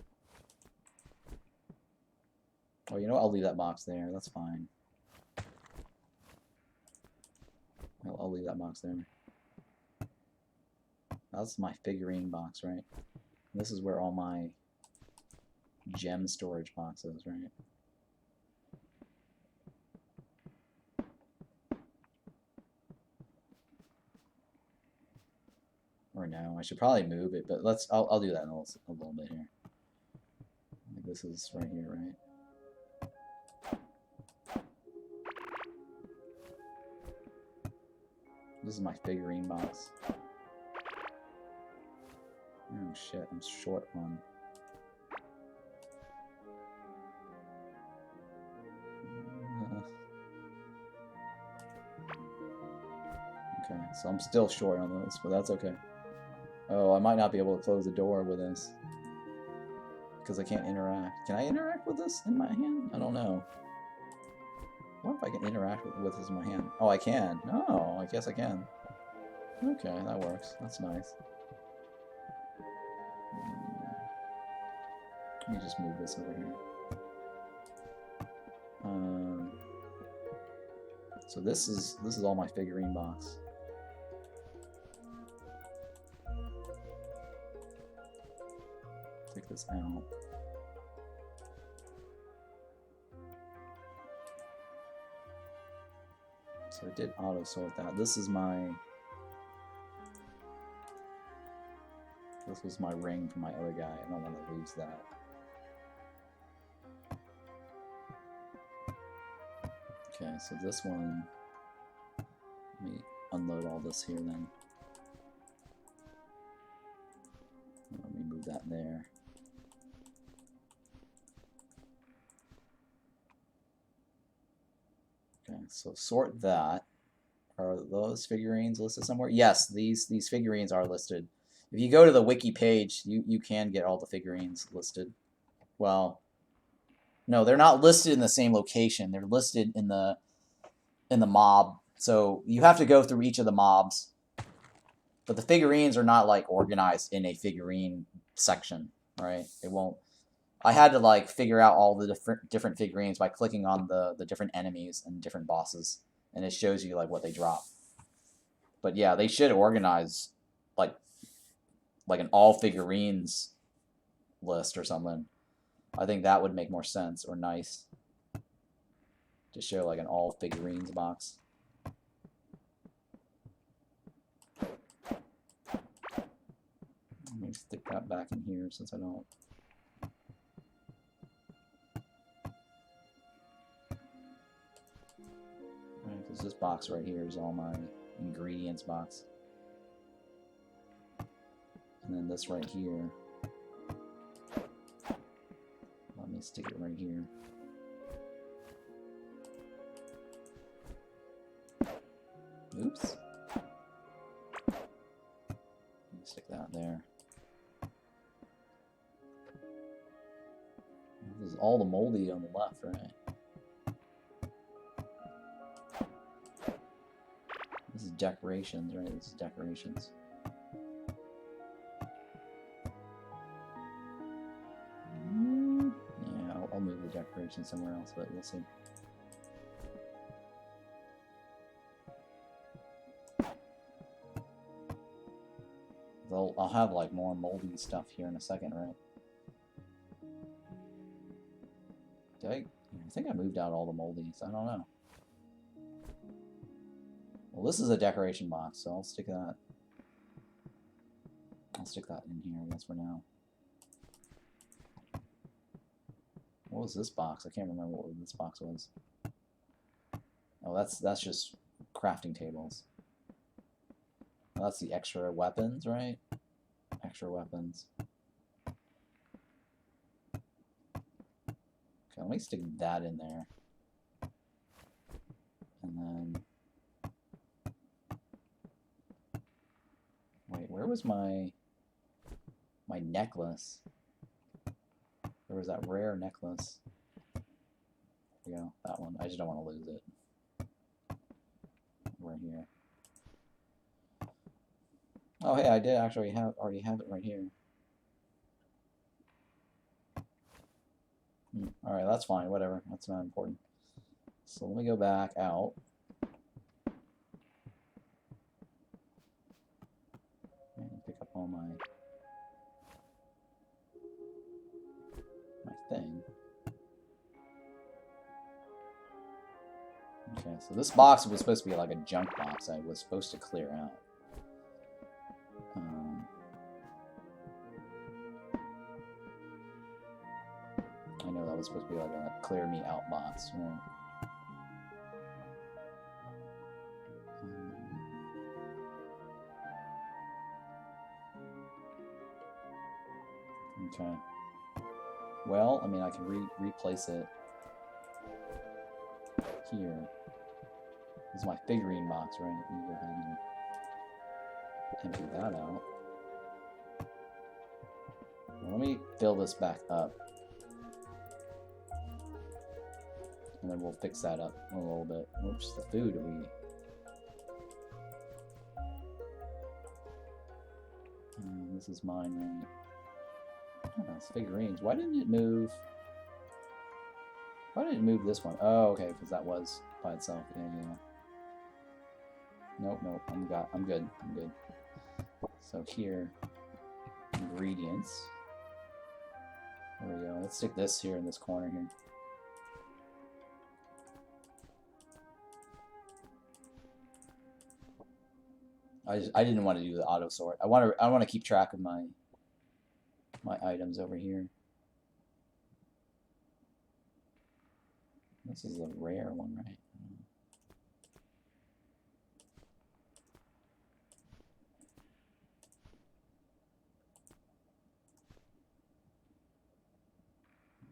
Oh, you know what? I'll leave that box there. That's fine. I'll leave that box there. That's my figurine box, right? This is where all my gem storage boxes, right? Or no, I should probably move it, but I'll do that in a little bit here. Like this is right here, right? This is my figurine box. Oh shit, I'm short one. Okay, so I'm still short on this, but that's okay. Oh, I might not be able to close the door with this. Because I can't interact. Can I interact with this in my hand? I don't know. What if I can interact with this in my hand? Oh, I can. Oh, I guess I can. Okay, that works. That's nice. Let me just move this over here. So this is all my figurine box. Take this out. So I did auto sort that. This was my ring for my other guy. I don't want to lose that. Okay, so this one, let me unload all this here then. Let me move that there. Okay, so sort that. Are those figurines listed somewhere? Yes, these figurines are listed. If you go to the wiki page, you can get all the figurines listed. Well, no, they're not listed in the same location. They're listed in the mob So you have to go through each of the mobs, but the figurines are not like organized in a figurine section, right? It won't. I had to like figure out all the different figurines by clicking on the different enemies and different bosses, and it shows you like what they drop. But yeah, they should organize like an all figurines list or something. I think that would make more sense or nice to show like an all figurines box. Let me stick that back in here since I don't. Because this box right here is all my ingredients box. And then this right here. Let me stick it right here. Oops. Stick that there. This is all the moldy on the left, right? This is decorations, right? This is decorations. Yeah, I'll move the decorations somewhere else, but we'll see. I'll have like more moldy stuff here in a second, right? I think I moved out all the moldies. I don't know. Well, this is a decoration box, so I'll stick that. I'll stick that in here, I guess, for now. What was this box? I can't remember what this box was. Oh, that's just crafting tables. Well, that's the extra weapons, right? Extra weapons. Okay, let me stick that in there. And then... Wait, where was my necklace? There was that rare necklace. There we go, that one. I just don't want to lose it. Right here. Oh, hey, I did actually already have it right here. Alright, that's fine, whatever. That's not important. So let me go back out. And pick up all my thing. Okay, so this box was supposed to be like a junk box I was supposed to clear out. I know that was supposed to be like a clear me out box, right? Okay. Well, I mean, I can replace it here. This is my figurine box, right? Let me go ahead and empty that out. Well, let me fill this back up. And then we'll fix that up a little bit. Oops, the food are we... this is mine, right? Oh, it's figurines. Why didn't it move? Why did it move this one? Oh, okay, because that was by itself. Yeah, yeah. Nope. I'm good. So here, ingredients. There we go. Let's stick this here in this corner here. I didn't want to do the auto sort. I want to keep track of my items over here. This is a rare one, right?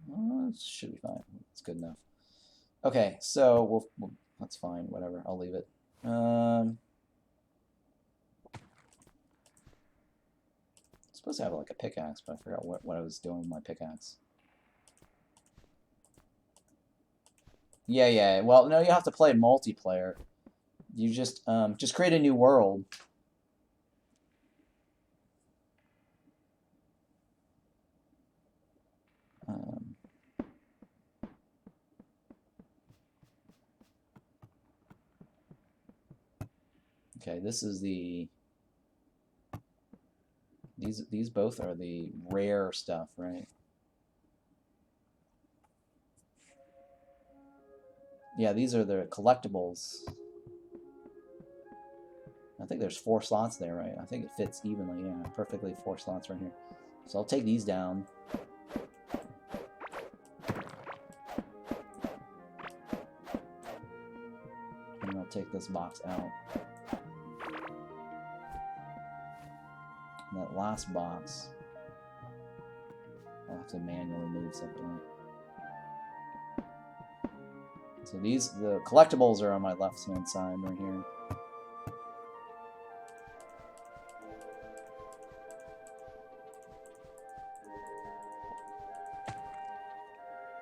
Well, it should be fine. It's good enough. Okay, so we'll that's fine. Whatever. I'll leave it. Supposed to have like a pickaxe, but I forgot what I was doing with my pickaxe. Yeah. Well, no, you have to play multiplayer You just create a new world. Okay, this is the these both are the rare stuff, right? Yeah, these are the collectibles. I think there's 4 slots there, right? I think it fits evenly, yeah, perfectly 4 slots right here. So I'll take these down. And I'll take this box out. And that last box, I'll have to manually move something. So the collectibles are on my left-hand side right here.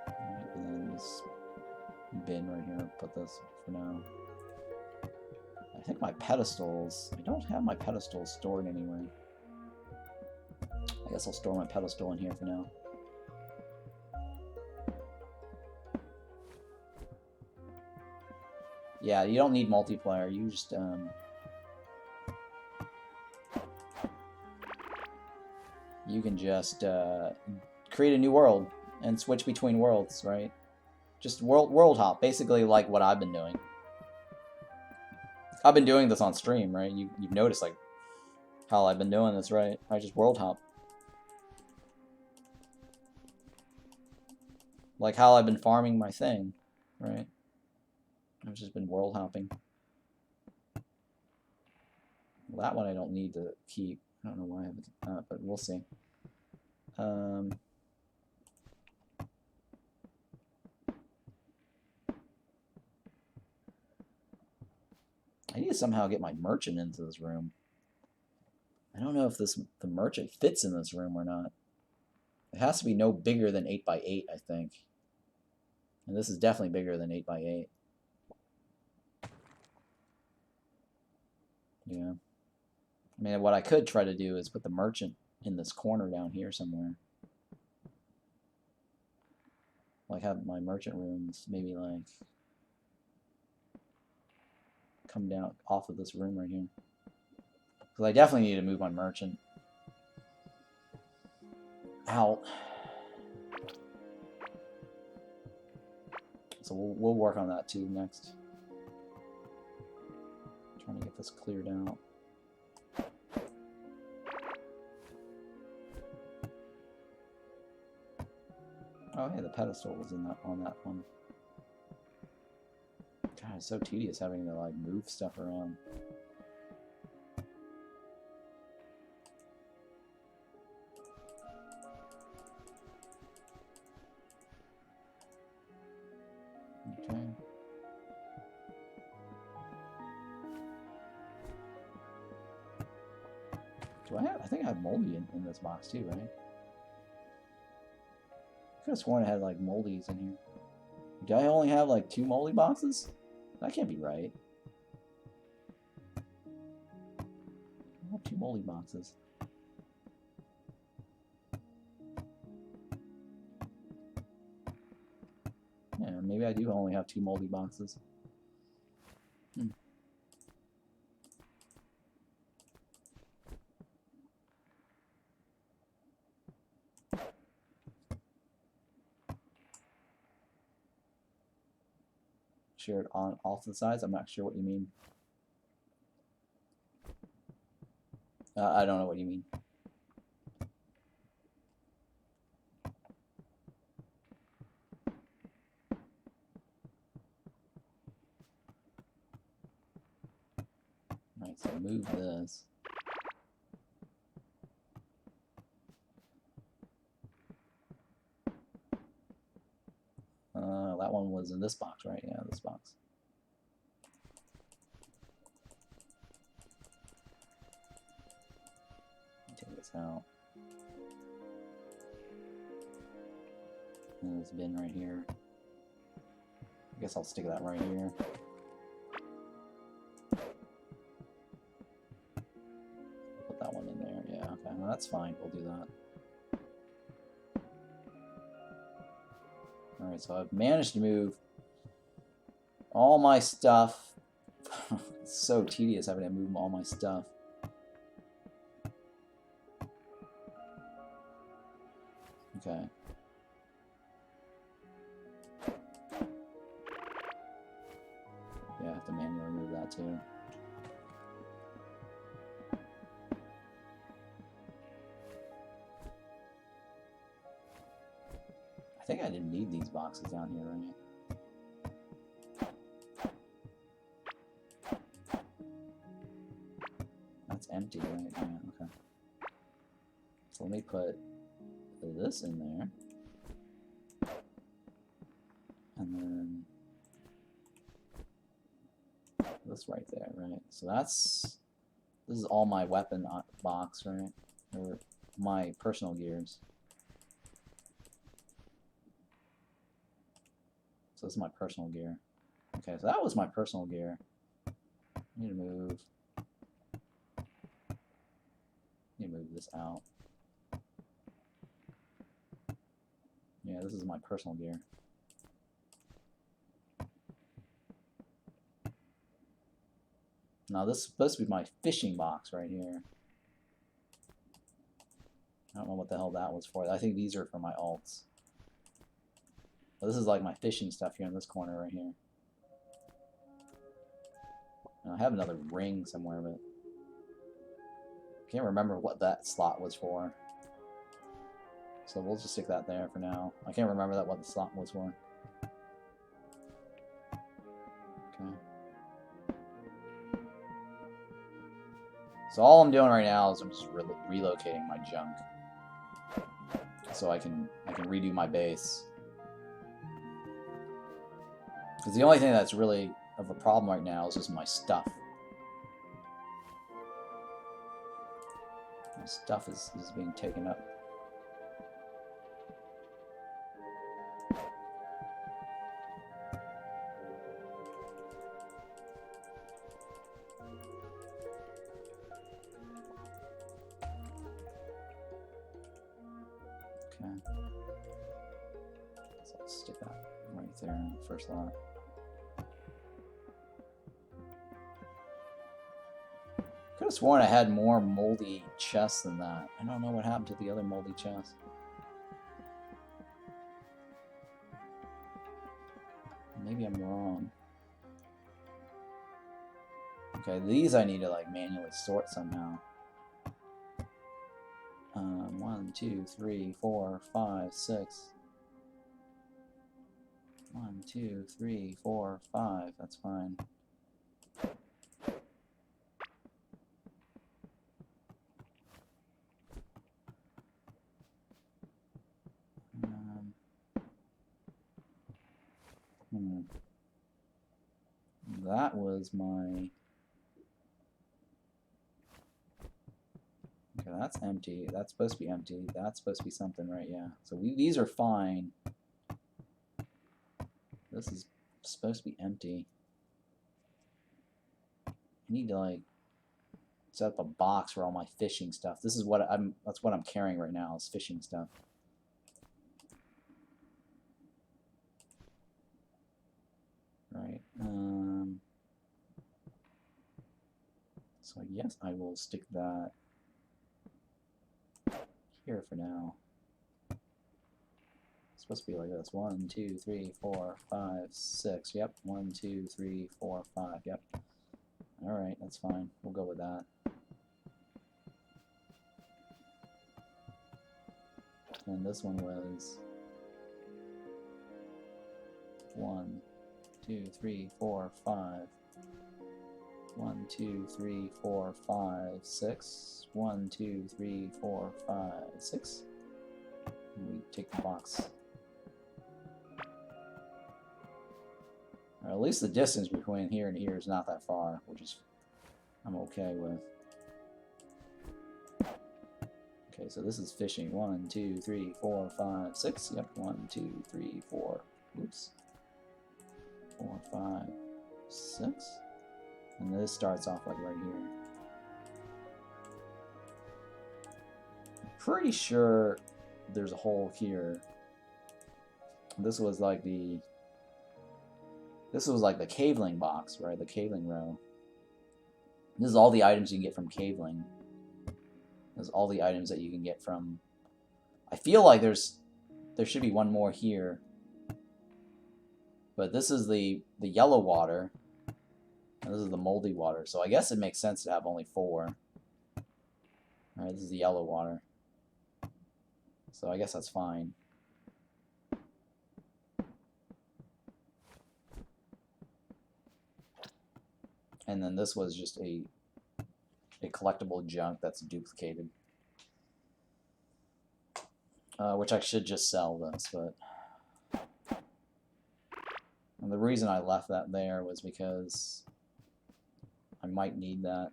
Alright, and then this bin right here, put this for now. I think my pedestals, I don't have my pedestals stored anywhere. I guess I'll store my pedestal in here for now. Yeah, you don't need multiplayer. You just you can just create a new world and switch between worlds, right? Just world hop, basically like what I've been doing. I've been doing this on stream, right? You've noticed like how I've been doing this, right? I just world hop. Like how I've been farming my thing, right? I've just been world hopping. Well, that one I don't need to keep. I don't know why I haven't, but we'll see. I need to somehow get my merchant into this room. I don't know if the merchant fits in this room or not. It has to be no bigger than 8x8, I think. And this is definitely bigger than 8x8. Yeah. I mean, what I could try to do is put the merchant in this corner down here somewhere. Like have my merchant rooms maybe like come down off of this room right here. Because I definitely need to move my merchant out. So we'll work on that too next. Trying to get this cleared out. Oh hey, the pedestal was on that one. God, it's so tedious having to like move stuff around. Okay. Do I have? I think I have moldy in this box too, right? I could have sworn I had like moldies in here. Do I only have like 2 moldy boxes? That can't be right. I have 2 moldy boxes. Yeah, maybe I do only have 2 moldy boxes. Shared on off the sides? I'm not sure what you mean. I don't know what you mean. Alright, so move this. That one was in this box, right? Yeah, this box. Take this out. And this bin right here. I guess I'll stick that right here. That's fine. We'll do that. Alright, so I've managed to move all my stuff. It's so tedious having to move all my stuff. Okay. Yeah, I have to manually move that too. I think I didn't need these boxes down here, right? That's empty, right? Yeah, okay. So let me put this in there. And then this right there, right? So this is all my weapon box, right? Or my personal gears. So this is my personal gear. Okay, so that was my personal gear. I need to move this out. Yeah, this is my personal gear. Now this is supposed to be my fishing box right here. I don't know what the hell that was for. I think these are for my alts. But this is like my fishing stuff here in this corner right here. And I have another ring somewhere, but I can't remember what that slot was for. So we'll just stick that there for now. I can't remember what the slot was for. Okay. So all I'm doing right now is I'm just relocating my junk, so I can redo my base. Because the only thing that's really of a problem right now is just my stuff. My stuff is being taken up. Okay. So I'll stick that right there in the first lot. Could have sworn I had more moldy chests than that. I don't know what happened to the other moldy chests. Maybe I'm wrong. Okay, these I need to like manually sort somehow. 1, 2, 3, 4, 5, 6. 1, 2, 3, 4, 5. That's fine. That was my... Okay, that's empty. That's supposed to be empty. That's supposed to be something, right? Yeah. So these are fine. This is supposed to be empty. I need to like set up a box for all my fishing stuff. This is what that's what I'm carrying right now, is fishing stuff. Right. So yes, I will stick that here for now. It's supposed to be like this. 1, 2, 3, 4, 5, 6. Yep. 1, 2, 3, 4, 5. Yep. Alright, that's fine. We'll go with that. And this one was 1, 2, 3, 4, 5. 1, 2, 3, 4, 5, 6. 1, 2, 3, 4, 5, 6. And we take the box. Or at least the distance between here and here is not that far, which is I'm okay with. Okay, so this is fishing. 1, 2, 3, 4, 5, 6. Yep, 1, 2, 3, 4. Oops. 4, 5, 6. And this starts off like right here. pretty sure there's a hole here. This was like the Caveling box, right? The Caveling row. This is all the items you can get from Caveling. This is all the items that you can get from. I feel like there should be one more here. But this is the yellow water. And this is the moldy water. So I guess it makes sense to have only 4. Alright, this is the yellow water. So I guess that's fine. And then this was just a collectible junk that's duplicated. Which I should just sell this, but... And the reason I left that there was because I might need that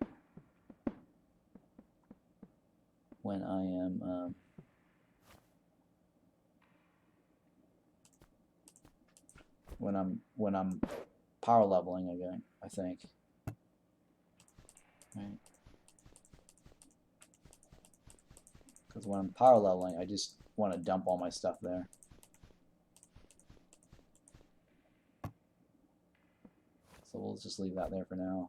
when I am when I'm power leveling again, I think. Right. Because when I'm power leveling, I just want to dump all my stuff there. So we'll just leave that there for now.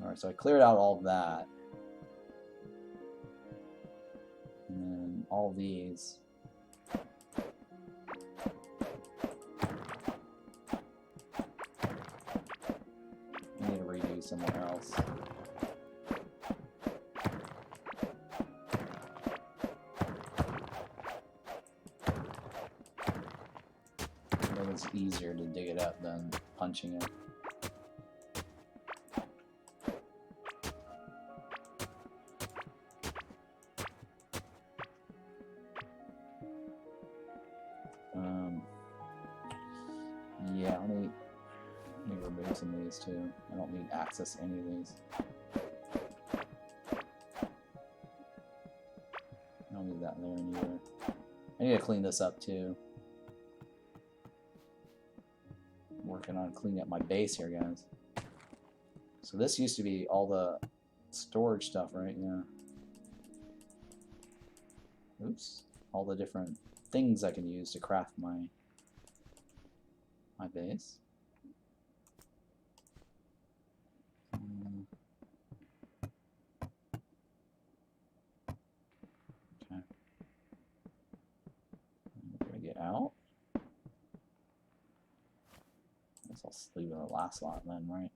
Alright, so I cleared out all of that. And then all these. I need to redo somewhere else. It's easier to dig it up than punching it. Yeah, let me remove some of these too. I don't need access to any of these. I don't need that there either. I need to clean this up too. Working on cleaning up my base here, guys. So this used to be all the storage stuff, right? Yeah. Oops. All the different things I can use to craft my base. Okay. We're gonna get out. I'll leave it in the last slot then, right?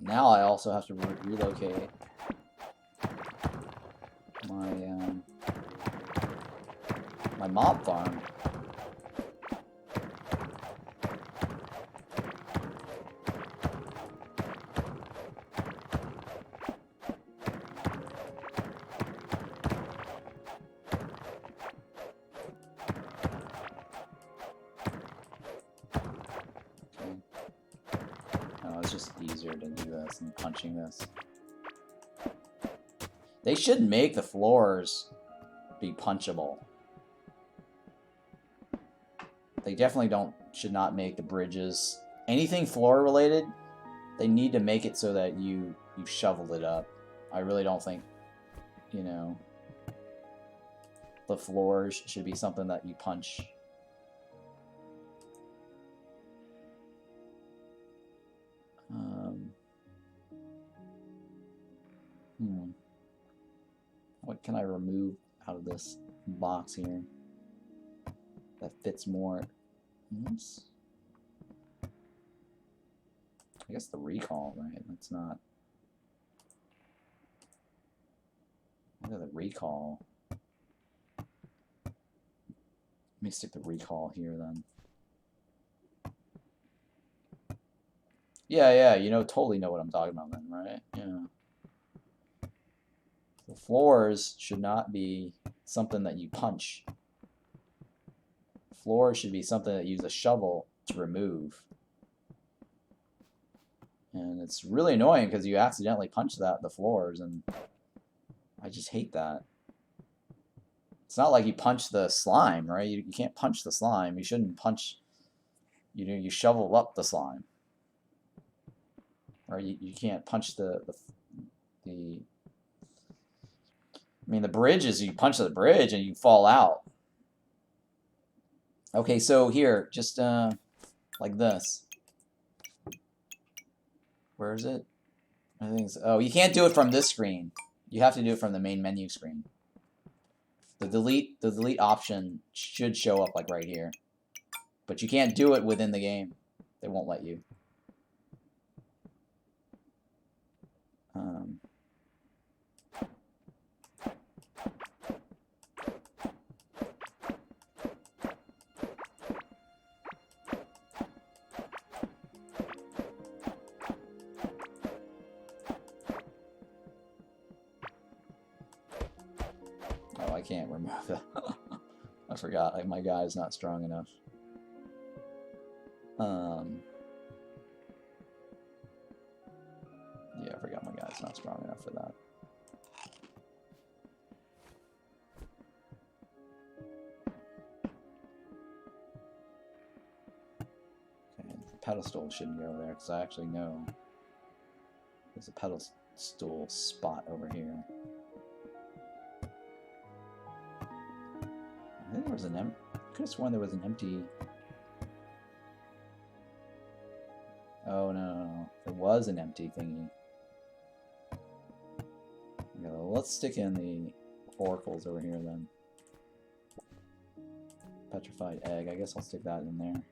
Now I also have to relocate my mob farm. It's just easier to do this than punching this. They should make the floors be punchable. They definitely should not make the bridges. Anything floor related, they need to make it so that you shoveled it up. I really don't think, you know, the floors should be something that you punch. What can I remove out of this box here that fits more? Oops. I guess the recall, right? That's not. Look at the recall. Let me stick the recall here then. Yeah, you totally know what I'm talking about then, right? Yeah. Floors should not be something that you punch. Floors should be something that you use a shovel to remove. And it's really annoying because you accidentally punch the floors, and I just hate that. It's not like you punch the slime, right? You can't punch the slime. You shouldn't punch, you shovel up the slime. Or you can't punch the I mean, the bridge is you punch the bridge and you fall out. Okay, so here, just like this. Where is it? I think it's, oh, you can't do it from this screen. You have to do it from the main menu screen. The delete option should show up like right here. But you can't do it within the game. They won't let you. Oh, I can't remove that. I forgot. My guy's not strong enough. Yeah, I forgot my guy's not strong enough for that. Okay, the pedestal shouldn't go there because I actually know there's a pedestal spot over here. I think there was an could have sworn there was an empty. Oh no, there was an empty thingy. Okay, well, let's stick in the oracles over here then. Petrified egg. I guess I'll stick that in there.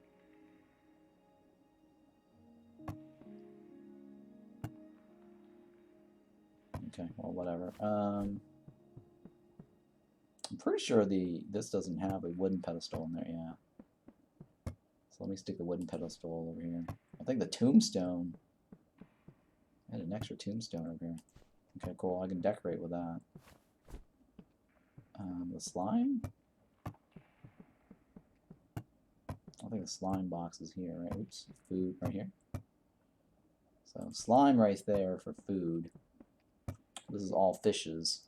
Okay, well, whatever. I'm pretty sure this doesn't have a wooden pedestal in there, yeah. So let me stick the wooden pedestal over here. I think the tombstone. I had an extra tombstone over here. Okay, cool. I can decorate with that. The slime? I think the slime box is here, right? Oops, food right here. So slime right there for food. This is all fishes.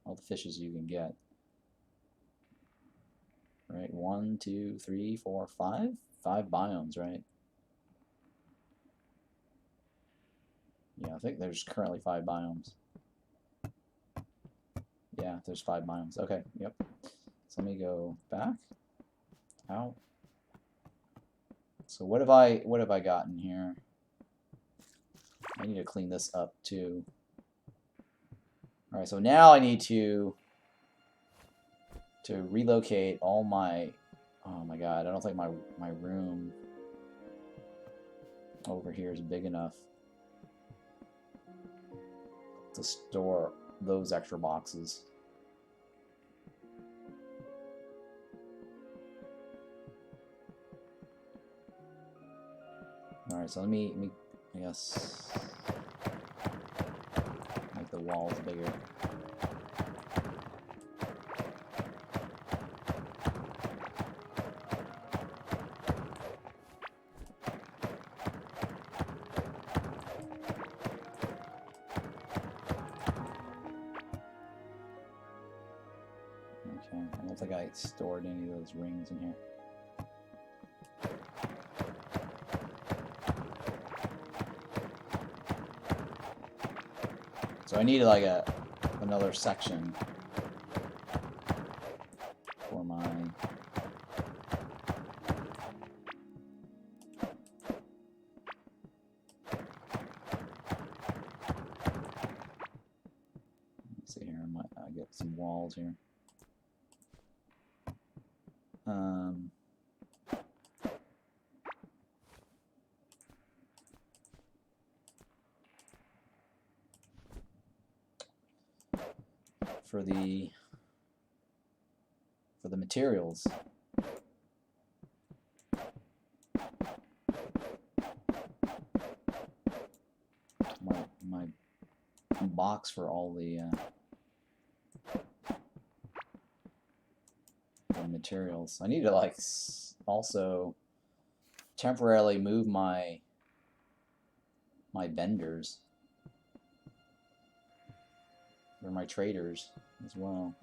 All the fishes you can get. Right, 1, 2, 3, 4, 5? 5 biomes, right? Yeah, I think there's currently 5 biomes. Yeah, there's 5 biomes. Okay, yep. So let me go back. Out. So what have I gotten here? I need to clean this up too. All right, so now I need to relocate all my. Oh my God, I don't think my room over here is big enough to store those extra boxes. All right, so let me I guess make the walls bigger. Okay, I don't think I stored any of those rings in here. So I need like another section for my let's see here, I get some walls here. For the materials. My box for all the materials. I need to like also temporarily move my vendors or my traders as well.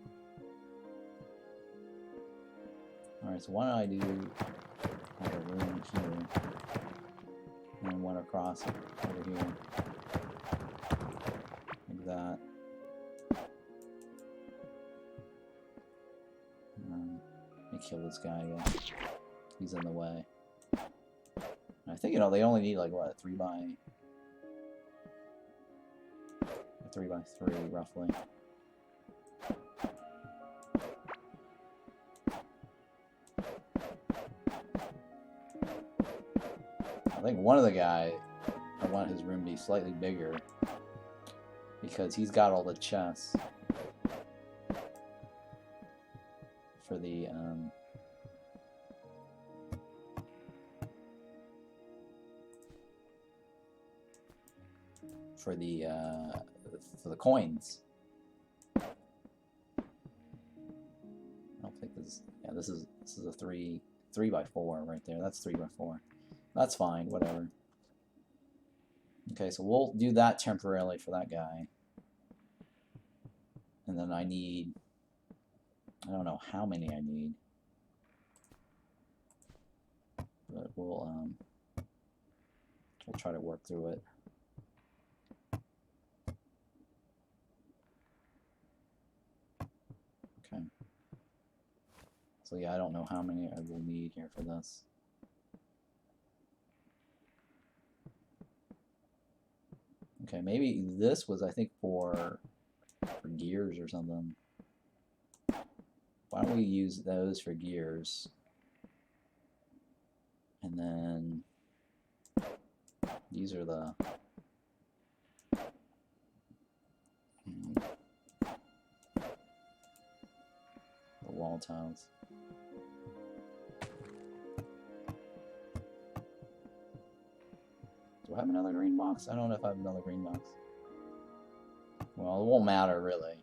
Alright, so why don't I do have a room here and one across over here like that. Let me kill this guy again. He's in the way. I think, you know, they only need like what, 3 by 3 roughly. I think one of the guy, I want his room to be slightly bigger because he's got all the chests for the for the coins. I don't think this. Yeah, this is a 3 by 4 right there. That's 3 by 4. That's fine. Whatever. Okay, so we'll do that temporarily for that guy, and then I need. I don't know how many I need, but we'll try to work through it. Okay. So yeah, I don't know how many I will need here for this. Okay, maybe this was, I think, for gears or something. Why don't we use those for gears? And then these are the wall tiles. Do I have another green box? I don't know if I have another green box. Well, it won't matter really.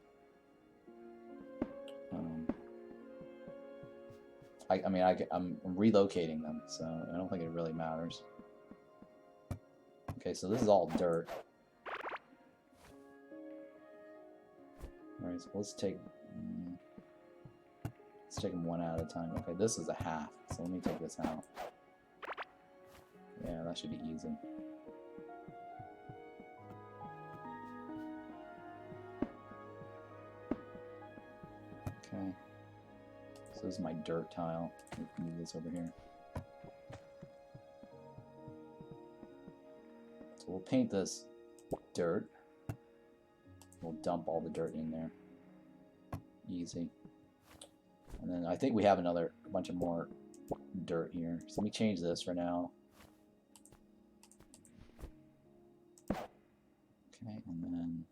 I mean, I'm relocating them, so I don't think it really matters. Okay, so this is all dirt. Alright, so let's take them one at a time. Okay, this is a half, so let me take this out. Yeah, that should be easy. Okay. So this is my dirt tile. Let's move this over here. So we'll paint this dirt. We'll dump all the dirt in there. Easy. And then I think we have a bunch of more dirt here. So let me change this for now. Okay, and then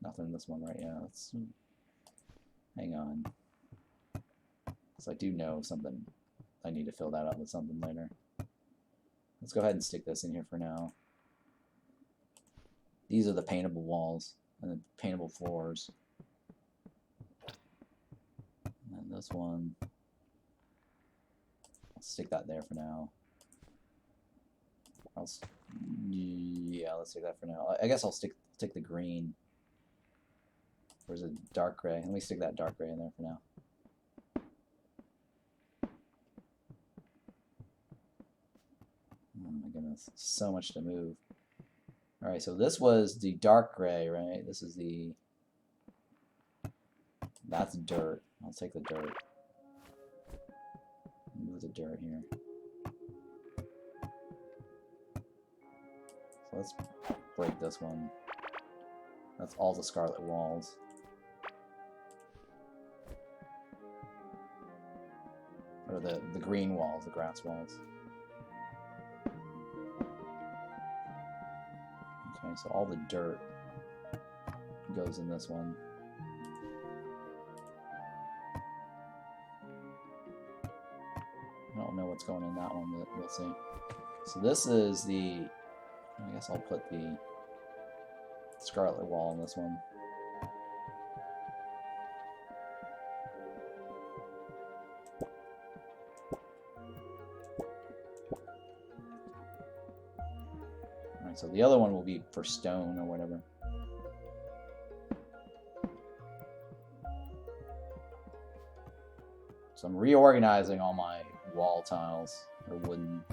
nothing in this one right now. Let's hang on. Because I do know something. I need to fill that up with something later. Let's go ahead and stick this in here for now. These are the paintable walls and the paintable floors. And this one, I'll stick that there for now. Yeah, let's stick that for now. I guess I'll stick the green. Where's a dark gray? Let me stick that dark gray in there for now. Oh my goodness, so much to move. Alright, so this was the dark gray, right? This is the... That's dirt. I'll take the dirt. Move the dirt here. So let's break this one. That's all the scarlet walls. Or the green walls, the grass walls. Okay, so all the dirt goes in this one. I don't know what's going in that one, but we'll see. So this is the... I guess I'll put the scarlet wall in this one. So the other one will be for stone or whatever. So I'm reorganizing all my wall tiles, or wooden.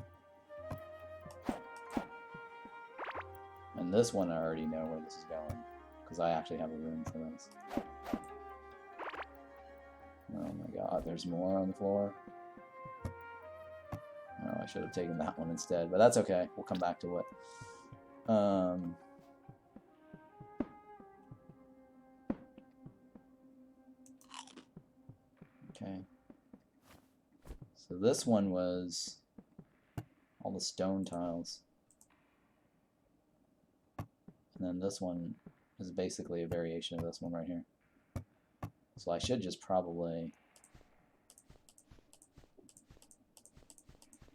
And this one I already know where this is going, because I actually have a room for this. Oh my god, there's more on the floor. Oh, I should have taken that one instead, but that's okay. We'll come back to it. Okay. So this one was all the stone tiles. And then this one is basically a variation of this one right here. So I should just probably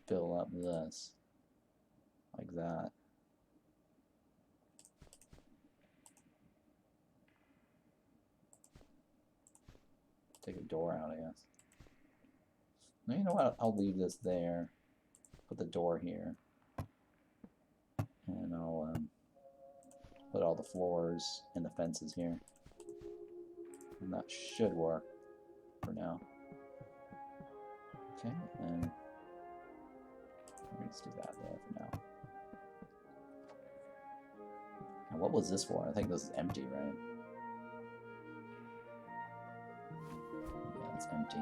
fill up this like that. Take a door out, I guess. No, you know what? I'll leave this there. Put the door here. And I'll put all the floors and the fences here. And that should work for now. Okay, and let's do that there for now. And what was this for? I think this is empty, right? Yeah, it's empty.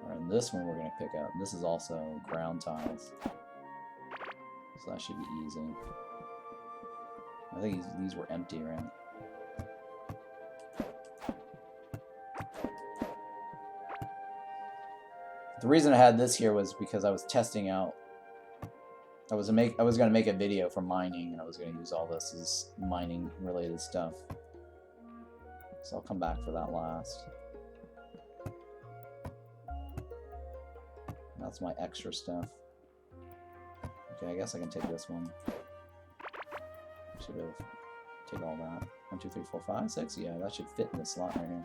Alright, and this one we're going to pick up. This is also ground tiles. So that should be easy. I think these were empty, right? The reason I had this here was because I was testing out. I was going to make a video for mining, and I was going to use all this as mining related stuff. So I'll come back for that last. That's my extra stuff. Okay, I guess I can take this one. Should have take all that. 1, 2, 3, 4, 5, 6. Yeah, that should fit in this slot right here.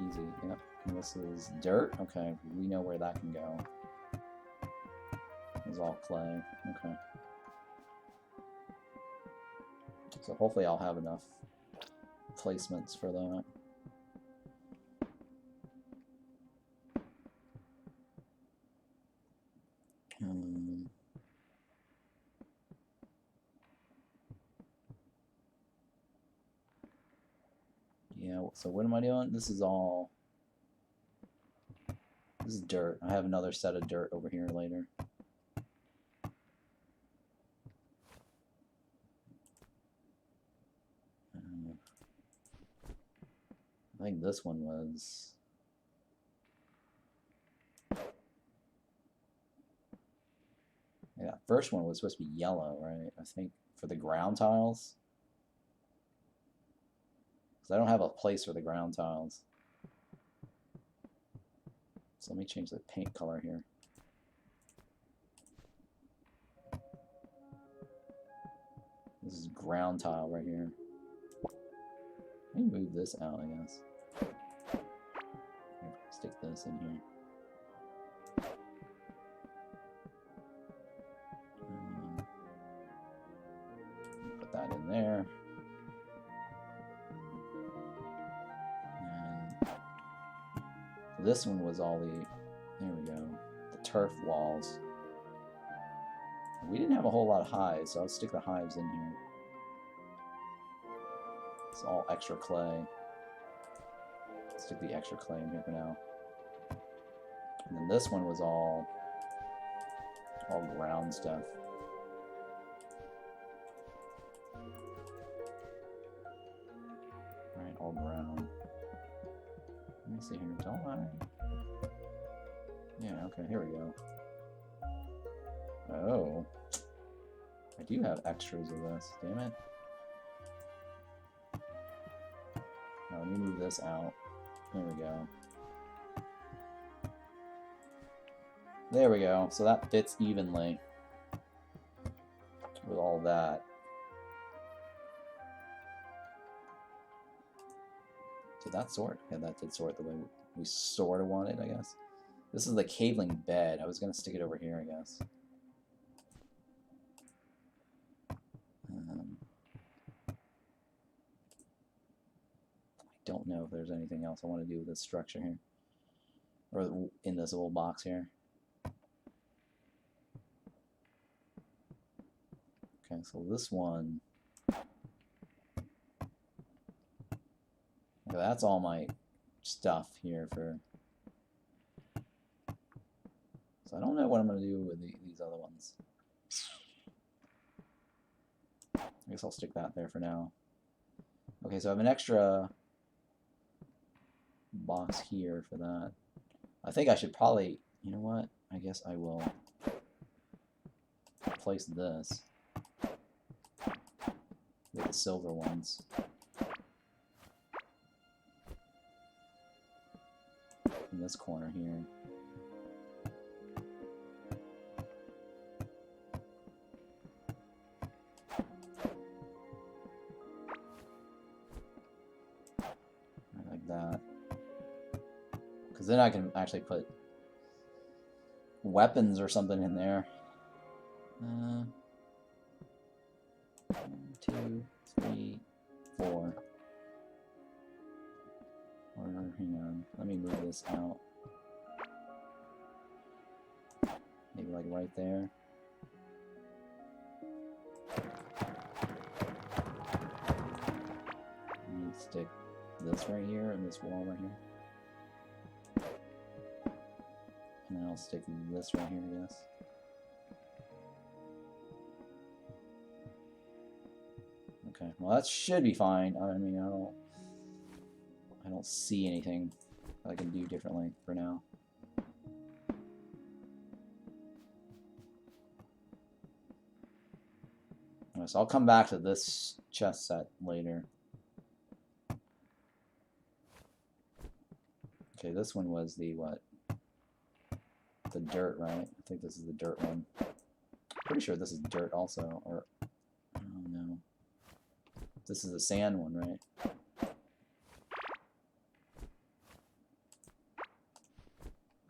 Easy. Yep. And this is dirt. Okay, we know where that can go. It's all clay. Okay. So hopefully I'll have enough placements for that. Yeah, so what am I doing? This is dirt. I have another set of dirt over here later. I think this one was... Yeah, first one was supposed to be yellow, right? I think for the ground tiles. Because I don't have a place for the ground tiles. So let me change the paint color here. This is ground tile right here. Let me move this out, I guess. Stick this in here. Put that in there. And this one was all the, there we go, the turf walls. We didn't have a whole lot of hives, so I'll stick the hives in here. It's all extra clay. Stick the extra clay in here for now. And then this one was all ground stuff. Alright, all ground. Let me see here, don't I? Yeah, okay, here we go. Oh. I do have extras of this, damn it. Now, let me move this out. There we go. There we go. So that fits evenly with all that. Did that sort? Yeah, that did sort the way we sort of want it, I guess. This is the Caveling bed. I was going to stick it over here, I guess. I don't know if there's anything else I want to do with this structure here. Or in this little box here. Okay, so this one... Okay, that's all my stuff here for... So I don't know what I'm going to do with these other ones. I guess I'll stick that there for now. Okay, so I have an extra box here for that. I think I should probably, you know what? I guess I will place this with the silver ones. In this corner here. Like that. Because then I can actually put weapons or something in there. 1, 2, 3, 4. Or, hang on, let me move this out. Maybe like right there. Let me stick this right here and this wall right here. And then I'll stick this right here, I guess. Okay, well that should be fine. I mean, I don't see anything I can do differently for now. Alright, so I'll come back to this chest set later. Okay, this one was the what? The dirt, right? I think this is the dirt one. Pretty sure this is dirt also, or I don't know. This is the sand one, right?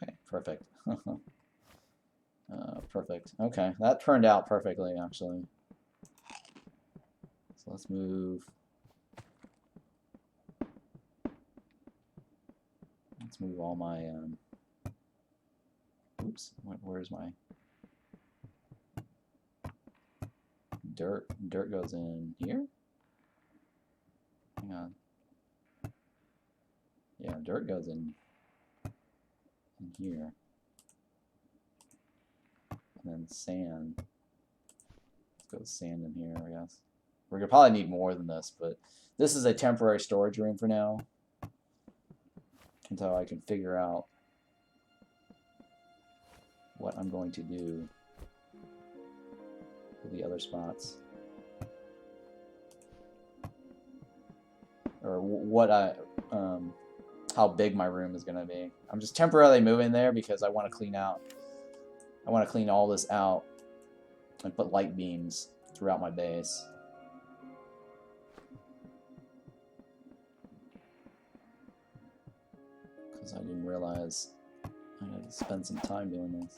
Okay, perfect. Perfect. Okay, that turned out perfectly, actually. So let's move. Let's move all my. Oops, where's my dirt? Dirt goes in here. Hang on. Yeah, dirt goes in here. And then sand. Let's go sand in here, I guess. We're gonna probably need more than this, but this is a temporary storage room for now. Until I can figure out what I'm going to do with the other spots. Or what how big my room is gonna be. I'm just temporarily moving there because I want to clean out. I want to clean all this out and put light beams throughout my base. Because I didn't realize I had to spend some time doing this.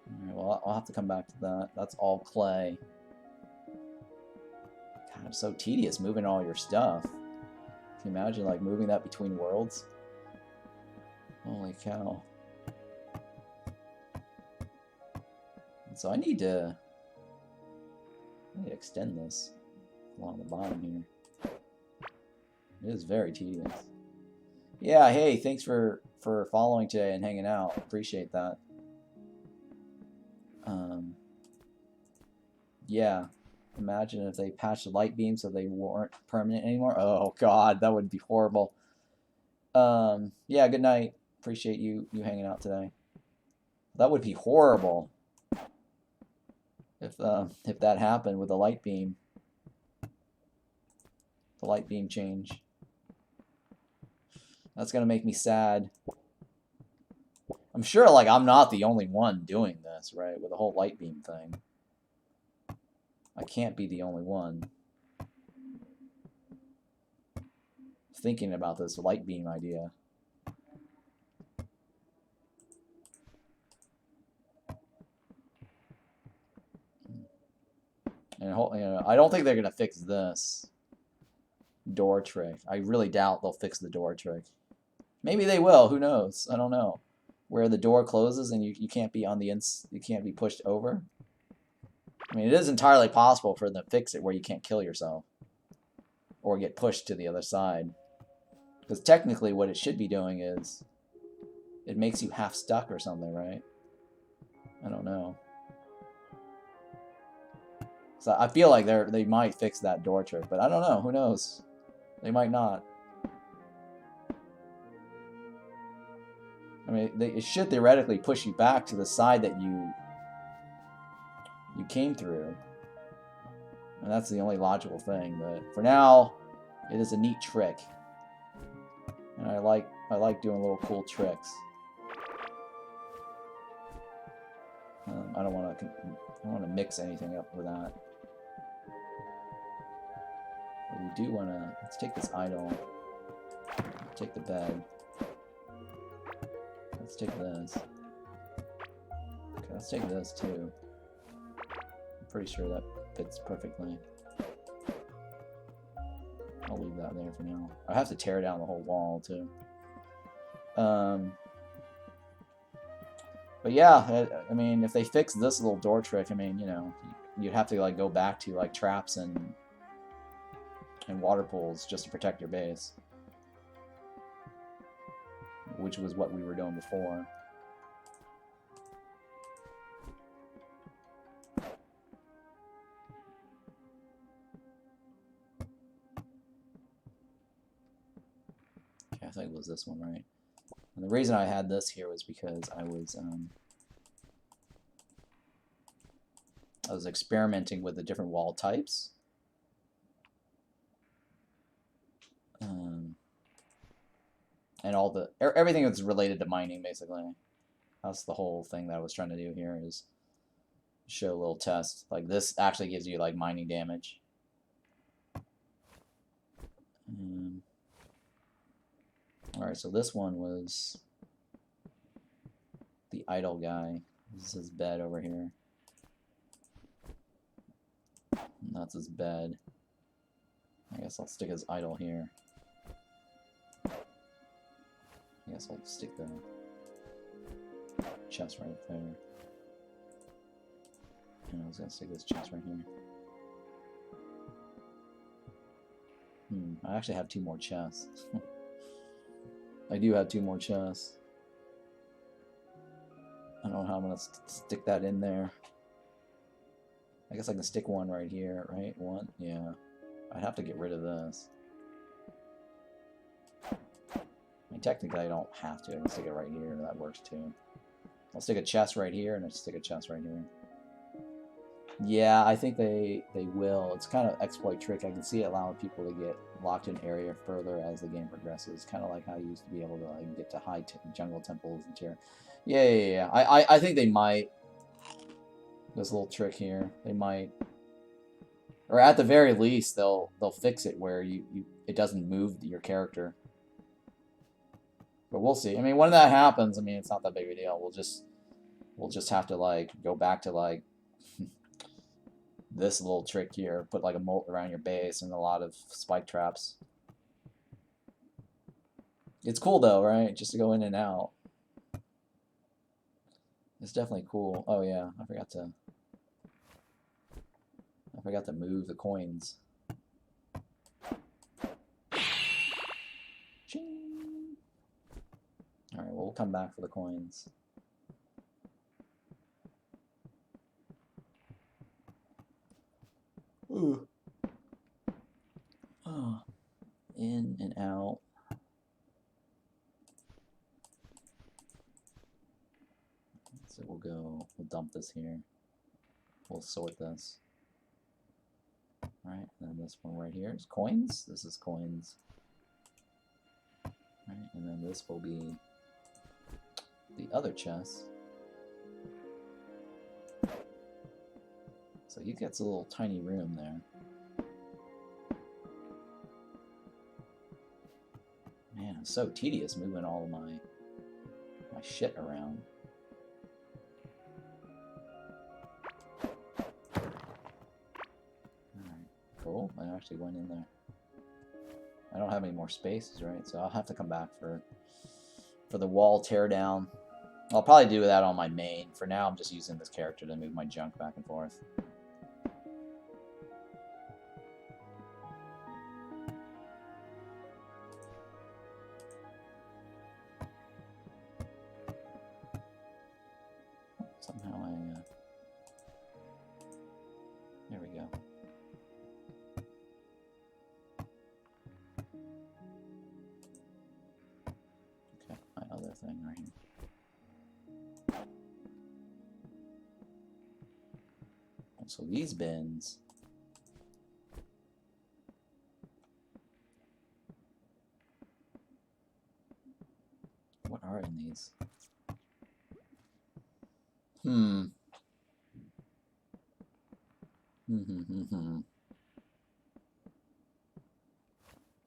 Alright, well, I'll have to come back to that. That's all clay. God, it's so tedious moving all your stuff. Can you imagine, like, moving that between worlds? Holy cow. And so I need to extend this along the bottom here. It is very tedious. Yeah, hey, thanks for following today and hanging out. Appreciate that. Yeah, imagine if they patched the light beams so they weren't permanent anymore. Oh god, that would be horrible. Yeah, good night. Appreciate you hanging out today. That would be horrible if that happened with the light beam. The light beam change. That's gonna make me sad. I'm sure, like, I'm not the only one doing this, right? With the whole light beam thing. I can't be the only one. thinking about this light beam idea. And I don't think they're gonna fix this door trick. I really doubt they'll fix the door trick. Maybe they will. Who knows? I don't know. Where the door closes and you can't be on the you can't be pushed over. I mean, it is entirely possible for them to fix it where you can't kill yourself or get pushed to the other side. Because technically, what it should be doing is it makes you half stuck or something, right? I don't know. So I feel like they might fix that door trick, but I don't know. Who knows? They might not. I mean, it should theoretically push you back to the side that you came through. And that's the only logical thing. But for now, it is a neat trick. And I like doing little cool tricks. I don't want to mix anything up with that. But we do want to, let's take this idol, take the bed, let's take this. Okay, let's take this too. I'm pretty sure that fits perfectly. I'll leave that there for now. I have to tear down the whole wall too. But yeah, I mean, if they fix this little door trick, I mean, you know, you'd have to like go back to like traps and water pools just to protect your base, which was what we were doing before. Okay, I think it was this one, right? And the reason I had this here was because I was experimenting with the different wall types. And all everything that's related to mining, basically. That's the whole thing that I was trying to do here, is show a little test. Like, this actually gives you like mining damage. Alright, so this one was the idle guy. This is his bed over here. And that's his bed. I guess I'll stick his idol here. I guess I'll stick the chest right there. And I was gonna stick this chest right here. I actually have 2 more chests. I do have 2 more chests. I don't know how I'm gonna stick that in there. I guess I can stick one right here, right? One? Yeah. I'd have to get rid of this. I mean, technically I don't have to. I can stick it right here. That works too. I'll stick a chest right here, and I'll stick a chest right here. Yeah, I think they will. It's kind of exploit trick. I can see it allowing people to get locked in area further as the game progresses. Kind of like how you used to be able to like get to high jungle temples and tier. Yeah. I think they might. This little trick here, they might, or at the very least, they'll fix it where it doesn't move your character. But we'll see. I mean, when that happens, I mean, it's not that big of a deal. We'll just have to like go back to like this little trick here, put like a moat around your base and a lot of spike traps. It's cool though, right? Just to go in and out. It's definitely cool. Oh yeah, I forgot to move the coins. Alright, well, we'll come back for the coins. Ooh. Oh. In and out. So we'll dump this here. We'll sort this. Alright, and then this one right here is coins. This is coins. Alright, and then this will be the other chest. So he gets a little tiny room there. It's so tedious moving all of my shit around. Alright, cool. I actually went in there. I don't have any more spaces, right? So I'll have to come back for the wall teardown. I'll probably do that on my main. For now, I'm just using this character to move my junk back and forth. Somehow there we go. Okay, my other thing right here. So these bins, what are in these?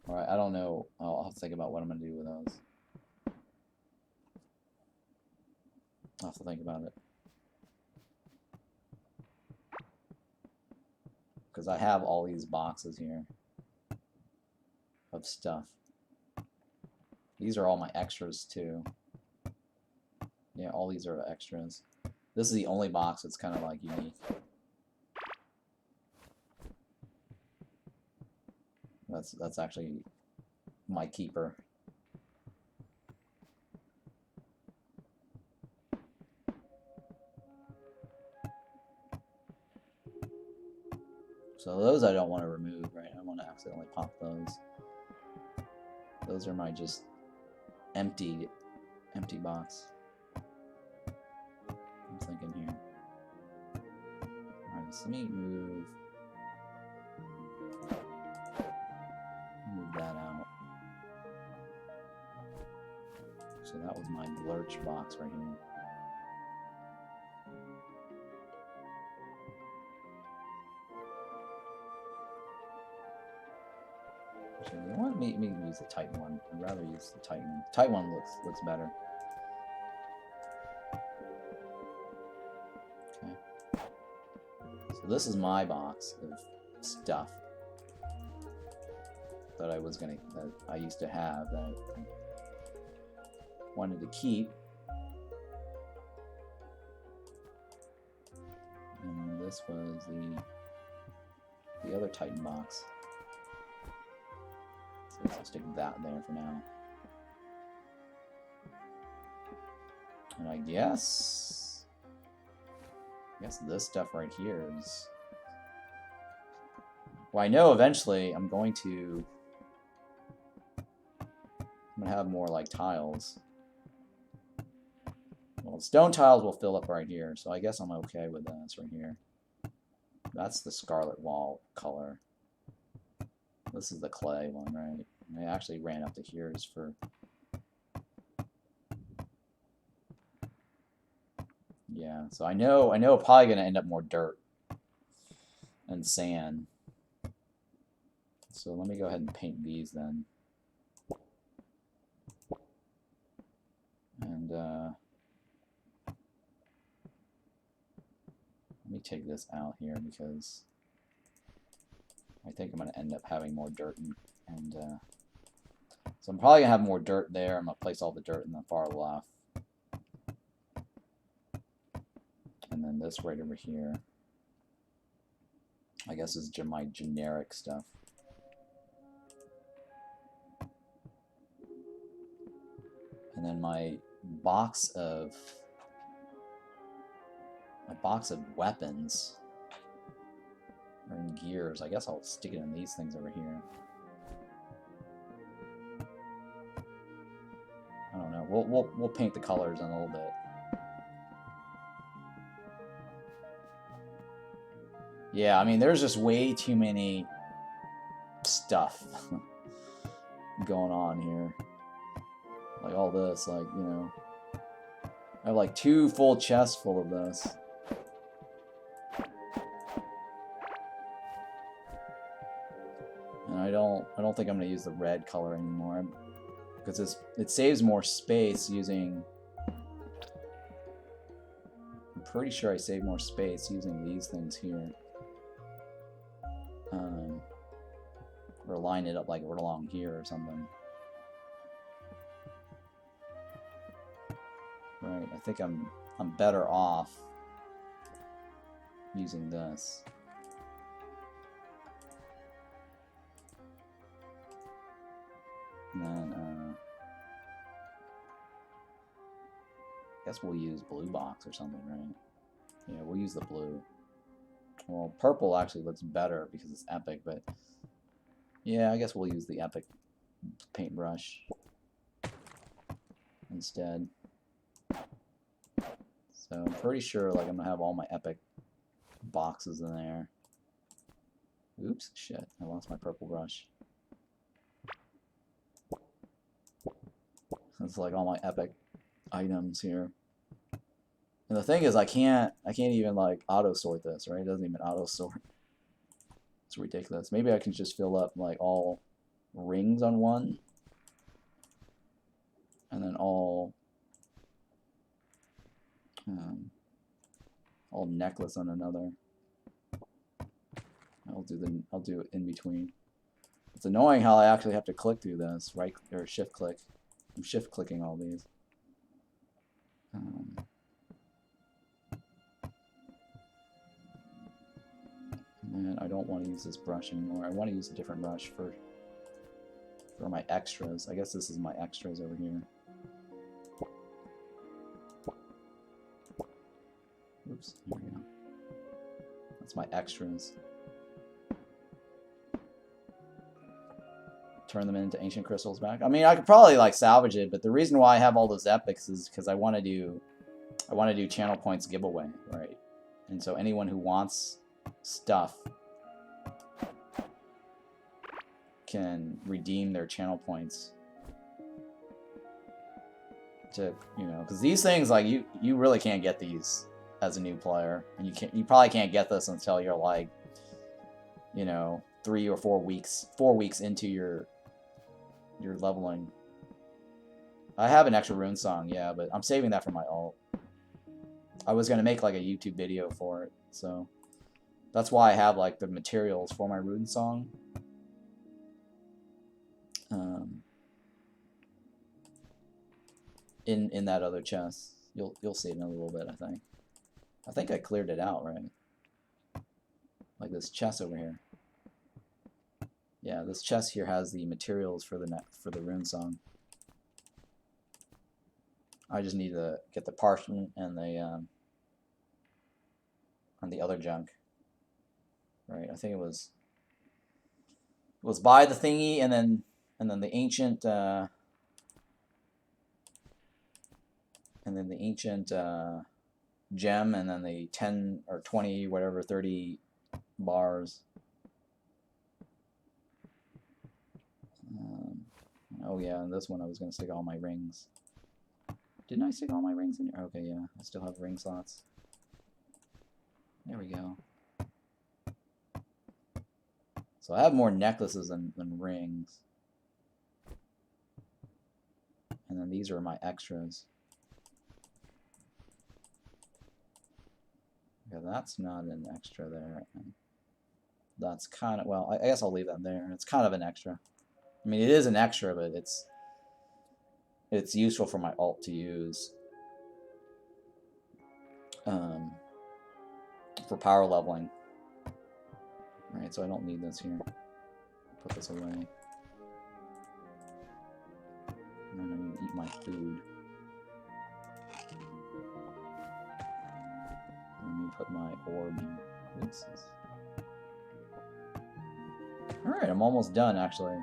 Alright, I don't know. I'll have to think about what I'm going to do with those. I'll have to think about it. Because I have all these boxes here of stuff. These are all my extras too. Yeah, all these are extras. This is the only box that's kind of like unique. That's actually my keeper. So those I don't want to remove, right? I want to accidentally pop those. Those are my just empty box. I'm thinking here. Alright, so let me move that out. So that was my lurch box right here. Actually, you want me to use the tight one. I'd rather use the tight one. The tight one looks better. Okay. So this is my box of stuff that I used to have that I wanted to keep. And this was the other Titan box. So let's stick that there for now. And I guess this stuff right here is... Well, I know eventually I'm gonna have more like tiles. Well, stone tiles will fill up right here, so I guess I'm okay with this right here. That's the scarlet wall color. This is the clay one, right? And I actually ran up to here just for... Yeah, so I know probably gonna end up more dirt and sand. So let me go ahead and paint these then. And let me take this out here because I think I'm going to end up having more dirt and so I'm probably going to have more dirt there. I'm going to place all the dirt in the far left. And then this right over here, I guess is my generic stuff. And then my box of weapons or in gears. I guess I'll stick it in these things over here. I don't know. We'll paint the colors in a little bit. Yeah, I mean there's just way too many stuff going on here. Like all this, like, you know, I have like 2 full chests full of this. And I don't think I'm gonna use the red color anymore. because it saves more space using. I'm pretty sure I save more space using these things here. Or line it up like right along here or something. Right, I think I'm better off using this. And then I guess we'll use blue box or something, right? Yeah, we'll use the blue. Well, purple actually looks better because it's epic, but yeah, I guess we'll use the epic paintbrush instead. So I'm pretty sure like I'm gonna have all my epic boxes in there. Oops, shit, I lost my purple brush. It's like all my epic items here. And the thing is, I can't even like auto sort this, right? It doesn't even auto sort. It's ridiculous. Maybe I can just fill up like all rings on one, and then all necklace on another. I'll do it in between. It's annoying how I actually have to click through this, right, or shift click. I'm shift clicking all these. And I don't want to use this brush anymore. I want to use a different brush for my extras. I guess this is my extras over here. Oops, here we go. That's my extras. Turn them into ancient crystals back. I mean, I could probably like salvage it, but the reason why I have all those epics is because I want to do channel points giveaway, right? And so anyone who wants stuff can redeem their channel points to, you know, because these things, like, you really can't get these as a new player, and you probably can't get this until you're like, you know, 3 or 4 weeks into your leveling. I have an extra rune song, yeah, but I'm saving that for my alt. I was gonna make like a YouTube video for it, so that's why I have like the materials for my rune song. In that other chest, you'll see it in a little bit. I think I cleared it out, right? Like this chest over here. Yeah, this chest here has the materials for the rune song. I just need to get the parchment and the other junk. Right, I think it was by the thingy, and then the ancient gem, and then the 10 or 20 whatever 30 bars. Oh yeah, and this one I was gonna stick all my rings. Didn't I stick all my rings in here? Okay, yeah, I still have ring slots. There we go. So I have more necklaces than rings. And then these are my extras. Okay, that's not an extra there. And that's kind of, well, I guess I'll leave that there. It's kind of an extra. I mean, it is an extra, but it's useful for my alt to use for power leveling. Right, so I don't need this here. Put this away. And then I'm going to eat my food. Let me put my orb here. Oops. Alright, I'm almost done, actually.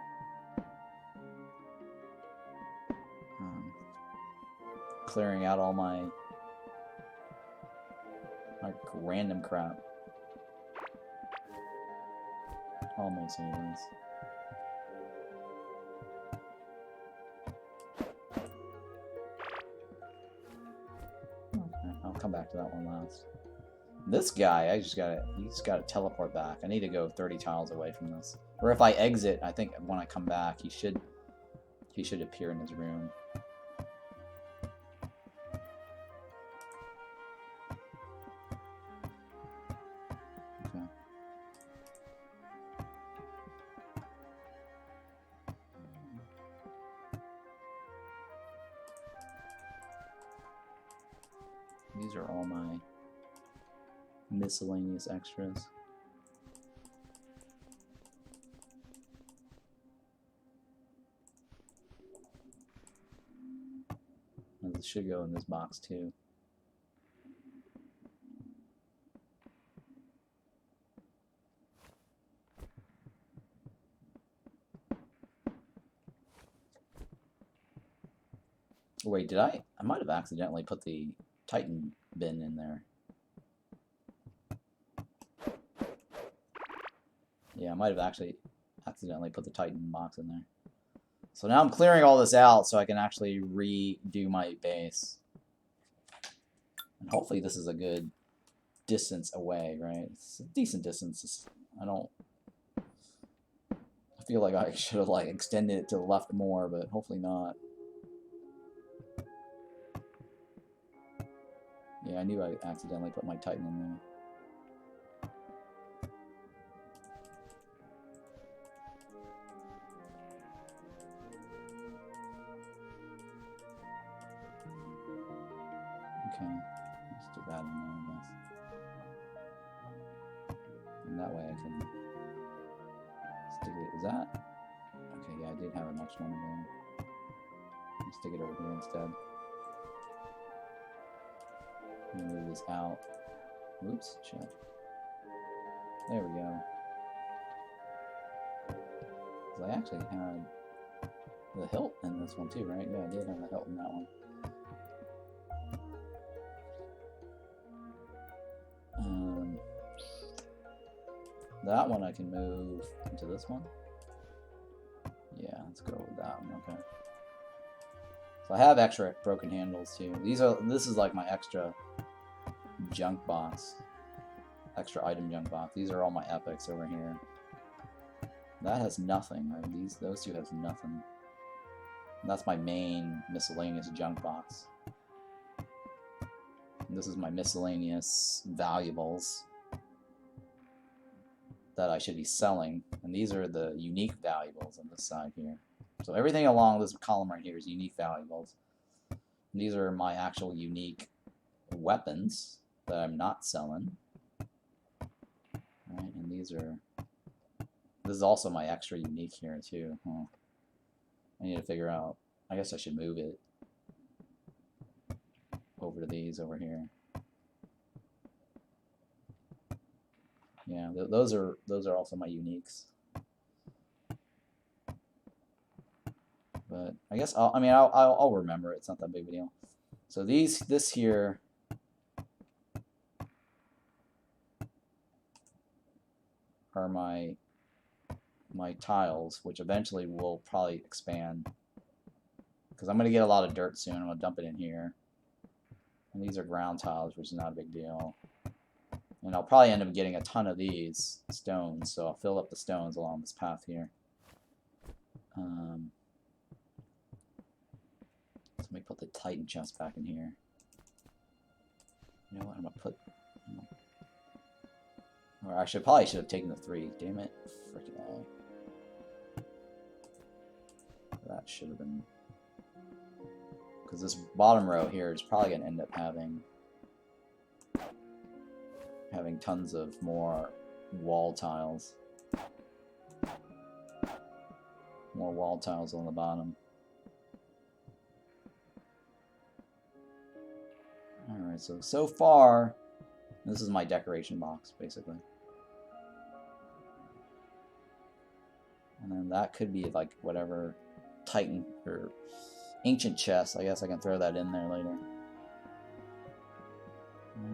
Clearing out all my random crap. Almost, anyways. Okay, I'll come back to that one last. This guy, he's gotta teleport back. I need to go 30 tiles away from this. Or if I exit, I think when I come back, he should He should appear in his room. Okay. These are all my miscellaneous extras. And this should go in this box too. Wait, did I might have accidentally put the Titan bin in there. Yeah, I might have actually accidentally put the Titan box in there. So now I'm clearing all this out so I can actually redo my base. And hopefully this is a good distance away, right? It's a decent distance. I feel like I should have like extended it to the left more, but hopefully not. Yeah, I knew I accidentally put my Titan in there. Okay, let's do that in there, I guess. And that way I can stick it. Is that? Okay, yeah, I did have an extra one there. Let's stick it over here instead. Move this out. Oops, shit. There we go. Because I actually had the hilt in this one too, right? Yeah, I did have the hilt in that one. That one I can move into this one. Yeah, let's go with that one. Okay. So I have extra broken handles too. This is like my extra junk box, extra item junk box. These are all my epics over here. That has nothing, right? Those two has nothing. And that's my main miscellaneous junk box. And this is my miscellaneous valuables that I should be selling, and these are the unique valuables on this side here. So everything along this column right here is unique valuables. And these are my actual unique weapons that I'm not selling. Right, and this is also my extra unique here too. Huh. I need to figure out, I guess I should move it over to these over here. Yeah, those are also my uniques. But I guess I'll remember it. It's not that big of a deal. So this here are my tiles, which eventually will probably expand because I'm gonna get a lot of dirt soon. I'm gonna dump it in here, and these are ground tiles, which is not a big deal. And I'll probably end up getting a ton of these stones, so I'll fill up the stones along this path here. Let me put the Titan chest back in here. You know what? I'm gonna put. Or I probably should have taken the 3. Damn it! Freaking A. That should have been. Because this bottom row here is probably gonna end up having tons of more wall tiles. More wall tiles on the bottom. Alright, so far, this is my decoration box, basically. And then that could be like whatever Titan or ancient chest. I guess I can throw that in there later.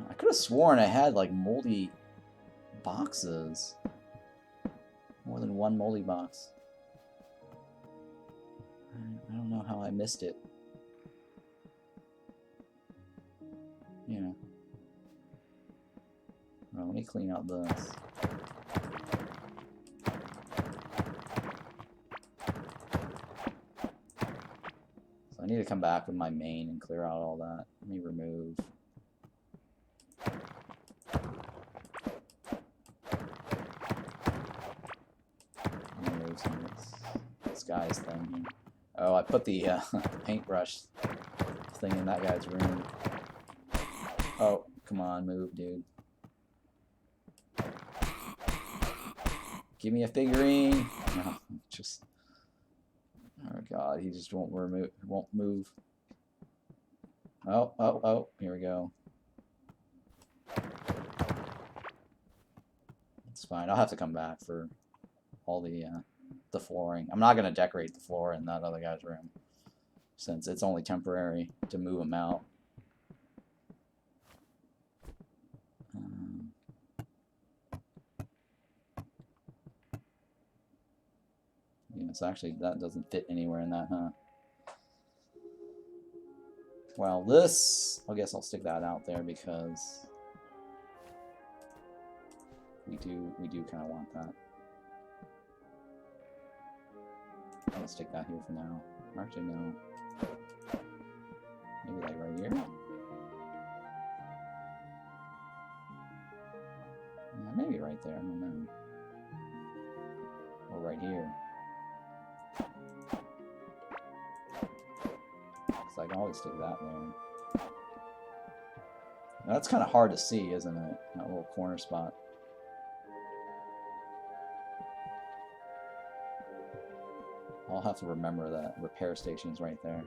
I could have sworn I had like moldy boxes. More than one moldy box. I don't know how I missed it. Yeah. Well, let me clean out this. need to come back with my main and clear out all that. Let me remove. Remove some of this guy's thing here. Oh, I put the paintbrush thing in that guy's room. Oh, come on, move, dude. Give me a figurine. No, just. Oh god, he just won't move. Oh, here we go. It's fine. I'll have to come back for all the flooring. I'm not gonna decorate the floor in that other guy's room since it's only temporary to move him out. Yes, actually, that doesn't fit anywhere in that, huh? Well, this, I guess I'll stick that out there because we do kind of want that. I'll stick that here for now. Actually, no. Maybe like right here. Yeah, maybe right there. I don't know. Or right here. I can always stick that there. Now, that's kind of hard to see, isn't it? That little corner spot. I'll have to remember that repair station's right there.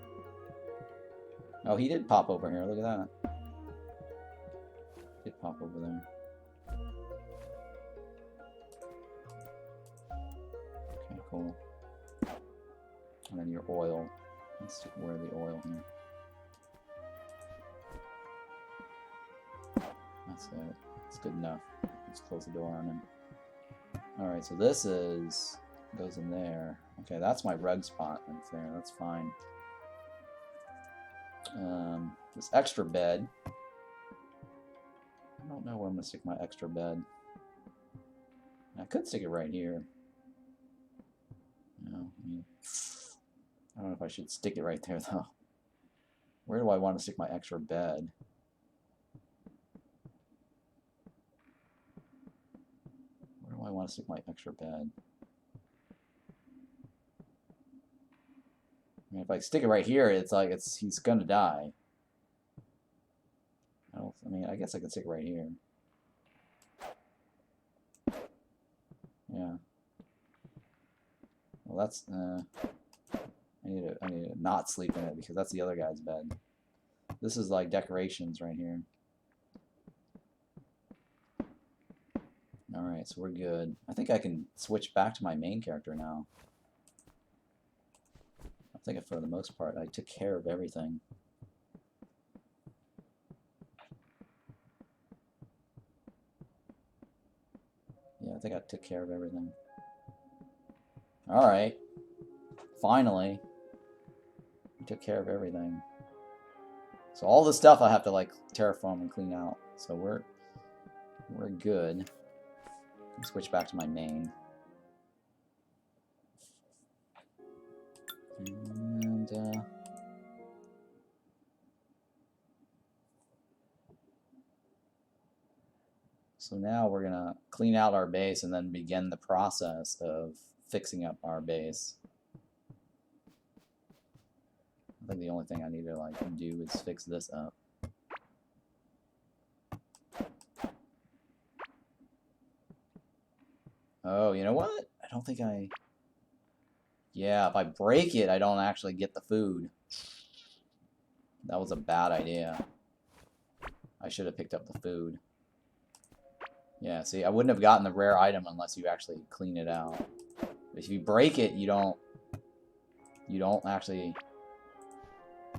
Oh, he did pop over here. Look at that. He did pop over there. Okay, cool. And then your oil. Let's stick where the oil here. That's it. It's good enough. Let's close the door on him. Alright, so this goes in there. Okay, that's my rug spot right there. That's fine. This extra bed. I don't know where I'm going to stick my extra bed. I could stick it right here. No, I don't know if I should stick it right there, though. Where do I want to stick my extra bed? Where do I want to stick my extra bed? I mean, if I stick it right here, it's like he's gonna die. I mean, I guess I could stick it right here. Yeah. Well, that's I need to not sleep in it because that's the other guy's bed. This is like decorations right here. Alright, so we're good. I think I can switch back to my main character now. I think for the most part I took care of everything. Yeah, I think I took care of everything. Alright. Finally. I took care of everything. So all the stuff I have to like terraform and clean out. So we're good. Switch back to my main. And so now we're gonna clean out our base and then begin the process of fixing up our base. I think the only thing I need to like do is fix this up. Oh, you know what? I don't think I... Yeah, if I break it, I don't actually get the food. That was a bad idea. I should have picked up the food. Yeah, see, I wouldn't have gotten the rare item unless you actually clean it out. If you break it, you don't actually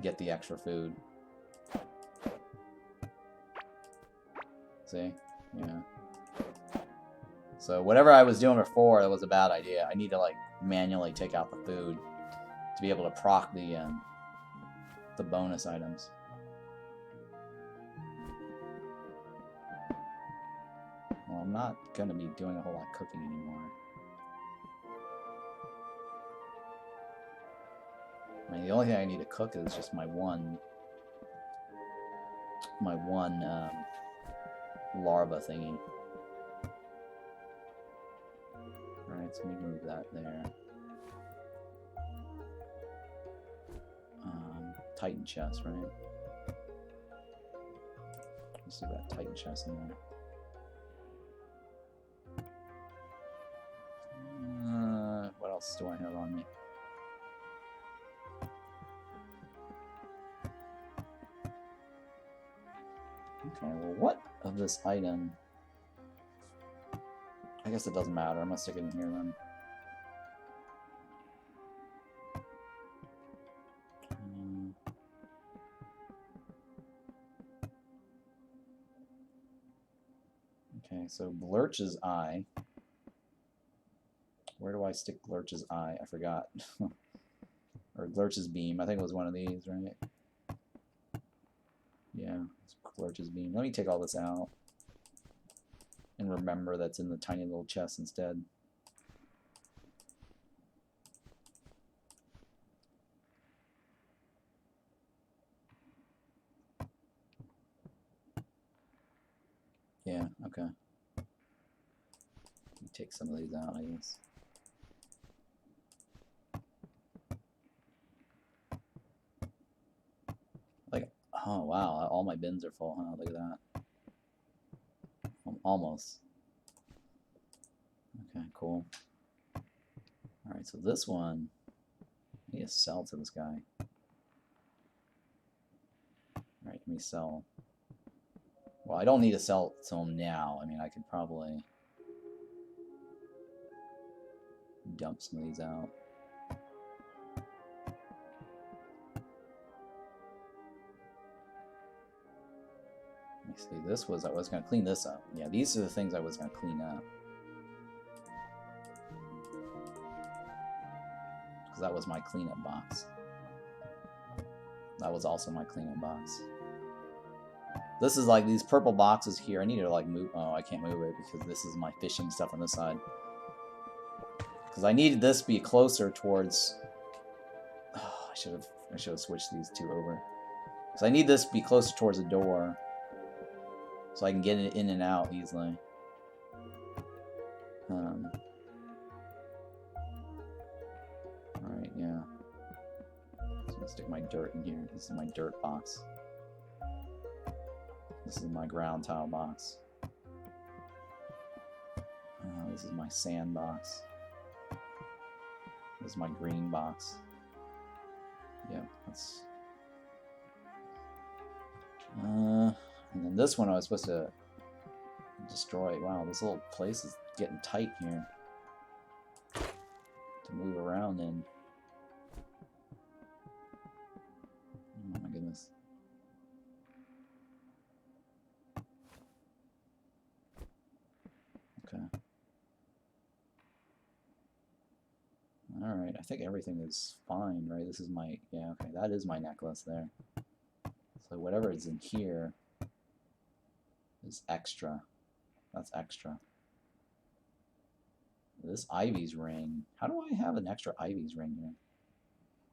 get the extra food. See? Yeah. So whatever I was doing before, that was a bad idea. I need to like manually take out the food to be able to proc the bonus items. Well, I'm not gonna be doing a whole lot of cooking anymore. I mean, the only thing I need to cook is just my one larva thingy. Alright, so let me move that there. Titan chest, right? Let's do that Titan chest in there. What else do I have on me? Okay, well, what of this item? I guess it doesn't matter. I'm gonna stick it in here then. Okay, so Lurch's eye. Where do I stick Lurch's eye? I forgot. Or Lurch's beam. I think it was one of these, right? Yeah, it's Lurch's beam. Let me take all this out. And remember that's in the tiny little chest instead. Yeah, okay. Take some of these out, I guess. Like, oh wow, all my bins are full, huh? Look at that. Almost. Okay, cool. Alright, so this one, I need to sell to this guy. Alright, let me sell. Well, I don't need to sell to him now. I mean, I could probably dump some of these out. Let me see, this was, I was going to clean this up. Yeah, these are the things I was going to clean up. Because that was my cleanup box. That was also my cleanup box. This is like these purple boxes here. I need to like move. Oh, I can't move it because this is my fishing stuff on this side. Because I needed this to be closer towards. Oh, I should have switched these two over. Because I need this to be closer towards the door, so I can get it in and out easily. All right, yeah. So I'm gonna stick my dirt in here. This is my dirt box. This is my ground tile box. This is my sand box. This is my green box. Yep, that's... and then this one I was supposed to destroy. Wow, this little place is getting tight here to move around in. Oh my goodness. Okay. Alright, I think everything is fine, right? This is my, yeah, okay, that is my necklace there. So whatever is in here is extra. That's extra. This Ivy's ring. How do I have an extra Ivy's ring here?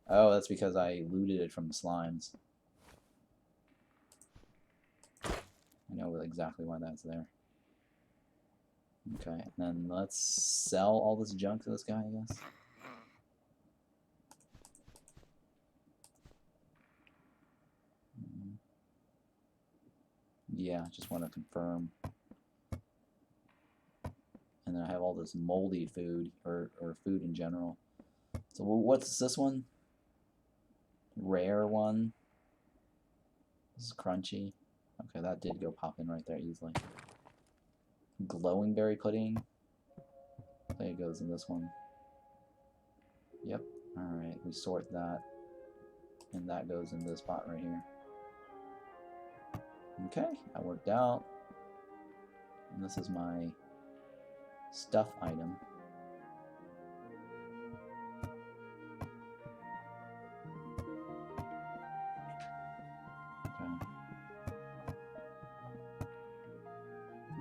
Oh, that's because I looted it from the slimes. I know exactly why that's there. Okay, then let's sell all this junk to this guy, I guess. Yeah, just want to confirm. And then I have all this moldy food, or food in general. So what's this one? Rare one. This is crunchy. Okay, that did go pop in right there easily. Glowing berry pudding. I think it goes in this one. Yep. Alright, we sort that. And that goes in this spot right here. Okay, that worked out. And this is my stuff item. Okay.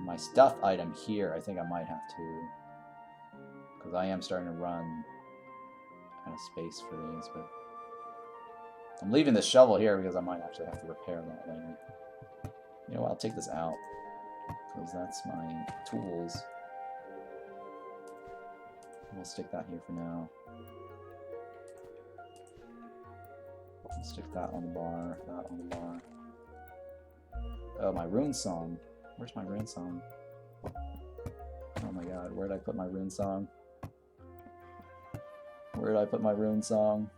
My stuff item here, I think I might have to, because I am starting to run out of space for these, but I'm leaving the shovel here because I might actually have to repair that later. You know what, I'll take this out, because that's my tools. We'll stick that here for now. We'll stick that on the bar, that on the bar. Oh, my rune song. Where's my rune song? Oh my god, where did I put my rune song? Where did I put my rune song?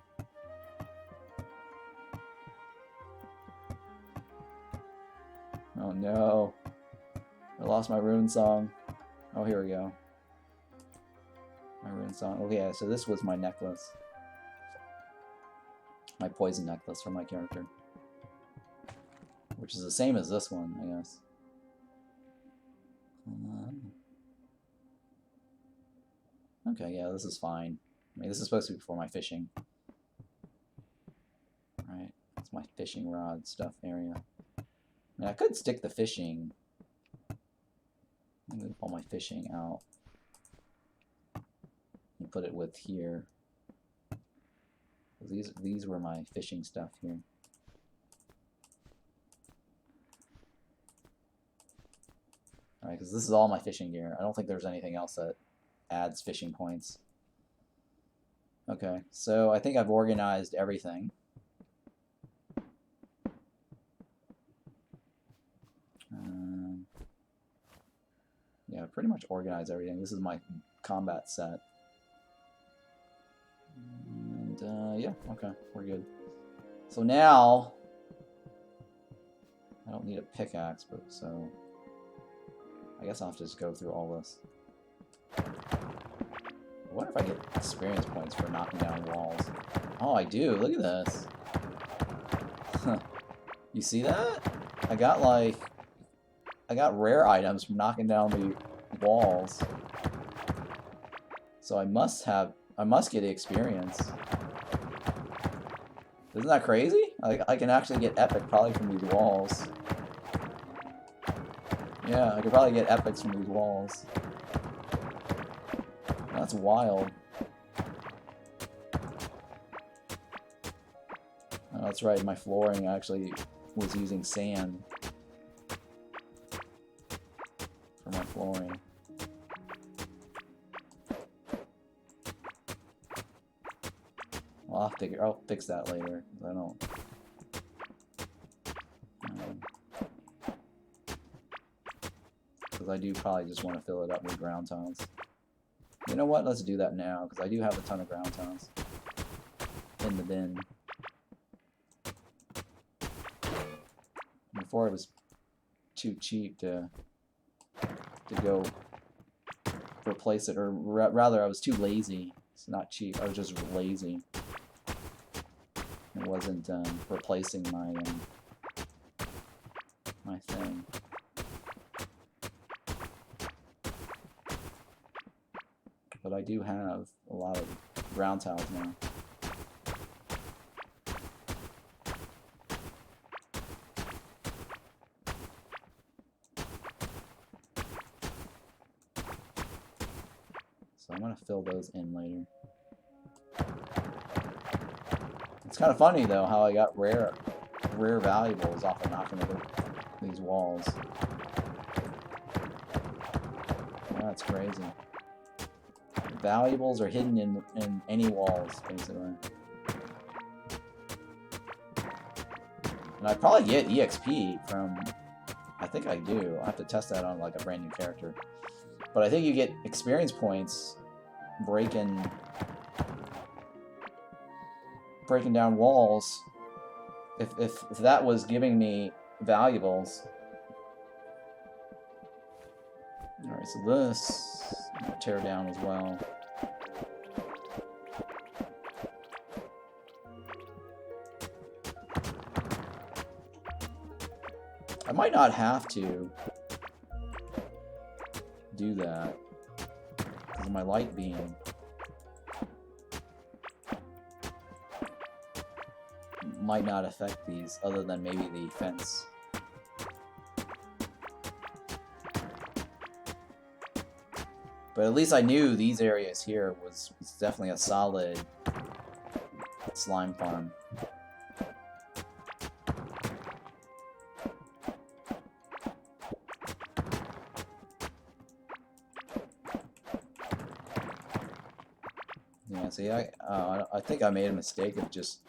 Oh no. I lost my rune song. Oh, here we go. My rune song. Oh yeah, so this was my necklace. My poison necklace for my character. Which is the same as this one, I guess. Okay, yeah, this is fine. I mean, this is supposed to be for my fishing. Right, that's my fishing rod stuff area. I mean, I could stick the fishing. I'm gonna pull my fishing out and put it with here. These were my fishing stuff here. Alright, because this is all my fishing gear. I don't think there's anything else that adds fishing points. Okay, so I think I've organized everything. Yeah, pretty much organized everything. This is my combat set. And yeah, okay, we're good. So now, I don't need a pickaxe, but so I guess I'll have to just go through all this. I wonder if I get experience points for knocking down walls. Oh, I do. Look at this. You see that? I got rare items from knocking down the walls. So I must get the experience. Isn't that crazy? I can actually get epic probably from these walls. Yeah, I could probably get epics from these walls. That's wild. Oh, that's right, my flooring actually was using sand for my flooring. Well, I'll fix that later. I don't. Because I do probably just want to fill it up with ground tiles. You know what? Let's do that now, because I do have a ton of ground tiles in the bin. Before it was too cheap to go replace it, or rather I was too lazy. It's not cheap, I was just lazy. It wasn't replacing my thing. But I do have a lot of ground tiles now. So I'm gonna fill those in later. It's kind of funny though how I got rare valuables off of knocking over these walls. That's crazy. Valuables are hidden in any walls, basically. And I probably get EXP from... I think I do. I have to test that on like a brand new character. But I think you get experience points breaking down walls. If that was giving me valuables. Alright, so this I'm gonna tear down as well. I might not have to do that because of my light beam. Might not affect these other than maybe the fence. But at least I knew these areas here was definitely a solid slime farm. Yeah, see, I think I made a mistake of just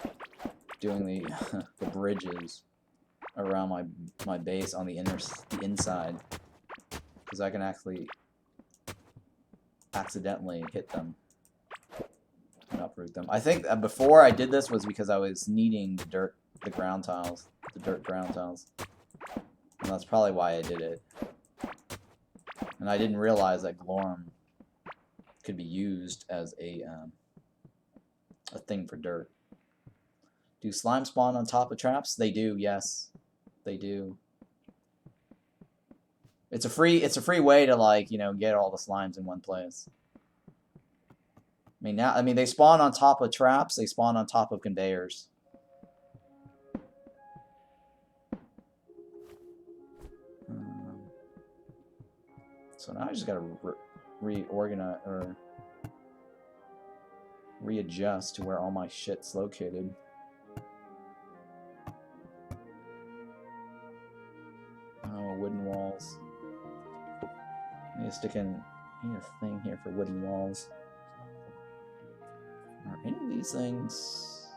doing the the bridges around my base on the inside, because I can actually accidentally hit them and uproot them. I think before I did this was because I was needing the ground tiles, the dirt ground tiles, and that's probably why I did it. And I didn't realize that Glorm could be used as a thing for dirt. Do slime spawn on top of traps? They do, yes. They do. It's a free way to, like, you know, get all the slimes in one place. I mean they spawn on top of traps, they spawn on top of conveyors. So now I just gotta reorganize or readjust to where all my shit's located. Oh, wooden walls. I need to stick in a thing here for wooden walls. Are any of these things?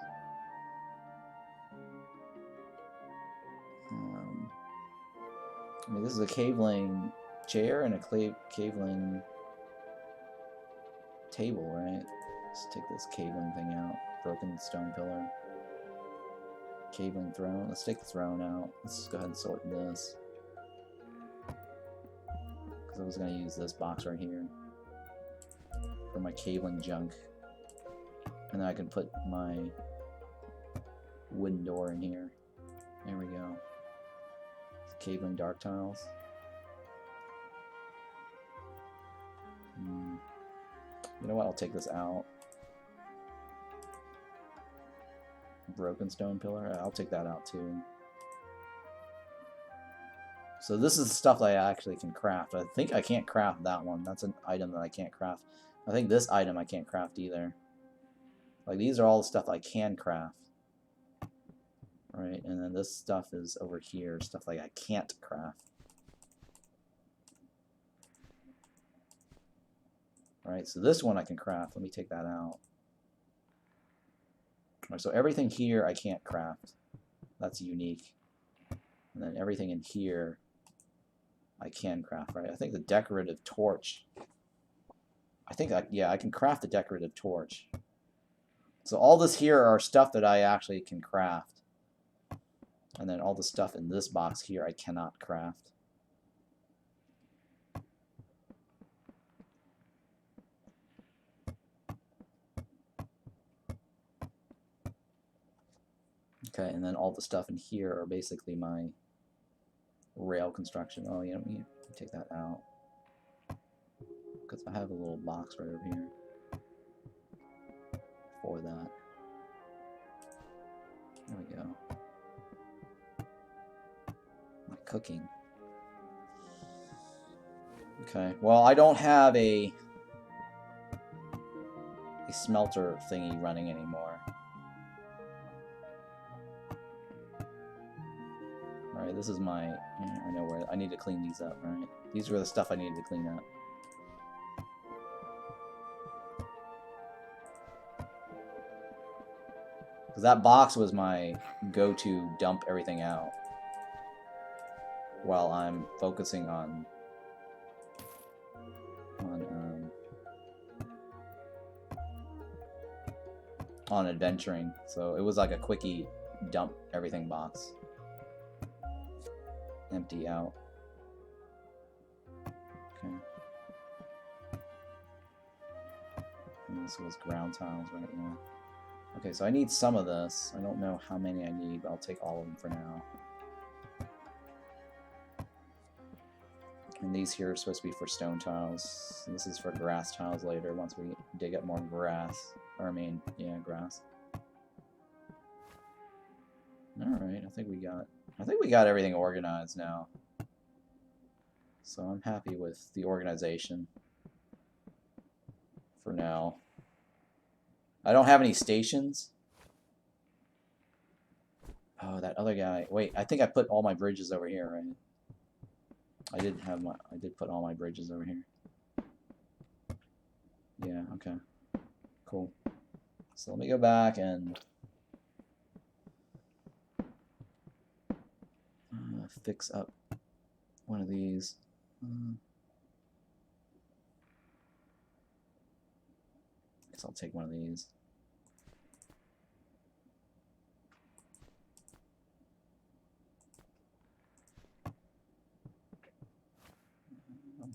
I mean, this is a Caveling chair and a Caveling table, right? Let's take this Caveling thing out. Broken stone pillar. Caveling throne. Let's take the throne out. Let's go ahead and sort this. Because I was going to use this box right here for my Caveling junk. And then I can put my wooden door in here. There we go. Caveling dark tiles. You know what? I'll take this out. Broken stone pillar. I'll take that out too. So this is the stuff that I actually can craft. I think I can't craft that one. That's an item that I can't craft. I think this item I can't craft either. Like, these are all the stuff I can craft. Right, and then this stuff is over here, stuff like I can't craft. Alright, so this one I can craft. Let me take that out. Alright, so everything here I can't craft. That's unique. And then everything in here I can craft, right? I think the decorative torch. Yeah, I can craft the decorative torch. So all this here are stuff that I actually can craft. And then all the stuff in this box here I cannot craft. Okay, and then all the stuff in here are basically my rail construction. Oh, you know, let me take that out. Because I have a little box right over here for that. There we go. My cooking. Okay, well, I don't have a smelter thingy running anymore. Alright, this is my... I know where... I need to clean these up, right? These were the stuff I needed to clean up. Because that box was my go-to dump everything out. While I'm focusing on adventuring. So it was like a quickie dump everything box. Empty out. Okay. And this was ground tiles right now. Okay, so I need some of this. I don't know how many I need, but I'll take all of them for now. And these here are supposed to be for stone tiles. And this is for grass tiles later, once we dig up more grass. Or I mean, yeah, grass. Alright, I think we got everything organized now. So I'm happy with the organization for now. I don't have any stations. Oh, that other guy. Wait, I think I put all my bridges over here, right? I did put all my bridges over here. Yeah, okay. Cool. So let me go back and fix up one of these. Guess I'll take one of these.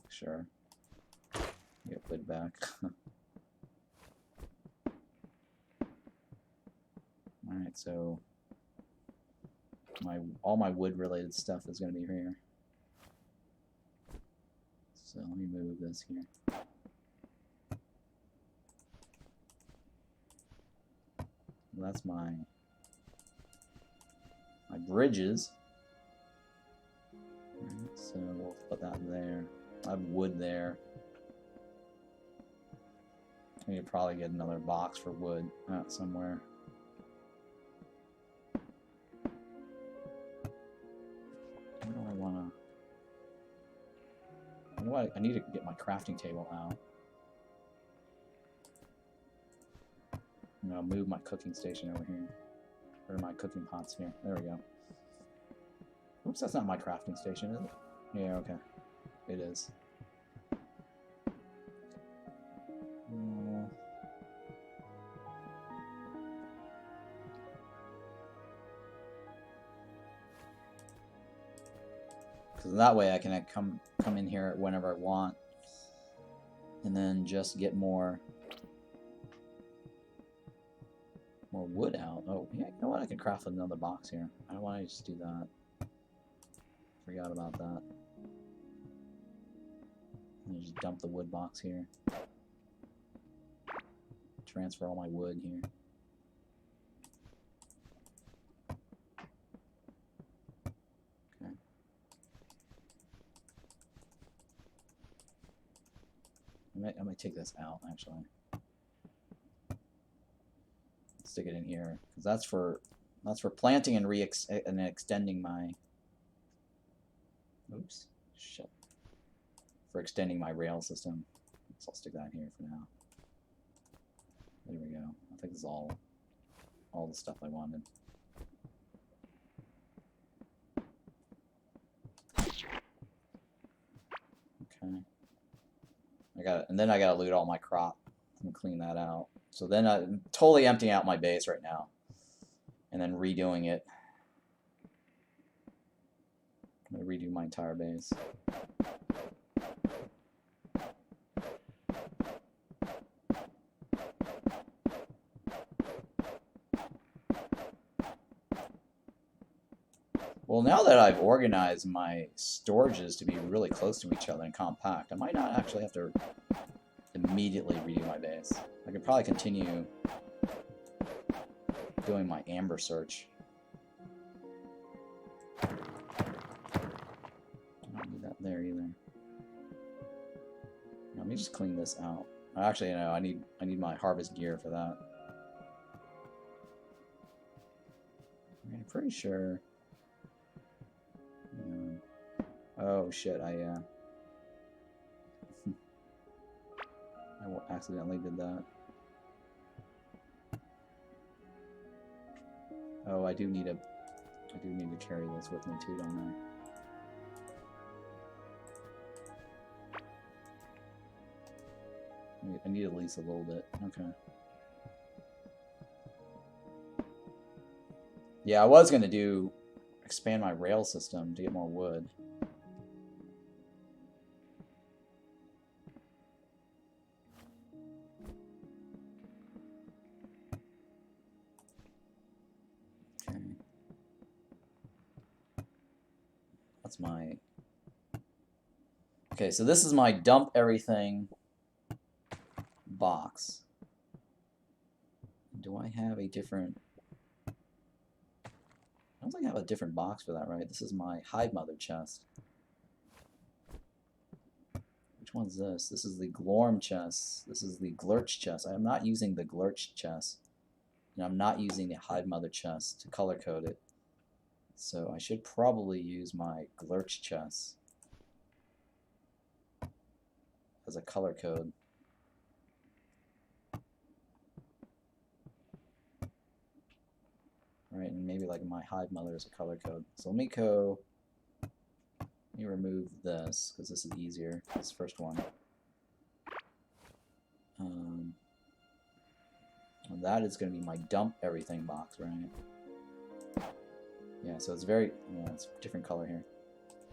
Sure. Get wood back. Alright, so all my wood related stuff is going to be here. So let me move this here. That's my bridges. Alright, so we'll put that there. I have wood there. I need to probably get another box for wood out somewhere. Where do I want to... I need to get my crafting table out. I'm going to move my cooking station over here. Or my cooking pots here. There we go. Oops, that's not my crafting station, is it? Yeah, okay. It is. Because that way I can come in here whenever I want, and then just get more wood out. Oh, yeah, you know what? I can craft another box here. I don't want to just do that. Forgot about that. Just dump the wood box here. Transfer all my wood here. Okay. I might take this out actually. Stick it in here because that's for planting and extending my. Oops. Shit. For extending my rail system. So I'll stick that here for now. There we go. I think this is all the stuff I wanted. Okay. And then I gotta loot all my crop and clean that out. So then I'm totally emptying out my base right now. And then redoing it. I'm gonna redo my entire base. Well, now that I've organized my storages to be really close to each other and compact, I might not actually have to immediately redo my base. I could probably continue doing my Amber search. I don't need that there either. Let me just clean this out. Actually, no, I need my harvest gear for that. I'm pretty sure. Oh shit! I accidentally did that. Oh, I do need to carry this with me too, don't I? I need at least a little bit. Okay. Yeah, I was gonna expand my rail system to get more wood. Okay. That's my... Okay, so this is my dump everything box. Do I have a different... I don't think I have a different box for that, right? This is my hive mother chest. Which one's this? This is the Glorm chest. This is the Glurch chest. I'm not using the Glurch chest. And I'm not using the hive mother chest to color code it. So I should probably use my Glurch chest as a color code. in my hive mother as a color code. So let me remove this because this is easier. This first one. And that is going to be my dump everything box, right? Yeah, so it's it's a different color here.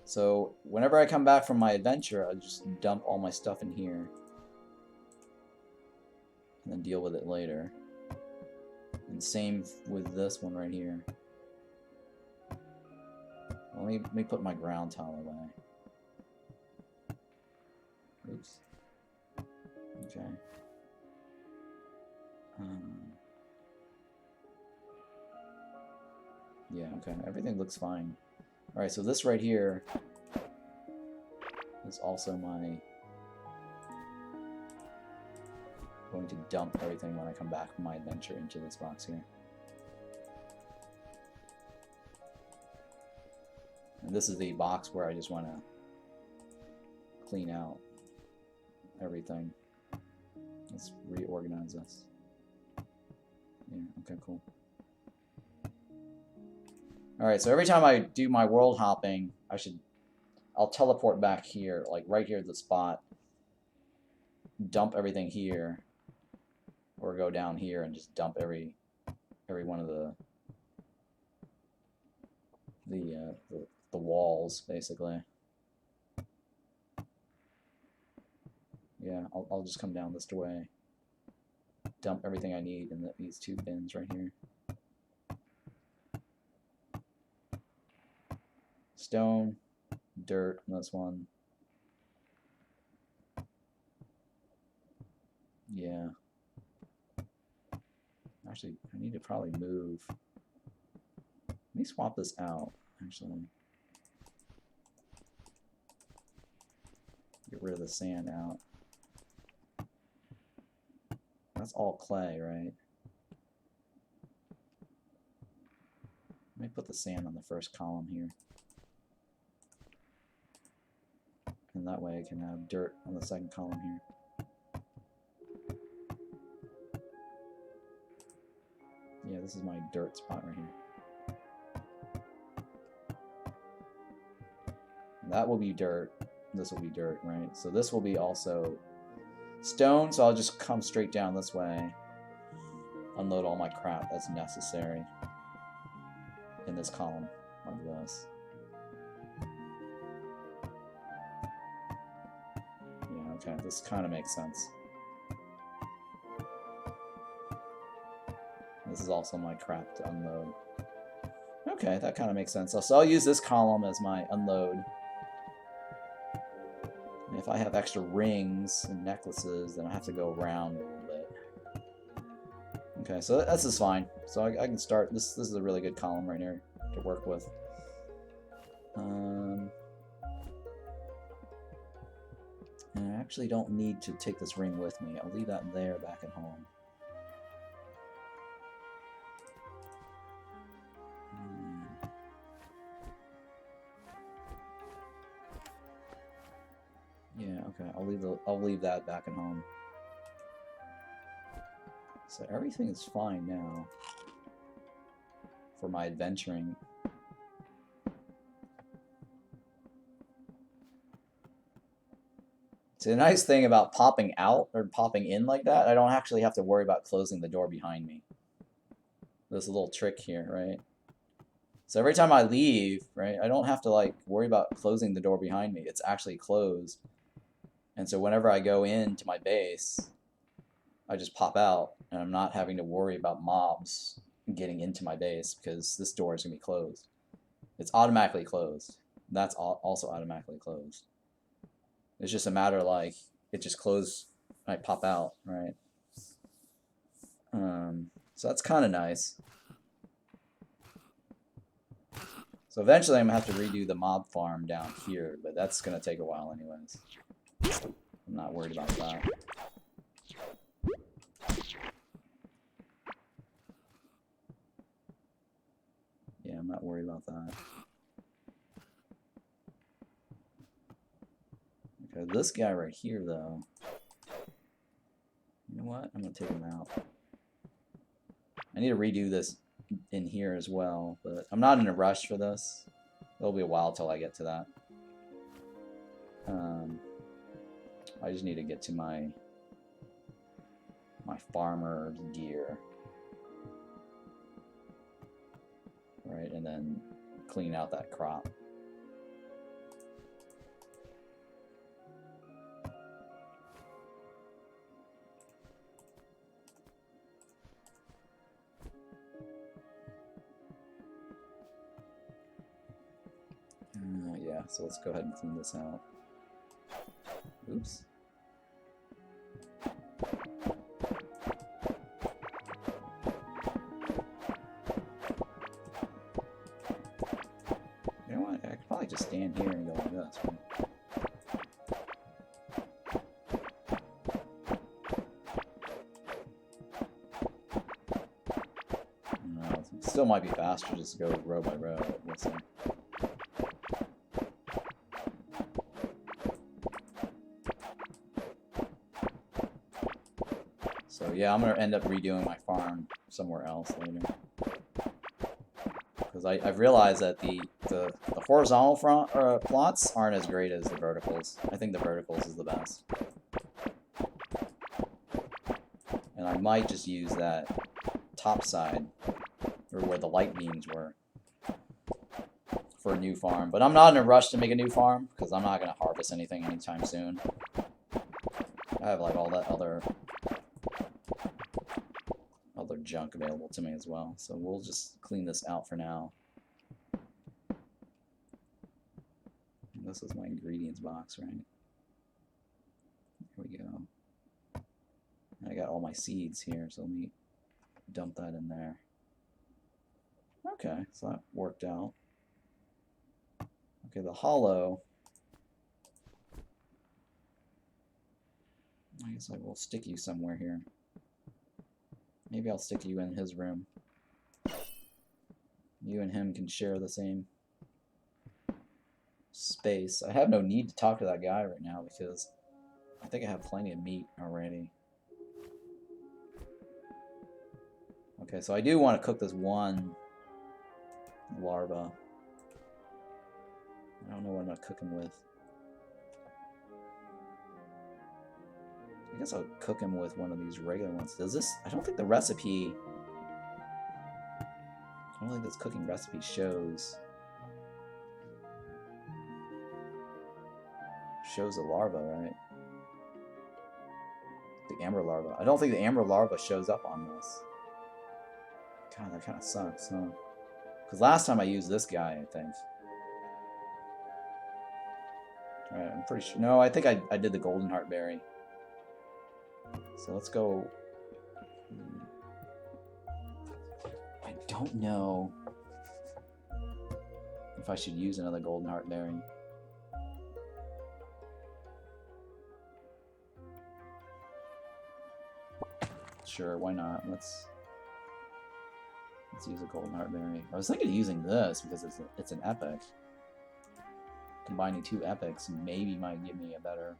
So whenever I come back from my adventure, I just dump all my stuff in here. And then deal with it later. And same with this one right here. Let me put my ground tile away. Oops. Okay. Yeah, okay. Everything looks fine. Alright, so this right here is also my... going to dump everything when I come back from my adventure into this box here. And this is the box where I just want to clean out everything. Let's reorganize this. Yeah, okay, cool. Alright, so every time I do my world hopping, I'll teleport back here, like right here at the spot, dump everything here, or go down here and just dump every one of the walls, basically. Yeah, I'll just come down this way, dump everything I need in these two bins right here. Stone, dirt on this one. Yeah. Actually, I need to probably move. Let me swap this out, actually. Get rid of the sand out. That's all clay, right? Let me put the sand on the first column here. And that way I can have dirt on the second column here. Yeah, this is my dirt spot right here. That will be dirt. This will be dirt, right? So this will be also stone, so I'll just come straight down this way. Unload all my crap that's necessary in this column, like this. Yeah, okay, this kind of makes sense. This is also my crap to unload. Okay, that kind of makes sense. So I'll use this column as my unload. And if I have extra rings and necklaces, then I have to go around a little bit. Okay, so this is fine. So I can start. This is a really good column right here to work with. And I actually don't need to take this ring with me. I'll leave that there back at home. Yeah, okay. I'll leave that back at home. So everything is fine now for my adventuring. So the nice thing about popping out or popping in like that, I don't actually have to worry about closing the door behind me. There's a little trick here, right? So every time I leave, right, I don't have to like worry about closing the door behind me. It's actually closed. And so whenever I go into my base, I just pop out and I'm not having to worry about mobs getting into my base because this door is going to be closed. It's automatically closed. That's also automatically closed. It's just a matter of like, it just closed and I pop out, right? So that's kind of nice. So eventually I'm going to have to redo the mob farm down here, but that's going to take a while anyways. I'm not worried about that. Yeah, I'm not worried about that. Okay, this guy right here, though. You know what? I'm going to take him out. I need to redo this in here as well, but I'm not in a rush for this. It'll be a while till I get to that. I just need to get to my farmer's gear, right, and then clean out that crop. Yeah, so let's go ahead and clean this out. Oops. You know what? I could probably just stand here and go like this. Right? No, it still might be faster just to go row by row. We'll see. So yeah, I'm gonna end up redoing my farm somewhere else later, because I've realized that the horizontal plots aren't as great as the verticals. I think the verticals is the best, and I might just use that top side, or where the light beams were, for a new farm. But I'm not in a rush to make a new farm, because I'm not gonna harvest anything anytime soon. I have like all that other junk available to me as well, so we'll just clean this out for now. And this is my ingredients box, right? Here we go. And I got all my seeds here, so let me dump that in there. Okay, so that worked out. Okay, the hollow, I guess I will stick you somewhere here. Maybe I'll stick you in his room. You and him can share the same space. I have no need to talk to that guy right now because I think I have plenty of meat already. Okay, so I do want to cook this one larva. I don't know what I'm going to cook him with. I guess I'll cook him with one of these regular ones. Does this... I don't think the recipe... I don't think this cooking recipe shows the larva, right? The Amber Larva. I don't think the Amber Larva shows up on this. God, that kind of sucks, huh? Because last time I used this guy, I think. Alright, I'm pretty sure... No, I think I did the Golden Heartberry. So let's go... I don't know if I should use another Golden Heartberry. Sure, why not? Let's use a Golden Heartberry. I was thinking of using this because it's an epic. Combining two epics maybe might give me a better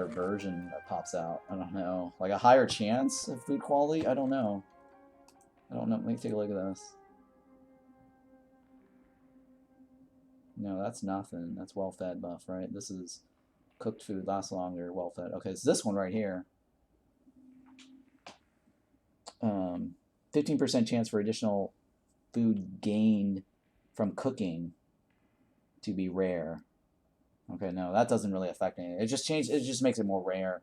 version that pops out. I don't know. Like a higher chance of food quality? I don't know. Let me take a look at this. No, that's nothing. That's well-fed buff, right? This is cooked food, lasts longer, well-fed. Okay, it's this one right here. 15% chance for additional food gained from cooking to be rare. Okay, no, that doesn't really affect anything. It just makes it more rare.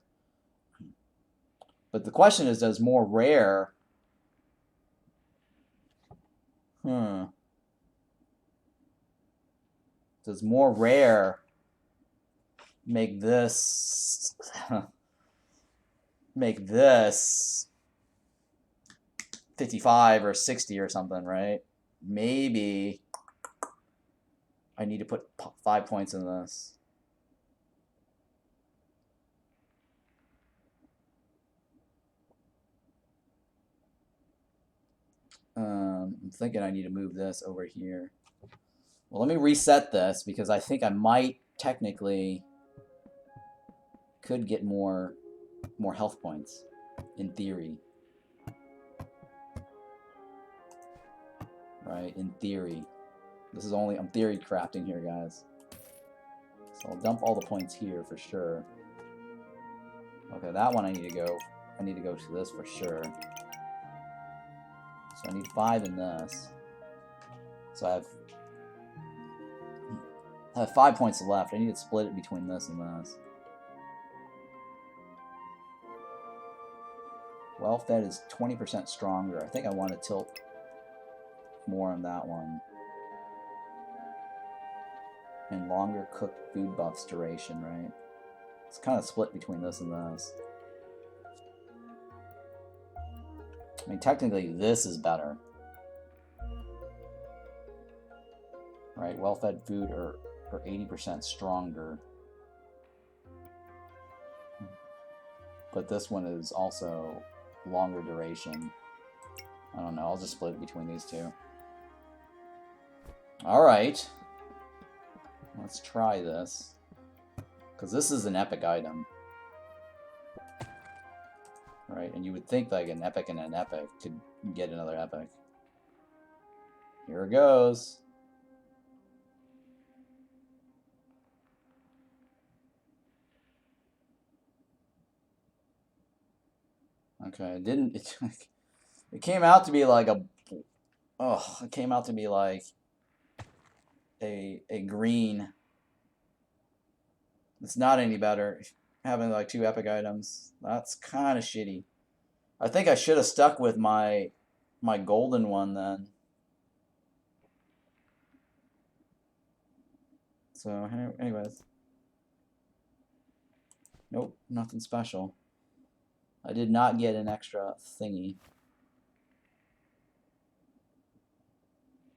But the question is, does more rare... Does more rare make this... make this 55 or 60 or something, right? Maybe I need to put 5 points in this. I'm thinking I need to move this over here. Well, let me reset this because I think I might technically could get more health points in theory. right? In theory. This is only, I'm theory crafting here, guys. So I'll dump all the points here for sure. Okay, that one I need to go to this for sure. So I need 5 in this. So I have 5 points left. I need to split it between this and this. Well-fed is 20% stronger. I think I want to tilt more on that one. And longer cooked food buffs duration, right? It's kind of split between this and this. I mean, technically, this is better. Right? Well-fed food are 80% stronger. But this one is also longer duration. I don't know. I'll just split it between these two. Alright. Let's try this. Because this is an epic item. Right? And you would think like an epic and an epic could get another epic. Here it goes. Okay, it didn't... It came out to be like a... Oh, it came out to be like a green. It's not any better. Having like 2 epic items. That's kind of shitty. I think I should have stuck with my golden one then. So, anyways. Nope, nothing special. I did not get an extra thingy.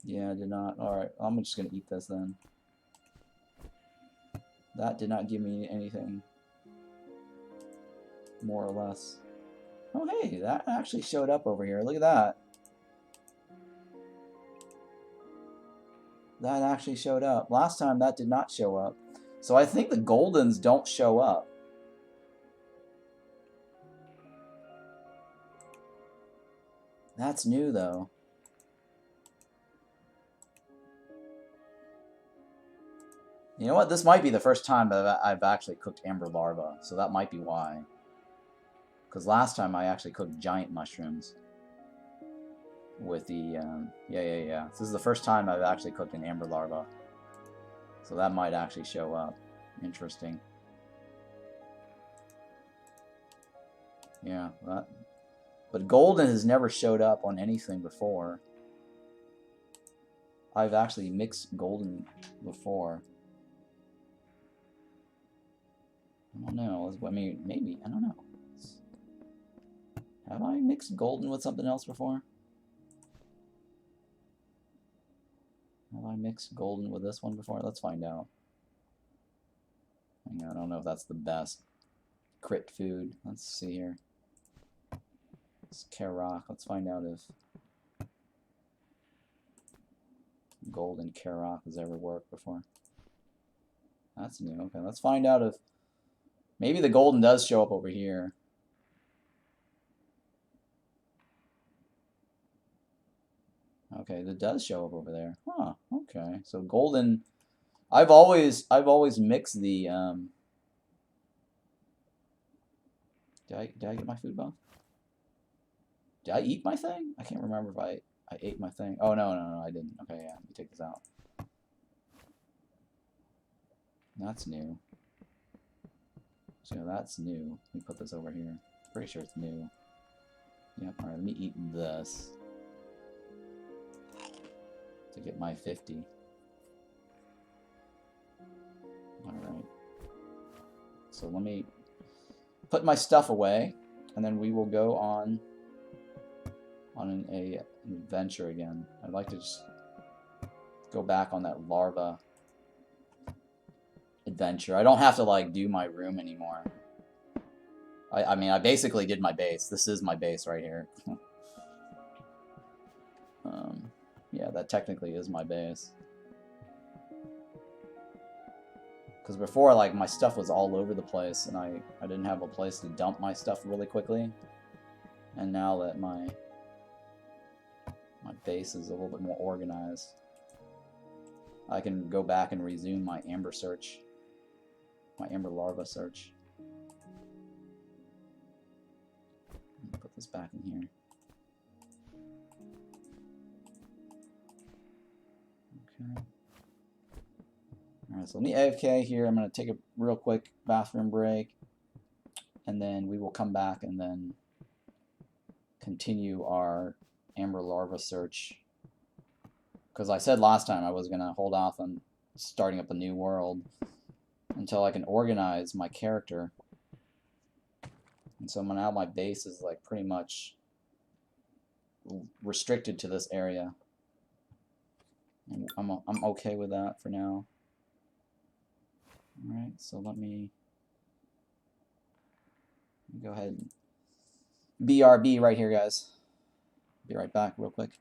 Yeah, I did not. Alright, I'm just going to eat this then. That did not give me anything. More or less. Oh, hey, that actually showed up over here. Look at that. That actually showed up. Last time that did not show up. So I think the goldens don't show up. That's new, though. You know what? This might be the first time that I've actually cooked Amber Larva, so that might be why. Because last time I actually cooked giant mushrooms with the, yeah. This is the first time I've actually cooked an Amber Larva. So that might actually show up. Interesting. Yeah, that. But golden has never showed up on anything before. I've actually mixed golden before. I don't know. I mean, maybe. I don't know. Have I mixed golden with something else before? Have I mixed golden with this one before? Let's find out. Hang on, I don't know if that's the best crit food. Let's see here. It's Karok. Let's find out if golden Karok has ever worked before. That's new. Okay, let's find out if maybe the golden does show up over here. Okay, that does show up over there. Huh, okay. So golden, I've always mixed the Did I get my food buff? Did I eat my thing? I can't remember if I ate my thing. Oh no, I didn't. Okay, yeah, let me take this out. That's new. So that's new. Let me put this over here. Pretty sure it's new. Yep, alright, let me eat this to get my 50. Alright. So let me put my stuff away, and then we will go on an adventure again. I'd like to just go back on that larva adventure. I don't have to like do my room anymore. I mean, I basically did my base. This is my base right here. Yeah, that technically is my base. Because before, like, my stuff was all over the place, and I didn't have a place to dump my stuff really quickly. And now that my base is a little bit more organized. I can go back and resume my Amber search, my Amber Larva search. Put this back in here. Okay. Alright, so let me AFK here. I'm going to take a real quick bathroom break, and then we will come back and then continue our Amber Larva search. Because I said last time I was going to hold off on starting up a new world until I can organize my character. And so now my base is like pretty much restricted to this area. And I'm okay with that for now. Alright, so let me go ahead and BRB right here, guys. Be right back real quick.